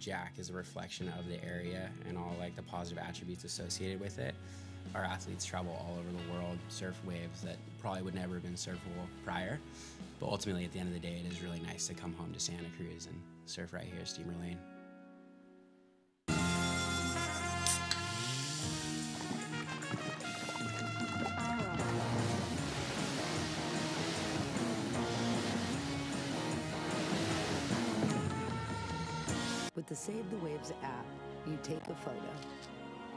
Jack is a reflection of the area and all like the positive attributes associated with it. Our athletes travel all over the world, surf waves that probably would never have been surfable prior. But ultimately, at the end of the day, it is really nice to come home to Santa Cruz and surf right here, Steamer Lane. With the Save the Waves app, you take a photo,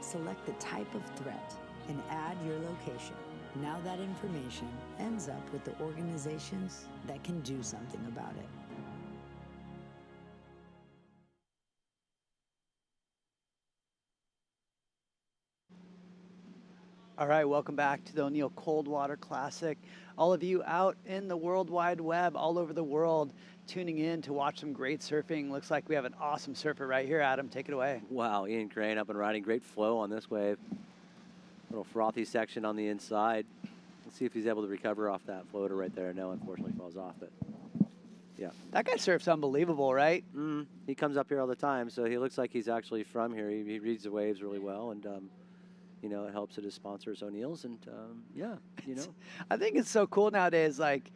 select the type of threat, and add your location. Now that information ends up with the organizations that can do something about it. All right, welcome back to the O'Neill Coldwater Classic. All of you out in the World Wide Web, all over the world, tuning in to watch some great surfing. Looks like we have an awesome surfer right here, Adam. Take it away. Wow, Ian Crane up and riding. Great flow on this wave. Little frothy section on the inside. Let's see if he's able to recover off that floater right there. No, unfortunately falls off, but yeah. That guy surfs unbelievable, right? He comes up here all the time, so he looks like he's actually from here. He reads the waves really well, and it helps that his sponsors O'Neill's, and I think it's so cool nowadays, like,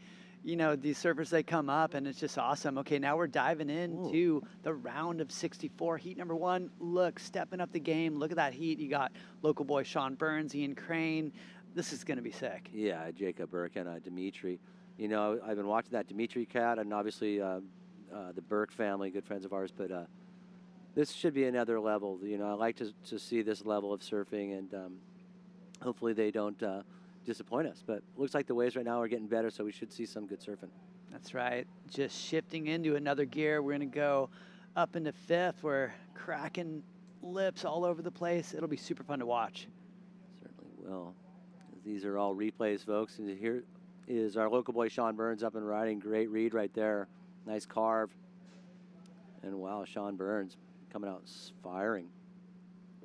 these surfers, they come up, and it's just awesome. Okay, now we're diving into the round of 64. Heat number 1, look, stepping up the game. Look at that heat. You got local boy Sean Burns, Ian Crane. This is going to be sick. Yeah, Jacob Burke and Dimitri. I've been watching that Dimitri cat, and obviously the Burke family, good friends of ours, but this should be another level. I like to see this level of surfing, and hopefully they don't disappoint us. But looks like the waves right now are getting better, so we should see some good surfing. That's right. Just shifting into another gear. We're going to go up into 5th. We're cracking lips all over the place. It'll be super fun to watch. Certainly will. These are all replays, folks. And here is our local boy Sean Burns up and riding. Great read right there. Nice carve. And wow, Sean Burns coming out firing.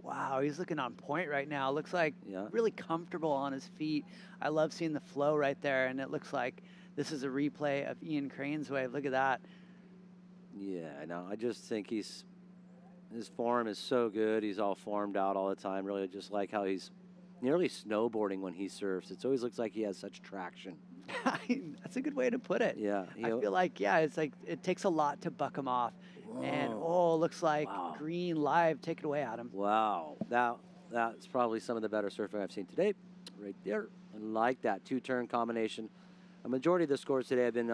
Wow, he's looking on point right now. Looks like really comfortable on his feet. I love seeing the flow right there, and it looks like this is a replay of Ian Crane's wave. Look at that. Yeah, no, I just think his form is so good. He's all formed out all the time. Really just like how he's nearly snowboarding when he surfs. It always looks like he has such traction. That's a good way to put it. Yeah. I feel like, it's like it takes a lot to buck him off. Whoa. And, looks like green live. Take it away, Adam. Wow. That's probably some of the better surfing I've seen today. Right there. I like that 2-turn combination. A majority of the scores today have been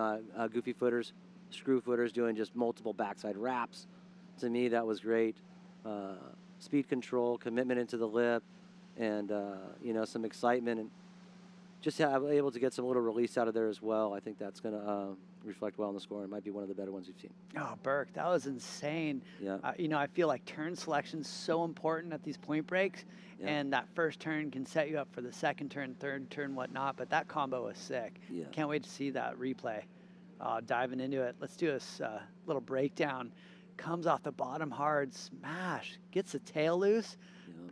goofy footers. screw footers doing just multiple backside wraps. To me, that was great. Speed control, commitment into the lip, and you know, some excitement, and just able to get some little release out of there as well. I think that's going to reflect well on the score. It might be one of the better ones we've seen. Oh, Burke, that was insane. Yeah. You know, I feel like turn selection is so important at these point breaks, and that first turn can set you up for the second turn, third turn, whatnot, but that combo was sick. Yeah. Can't wait to see that replay. Diving into it. Let's do a little breakdown. Comes off the bottom hard, smash, gets the tail loose,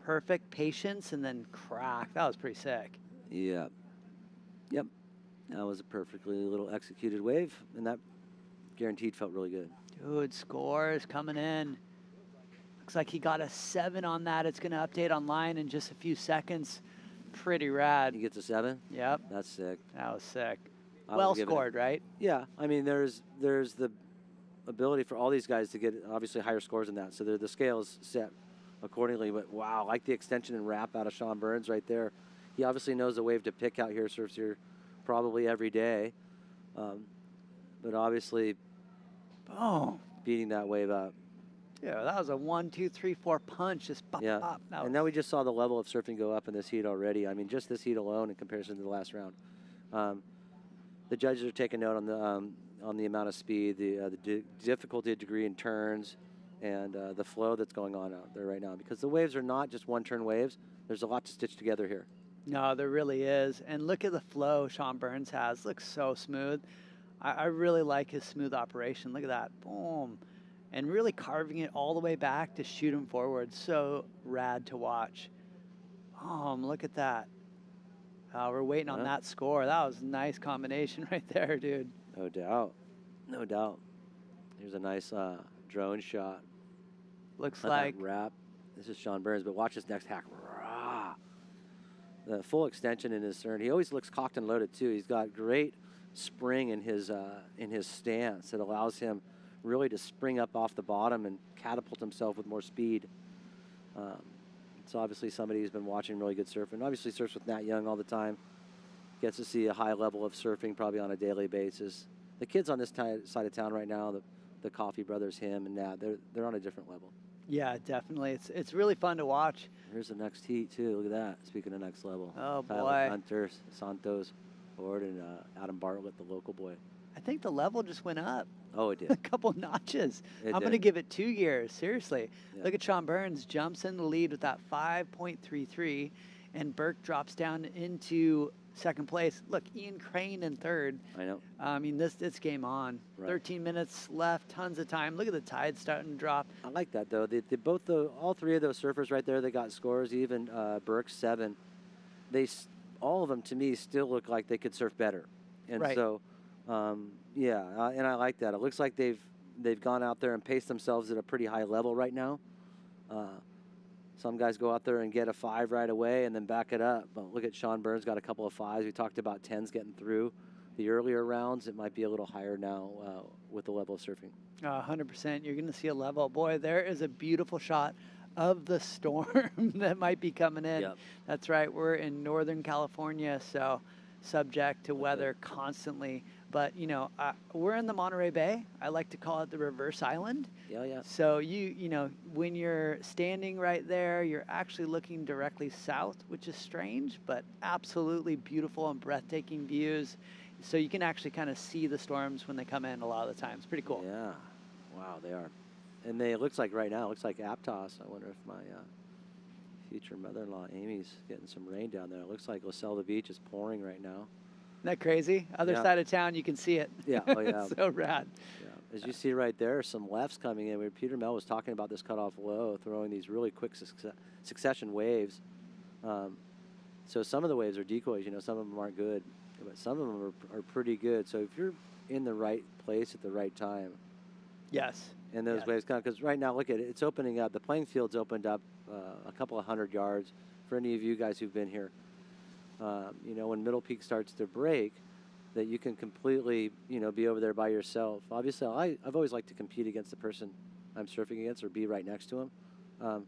perfect patience, and then crack. That was pretty sick. Yeah. Yep. That was a perfectly little executed wave, and that guaranteed felt really good. Dude, scores coming in. Looks like he got a 7 on that. It's going to update online in just a few seconds. Pretty rad. He gets a 7? Yep. That's sick. That was sick. I Well would give it scored, right? Yeah. I mean, there's the ability for all these guys to get obviously higher scores than that. So the scale is set accordingly. But wow, I like the extension and wrap out of Sean Burns right there. He obviously knows the wave to pick out here, surfs here probably every day. But obviously, beating that wave up. Yeah, that was a 1, 2, 3, 4 punch. Just pop, Yeah. pop. And now we just saw the level of surfing go up in this heat already. I mean, just this heat alone in comparison to the last round. The judges are taking note on the amount of speed, the difficulty degree in turns, and the flow that's going on out there right now. Because the waves are not just one-turn waves. There's a lot to stitch together here. No, there really is. And look at the flow Sean Burns has. Looks so smooth. I really like his smooth operation. Look at that. Boom. And really carving it all the way back to shoot him forward. So rad to watch. Look at that. We're waiting on that score. That was a nice combination right there, dude. No doubt. No doubt. Here's a nice drone shot. Looks Let like that wrap. This is Sean Burns, but watch this next hack. Rah. The full extension in his stern. He always looks cocked and loaded too. He's got great spring in his stance that allows him really to spring up off the bottom and catapult himself with more speed. It's obviously somebody who's been watching really good surfing. Obviously surfs with Nat Young all the time. Gets to see a high level of surfing probably on a daily basis. The kids on this side of town right now, the Coffee brothers, him and Nat, they're on a different level. Yeah, definitely. It's really fun to watch. Here's the next heat too. Look at that. Speaking of next level. Oh, Tyler boy. Hunter, Santos, Ford, and Adam Bartlett, the local boy. I think the level just went up. Oh, it did. A couple notches. It I'm going to did. give it 2 years. Seriously. Yeah. Look at Sean Burns. Jumps in the lead with that 5.33. And Burke drops down into second place. Look, Ian Crane in third. I know. I mean, this game on. Right. 13 minutes left. Tons of time. Look at the tide starting to drop. I like that though. All three of those surfers right there, they got scores. Even Burke's 7. All of them to me still look like they could surf better. And Right. so, yeah, and I like that. It looks like they've gone out there and paced themselves at a pretty high level right now. Some guys go out there and get a 5 right away and then back it up. But look at Sean Burns, got a couple of 5s. We talked about 10s getting through the earlier rounds. It might be a little higher now with the level of surfing. 100%. You're going to see a level. Boy, there is a beautiful shot of the storm that might be coming in. Yep. That's right. We're in Northern California, so subject to weather constantly. But, you know, we're in the Monterey Bay. I like to call it the reverse island. Yeah, yeah. So, you know, when you're standing right there, you're actually looking directly south, which is strange, but absolutely beautiful and breathtaking views. So you can actually kind of see the storms when they come in a lot of the time. It's pretty cool. Yeah. Wow, they are. And it looks like right now, it looks like Aptos. I wonder if my future mother-in-law, Amy's, getting some rain down there. It looks like La Selva Beach is pouring right now. Isn't that crazy? Other Yeah. side of town, you can see it. Yeah, oh yeah. It's so rad. Yeah. As you see right there, some lefts coming in. Where Peter Mel was talking about this cutoff low, throwing these really quick succession waves. So some of the waves are decoys. You know, some of them aren't good, but some of them are pretty good. So if you're in the right place at the right time, Yes. and those waves come, because right now, look at it, it's opening up. The playing field's opened up a couple of 100 yards for any of you guys who've been here. You know, when Middle Peak starts to break, that you can completely, you know, be over there by yourself. Obviously, I've always liked to compete against the person I'm surfing against or be right next to him.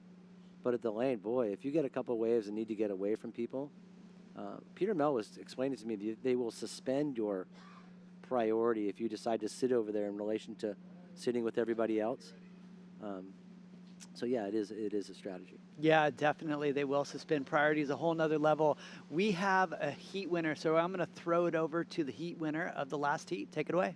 But at the lane, boy, if you get a couple waves and need to get away from people, Peter Mel was explaining to me they will suspend your priority if you decide to sit over there in relation to sitting with everybody else. So yeah, it is a strategy. Yeah, definitely. They will suspend priorities a whole nother level. We have a heat winner, so I'm going to throw it over to the heat winner of the last heat. Take it away.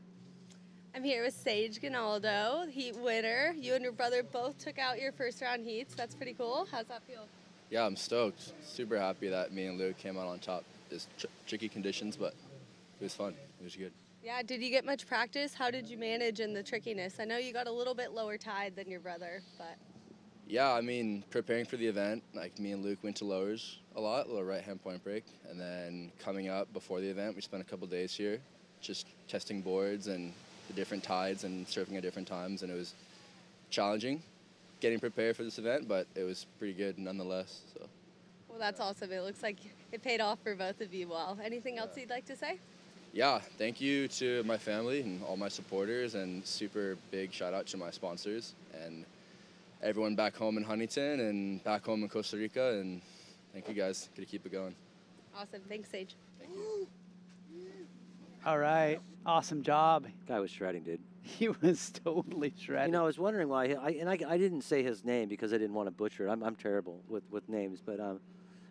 I'm here with Sage Ginaldo, heat winner. You and your brother both took out your first round heats. That's pretty cool. How's that feel? Yeah, I'm stoked. Super happy that me and Luke came out on top. It's tricky conditions, but it was fun. It was good. Yeah, did you get much practice? How did you manage in the trickiness? I know you got a little bit lower tide than your brother, but... Yeah, I mean, preparing for the event, like me and Luke went to lowers a little right-hand point break, and then coming up before the event, we spent a couple days here just testing boards and the different tides and surfing at different times, and it was challenging getting prepared for this event, but it was pretty good nonetheless. So. Well, that's awesome. It looks like it paid off for both of you well. Anything else you'd like to say? Yeah, thank you to my family and all my supporters, and super big shout out to my sponsors and everyone back home in Huntington and back home in Costa Rica, and thank you guys. Gonna keep it going. Awesome. Thanks, Sage. Thank you. All right. Awesome job. Guy was shredding, dude. He was totally shredding. You know, I was wondering why. I didn't say his name because I didn't want to butcher it. I'm terrible with names, but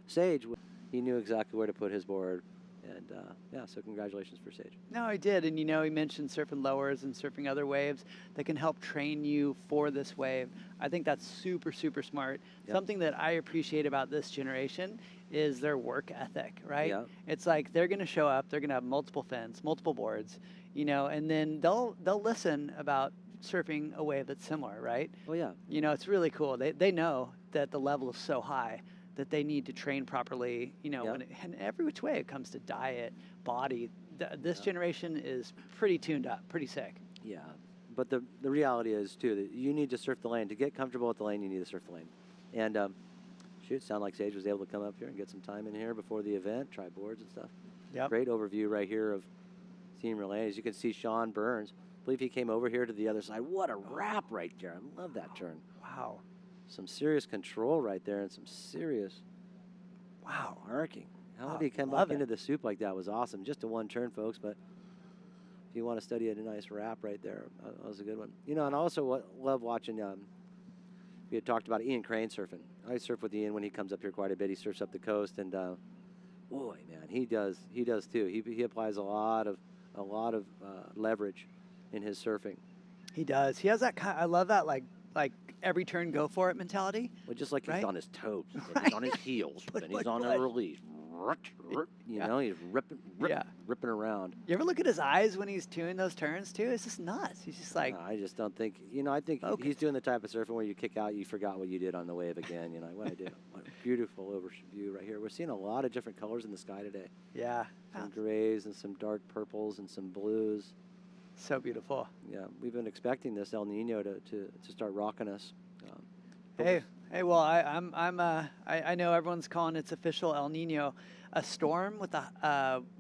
Sage, he knew exactly where to put his board. And yeah, so congratulations for Sage. No, I did. And, you know, he mentioned surfing lowers and surfing other waves that can help train you for this wave. I think that's super, super smart. Yep. Something that I appreciate about this generation is their work ethic, right? Yep. It's like they're going to show up, they're going to have multiple fins, multiple boards, you know, and then they'll listen about surfing a wave that's similar, right? Oh, yeah. You know, it's really cool. They know that the level is so high that they need to train properly, you know, and every which way it comes to diet, body. This generation is pretty tuned up, pretty sick. Yeah, but the reality is, too, that you need to surf the lane. To get comfortable with the lane, you need to surf the lane. And, shoot, sound like Sage was able to come up here and get some time in here before the event, try boards and stuff. Yep. Great overview right here of Team Lane. As you can see, Sean Burns, I believe he came over here to the other side. What a wrap right there. I love that turn. Wow. Some serious control right there and some serious, wow, arcing. How did he come back into the soup like that? Was awesome. Just a one turn, folks, but if you want to study a nice wrap right there, that was a good one. You know, and I also love watching, we had talked about Ian Crane surfing. I surf with Ian when he comes up here quite a bit. He surfs up the coast, and boy, man, he does too. He applies a lot of leverage in his surfing. He does. He has that kind. I love that like every turn go for it mentality. Well, just like he's on his toes, Right. he's on his heels, and he's on a release. You know, he's ripping around. You ever look at his eyes when he's doing those turns too? It's just nuts. He's just like. No, I just don't think. You know, I think he's doing the type of surfing where you kick out, you forgot what you did on the wave again. You know what I did. What a beautiful overview right here. We're seeing a lot of different colors in the sky today. Yeah. Some grays and some dark purples and some blues. So beautiful. Yeah, we've been expecting this El Nino to start rocking us. Hey, well, I know everyone's calling it's official El Nino, a storm with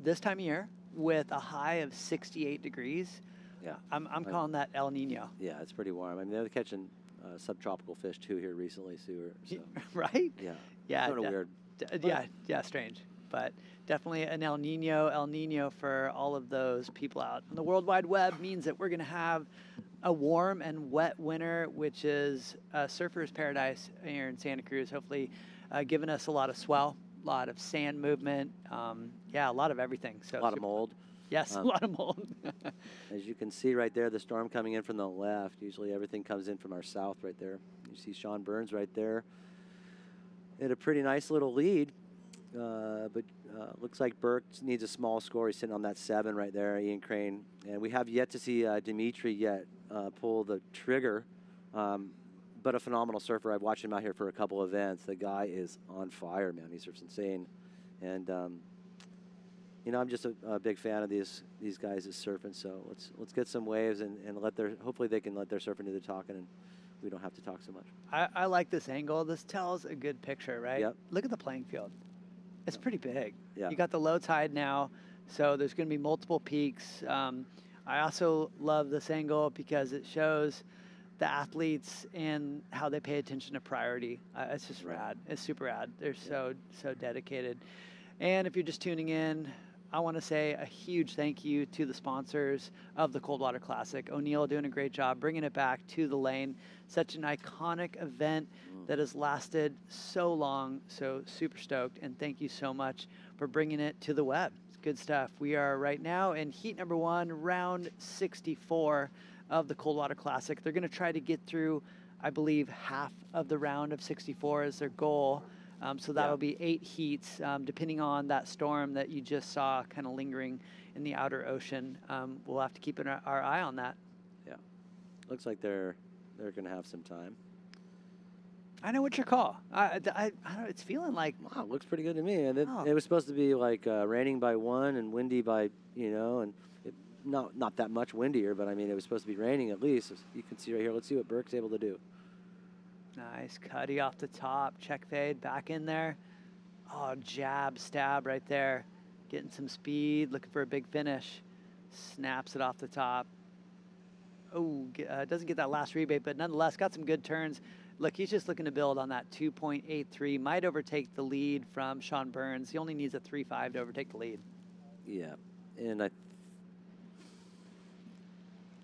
this time of year with a high of 68 degrees. Yeah, I'm calling that El Nino. Yeah, it's pretty warm. I mean, they're catching subtropical fish too here recently, Sue. So. Right? Yeah. Yeah. Sort of weird. Yeah, strange, but definitely an El Nino for all of those people out on the World Wide Web means that we're going to have a warm and wet winter, which is surfer's paradise here in Santa Cruz. Hopefully, giving us a lot of swell, a lot of sand movement, a lot of everything. So a lot of mold. Yes, a lot of mold. As you can see right there, the storm coming in from the left. Usually everything comes in from our south right there. You see Sean Burns right there. Had a pretty nice little lead, but looks like Burke needs a small score. He's sitting on that 7 right there, Ian Crane. And we have yet to see Dimitri yet pull the trigger, but a phenomenal surfer. I've watched him out here for a couple events. The guy is on fire, man. He surfs insane. And, you know, I'm just a big fan of these guys is surfing. So let's get some waves and hopefully they can let their surfing do the talking, and we don't have to talk so much. I like this angle. This tells a good picture, right? Yep. Look at the playing field. It's pretty big. Yeah. You got the low tide now, so there's going to be multiple peaks. I also love this angle because it shows the athletes and how they pay attention to priority. It's just rad. It's super rad. They're so dedicated. And if you're just tuning in, I want to say a huge thank you to the sponsors of the Coldwater Classic. O'Neill doing a great job bringing it back to the lane. Such an iconic event that has lasted so long. So super stoked. And thank you so much for bringing it to the web. It's good stuff. We are right now in heat number 1, round 64 of the Coldwater Classic. They're going to try to get through, I believe, half of the round of 64 is their goal. So that'll be 8 heats, depending on that storm that you just saw kind of lingering in the outer ocean. We'll have to keep our eye on that. Yeah. Looks like they're going to have some time. I know what's your call. I don't know, it's feeling like... Wow, looks pretty good to me. And it was supposed to be like raining by 1 and windy by, and not that much windier, but I mean, it was supposed to be raining at least. As you can see right here. Let's see what Burke's able to do. Nice. Cuddy off the top. Check fade. Back in there. Oh, jab, stab right there. Getting some speed. Looking for a big finish. Snaps it off the top. Oh, doesn't get that last rebate, but nonetheless got some good turns. Look, he's just looking to build on that 2.83. Might overtake the lead from Sean Burns. He only needs a 3.5 to overtake the lead. Yeah, and I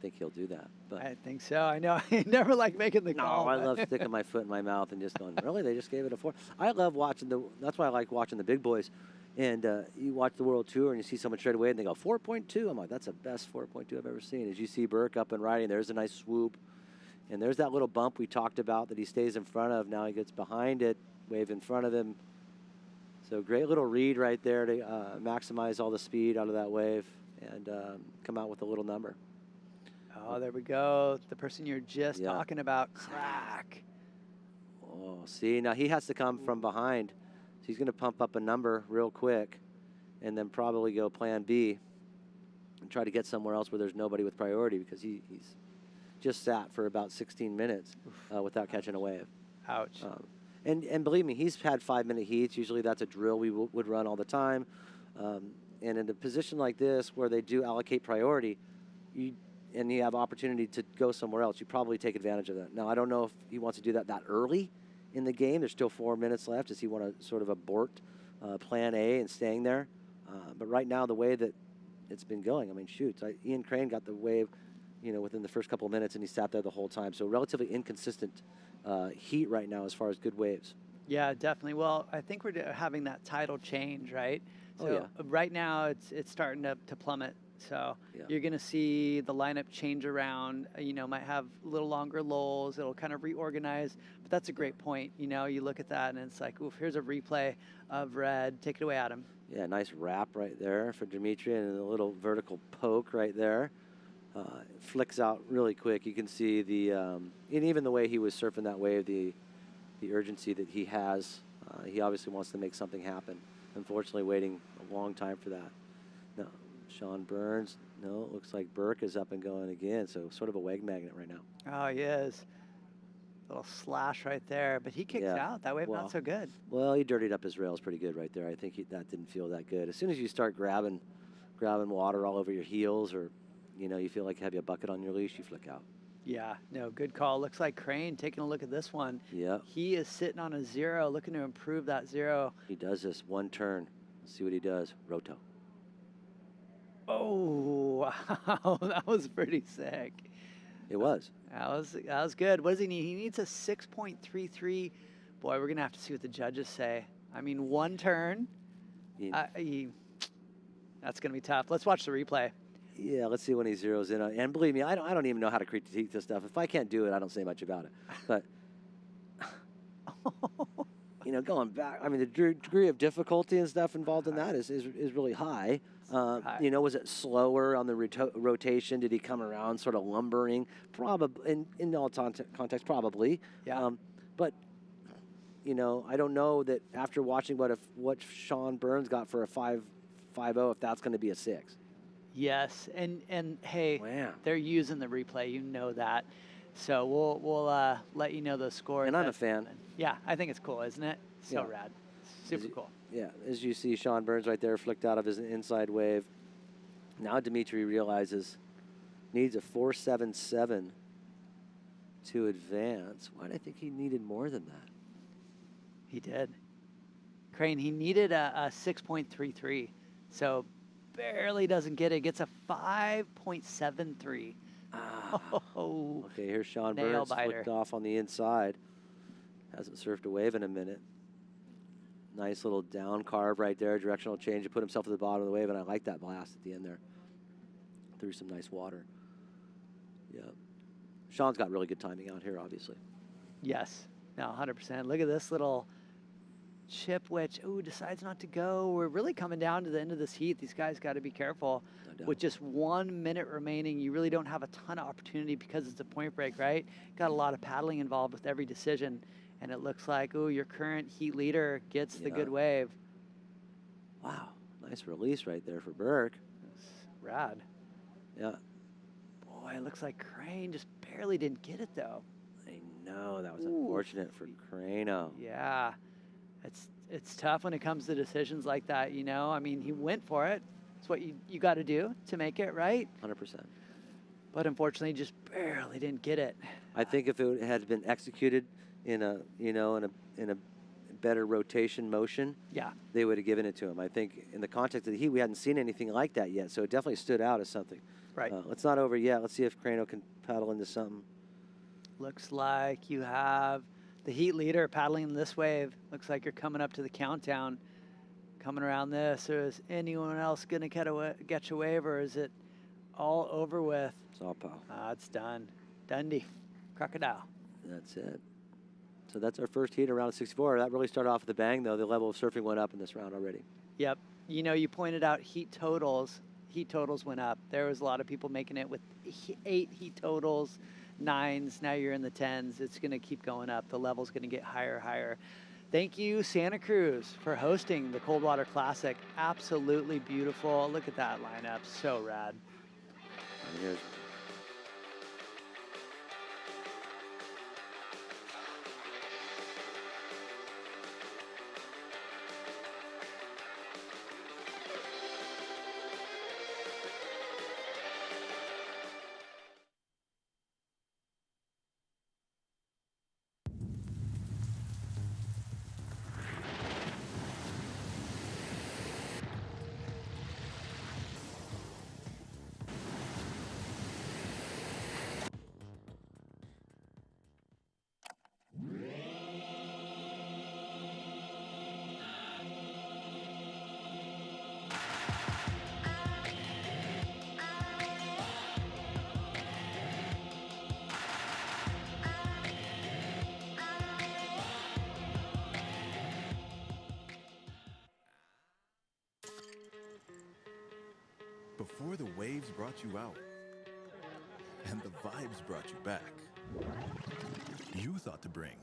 think he'll do that. But I think so. I know. I never like making the call. No, I love sticking my foot in my mouth and just going, really? They just gave it a 4? I love watching that's why I like watching the big boys. And you watch the World Tour and you see someone straight away and they go 4.2. I'm like, that's the best 4.2 I've ever seen. As you see Burke up and riding, there's a nice swoop. And there's that little bump we talked about that he stays in front of. Now he gets behind it, wave in front of him. So great little read right there to maximize all the speed out of that wave and come out with a little number. Oh, there we go. The person you're just talking about, crack. Oh, see, now he has to come from behind. So he's going to pump up a number real quick and then probably go plan B and try to get somewhere else where there's nobody with priority because he's just sat for about 16 minutes without catching a wave. Ouch. And believe me, he's had 5-minute heats. Usually that's a drill we would run all the time. And in a position like this where they do allocate priority, and you have opportunity to go somewhere else, you probably take advantage of that. Now, I don't know if he wants to do that early in the game. There's still 4 minutes left. Does he want to sort of abort plan A and staying there? But right now, the way that it's been going, I mean, shoot, Ian Crane got the wave, within the first couple of minutes, and he sat there the whole time. So relatively inconsistent heat right now as far as good waves. Yeah, definitely. Well, I think we're having that tidal change, right? So right now, it's starting to plummet. So you're going to see the lineup change around, might have a little longer lulls. It'll kind of reorganize. But that's a great point. You look at that and it's like, oof, here's a replay of red. Take it away, Adam. Yeah, nice wrap right there for Dimitri and a little vertical poke right there. Flicks out really quick. You can see and even the way he was surfing that wave, the urgency that he has. He obviously wants to make something happen. Unfortunately, waiting a long time for that. No. Sean Burns, no, it looks like Burke is up and going again, so sort of a wag magnet right now. Oh, he is. Little slash right there, but he kicks out. That wave not so good. Well, he dirtied up his rails pretty good right there. I think that didn't feel that good. As soon as you start grabbing water all over your heels or, you feel like you have a bucket on your leash, you flick out. Yeah, no, good call. Looks like Crane taking a look at this one. Yeah. He is sitting on a 0, looking to improve that 0. He does this one turn. Let's see what he does. Roto. Oh, wow, that was pretty sick. It was. That was good. What does he need? He needs a 6.33. Boy, we're going to have to see what the judges say. I mean, one turn. That's going to be tough. Let's watch the replay. Yeah, let's see when he zeroes in. And believe me, I don't even know how to critique this stuff. If I can't do it, I don't say much about it. But, going back, I mean, the degree of difficulty and stuff involved in that is really high. Was it slower on the rotation? Did he come around sort of lumbering? Probably, in all context, probably. Yeah. But, I don't know that after watching what Sean Burns got for a 5.50, if that's going to be a 6. Yes, and hey, they're using the replay. You know that. So we'll let you know the score. And I'm a fan. Yeah, I think it's cool, isn't it? So rad. Super cool. Yeah, as you see Sean Burns right there flicked out of his inside wave. Now Dimitri realizes needs a 4.77 to advance. Why did I think he needed more than that? He did. Crane, he needed a 6.33. So barely doesn't get it. Gets a 5.73. Oh, okay, here's Sean nail Burns biter. flicked off on the inside. Hasn't surfed a wave in a minute. Nice little down carve right there, directional change to put himself at the bottom of the wave, and I like that blast at the end there. Through some nice water. Yeah. Sean's got really good timing out here, obviously. Yes, no, 100%. Look at this little chip, which, decides not to go. We're really coming down to the end of this heat. These guys got to be careful. No doubt. With just 1 minute remaining, you really don't have a ton of opportunity because it's a point break, right? Got a lot of paddling involved with every decision. And it looks like, your current heat leader gets the good wave. Wow, nice release right there for Burke. That's rad. Yeah. Boy, it looks like Crane just barely didn't get it, though. I know, that was unfortunate for Crano. Yeah, it's tough when it comes to decisions like that, I mean, he went for it. It's what you got to do to make it, right? 100%. But unfortunately, just barely didn't get it. I think if it had been executed in a better rotation motion, yeah, they would have given it to him. I think in the context of the heat, we hadn't seen anything like that yet, so it definitely stood out as something. Right. It's not over yet. Let's see if Crano can paddle into something. Looks like you have the heat leader paddling this wave. Looks like you're coming up to the countdown, coming around this. Or is anyone else going to get your wave, or is it all over with? It's all pow. It's done. Dundee. Crocodile. That's it. So that's our first heat around 64. That really started off with a bang, though. The level of surfing went up in this round already. Yep. You pointed out heat totals. Heat totals went up. There was a lot of people making it with 8 heat totals, 9s. Now you're in the 10s. It's going to keep going up. The level's going to get higher, higher. Thank you, Santa Cruz, for hosting the Coldwater Classic. Absolutely beautiful. Look at that lineup. So rad. And here's Before the waves brought you out and the vibes brought you back, you thought to bring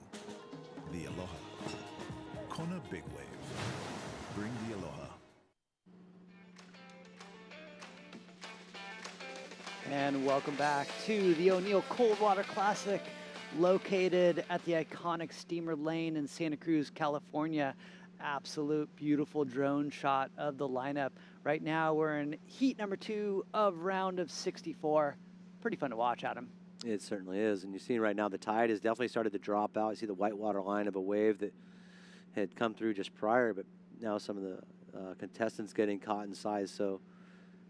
the Aloha. Kona Big Wave. Bring the Aloha. And welcome back to the O'Neill Coldwater Classic, located at the iconic Steamer Lane in Santa Cruz, California. Absolute beautiful drone shot of the lineup. Right now we're in heat number 2 of round of 64. Pretty fun to watch, Adam. It certainly is. And you're seeing right now the tide has definitely started to drop out. You see the whitewater line of a wave that had come through just prior, but now some of the contestants getting caught in size. So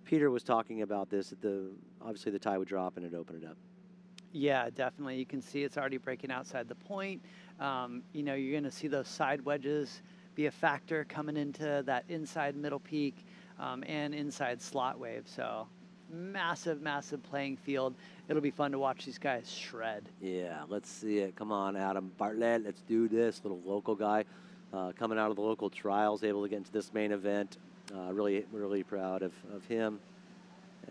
Peter was talking about this, that obviously the tide would drop and it'd open it up. Yeah, definitely. You can see it's already breaking outside the point. You're going to see those side wedges be a factor coming into that inside middle peak and inside slot wave. So massive, massive playing field. It'll be fun to watch these guys shred. Yeah, let's see it. Come on, Adam Bartlett. Let's do this. Little local guy coming out of the local trials, able to get into this main event. Really proud of him.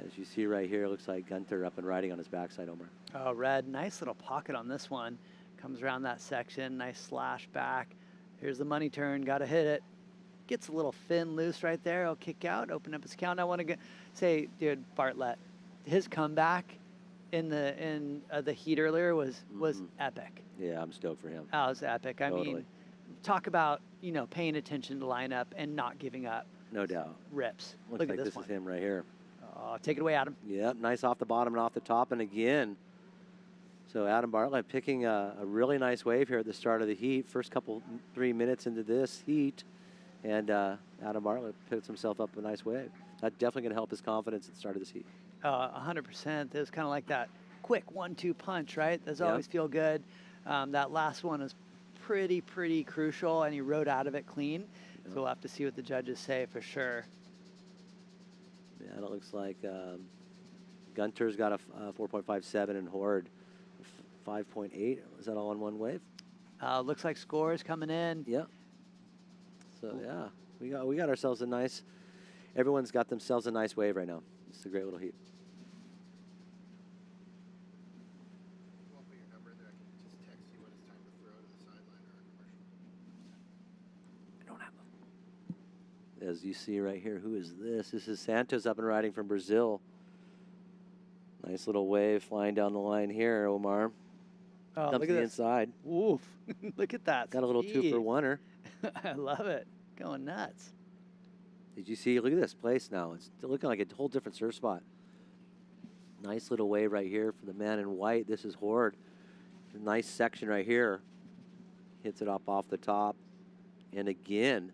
As you see right here, it looks like Gunter up and riding on his backside, Omar. Oh, Red, nice little pocket on this one. Comes around that section, nice slash back. Here's the money turn, got to hit it. Gets a little fin loose right there. He'll kick out, open up his count. I want to say, dude, Bartlett, his comeback in the heat earlier was epic. Yeah, I'm stoked for him. That was epic. I mean, talk about, paying attention to lineup and not giving up. No doubt. Rips. Looks Look like at this is him right here. Take it away, Adam. Yep, nice off the bottom and off the top, and again. So Adam Bartlett picking a really nice wave here at the start of the heat. First 3 minutes into this heat, and Adam Bartlett picks himself up a nice wave. That's definitely going to help his confidence at the start of this heat. 100%. It was kind of like that quick 1-2 punch, right? Those Yep. always feel good. That last one is pretty crucial, and he rode out of it clean. Yep. So we'll have to see what the judges say for sure. Yeah, it looks like Gunter's got a 4.57 and Horde 5.8. Is that all on one wave? Looks like scores coming in. Yep. So yeah, we got ourselves a nice. Everyone's got themselves a nice wave right now. It's a great little heat. As you see right here, who is this? This is Santos up and riding from Brazil. Nice little wave flying down the line here, Omar. Oh, Comes look to at the this. inside. Oof. Look at that. Got a little speed. 2-for-1er. I love it. Going nuts. Did you see? Look at this place now. It's looking like a whole different surf spot. Nice little wave right here for the man in white. This is Horde. Nice section right here. Hits it up off the top. And again.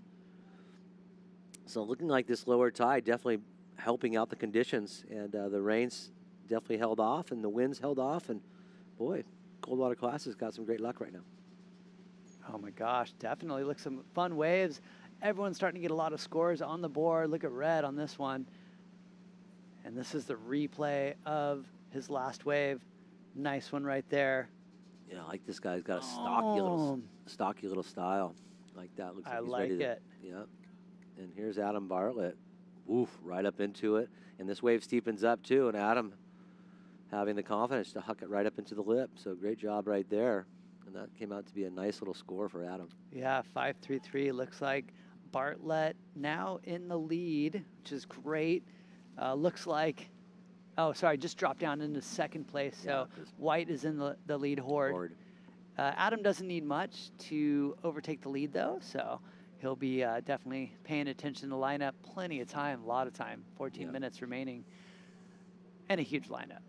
So looking like this lower tide definitely helping out the conditions. And the rains definitely held off and the winds held off. And boy, cold water classes got some great luck right now. Oh my gosh, definitely. Look, some fun waves. Everyone's starting to get a lot of scores on the board. Look at Red on this one. And this is the replay of his last wave. Nice one right there. Yeah, I like this guy's got a stocky little style. Like that. Looks like I he's like ready to, it. Yep. And here's Adam Bartlett. Oof, right up into it. And this wave steepens up too. And Adam having the confidence to huck it right up into the lip. So great job right there. And that came out to be a nice little score for Adam. Yeah, 5.33. Looks like Bartlett now in the lead, which is great. Looks like, oh, sorry, just dropped down into second place. So White is in the lead, Horde. Adam doesn't need much to overtake the lead, though. So he'll be definitely paying attention to the lineup. Plenty of time, a lot of time, 14 minutes remaining. And a huge lineup.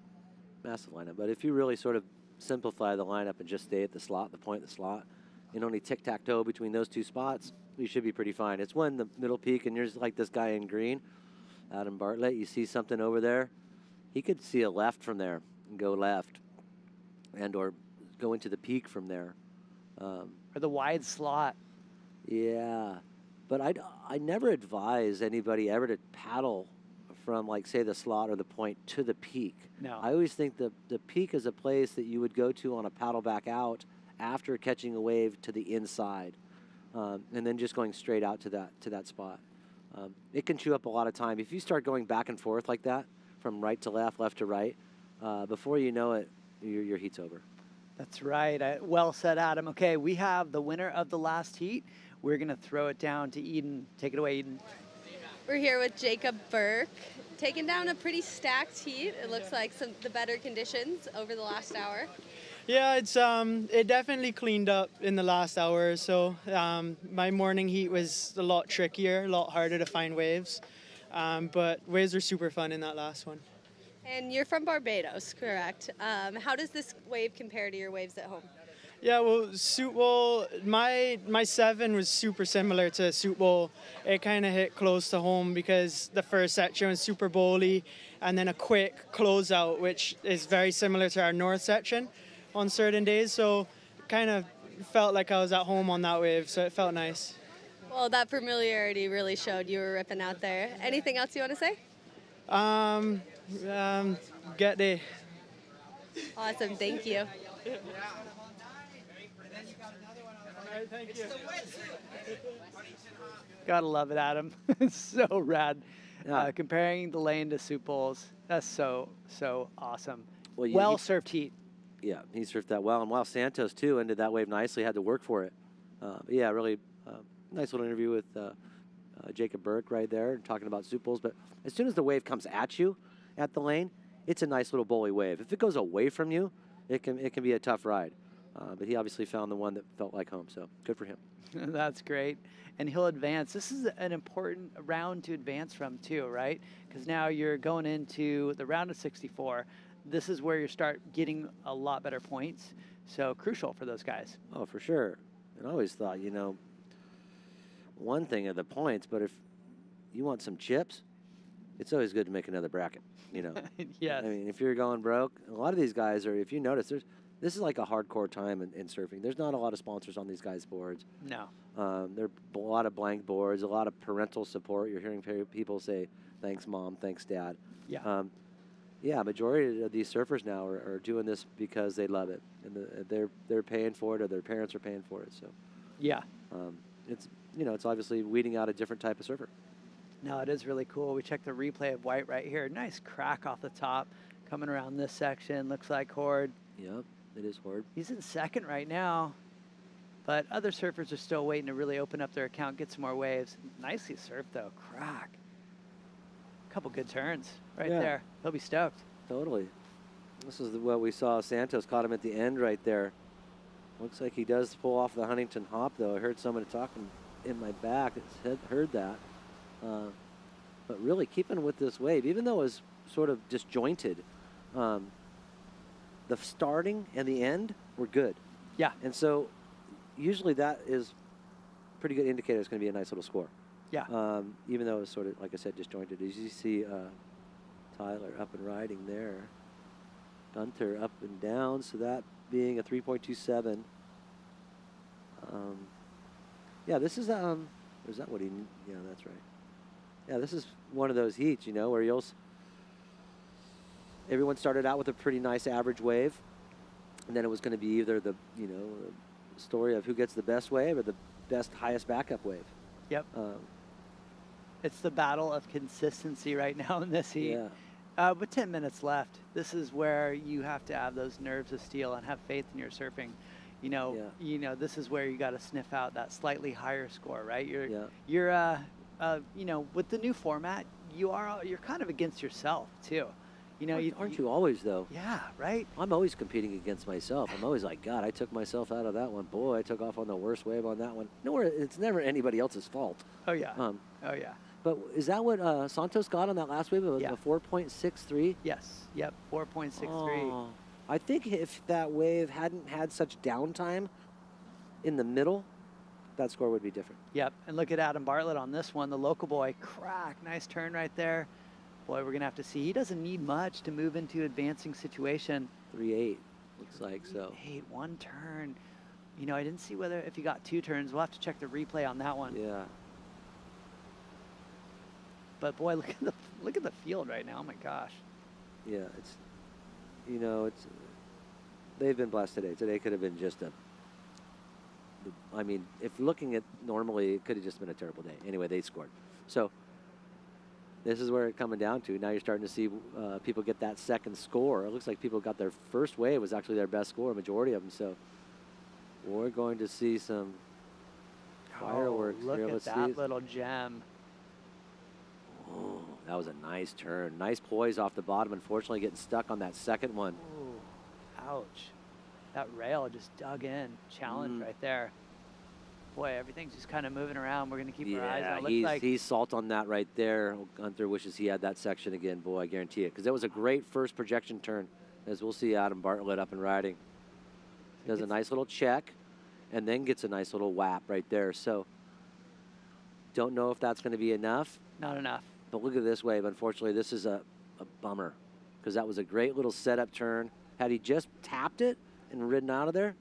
Massive lineup. But if you really sort of simplify the lineup and just stay at the slot, the point of the slot, and only tic-tac-toe between those two spots, you should be pretty fine. It's when the middle peak and you're just like this guy in green, Adam Bartlett, you see something over there, he could see a left from there and go left and or go into the peak from there. Or the wide slot. Yeah, but I never advise anybody ever to paddle from, like, say, the slot or the point to the peak. No. I always think the peak is a place that you would go to on a paddle back out after catching a wave to the inside, and then just going straight out to that spot. It can chew up a lot of time. If you start going back and forth like that, from right to left to right, before you know it, your heat's over. That's right. Well said, Adam. Okay, we have the winner of the last heat. We're going to throw it down to Eden. Take it away, Eden. We're here with Jacob Burke, taking down a pretty stacked heat. It looks like the better conditions over the last hour. Yeah, it definitely cleaned up in the last hour or so. My morning heat was a lot trickier, a lot harder to find waves, but waves were super fun in that last one. And you're from Barbados, correct? How does this wave compare to your waves at home? Yeah, well, my 7 was super similar to Soup Bowl. It kind of hit close to home because the first section was super bowly, and then a quick closeout, which is very similar to our north section on certain days. So kind of felt like I was at home on that wave, so it felt nice. Well, that familiarity really showed. You were ripping out there. Anything else you want to say? Get there. Awesome, thank you. Thank you. Gotta love it, Adam. It's so rad. Comparing the lane to Soup Bowls, that's so awesome. Well surfed heat. Yeah, he surfed that well. And while Santos, too, ended that wave nicely, had to work for it. Yeah, really nice little interview with Jacob Burke right there, talking about Soup Bowls. But as soon as the wave comes at you at the lane, it's a nice little bowly wave. If it goes away from you, it can be a tough ride. But he obviously found the one that felt like home, so good for him. That's great. And he'll advance. This is an important round to advance from, too, right? Because now you're going into the round of 64. This is where you start getting a lot better points. So crucial for those guys. Oh, for sure. And I always thought, one thing are the points, but if you want some chips, it's always good to make another bracket, you know. Yes. I mean, if you're going broke, a lot of these guys are, if you notice, this is like a hardcore time in surfing. There's not a lot of sponsors on these guys' boards. No. There are a lot of blank boards, a lot of parental support. You're hearing people say, thanks, Mom, thanks, Dad. Yeah. Yeah, majority of these surfers now are doing this because they love it, and they're paying for it, or their parents are paying for it. So, yeah, it's it's obviously weeding out a different type of surfer. No, it is really cool. We checked the replay of White right here. Nice crack off the top, coming around this section. Looks like Horde. Yep, it is Horde. He's in second right now, but other surfers are still waiting to really open up their account, get some more waves. Nicely surfed though, crack. Couple good turns right there. He'll be stoked. Totally. This is what we saw. Santos caught him at the end right there. Looks like he does pull off the Huntington hop, though. I heard someone talking in my back. Heard that. But really keeping with this wave, even though it was sort of disjointed, the starting and the end were good. Yeah. And so usually that is pretty good indicator it's going to be a nice little score. Yeah. Even though it's sort of, like I said, disjointed. As you see Tyler up and riding there. Gunter up and down, so that being a 3.27. Yeah, this is, or is that what he, yeah, that's right. Yeah, this is one of those heats, where everyone started out with a pretty nice average wave, and then it was going to be either the, story of who gets the best wave or the best, highest backup wave. Yep. It's the battle of consistency right now in this heat. Yeah. With 10 minutes left, this is where you have to have those nerves of steel and have faith in your surfing. This is where you got to sniff out that slightly higher score, right? You're with the new format, you're kind of against yourself too. Aren't you always, though? Yeah, right? I'm always competing against myself. I'm always like, God, I took myself out of that one. Boy, I took off on the worst wave on that one. It's never anybody else's fault. Oh, yeah. Oh, yeah. But is that what Santos got on that last wave? It was a 4.63? Yes. Yep, 4.63. Oh, I think if that wave hadn't had such downtime in the middle, that score would be different. Yep, and look at Adam Bartlett on this one, the local boy. Crack, nice turn right there. Boy, we're going to have to see. He doesn't need much to move into advancing situation. 3.8, looks like so. 8, one turn. I didn't see if he got 2 turns. We'll have to check the replay on that one. Yeah. But boy, look at the field right now. Oh my gosh. Yeah, they've been blessed today. Today could have been just if looking at normally, it could have just been a terrible day. Anyway, they scored. So this is where it's coming down to. Now you're starting to see people get that second score. It looks like people got their first wave was actually their best score, majority of them. So we're going to see some fireworks. Look here. at Let's that see. little gem. Oh, that was a nice turn. Nice poise off the bottom. Unfortunately, getting stuck on that second one. Ooh, ouch. That rail just dug in. Challenge right there. Boy, everything's just kind of moving around. We're going to keep our eyes on it. He's salt on that right there. Gunther wishes he had that section again. Boy, I guarantee it. Because that was a great first projection turn. As we'll see Adam Bartlett up and riding. Does a nice little check. And then gets a nice little whap right there. So, don't know if that's going to be enough. Not enough. But look at this wave. Unfortunately, this is a bummer. Because that was a great little setup turn. Had he just tapped it and ridden out of there,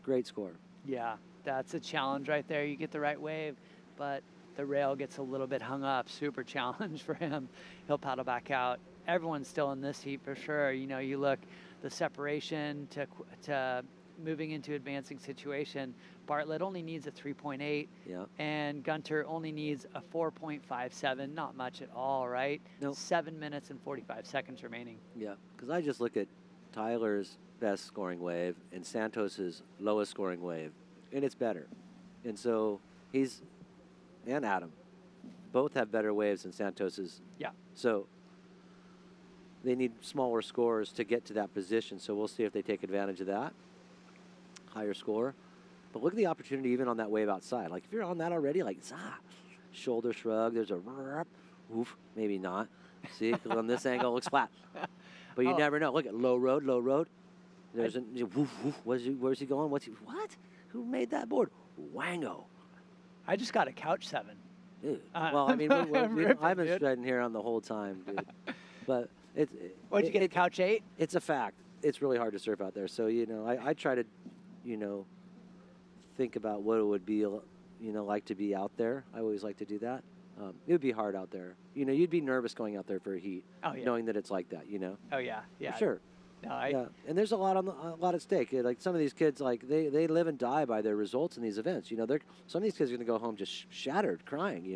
great score. Yeah, that's a challenge right there. You get the right wave, but the rail gets a little bit hung up. Super challenge for him. He'll paddle back out. Everyone's still in this heat for sure. You look, the separation to moving into advancing situation, Bartlett only needs a 3.8, and Gunter only needs a 4.57. Not much at all, right? Nope. 7 minutes and 45 seconds remaining. Yeah, because I just look at Tyler's best scoring wave and Santos's lowest scoring wave, and it's better. And so and Adam, both have better waves than Santos's. Yeah. So they need smaller scores to get to that position. So we'll see if they take advantage of that. Higher score. But look at the opportunity even on that wave outside. Like if you're on that already, like shoulder shrug, there's a oof, maybe not. See, because on this angle it looks flat. But you never know. Look at low road. There's woof, woof. Where's he going? What? Who made that board? Wango. I just got a couch 7. Dude. Well, I mean, I've been shredding here on the whole time, dude. But What'd you get, a couch 8? It's a fact. It's really hard to surf out there. So, I try to, think about what it would be, like to be out there. I always like to do that. It would be hard out there. You'd be nervous going out there for a heat, knowing that it's like that, Oh, yeah. For sure. No, Yeah, and there's a lot at stake. Like some of these kids, like they live and die by their results in these events. Some of these kids are gonna go home just shattered, crying.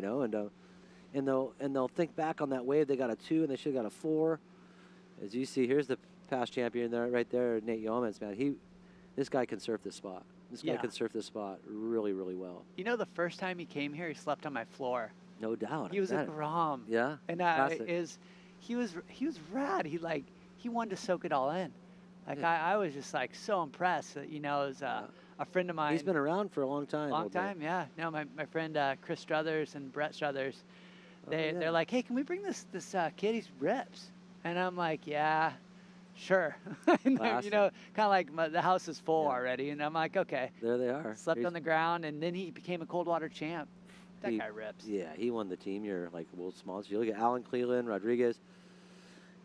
And they'll think back on that wave. They got a 2 and they should have got a 4. As you see, here's the past champion there, right there, Nate Yeomans, man. This guy can surf this spot. This guy can surf this spot really, really well. The first time he came here, he slept on my floor. No doubt. He was a Grom. Yeah. And he was rad. He wanted to soak it all in. I was just so impressed that, as a friend of mine. He's been around for a long time. Yeah. No, my friend Chris Struthers and Brett Struthers, they're like, hey, can we bring this kid? He's rips. And I'm like, yeah, sure. And kind of like the house is full already. And I'm like, okay. There they are. Slept on the ground, and then he became a cold water champ. That guy rips. Yeah, he won the team year, world smalls. You look at Alan Cleland, Rodriguez,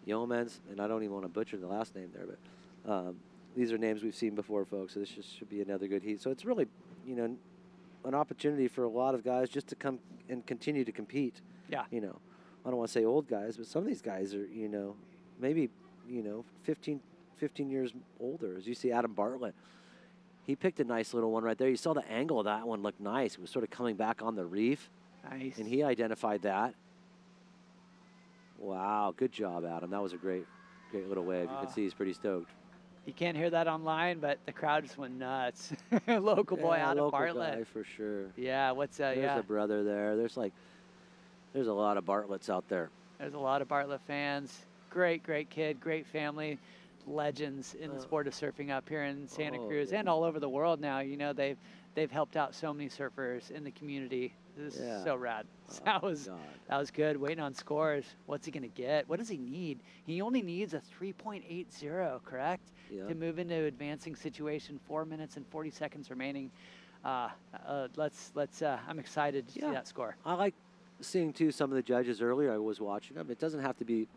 Yeomans, and I don't even want to butcher the last name there, but these are names we've seen before, folks, so this should be another good heat. So it's really, an opportunity for a lot of guys just to come and continue to compete. Yeah. I don't want to say old guys, but some of these guys are, maybe, 15 years older. As you see Adam Bartlett, he picked a nice little one right there. You saw the angle of that one looked nice. It was sort of coming back on the reef. Nice. And he identified that. Wow, good job, Adam. That was a great little wave. You can see he's pretty stoked. You can't hear that online, but the crowd just went nuts. Local boy out of Bartlett. Guy for sure. Yeah, There's a brother there. There's a lot of Bartletts out there. There's a lot of Bartlett fans. Great kid, great family, legends in the sport of surfing up here in Santa Cruz and all over the world now. They've helped out so many surfers in the community. This is so rad. That was good. Waiting on scores. What's he gonna get? What does he need? He only needs a 3.80, correct? Yeah. To move into advancing situation. 4 minutes and 40 seconds remaining. Let's. I'm excited to see that score. I like seeing too some of the judges earlier. I was watching them. It doesn't have to be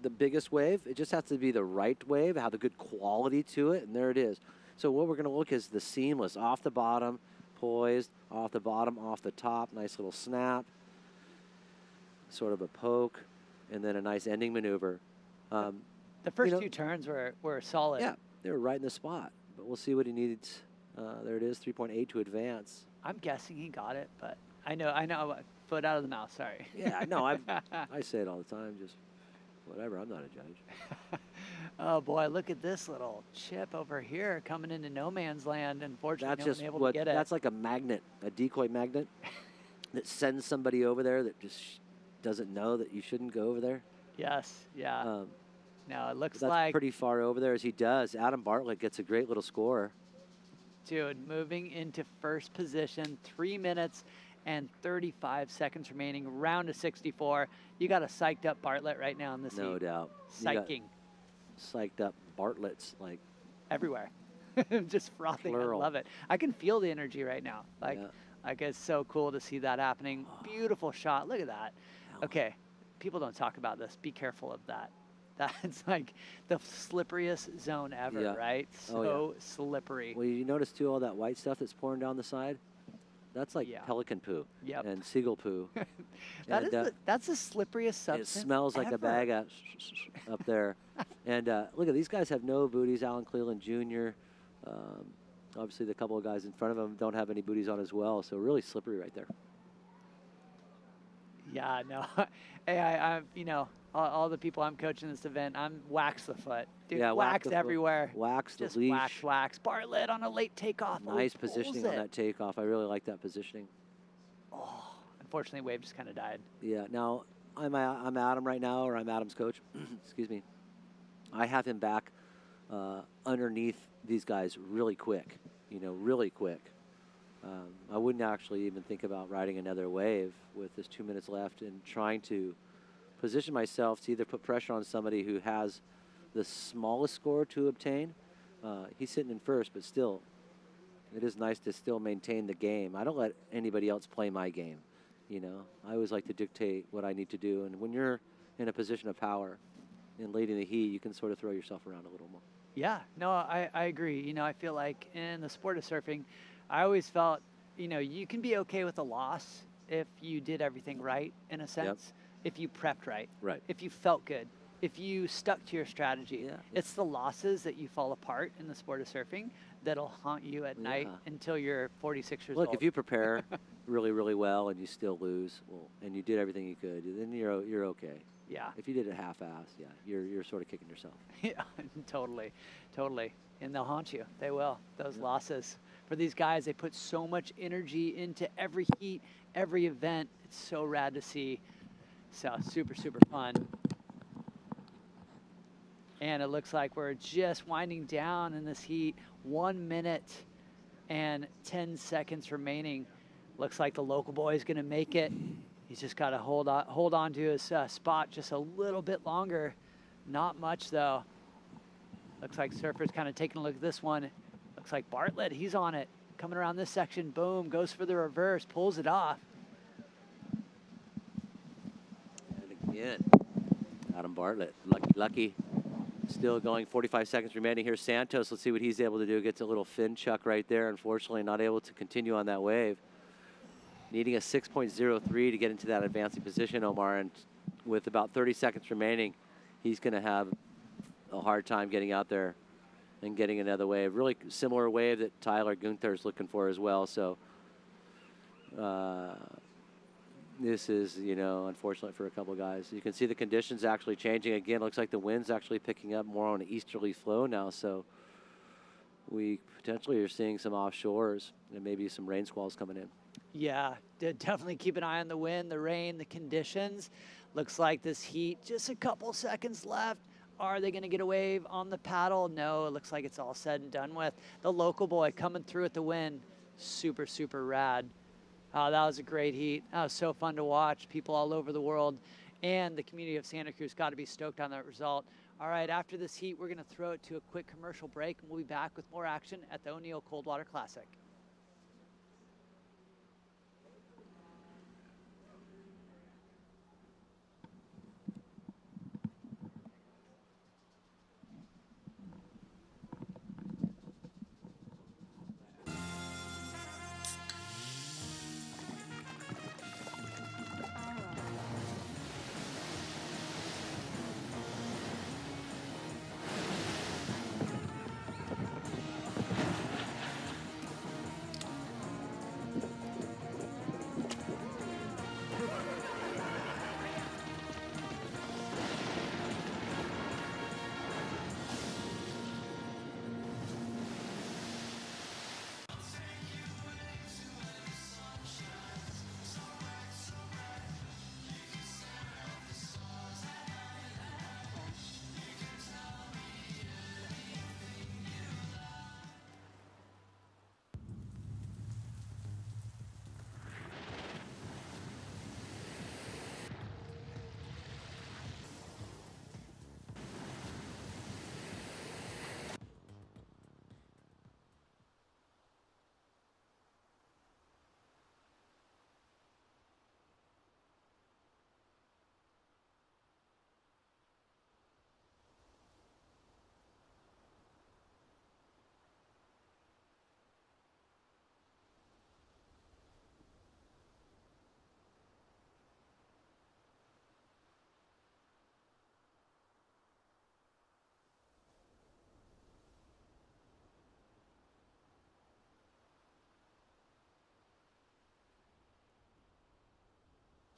the biggest wave. It just has to be the right wave, have a good quality to it, and there it is. So what we're going to look is the seamless off the bottom, poised, off the bottom, off the top, nice little snap, sort of a poke, and then a nice ending maneuver. The first 2 turns were solid. Yeah, they were right in the spot, but we'll see what he needs. There it is, 3.8 to advance. I'm guessing he got it, but I know, foot out of the mouth, sorry. Yeah, no, I say it all the time, just whatever, I'm not a judge. Oh boy, look at this little chip over here coming into no man's land. Unfortunately, no one able to get it. That's like a magnet, a decoy magnet that sends somebody over there that just doesn't know that you shouldn't go over there. Yes, yeah. Now it looks that's like pretty far over there as he does. Adam Bartlett gets a great little score. Dude, moving into first position, 3 minutes and 35 seconds remaining, round of 64. You got a psyched up Bartlett right now in this heat. No doubt. Psyching. Psyched up Bartletts like everywhere. Just frothing. Plural. I love it. I can feel the energy right now. Like it's so cool to see that happening. Beautiful shot. Look at that. Okay. People don't talk about this. Be careful of that. That's like the slipperiest zone ever, right? So slippery. Well, you notice too all that white stuff that's pouring down the side? That's like pelican poo and seagull poo. That's the slipperiest substance. It smells like a bag up there. And look at these guys have no booties. Alan Cleland Jr. Obviously, the couple of guys in front of him don't have any booties on as well. So really slippery right there. Yeah, no. Hey, all the people I'm coaching this event, I'm wax the foot. Dude, wax everywhere. Wax the Just leash. wax. Bartlett on a late takeoff. Nice positioning on that takeoff. I really like that positioning. Oh, unfortunately, wave just kind of died. Yeah, now I'm Adam right now, or I'm Adam's coach. Excuse me. I have him back underneath these guys really quick, really quick. I wouldn't actually even think about riding another wave with this 2 minutes left and trying to position myself to either put pressure on somebody who has the smallest score to obtain. He's sitting in first, but still, it is nice to still maintain the game. I don't let anybody else play my game. You know, I always like to dictate what I need to do. And when you're in a position of power and leading the heat, you can sort of throw yourself around a little more. Yeah, no, I agree. You know, I feel like in the sport of surfing, I always felt, you know, you can be okay with a loss if you did everything right, in a sense, if you prepped right, if you felt good, if you stuck to your strategy. It's the losses that you fall apart in the sport of surfing that'll haunt you at night until you're 46 years old. Look, if you prepare really, really well and you still lose, well, and you did everything you could, then you're okay. Yeah. If you did it half-assed, you're sort of kicking yourself. Yeah, totally. And they'll haunt you. They will. Those losses. For these guys, they put so much energy into every heat, every event. It's so rad to see. So super, super fun. And it looks like we're just winding down in this heat. 1 minute and 10 seconds remaining. Looks like the local boy is going to make it. He's just got to hold on to his spot just a little bit longer. Not much, though. Looks like Surfer's kind of taking a look at this one. Looks like Bartlett, he's on it. Coming around this section, boom, goes for the reverse, pulls it off. And again, Adam Bartlett, lucky. Still going, 45 seconds remaining here. Santos, let's see what he's able to do. Gets a little fin chuck right there. Unfortunately, not able to continue on that wave. Needing a 6.03 to get into that advancing position, Omar. And with about 30 seconds remaining, he's going to have a hard time getting out there and getting another wave. Really similar wave that Tyler Gunther is looking for as well. So this is, you know, unfortunate for a couple of guys. You can see the conditions actually changing again. Looks like the wind's actually picking up more on an easterly flow now. So we potentially are seeing some offshores and maybe some rain squalls coming in. Yeah, definitely keep an eye on the wind, the rain, the conditions. Looks like this heat, just a couple seconds left. Are they going to get a wave on the paddle? No, it looks like it's all said and done with. The local boy coming through at the wind. Super, super rad. That was a great heat. That was so fun to watch. People all over the world and the community of Santa Cruz got to be stoked on that result. All right, after this heat, we're going to throw it to a quick commercial break, and we'll be back with more action at the O'Neill Coldwater Classic.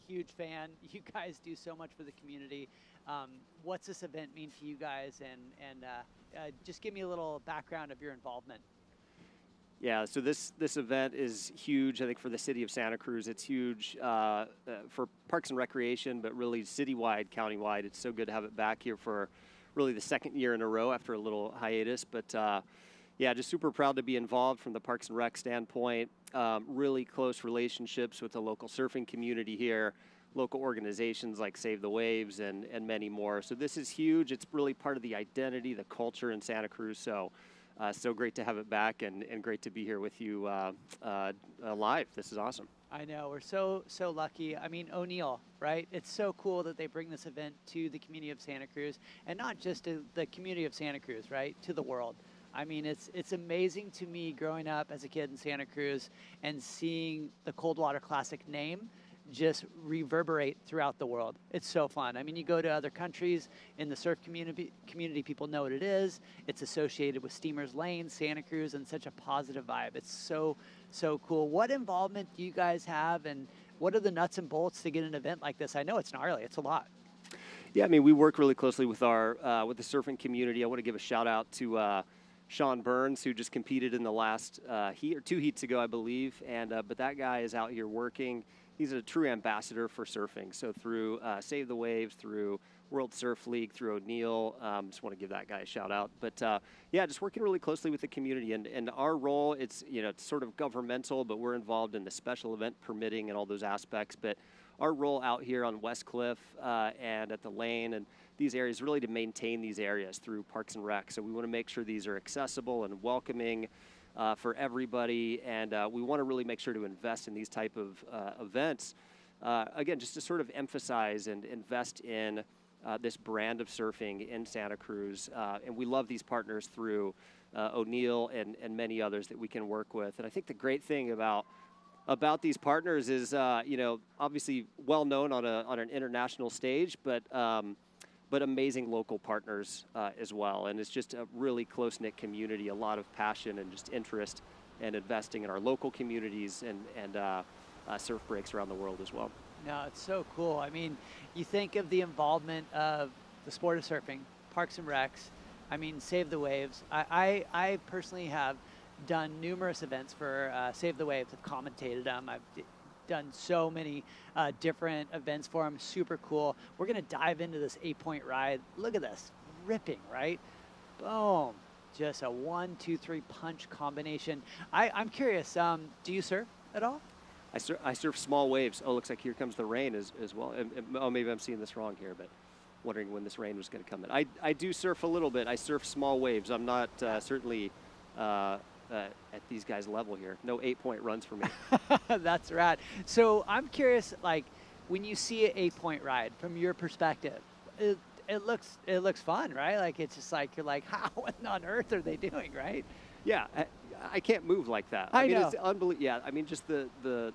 Huge fan. You guys do so much for the community. What's this event mean to you guys? And just give me a little background of your involvement. Yeah, so this event is huge, I think, for the city of Santa Cruz. It's huge for Parks and Recreation, but really citywide, countywide. It's so good to have it back here for really the second year in a row after a little hiatus. But yeah, just super proud to be involved from the Parks and Rec standpoint. Really close relationships with the local surfing community here, local organizations like Save the Waves and many more. So this is huge. It's really part of the identity, the culture in Santa Cruz. So so great to have it back and great to be here with you live. This is awesome. I know, we're so lucky. I mean, O'Neill, right? It's so cool that they bring this event to the community of Santa Cruz, and not just to the community of Santa Cruz, right? To the world. I mean, it's amazing to me growing up as a kid in Santa Cruz and seeing the Coldwater Classic name just reverberate throughout the world. It's so fun. I mean, you go to other countries in the surf community, people know what it is. It's associated with Steamers Lane, Santa Cruz, and such a positive vibe. It's so cool. What involvement do you guys have, and what are the nuts and bolts to get an event like this? I know it's gnarly. It's a lot. Yeah, I mean, we work really closely with our with the surfing community. I want to give a shout out to Sean Burns, who just competed in the last heat or 2 heats ago, I believe. And but that guy is out here working. He's a true ambassador for surfing. So through Save the Waves, through World Surf League, through O'Neill, just want to give that guy a shout out. But yeah, just working really closely with the community. And our role, it's it's sort of governmental, but we're involved in the special event permitting and all those aspects. But our role out here on West Cliff and at the lane and these areas really to maintain these areas through Parks and Rec. So we want to make sure these are accessible and welcoming for everybody, and we want to really make sure to invest in these type of events. Again, just to sort of emphasize and invest in this brand of surfing in Santa Cruz, and we love these partners through O'Neill and many others that we can work with. And I think the great thing about these partners is, obviously well known on an international stage, but amazing local partners as well. And it's just a really close-knit community, a lot of passion and just interest and investing in our local communities and surf breaks around the world as well. No, it's so cool. I mean, you think of the involvement of the sport of surfing, Parks and Recs, I mean, Save the Waves. I personally have done numerous events for Save the Waves. I've commentated them. I've done so many different events for them. Super cool. We're going to dive into this 8-point ride. Look at this. Ripping, right? Boom. Just a 1, 2, 3 punch combination. I'm curious, do you surf at all? I surf small waves. Oh, looks like here comes the rain as well. Oh, maybe I'm seeing this wrong here, but wondering when this rain was going to come in. I do surf a little bit. I surf small waves. I'm not certainly at these guys' level here. No 8-point runs for me. That's rad. So I'm curious, like, when you see an 8-point ride from your perspective, it looks fun, right? Like, it's just like, you're like, how on earth are they doing, right? Yeah, I can't move like that. I know. It's unbelievable. Yeah, I mean, just to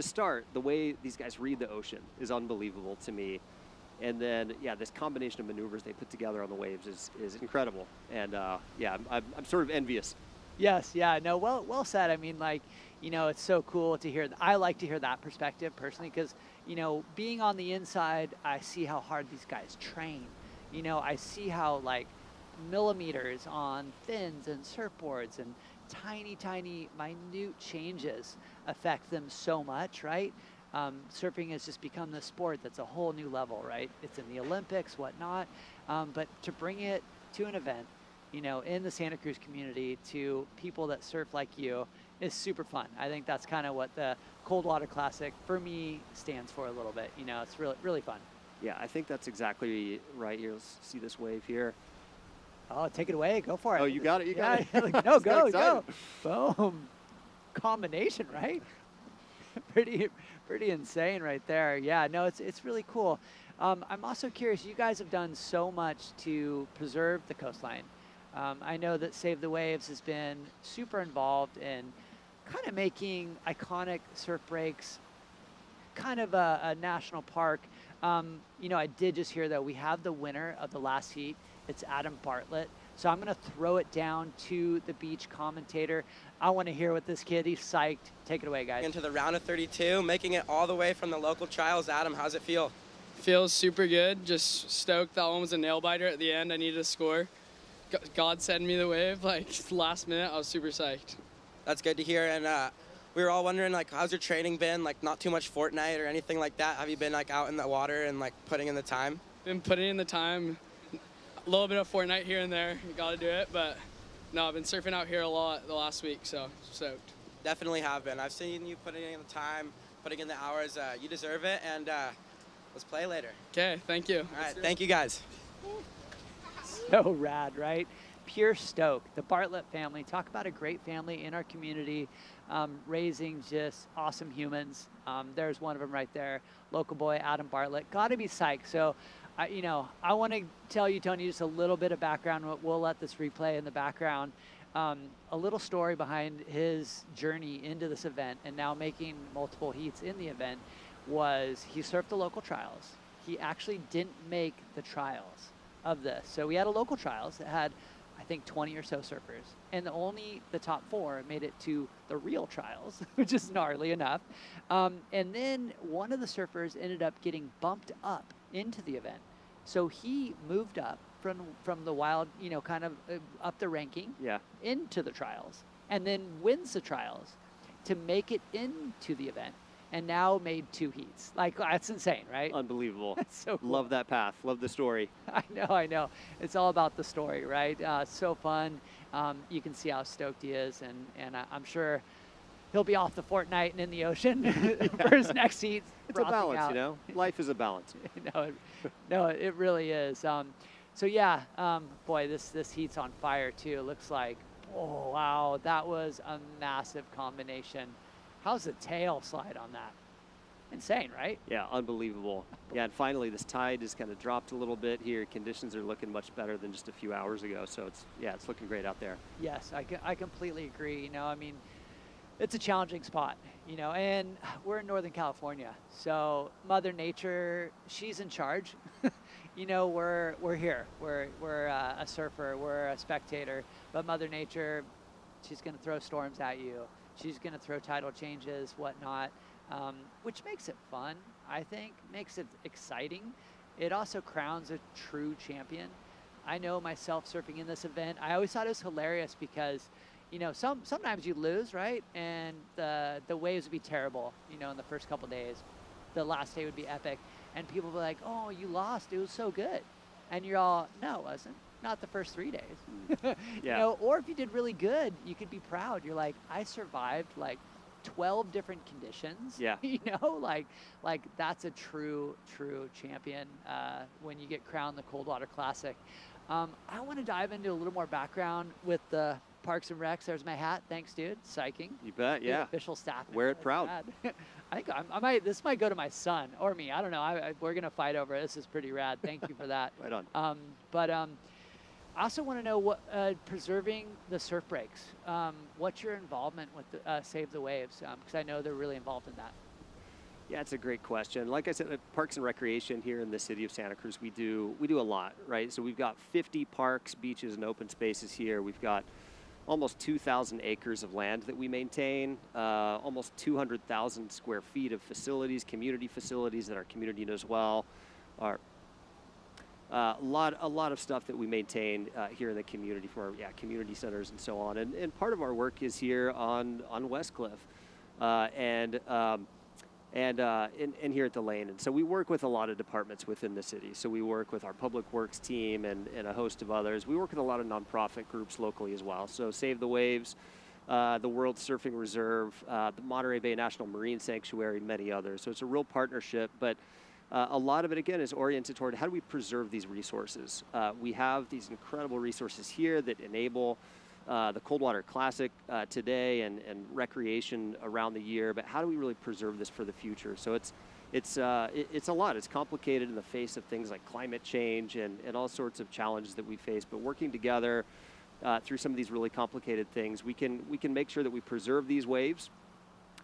start, the way these guys read the ocean is unbelievable to me. And then, yeah, this combination of maneuvers they put together on the waves is incredible. And, yeah, I'm sort of envious. Yes, yeah, no, well said. I mean, like, it's so cool to hear. I like to hear that perspective personally because, being on the inside, I see how hard these guys train. I see how, like, millimeters on fins and surfboards and tiny, minute changes affect them so much, right? Surfing has just become the sport that's a whole new level, right? It's in the Olympics, whatnot. But to bring it to an event, in the Santa Cruz community to people that surf like you is super fun. I think that's kind of what the Coldwater Classic for me stands for a little bit. It's really, really fun. Yeah, I think that's exactly right here. Let's see this wave here. Oh, take it away. Go for it. Oh, you got it. You got it. No, go. Boom. Combination, right? Pretty insane right there. Yeah, no, it's really cool. I'm also curious, you guys have done so much to preserve the coastline. I know that Save the Waves has been super involved in kind of making iconic surf breaks kind of a national park. I did just hear that we have the winner of the last heat. It's Adam Bartlett. So I'm going to throw it down to the beach commentator. I want to hear what this kid, he's psyched. Take it away, guys. Into the round of 32, making it all the way from the local trials. Adam, how's it feel? Feels super good. Just stoked. That one was a nail biter at the end. I needed a score. God sent me the wave, like, last minute. I was super psyched. That's good to hear. And we were all wondering, like, how's your training been? Like, not too much Fortnite or anything like that? Have you been, like, out in the water and, like, putting in the time? Been putting in the time. A little bit of Fortnite here and there. You got to do it. But, no, I've been surfing out here a lot the last week, so stoked. Definitely have been. I've seen you putting in the time, putting in the hours. You deserve it, and let's play later. Okay, thank you. All right, thank you, guys. So rad, right? pure stoke. The Bartlett family, talk about a great family in our community, raising just awesome humans. There's one of them right there, local boy Adam Bartlett. Got to be psyched. So, I want to tell you, Tony, just a little bit of background. We'll let this replay in the background. A little story behind his journey into this event and now making multiple heats in the event was he surfed the local trials. He actually didn't make the trials of this. So we had a local trials that had, I think, 20 or so surfers, and only the top 4 made it to the real trials, which is gnarly enough. And then one of the surfers ended up getting bumped up into the event. So he moved up from the wild, kind of up the ranking into the trials, and then wins the trials to make it into the event, and now made 2 heats. Like, that's insane, right? Unbelievable. That's so cool. Love that path. Love the story. I know. It's all about the story, right? So fun. You can see how stoked he is, and I'm sure he'll be off the Fortnite and in the ocean for his next heat. It's a balance, Life is a balance. No, it really is. So yeah, boy, this heat's on fire too. It looks like, oh wow, that was a massive combination. How's the tail slide on that? Insane, right? Yeah, unbelievable. Yeah, and finally this tide has kind of dropped a little bit here. Conditions are looking much better than just a few hours ago. So it's looking great out there. Yes, I completely agree. It's a challenging spot, and we're in Northern California. So Mother Nature, she's in charge. We're here. We're a surfer. We're a spectator. But Mother Nature, she's going to throw storms at you. She's going to throw tidal changes, whatnot, which makes it fun, I think, makes it exciting. It also crowns a true champion. I know myself surfing in this event, I always thought it was hilarious because, sometimes you lose, right? And the waves would be terrible, in the first couple days. The last day would be epic. And people were like, oh, you lost. It was so good. And you're all, no, it wasn't. Not the first 3 days. Or if you did really good, you could be proud. You're like, I survived like 12 different conditions. Yeah. Like that's a true champion when you get crowned the Coldwater Classic. I want to dive into a little more background with the Parks and Recs. There's my hat. Thanks, dude. Psyching. You bet. Yeah. Official staff. Wear it proud. I think this might go to my son or me. I don't know. We're gonna fight over it. This is pretty rad. Thank you for that. Right on. I also want to know what preserving the surf breaks. What's your involvement with the, Save the Waves? Because I know they're really involved in that. Yeah, it's a great question. Like I said, at Parks and Recreation here in the city of Santa Cruz, we do a lot, right? So we've got 50 parks, beaches, and open spaces here. We've got almost 2,000 acres of land that we maintain, almost 200,000 square feet of facilities, community facilities that our community knows well. A lot of stuff that we maintain here in the community from our community centers and so on. And part of our work is here on Westcliff and here at the Lane. And so we work with a lot of departments within the city. So we work with our public works team and a host of others. We work with a lot of nonprofit groups locally as well. So Save the Waves, the World Surfing Reserve, the Monterey Bay National Marine Sanctuary, many others. So it's a real partnership, but a lot of it, again, is oriented toward how do we preserve these resources. We have these incredible resources here that enable the Coldwater Classic today and recreation around the year, but how do we really preserve this for the future? So it's a lot. It's complicated in the face of things like climate change and all sorts of challenges that we face, but working together through some of these really complicated things, we can make sure that we preserve these waves,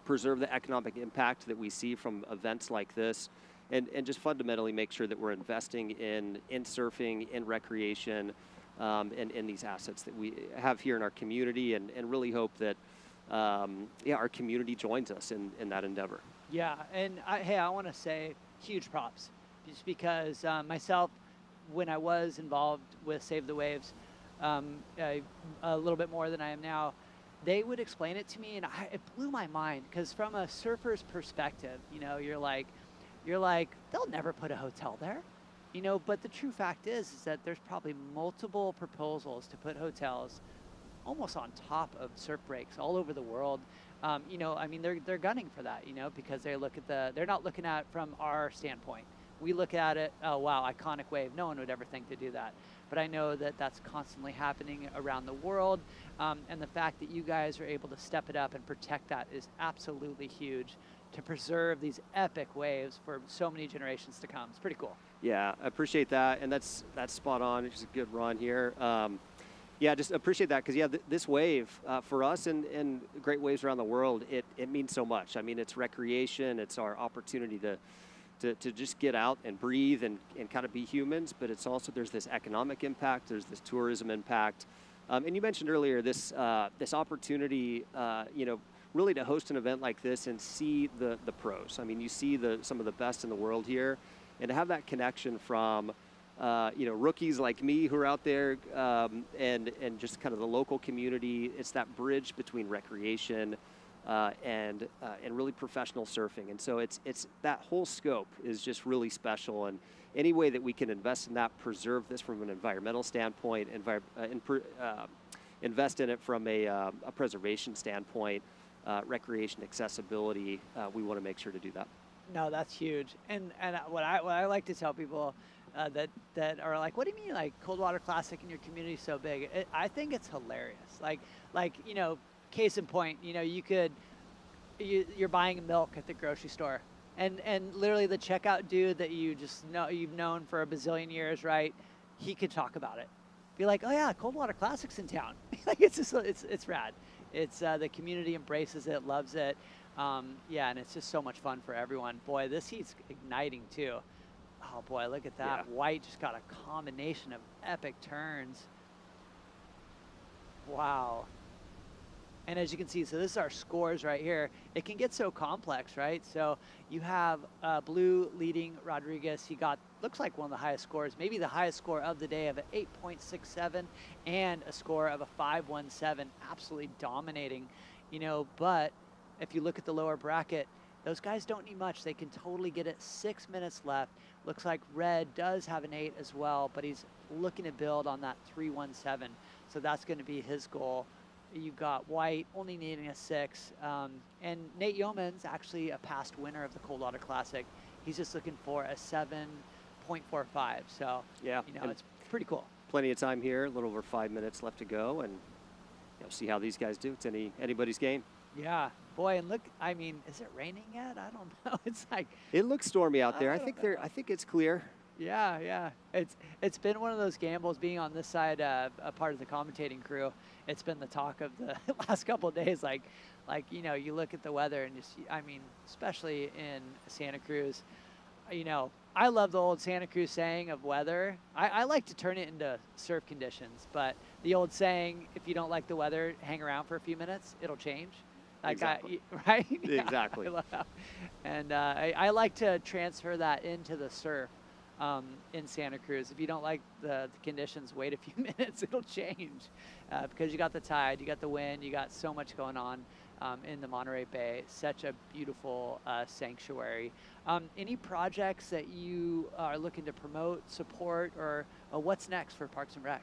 preserve the economic impact that we see from events like this, and just fundamentally make sure that we're investing in surfing, in recreation, and in these assets that we have here in our community, and really hope that our community joins us in that endeavor. Yeah, and I want to say huge props, just because myself, when I was involved with Save the Waves, a little bit more than I am now, they would explain it to me, and it blew my mind, because from a surfer's perspective, you're like, they'll never put a hotel there. But the true fact is that there's probably multiple proposals to put hotels almost on top of surf breaks all over the world. They're gunning for that, because they're not looking at it from our standpoint. We look at it, oh wow, iconic wave. No one would ever think to do that. but I know that that's constantly happening around the world. And the fact that you guys are able to step it up and protect that is absolutely huge to preserve these epic waves for so many generations to come. It's pretty cool. Yeah, I appreciate that, and that's spot on. It's just a good run here. Yeah, just appreciate that because, yeah, this wave for us and great waves around the world, it means so much. I mean, it's recreation. It's our opportunity to just get out and breathe and kind of be humans, but it's also, there's this economic impact. There's this tourism impact. And you mentioned earlier this opportunity, you know, really to host an event like this and see the pros. I mean, you see some of the best in the world here, and to have that connection from you know, rookies like me who are out there and just kind of the local community. It's that bridge between recreation and really professional surfing. And so it's that whole scope is just really special. And any way that we can invest in that, preserve this from an environmental standpoint, invest in it from a preservation standpoint, recreation accessibility, we want to make sure to do that. No, that's huge. And what I like to tell people that are like, what do you mean, like, Coldwater Classic in your community is so big? I think it's hilarious. Like you know, case in point, you know, you're buying milk at the grocery store, and literally the checkout dude that you've known for a bazillion years, right? He could talk about it. Be like, oh yeah, Coldwater Classic's in town. Like, it's just, it's rad. It's the community embraces it, loves it. Yeah, and it's just so much fun for everyone. Boy, this heat's igniting too. Oh boy, look at that. Yeah. White just got a combination of epic turns. Wow. And as you can see, so this is our scores right here. It can get so complex, right? So you have blue leading Rodriguez. He got, looks like one of the highest scores, maybe the highest score of the day of an 8.67 and a score of a 5.17, absolutely dominating, you know. But if you look at the lower bracket, those guys don't need much. They can totally get it. 6 minutes left. Looks like Red does have an 8 as well, but he's looking to build on that 3.17. So that's going to be his goal. You've got White only needing a 6. And Nate Yeoman's actually a past winner of the Coldwater Classic. He's just looking for a 7.45. So, yeah, you know, it's pretty cool. Plenty of time here, a little over 5 minutes left to go, and you know, see how these guys do. It's anybody's game. Yeah, boy, and look, I mean, is it raining yet? I don't know. It's like, it looks stormy out there. I think it's clear. Yeah, yeah. It's been one of those gambles being on this side, a part of the commentating crew. It's been the talk of the last couple of days. Like, you know, you look at the weather and just, I mean, especially in Santa Cruz, you know, I love the old Santa Cruz saying of weather. I like to turn it into surf conditions, but the old saying, if you don't like the weather, hang around for a few minutes, it'll change. Like exactly. Right? Exactly. And I like to transfer that into the surf. In Santa Cruz. If you don't like the conditions, wait a few minutes, it'll change. Because you got the tide, you got the wind, you got so much going on in the Monterey Bay. Such a beautiful sanctuary. Any projects that you are looking to promote, support, or what's next for Parks and Rec?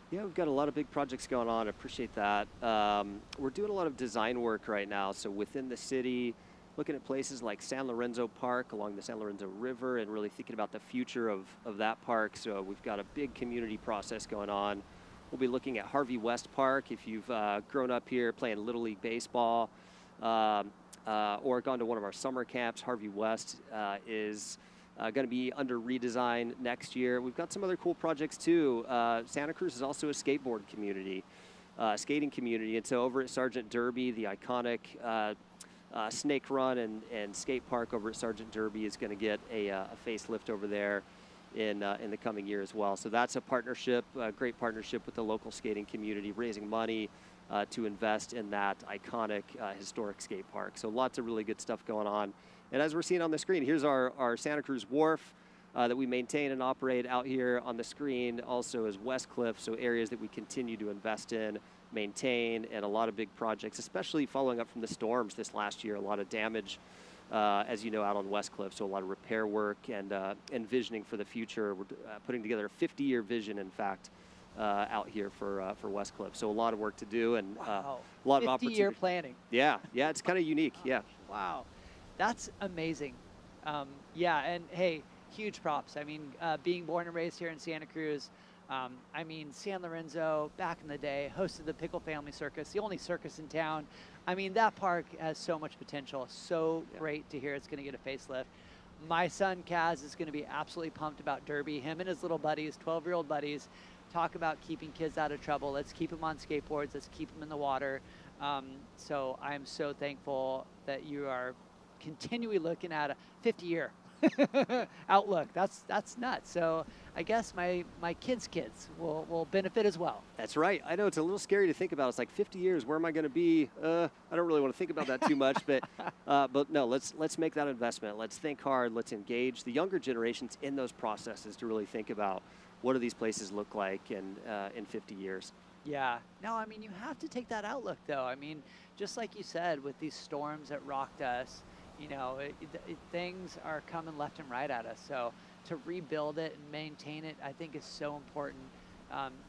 Yeah, we've got a lot of big projects going on. I appreciate that. We're doing a lot of design work right now. So within the city, looking at places like San Lorenzo Park along the San Lorenzo River and really thinking about the future of that park. So we've got a big community process going on. We'll be looking at Harvey West Park. If you've grown up here playing Little League Baseball or gone to one of our summer camps, Harvey West is going to be under redesign next year. We've got some other cool projects too. Santa Cruz is also a skateboard community, skating community. And so over at Sergeant Derby, the iconic Snake Run and skate park over at Sergeant Derby is going to get a facelift over there in the coming year as well. So that's a partnership, a great partnership with the local skating community, raising money to invest in that iconic historic skate park. So lots of really good stuff going on. And as we're seeing on the screen, here's our Santa Cruz Wharf that we maintain and operate out here on the screen. Also is West Cliff, so areas that we continue to invest in, maintain, and a lot of big projects, especially following up from the storms this last year. A lot of damage, as you know, out on West Cliff, so a lot of repair work and envisioning for the future. We're putting together a 50-year vision, in fact, out here for West Cliff. So a lot of work to do and a lot of opportunity. 50-year planning. Yeah, it's kind of unique. Yeah. Wow, that's amazing. Yeah, and hey, huge props. I mean, being born and raised here in Santa Cruz, I mean, San Lorenzo, back in the day, hosted the Pickle Family Circus, the only circus in town. I mean, that park has so much potential. So great to hear it's going to get a facelift. My son, Kaz, is going to be absolutely pumped about Derby. Him and his little buddies, 12-year-old buddies, talk about keeping kids out of trouble. Let's keep them on skateboards. Let's keep them in the water. So I'm so thankful that you are continually looking at a 50-year outlook. That's nuts. So I guess my kids' kids will benefit as well. That's right. I know it's a little scary to think about. It's like 50 years. Where am I going to be? I don't really want to think about that too much. But no, let's make that investment. Let's think hard. Let's engage the younger generations in those processes to really think about what do these places look like in 50 years. Yeah. No, I mean, you have to take that outlook, though. I mean, just like you said, with these storms that rocked us, you know, things are coming left and right at us. So to rebuild it and maintain it, I think is so important.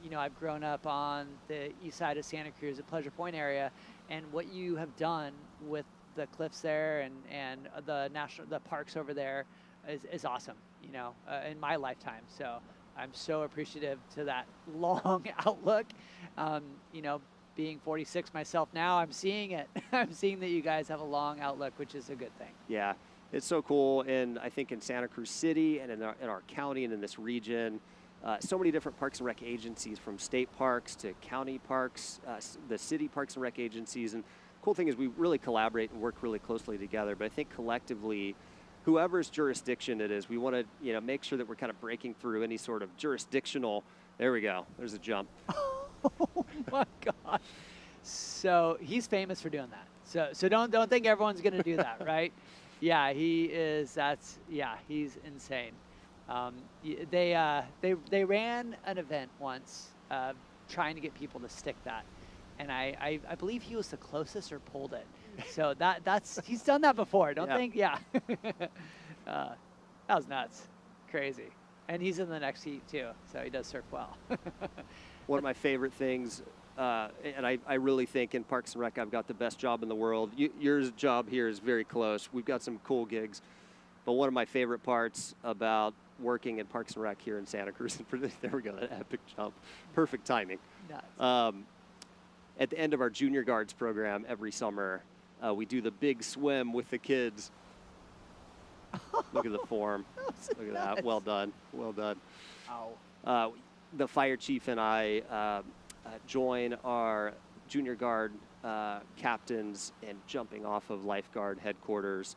You know, I've grown up on the east side of Santa Cruz, the Pleasure Point area, and what you have done with the cliffs there and the parks over there is awesome, you know, in my lifetime. So I'm so appreciative to that long outlook. You know, being 46 myself now, I'm seeing it. I'm seeing that you guys have a long outlook, which is a good thing. Yeah, it's so cool. And I think in Santa Cruz City and in our county and in this region, so many different parks and rec agencies, from state parks to county parks, the city parks and rec agencies. And the cool thing is we really collaborate and work really closely together. But I think collectively, whoever's jurisdiction it is, we want to make sure that we're kind of breaking through any sort of jurisdictional. There we go. There's a jump. Oh my gosh. So he's famous for doing that. So don't think everyone's going to do that, right? Yeah, he is. He's insane. They ran an event once trying to get people to stick that. And I believe he was the closest or pulled it. So he's done that before. Don't think, that was nuts. Crazy. And he's in the next heat too, so he does surf well. One of my favorite things, and I really think in Parks and Rec I've got the best job in the world. Your job here is very close. We've got some cool gigs. But one of my favorite parts about working in Parks and Rec here in Santa Cruz, there we go, that epic jump. Perfect timing. Nuts. At the end of our junior guards program every summer, we do the big swim with the kids. Look at the form. Look at that. Well done. Well done. Ow. The fire chief and I join our junior guard captains in jumping off of lifeguard headquarters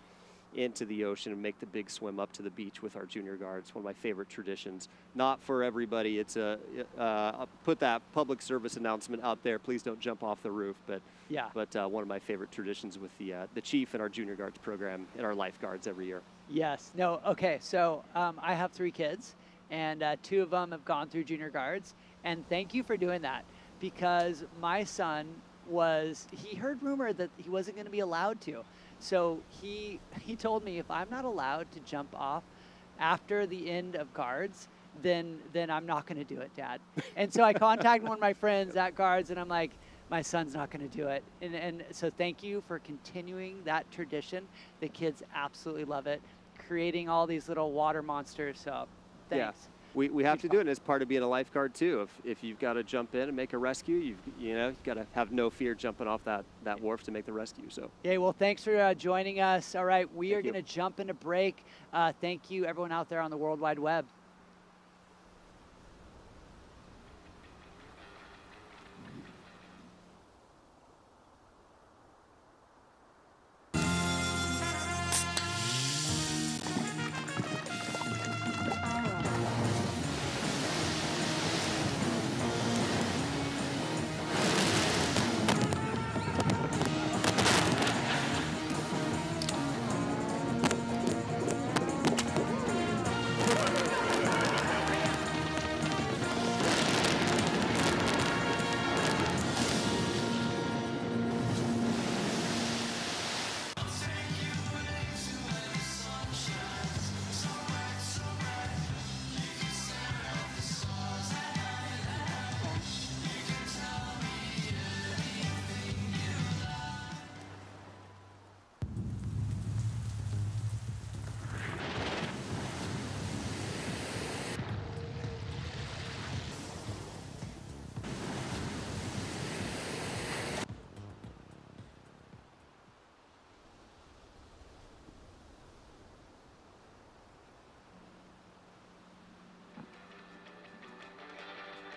into the ocean and make the big swim up to the beach with our junior guards. One of my favorite traditions. Not for everybody. It's I'll put that public service announcement out there. Please don't jump off the roof. But yeah. But one of my favorite traditions with the chief and our junior guards program and our lifeguards every year. Yes. No. Okay. So I have 3 kids, and 2 of them have gone through junior guards. And thank you for doing that, because my son he heard rumor that he wasn't going to be allowed to. So he told me, if I'm not allowed to jump off after the end of guards, then I'm not going to do it, Dad. And so I contacted one of my friends at guards, and I'm like, my son's not going to do it. And so thank you for continuing that tradition. The kids absolutely love it, creating all these little water monsters. So thanks. Yeah. We have to do it as part of being a lifeguard too. If you've got to jump in and make a rescue, you've got to have no fear jumping off that wharf to make the rescue. So. Yeah. Well, thanks for joining us. All right, we are going to jump into break. Thank you, everyone out there on the World Wide Web.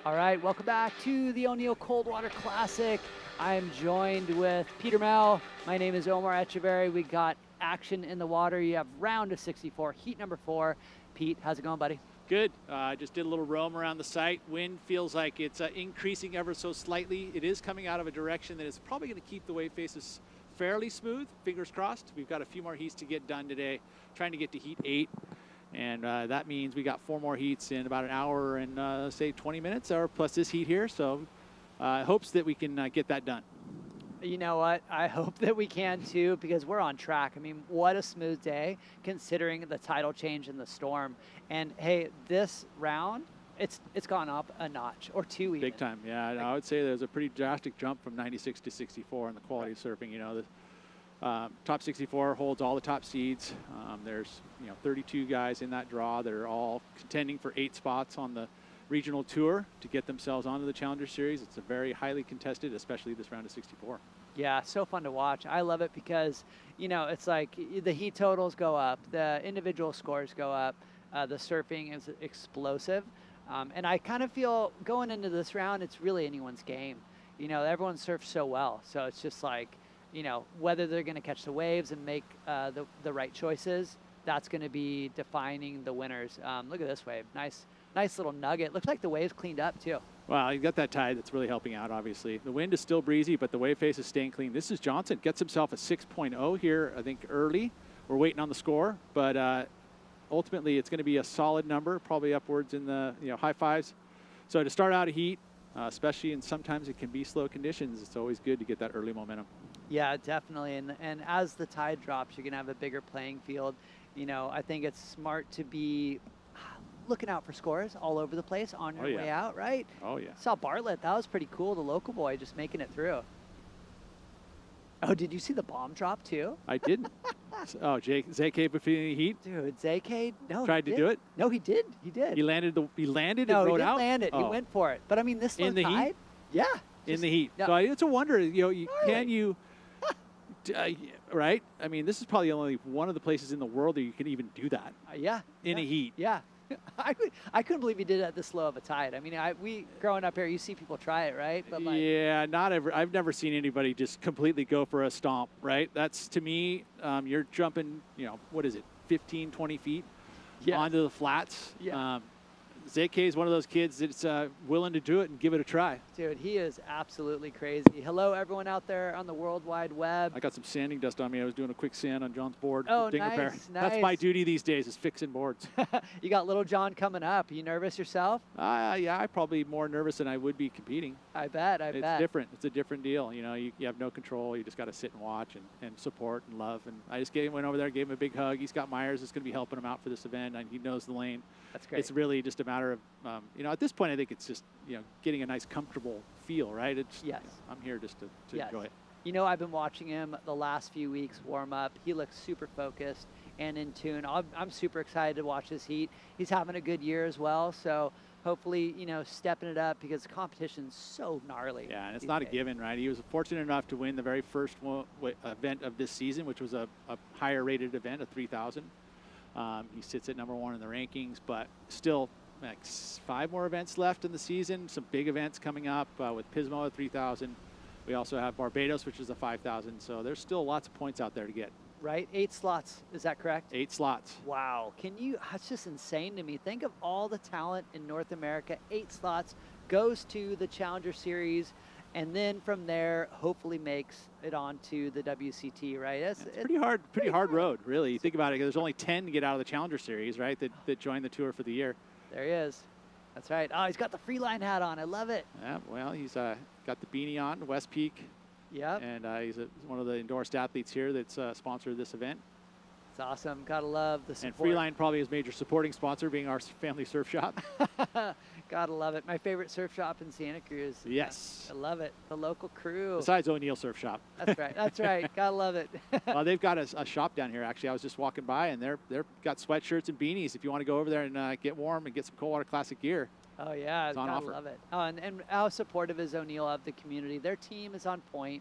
All right, welcome back to the O'Neill Coldwater Classic. I'm joined with Peter Mel. My name is Omar Echeverry. We got action in the water. You have round of 64, heat number 4. Pete, how's it going, buddy? Good. I just did a little roam around the site. Wind feels like it's increasing ever so slightly. It is coming out of a direction that is probably going to keep the wave faces fairly smooth. Fingers crossed. We've got a few more heats to get done today. Trying to get to heat 8. And that means we got 4 more heats in about an hour and say 20 minutes, or plus this heat here. So hopes that we can get that done. You know what? I hope that we can too, because we're on track. I mean, what a smooth day considering the tidal change in the storm. And hey, this round, it's gone up a notch or 2 even. Big time, yeah. I would say there's a pretty drastic jump from 96 to 64 in the quality of surfing. You know, the top 64 holds all the top seeds. There's 32 guys in that draw that are all contending for 8 spots on the regional tour to get themselves onto the Challenger Series. It's a very highly contested, especially this round of 64. Yeah, so fun to watch. I love it because, it's like the heat totals go up, the individual scores go up, the surfing is explosive. And I kind of feel going into this round, it's really anyone's game. Everyone surfs so well. So it's just like, whether they're going to catch the waves and make the right choices, that's going to be defining the winners. Look at this wave. Nice little nugget. Looks like the waves cleaned up too. Well, you got that tide that's really helping out, obviously. The wind is still breezy, but the wave face is staying clean. This is Johnson. Gets himself a 6.0 here, I think, early. We're waiting on the score, but ultimately it's going to be a solid number, probably upwards in the high 5s. So to start out a heat, especially in sometimes it can be slow conditions, it's always good to get that early momentum. Yeah, definitely. And as the tide drops, you're going to have a bigger playing field. I think it's smart to be looking out for scores all over the place on your way out, right? Oh, yeah. Saw Bartlett. That was pretty cool. The local boy just making it through. Oh, did you see the bomb drop too? I didn't. Oh, ZK between the heat? Dude, ZK, no. Tried to do it? No, he did. He did. He landed no, and rode out? No, he didn't land it. Oh. He went for it. But I mean, this in the tide, heat? Yeah. In the heat. No. So it's a wonder, can you, right? I mean, this is probably only one of the places in the world that you can even do that. Yeah. In a heat. Yeah. I couldn't believe he did it at this low of a tide. I mean, we growing up here, you see people try it, right? But like, yeah, I've never seen anybody just completely go for a stomp, right? That's, to me, you're jumping, what is it, 15, 20 feet onto the flats. Yeah. ZK is one of those kids that's willing to do it and give it a try. Dude, he is absolutely crazy. Hello, everyone out there on the World Wide Web. I got some sanding dust on me. I was doing a quick sand on John's board. Oh, Ding repair. nice. That's my duty these days, is fixing boards. You got little John coming up. You nervous yourself? Yeah, I'm probably more nervous than I would be competing. I bet. It's different. It's a different deal. You have no control. You just got to sit and watch and support and love. And I just went over there, gave him a big hug. He's got Myers that's going to be helping him out for this event, and he knows the lane. That's great. It's really just a matter of, at this point, I think it's just, getting a nice, comfortable feel, right? It's, yes. I'm here just to enjoy it. I've been watching him the last few weeks warm up. He looks super focused and in tune. I'm super excited to watch this heat. He's having a good year as well. So hopefully, stepping it up because the competition's so gnarly. Yeah, and it's not a given, right? He was fortunate enough to win the very first event of this season, which was a higher rated event, a 3,000. He sits at #1 in the rankings, but still like 5 more events left in the season. Some big events coming up with Pismo at 3,000. We also have Barbados, which is a 5,000. So there's still lots of points out there to get. Right? 8 slots. Is that correct? 8 slots. Wow. That's just insane to me. Think of all the talent in North America. 8 slots goes to the Challenger Series. And then from there, hopefully makes it onto the WCT, right? It's pretty hard road, really. You think about it, there's only 10 to get out of the Challenger Series, right, that join the tour for the year. There he is. That's right. Oh, he's got the Freeline hat on. I love it. Yeah, well, he's got the beanie on, West Peak. Yep. And he's one of the endorsed athletes here that's sponsored this event. It's awesome. Gotta love the support. And Freeline probably is major supporting sponsor, being our family surf shop. Gotta love it. My favorite surf shop in Santa Cruz. Yes. I love it. The local crew. Besides O'Neill Surf Shop. That's right. That's right. Gotta love it. Well, they've got a shop down here. Actually, I was just walking by, and they've got sweatshirts and beanies. If you want to go over there and get warm and get some Coldwater Classic gear. Oh yeah, it's on gotta offer. Love it. Oh, and how supportive is O'Neill of the community? Their team is on point.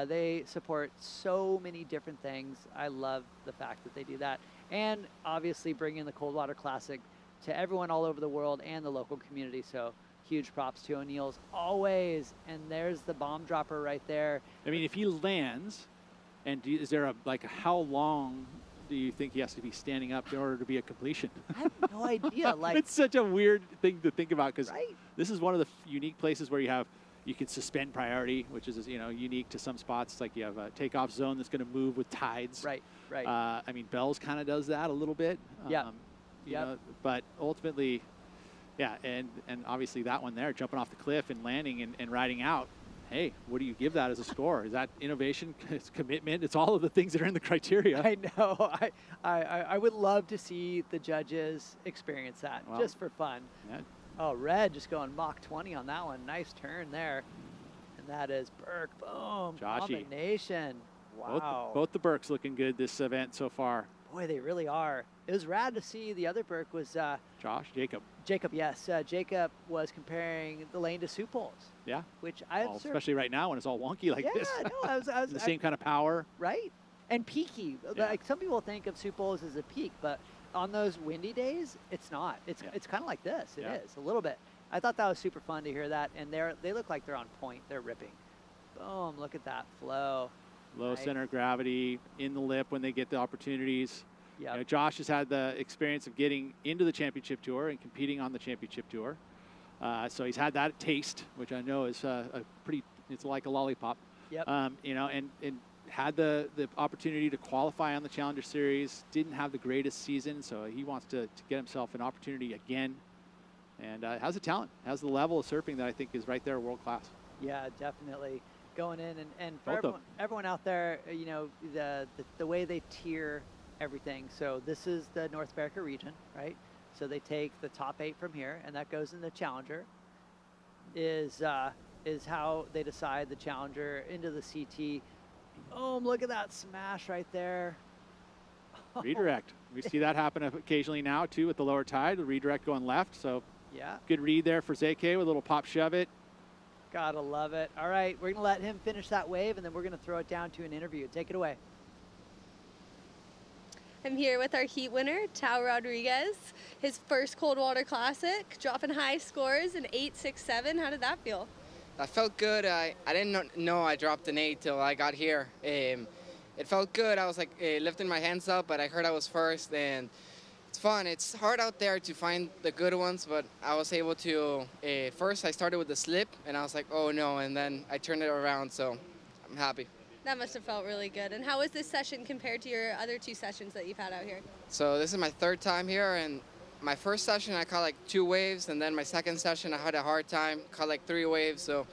They support so many different things. I love the fact that they do that. And obviously bringing the Coldwater Classic to everyone all over the world and the local community. So Huge props to O'Neill's always. And there's the bomb dropper right there. I mean, if he lands, and is there how long do you think he has to be standing up in order to be a completion? I have no idea. Like, it's such a weird thing to think about, because this is one of the unique places where you can suspend priority, which is unique to some spots. It's like you have a takeoff zone that's going to move with tides. Right. I mean, Bell's kind of does that a little bit. Yeah. You know, but ultimately, yeah, and obviously that one there, jumping off the cliff and landing and riding out. Hey, what do you give that as a score? Is that innovation? It's commitment? It's all of the things that are in the criteria. I know. I would love to see the judges experience that, just for fun. Yeah. Oh, Red just going Mach 20 on that one. Nice turn there. And that is Burke. Boom. Joshy. Combination. Wow. Both the Burkes looking good this event so far. Boy, they really are. It was rad to see. The other Burke was Jacob. Jacob, yes. Jacob was comparing the lane to Sioux Poles. Yeah. Which I observed. Especially right now when it's all wonky like this. Yeah, no, I was the same kind of power. Right. And peaky. Yeah. Like some people think of Sioux Poles as a peak, but on those windy days, it's not. It's kind of like this. It is a little bit. I thought that was super fun to hear that, and they look like they're on point. They're ripping. Boom! Look at that flow. Low center of gravity in the lip when they get the opportunities. Yeah. Josh has had the experience of getting into the championship tour and competing on the championship tour, so he's had that taste, which I know is it's like a lollipop. Yep. And had the opportunity to qualify on the Challenger Series. Didn't have the greatest season, so he wants to get himself an opportunity again. And has the talent, has the level of surfing that I think is right there, world class. Yeah, definitely going in and for everyone out there, the way they tier everything. So this is the North America region, right? So they take the top 8 from here, and that goes in the Challenger. Is how they decide the Challenger into the CT. Oh, look at that smash right there. Redirect. We see that happen occasionally now too with the lower tide. The redirect going left. So yeah, good read there for Zeke with a little pop shove it. Gotta love it. All right, we're gonna let him finish that wave, and then we're gonna throw it down to an interview. Take it away. I'm here with our heat winner, Tao Rodriguez. His first Cold Water Classic, dropping high scores, an 8.67. How did that feel? That felt good. I didn't know I dropped an 8 till I got here. It felt good. I was like lifting my hands up, but I heard I was first, and it's fun. It's hard out there to find the good ones, but I was able to. First, I started with the slip, and I was like, oh no, and then I turned it around, so I'm happy. That must have felt really good. And how was this session compared to your other 2 sessions that you've had out here? So this is my 3rd time here, and my first session I caught like 2 waves, and then my second session I had a hard time, caught like 3 waves. So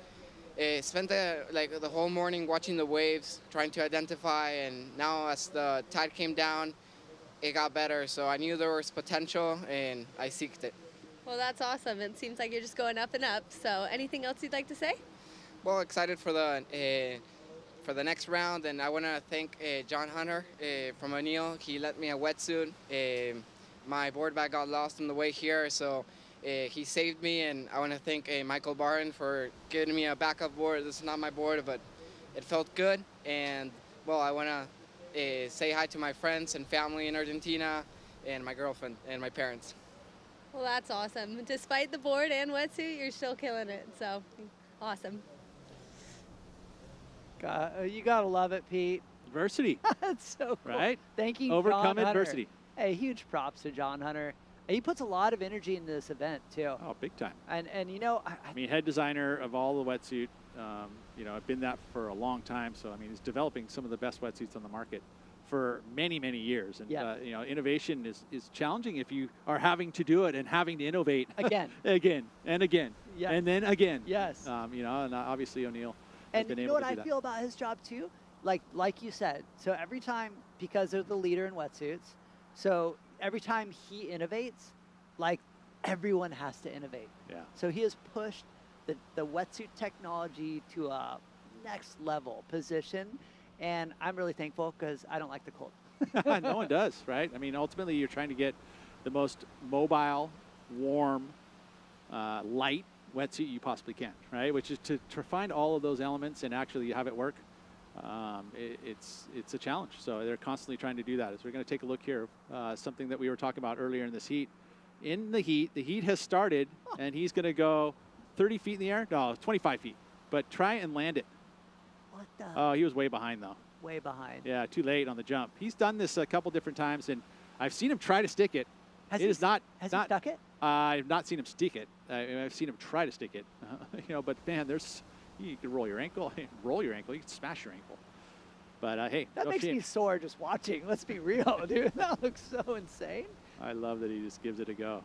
spent the whole morning watching the waves, trying to identify, and now as the tide came down, it got better. So I knew there was potential, and I seeked it. Well, that's awesome. It seems like you're just going up and up. So anything else you'd like to say? Well, excited for the next round, and I want to thank John Hunter from O'Neill. He lent me a wetsuit. My board bag got lost on the way here, so he saved me, and I want to thank Michael Barron for giving me a backup board. This is not my board, but it felt good, and well, I want to say hi to my friends and family in Argentina, and my girlfriend and my parents. Well, that's awesome. Despite the board and wetsuit, you're still killing it, so awesome. You gotta love it, Pete. Adversity. That's so cool. Right? Thank you, Overcome John adversity. Hunter. Hey, huge props to John Hunter. He puts a lot of energy into this event too. Oh, big time. And I mean, head designer of all the wetsuit. I've been that for a long time. So I mean, he's developing some of the best wetsuits on the market for many, many years. And innovation is challenging if you are having to do it and having to innovate again, again and again, and then again. Yes. And obviously O'Neill. And you know what I feel about his job too? Like you said, so every time, because they're the leader in wetsuits, so every time he innovates, like everyone has to innovate. Yeah. So he has pushed the wetsuit technology to a next level position, and I'm really thankful because I don't like the cold. No one does, right? I mean, ultimately you're trying to get the most mobile, warm, light wetsuit you possibly can, right? Which is to find all of those elements and actually have it work. It's a challenge. So they're constantly trying to do that. As we're going to take a look here, something that we were talking about earlier in this heat. In the heat has started, and he's going to go 30 feet in the air. No, 25 feet. But try and land it. What the? Oh, he was way behind, though. Way behind. Yeah, too late on the jump. He's done this a couple different times, and I've seen him try to stick it. Has he he stuck it? I've not seen him stick it. I've seen him try to stick it. But man, you can roll your ankle. Roll your ankle. You can smash your ankle. But hey, that makes me sore just watching. Let's be real, dude. That looks so insane. I love that he just gives it a go.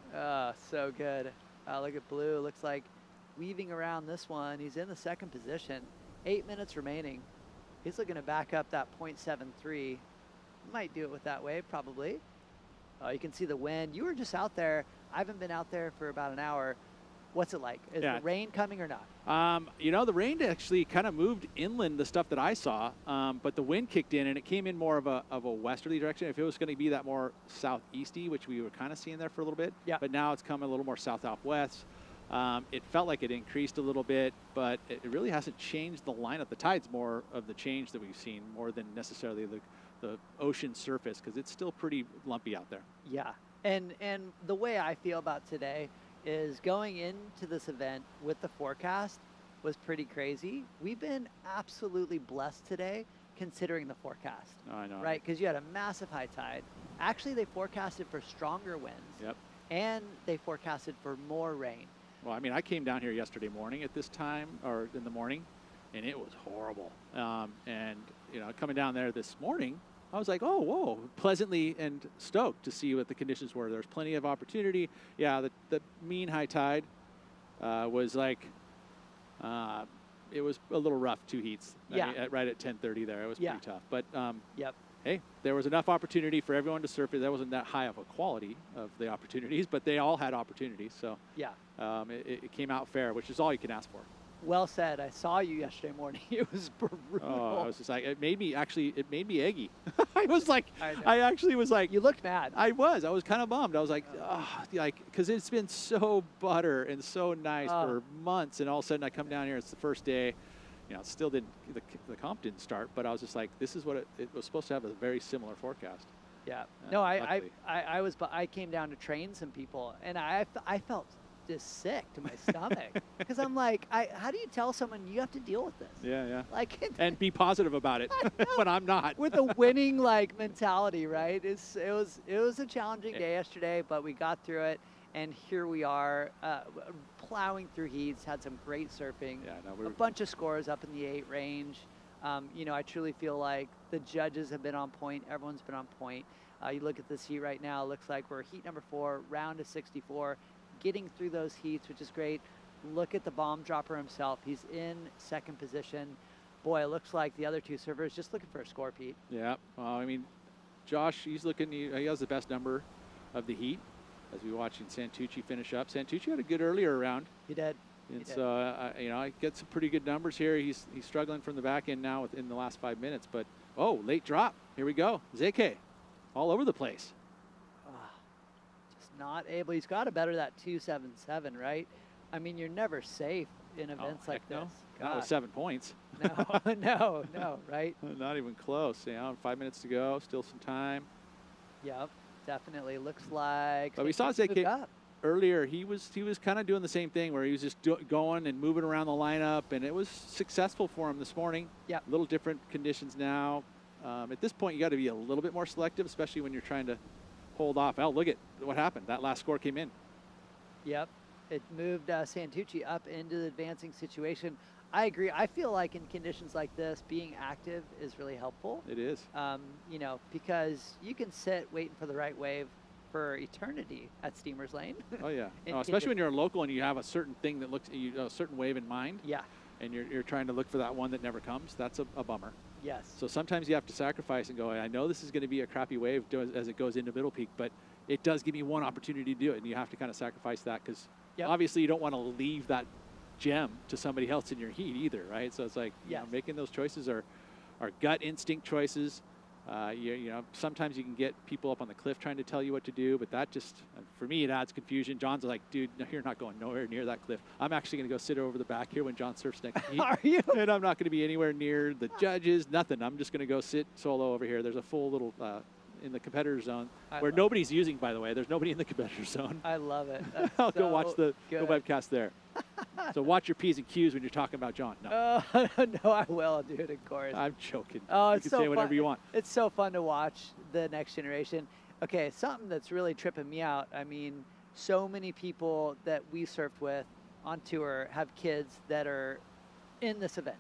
So good. Look at Blue. Looks like weaving around this one. He's in the second position. 8 minutes remaining. He's looking to back up that .73. Might do it with that wave, probably. You can see the wind. You were just out there. I haven't been out there for about an hour. What's it like? Is the rain coming or not? The rain actually kind of moved inland, the stuff that I saw, but the wind kicked in, and it came in more of a westerly direction. If it was going to be that more southeasty, which we were kind of seeing there for a little bit, but now it's coming a little more south-southwest. It felt like it increased a little bit, but it really hasn't changed the lineup. The tide's more of the change that we've seen more than necessarily the ocean surface, because it's still pretty lumpy out there. Yeah, and the way I feel about today is going into this event with the forecast was pretty crazy. We've been absolutely blessed today considering the forecast. I know. Right, because you had a massive high tide. Actually, they forecasted for stronger winds. Yep. And they forecasted for more rain. Well, I mean, I came down here yesterday morning at this time, or in the morning, and it was horrible. Coming down there this morning, I was like, oh, whoa, pleasantly and stoked to see what the conditions were. There's plenty of opportunity. Yeah, the mean high tide was like, it was a little rough, 2 heats. Yeah. I mean, right at 10:30 there. It was pretty tough. But yep. Hey, there was enough opportunity for everyone to surf it. That wasn't that high of a quality of the opportunities, but they all had opportunities. So yeah, it came out fair, which is all you can ask for. Well said. I saw you yesterday morning. It was brutal. Oh, I was just like, it made me eggy. I was like, I actually was like. You looked mad. I was kind of bummed. I was like, because it's been so butter and so nice for months, and all of a sudden I come down here, it's the first day. Still didn't, the comp didn't start, but I was just like, this is what it was supposed to have, a very similar forecast. Yeah. No, I came down to train some people, and I felt just sick to my stomach because I'm like, how do you tell someone you have to deal with this? Yeah. Like, and be positive about it when I'm not. With a winning mentality, right? It was a challenging day yesterday, but we got through it, and here we are, plowing through heats. Had some great surfing. Yeah, a bunch of scores up in the 8 range. I truly feel like the judges have been on point. Everyone's been on point. You look at this heat right now. It looks like we're heat number 4, round of 64. Getting through those heats, which is great. Look at the bomb dropper himself. He's in second position. Boy, it looks like the other 2 surfers just looking for a score, Pete. Yeah. Well, I mean, Josh, he has the best number of the heat as we watching Santucci finish up. Santucci had a good earlier round. He did. And so, I get some pretty good numbers here. He's struggling from the back end now in the last 5 minutes. But, late drop. Here we go. Zeke all over the place. Not able. He's got to better that 277, right? I mean, you're never safe in events like this. Not with 7 points. No, right? Not even close. 5 minutes to go. Still some time. Yep, definitely. Looks like. But we saw Zeke earlier. He was kind of doing the same thing where he was just going and moving around the lineup, and it was successful for him this morning. Yeah. A little different conditions now. At this point, you got to be a little bit more selective, especially when you're trying to hold off. Oh, look at what happened. That last score came in. Yep. It moved Santucci up into the advancing situation. I agree. I feel like in conditions like this, being active is really helpful. It is. Because you can sit waiting for the right wave for eternity at Steamer's Lane. Oh, yeah. Especially when you're a local and you have a certain thing that looks, a certain wave in mind. Yeah. And you're trying to look for that one that never comes. That's a bummer. Yes. So sometimes you have to sacrifice and go, I know this is going to be a crappy wave as it goes into Middle Peak, but it does give me one opportunity to do it. And you have to kind of sacrifice that because obviously you don't want to leave that gem to somebody else in your heat either, right? So it's like, making those choices are gut instinct choices. Sometimes you can get people up on the cliff trying to tell you what to do, but that just, for me, it adds confusion. John's like, dude, no, you're not going nowhere near that cliff. I'm actually going to go sit over the back here when John surfs next to me. Are you? And I'm not going to be anywhere near the judges, nothing. I'm just going to go sit solo over here. There's a full little, in the competitor zone, where nobody's using, by the way. There's nobody in the competitor zone. I love it. I'll go watch the webcast there. So watch your P's and Q's when you're talking about John. No, No, I will, dude, of course. I'm joking. Oh, You it's can so say whatever fun. you want. It's so fun to watch the next generation. Okay, something that's really tripping me out. I mean, so many people that we surfed with on tour have kids that are in this event.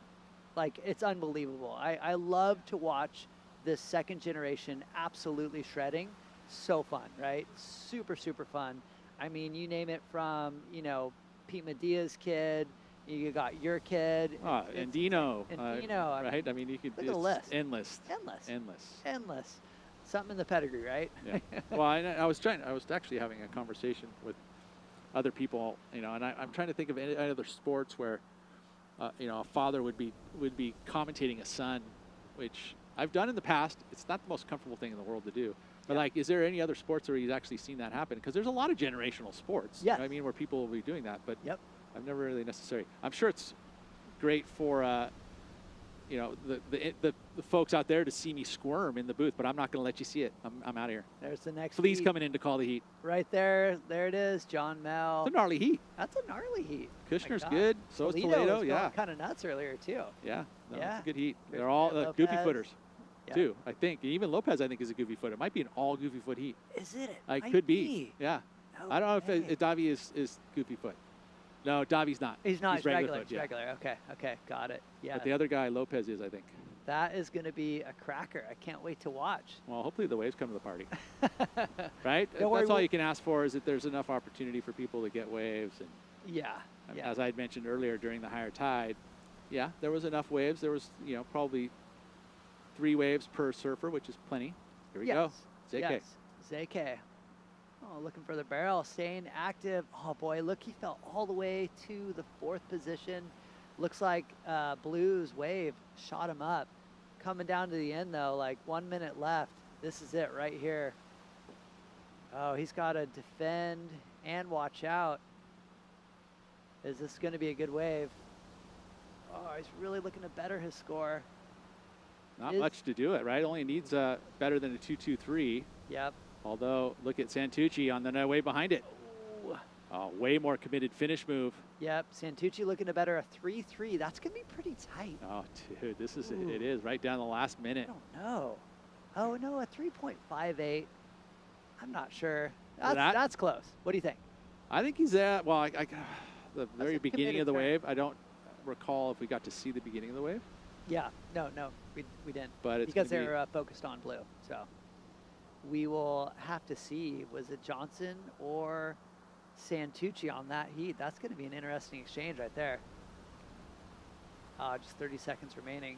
Like, it's unbelievable. I love to watch this second generation absolutely shredding. So fun, right? Super, super fun. I mean, you name it from, you know, Pete Medea's kid, you got your kid. Andino. Andino. Right? I mean, you could Look at the it's list. endless. Endless. Endless. Something in the pedigree, right? Yeah. Well, I was actually having a conversation with other people, you know, and I'm trying to think of any other sports where, you know, a father would be commentating a son, which I've done in the past. It's not the most comfortable thing in the world to do. But like, is there any other sports where you've actually seen that happen? Because there's a lot of generational sports. Yeah. You know what I mean, where people will be doing that. But yep. I've never really necessarily. I'm sure it's great for, you know, the folks out there to see me squirm in the booth. But I'm not going to let you see it. I'm out of here. There's the next. Flea's heat. coming in to call the heat. Right there. There it is. John Mel. It's a gnarly heat. That's a gnarly heat. Kushner's My God. good. So is Toledo. Yeah. Kind of nuts earlier too. Yeah. No, Yeah. It's a good heat. Good They're all Lopez. goofy footers. Yeah. Too, I think. And even Lopez, I think, is a goofy foot. It might be an all goofy foot heat. Is it? It Might could be. Yeah. No I don't know way. if Davi is goofy foot. No, Davi's not. He's not. He's regular. foot, He's yeah. regular. Okay. Got it. Yeah. But the other guy, Lopez, is, I think. That is going to be a cracker. I can't wait to watch. Well, hopefully the waves come to the party. Right? Don't worry, That's all we'll- you can ask for, is that there's enough opportunity for people to get waves. And Yeah. as I had mentioned earlier, during the higher tide, yeah, there was enough waves. There was, you know, probably 3 waves per surfer, which is plenty. Here we go. ZK. Yes. ZK. Oh, looking for the barrel, staying active. Oh boy, look, he fell all the way to the 4th position. Looks like Blue's wave shot him up. Coming down to the end though, like 1 minute left. This is it right here. Oh, he's got to defend and watch out. Is this going to be a good wave? Oh, he's really looking to better his score. Not much to do it, right? Only needs better than a 2.23. Yep. Although, look at Santucci on the way behind it. Oh, way more committed finish move. Yep, Santucci looking to better a 3.3. That's going to be pretty tight. Oh, dude, this is Ooh. it is right down the last minute. I don't know. Oh, no, a 3.58. I'm not sure. For that? That's close. What do you think? I think he's at, well, the very a beginning committed of the turn. wave. I don't recall if we got to see the beginning of the wave. Yeah, no, we didn't. But it's because gonna be- they're focused on Blue. So we will have to see, was it Johnson or Santucci on that heat? That's going to be an interesting exchange right there. Just 30 seconds remaining.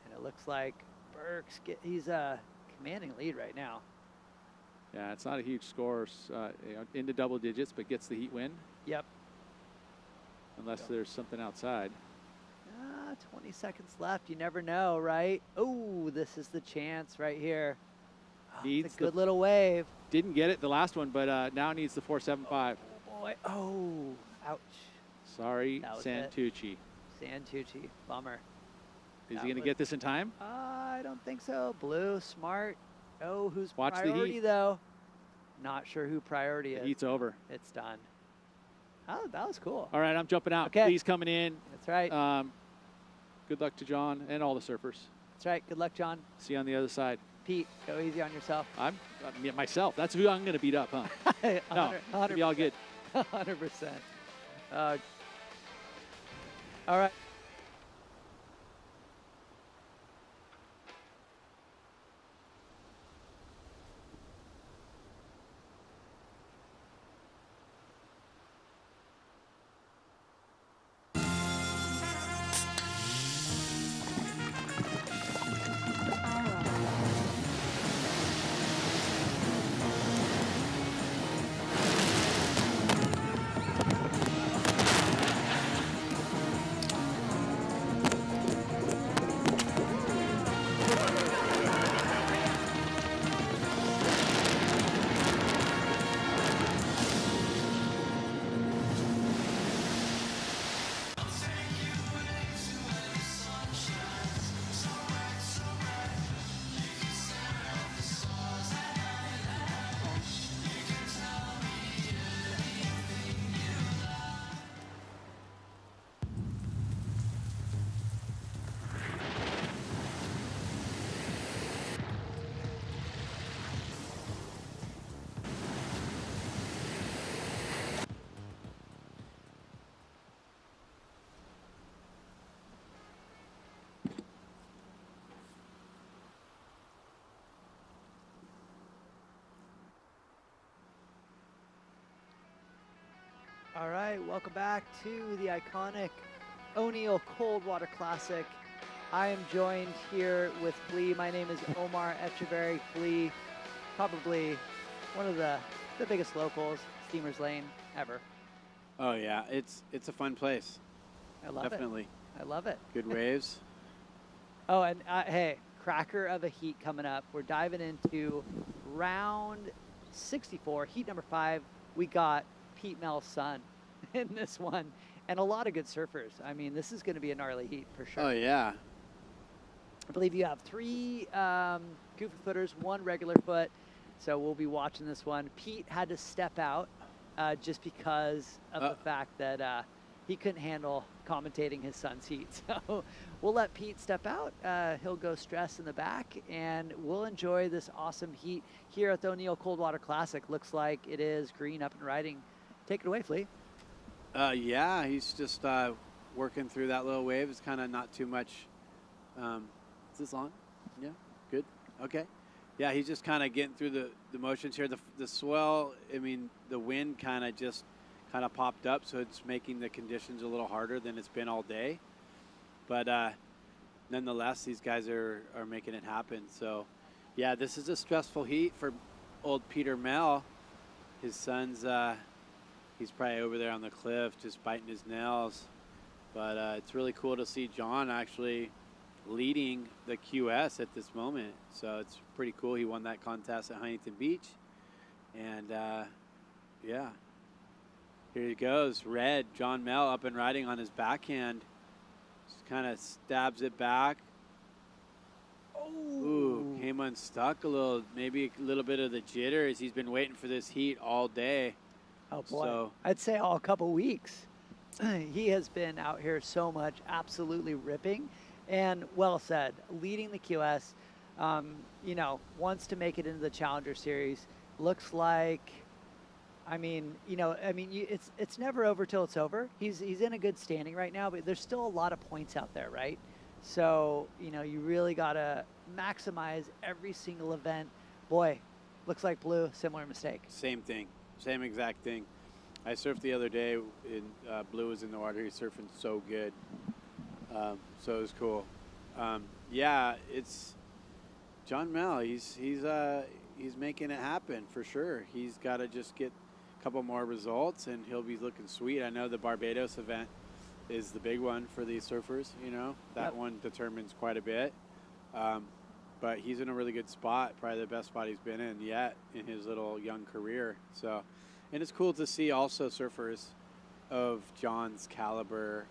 And it looks like Burke's, he's commanding lead right now. Yeah, it's not a huge score, you know, into double digits, but gets the heat win. Yep. Unless there's something outside. 20 seconds left. You never know, right? Oh, this is the chance right here. Oh, Needs it's a good little wave. Didn't get it the last one, but now needs the 4.75. Oh, boy. Oh, ouch. Sorry, That was it. Santucci. Santucci. Bummer. Is That he going to was- get this in time? I don't think so. Blue, smart. Oh, who's Watch the priority, heat. though? Not sure who priority The is. heat's over. It's done. Oh, that was cool. All right, I'm jumping out. Okay. Please coming in. That's right. Good luck to John and all the surfers. That's right. Good luck, John. See you on the other side. Pete, go easy on yourself. I'm myself. That's who I'm going to beat up, huh? No, it'll be all good. 100%. All right. right, welcome back to the iconic O'Neill Coldwater Classic. I am joined here with Flea. My name is Omar Echeverry. Flea, probably one of the biggest locals, Steamers Lane, ever. Oh yeah, it's a fun place. I love Definitely. it. I love it. Good waves. Oh, and hey, cracker of a heat coming up. We're diving into round 64, heat number 5. We got Pete Mel's son in this one, and a lot of good surfers. I mean, this is going to be a gnarly heat for sure. Oh yeah. I believe you have 3 goofy footers, 1 regular foot, so we'll be watching this one. Pete had to step out just because of the fact that he couldn't handle commentating his son's heat. So we'll let Pete step out. He'll go stress in the back, and we'll enjoy this awesome heat here at the O'Neill Coldwater Classic. Looks like it is green, up and riding. Take it away, Flea. Yeah, he's just working through that little wave. It's kind of not too much. Is this on? Yeah, good. Okay. Yeah, he's just kind of getting through the motions here. The swell, I mean, the wind kind of popped up, so it's making the conditions a little harder than it's been all day. But nonetheless, these guys are making it happen. So, yeah, this is a stressful heat for old Peter Mel. His son's, he's probably over there on the cliff just biting his nails. But it's really cool to see John actually leading the QS at this moment. So it's pretty cool. He won that contest at Huntington Beach. And, yeah. Here he goes, red, John Mel up and riding on his backhand. Just kind of stabs it back. Ooh, came unstuck a little, maybe a little bit of the jitters. He's been waiting for this heat all day. Oh boy, So, I'd say all couple weeks. He has been out here so much, absolutely ripping. And well said, leading the QS, you know, wants to make it into the Challenger Series. Looks like, it's never over till it's over. He's in a good standing right now, but there's still a lot of points out there, right? So, you know, you really got to maximize every single event. Boy, looks like Blue, similar mistake. same thing, same exact thing. I surfed the other day, Blue was in the water. He's surfing so good. So it was cool. Yeah, it's John Mel. He's making it happen for sure. He's got to just get a couple more results, and he'll be looking sweet. I know the Barbados event is the big one for these surfers. You know, that one determines quite a bit. But he's in a really good spot, probably the best spot he's been in yet in his little young career. So, and it's cool to see also surfers of John's caliber.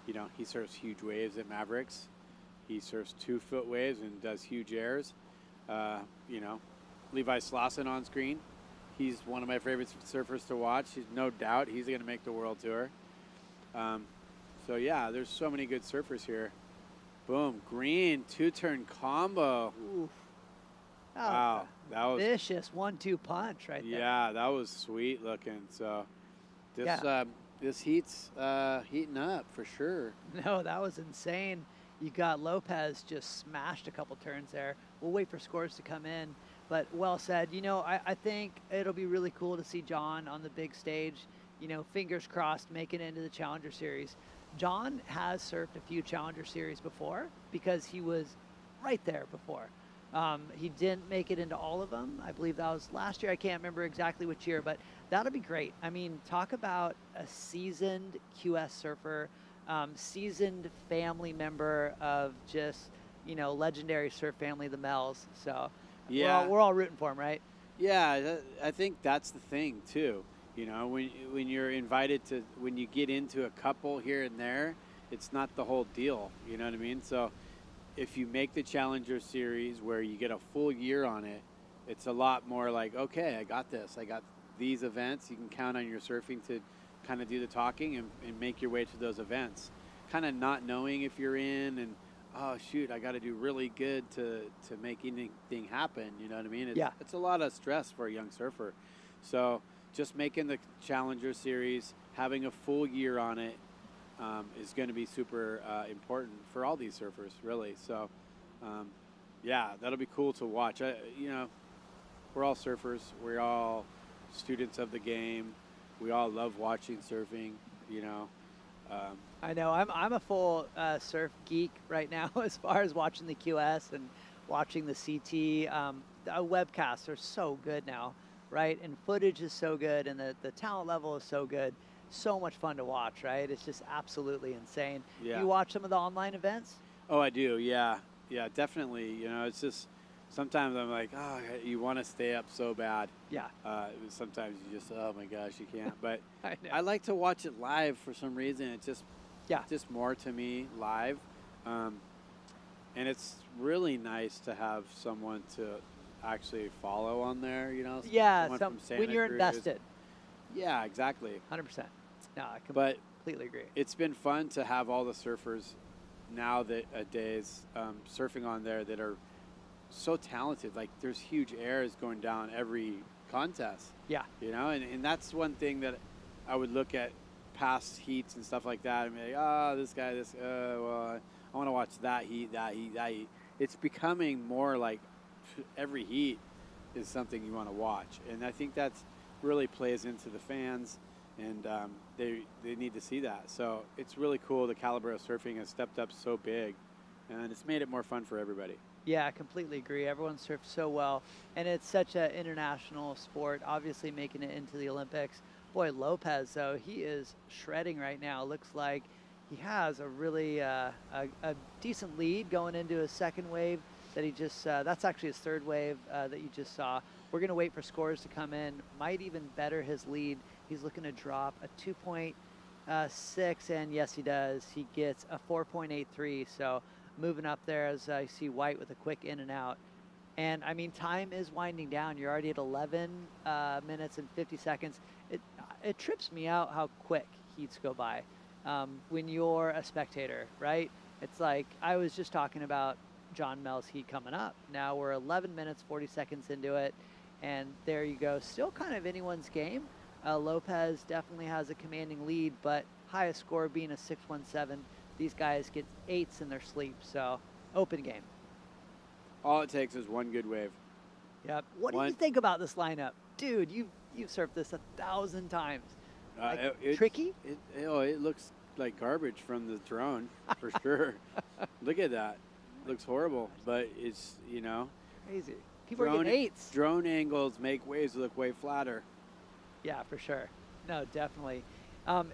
You know, he surfs huge waves at Mavericks. He surfs 2-foot waves and does huge airs. You know, Levi Slauson on screen. He's one of my favorite surfers to watch. No doubt he's going to make the World Tour. So, yeah, there's so many good surfers here. Boom, green, 2-turn combo. Oof. Wow, that was vicious 1-2 punch right there. Yeah, that was sweet looking. So, this heat's heating up for sure. No, that was insane. You got Lopez just smashed a couple turns there. We'll wait for scores to come in, but well said. You know, I think it'll be really cool to see John on the big stage. You know, fingers crossed, making it into the Challenger Series. John has surfed a few Challenger Series before because he was right there before. He didn't make it into all of them. I believe that was last year. I can't remember exactly which year, but that'll be great. I mean, talk about a seasoned QS surfer, seasoned family member of just, you know, legendary surf family, the Mels. So yeah, we're all rooting for him, right? Yeah, I think that's the thing too. You know, when you're invited to, when you get into a couple here and there, it's not the whole deal. You know what I mean? So if you make the Challenger Series where you get a full year on it, it's a lot more like, okay, I got this. I got these events. You can count on your surfing to kind of do the talking and make your way to those events. Kind of not knowing if you're in and, oh, shoot, I got to do really good to make anything happen. You know what I mean? It's a lot of stress for a young surfer. So just making the Challenger Series, having a full year on it, is going to be super important for all these surfers, really. So, yeah, that'll be cool to watch. You know, we're all surfers. We're all students of the game. we all love watching surfing, you know. I know. I'm a full surf geek right now as far as watching the QS and watching the CT. Webcasts are so good now, right? And footage is so good, and the talent level is so good. So much fun to watch, right? It's just absolutely insane. Yeah. You watch some of the online events? Oh, I do. Yeah. Yeah, definitely. You know, it's just sometimes I'm like, oh, you want to stay up so bad. Yeah. Sometimes you just, oh my gosh, you can't. But I know. I like to watch it live for some reason. It's just more to me live. And it's really nice to have someone to actually follow on there, you know. Yeah, someone from Santa when you're Cruz. invested. Yeah, exactly. 100%. No, I But completely agree. it's been fun to have all the surfers nowadays surfing on there that are so talented. Like, there's huge airs going down every contest. Yeah. You know, and that's one thing that I would look at past heats and stuff like that and be like, this guy, well, I want to watch that heat. It's becoming more like every heat is something you want to watch. And I think that's really plays into the fans, and they need to see that. So it's really cool. The caliber of surfing has stepped up so big, and it's made it more fun for everybody. Yeah, I completely agree. Everyone surfs so well, and it's such an international sport, obviously making it into the Olympics. Boy, Lopez, though, he is shredding right now. Looks like he has a really a decent lead going into his second wave that he just, that's actually his third wave that you just saw. We're going to wait for scores to come in. Might even better his lead. He's looking to drop a 2.6, and yes, he does. He gets a 4.83, so moving up there as I see White with a quick in and out. And, I mean, time is winding down. You're already at 11 minutes and 50 seconds. It trips me out how quick heats go by when you're a spectator, right? It's like I was just talking about John Mel's heat coming up. Now we're 11 minutes, 40 seconds into it, and there you go. Still kind of anyone's game. Lopez definitely has a commanding lead, but highest score being a 6.17. These guys get 8s in their sleep, so open game. All it takes is one good wave. Yep. What do you think about this lineup? Dude, you've surfed this 1,000 times. Tricky? It looks like garbage from the drone, for sure. Look at that. Looks horrible, but it's, you know. Crazy. People are getting 8s. Drone angles make waves look way flatter. Yeah, for sure. No, definitely.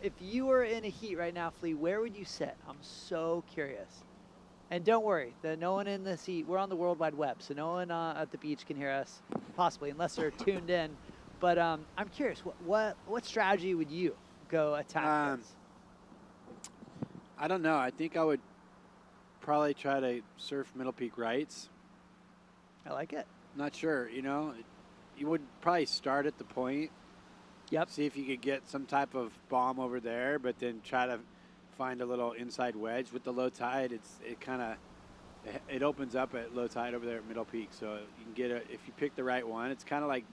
If you were in a heat right now, Flea, where would you sit? I'm so curious. And don't worry, no one in this heat, we're on the World Wide Web, so no one at the beach can hear us, possibly, unless they're tuned in. But I'm curious, what strategy would you go attack this? I don't know. I think I would probably try to surf Middle Peak rights. I like it. Not sure, you know. You would probably start at the point. Yep. See if you could get some type of bomb over there, but then try to find a little inside wedge. With the low tide, it opens up at low tide over there at Middle Peak. So you can get if you pick the right one, it's kind of like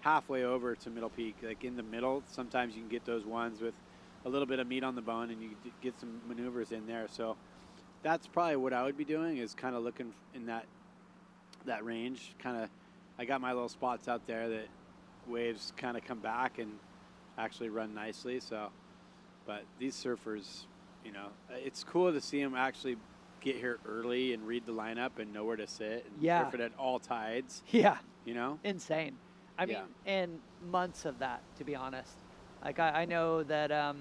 halfway over to Middle Peak. Like in the middle, sometimes you can get those ones with a little bit of meat on the bone, and you get some maneuvers in there. So that's probably what I would be doing, is kind of looking in that range. Kind of, I got my little spots out there that waves kind of come back and actually run nicely. So, but these surfers, you know, it's cool to see them actually get here early and read the lineup and know where to sit and surf it at all tides. Yeah. You know? Insane. I mean, and months of that, to be honest. Like, I know that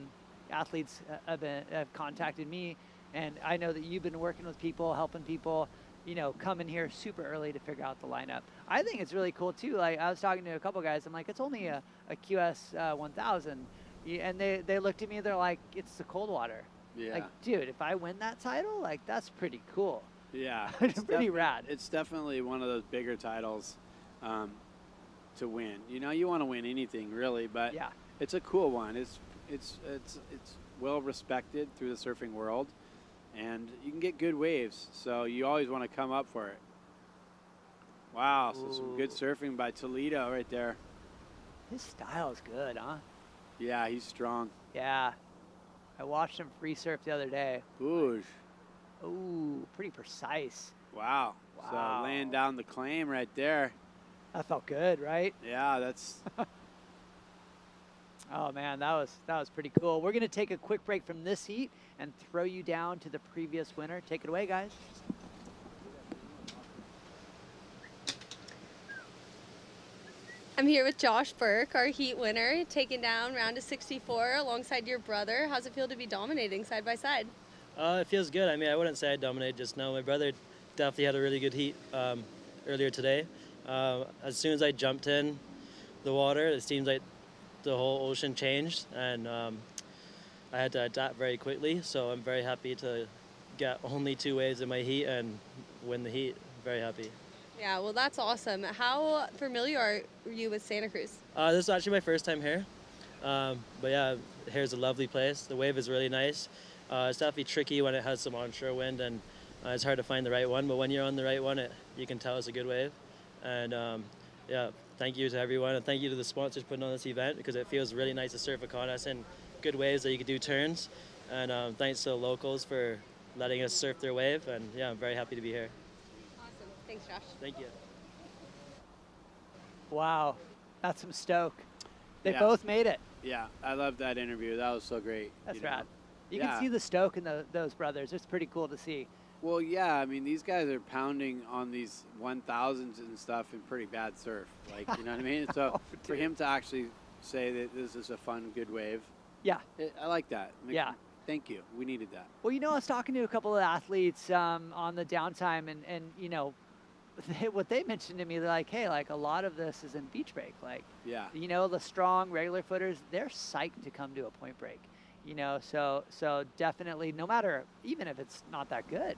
athletes have contacted me, and I know that you've been working with people, helping people, you know, come in here super early to figure out the lineup. I think it's really cool, too. Like, I was talking to a couple guys. I'm like, it's only a QS 1000. And they looked at me, they're like, it's the cold water. Yeah. Like, dude, if I win that title, like, that's pretty cool. Yeah. It's pretty rad. It's definitely one of those bigger titles to win. You know, you want to win anything, really, but it's a cool one. It's well respected through the surfing world, and you can get good waves, so you always want to come up for it. Wow, so some good surfing by Toledo right there. His style is good, huh? Yeah, he's strong. Yeah. I watched him free surf the other day. Ooh. Ooh, pretty precise. Wow. So laying down the claim right there. That felt good, right? Yeah, that's... Oh man, that was pretty cool. We're gonna take a quick break from this heat and throw you down to the previous winner. Take it away, guys. I'm here with Josh Burke, our heat winner, taking down round of 64 alongside your brother. How's it feel to be dominating side by side? It feels good. I mean, I wouldn't say I dominated just now. My brother definitely had a really good heat earlier today. As soon as I jumped in the water, it seems like the whole ocean changed, and I had to adapt very quickly. So I'm very happy to get only 2 waves in my heat and win the heat. Very happy. Yeah, well, that's awesome. How familiar are you with Santa Cruz? This is actually my first time here. But yeah, here's a lovely place. The wave is really nice. It's definitely tricky when it has some onshore wind, and it's hard to find the right one. But when you're on the right one, you can tell it's a good wave. And yeah, thank you to everyone, and thank you to the sponsors putting on this event, because it feels really nice to surf a contest in good waves that you can do turns. And thanks to the locals for letting us surf their wave. And yeah, I'm very happy to be here. Awesome. Thanks, Josh. Thank you. Wow, that's some stoke. They Yeah. both made it. Yeah, I loved that interview. That was so great. That's you know. rad. You Yeah. can see the stoke in those brothers. It's pretty cool to see. Well, yeah, I mean, these guys are pounding on these 1,000s and stuff in pretty bad surf. Like, you know what I mean? So for him to actually say that this is a fun, good wave. Yeah. I like that. Yeah. Thank you. We needed that. Well, you know, I was talking to a couple of athletes on the downtime, and you know, what they mentioned to me, they're like, hey, like a lot of this is in beach break. Like, Yeah. you know, the strong regular footers, they're psyched to come to a point break. You know, so definitely, no matter, even if it's not that good,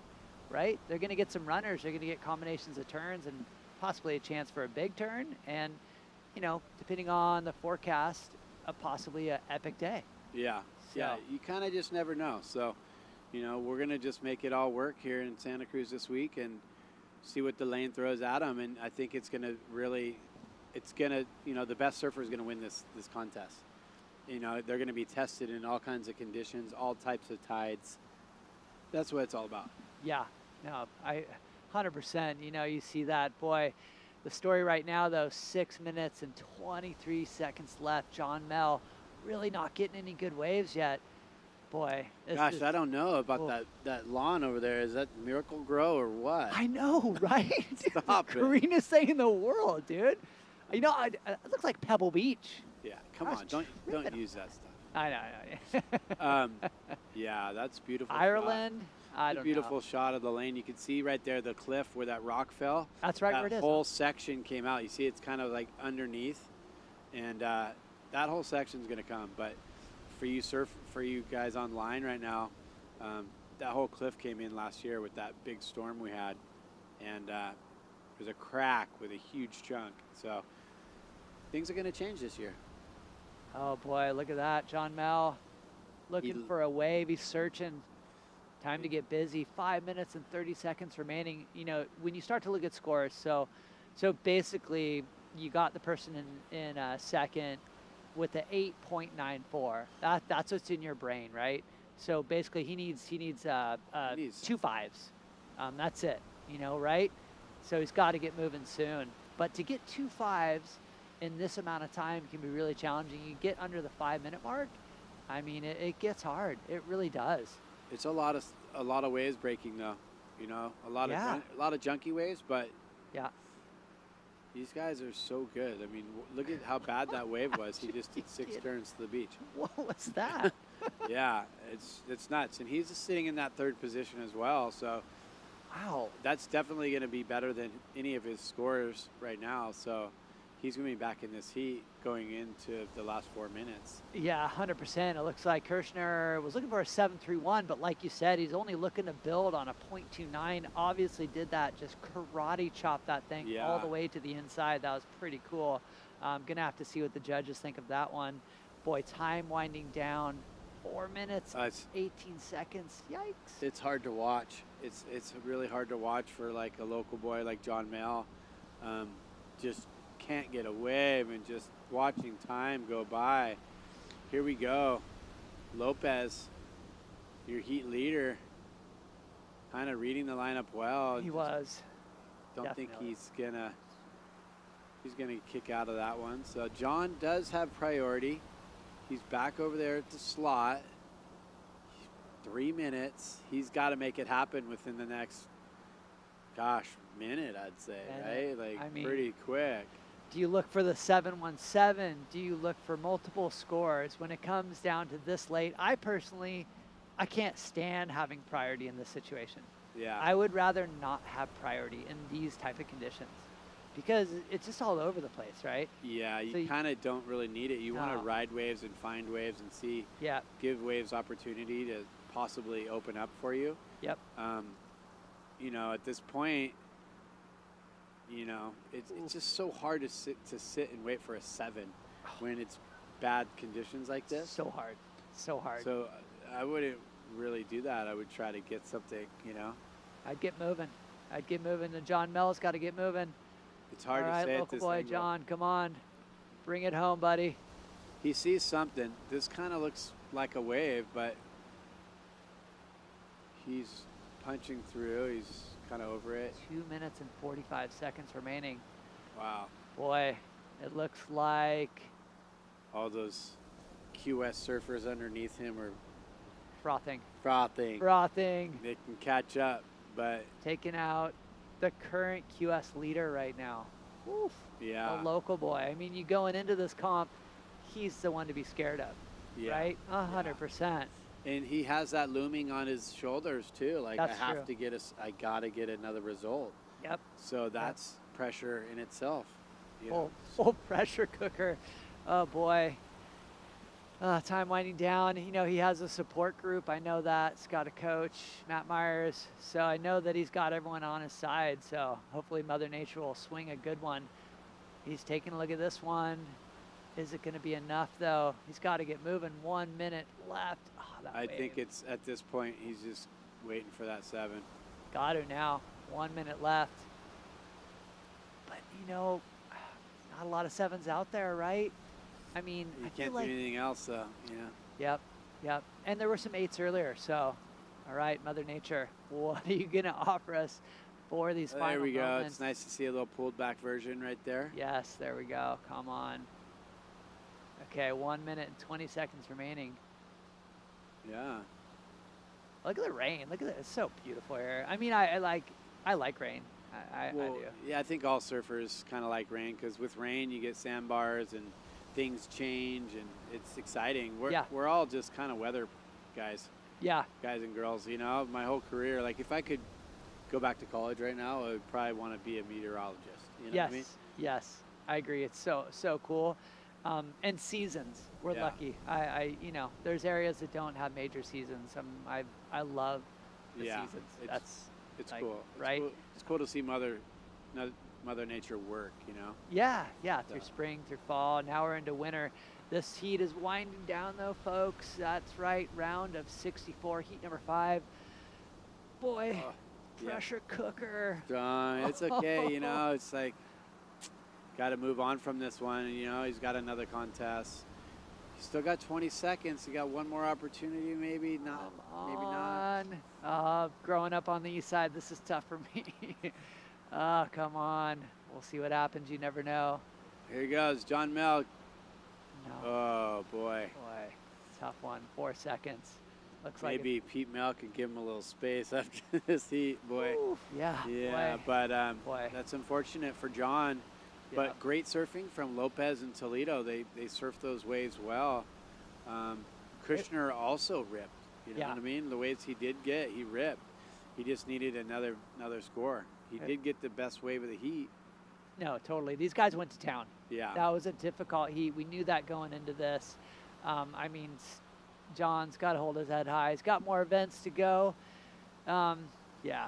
right? They're going to get some runners. They're going to get combinations of turns and possibly a chance for a big turn. And, you know, depending on the forecast, possibly an epic day. Yeah. Yeah. You kind of just never know. So, you know, we're going to just make it all work here in Santa Cruz this week and see what the lane throws at them. And I think it's going to really, it's going to, you know, the best surfer is going to win this contest. You know, they're going to be tested in all kinds of conditions, all types of tides. That's what it's all about. Yeah, no, 100%. You know, you see that. Boy, the story right now, though, 6 minutes and 23 seconds left. John Mel really not getting any good waves yet. Boy. Gosh, I don't know about that lawn over there. Is that Miracle Grow or what? I know, right? Stop the it. greenest thing in the world, dude. You know, it looks like Pebble Beach. Yeah, come on, don't use that stuff. I know. Yeah, that's beautiful. Ireland. I don't know. Beautiful shot of the lane. You can see right there the cliff where that rock fell. That's right where it is. That whole section came out. You see it's kind of like underneath. And that whole section's going to come. But for you guys online right now, that whole cliff came in last year with that big storm we had. And there's a crack with a huge chunk. So things are going to change this year. Oh, boy, look at that. John Mel looking for a wave. He's searching. Time to get busy. 5 minutes and 30 seconds remaining. You know, when you start to look at scores, so basically you got the person in second with the 8.94. That's what's in your brain, right? So basically he needs 2 fives. That's it, you know, right? So he's got to get moving soon. But to get 2 fives in this amount of time can be really challenging. You get under the 5 minute mark, I mean, it gets hard. It really does. It's a lot of waves breaking though, you know, a lot of junky waves, but yeah, these guys are so good. I mean, look at how bad that wave was. He just did 6 turns to the beach. What was that? Yeah, it's nuts, and he's just sitting in that 3rd position as well. So, wow, that's definitely going to be better than any of his scores right now. So, he's going to be back in this heat going into the last 4 minutes. Yeah, 100%. It looks like Kirshner was looking for a 7.31, but like you said, he's only looking to build on a 0.29. Obviously did that, just karate chop that thing all the way to the inside. That was pretty cool. I'm going to have to see what the judges think of that one. Boy, time winding down. 4 minutes, 18 seconds. Yikes. It's hard to watch. It's really hard to watch for like a local boy like John Mel. Just can't get a wave and just watching time go by. Here we go. Lopez, your heat leader, kind of reading the lineup well. He was. Don't think he's gonna kick out of that one. So John does have priority. He's back over there at the slot. 3 minutes. He's got to make it happen within the next, minute, I'd say, right? Like, I mean, pretty quick. Do you look for the 717? Do you look for multiple scores? When it comes down to this late, I can't stand having priority in this situation. Yeah. I would rather not have priority in these type of conditions because it's just all over the place, right? Yeah, So you kind of don't really need it. You want to No. ride waves and find waves and see, Yeah. give waves opportunity to possibly open up for you. Yep. At this point, it's just so hard to sit and wait for a 7 when it's bad conditions like this. So hard. So hard. So I wouldn't really do that. I would try to get something, I'd get moving. And John Mell's got to get moving. It's hard All to right, say at local this boy angle. John, come on. Bring it home, buddy. He sees something. This kind of looks like a wave, but he's punching through. He's kind of over it. 2 minutes and 45 seconds remaining. Wow. Boy, it looks like All those QS surfers underneath him are frothing. They can catch up, but Taking out the current QS leader right now. Oof. yeah. A local boy. I mean, you going into this comp, he's the one to be scared of, Yeah. right? 100%. And he has that looming on his shoulders too. Like That's I have true. to get I gotta get another result. Yep. So that's pressure in itself. you know. Full pressure cooker. Oh boy. Time winding down. He has a support group. I know that. He's got a coach, Matt Myers. So I know that he's got everyone on his side. So hopefully Mother Nature will swing a good one. He's taking a look at this one. Is it going to be enough though? He's got to get moving. 1 minute left. Oh, that I wave. think it's at this point he's just waiting for that 7. Got to now. 1 minute left. But not a lot of 7s out there, right? I mean, You I feel can't like do anything else though. Yep. And there were some 8s earlier. So, all right, Mother Nature, what are you going to offer us for these final There we go. moments? It's nice to see a little pulled back version right there. Yes, there we go. Come on. Okay, 1 minute and 20 seconds remaining. Yeah. Look at the rain. Look at it. It's so beautiful here. I mean, I like rain. I Well, do. yeah, I think all surfers kind of like rain because with rain you get sandbars and things change and it's exciting. We're all just kind of weather guys. Yeah. Guys and girls, my whole career. Like if I could go back to college right now, I would probably want to be a meteorologist. You know Yes. what I mean? Yes. I agree. It's so cool. And seasons, we're Yeah. lucky. There's areas that don't have major seasons. I love the Yeah, seasons. It's like, cool. right? It's cool to see Mother Nature work. Yeah. Through spring, through fall. Now we're into winter. This heat is winding down, though, folks. That's right. Round of 64, heat number 5. Boy, yeah. pressure cooker. It's okay. It's like got to move on from this one. He's got another contest. He's still got 20 seconds. He got one more opportunity, maybe not. Maybe not. Growing up on the east side, this is tough for me. Oh, come on. We'll see what happens. You never know. Here he goes, John Mel. No. Oh boy. Boy, tough one. 4 seconds. Looks like Maybe Pete Mel could give him a little space after this heat, boy. Oof, yeah. Yeah, boy. but that's unfortunate for John. But great surfing from Lopez and Toledo. They surfed those waves well. Kushner also ripped. You know what I mean? The waves he did get, he ripped. He just needed another score. He did get the best wave of the heat. No, totally. These guys went to town. Yeah. That was a difficult heat. We knew that going into this. John's got to hold his head high. He's got more events to go. Yeah.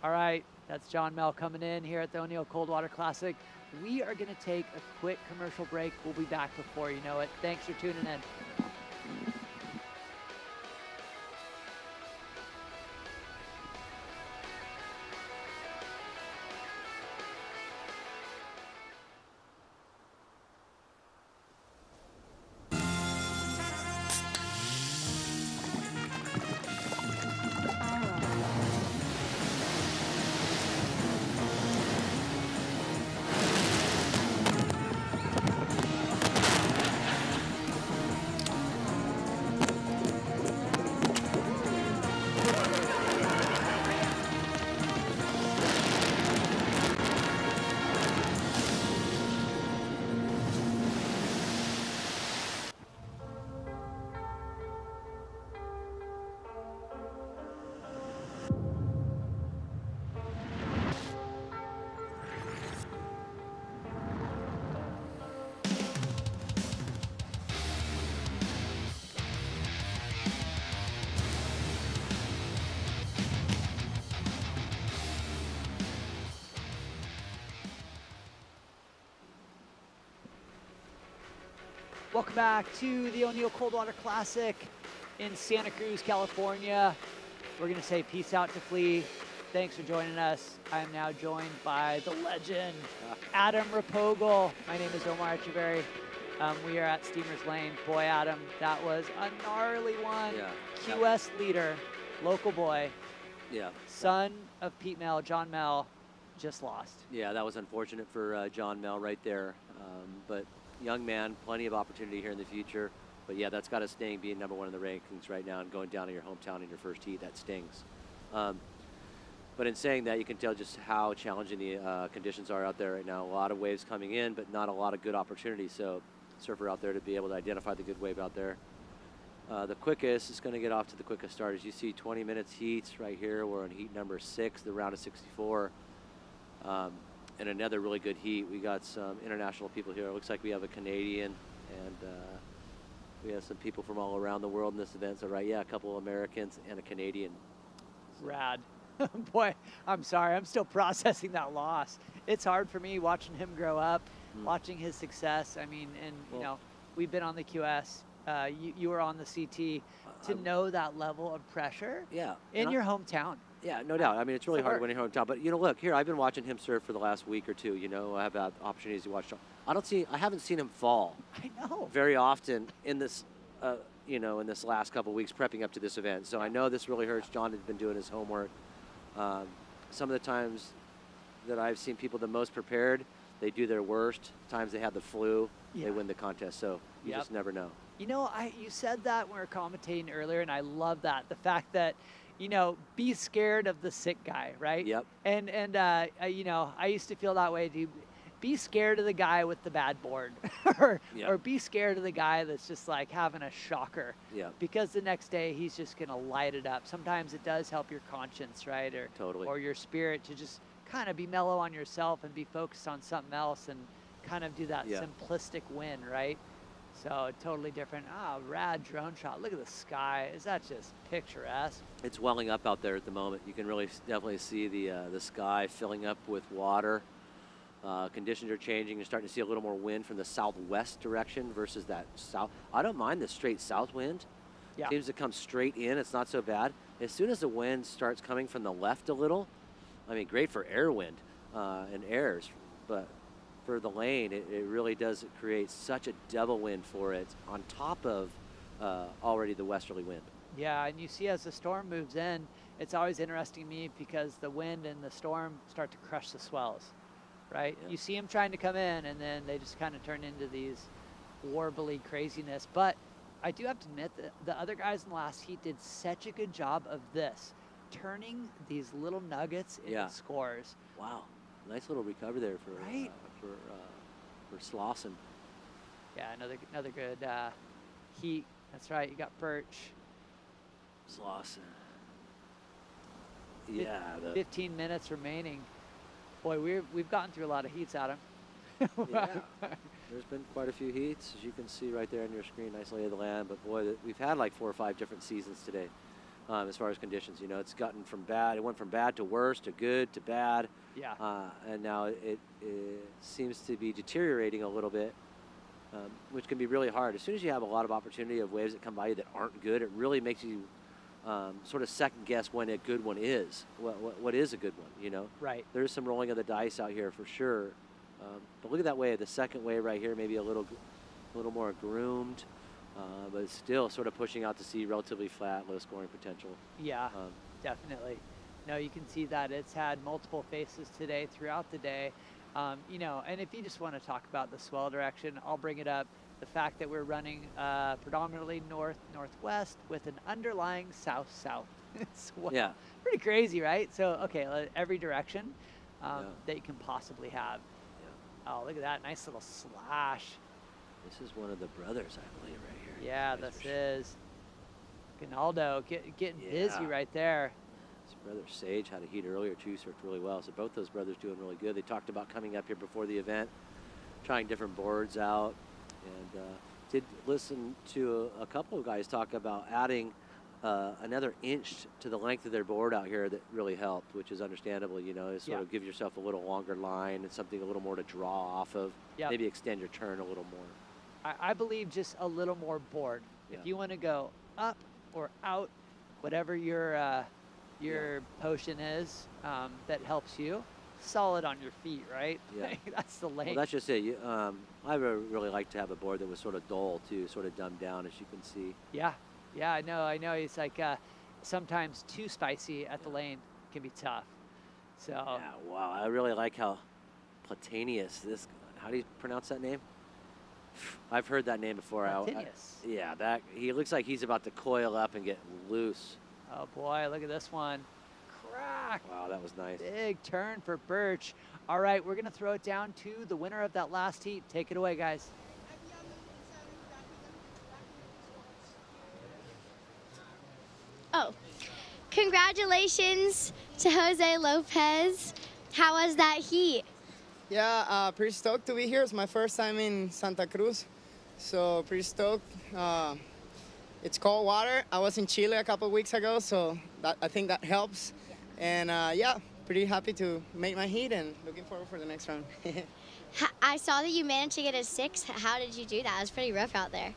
All right. That's John Mel coming in here at the O'Neill Coldwater Classic. We are going to take a quick commercial break. We'll be back before you know it. Thanks for tuning in. Welcome back to the O'Neill Coldwater Classic in Santa Cruz, California. We're going to say peace out to Flea. Thanks for joining us. I am now joined by the legend, Adam Rapogle. My name is Omar Echeverry. We are at Steamers Lane. Boy, Adam, that was a gnarly one. Yeah. QS leader, local boy. Yeah. Son of Pete Mel, John Mel, just lost. Yeah, that was unfortunate for John Mel right there. But young man, plenty of opportunity here in the future. But yeah, that's got to sting being number one in the rankings right now and going down in your hometown in your first heat. That stings. But in saying that, you can tell just how challenging the conditions are out there right now. A lot of waves coming in, but not a lot of good opportunities. So surfer out there to be able to identify the good wave out there. The quickest is going to get off to the quickest start. As you see, 20 minutes heats right here. We're on heat number 6, the round of 64. And another really good heat. We got some international people here. It looks like we have a Canadian, and we have some people from all around the world in this event. So right, yeah, a couple of Americans and a Canadian. Rad. Boy, I'm sorry. I'm still processing that loss. It's hard for me watching him grow up, watching his success. I mean, and, you know, we've been on the QS. You were on the CT. To know that level of pressure in your hometown. Yeah, no doubt. I mean, it's really hard when you're hometown. But, you know, look, here, I've been watching him surf for the last week or two. You know, I have had opportunities to watch. I haven't seen him fall. I know. Very often in this, you know, in this last couple of weeks prepping up to this event. So I know this really hurts. John had been doing his homework. Some of the times that I've seen people the most prepared, they do their worst. Times they have the flu, they win the contest. So you just never know. You know, you said that when we were commentating earlier, and I love that. The fact that, you know, be scared of the sick guy, right? Yep. And you know, I used to feel that way too. Be scared of the guy with the bad board, or be scared of the guy that's just like having a shocker. Yeah. Because the next day he's just gonna light it up. Sometimes it does help your conscience, right? Or your spirit to just kind of be mellow on yourself and be focused on something else and kind of do that simplistic win, right? So totally different. Rad drone shot. Look at the sky. Is that just picturesque? It's welling up out there at the moment. You can really definitely see the sky filling up with water. Conditions are changing. You're starting to see a little more wind from the southwest direction versus that south. I don't mind the straight south wind. Yeah. Seems to come straight in. It's not so bad. As soon as the wind starts coming from the left a little, I mean, great for air wind and airs, but for the lane, it really does create such a double wind for it on top of already the westerly wind. Yeah, and you see as the storm moves in, it's always interesting to me because the wind and the storm start to crush the swells, right? Yeah. You see them trying to come in, and then they just kind of turn into these warbly craziness. But I do have to admit that the other guys in the last heat did such a good job of this, turning these little nuggets into scores. Wow, nice little recovery there for for Slauson. Yeah, another good heat. That's right. You got Birch. Slauson. Yeah. 15 minutes remaining. Boy, we've gotten through a lot of heats, Adam. Yeah. There's been quite a few heats, as you can see right there on your screen. Nice lay of the land. But boy, we've had like 4 or 5 different seasons today. As far as conditions, you know, it's gotten from bad. It went from bad to worse to good to bad. Yeah. And now it seems to be deteriorating a little bit, which can be really hard. As soon as you have a lot of opportunity of waves that come by you that aren't good, it really makes you sort of second guess when a good one is. What is a good one, you know? Right. There's some rolling of the dice out here for sure. But look at that wave. The second wave right here, maybe a little more groomed. But it's still sort of pushing out to sea, relatively flat, low scoring potential. Yeah, definitely. No, you can see that it's had multiple faces today throughout the day. You know, and if you just want to talk about the swell direction, I'll bring it up. The fact that we're running predominantly north-northwest with an underlying south-south. It's pretty crazy, right? So, okay, every direction that you can possibly have. Yeah. Oh, look at that. Nice little slash. This is one of the brothers, I believe, right here. Yeah, this is. Ginaldo getting busy right there. His brother Sage had a heat earlier too, surfed really well. So both those brothers doing really good. They talked about coming up here before the event, trying different boards out, and did listen to a couple of guys talk about adding another inch to the length of their board out here that really helped, which is understandable, you know, sort of give yourself a little longer line and something a little more to draw off of, maybe extend your turn a little more. I believe just a little more board. Yeah. If you want to go up or out, whatever your potion is that helps you, solid on your feet, right? Yeah. That's the lane. Well, that's just it. I would really like to have a board that was sort of dull too, sort of dumbed down, as you can see. Yeah, yeah, I know. It's like sometimes too spicy at the lane can be tough. So. Yeah, wow, I really like how Platanius, how do you pronounce that name? I've heard that name before. Platanius. He looks like he's about to coil up and get loose. Oh boy, look at this one. Crack. Wow, that was nice. Big turn for Birch. All right, we're gonna throw it down to the winner of that last heat. Take it away, guys. Oh, congratulations to Jose Lopez. How was that heat? Yeah, pretty stoked to be here. It's my first time in Santa Cruz, so pretty stoked. It's cold water. I was in Chile a couple of weeks ago, so I think that helps. And yeah, pretty happy to make my heat and looking forward for the next round. I saw that you managed to get a 6. How did you do that? It was pretty rough out there.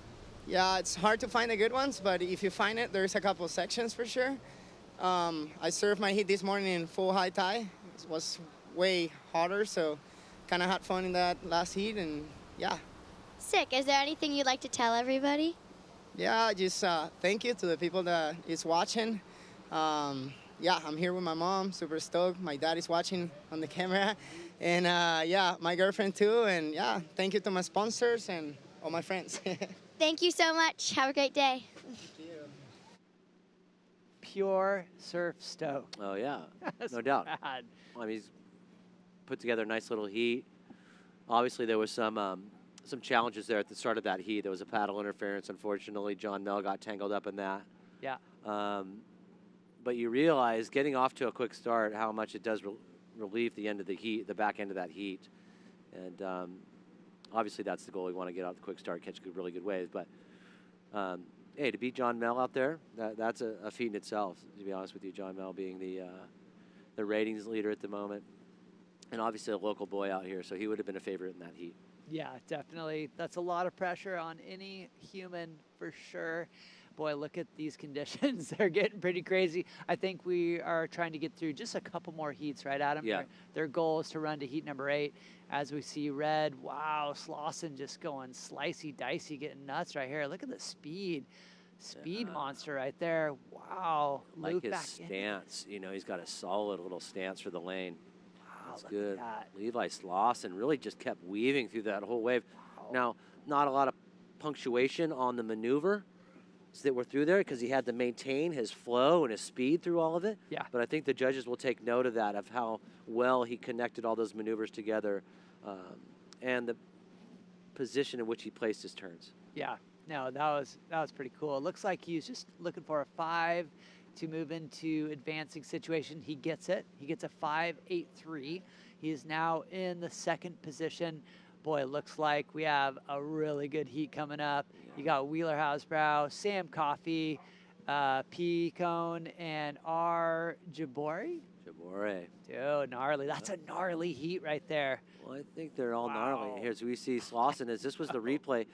Yeah, it's hard to find the good ones, but if you find it, there's a couple of sections for sure. I served my heat this morning in full high tide. It was way hotter, so kind of had fun in that last heat, and yeah. Sick. Is there anything you'd like to tell everybody? Yeah, just thank you to the people that is watching. Yeah, I'm here with my mom, super stoked. My dad is watching on the camera, and yeah, my girlfriend too. And yeah, thank you to my sponsors and all my friends. Thank you so much. Have a great day. Pure surf stoke. Oh yeah, no doubt. Bad. I mean, he's put together a nice little heat. Obviously, there was some challenges there at the start of that heat. There was a paddle interference. Unfortunately, John Mel got tangled up in that. Yeah. But you realize getting off to a quick start, how much it does relieve the end of the heat, the back end of that heat. And obviously, that's the goal. We want to get out the quick start, catch really good waves. But hey, to beat John Mel out there, that's a feat in itself. To be honest with you, John Mel being the ratings leader at the moment, and obviously a local boy out here, so he would have been a favorite in that heat. Yeah, definitely. That's a lot of pressure on any human for sure. Boy, look at these conditions. They're getting pretty crazy. I think we are trying to get through just a couple more heats, right, Adam? Yeah. Their goal is to run to heat number 8. As we see red, wow, Slauson just going slicey, dicey, getting nuts right here. Look at the speed. Speed monster right there. Wow. Like Luke his back stance. You know, he's got a solid little stance for the lane. That's look good. at that. Levi Slauson really just kept weaving through that whole wave. Now, not a lot of punctuation on the maneuver that were through there because he had to maintain his flow and his speed through all of it. Yeah. But I think the judges will take note of that, of how well he connected all those maneuvers together and the position in which he placed his turns. Yeah. No, that was pretty cool. It looks like he's just looking for a 5 to move into advancing situation. He gets it. He gets a 5.83. He is now in the second position. Boy, it looks like we have a really good heat coming up. You got Wheeler Housebrow, Sam Coffey, P. Cone, and R. Jabori. Jabori. Dude, gnarly. That's a gnarly heat right there. Well, I think they're all gnarly. Here, so we see Slauson as this was the replay.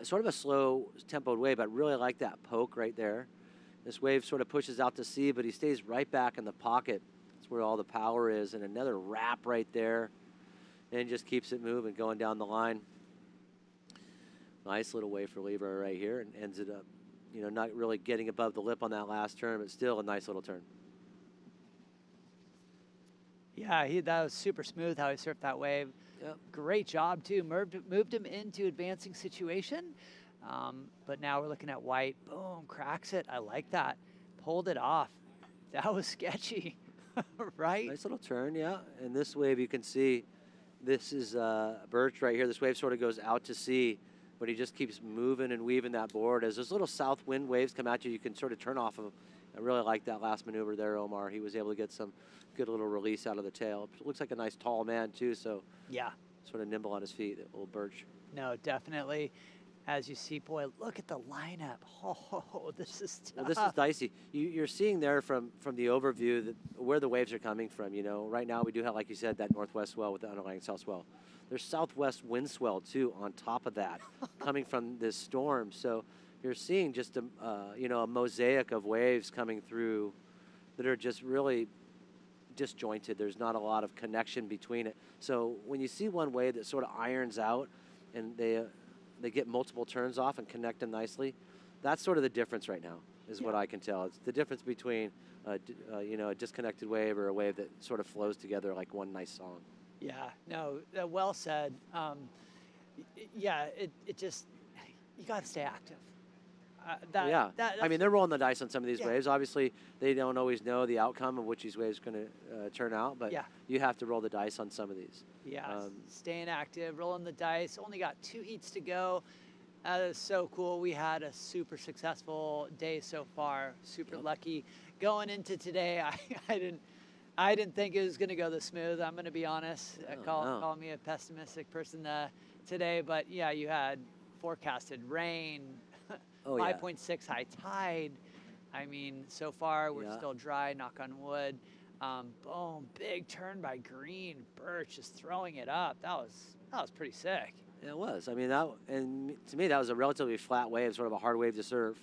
Sort of a slow tempoed wave, but really like that poke right there. This wave sort of pushes out to sea, but he stays right back in the pocket. That's where all the power is. And another wrap right there. And just keeps it moving, going down the line. Nice little wave for Lever right here, and ends it up, you know, not really getting above the lip on that last turn, but still a nice little turn. Yeah, that was super smooth how he surfed that wave. Yep. Great job, too. Moved him into advancing situation. But now we're looking at white. Boom, cracks it. I like that. Pulled it off. That was sketchy, right? Nice little turn, yeah. And this wave you can see, this is Birch right here. This wave sort of goes out to sea, but he just keeps moving and weaving that board. As those little south wind waves come at you, you can sort of turn off of them. I really like that last maneuver there, Omar. He was able to get some good little release out of the tail. It looks like a nice tall man, too, so yeah, sort of nimble on his feet, old Birch. No, definitely. as you see, boy, look at the lineup. Oh, this is tough. Well, this is dicey. You're seeing there from the overview that where the waves are coming from. You know, right now we do have, like you said, that northwest swell with the underlying south swell. There's southwest wind swell too on top of that, coming from this storm. So you're seeing just a a mosaic of waves coming through that are just really disjointed. There's not a lot of connection between it. So when you see one wave that sort of irons out and they get multiple turns off and connect them nicely, that's sort of the difference right now, is what I can tell. It's the difference between a disconnected wave or a wave that sort of flows together like one nice song. Yeah, no, well said. It just, you got to stay active. I mean, they're rolling the dice on some of these waves. Obviously, they don't always know the outcome of which these waves are going to turn out, but you have to roll the dice on some of these. Yeah, staying active, rolling the dice. Only got 2 heats to go. That is so cool. We had a super successful day so far. Super lucky. Going into today, I didn't think it was going to go this smooth. I'm going to be honest. Call me a pessimistic person today, but yeah, you had forecasted rain. 5.6 high tide. I mean, so far we're still dry, knock on wood. Boom, big turn by Green. Birch is throwing it up. That was pretty sick. Yeah, it was. I mean, and to me, that was a relatively flat wave, sort of a hard wave to surf.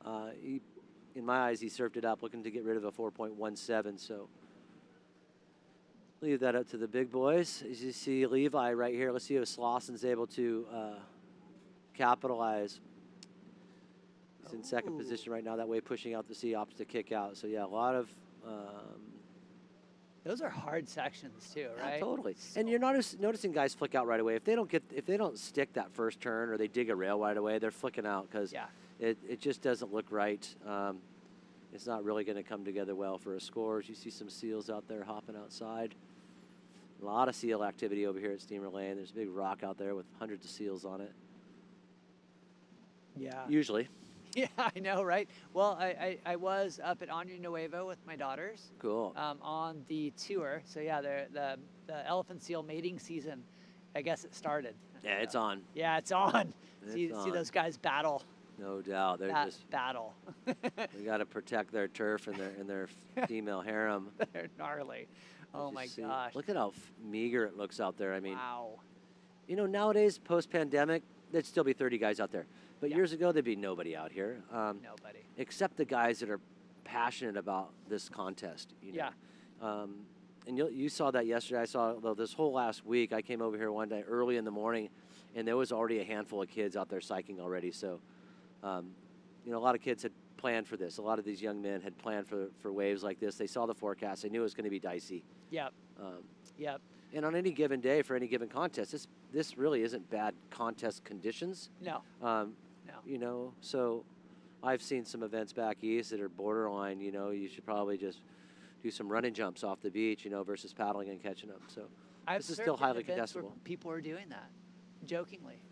In my eyes, he surfed it up looking to get rid of a 4.17, so leave that up to the big boys. As you see Levi right here, let's see if Slosson's able to capitalize. He's in second position right now, that wave pushing out the sea, opts to kick out. So yeah, a lot of those are hard sections too, right? Yeah, totally. And you're noticing guys flick out right away. If they don't stick that first turn or they dig a rail right away, they're flicking out because it just doesn't look right. It's not really going to come together well for a score. As you see some seals out there hopping outside. A lot of seal activity over here at Steamer Lane. There's a big rock out there with hundreds of seals on it. Yeah. Usually. Yeah, I know, right? Well, I was up at Andino with my daughters. Cool. On the tour. So yeah, the elephant seal mating season, I guess it started. Yeah, it's on. Yeah, it's on. See those guys battle. No doubt, they're just battle. We got to protect their turf and their female harem. They're gnarly. Oh my gosh! Look at how meager it looks out there. I mean, wow. You know, nowadays post-pandemic, there'd still be 30 guys out there. But years ago, there'd be nobody out here. Nobody. Except the guys that are passionate about this contest. You know? Yeah. And you saw that yesterday. I saw this whole last week. I came over here one day early in the morning, and there was already a handful of kids out there cycling already. So, a lot of kids had planned for this. A lot of these young men had planned for waves like this. They saw the forecast. They knew it was going to be dicey. Yep. Yep. And on any given day for any given contest, this really isn't bad contest conditions. No. No. So I've seen some events back east that are borderline, you should probably just do some running jumps off the beach, versus paddling and catching them. So this is still highly contestable. People are doing that, jokingly.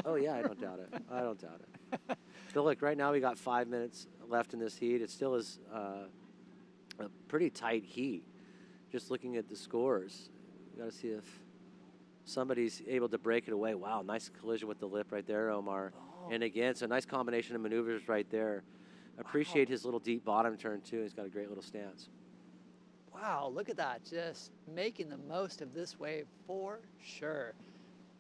Oh, yeah, I don't doubt it. But look, right now we got 5 minutes left in this heat. It still is a pretty tight heat. Just looking at the scores, we got to see if somebody's able to break it away. Wow, nice collision with the lip right there, Omar. Oh. And again, it's a nice combination of maneuvers right there. Appreciate his little deep bottom turn, too. He's got a great little stance. Wow, look at that. Just making the most of this wave for sure.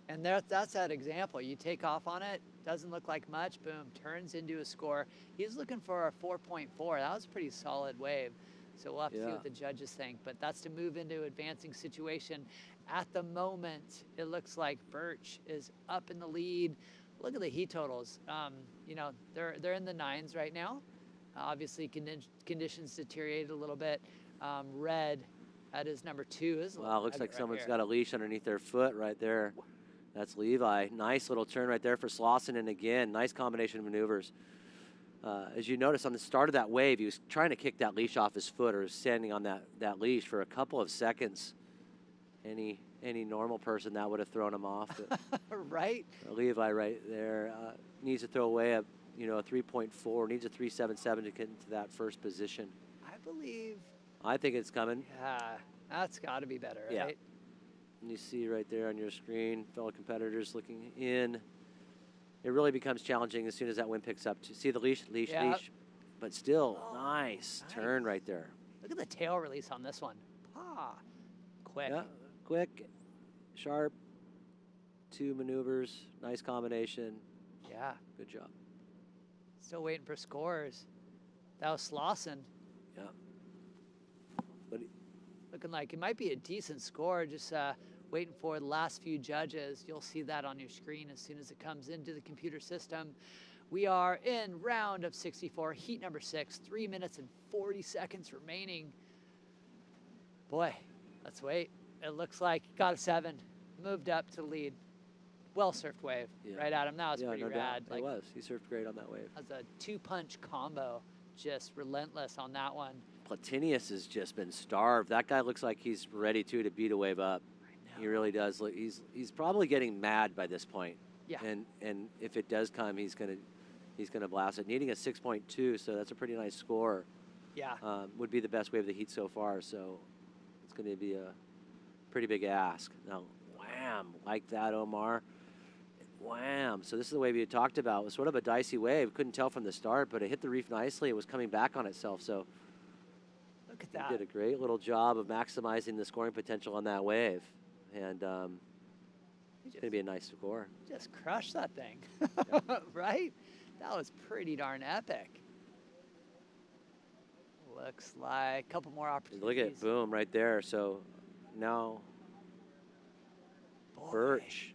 And that's that example. You take off on it, doesn't look like much, boom, turns into a score. He's looking for a 4.4. That was a pretty solid wave. So we'll have to see what the judges think. But that's to move into advancing situation. At the moment, it looks like Birch is up in the lead. Look at the heat totals. They're in the 9s right now. Obviously, conditions deteriorated a little bit. Red, that is number 2. Wow, looks like someone's got a leash underneath their foot right there. That's Levi. Nice little turn right there for Slauson. And again, nice combination of maneuvers. As you notice on the start of that wave, he was trying to kick that leash off his foot or was standing on that leash for a couple of seconds. Any normal person, that would have thrown him off. Right? Levi right there needs to throw away a 3.4, needs a 3.77 to get into that first position. I think it's coming. Yeah, that's got to be better, right? Yeah. And you see right there on your screen, fellow competitors looking in. it really becomes challenging as soon as that wind picks up. See the leash, leash. But still, nice turn right there. Look at the tail release on this one. Quick. Yeah, quick, sharp, 2 maneuvers, nice combination. Yeah. Good job. Still waiting for scores. That was Slauson. Yeah. But looking like it might be a decent score. Just waiting for the last few judges. You'll see that on your screen as soon as it comes into the computer system. We are in round of 64, heat number 6, 3 minutes and 40 seconds remaining. Boy, let's wait. It looks like got a 7, moved up to lead. Well surfed wave, right, Adam? That was pretty no rad. Doubt. It was. He surfed great on that wave. That was a 2-punch combo, just relentless on that one. Platinius has just been starved. That guy looks like he's ready to beat a wave up. He really does. Look, he's probably getting mad by this point. Yeah. And if it does come, he's gonna blast it. Needing a 6.2, so that's a pretty nice score. Yeah. Would be the best wave of the heat so far. So it's going to be a pretty big ask. Now, wham, like that, Omar. Wham. So this is the wave you talked about. It was sort of a dicey wave. Couldn't tell from the start, but it hit the reef nicely. It was coming back on itself. So look at that. He did a great little job of maximizing the scoring potential on that wave. And it's going to be a nice score. Just crushed that thing, right? That was pretty darn epic. Looks like a couple more opportunities. Look at boom right there. So now Birch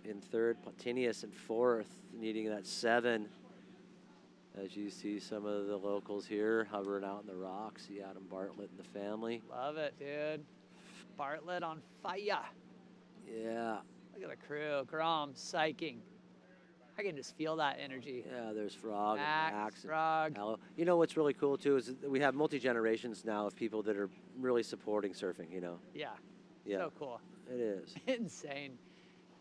in third, Platinius in fourth, needing that 7. As you see some of the locals here hovering out in the rocks. See Adam Bartlett and the family. Love it, dude. Bartlett on fire. Yeah. Look at the crew. Grom, psyching. I can just feel that energy. Yeah, there's Frog, Max, Frog. Aloe. You know what's really cool too is that we have multi-generations now of people that are really supporting surfing, you know. Yeah. Yeah. So cool. It is. Insane.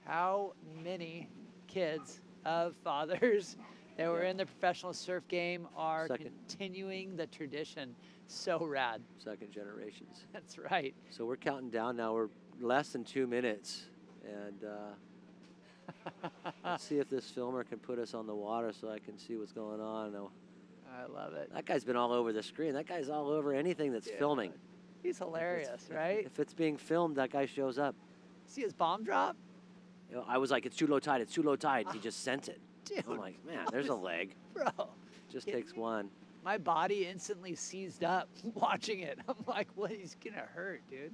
How many kids of fathers that were in the professional surf game are continuing the tradition? So rad. Second generations. That's right. So we're counting down now. We're less than 2 minutes. And let's see if this filmer can put us on the water so I can see what's going on. I love it. That guy's been all over the screen. That guy's all over anything that's filming. He's hilarious, right? If it's being filmed, that guy shows up. See his bomb drop? You know, I was like, it's too low tide, it's too low tide. He just sent it. Dude, I'm like, man, there's a leg. Bro. Just takes one. My body instantly seized up watching it. I'm like, well, he's going to hurt, dude.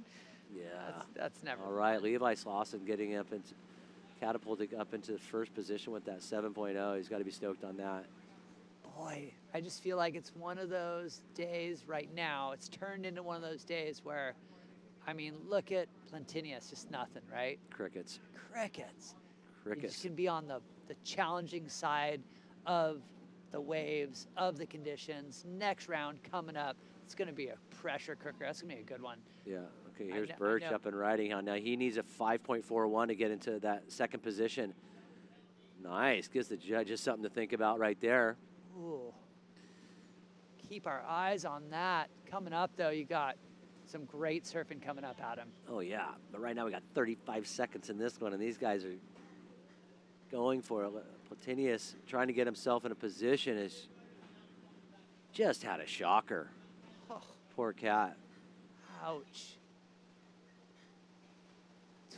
Yeah. That's never. All right, Levi Slauson getting up into, catapulting up into first position with that 7.0. He's got to be stoked on that. Boy, I just feel like it's one of those days right now. It's turned into one of those days where, I mean, look at Platinius, just nothing, right? Crickets. Crickets. Crickets. You just can be on the challenging side of the waves, of the conditions. Next round coming up, it's going to be a pressure cooker. That's going to be a good one. Yeah. Okay, here's Birch up and riding on. Now he needs a 5.41 to get into that second position. Nice. Gives the judges something to think about right there. Ooh. Keep our eyes on that. Coming up, though, you got some great surfing coming up, Adam. Oh, yeah. But right now we got 35 seconds in this one, and these guys are going for it. Platinius trying to get himself in a position is just had a shocker. Oh. Poor cat. Ouch.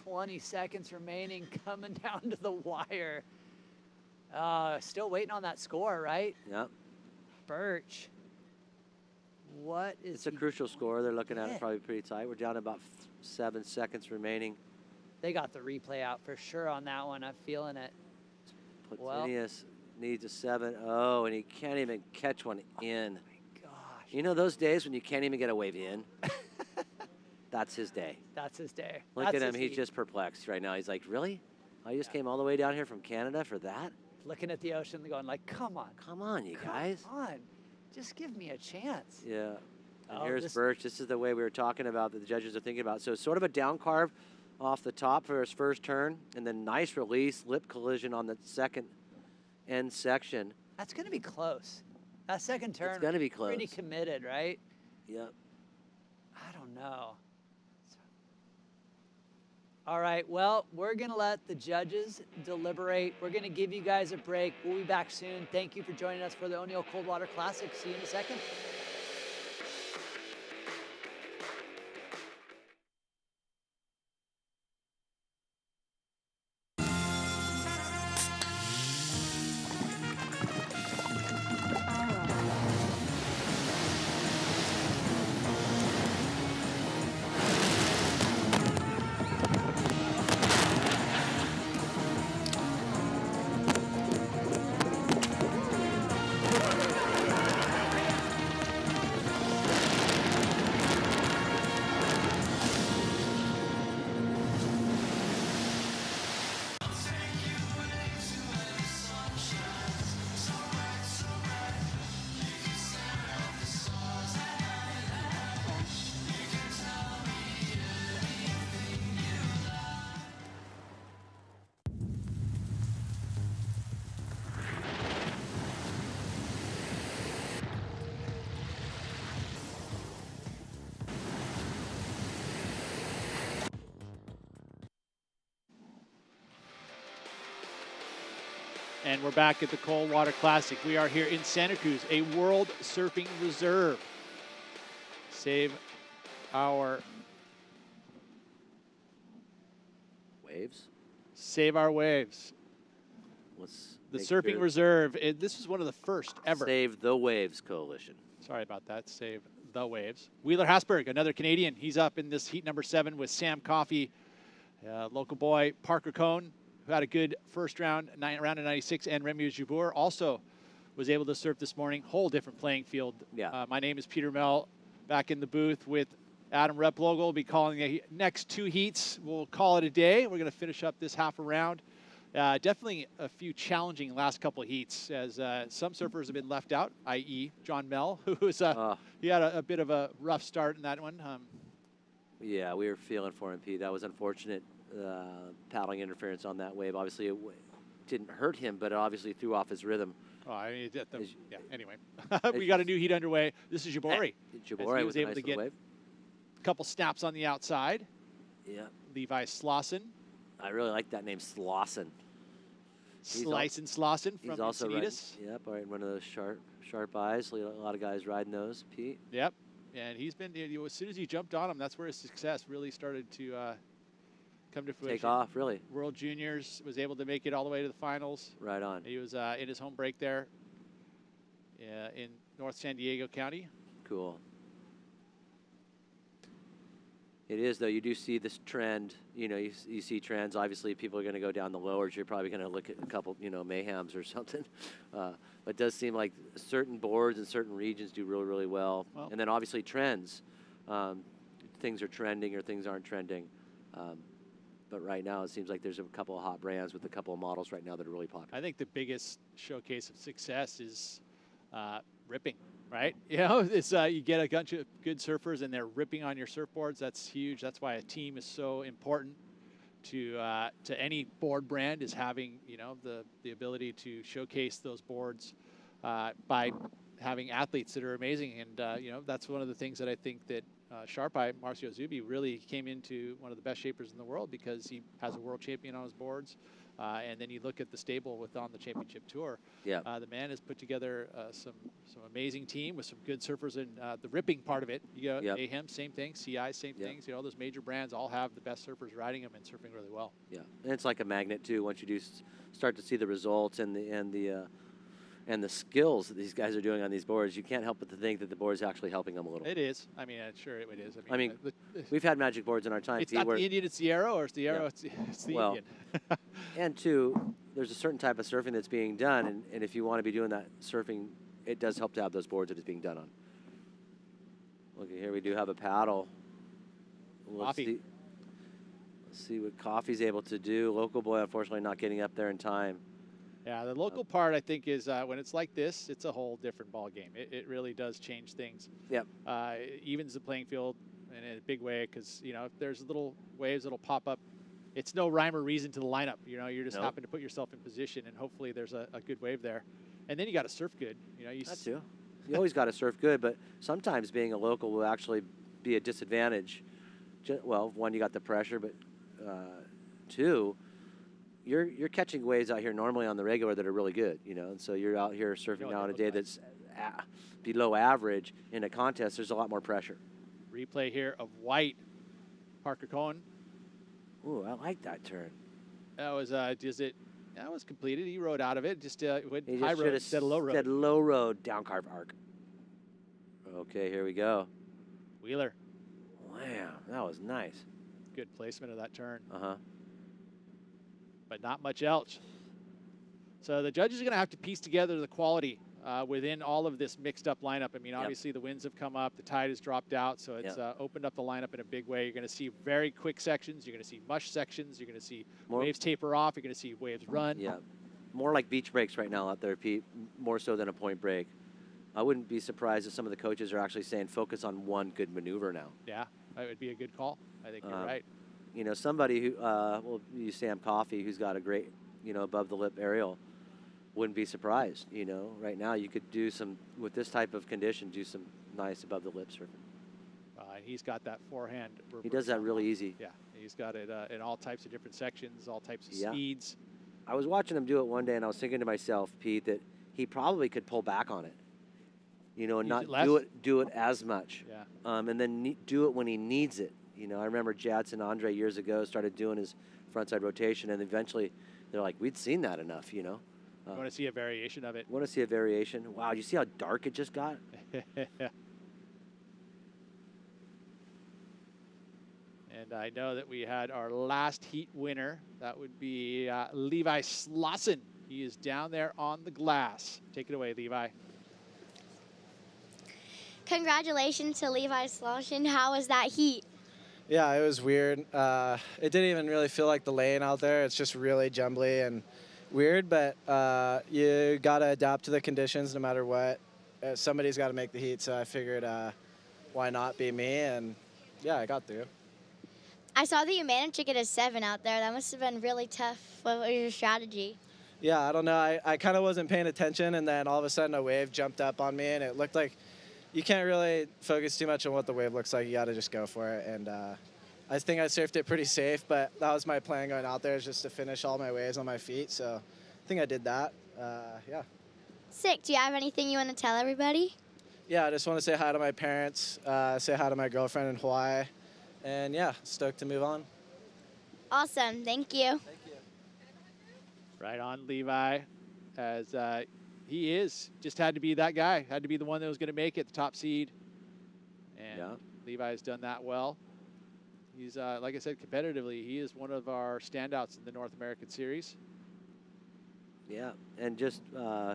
20 seconds remaining, coming down to the wire. Still waiting on that score, right? Yep. Birch. What is It's a crucial score. They're looking at it probably pretty tight. We're down to about 7 seconds remaining. They got the replay out for sure on that one. I'm feeling it. Platinius needs a 7.0, and he can't even catch one in. Oh my gosh. You know those days when you can't even get a wave in? That's his day. That's his day. Look at him. He's just perplexed right now. He's like, really? I just came all the way down here from Canada for that? Looking at the ocean and going like, come on. Come on, you guys. Come on. Just give me a chance. Yeah. And Oh, here's this- Birch. This is the way we were talking about that the judges are thinking about. So sort of a down carve off the top for his first turn, and then nice release, lip collision on the second end section. That's going to be close. That second turn. It's gonna be Pretty close. committed, right? Yep. I don't know. All right, well, we're going to let the judges deliberate. We're going to give you guys a break. We'll be back soon. Thank you for joining us for the O'Neill Coldwater Classic. See you in a second. And we're back at the Coldwater Classic. We are here in Santa Cruz, a World Surfing Reserve. Save our waves. Save our waves. Let's the make Surfing sure. Reserve. This is one of the first ever. Save the Waves Coalition. Sorry about that. Save the waves. Wheeler Hasberg, another Canadian. He's up in this heat number 7 with Sam Coffey, local boy Parker Cohn, who had a good first round, round of 96, and Remy Jabbour also was able to surf this morning. Whole different playing field. Yeah. My name is Peter Mell, back in the booth with Adam Replogle. We'll be calling the next 2 heats. We'll call it a day. We're going to finish up this half a round. Definitely a few challenging last couple of heats, as some surfers have been left out, i.e. John Mell, who was he had a bit of a rough start in that one. Yeah, we were feeling for him, Pete. That was unfortunate. Paddling interference on that wave. Obviously, it didn't hurt him, but it obviously threw off his rhythm. Oh, I mean, yeah. Anyway, we got a new heat underway. This is Jabbour. Jabbour was able nice to get wave. a couple snaps on the outside. Yeah. Levi Slauson. I really like that name, Slauson. Slice and Slauson from He's also Encinitas. Yep, all right, one of those sharp eyes. A lot of guys riding those, Pete. Yep, and he's been, as soon as he jumped on him, that's where his success really started to come to fruition. Take off, really. World Juniors, was able to make it all the way to the finals. Right on. He was in his home break there in North San Diego County. Cool. It is, though. You do see this trend. You know, you see trends. Obviously, people are going to go down the lowers. You're probably going to look at a couple, mayhems or something. But it does seem like certain boards and certain regions do really, really well. And then obviously trends. Things are trending or things aren't trending. But right now, it seems like there's a couple of hot brands with a couple of models right now that are really popular. I think the biggest showcase of success is ripping, right? It's you get a bunch of good surfers and they're ripping on your surfboards. That's huge. That's why a team is so important to any board brand, is having the ability to showcase those boards by having athletes that are amazing. And that's one of the things that I think that Sharp Eye, Marcio Zubi, really came into one of the best shapers in the world, because he has a world champion on his boards. And then you look at the stable on the championship tour. Yeah. The man has put together some amazing team with some good surfers, and the ripping part of it. You got AHEM, same thing. CI, same things. Those major brands all have the best surfers riding them and surfing really well. Yeah, and it's like a magnet too. Once you do start to see the results and the skills that these guys are doing on these boards, you can't help but to think that the board is actually helping them a little. It is. I mean, sure it is. I mean, we've had magic boards in our time. It's not the Indian, it's the Arrow, or it's the Arrow, it's the Indian. And two, there's a certain type of surfing that's being done, and if you want to be doing that surfing, it does help to have those boards that it's being done on. Look, here we do have a paddle. Let's see what Coffey's able to do. Local boy, unfortunately, not getting up there in time. Yeah, the local part, I think, is when it's like this, it's a whole different ball game. It really does change things. Yep. It evens the playing field in a big way, because if there's little waves that'll pop up, it's no rhyme or reason to the lineup. You're just happen to put yourself in position, and hopefully there's a good wave there. And then you got to surf good. That too. You always got to surf good, but sometimes being a local will actually be a disadvantage. Well, one, you got the pressure, but too, you're catching waves out here normally on the regular that are really good, you know, and so you're out here surfing now on a day that's below average. In a contest, there's a lot more pressure. Replay here of White, Parker Cohen. Ooh, I like that turn. That was that was completed. He rode out of it. Just went He high just road should instead have of low road. said low road, down carve arc. Okay, here we go. Wheeler. Wow, that was nice. Good placement of that turn. Uh-huh. But not much else. So the judges are going to have to piece together the quality within all of this mixed up lineup. I mean, obviously the winds have come up, the tide has dropped out, so it's opened up the lineup in a big way. You're going to see very quick sections. You're going to see mush sections. You're going to see waves taper off. You're going to see waves run. Yeah, more like beach breaks right now out there, Pete, more so than a point break. I wouldn't be surprised if some of the coaches are actually saying focus on one good maneuver now. Yeah, that would be a good call. I think you're right. You know, somebody who, well, you Sam Coffey, who's got a great, you know, above the lip aerial, wouldn't be surprised. You know, right now you could do some, with this type of condition, do some nice above the lip surfing. And he's got that forehand. He does that really easy. Yeah, he's got it in all types of different sections, all types of speeds. I was watching him do it one day, and I was thinking to myself, Pete, that he probably could pull back on it. You know, and not do it as much. Yeah. And then do it when he needs it. You know, I remember Jadson Andre years ago started doing his frontside rotation, and eventually they're like, we'd seen that enough, you know. You want to see a variation of it. Want to see a variation. Wow, you see how dark it just got? And I know that we had our last heat winner. That would be Levi Slauson. He is down there on the glass. Take it away, Levi. Congratulations to Levi Slauson. How was that heat? Yeah, it was weird. It didn't even really feel like the lane out there. It's just really jumbly and weird, but you got to adapt to the conditions no matter what. Somebody's got to make the heat, so I figured why not be me, and yeah, I got through. I saw that you managed to get a 7 out there. That must have been really tough. What was your strategy? Yeah, I don't know. I kind of wasn't paying attention, and then all of a sudden a wave jumped up on me, and it looked like you can't really focus too much on what the wave looks like. You got to just go for it. And I think I surfed it pretty safe, but that was my plan going out there, is just to finish all my waves on my feet. So I think I did that. Yeah. Sick. Do you have anything you want to tell everybody? Yeah, I just want to say hi to my parents, say hi to my girlfriend in Hawaii, and yeah, stoked to move on. Awesome. Thank you. Thank you. Right on, Levi, as he just had to be that guy, had to be the one that was going to make it, the top seed. And Levi has done that well. He's, like I said, competitively, he is one of our standouts in the North American Series. Yeah, and just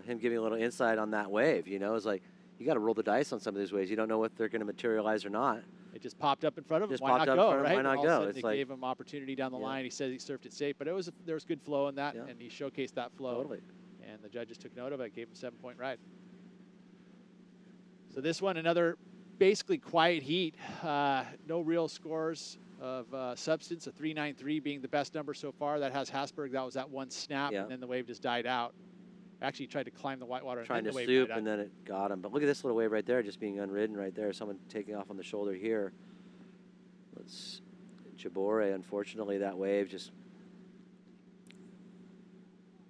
him giving a little insight on that wave, you know, is like, you got to roll the dice on some of these waves. You don't know if they're going to materialize or not. It just popped up in front of him. Just Why popped not up in go, front of him. right? Why not All of a go? sudden It's they gave him opportunity down the line. He said he surfed it safe, but there was good flow in that, and he showcased that flow. Totally. And the judges took note of it, gave him a 7-point ride. So this one, another basically quiet heat. No real scores of substance, a 3.93 being the best number so far. That has Hasberg. That was that one snap, and then the wave just died out. Actually tried to climb the whitewater. Trying to soup, and then it got him. But look at this little wave right there, just being unridden right there. Someone taking off on the shoulder here. Let's Jabore, unfortunately, that wave just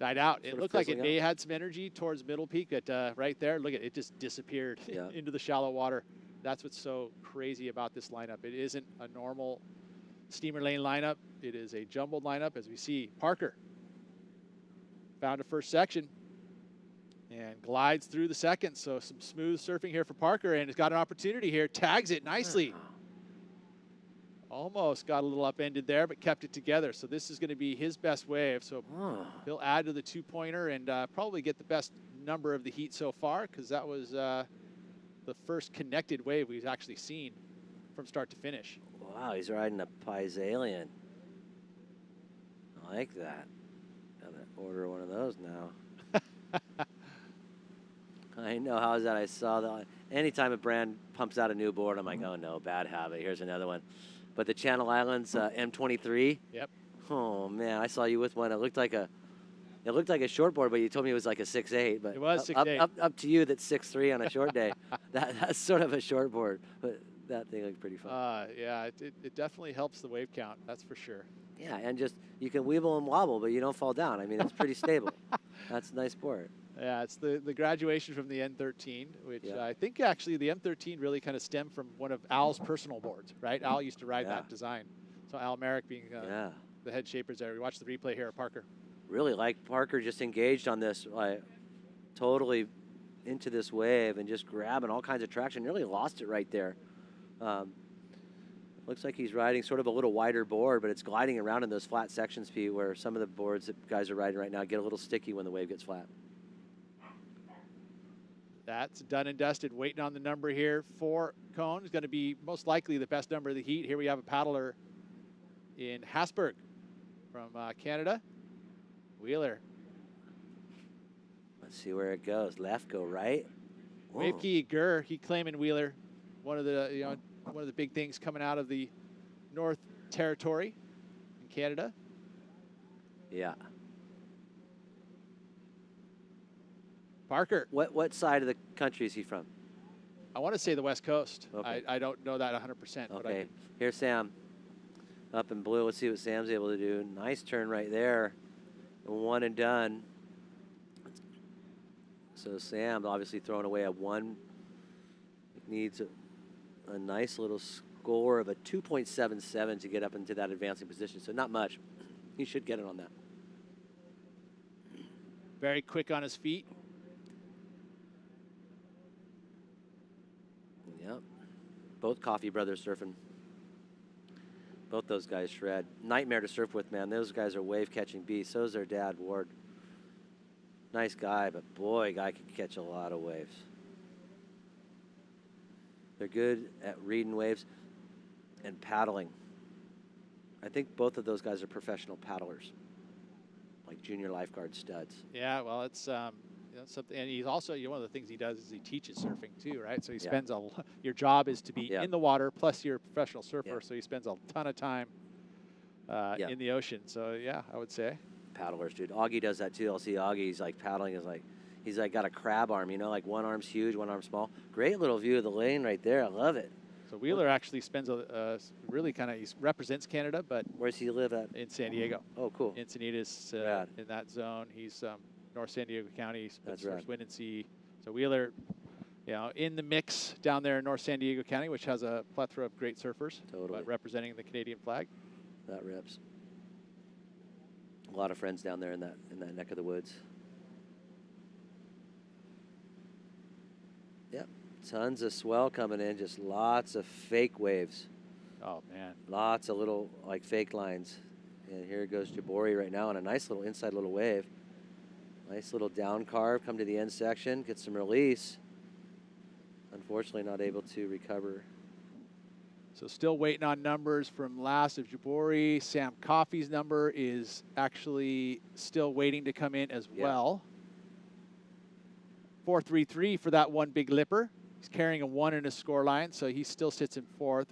died out. It looked like it may have had some energy towards middle peak, but right there, look at it, it just disappeared into the shallow water. That's what's so crazy about this lineup. It isn't a normal steamer lane lineup. It is a jumbled lineup, as we see. Parker found a first section and glides through the second. So some smooth surfing here for Parker, and has got an opportunity here. Tags it nicely. Almost got a little upended there, but kept it together. So this is going to be his best wave. So he'll add to the 2-pointer and probably get the best number of the heat so far, because that was the first connected wave we've actually seen from start to finish. Wow, he's riding a Pies-Alien. I like that. Gotta order one of those now. I know. How's that? I saw that. Anytime a brand pumps out a new board, I'm like, oh no, bad habit. Here's another one. But the Channel Islands M23. Yep. Oh man, I saw you with one. It looked like a short board, but you told me it was like a 6'8". But it was 6'8". Up to you. That's 6'3" on a short day. That's sort of a short board. But That thing looked pretty fun. Yeah, it definitely helps the wave count. That's for sure. Yeah, and just you can weeble and wobble, but you don't fall down. I mean, it's pretty stable. That's a nice board. Yeah, it's the graduation from the N13, which I think actually the M13 really kind of stemmed from one of Al's personal boards, right? Al used to ride that design. So Al Merrick being the head shapers there. We watched the replay here at Parker. Really like Parker just engaged on this, like totally into this wave and just grabbing all kinds of traction. Nearly lost it right there. Looks like he's riding sort of a little wider board, but it's gliding around in those flat sections, Pete, where some of the boards that guys are riding right now get a little sticky when the wave gets flat. That's done and dusted. Waiting on the number here for Cone. Is going to be most likely the best number of the heat. Here we have a paddler in Hasburg from Canada. Wheeler. Let's see where it goes. Left, go right. Waveke Gur, he claiming Wheeler. One of the big things coming out of the North Territory in Canada. Yeah. Parker. What side of the country is he from? I want to say the West Coast. Okay. I don't know that 100%. Okay. Here's Sam up in blue. Let's see what Sam's able to do. Nice turn right there. One and done. So Sam obviously throwing away a 1. Needs a nice little score of a 2.77 to get up into that advancing position. So not much. He should get it on that. Very quick on his feet. Yep. Both Coffee brothers surfing. Both those guys shred. Nightmare to surf with, man. Those guys are wave catching beasts. So is their dad, Ward. Nice guy, but boy, guy can catch a lot of waves. They're good at reading waves and paddling. I think both of those guys are professional paddlers, like junior lifeguard studs. Yeah, well, it's something, and he's also one of the things he does is he teaches surfing too, right? So he spends your job is to be in the water, plus you're a professional surfer, so he spends a ton of time in the ocean. So yeah, I would say paddlers, dude. Augie does that too. I'll see Augie. He's like paddling he's like got a crab arm, you know, like one arm's huge, one arm small. Great little view of the lane right there. I love it. So Wheeler actually spends really he represents Canada, but where's he live at? In San Diego. Oh, cool. Encinitas, in that zone. He's North San Diego County. That's right. Wind and Sea. So Wheeler, in the mix down there in North San Diego County, which has a plethora of great surfers. Totally. But representing the Canadian flag. That rips. A lot of friends down there in that neck of the woods. Yep, tons of swell coming in, just lots of fake waves. Oh, man. Lots of little, like, fake lines. And here goes Jabori right now on a nice little inside little wave. Nice little down carve, come to the end section, get some release. Unfortunately not able to recover. So still waiting on numbers from last of Jabori. Sam Coffey's number is actually still waiting to come in as well. 4.33 for that one big lipper. He's carrying a 1 in his score line, so he still sits in 4th.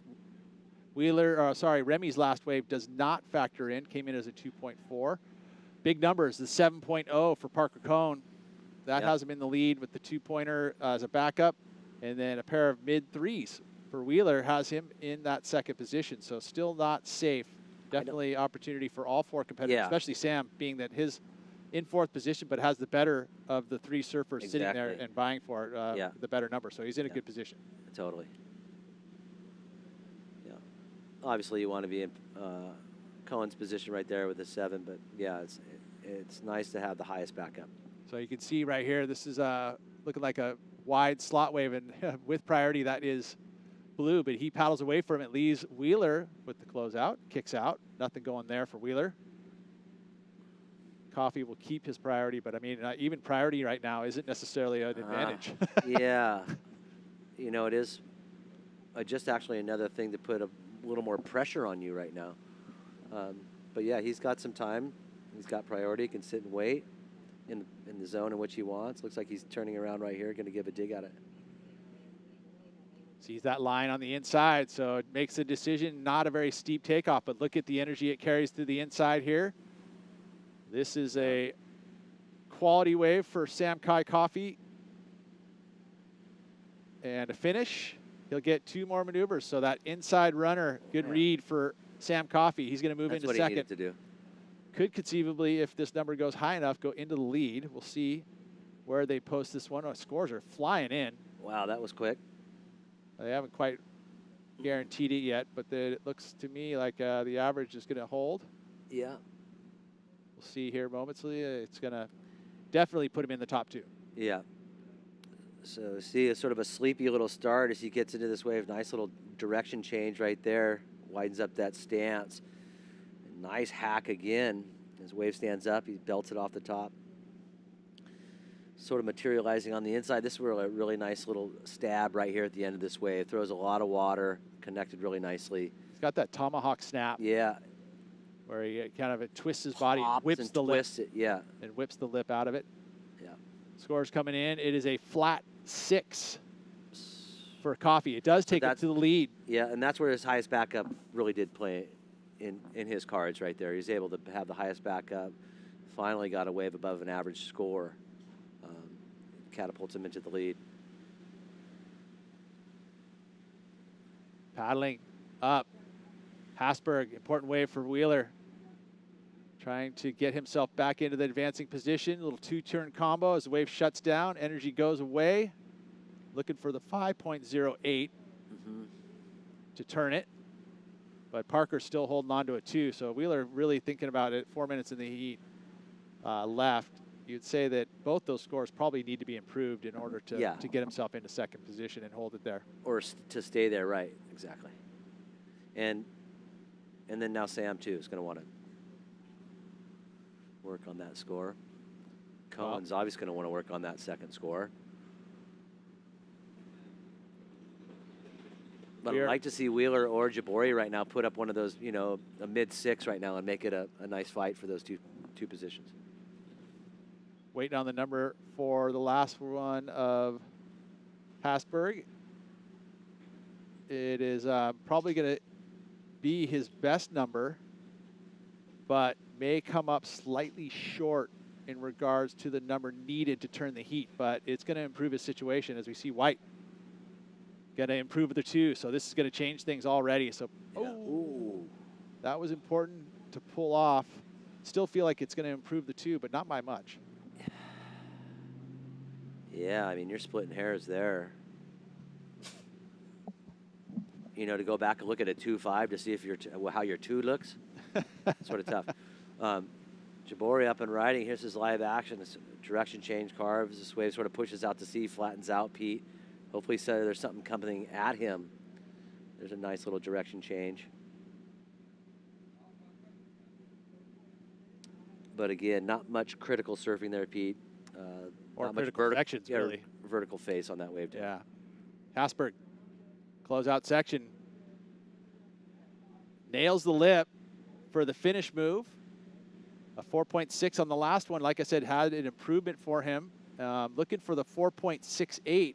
Remy's last wave does not factor in, came in as a 2.4. Big numbers, the 7.0 for Parker Cone. That has him in the lead with the 2-pointer as a backup, and then a pair of mid-3s for Wheeler has him in that second position, so still not safe. Definitely opportunity for all 4 competitors, especially Sam, being that his in 4th position, but has the better of the 3 surfers sitting there and vying for the better number. So he's in a good position. Totally. Yeah. Obviously, you want to be in Cohen's position right there with the 7, but yeah, it's nice to have the highest backup. So you can see right here, this is looking like a wide slot wave, and with priority, that is blue, but he paddles away from it, leaves Wheeler with the closeout, kicks out. Nothing going there for Wheeler. Coffey will keep his priority, but I mean, even priority right now isn't necessarily an advantage. Yeah. You know, it is just actually another thing to put a little more pressure on you right now. But yeah, he's got some time. He's got priority, can sit and wait in the zone in which he wants. Looks like he's turning around right here, going to give a dig at it. Sees that line on the inside, so it makes a decision. Not a very steep takeoff, but look at the energy it carries through the inside here. This is a quality wave for Sam Kai Coffey. And a finish. he'll get 2 more maneuvers. So that inside runner, good read for Sam Coffey. He's going to move That's into what second. he needed to do. Could conceivably, if this number goes high enough, go into the lead. We'll see where they post this one. Oh, scores are flying in. Wow, that was quick. They haven't quite guaranteed it yet, but it looks to me like the average is going to hold. Yeah. We'll see here momentarily. It's going to definitely put him in the top 2. Yeah. So see a sort of a sleepy little start as he gets into this wave. Nice little direction change right there. Widens up that stance. Nice hack again. As wave stands up, he belts it off the top. Sort of materializing on the inside. This is a really nice little stab right here at the end of this wave. Throws a lot of water, connected really nicely. He's got that tomahawk snap. Yeah. Where he kind of twists his body, Pops whips and the lip. twists it, yeah. And whips the lip out of it. Yeah. Scores coming in. It is a flat 6 for Coffey. It does take it to the lead. Yeah, and that's where his highest backup really did play in his cards right there. He's able to have the highest backup. Finally got a wave above an average score. Catapults him into the lead. Paddling up. Hasberg, important wave for Wheeler. Trying to get himself back into the advancing position. A little 2-turn combo as the wave shuts down. Energy goes away. Looking for the 5.08 to turn it. But Parker's still holding on to it too. So Wheeler really thinking about it. 4 minutes in the heat left. You'd say that both those scores probably need to be improved in order to get himself into second position and hold it there. Or to stay there, right, exactly. And then now Sam, too, is going to want to work on that score. Cohen's obviously going to want to work on that second score. But I'd like to see Wheeler or Jabori right now put up one of those, you know, a mid-6 right now and make it a nice fight for those two positions. Waiting on the number for the last one of Hasberg. It is probably going to be his best number, but may come up slightly short in regards to the number needed to turn the heat, but it's going to improve his situation as we see White going to improve the 2. So this is going to change things already. So that was important to pull off. Still feel like it's going to improve the 2, but not by much. Yeah, I mean, you're splitting hairs there. You know, to go back and look at a 2.5 to see if how your 2 looks, sort of tough. Jabori up and riding. Here's his live action. This direction change carves. This wave sort of pushes out to sea, flattens out Pete. Hopefully there's something coming at him. There's a nice little direction change. But again, not much critical surfing there, Pete. Or not much critical sections, really. Vertical face on that wave. Yeah. Hasberg, closeout section. Nails the lip for the finish move. A 4.6 on the last one. Like I said, had an improvement for him. Looking for the 4.68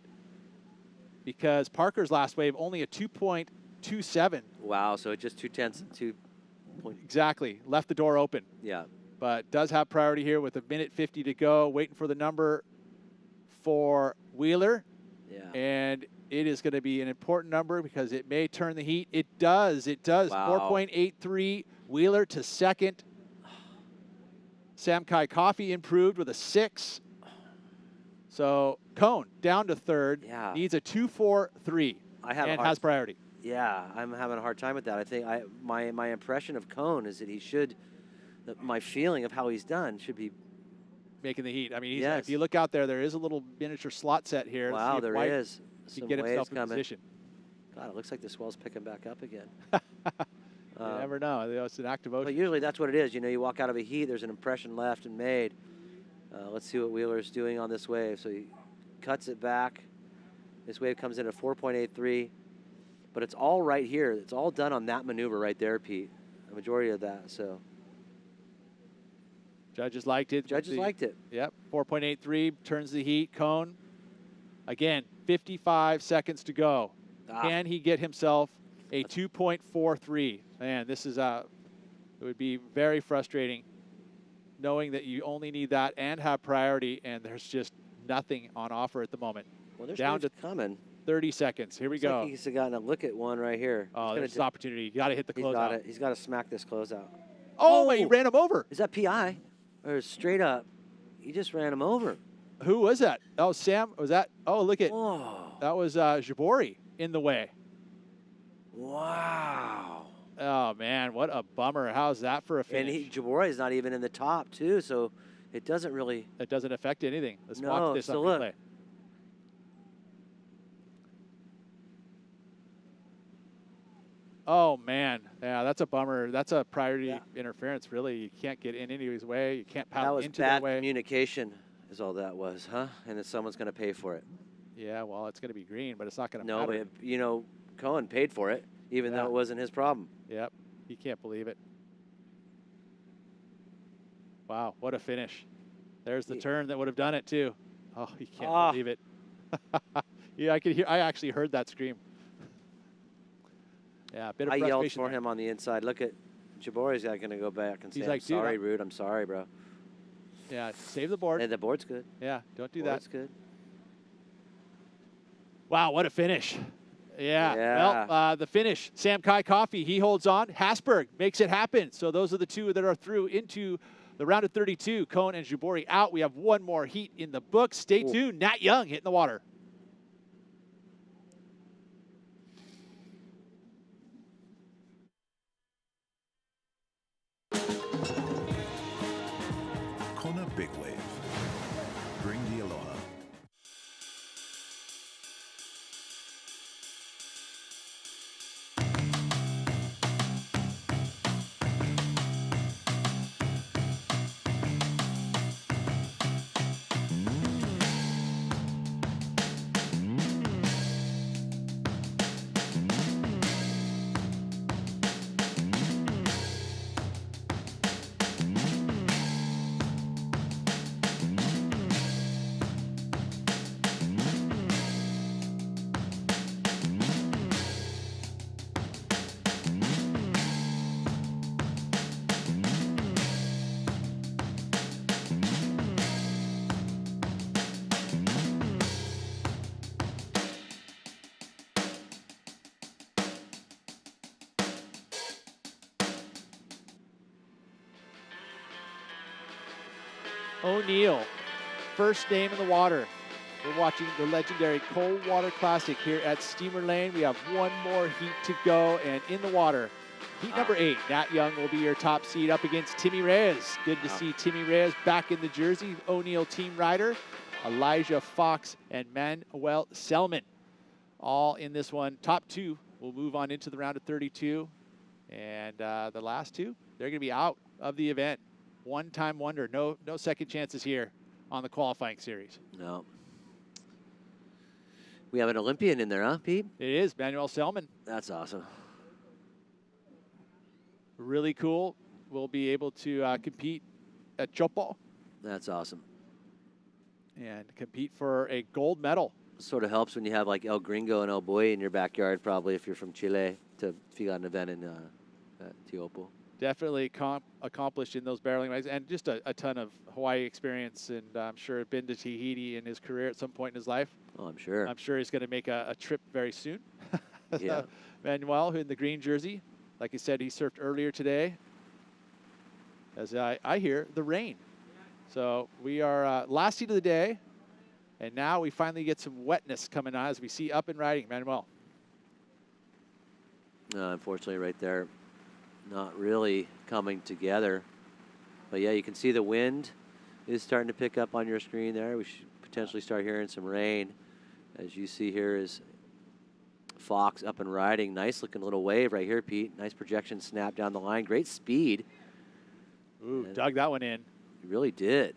because Parker's last wave only a 2.27. Wow, so it just 2/10. Exactly. Left the door open. Yeah. But does have priority here with 1:50 to go. Waiting for the number for Wheeler. Yeah. And it is going to be an important number because it may turn the heat. It does. It does. Wow. 4.83. Wheeler to second. Sam Kai Coffey improved with a 6. So Cone down to third. Yeah. Needs a 2.43 and has priority. Yeah, I'm having a hard time with that. I think my impression of Cone is that he should. My feeling of how he's done should be making the heat. I mean, yes. If you look out there, there is a little miniature slot set here. Wow, there is. He can get himself in position. God, it looks like the swell's picking back up again. You never know. It's an active ocean. But usually that's what it is. You know, you walk out of a heat, there's an impression left and made. Let's see what Wheeler's doing on this wave. So he cuts it back. This wave comes in at 4.83. But it's all right here. It's all done on that maneuver right there, Pete. The majority of that, so. Judges liked it. Judges liked it. Yep, 4.83 turns the heat. Cone, again, 55 seconds to go. Can he get himself a 2.43? Man, this is it would be very frustrating knowing that you only need that and have priority, and there's just nothing on offer at the moment. Well, there's down waves coming. 30 seconds. Here we Looks go. like he's gotten a look at one right here. Oh, there's an opportunity. You got to hit the closeout. He's got to smack this closeout. Oh, he ran him over. Is that PI? Or straight up? He just ran him over. Who was that? Oh, Sam. Was that? Oh, look at. Whoa. That was Jabori in the way. Wow. Oh, man. What a bummer. How's that for a finish? And Jabori's not even in the top, too, so it doesn't really. It doesn't affect anything. Let's No, watch this so on look. replay. Oh, man. Yeah, that's a bummer. That's a priority interference, really. You can't get in anybody's way. You can't That paddle was into their bad way. communication is all that was, huh? And then someone's going to pay for it. Yeah, well, it's going to be green, but it's not going to No, matter. but, you know, Cohen paid for it, even though it wasn't his problem. Yep. He can't believe it. Wow, what a finish. There's the turn that would have done it, too. Oh, he can't believe it. Yeah, I actually heard that scream. Yeah, a bit of I frustration yelled for him on the inside. Look at Jabori's going to go back and say, He's I'm like, dude, sorry, Rude. I'm sorry, bro. Yeah, save the board. And the board's good. Yeah, don't do Board's that. good. Wow, what a finish. Yeah. Yeah. Well, the finish, Sam Kai Coffey, he holds on. Hasberg makes it happen. So those are the two that are through into the round of 32. Cohen and Jabori out. We have one more heat in the book. Stay tuned. Nat Young hitting the water. Kona Big Wave. Bring the aloha. O'Neill, first name in the water. We're watching the legendary Cold Water Classic here at Steamer Lane. We have one more heat to go, and in the water, heat number 8, Nat Young will be your top seed up against Timmy Reyes. Good to see Timmy Reyes back in the jersey. O'Neill team rider, Elijah Fox, and Manuel Selman. All in this one. Top 2 will move on into the round of 32. And the last 2, they're going to be out of the event. One-time wonder. No second chances here on the qualifying series. No. We have an Olympian in there, huh, Pete? It is, Manuel Selman. That's awesome. Really cool. We'll be able to compete at Chopo. That's awesome. And compete for a gold medal. Sort of helps when you have like El Gringo and El Boy in your backyard, probably, if you're from Chile, if you got an event in Tiopo. Definitely accomplished in those barreling rides, and just a ton of Hawaii experience, and I'm sure been to Tahiti in his career at some point in his life. Oh, I'm sure. I'm sure he's going to make a trip very soon. Yeah. Manuel, who in the green jersey, like I said, he surfed earlier today. As I hear the rain. So we are last heat of the day, and now we finally get some wetness coming on as we see up and riding. Manuel. Unfortunately, right there, not really coming together. But yeah, you can see the wind is starting to pick up on your screen there. We should potentially start hearing some rain. As you see here is Fox up and riding. Nice looking little wave right here, Pete. Nice projection snap down the line. Great speed. Ooh, dug that one in. He really did.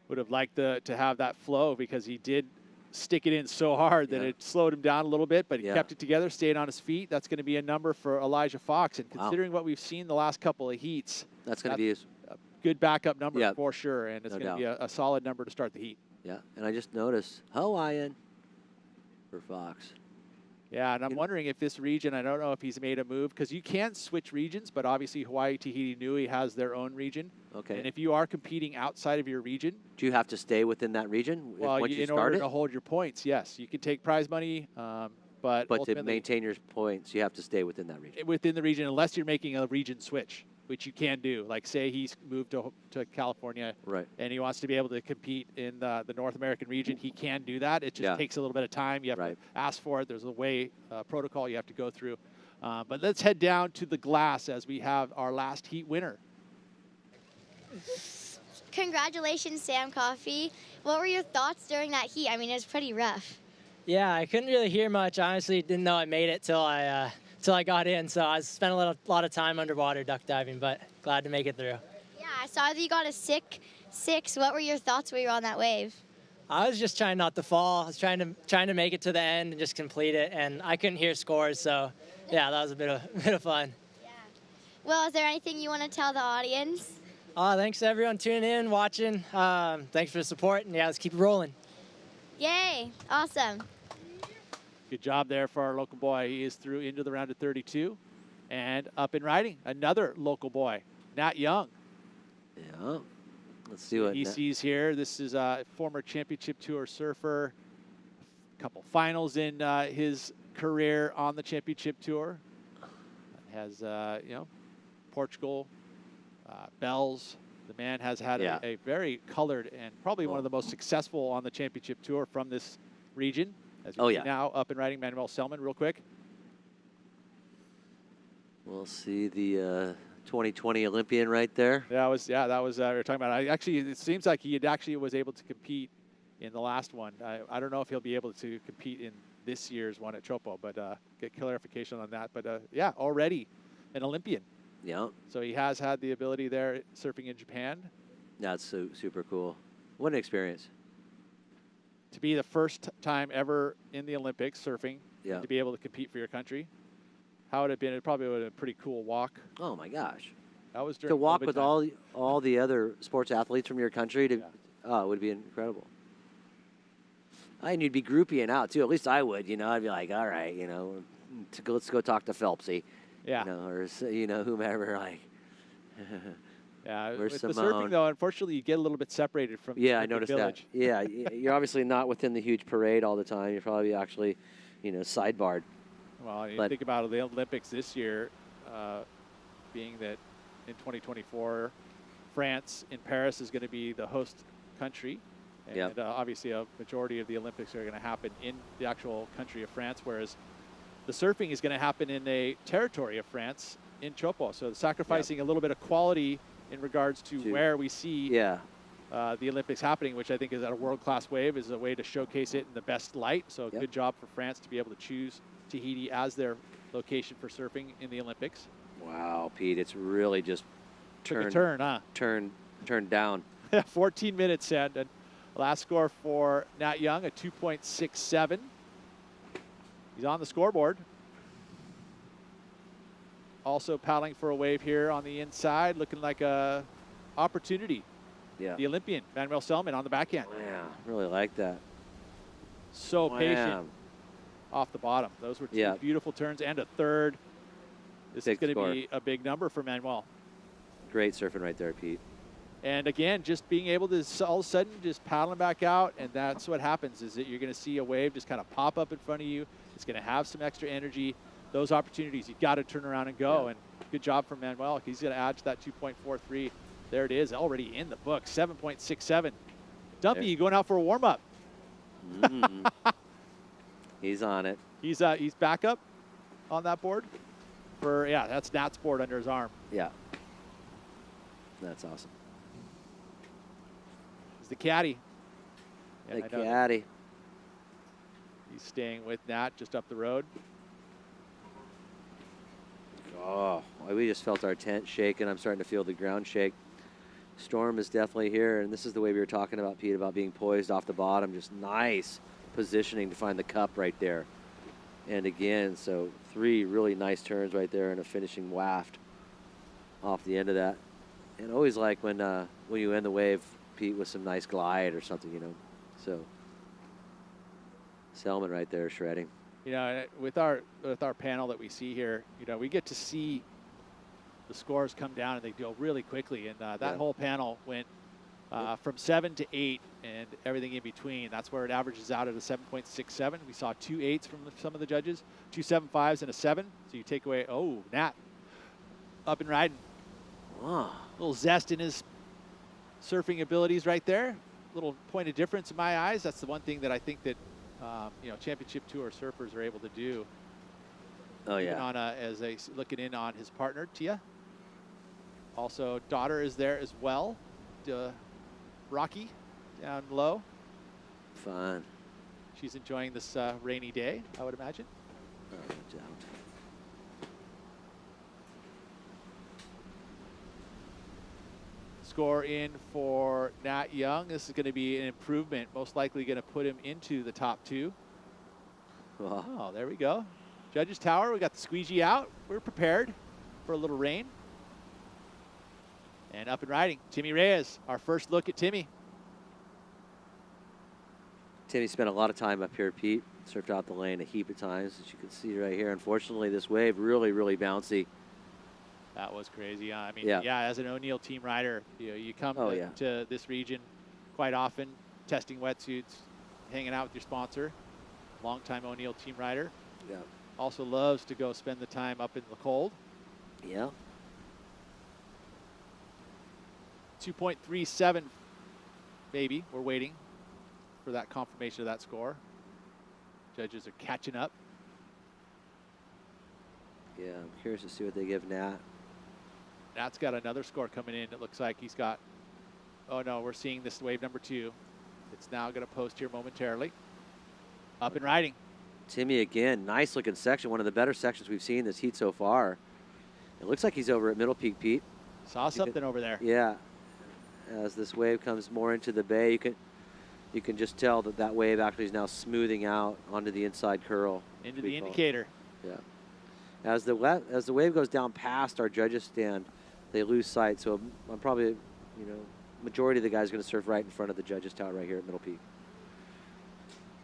Would have liked to have that flow because he did stick it in so hard that it slowed him down a little bit, but he kept it together, stayed on his feet. That's going to be a number for Elijah Fox. And considering what we've seen the last couple of heats, that's going to be a good backup number for sure, and it's No going to be a solid number to start the heat. Yeah, and I just noticed Hawaiian for Fox. Yeah, and I'm wondering if this region, I don't know if he's made a move, because you can switch regions, but obviously Hawaii, Tahiti, Nui has their own region. Okay. And if you are competing outside of your region, Do you have to stay within that region well, once you in start order it? to hold your points, yes. You can take prize money, but to ultimately maintain your points, you have to stay within that region. within the region, unless you're making a region switch, which you can do. Like, say he's moved to California, Right. and he wants to be able to compete in the North American region, he can do that. It just Yeah. takes a little bit of time. You have to ask for it. There's a way protocol you have to go through. But let's head down to the glass as we have our last heat winner. Congratulations, Sam Coffey. What were your thoughts during that heat? I mean, it was pretty rough. Yeah, I couldn't really hear much. Honestly, didn't know I made it till I got in. So I spent a lot of time underwater duck diving, but glad to make it through. Yeah, I saw that you got a six. What were your thoughts when you were on that wave? I was just trying not to fall. I was trying to make it to the end and just complete it, and I couldn't hear scores. So yeah, that was a bit of fun. Well, is there anything you want to tell the audience? Thanks to everyone tuning in, watching. Thanks for the support, and yeah, let's keep it rolling. Yay, awesome. Good job there for our local boy. He is through into the round of 32 and up and riding. Another local boy, Nat Young. Yeah. Let's see what he sees here. This is a former championship tour surfer. A couple finals in his career on the championship tour. Has, Portugal, bells. The man has had a very colored and probably one of the most successful on the championship tour from this region. As we see now up and riding Manuel Selman real quick. We'll see the 2020 Olympian right there. That was we were talking about. It seems like he actually was able to compete in the last one. I don't know if he'll be able to compete in this year's one at Chopo, but get clarification on that. But already an Olympian. Yeah. So he has had the ability there surfing in Japan. That's super cool. What an experience. To be the first time ever in the Olympics surfing, Yeah. to be able to compete for your country. How would it have been? It probably would have been a pretty cool walk. Oh my gosh. That was during to walk COVID with time. all the other sports athletes from your country to it would be incredible. And you'd be groupieing out too. At least I would, I'd be like, all right, let's go talk to Phelpsy. Yeah. Or whomever, like. Yeah, Where's with the Simone? surfing, though, unfortunately, you get a little bit separated from Yeah, I the noticed village. that. Yeah, you're obviously not within the huge parade all the time. You're probably actually, sidebarred. Well, you But- think about the Olympics this year, being that in 2024, France in Paris is going to be the host country. And Yep. Obviously, a majority of the Olympics are going to happen in the actual country of France, whereas the surfing is going to happen in a territory of France in Chopo. So sacrificing a little bit of quality in regards to where we see the Olympics happening, which I think is at a world-class wave, is a way to showcase it in the best light. So good job for France to be able to choose Tahiti as their location for surfing in the Olympics. Wow, Pete, it's really just Took a turned turn, huh? Turned down. 14 minutes, and last score for Nat Young, a 2.67. He's on the scoreboard. Also paddling for a wave here on the inside, looking like a opportunity. Yeah. The Olympian, Manuel Selman, on the backhand. Yeah, really like that. So Wow. patient off the bottom. Those were two beautiful turns and a third. This is going to be a big number for Manuel. Great surfing right there, Pete. And again, just being able to all of a sudden just paddling back out, and that's what happens is that you're going to see a wave just kind of pop up in front of you. It's going to have some extra energy. Those opportunities, you got to turn around and go. And good job from Manuel. He's going to add to that 2.43. There it is, already in the book, 7.67. Dumpy, you going out for a warm-up? He's on it. He's back up on that board. That's Nat's board under his arm. Yeah. That's awesome. He's the caddy. The caddy. He's staying with Nat just up the road. Oh, we just felt our tent shaking. I'm starting to feel the ground shake. Storm is definitely here, and this is the way we were talking about, Pete, about being poised off the bottom. Just nice positioning to find the cup right there. And again, so 3 really nice turns right there and a finishing waft off the end of that. And always like when you end the wave, Pete, with some nice glide or something, So Selman right there shredding. you know, with our panel that we see here, you know, we get to see the scores come down and they go really quickly. And that whole panel went from 7 to 8 and everything in between. That's where it averages out at a 7.67. We saw 2 8s from some of the judges, 2 7.5s and a 7. So you take away, oh, Nat up and riding. A little zest in his surfing abilities right there. Little point of difference in my eyes. That's the one thing that I think that you know, Championship Tour surfers are able to do. Oh yeah. On as they looking in on his partner Tia. Also, daughter is there as well. Rocky down low. Fun. She's enjoying this rainy day, I would imagine. No doubt. Score in for Nat Young. This is going to be an improvement, most likely going to put him into the top 2. Wow. Oh, there we go. Judges Tower, we got the squeegee out. We're prepared for a little rain. And up and riding, Timmy Reyes, our first look at Timmy. Timmy spent a lot of time up here, Pete. Surfed out the lane a heap of times, as you can see right here. Unfortunately, this wave really, really bouncy. That was crazy. I mean, Yeah. yeah, as an O'Neill team rider, you know, you come Oh, yeah. to this region quite often, testing wetsuits, hanging out with your sponsor, longtime O'Neill team rider. Yeah. Also loves to go spend the time up in the cold. Yeah. 2.37, maybe. We're waiting for that confirmation of that score. Judges are catching up. Yeah, I'm curious to see what they give Nat. Nat's got another score coming in. It looks like he's got, oh no, we're seeing this wave number 2. It's now going to post here momentarily. Up and riding. Timmy again, nice looking section. One of the better sections we've seen this heat so far. It looks like he's over at Middle Peak, Pete. Saw something over there. Yeah. As this wave comes more into the bay, you can just tell that that wave actually is now smoothing out onto the inside curl. Into the indicator. Yeah. As the wave goes down past our judges stand, they lose sight. So I'm probably, you know, majority of the guys are going to surf right in front of the judges tower right here at Middle Peak.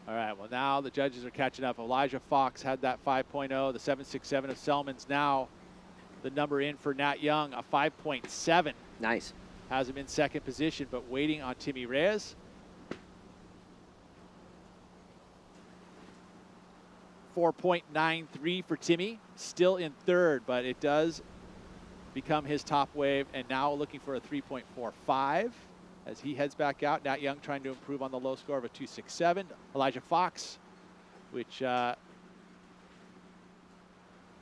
All right, well, now the judges are catching up. Elijah Fox had that 5.0. The 7.67 of Selman's now the number in for Nat Young, a 5.7. Nice. Has him in second position, but waiting on Timmy Reyes. 4.93 for Timmy, still in third, but it does become his top wave, and now looking for a 3.45 as he heads back out. Nat Young trying to improve on the low score of a 2.67. Elijah Fox, which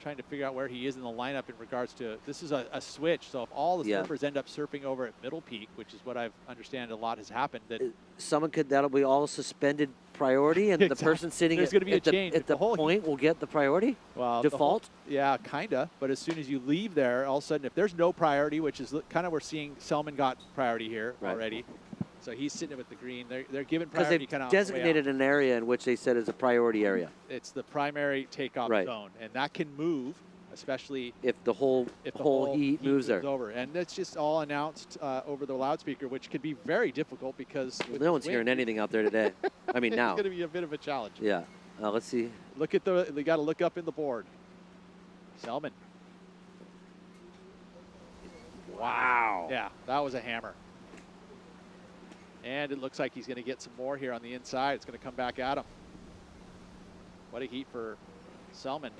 trying to figure out where he is in the lineup in regards to, this is a switch, so if all the surfers end up surfing over at Middle Peak, which is what I've understand a lot has happened, that that'll be all suspended priority, and the person sitting There's going to be a change. at the point will get the priority? Well, default? Yeah, kind of. But as soon as you leave there, all of a sudden, if there's no priority, which is kind of we're seeing Selman got priority here already. So he's sitting with the green. They're giving priority kind of Because they've designated an area in which they said is a priority area. It's the primary takeoff zone, and that can move, especially if the whole heat moves there. Over. And that's just all announced over the loudspeaker, which can be very difficult because no one's hearing anything out there today. I mean, now. It's going to be a bit of a challenge. Yeah. Let's see. Look at they got to look up in the board. Selman. Wow. Yeah, that was a hammer. And it looks like he's going to get some more here on the inside. It's going to come back at him. What a heat for Selman.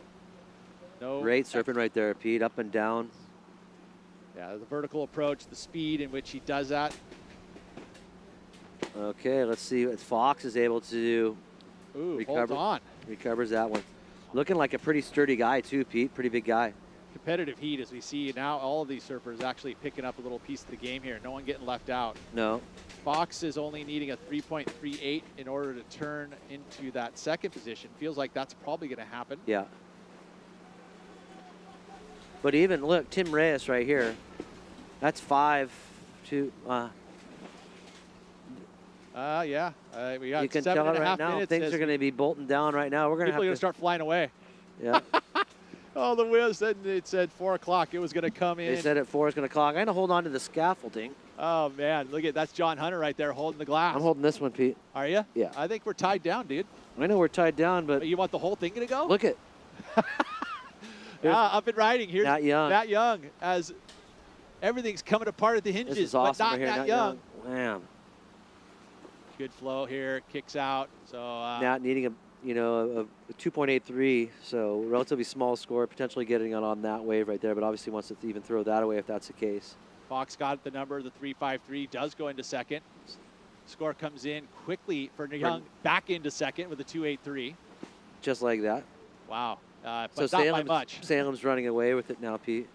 No. Great surfing right there, Pete, up and down. Yeah, the vertical approach, the speed in which he does that. Okay, let's see what Fox is able to do. Ooh, holds on. Recovers that one. Looking like a pretty sturdy guy too, Pete. Pretty big guy. Competitive heat as we see now all of these surfers actually picking up a little piece of the game here. No one getting left out. No. Fox is only needing a 3.38 in order to turn into that second position. Feels like that's probably going to happen. Yeah. But even, look, Tim Reyes right here. That's 5 to... yeah. We got you can 7.5 tell it right now. minutes. Things are going to be bolting down right now. We're going to have People are going to start flying away. Yeah. Oh, the wheel said it said 4 o'clock. It was going to come in. They said at 4 it's going to clock. I'm going to hold on to the scaffolding. Oh, man. Look at that's John Hunter right there holding the glass. I'm holding this one, Pete. Are you? Yeah. I think we're tied down, dude. I know we're tied down, but You want the whole thing to go? look at up and riding. Here's Nat Young. Nat Young as everything's coming apart at the hinges, this is but awesome not right here. Nat Young. Wham. Good flow here, kicks out. So Nat needing a 2.83, so relatively small score, potentially getting on that wave right there, but obviously wants to even throw that away if that's the case. Fox got the number, the 3.53, does go into second. Score comes in quickly for Young, back into second with a 2.83. Just like that. Wow, but So not by much. Salem's running away with it now, Pete.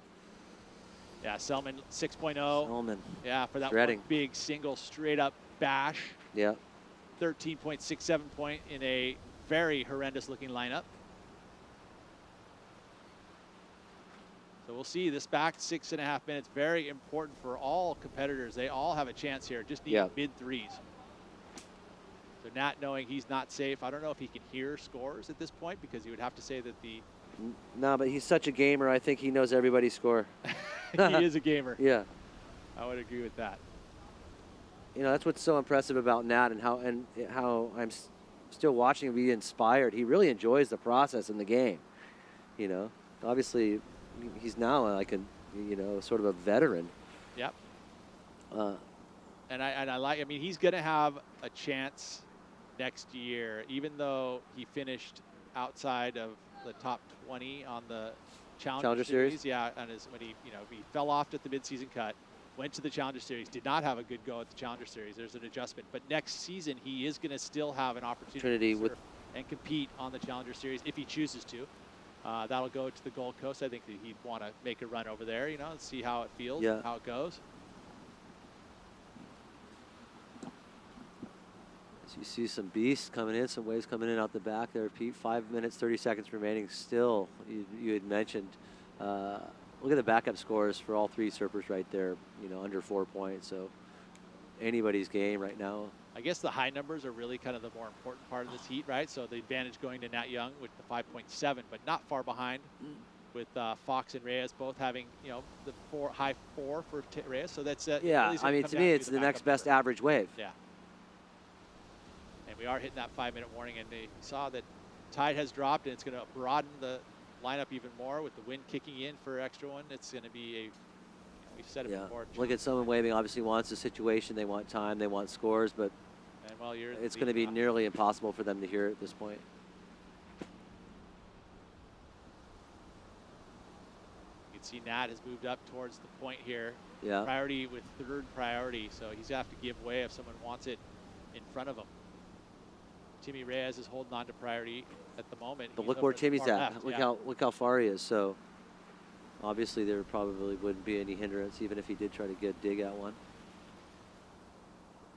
Yeah, Selman 6.0. Selman. Yeah, for that Shredding. one big single straight up bash. Yeah. 13.67 point in a very horrendous looking lineup. So we'll see this back 6.5 minutes. Very important for all competitors. They all have a chance here. Just need mid threes. So Nat knowing he's not safe. I don't know if he can hear scores at this point because you would have to say that the. No, but he's such a gamer. I think he knows everybody's score. He is a gamer. Yeah. I would agree with that. You know, that's what's so impressive about Nat and how I'm still watching him be inspired. He really enjoys the process in the game. You know, obviously he's now like a, sort of a veteran. Yep. And I like, I mean, he's going to have a chance next year, even though he finished outside of the top 20 on the Challenger Series. Yeah, and when he fell off at the midseason cut, went to the Challenger Series, did not have a good go at the Challenger Series. There's an adjustment. But next season, he is going to still have an opportunity to surf and compete on the Challenger Series if he chooses to. That'll go to the Gold Coast. I think that he'd want to make a run over there, and see how it feels, how it goes. So you see some beasts coming in, some waves coming in out the back there, Pete. 5 minutes, 30 seconds remaining still. You had mentioned. Look at the backup scores for all three surfers right there, under 4 points. So anybody's game right now. I guess the high numbers are really kind of the more important part of this heat, right? So the advantage going to Nat Young with the 5.7, but not far behind with Fox and Reyes both having, the high 4 for Reyes. So that's yeah. I mean, to me, it's the next best average wave. Yeah. And we are hitting that 5-minute warning, and they saw that tide has dropped, and it's going to broaden the lineup even more with the wind kicking in for extra one. It's going to be we've said it before. Look at someone waving. Obviously wants a situation. They want time. They want scores, but it's going to be nearly impossible for them to hear at this point. You can see Nat has moved up towards the point here. Yeah. Priority with third priority, so he's going to have to give way if someone wants it in front of him. Timmy Reyes is holding on to priority at the moment. But look where Timmy's at. Look how far he is. So obviously there probably wouldn't be any hindrance even if he did try to dig at one.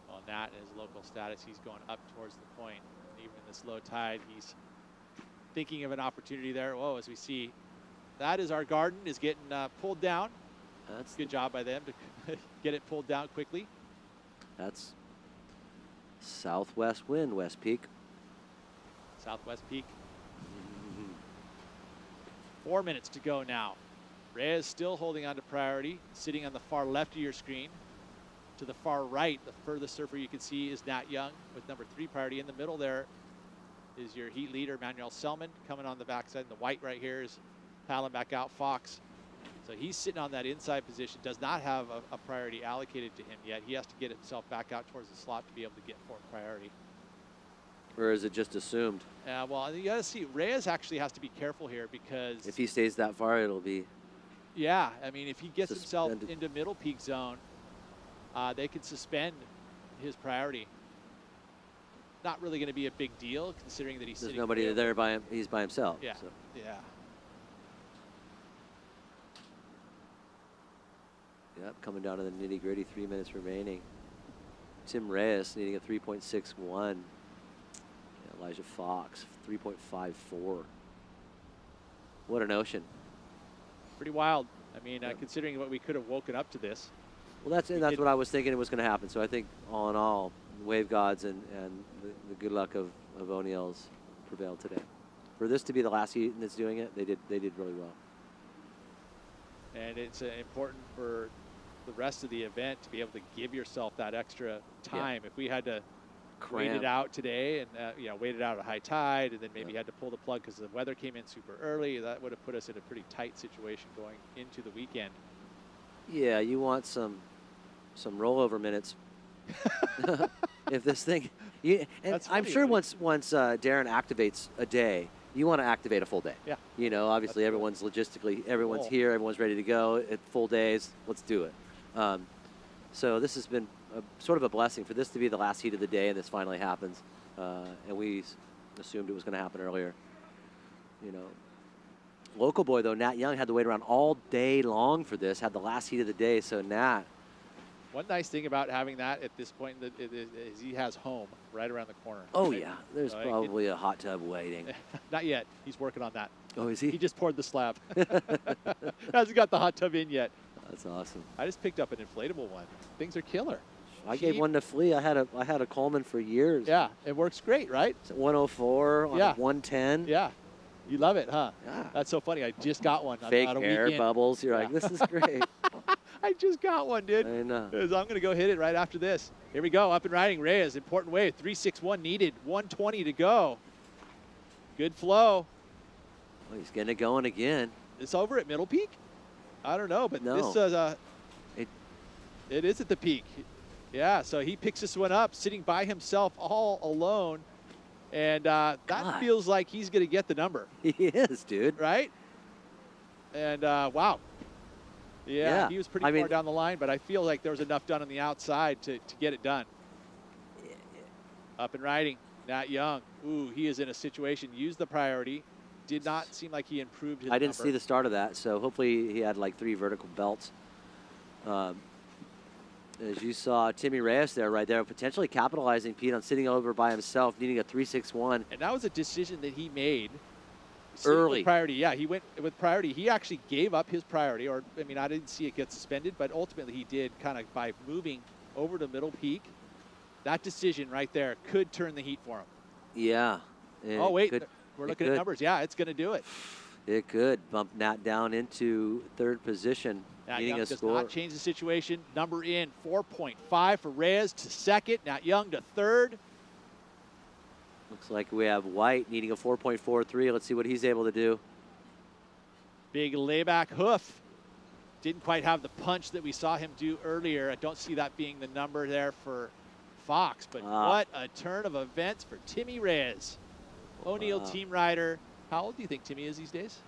Well, Nat in his local status, he's going up towards the point. Even in this low tide, he's thinking of an opportunity there. Whoa, as we see, that is our garden is getting pulled down. That's good job by them to get it pulled down quickly. That's southwest wind, West Peak. Southwest Peak. 4 minutes to go now. Reyes still holding on to priority, sitting on the far left of your screen. To the far right, the furthest surfer you can see is Nat Young with number 3 priority. In the middle there is your heat leader, Manuel Selman, coming on the backside. And the white right here is paddling back out, Fox. So he's sitting on that inside position, does not have a priority allocated to him yet. He has to get himself back out towards the slot to be able to get 4th priority. Or is it just assumed? Yeah, well, you got to see, Reyes actually has to be careful here because... If he stays that far, it'll be... Yeah, I mean, if he gets himself into middle peak zone, they could suspend his priority. Not really going to be a big deal considering that he's There's sitting nobody there by him. He's by himself. Yeah, so. yeah. Yep, coming down to the nitty-gritty, 3 minutes remaining. Tim Reyes needing a 3.61. Elijah Fox, 3.54. What an ocean. Pretty wild. I mean, considering what we could have woken up to this. Well, that's what I was thinking was going to happen. So I think, all in all, wave gods and the good luck of O'Neill's prevailed today. For this to be the last heat that's doing it, they did really well. And it's important for the rest of the event to be able to give yourself that extra time. If we had to waited out today and waited out at high tide, and then maybe had to pull the plug because the weather came in super early. That would have put us in a pretty tight situation going into the weekend. Yeah, you want some rollover minutes. If this thing, I'm sure once Darren activates a day, you want to activate a full day. Yeah. Obviously everyone's everyone's here, everyone's ready to go at full days. Let's do it. So this has been sort of a blessing for this to be the last heat of the day, and this finally happens. And we assumed it was going to happen earlier. Local boy though, Nat Young, had to wait around all day long for this. Had the last heat of the day, so Nat. One nice thing about having that at this point is he has home right around the corner. Oh, right? Yeah. There's probably a hot tub waiting. Not yet. He's working on that. Oh, is he? He just poured the slab. Hasn't got the hot tub in yet. That's awesome. I just picked up an inflatable one. Things are killer. I gave one to Flea. I had a Coleman for years. Yeah, it works great, right? It's at 104 on 110. Yeah. You love it, huh? Yeah. That's so funny. I just got one. Fake air bubbles. You're like, this is great. I just got one, dude. I know. I'm going to go hit it right after this. Here we go. Up and riding. Reyes, important wave. 361 needed. 120 to go. Good flow. Oh, he's getting it going again. It's over at Middle Peak? I don't know, but no. This it is at the peak. Yeah, so he picks this one up, sitting by himself all alone. And that feels like he's going to get the number. He is, dude. Right? And, wow. Yeah, he was pretty far down the line, but I feel like there was enough done on the outside to get it done. Up and riding, Nat Young. Ooh, he is in a situation. Used the priority. Did not seem like he improved his I didn't number. see the start of that, so hopefully he had like 3 vertical belts. As you saw, Timmy Reyes right there, potentially capitalizing, Pete, on sitting over by himself, needing a 361. And that was a decision that he made early. With priority, yeah, he went with priority. He actually gave up his priority, or I mean, I didn't see it get suspended, but ultimately he did, kind of by moving over to Middle Peak. That decision right there could turn the heat for him. Yeah. Oh, wait, we're looking at numbers. Yeah, it's going to do it. It could bump Nat down into 3rd position. Nat Young does not change the situation. Number in 4.5 for Reyes to 2nd. Nat Young to 3rd. Looks like we have White needing a 4.43. Let's see what he's able to do. Big layback hoof. Didn't quite have the punch that we saw him do earlier. I don't see that being the number there for Fox, but what a turn of events for Timmy Reyes. O'Neill team rider. How old do you think Timmy is these days?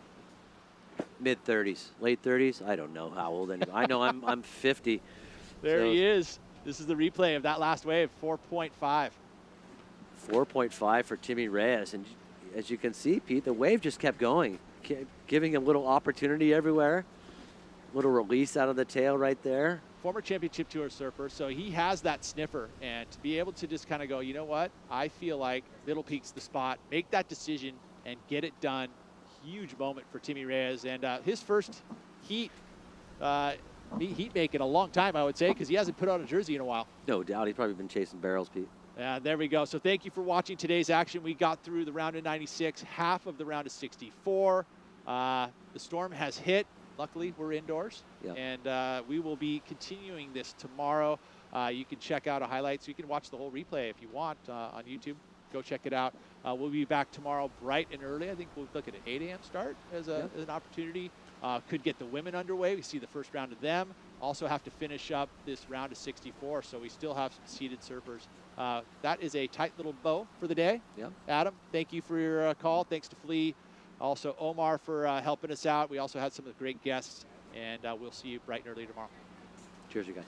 Mid-30s, late 30s. I don't know how old anymore. I know I'm 50. There he is. This is the replay of that last wave, 4.5. 4.5 for Timmy Reyes. And as you can see, Pete, the wave just kept going, giving him little opportunity everywhere. Little release out of the tail right there. Former championship tour surfer, so he has that sniffer. And to be able to just kind of go, you know what? I feel like Middle Peak's the spot. Make that decision and get it done. Huge moment for Timmy Reyes. And his first heat making a long time, I would say, because he hasn't put on a jersey in a while. No doubt. He's probably been chasing barrels, Pete. There we go. So thank you for watching today's action. We got through the round of 96, half of the round of 64. The storm has hit. Luckily, we're indoors. Yep. And we will be continuing this tomorrow. You can check out highlights. You can watch the whole replay if you want on YouTube. Go check it out. We'll be back tomorrow bright and early. I think we'll look at an 8 a.m. start as an opportunity. Could get the women underway. We see the first round of them. Also have to finish up this round of 64, so we still have some seeded surfers. That is a tight little bow for the day. Yep. Adam, thank you for your call. Thanks to Flea. Also, Omar for helping us out. We also had some of the great guests, and we'll see you bright and early tomorrow. Cheers, you guys.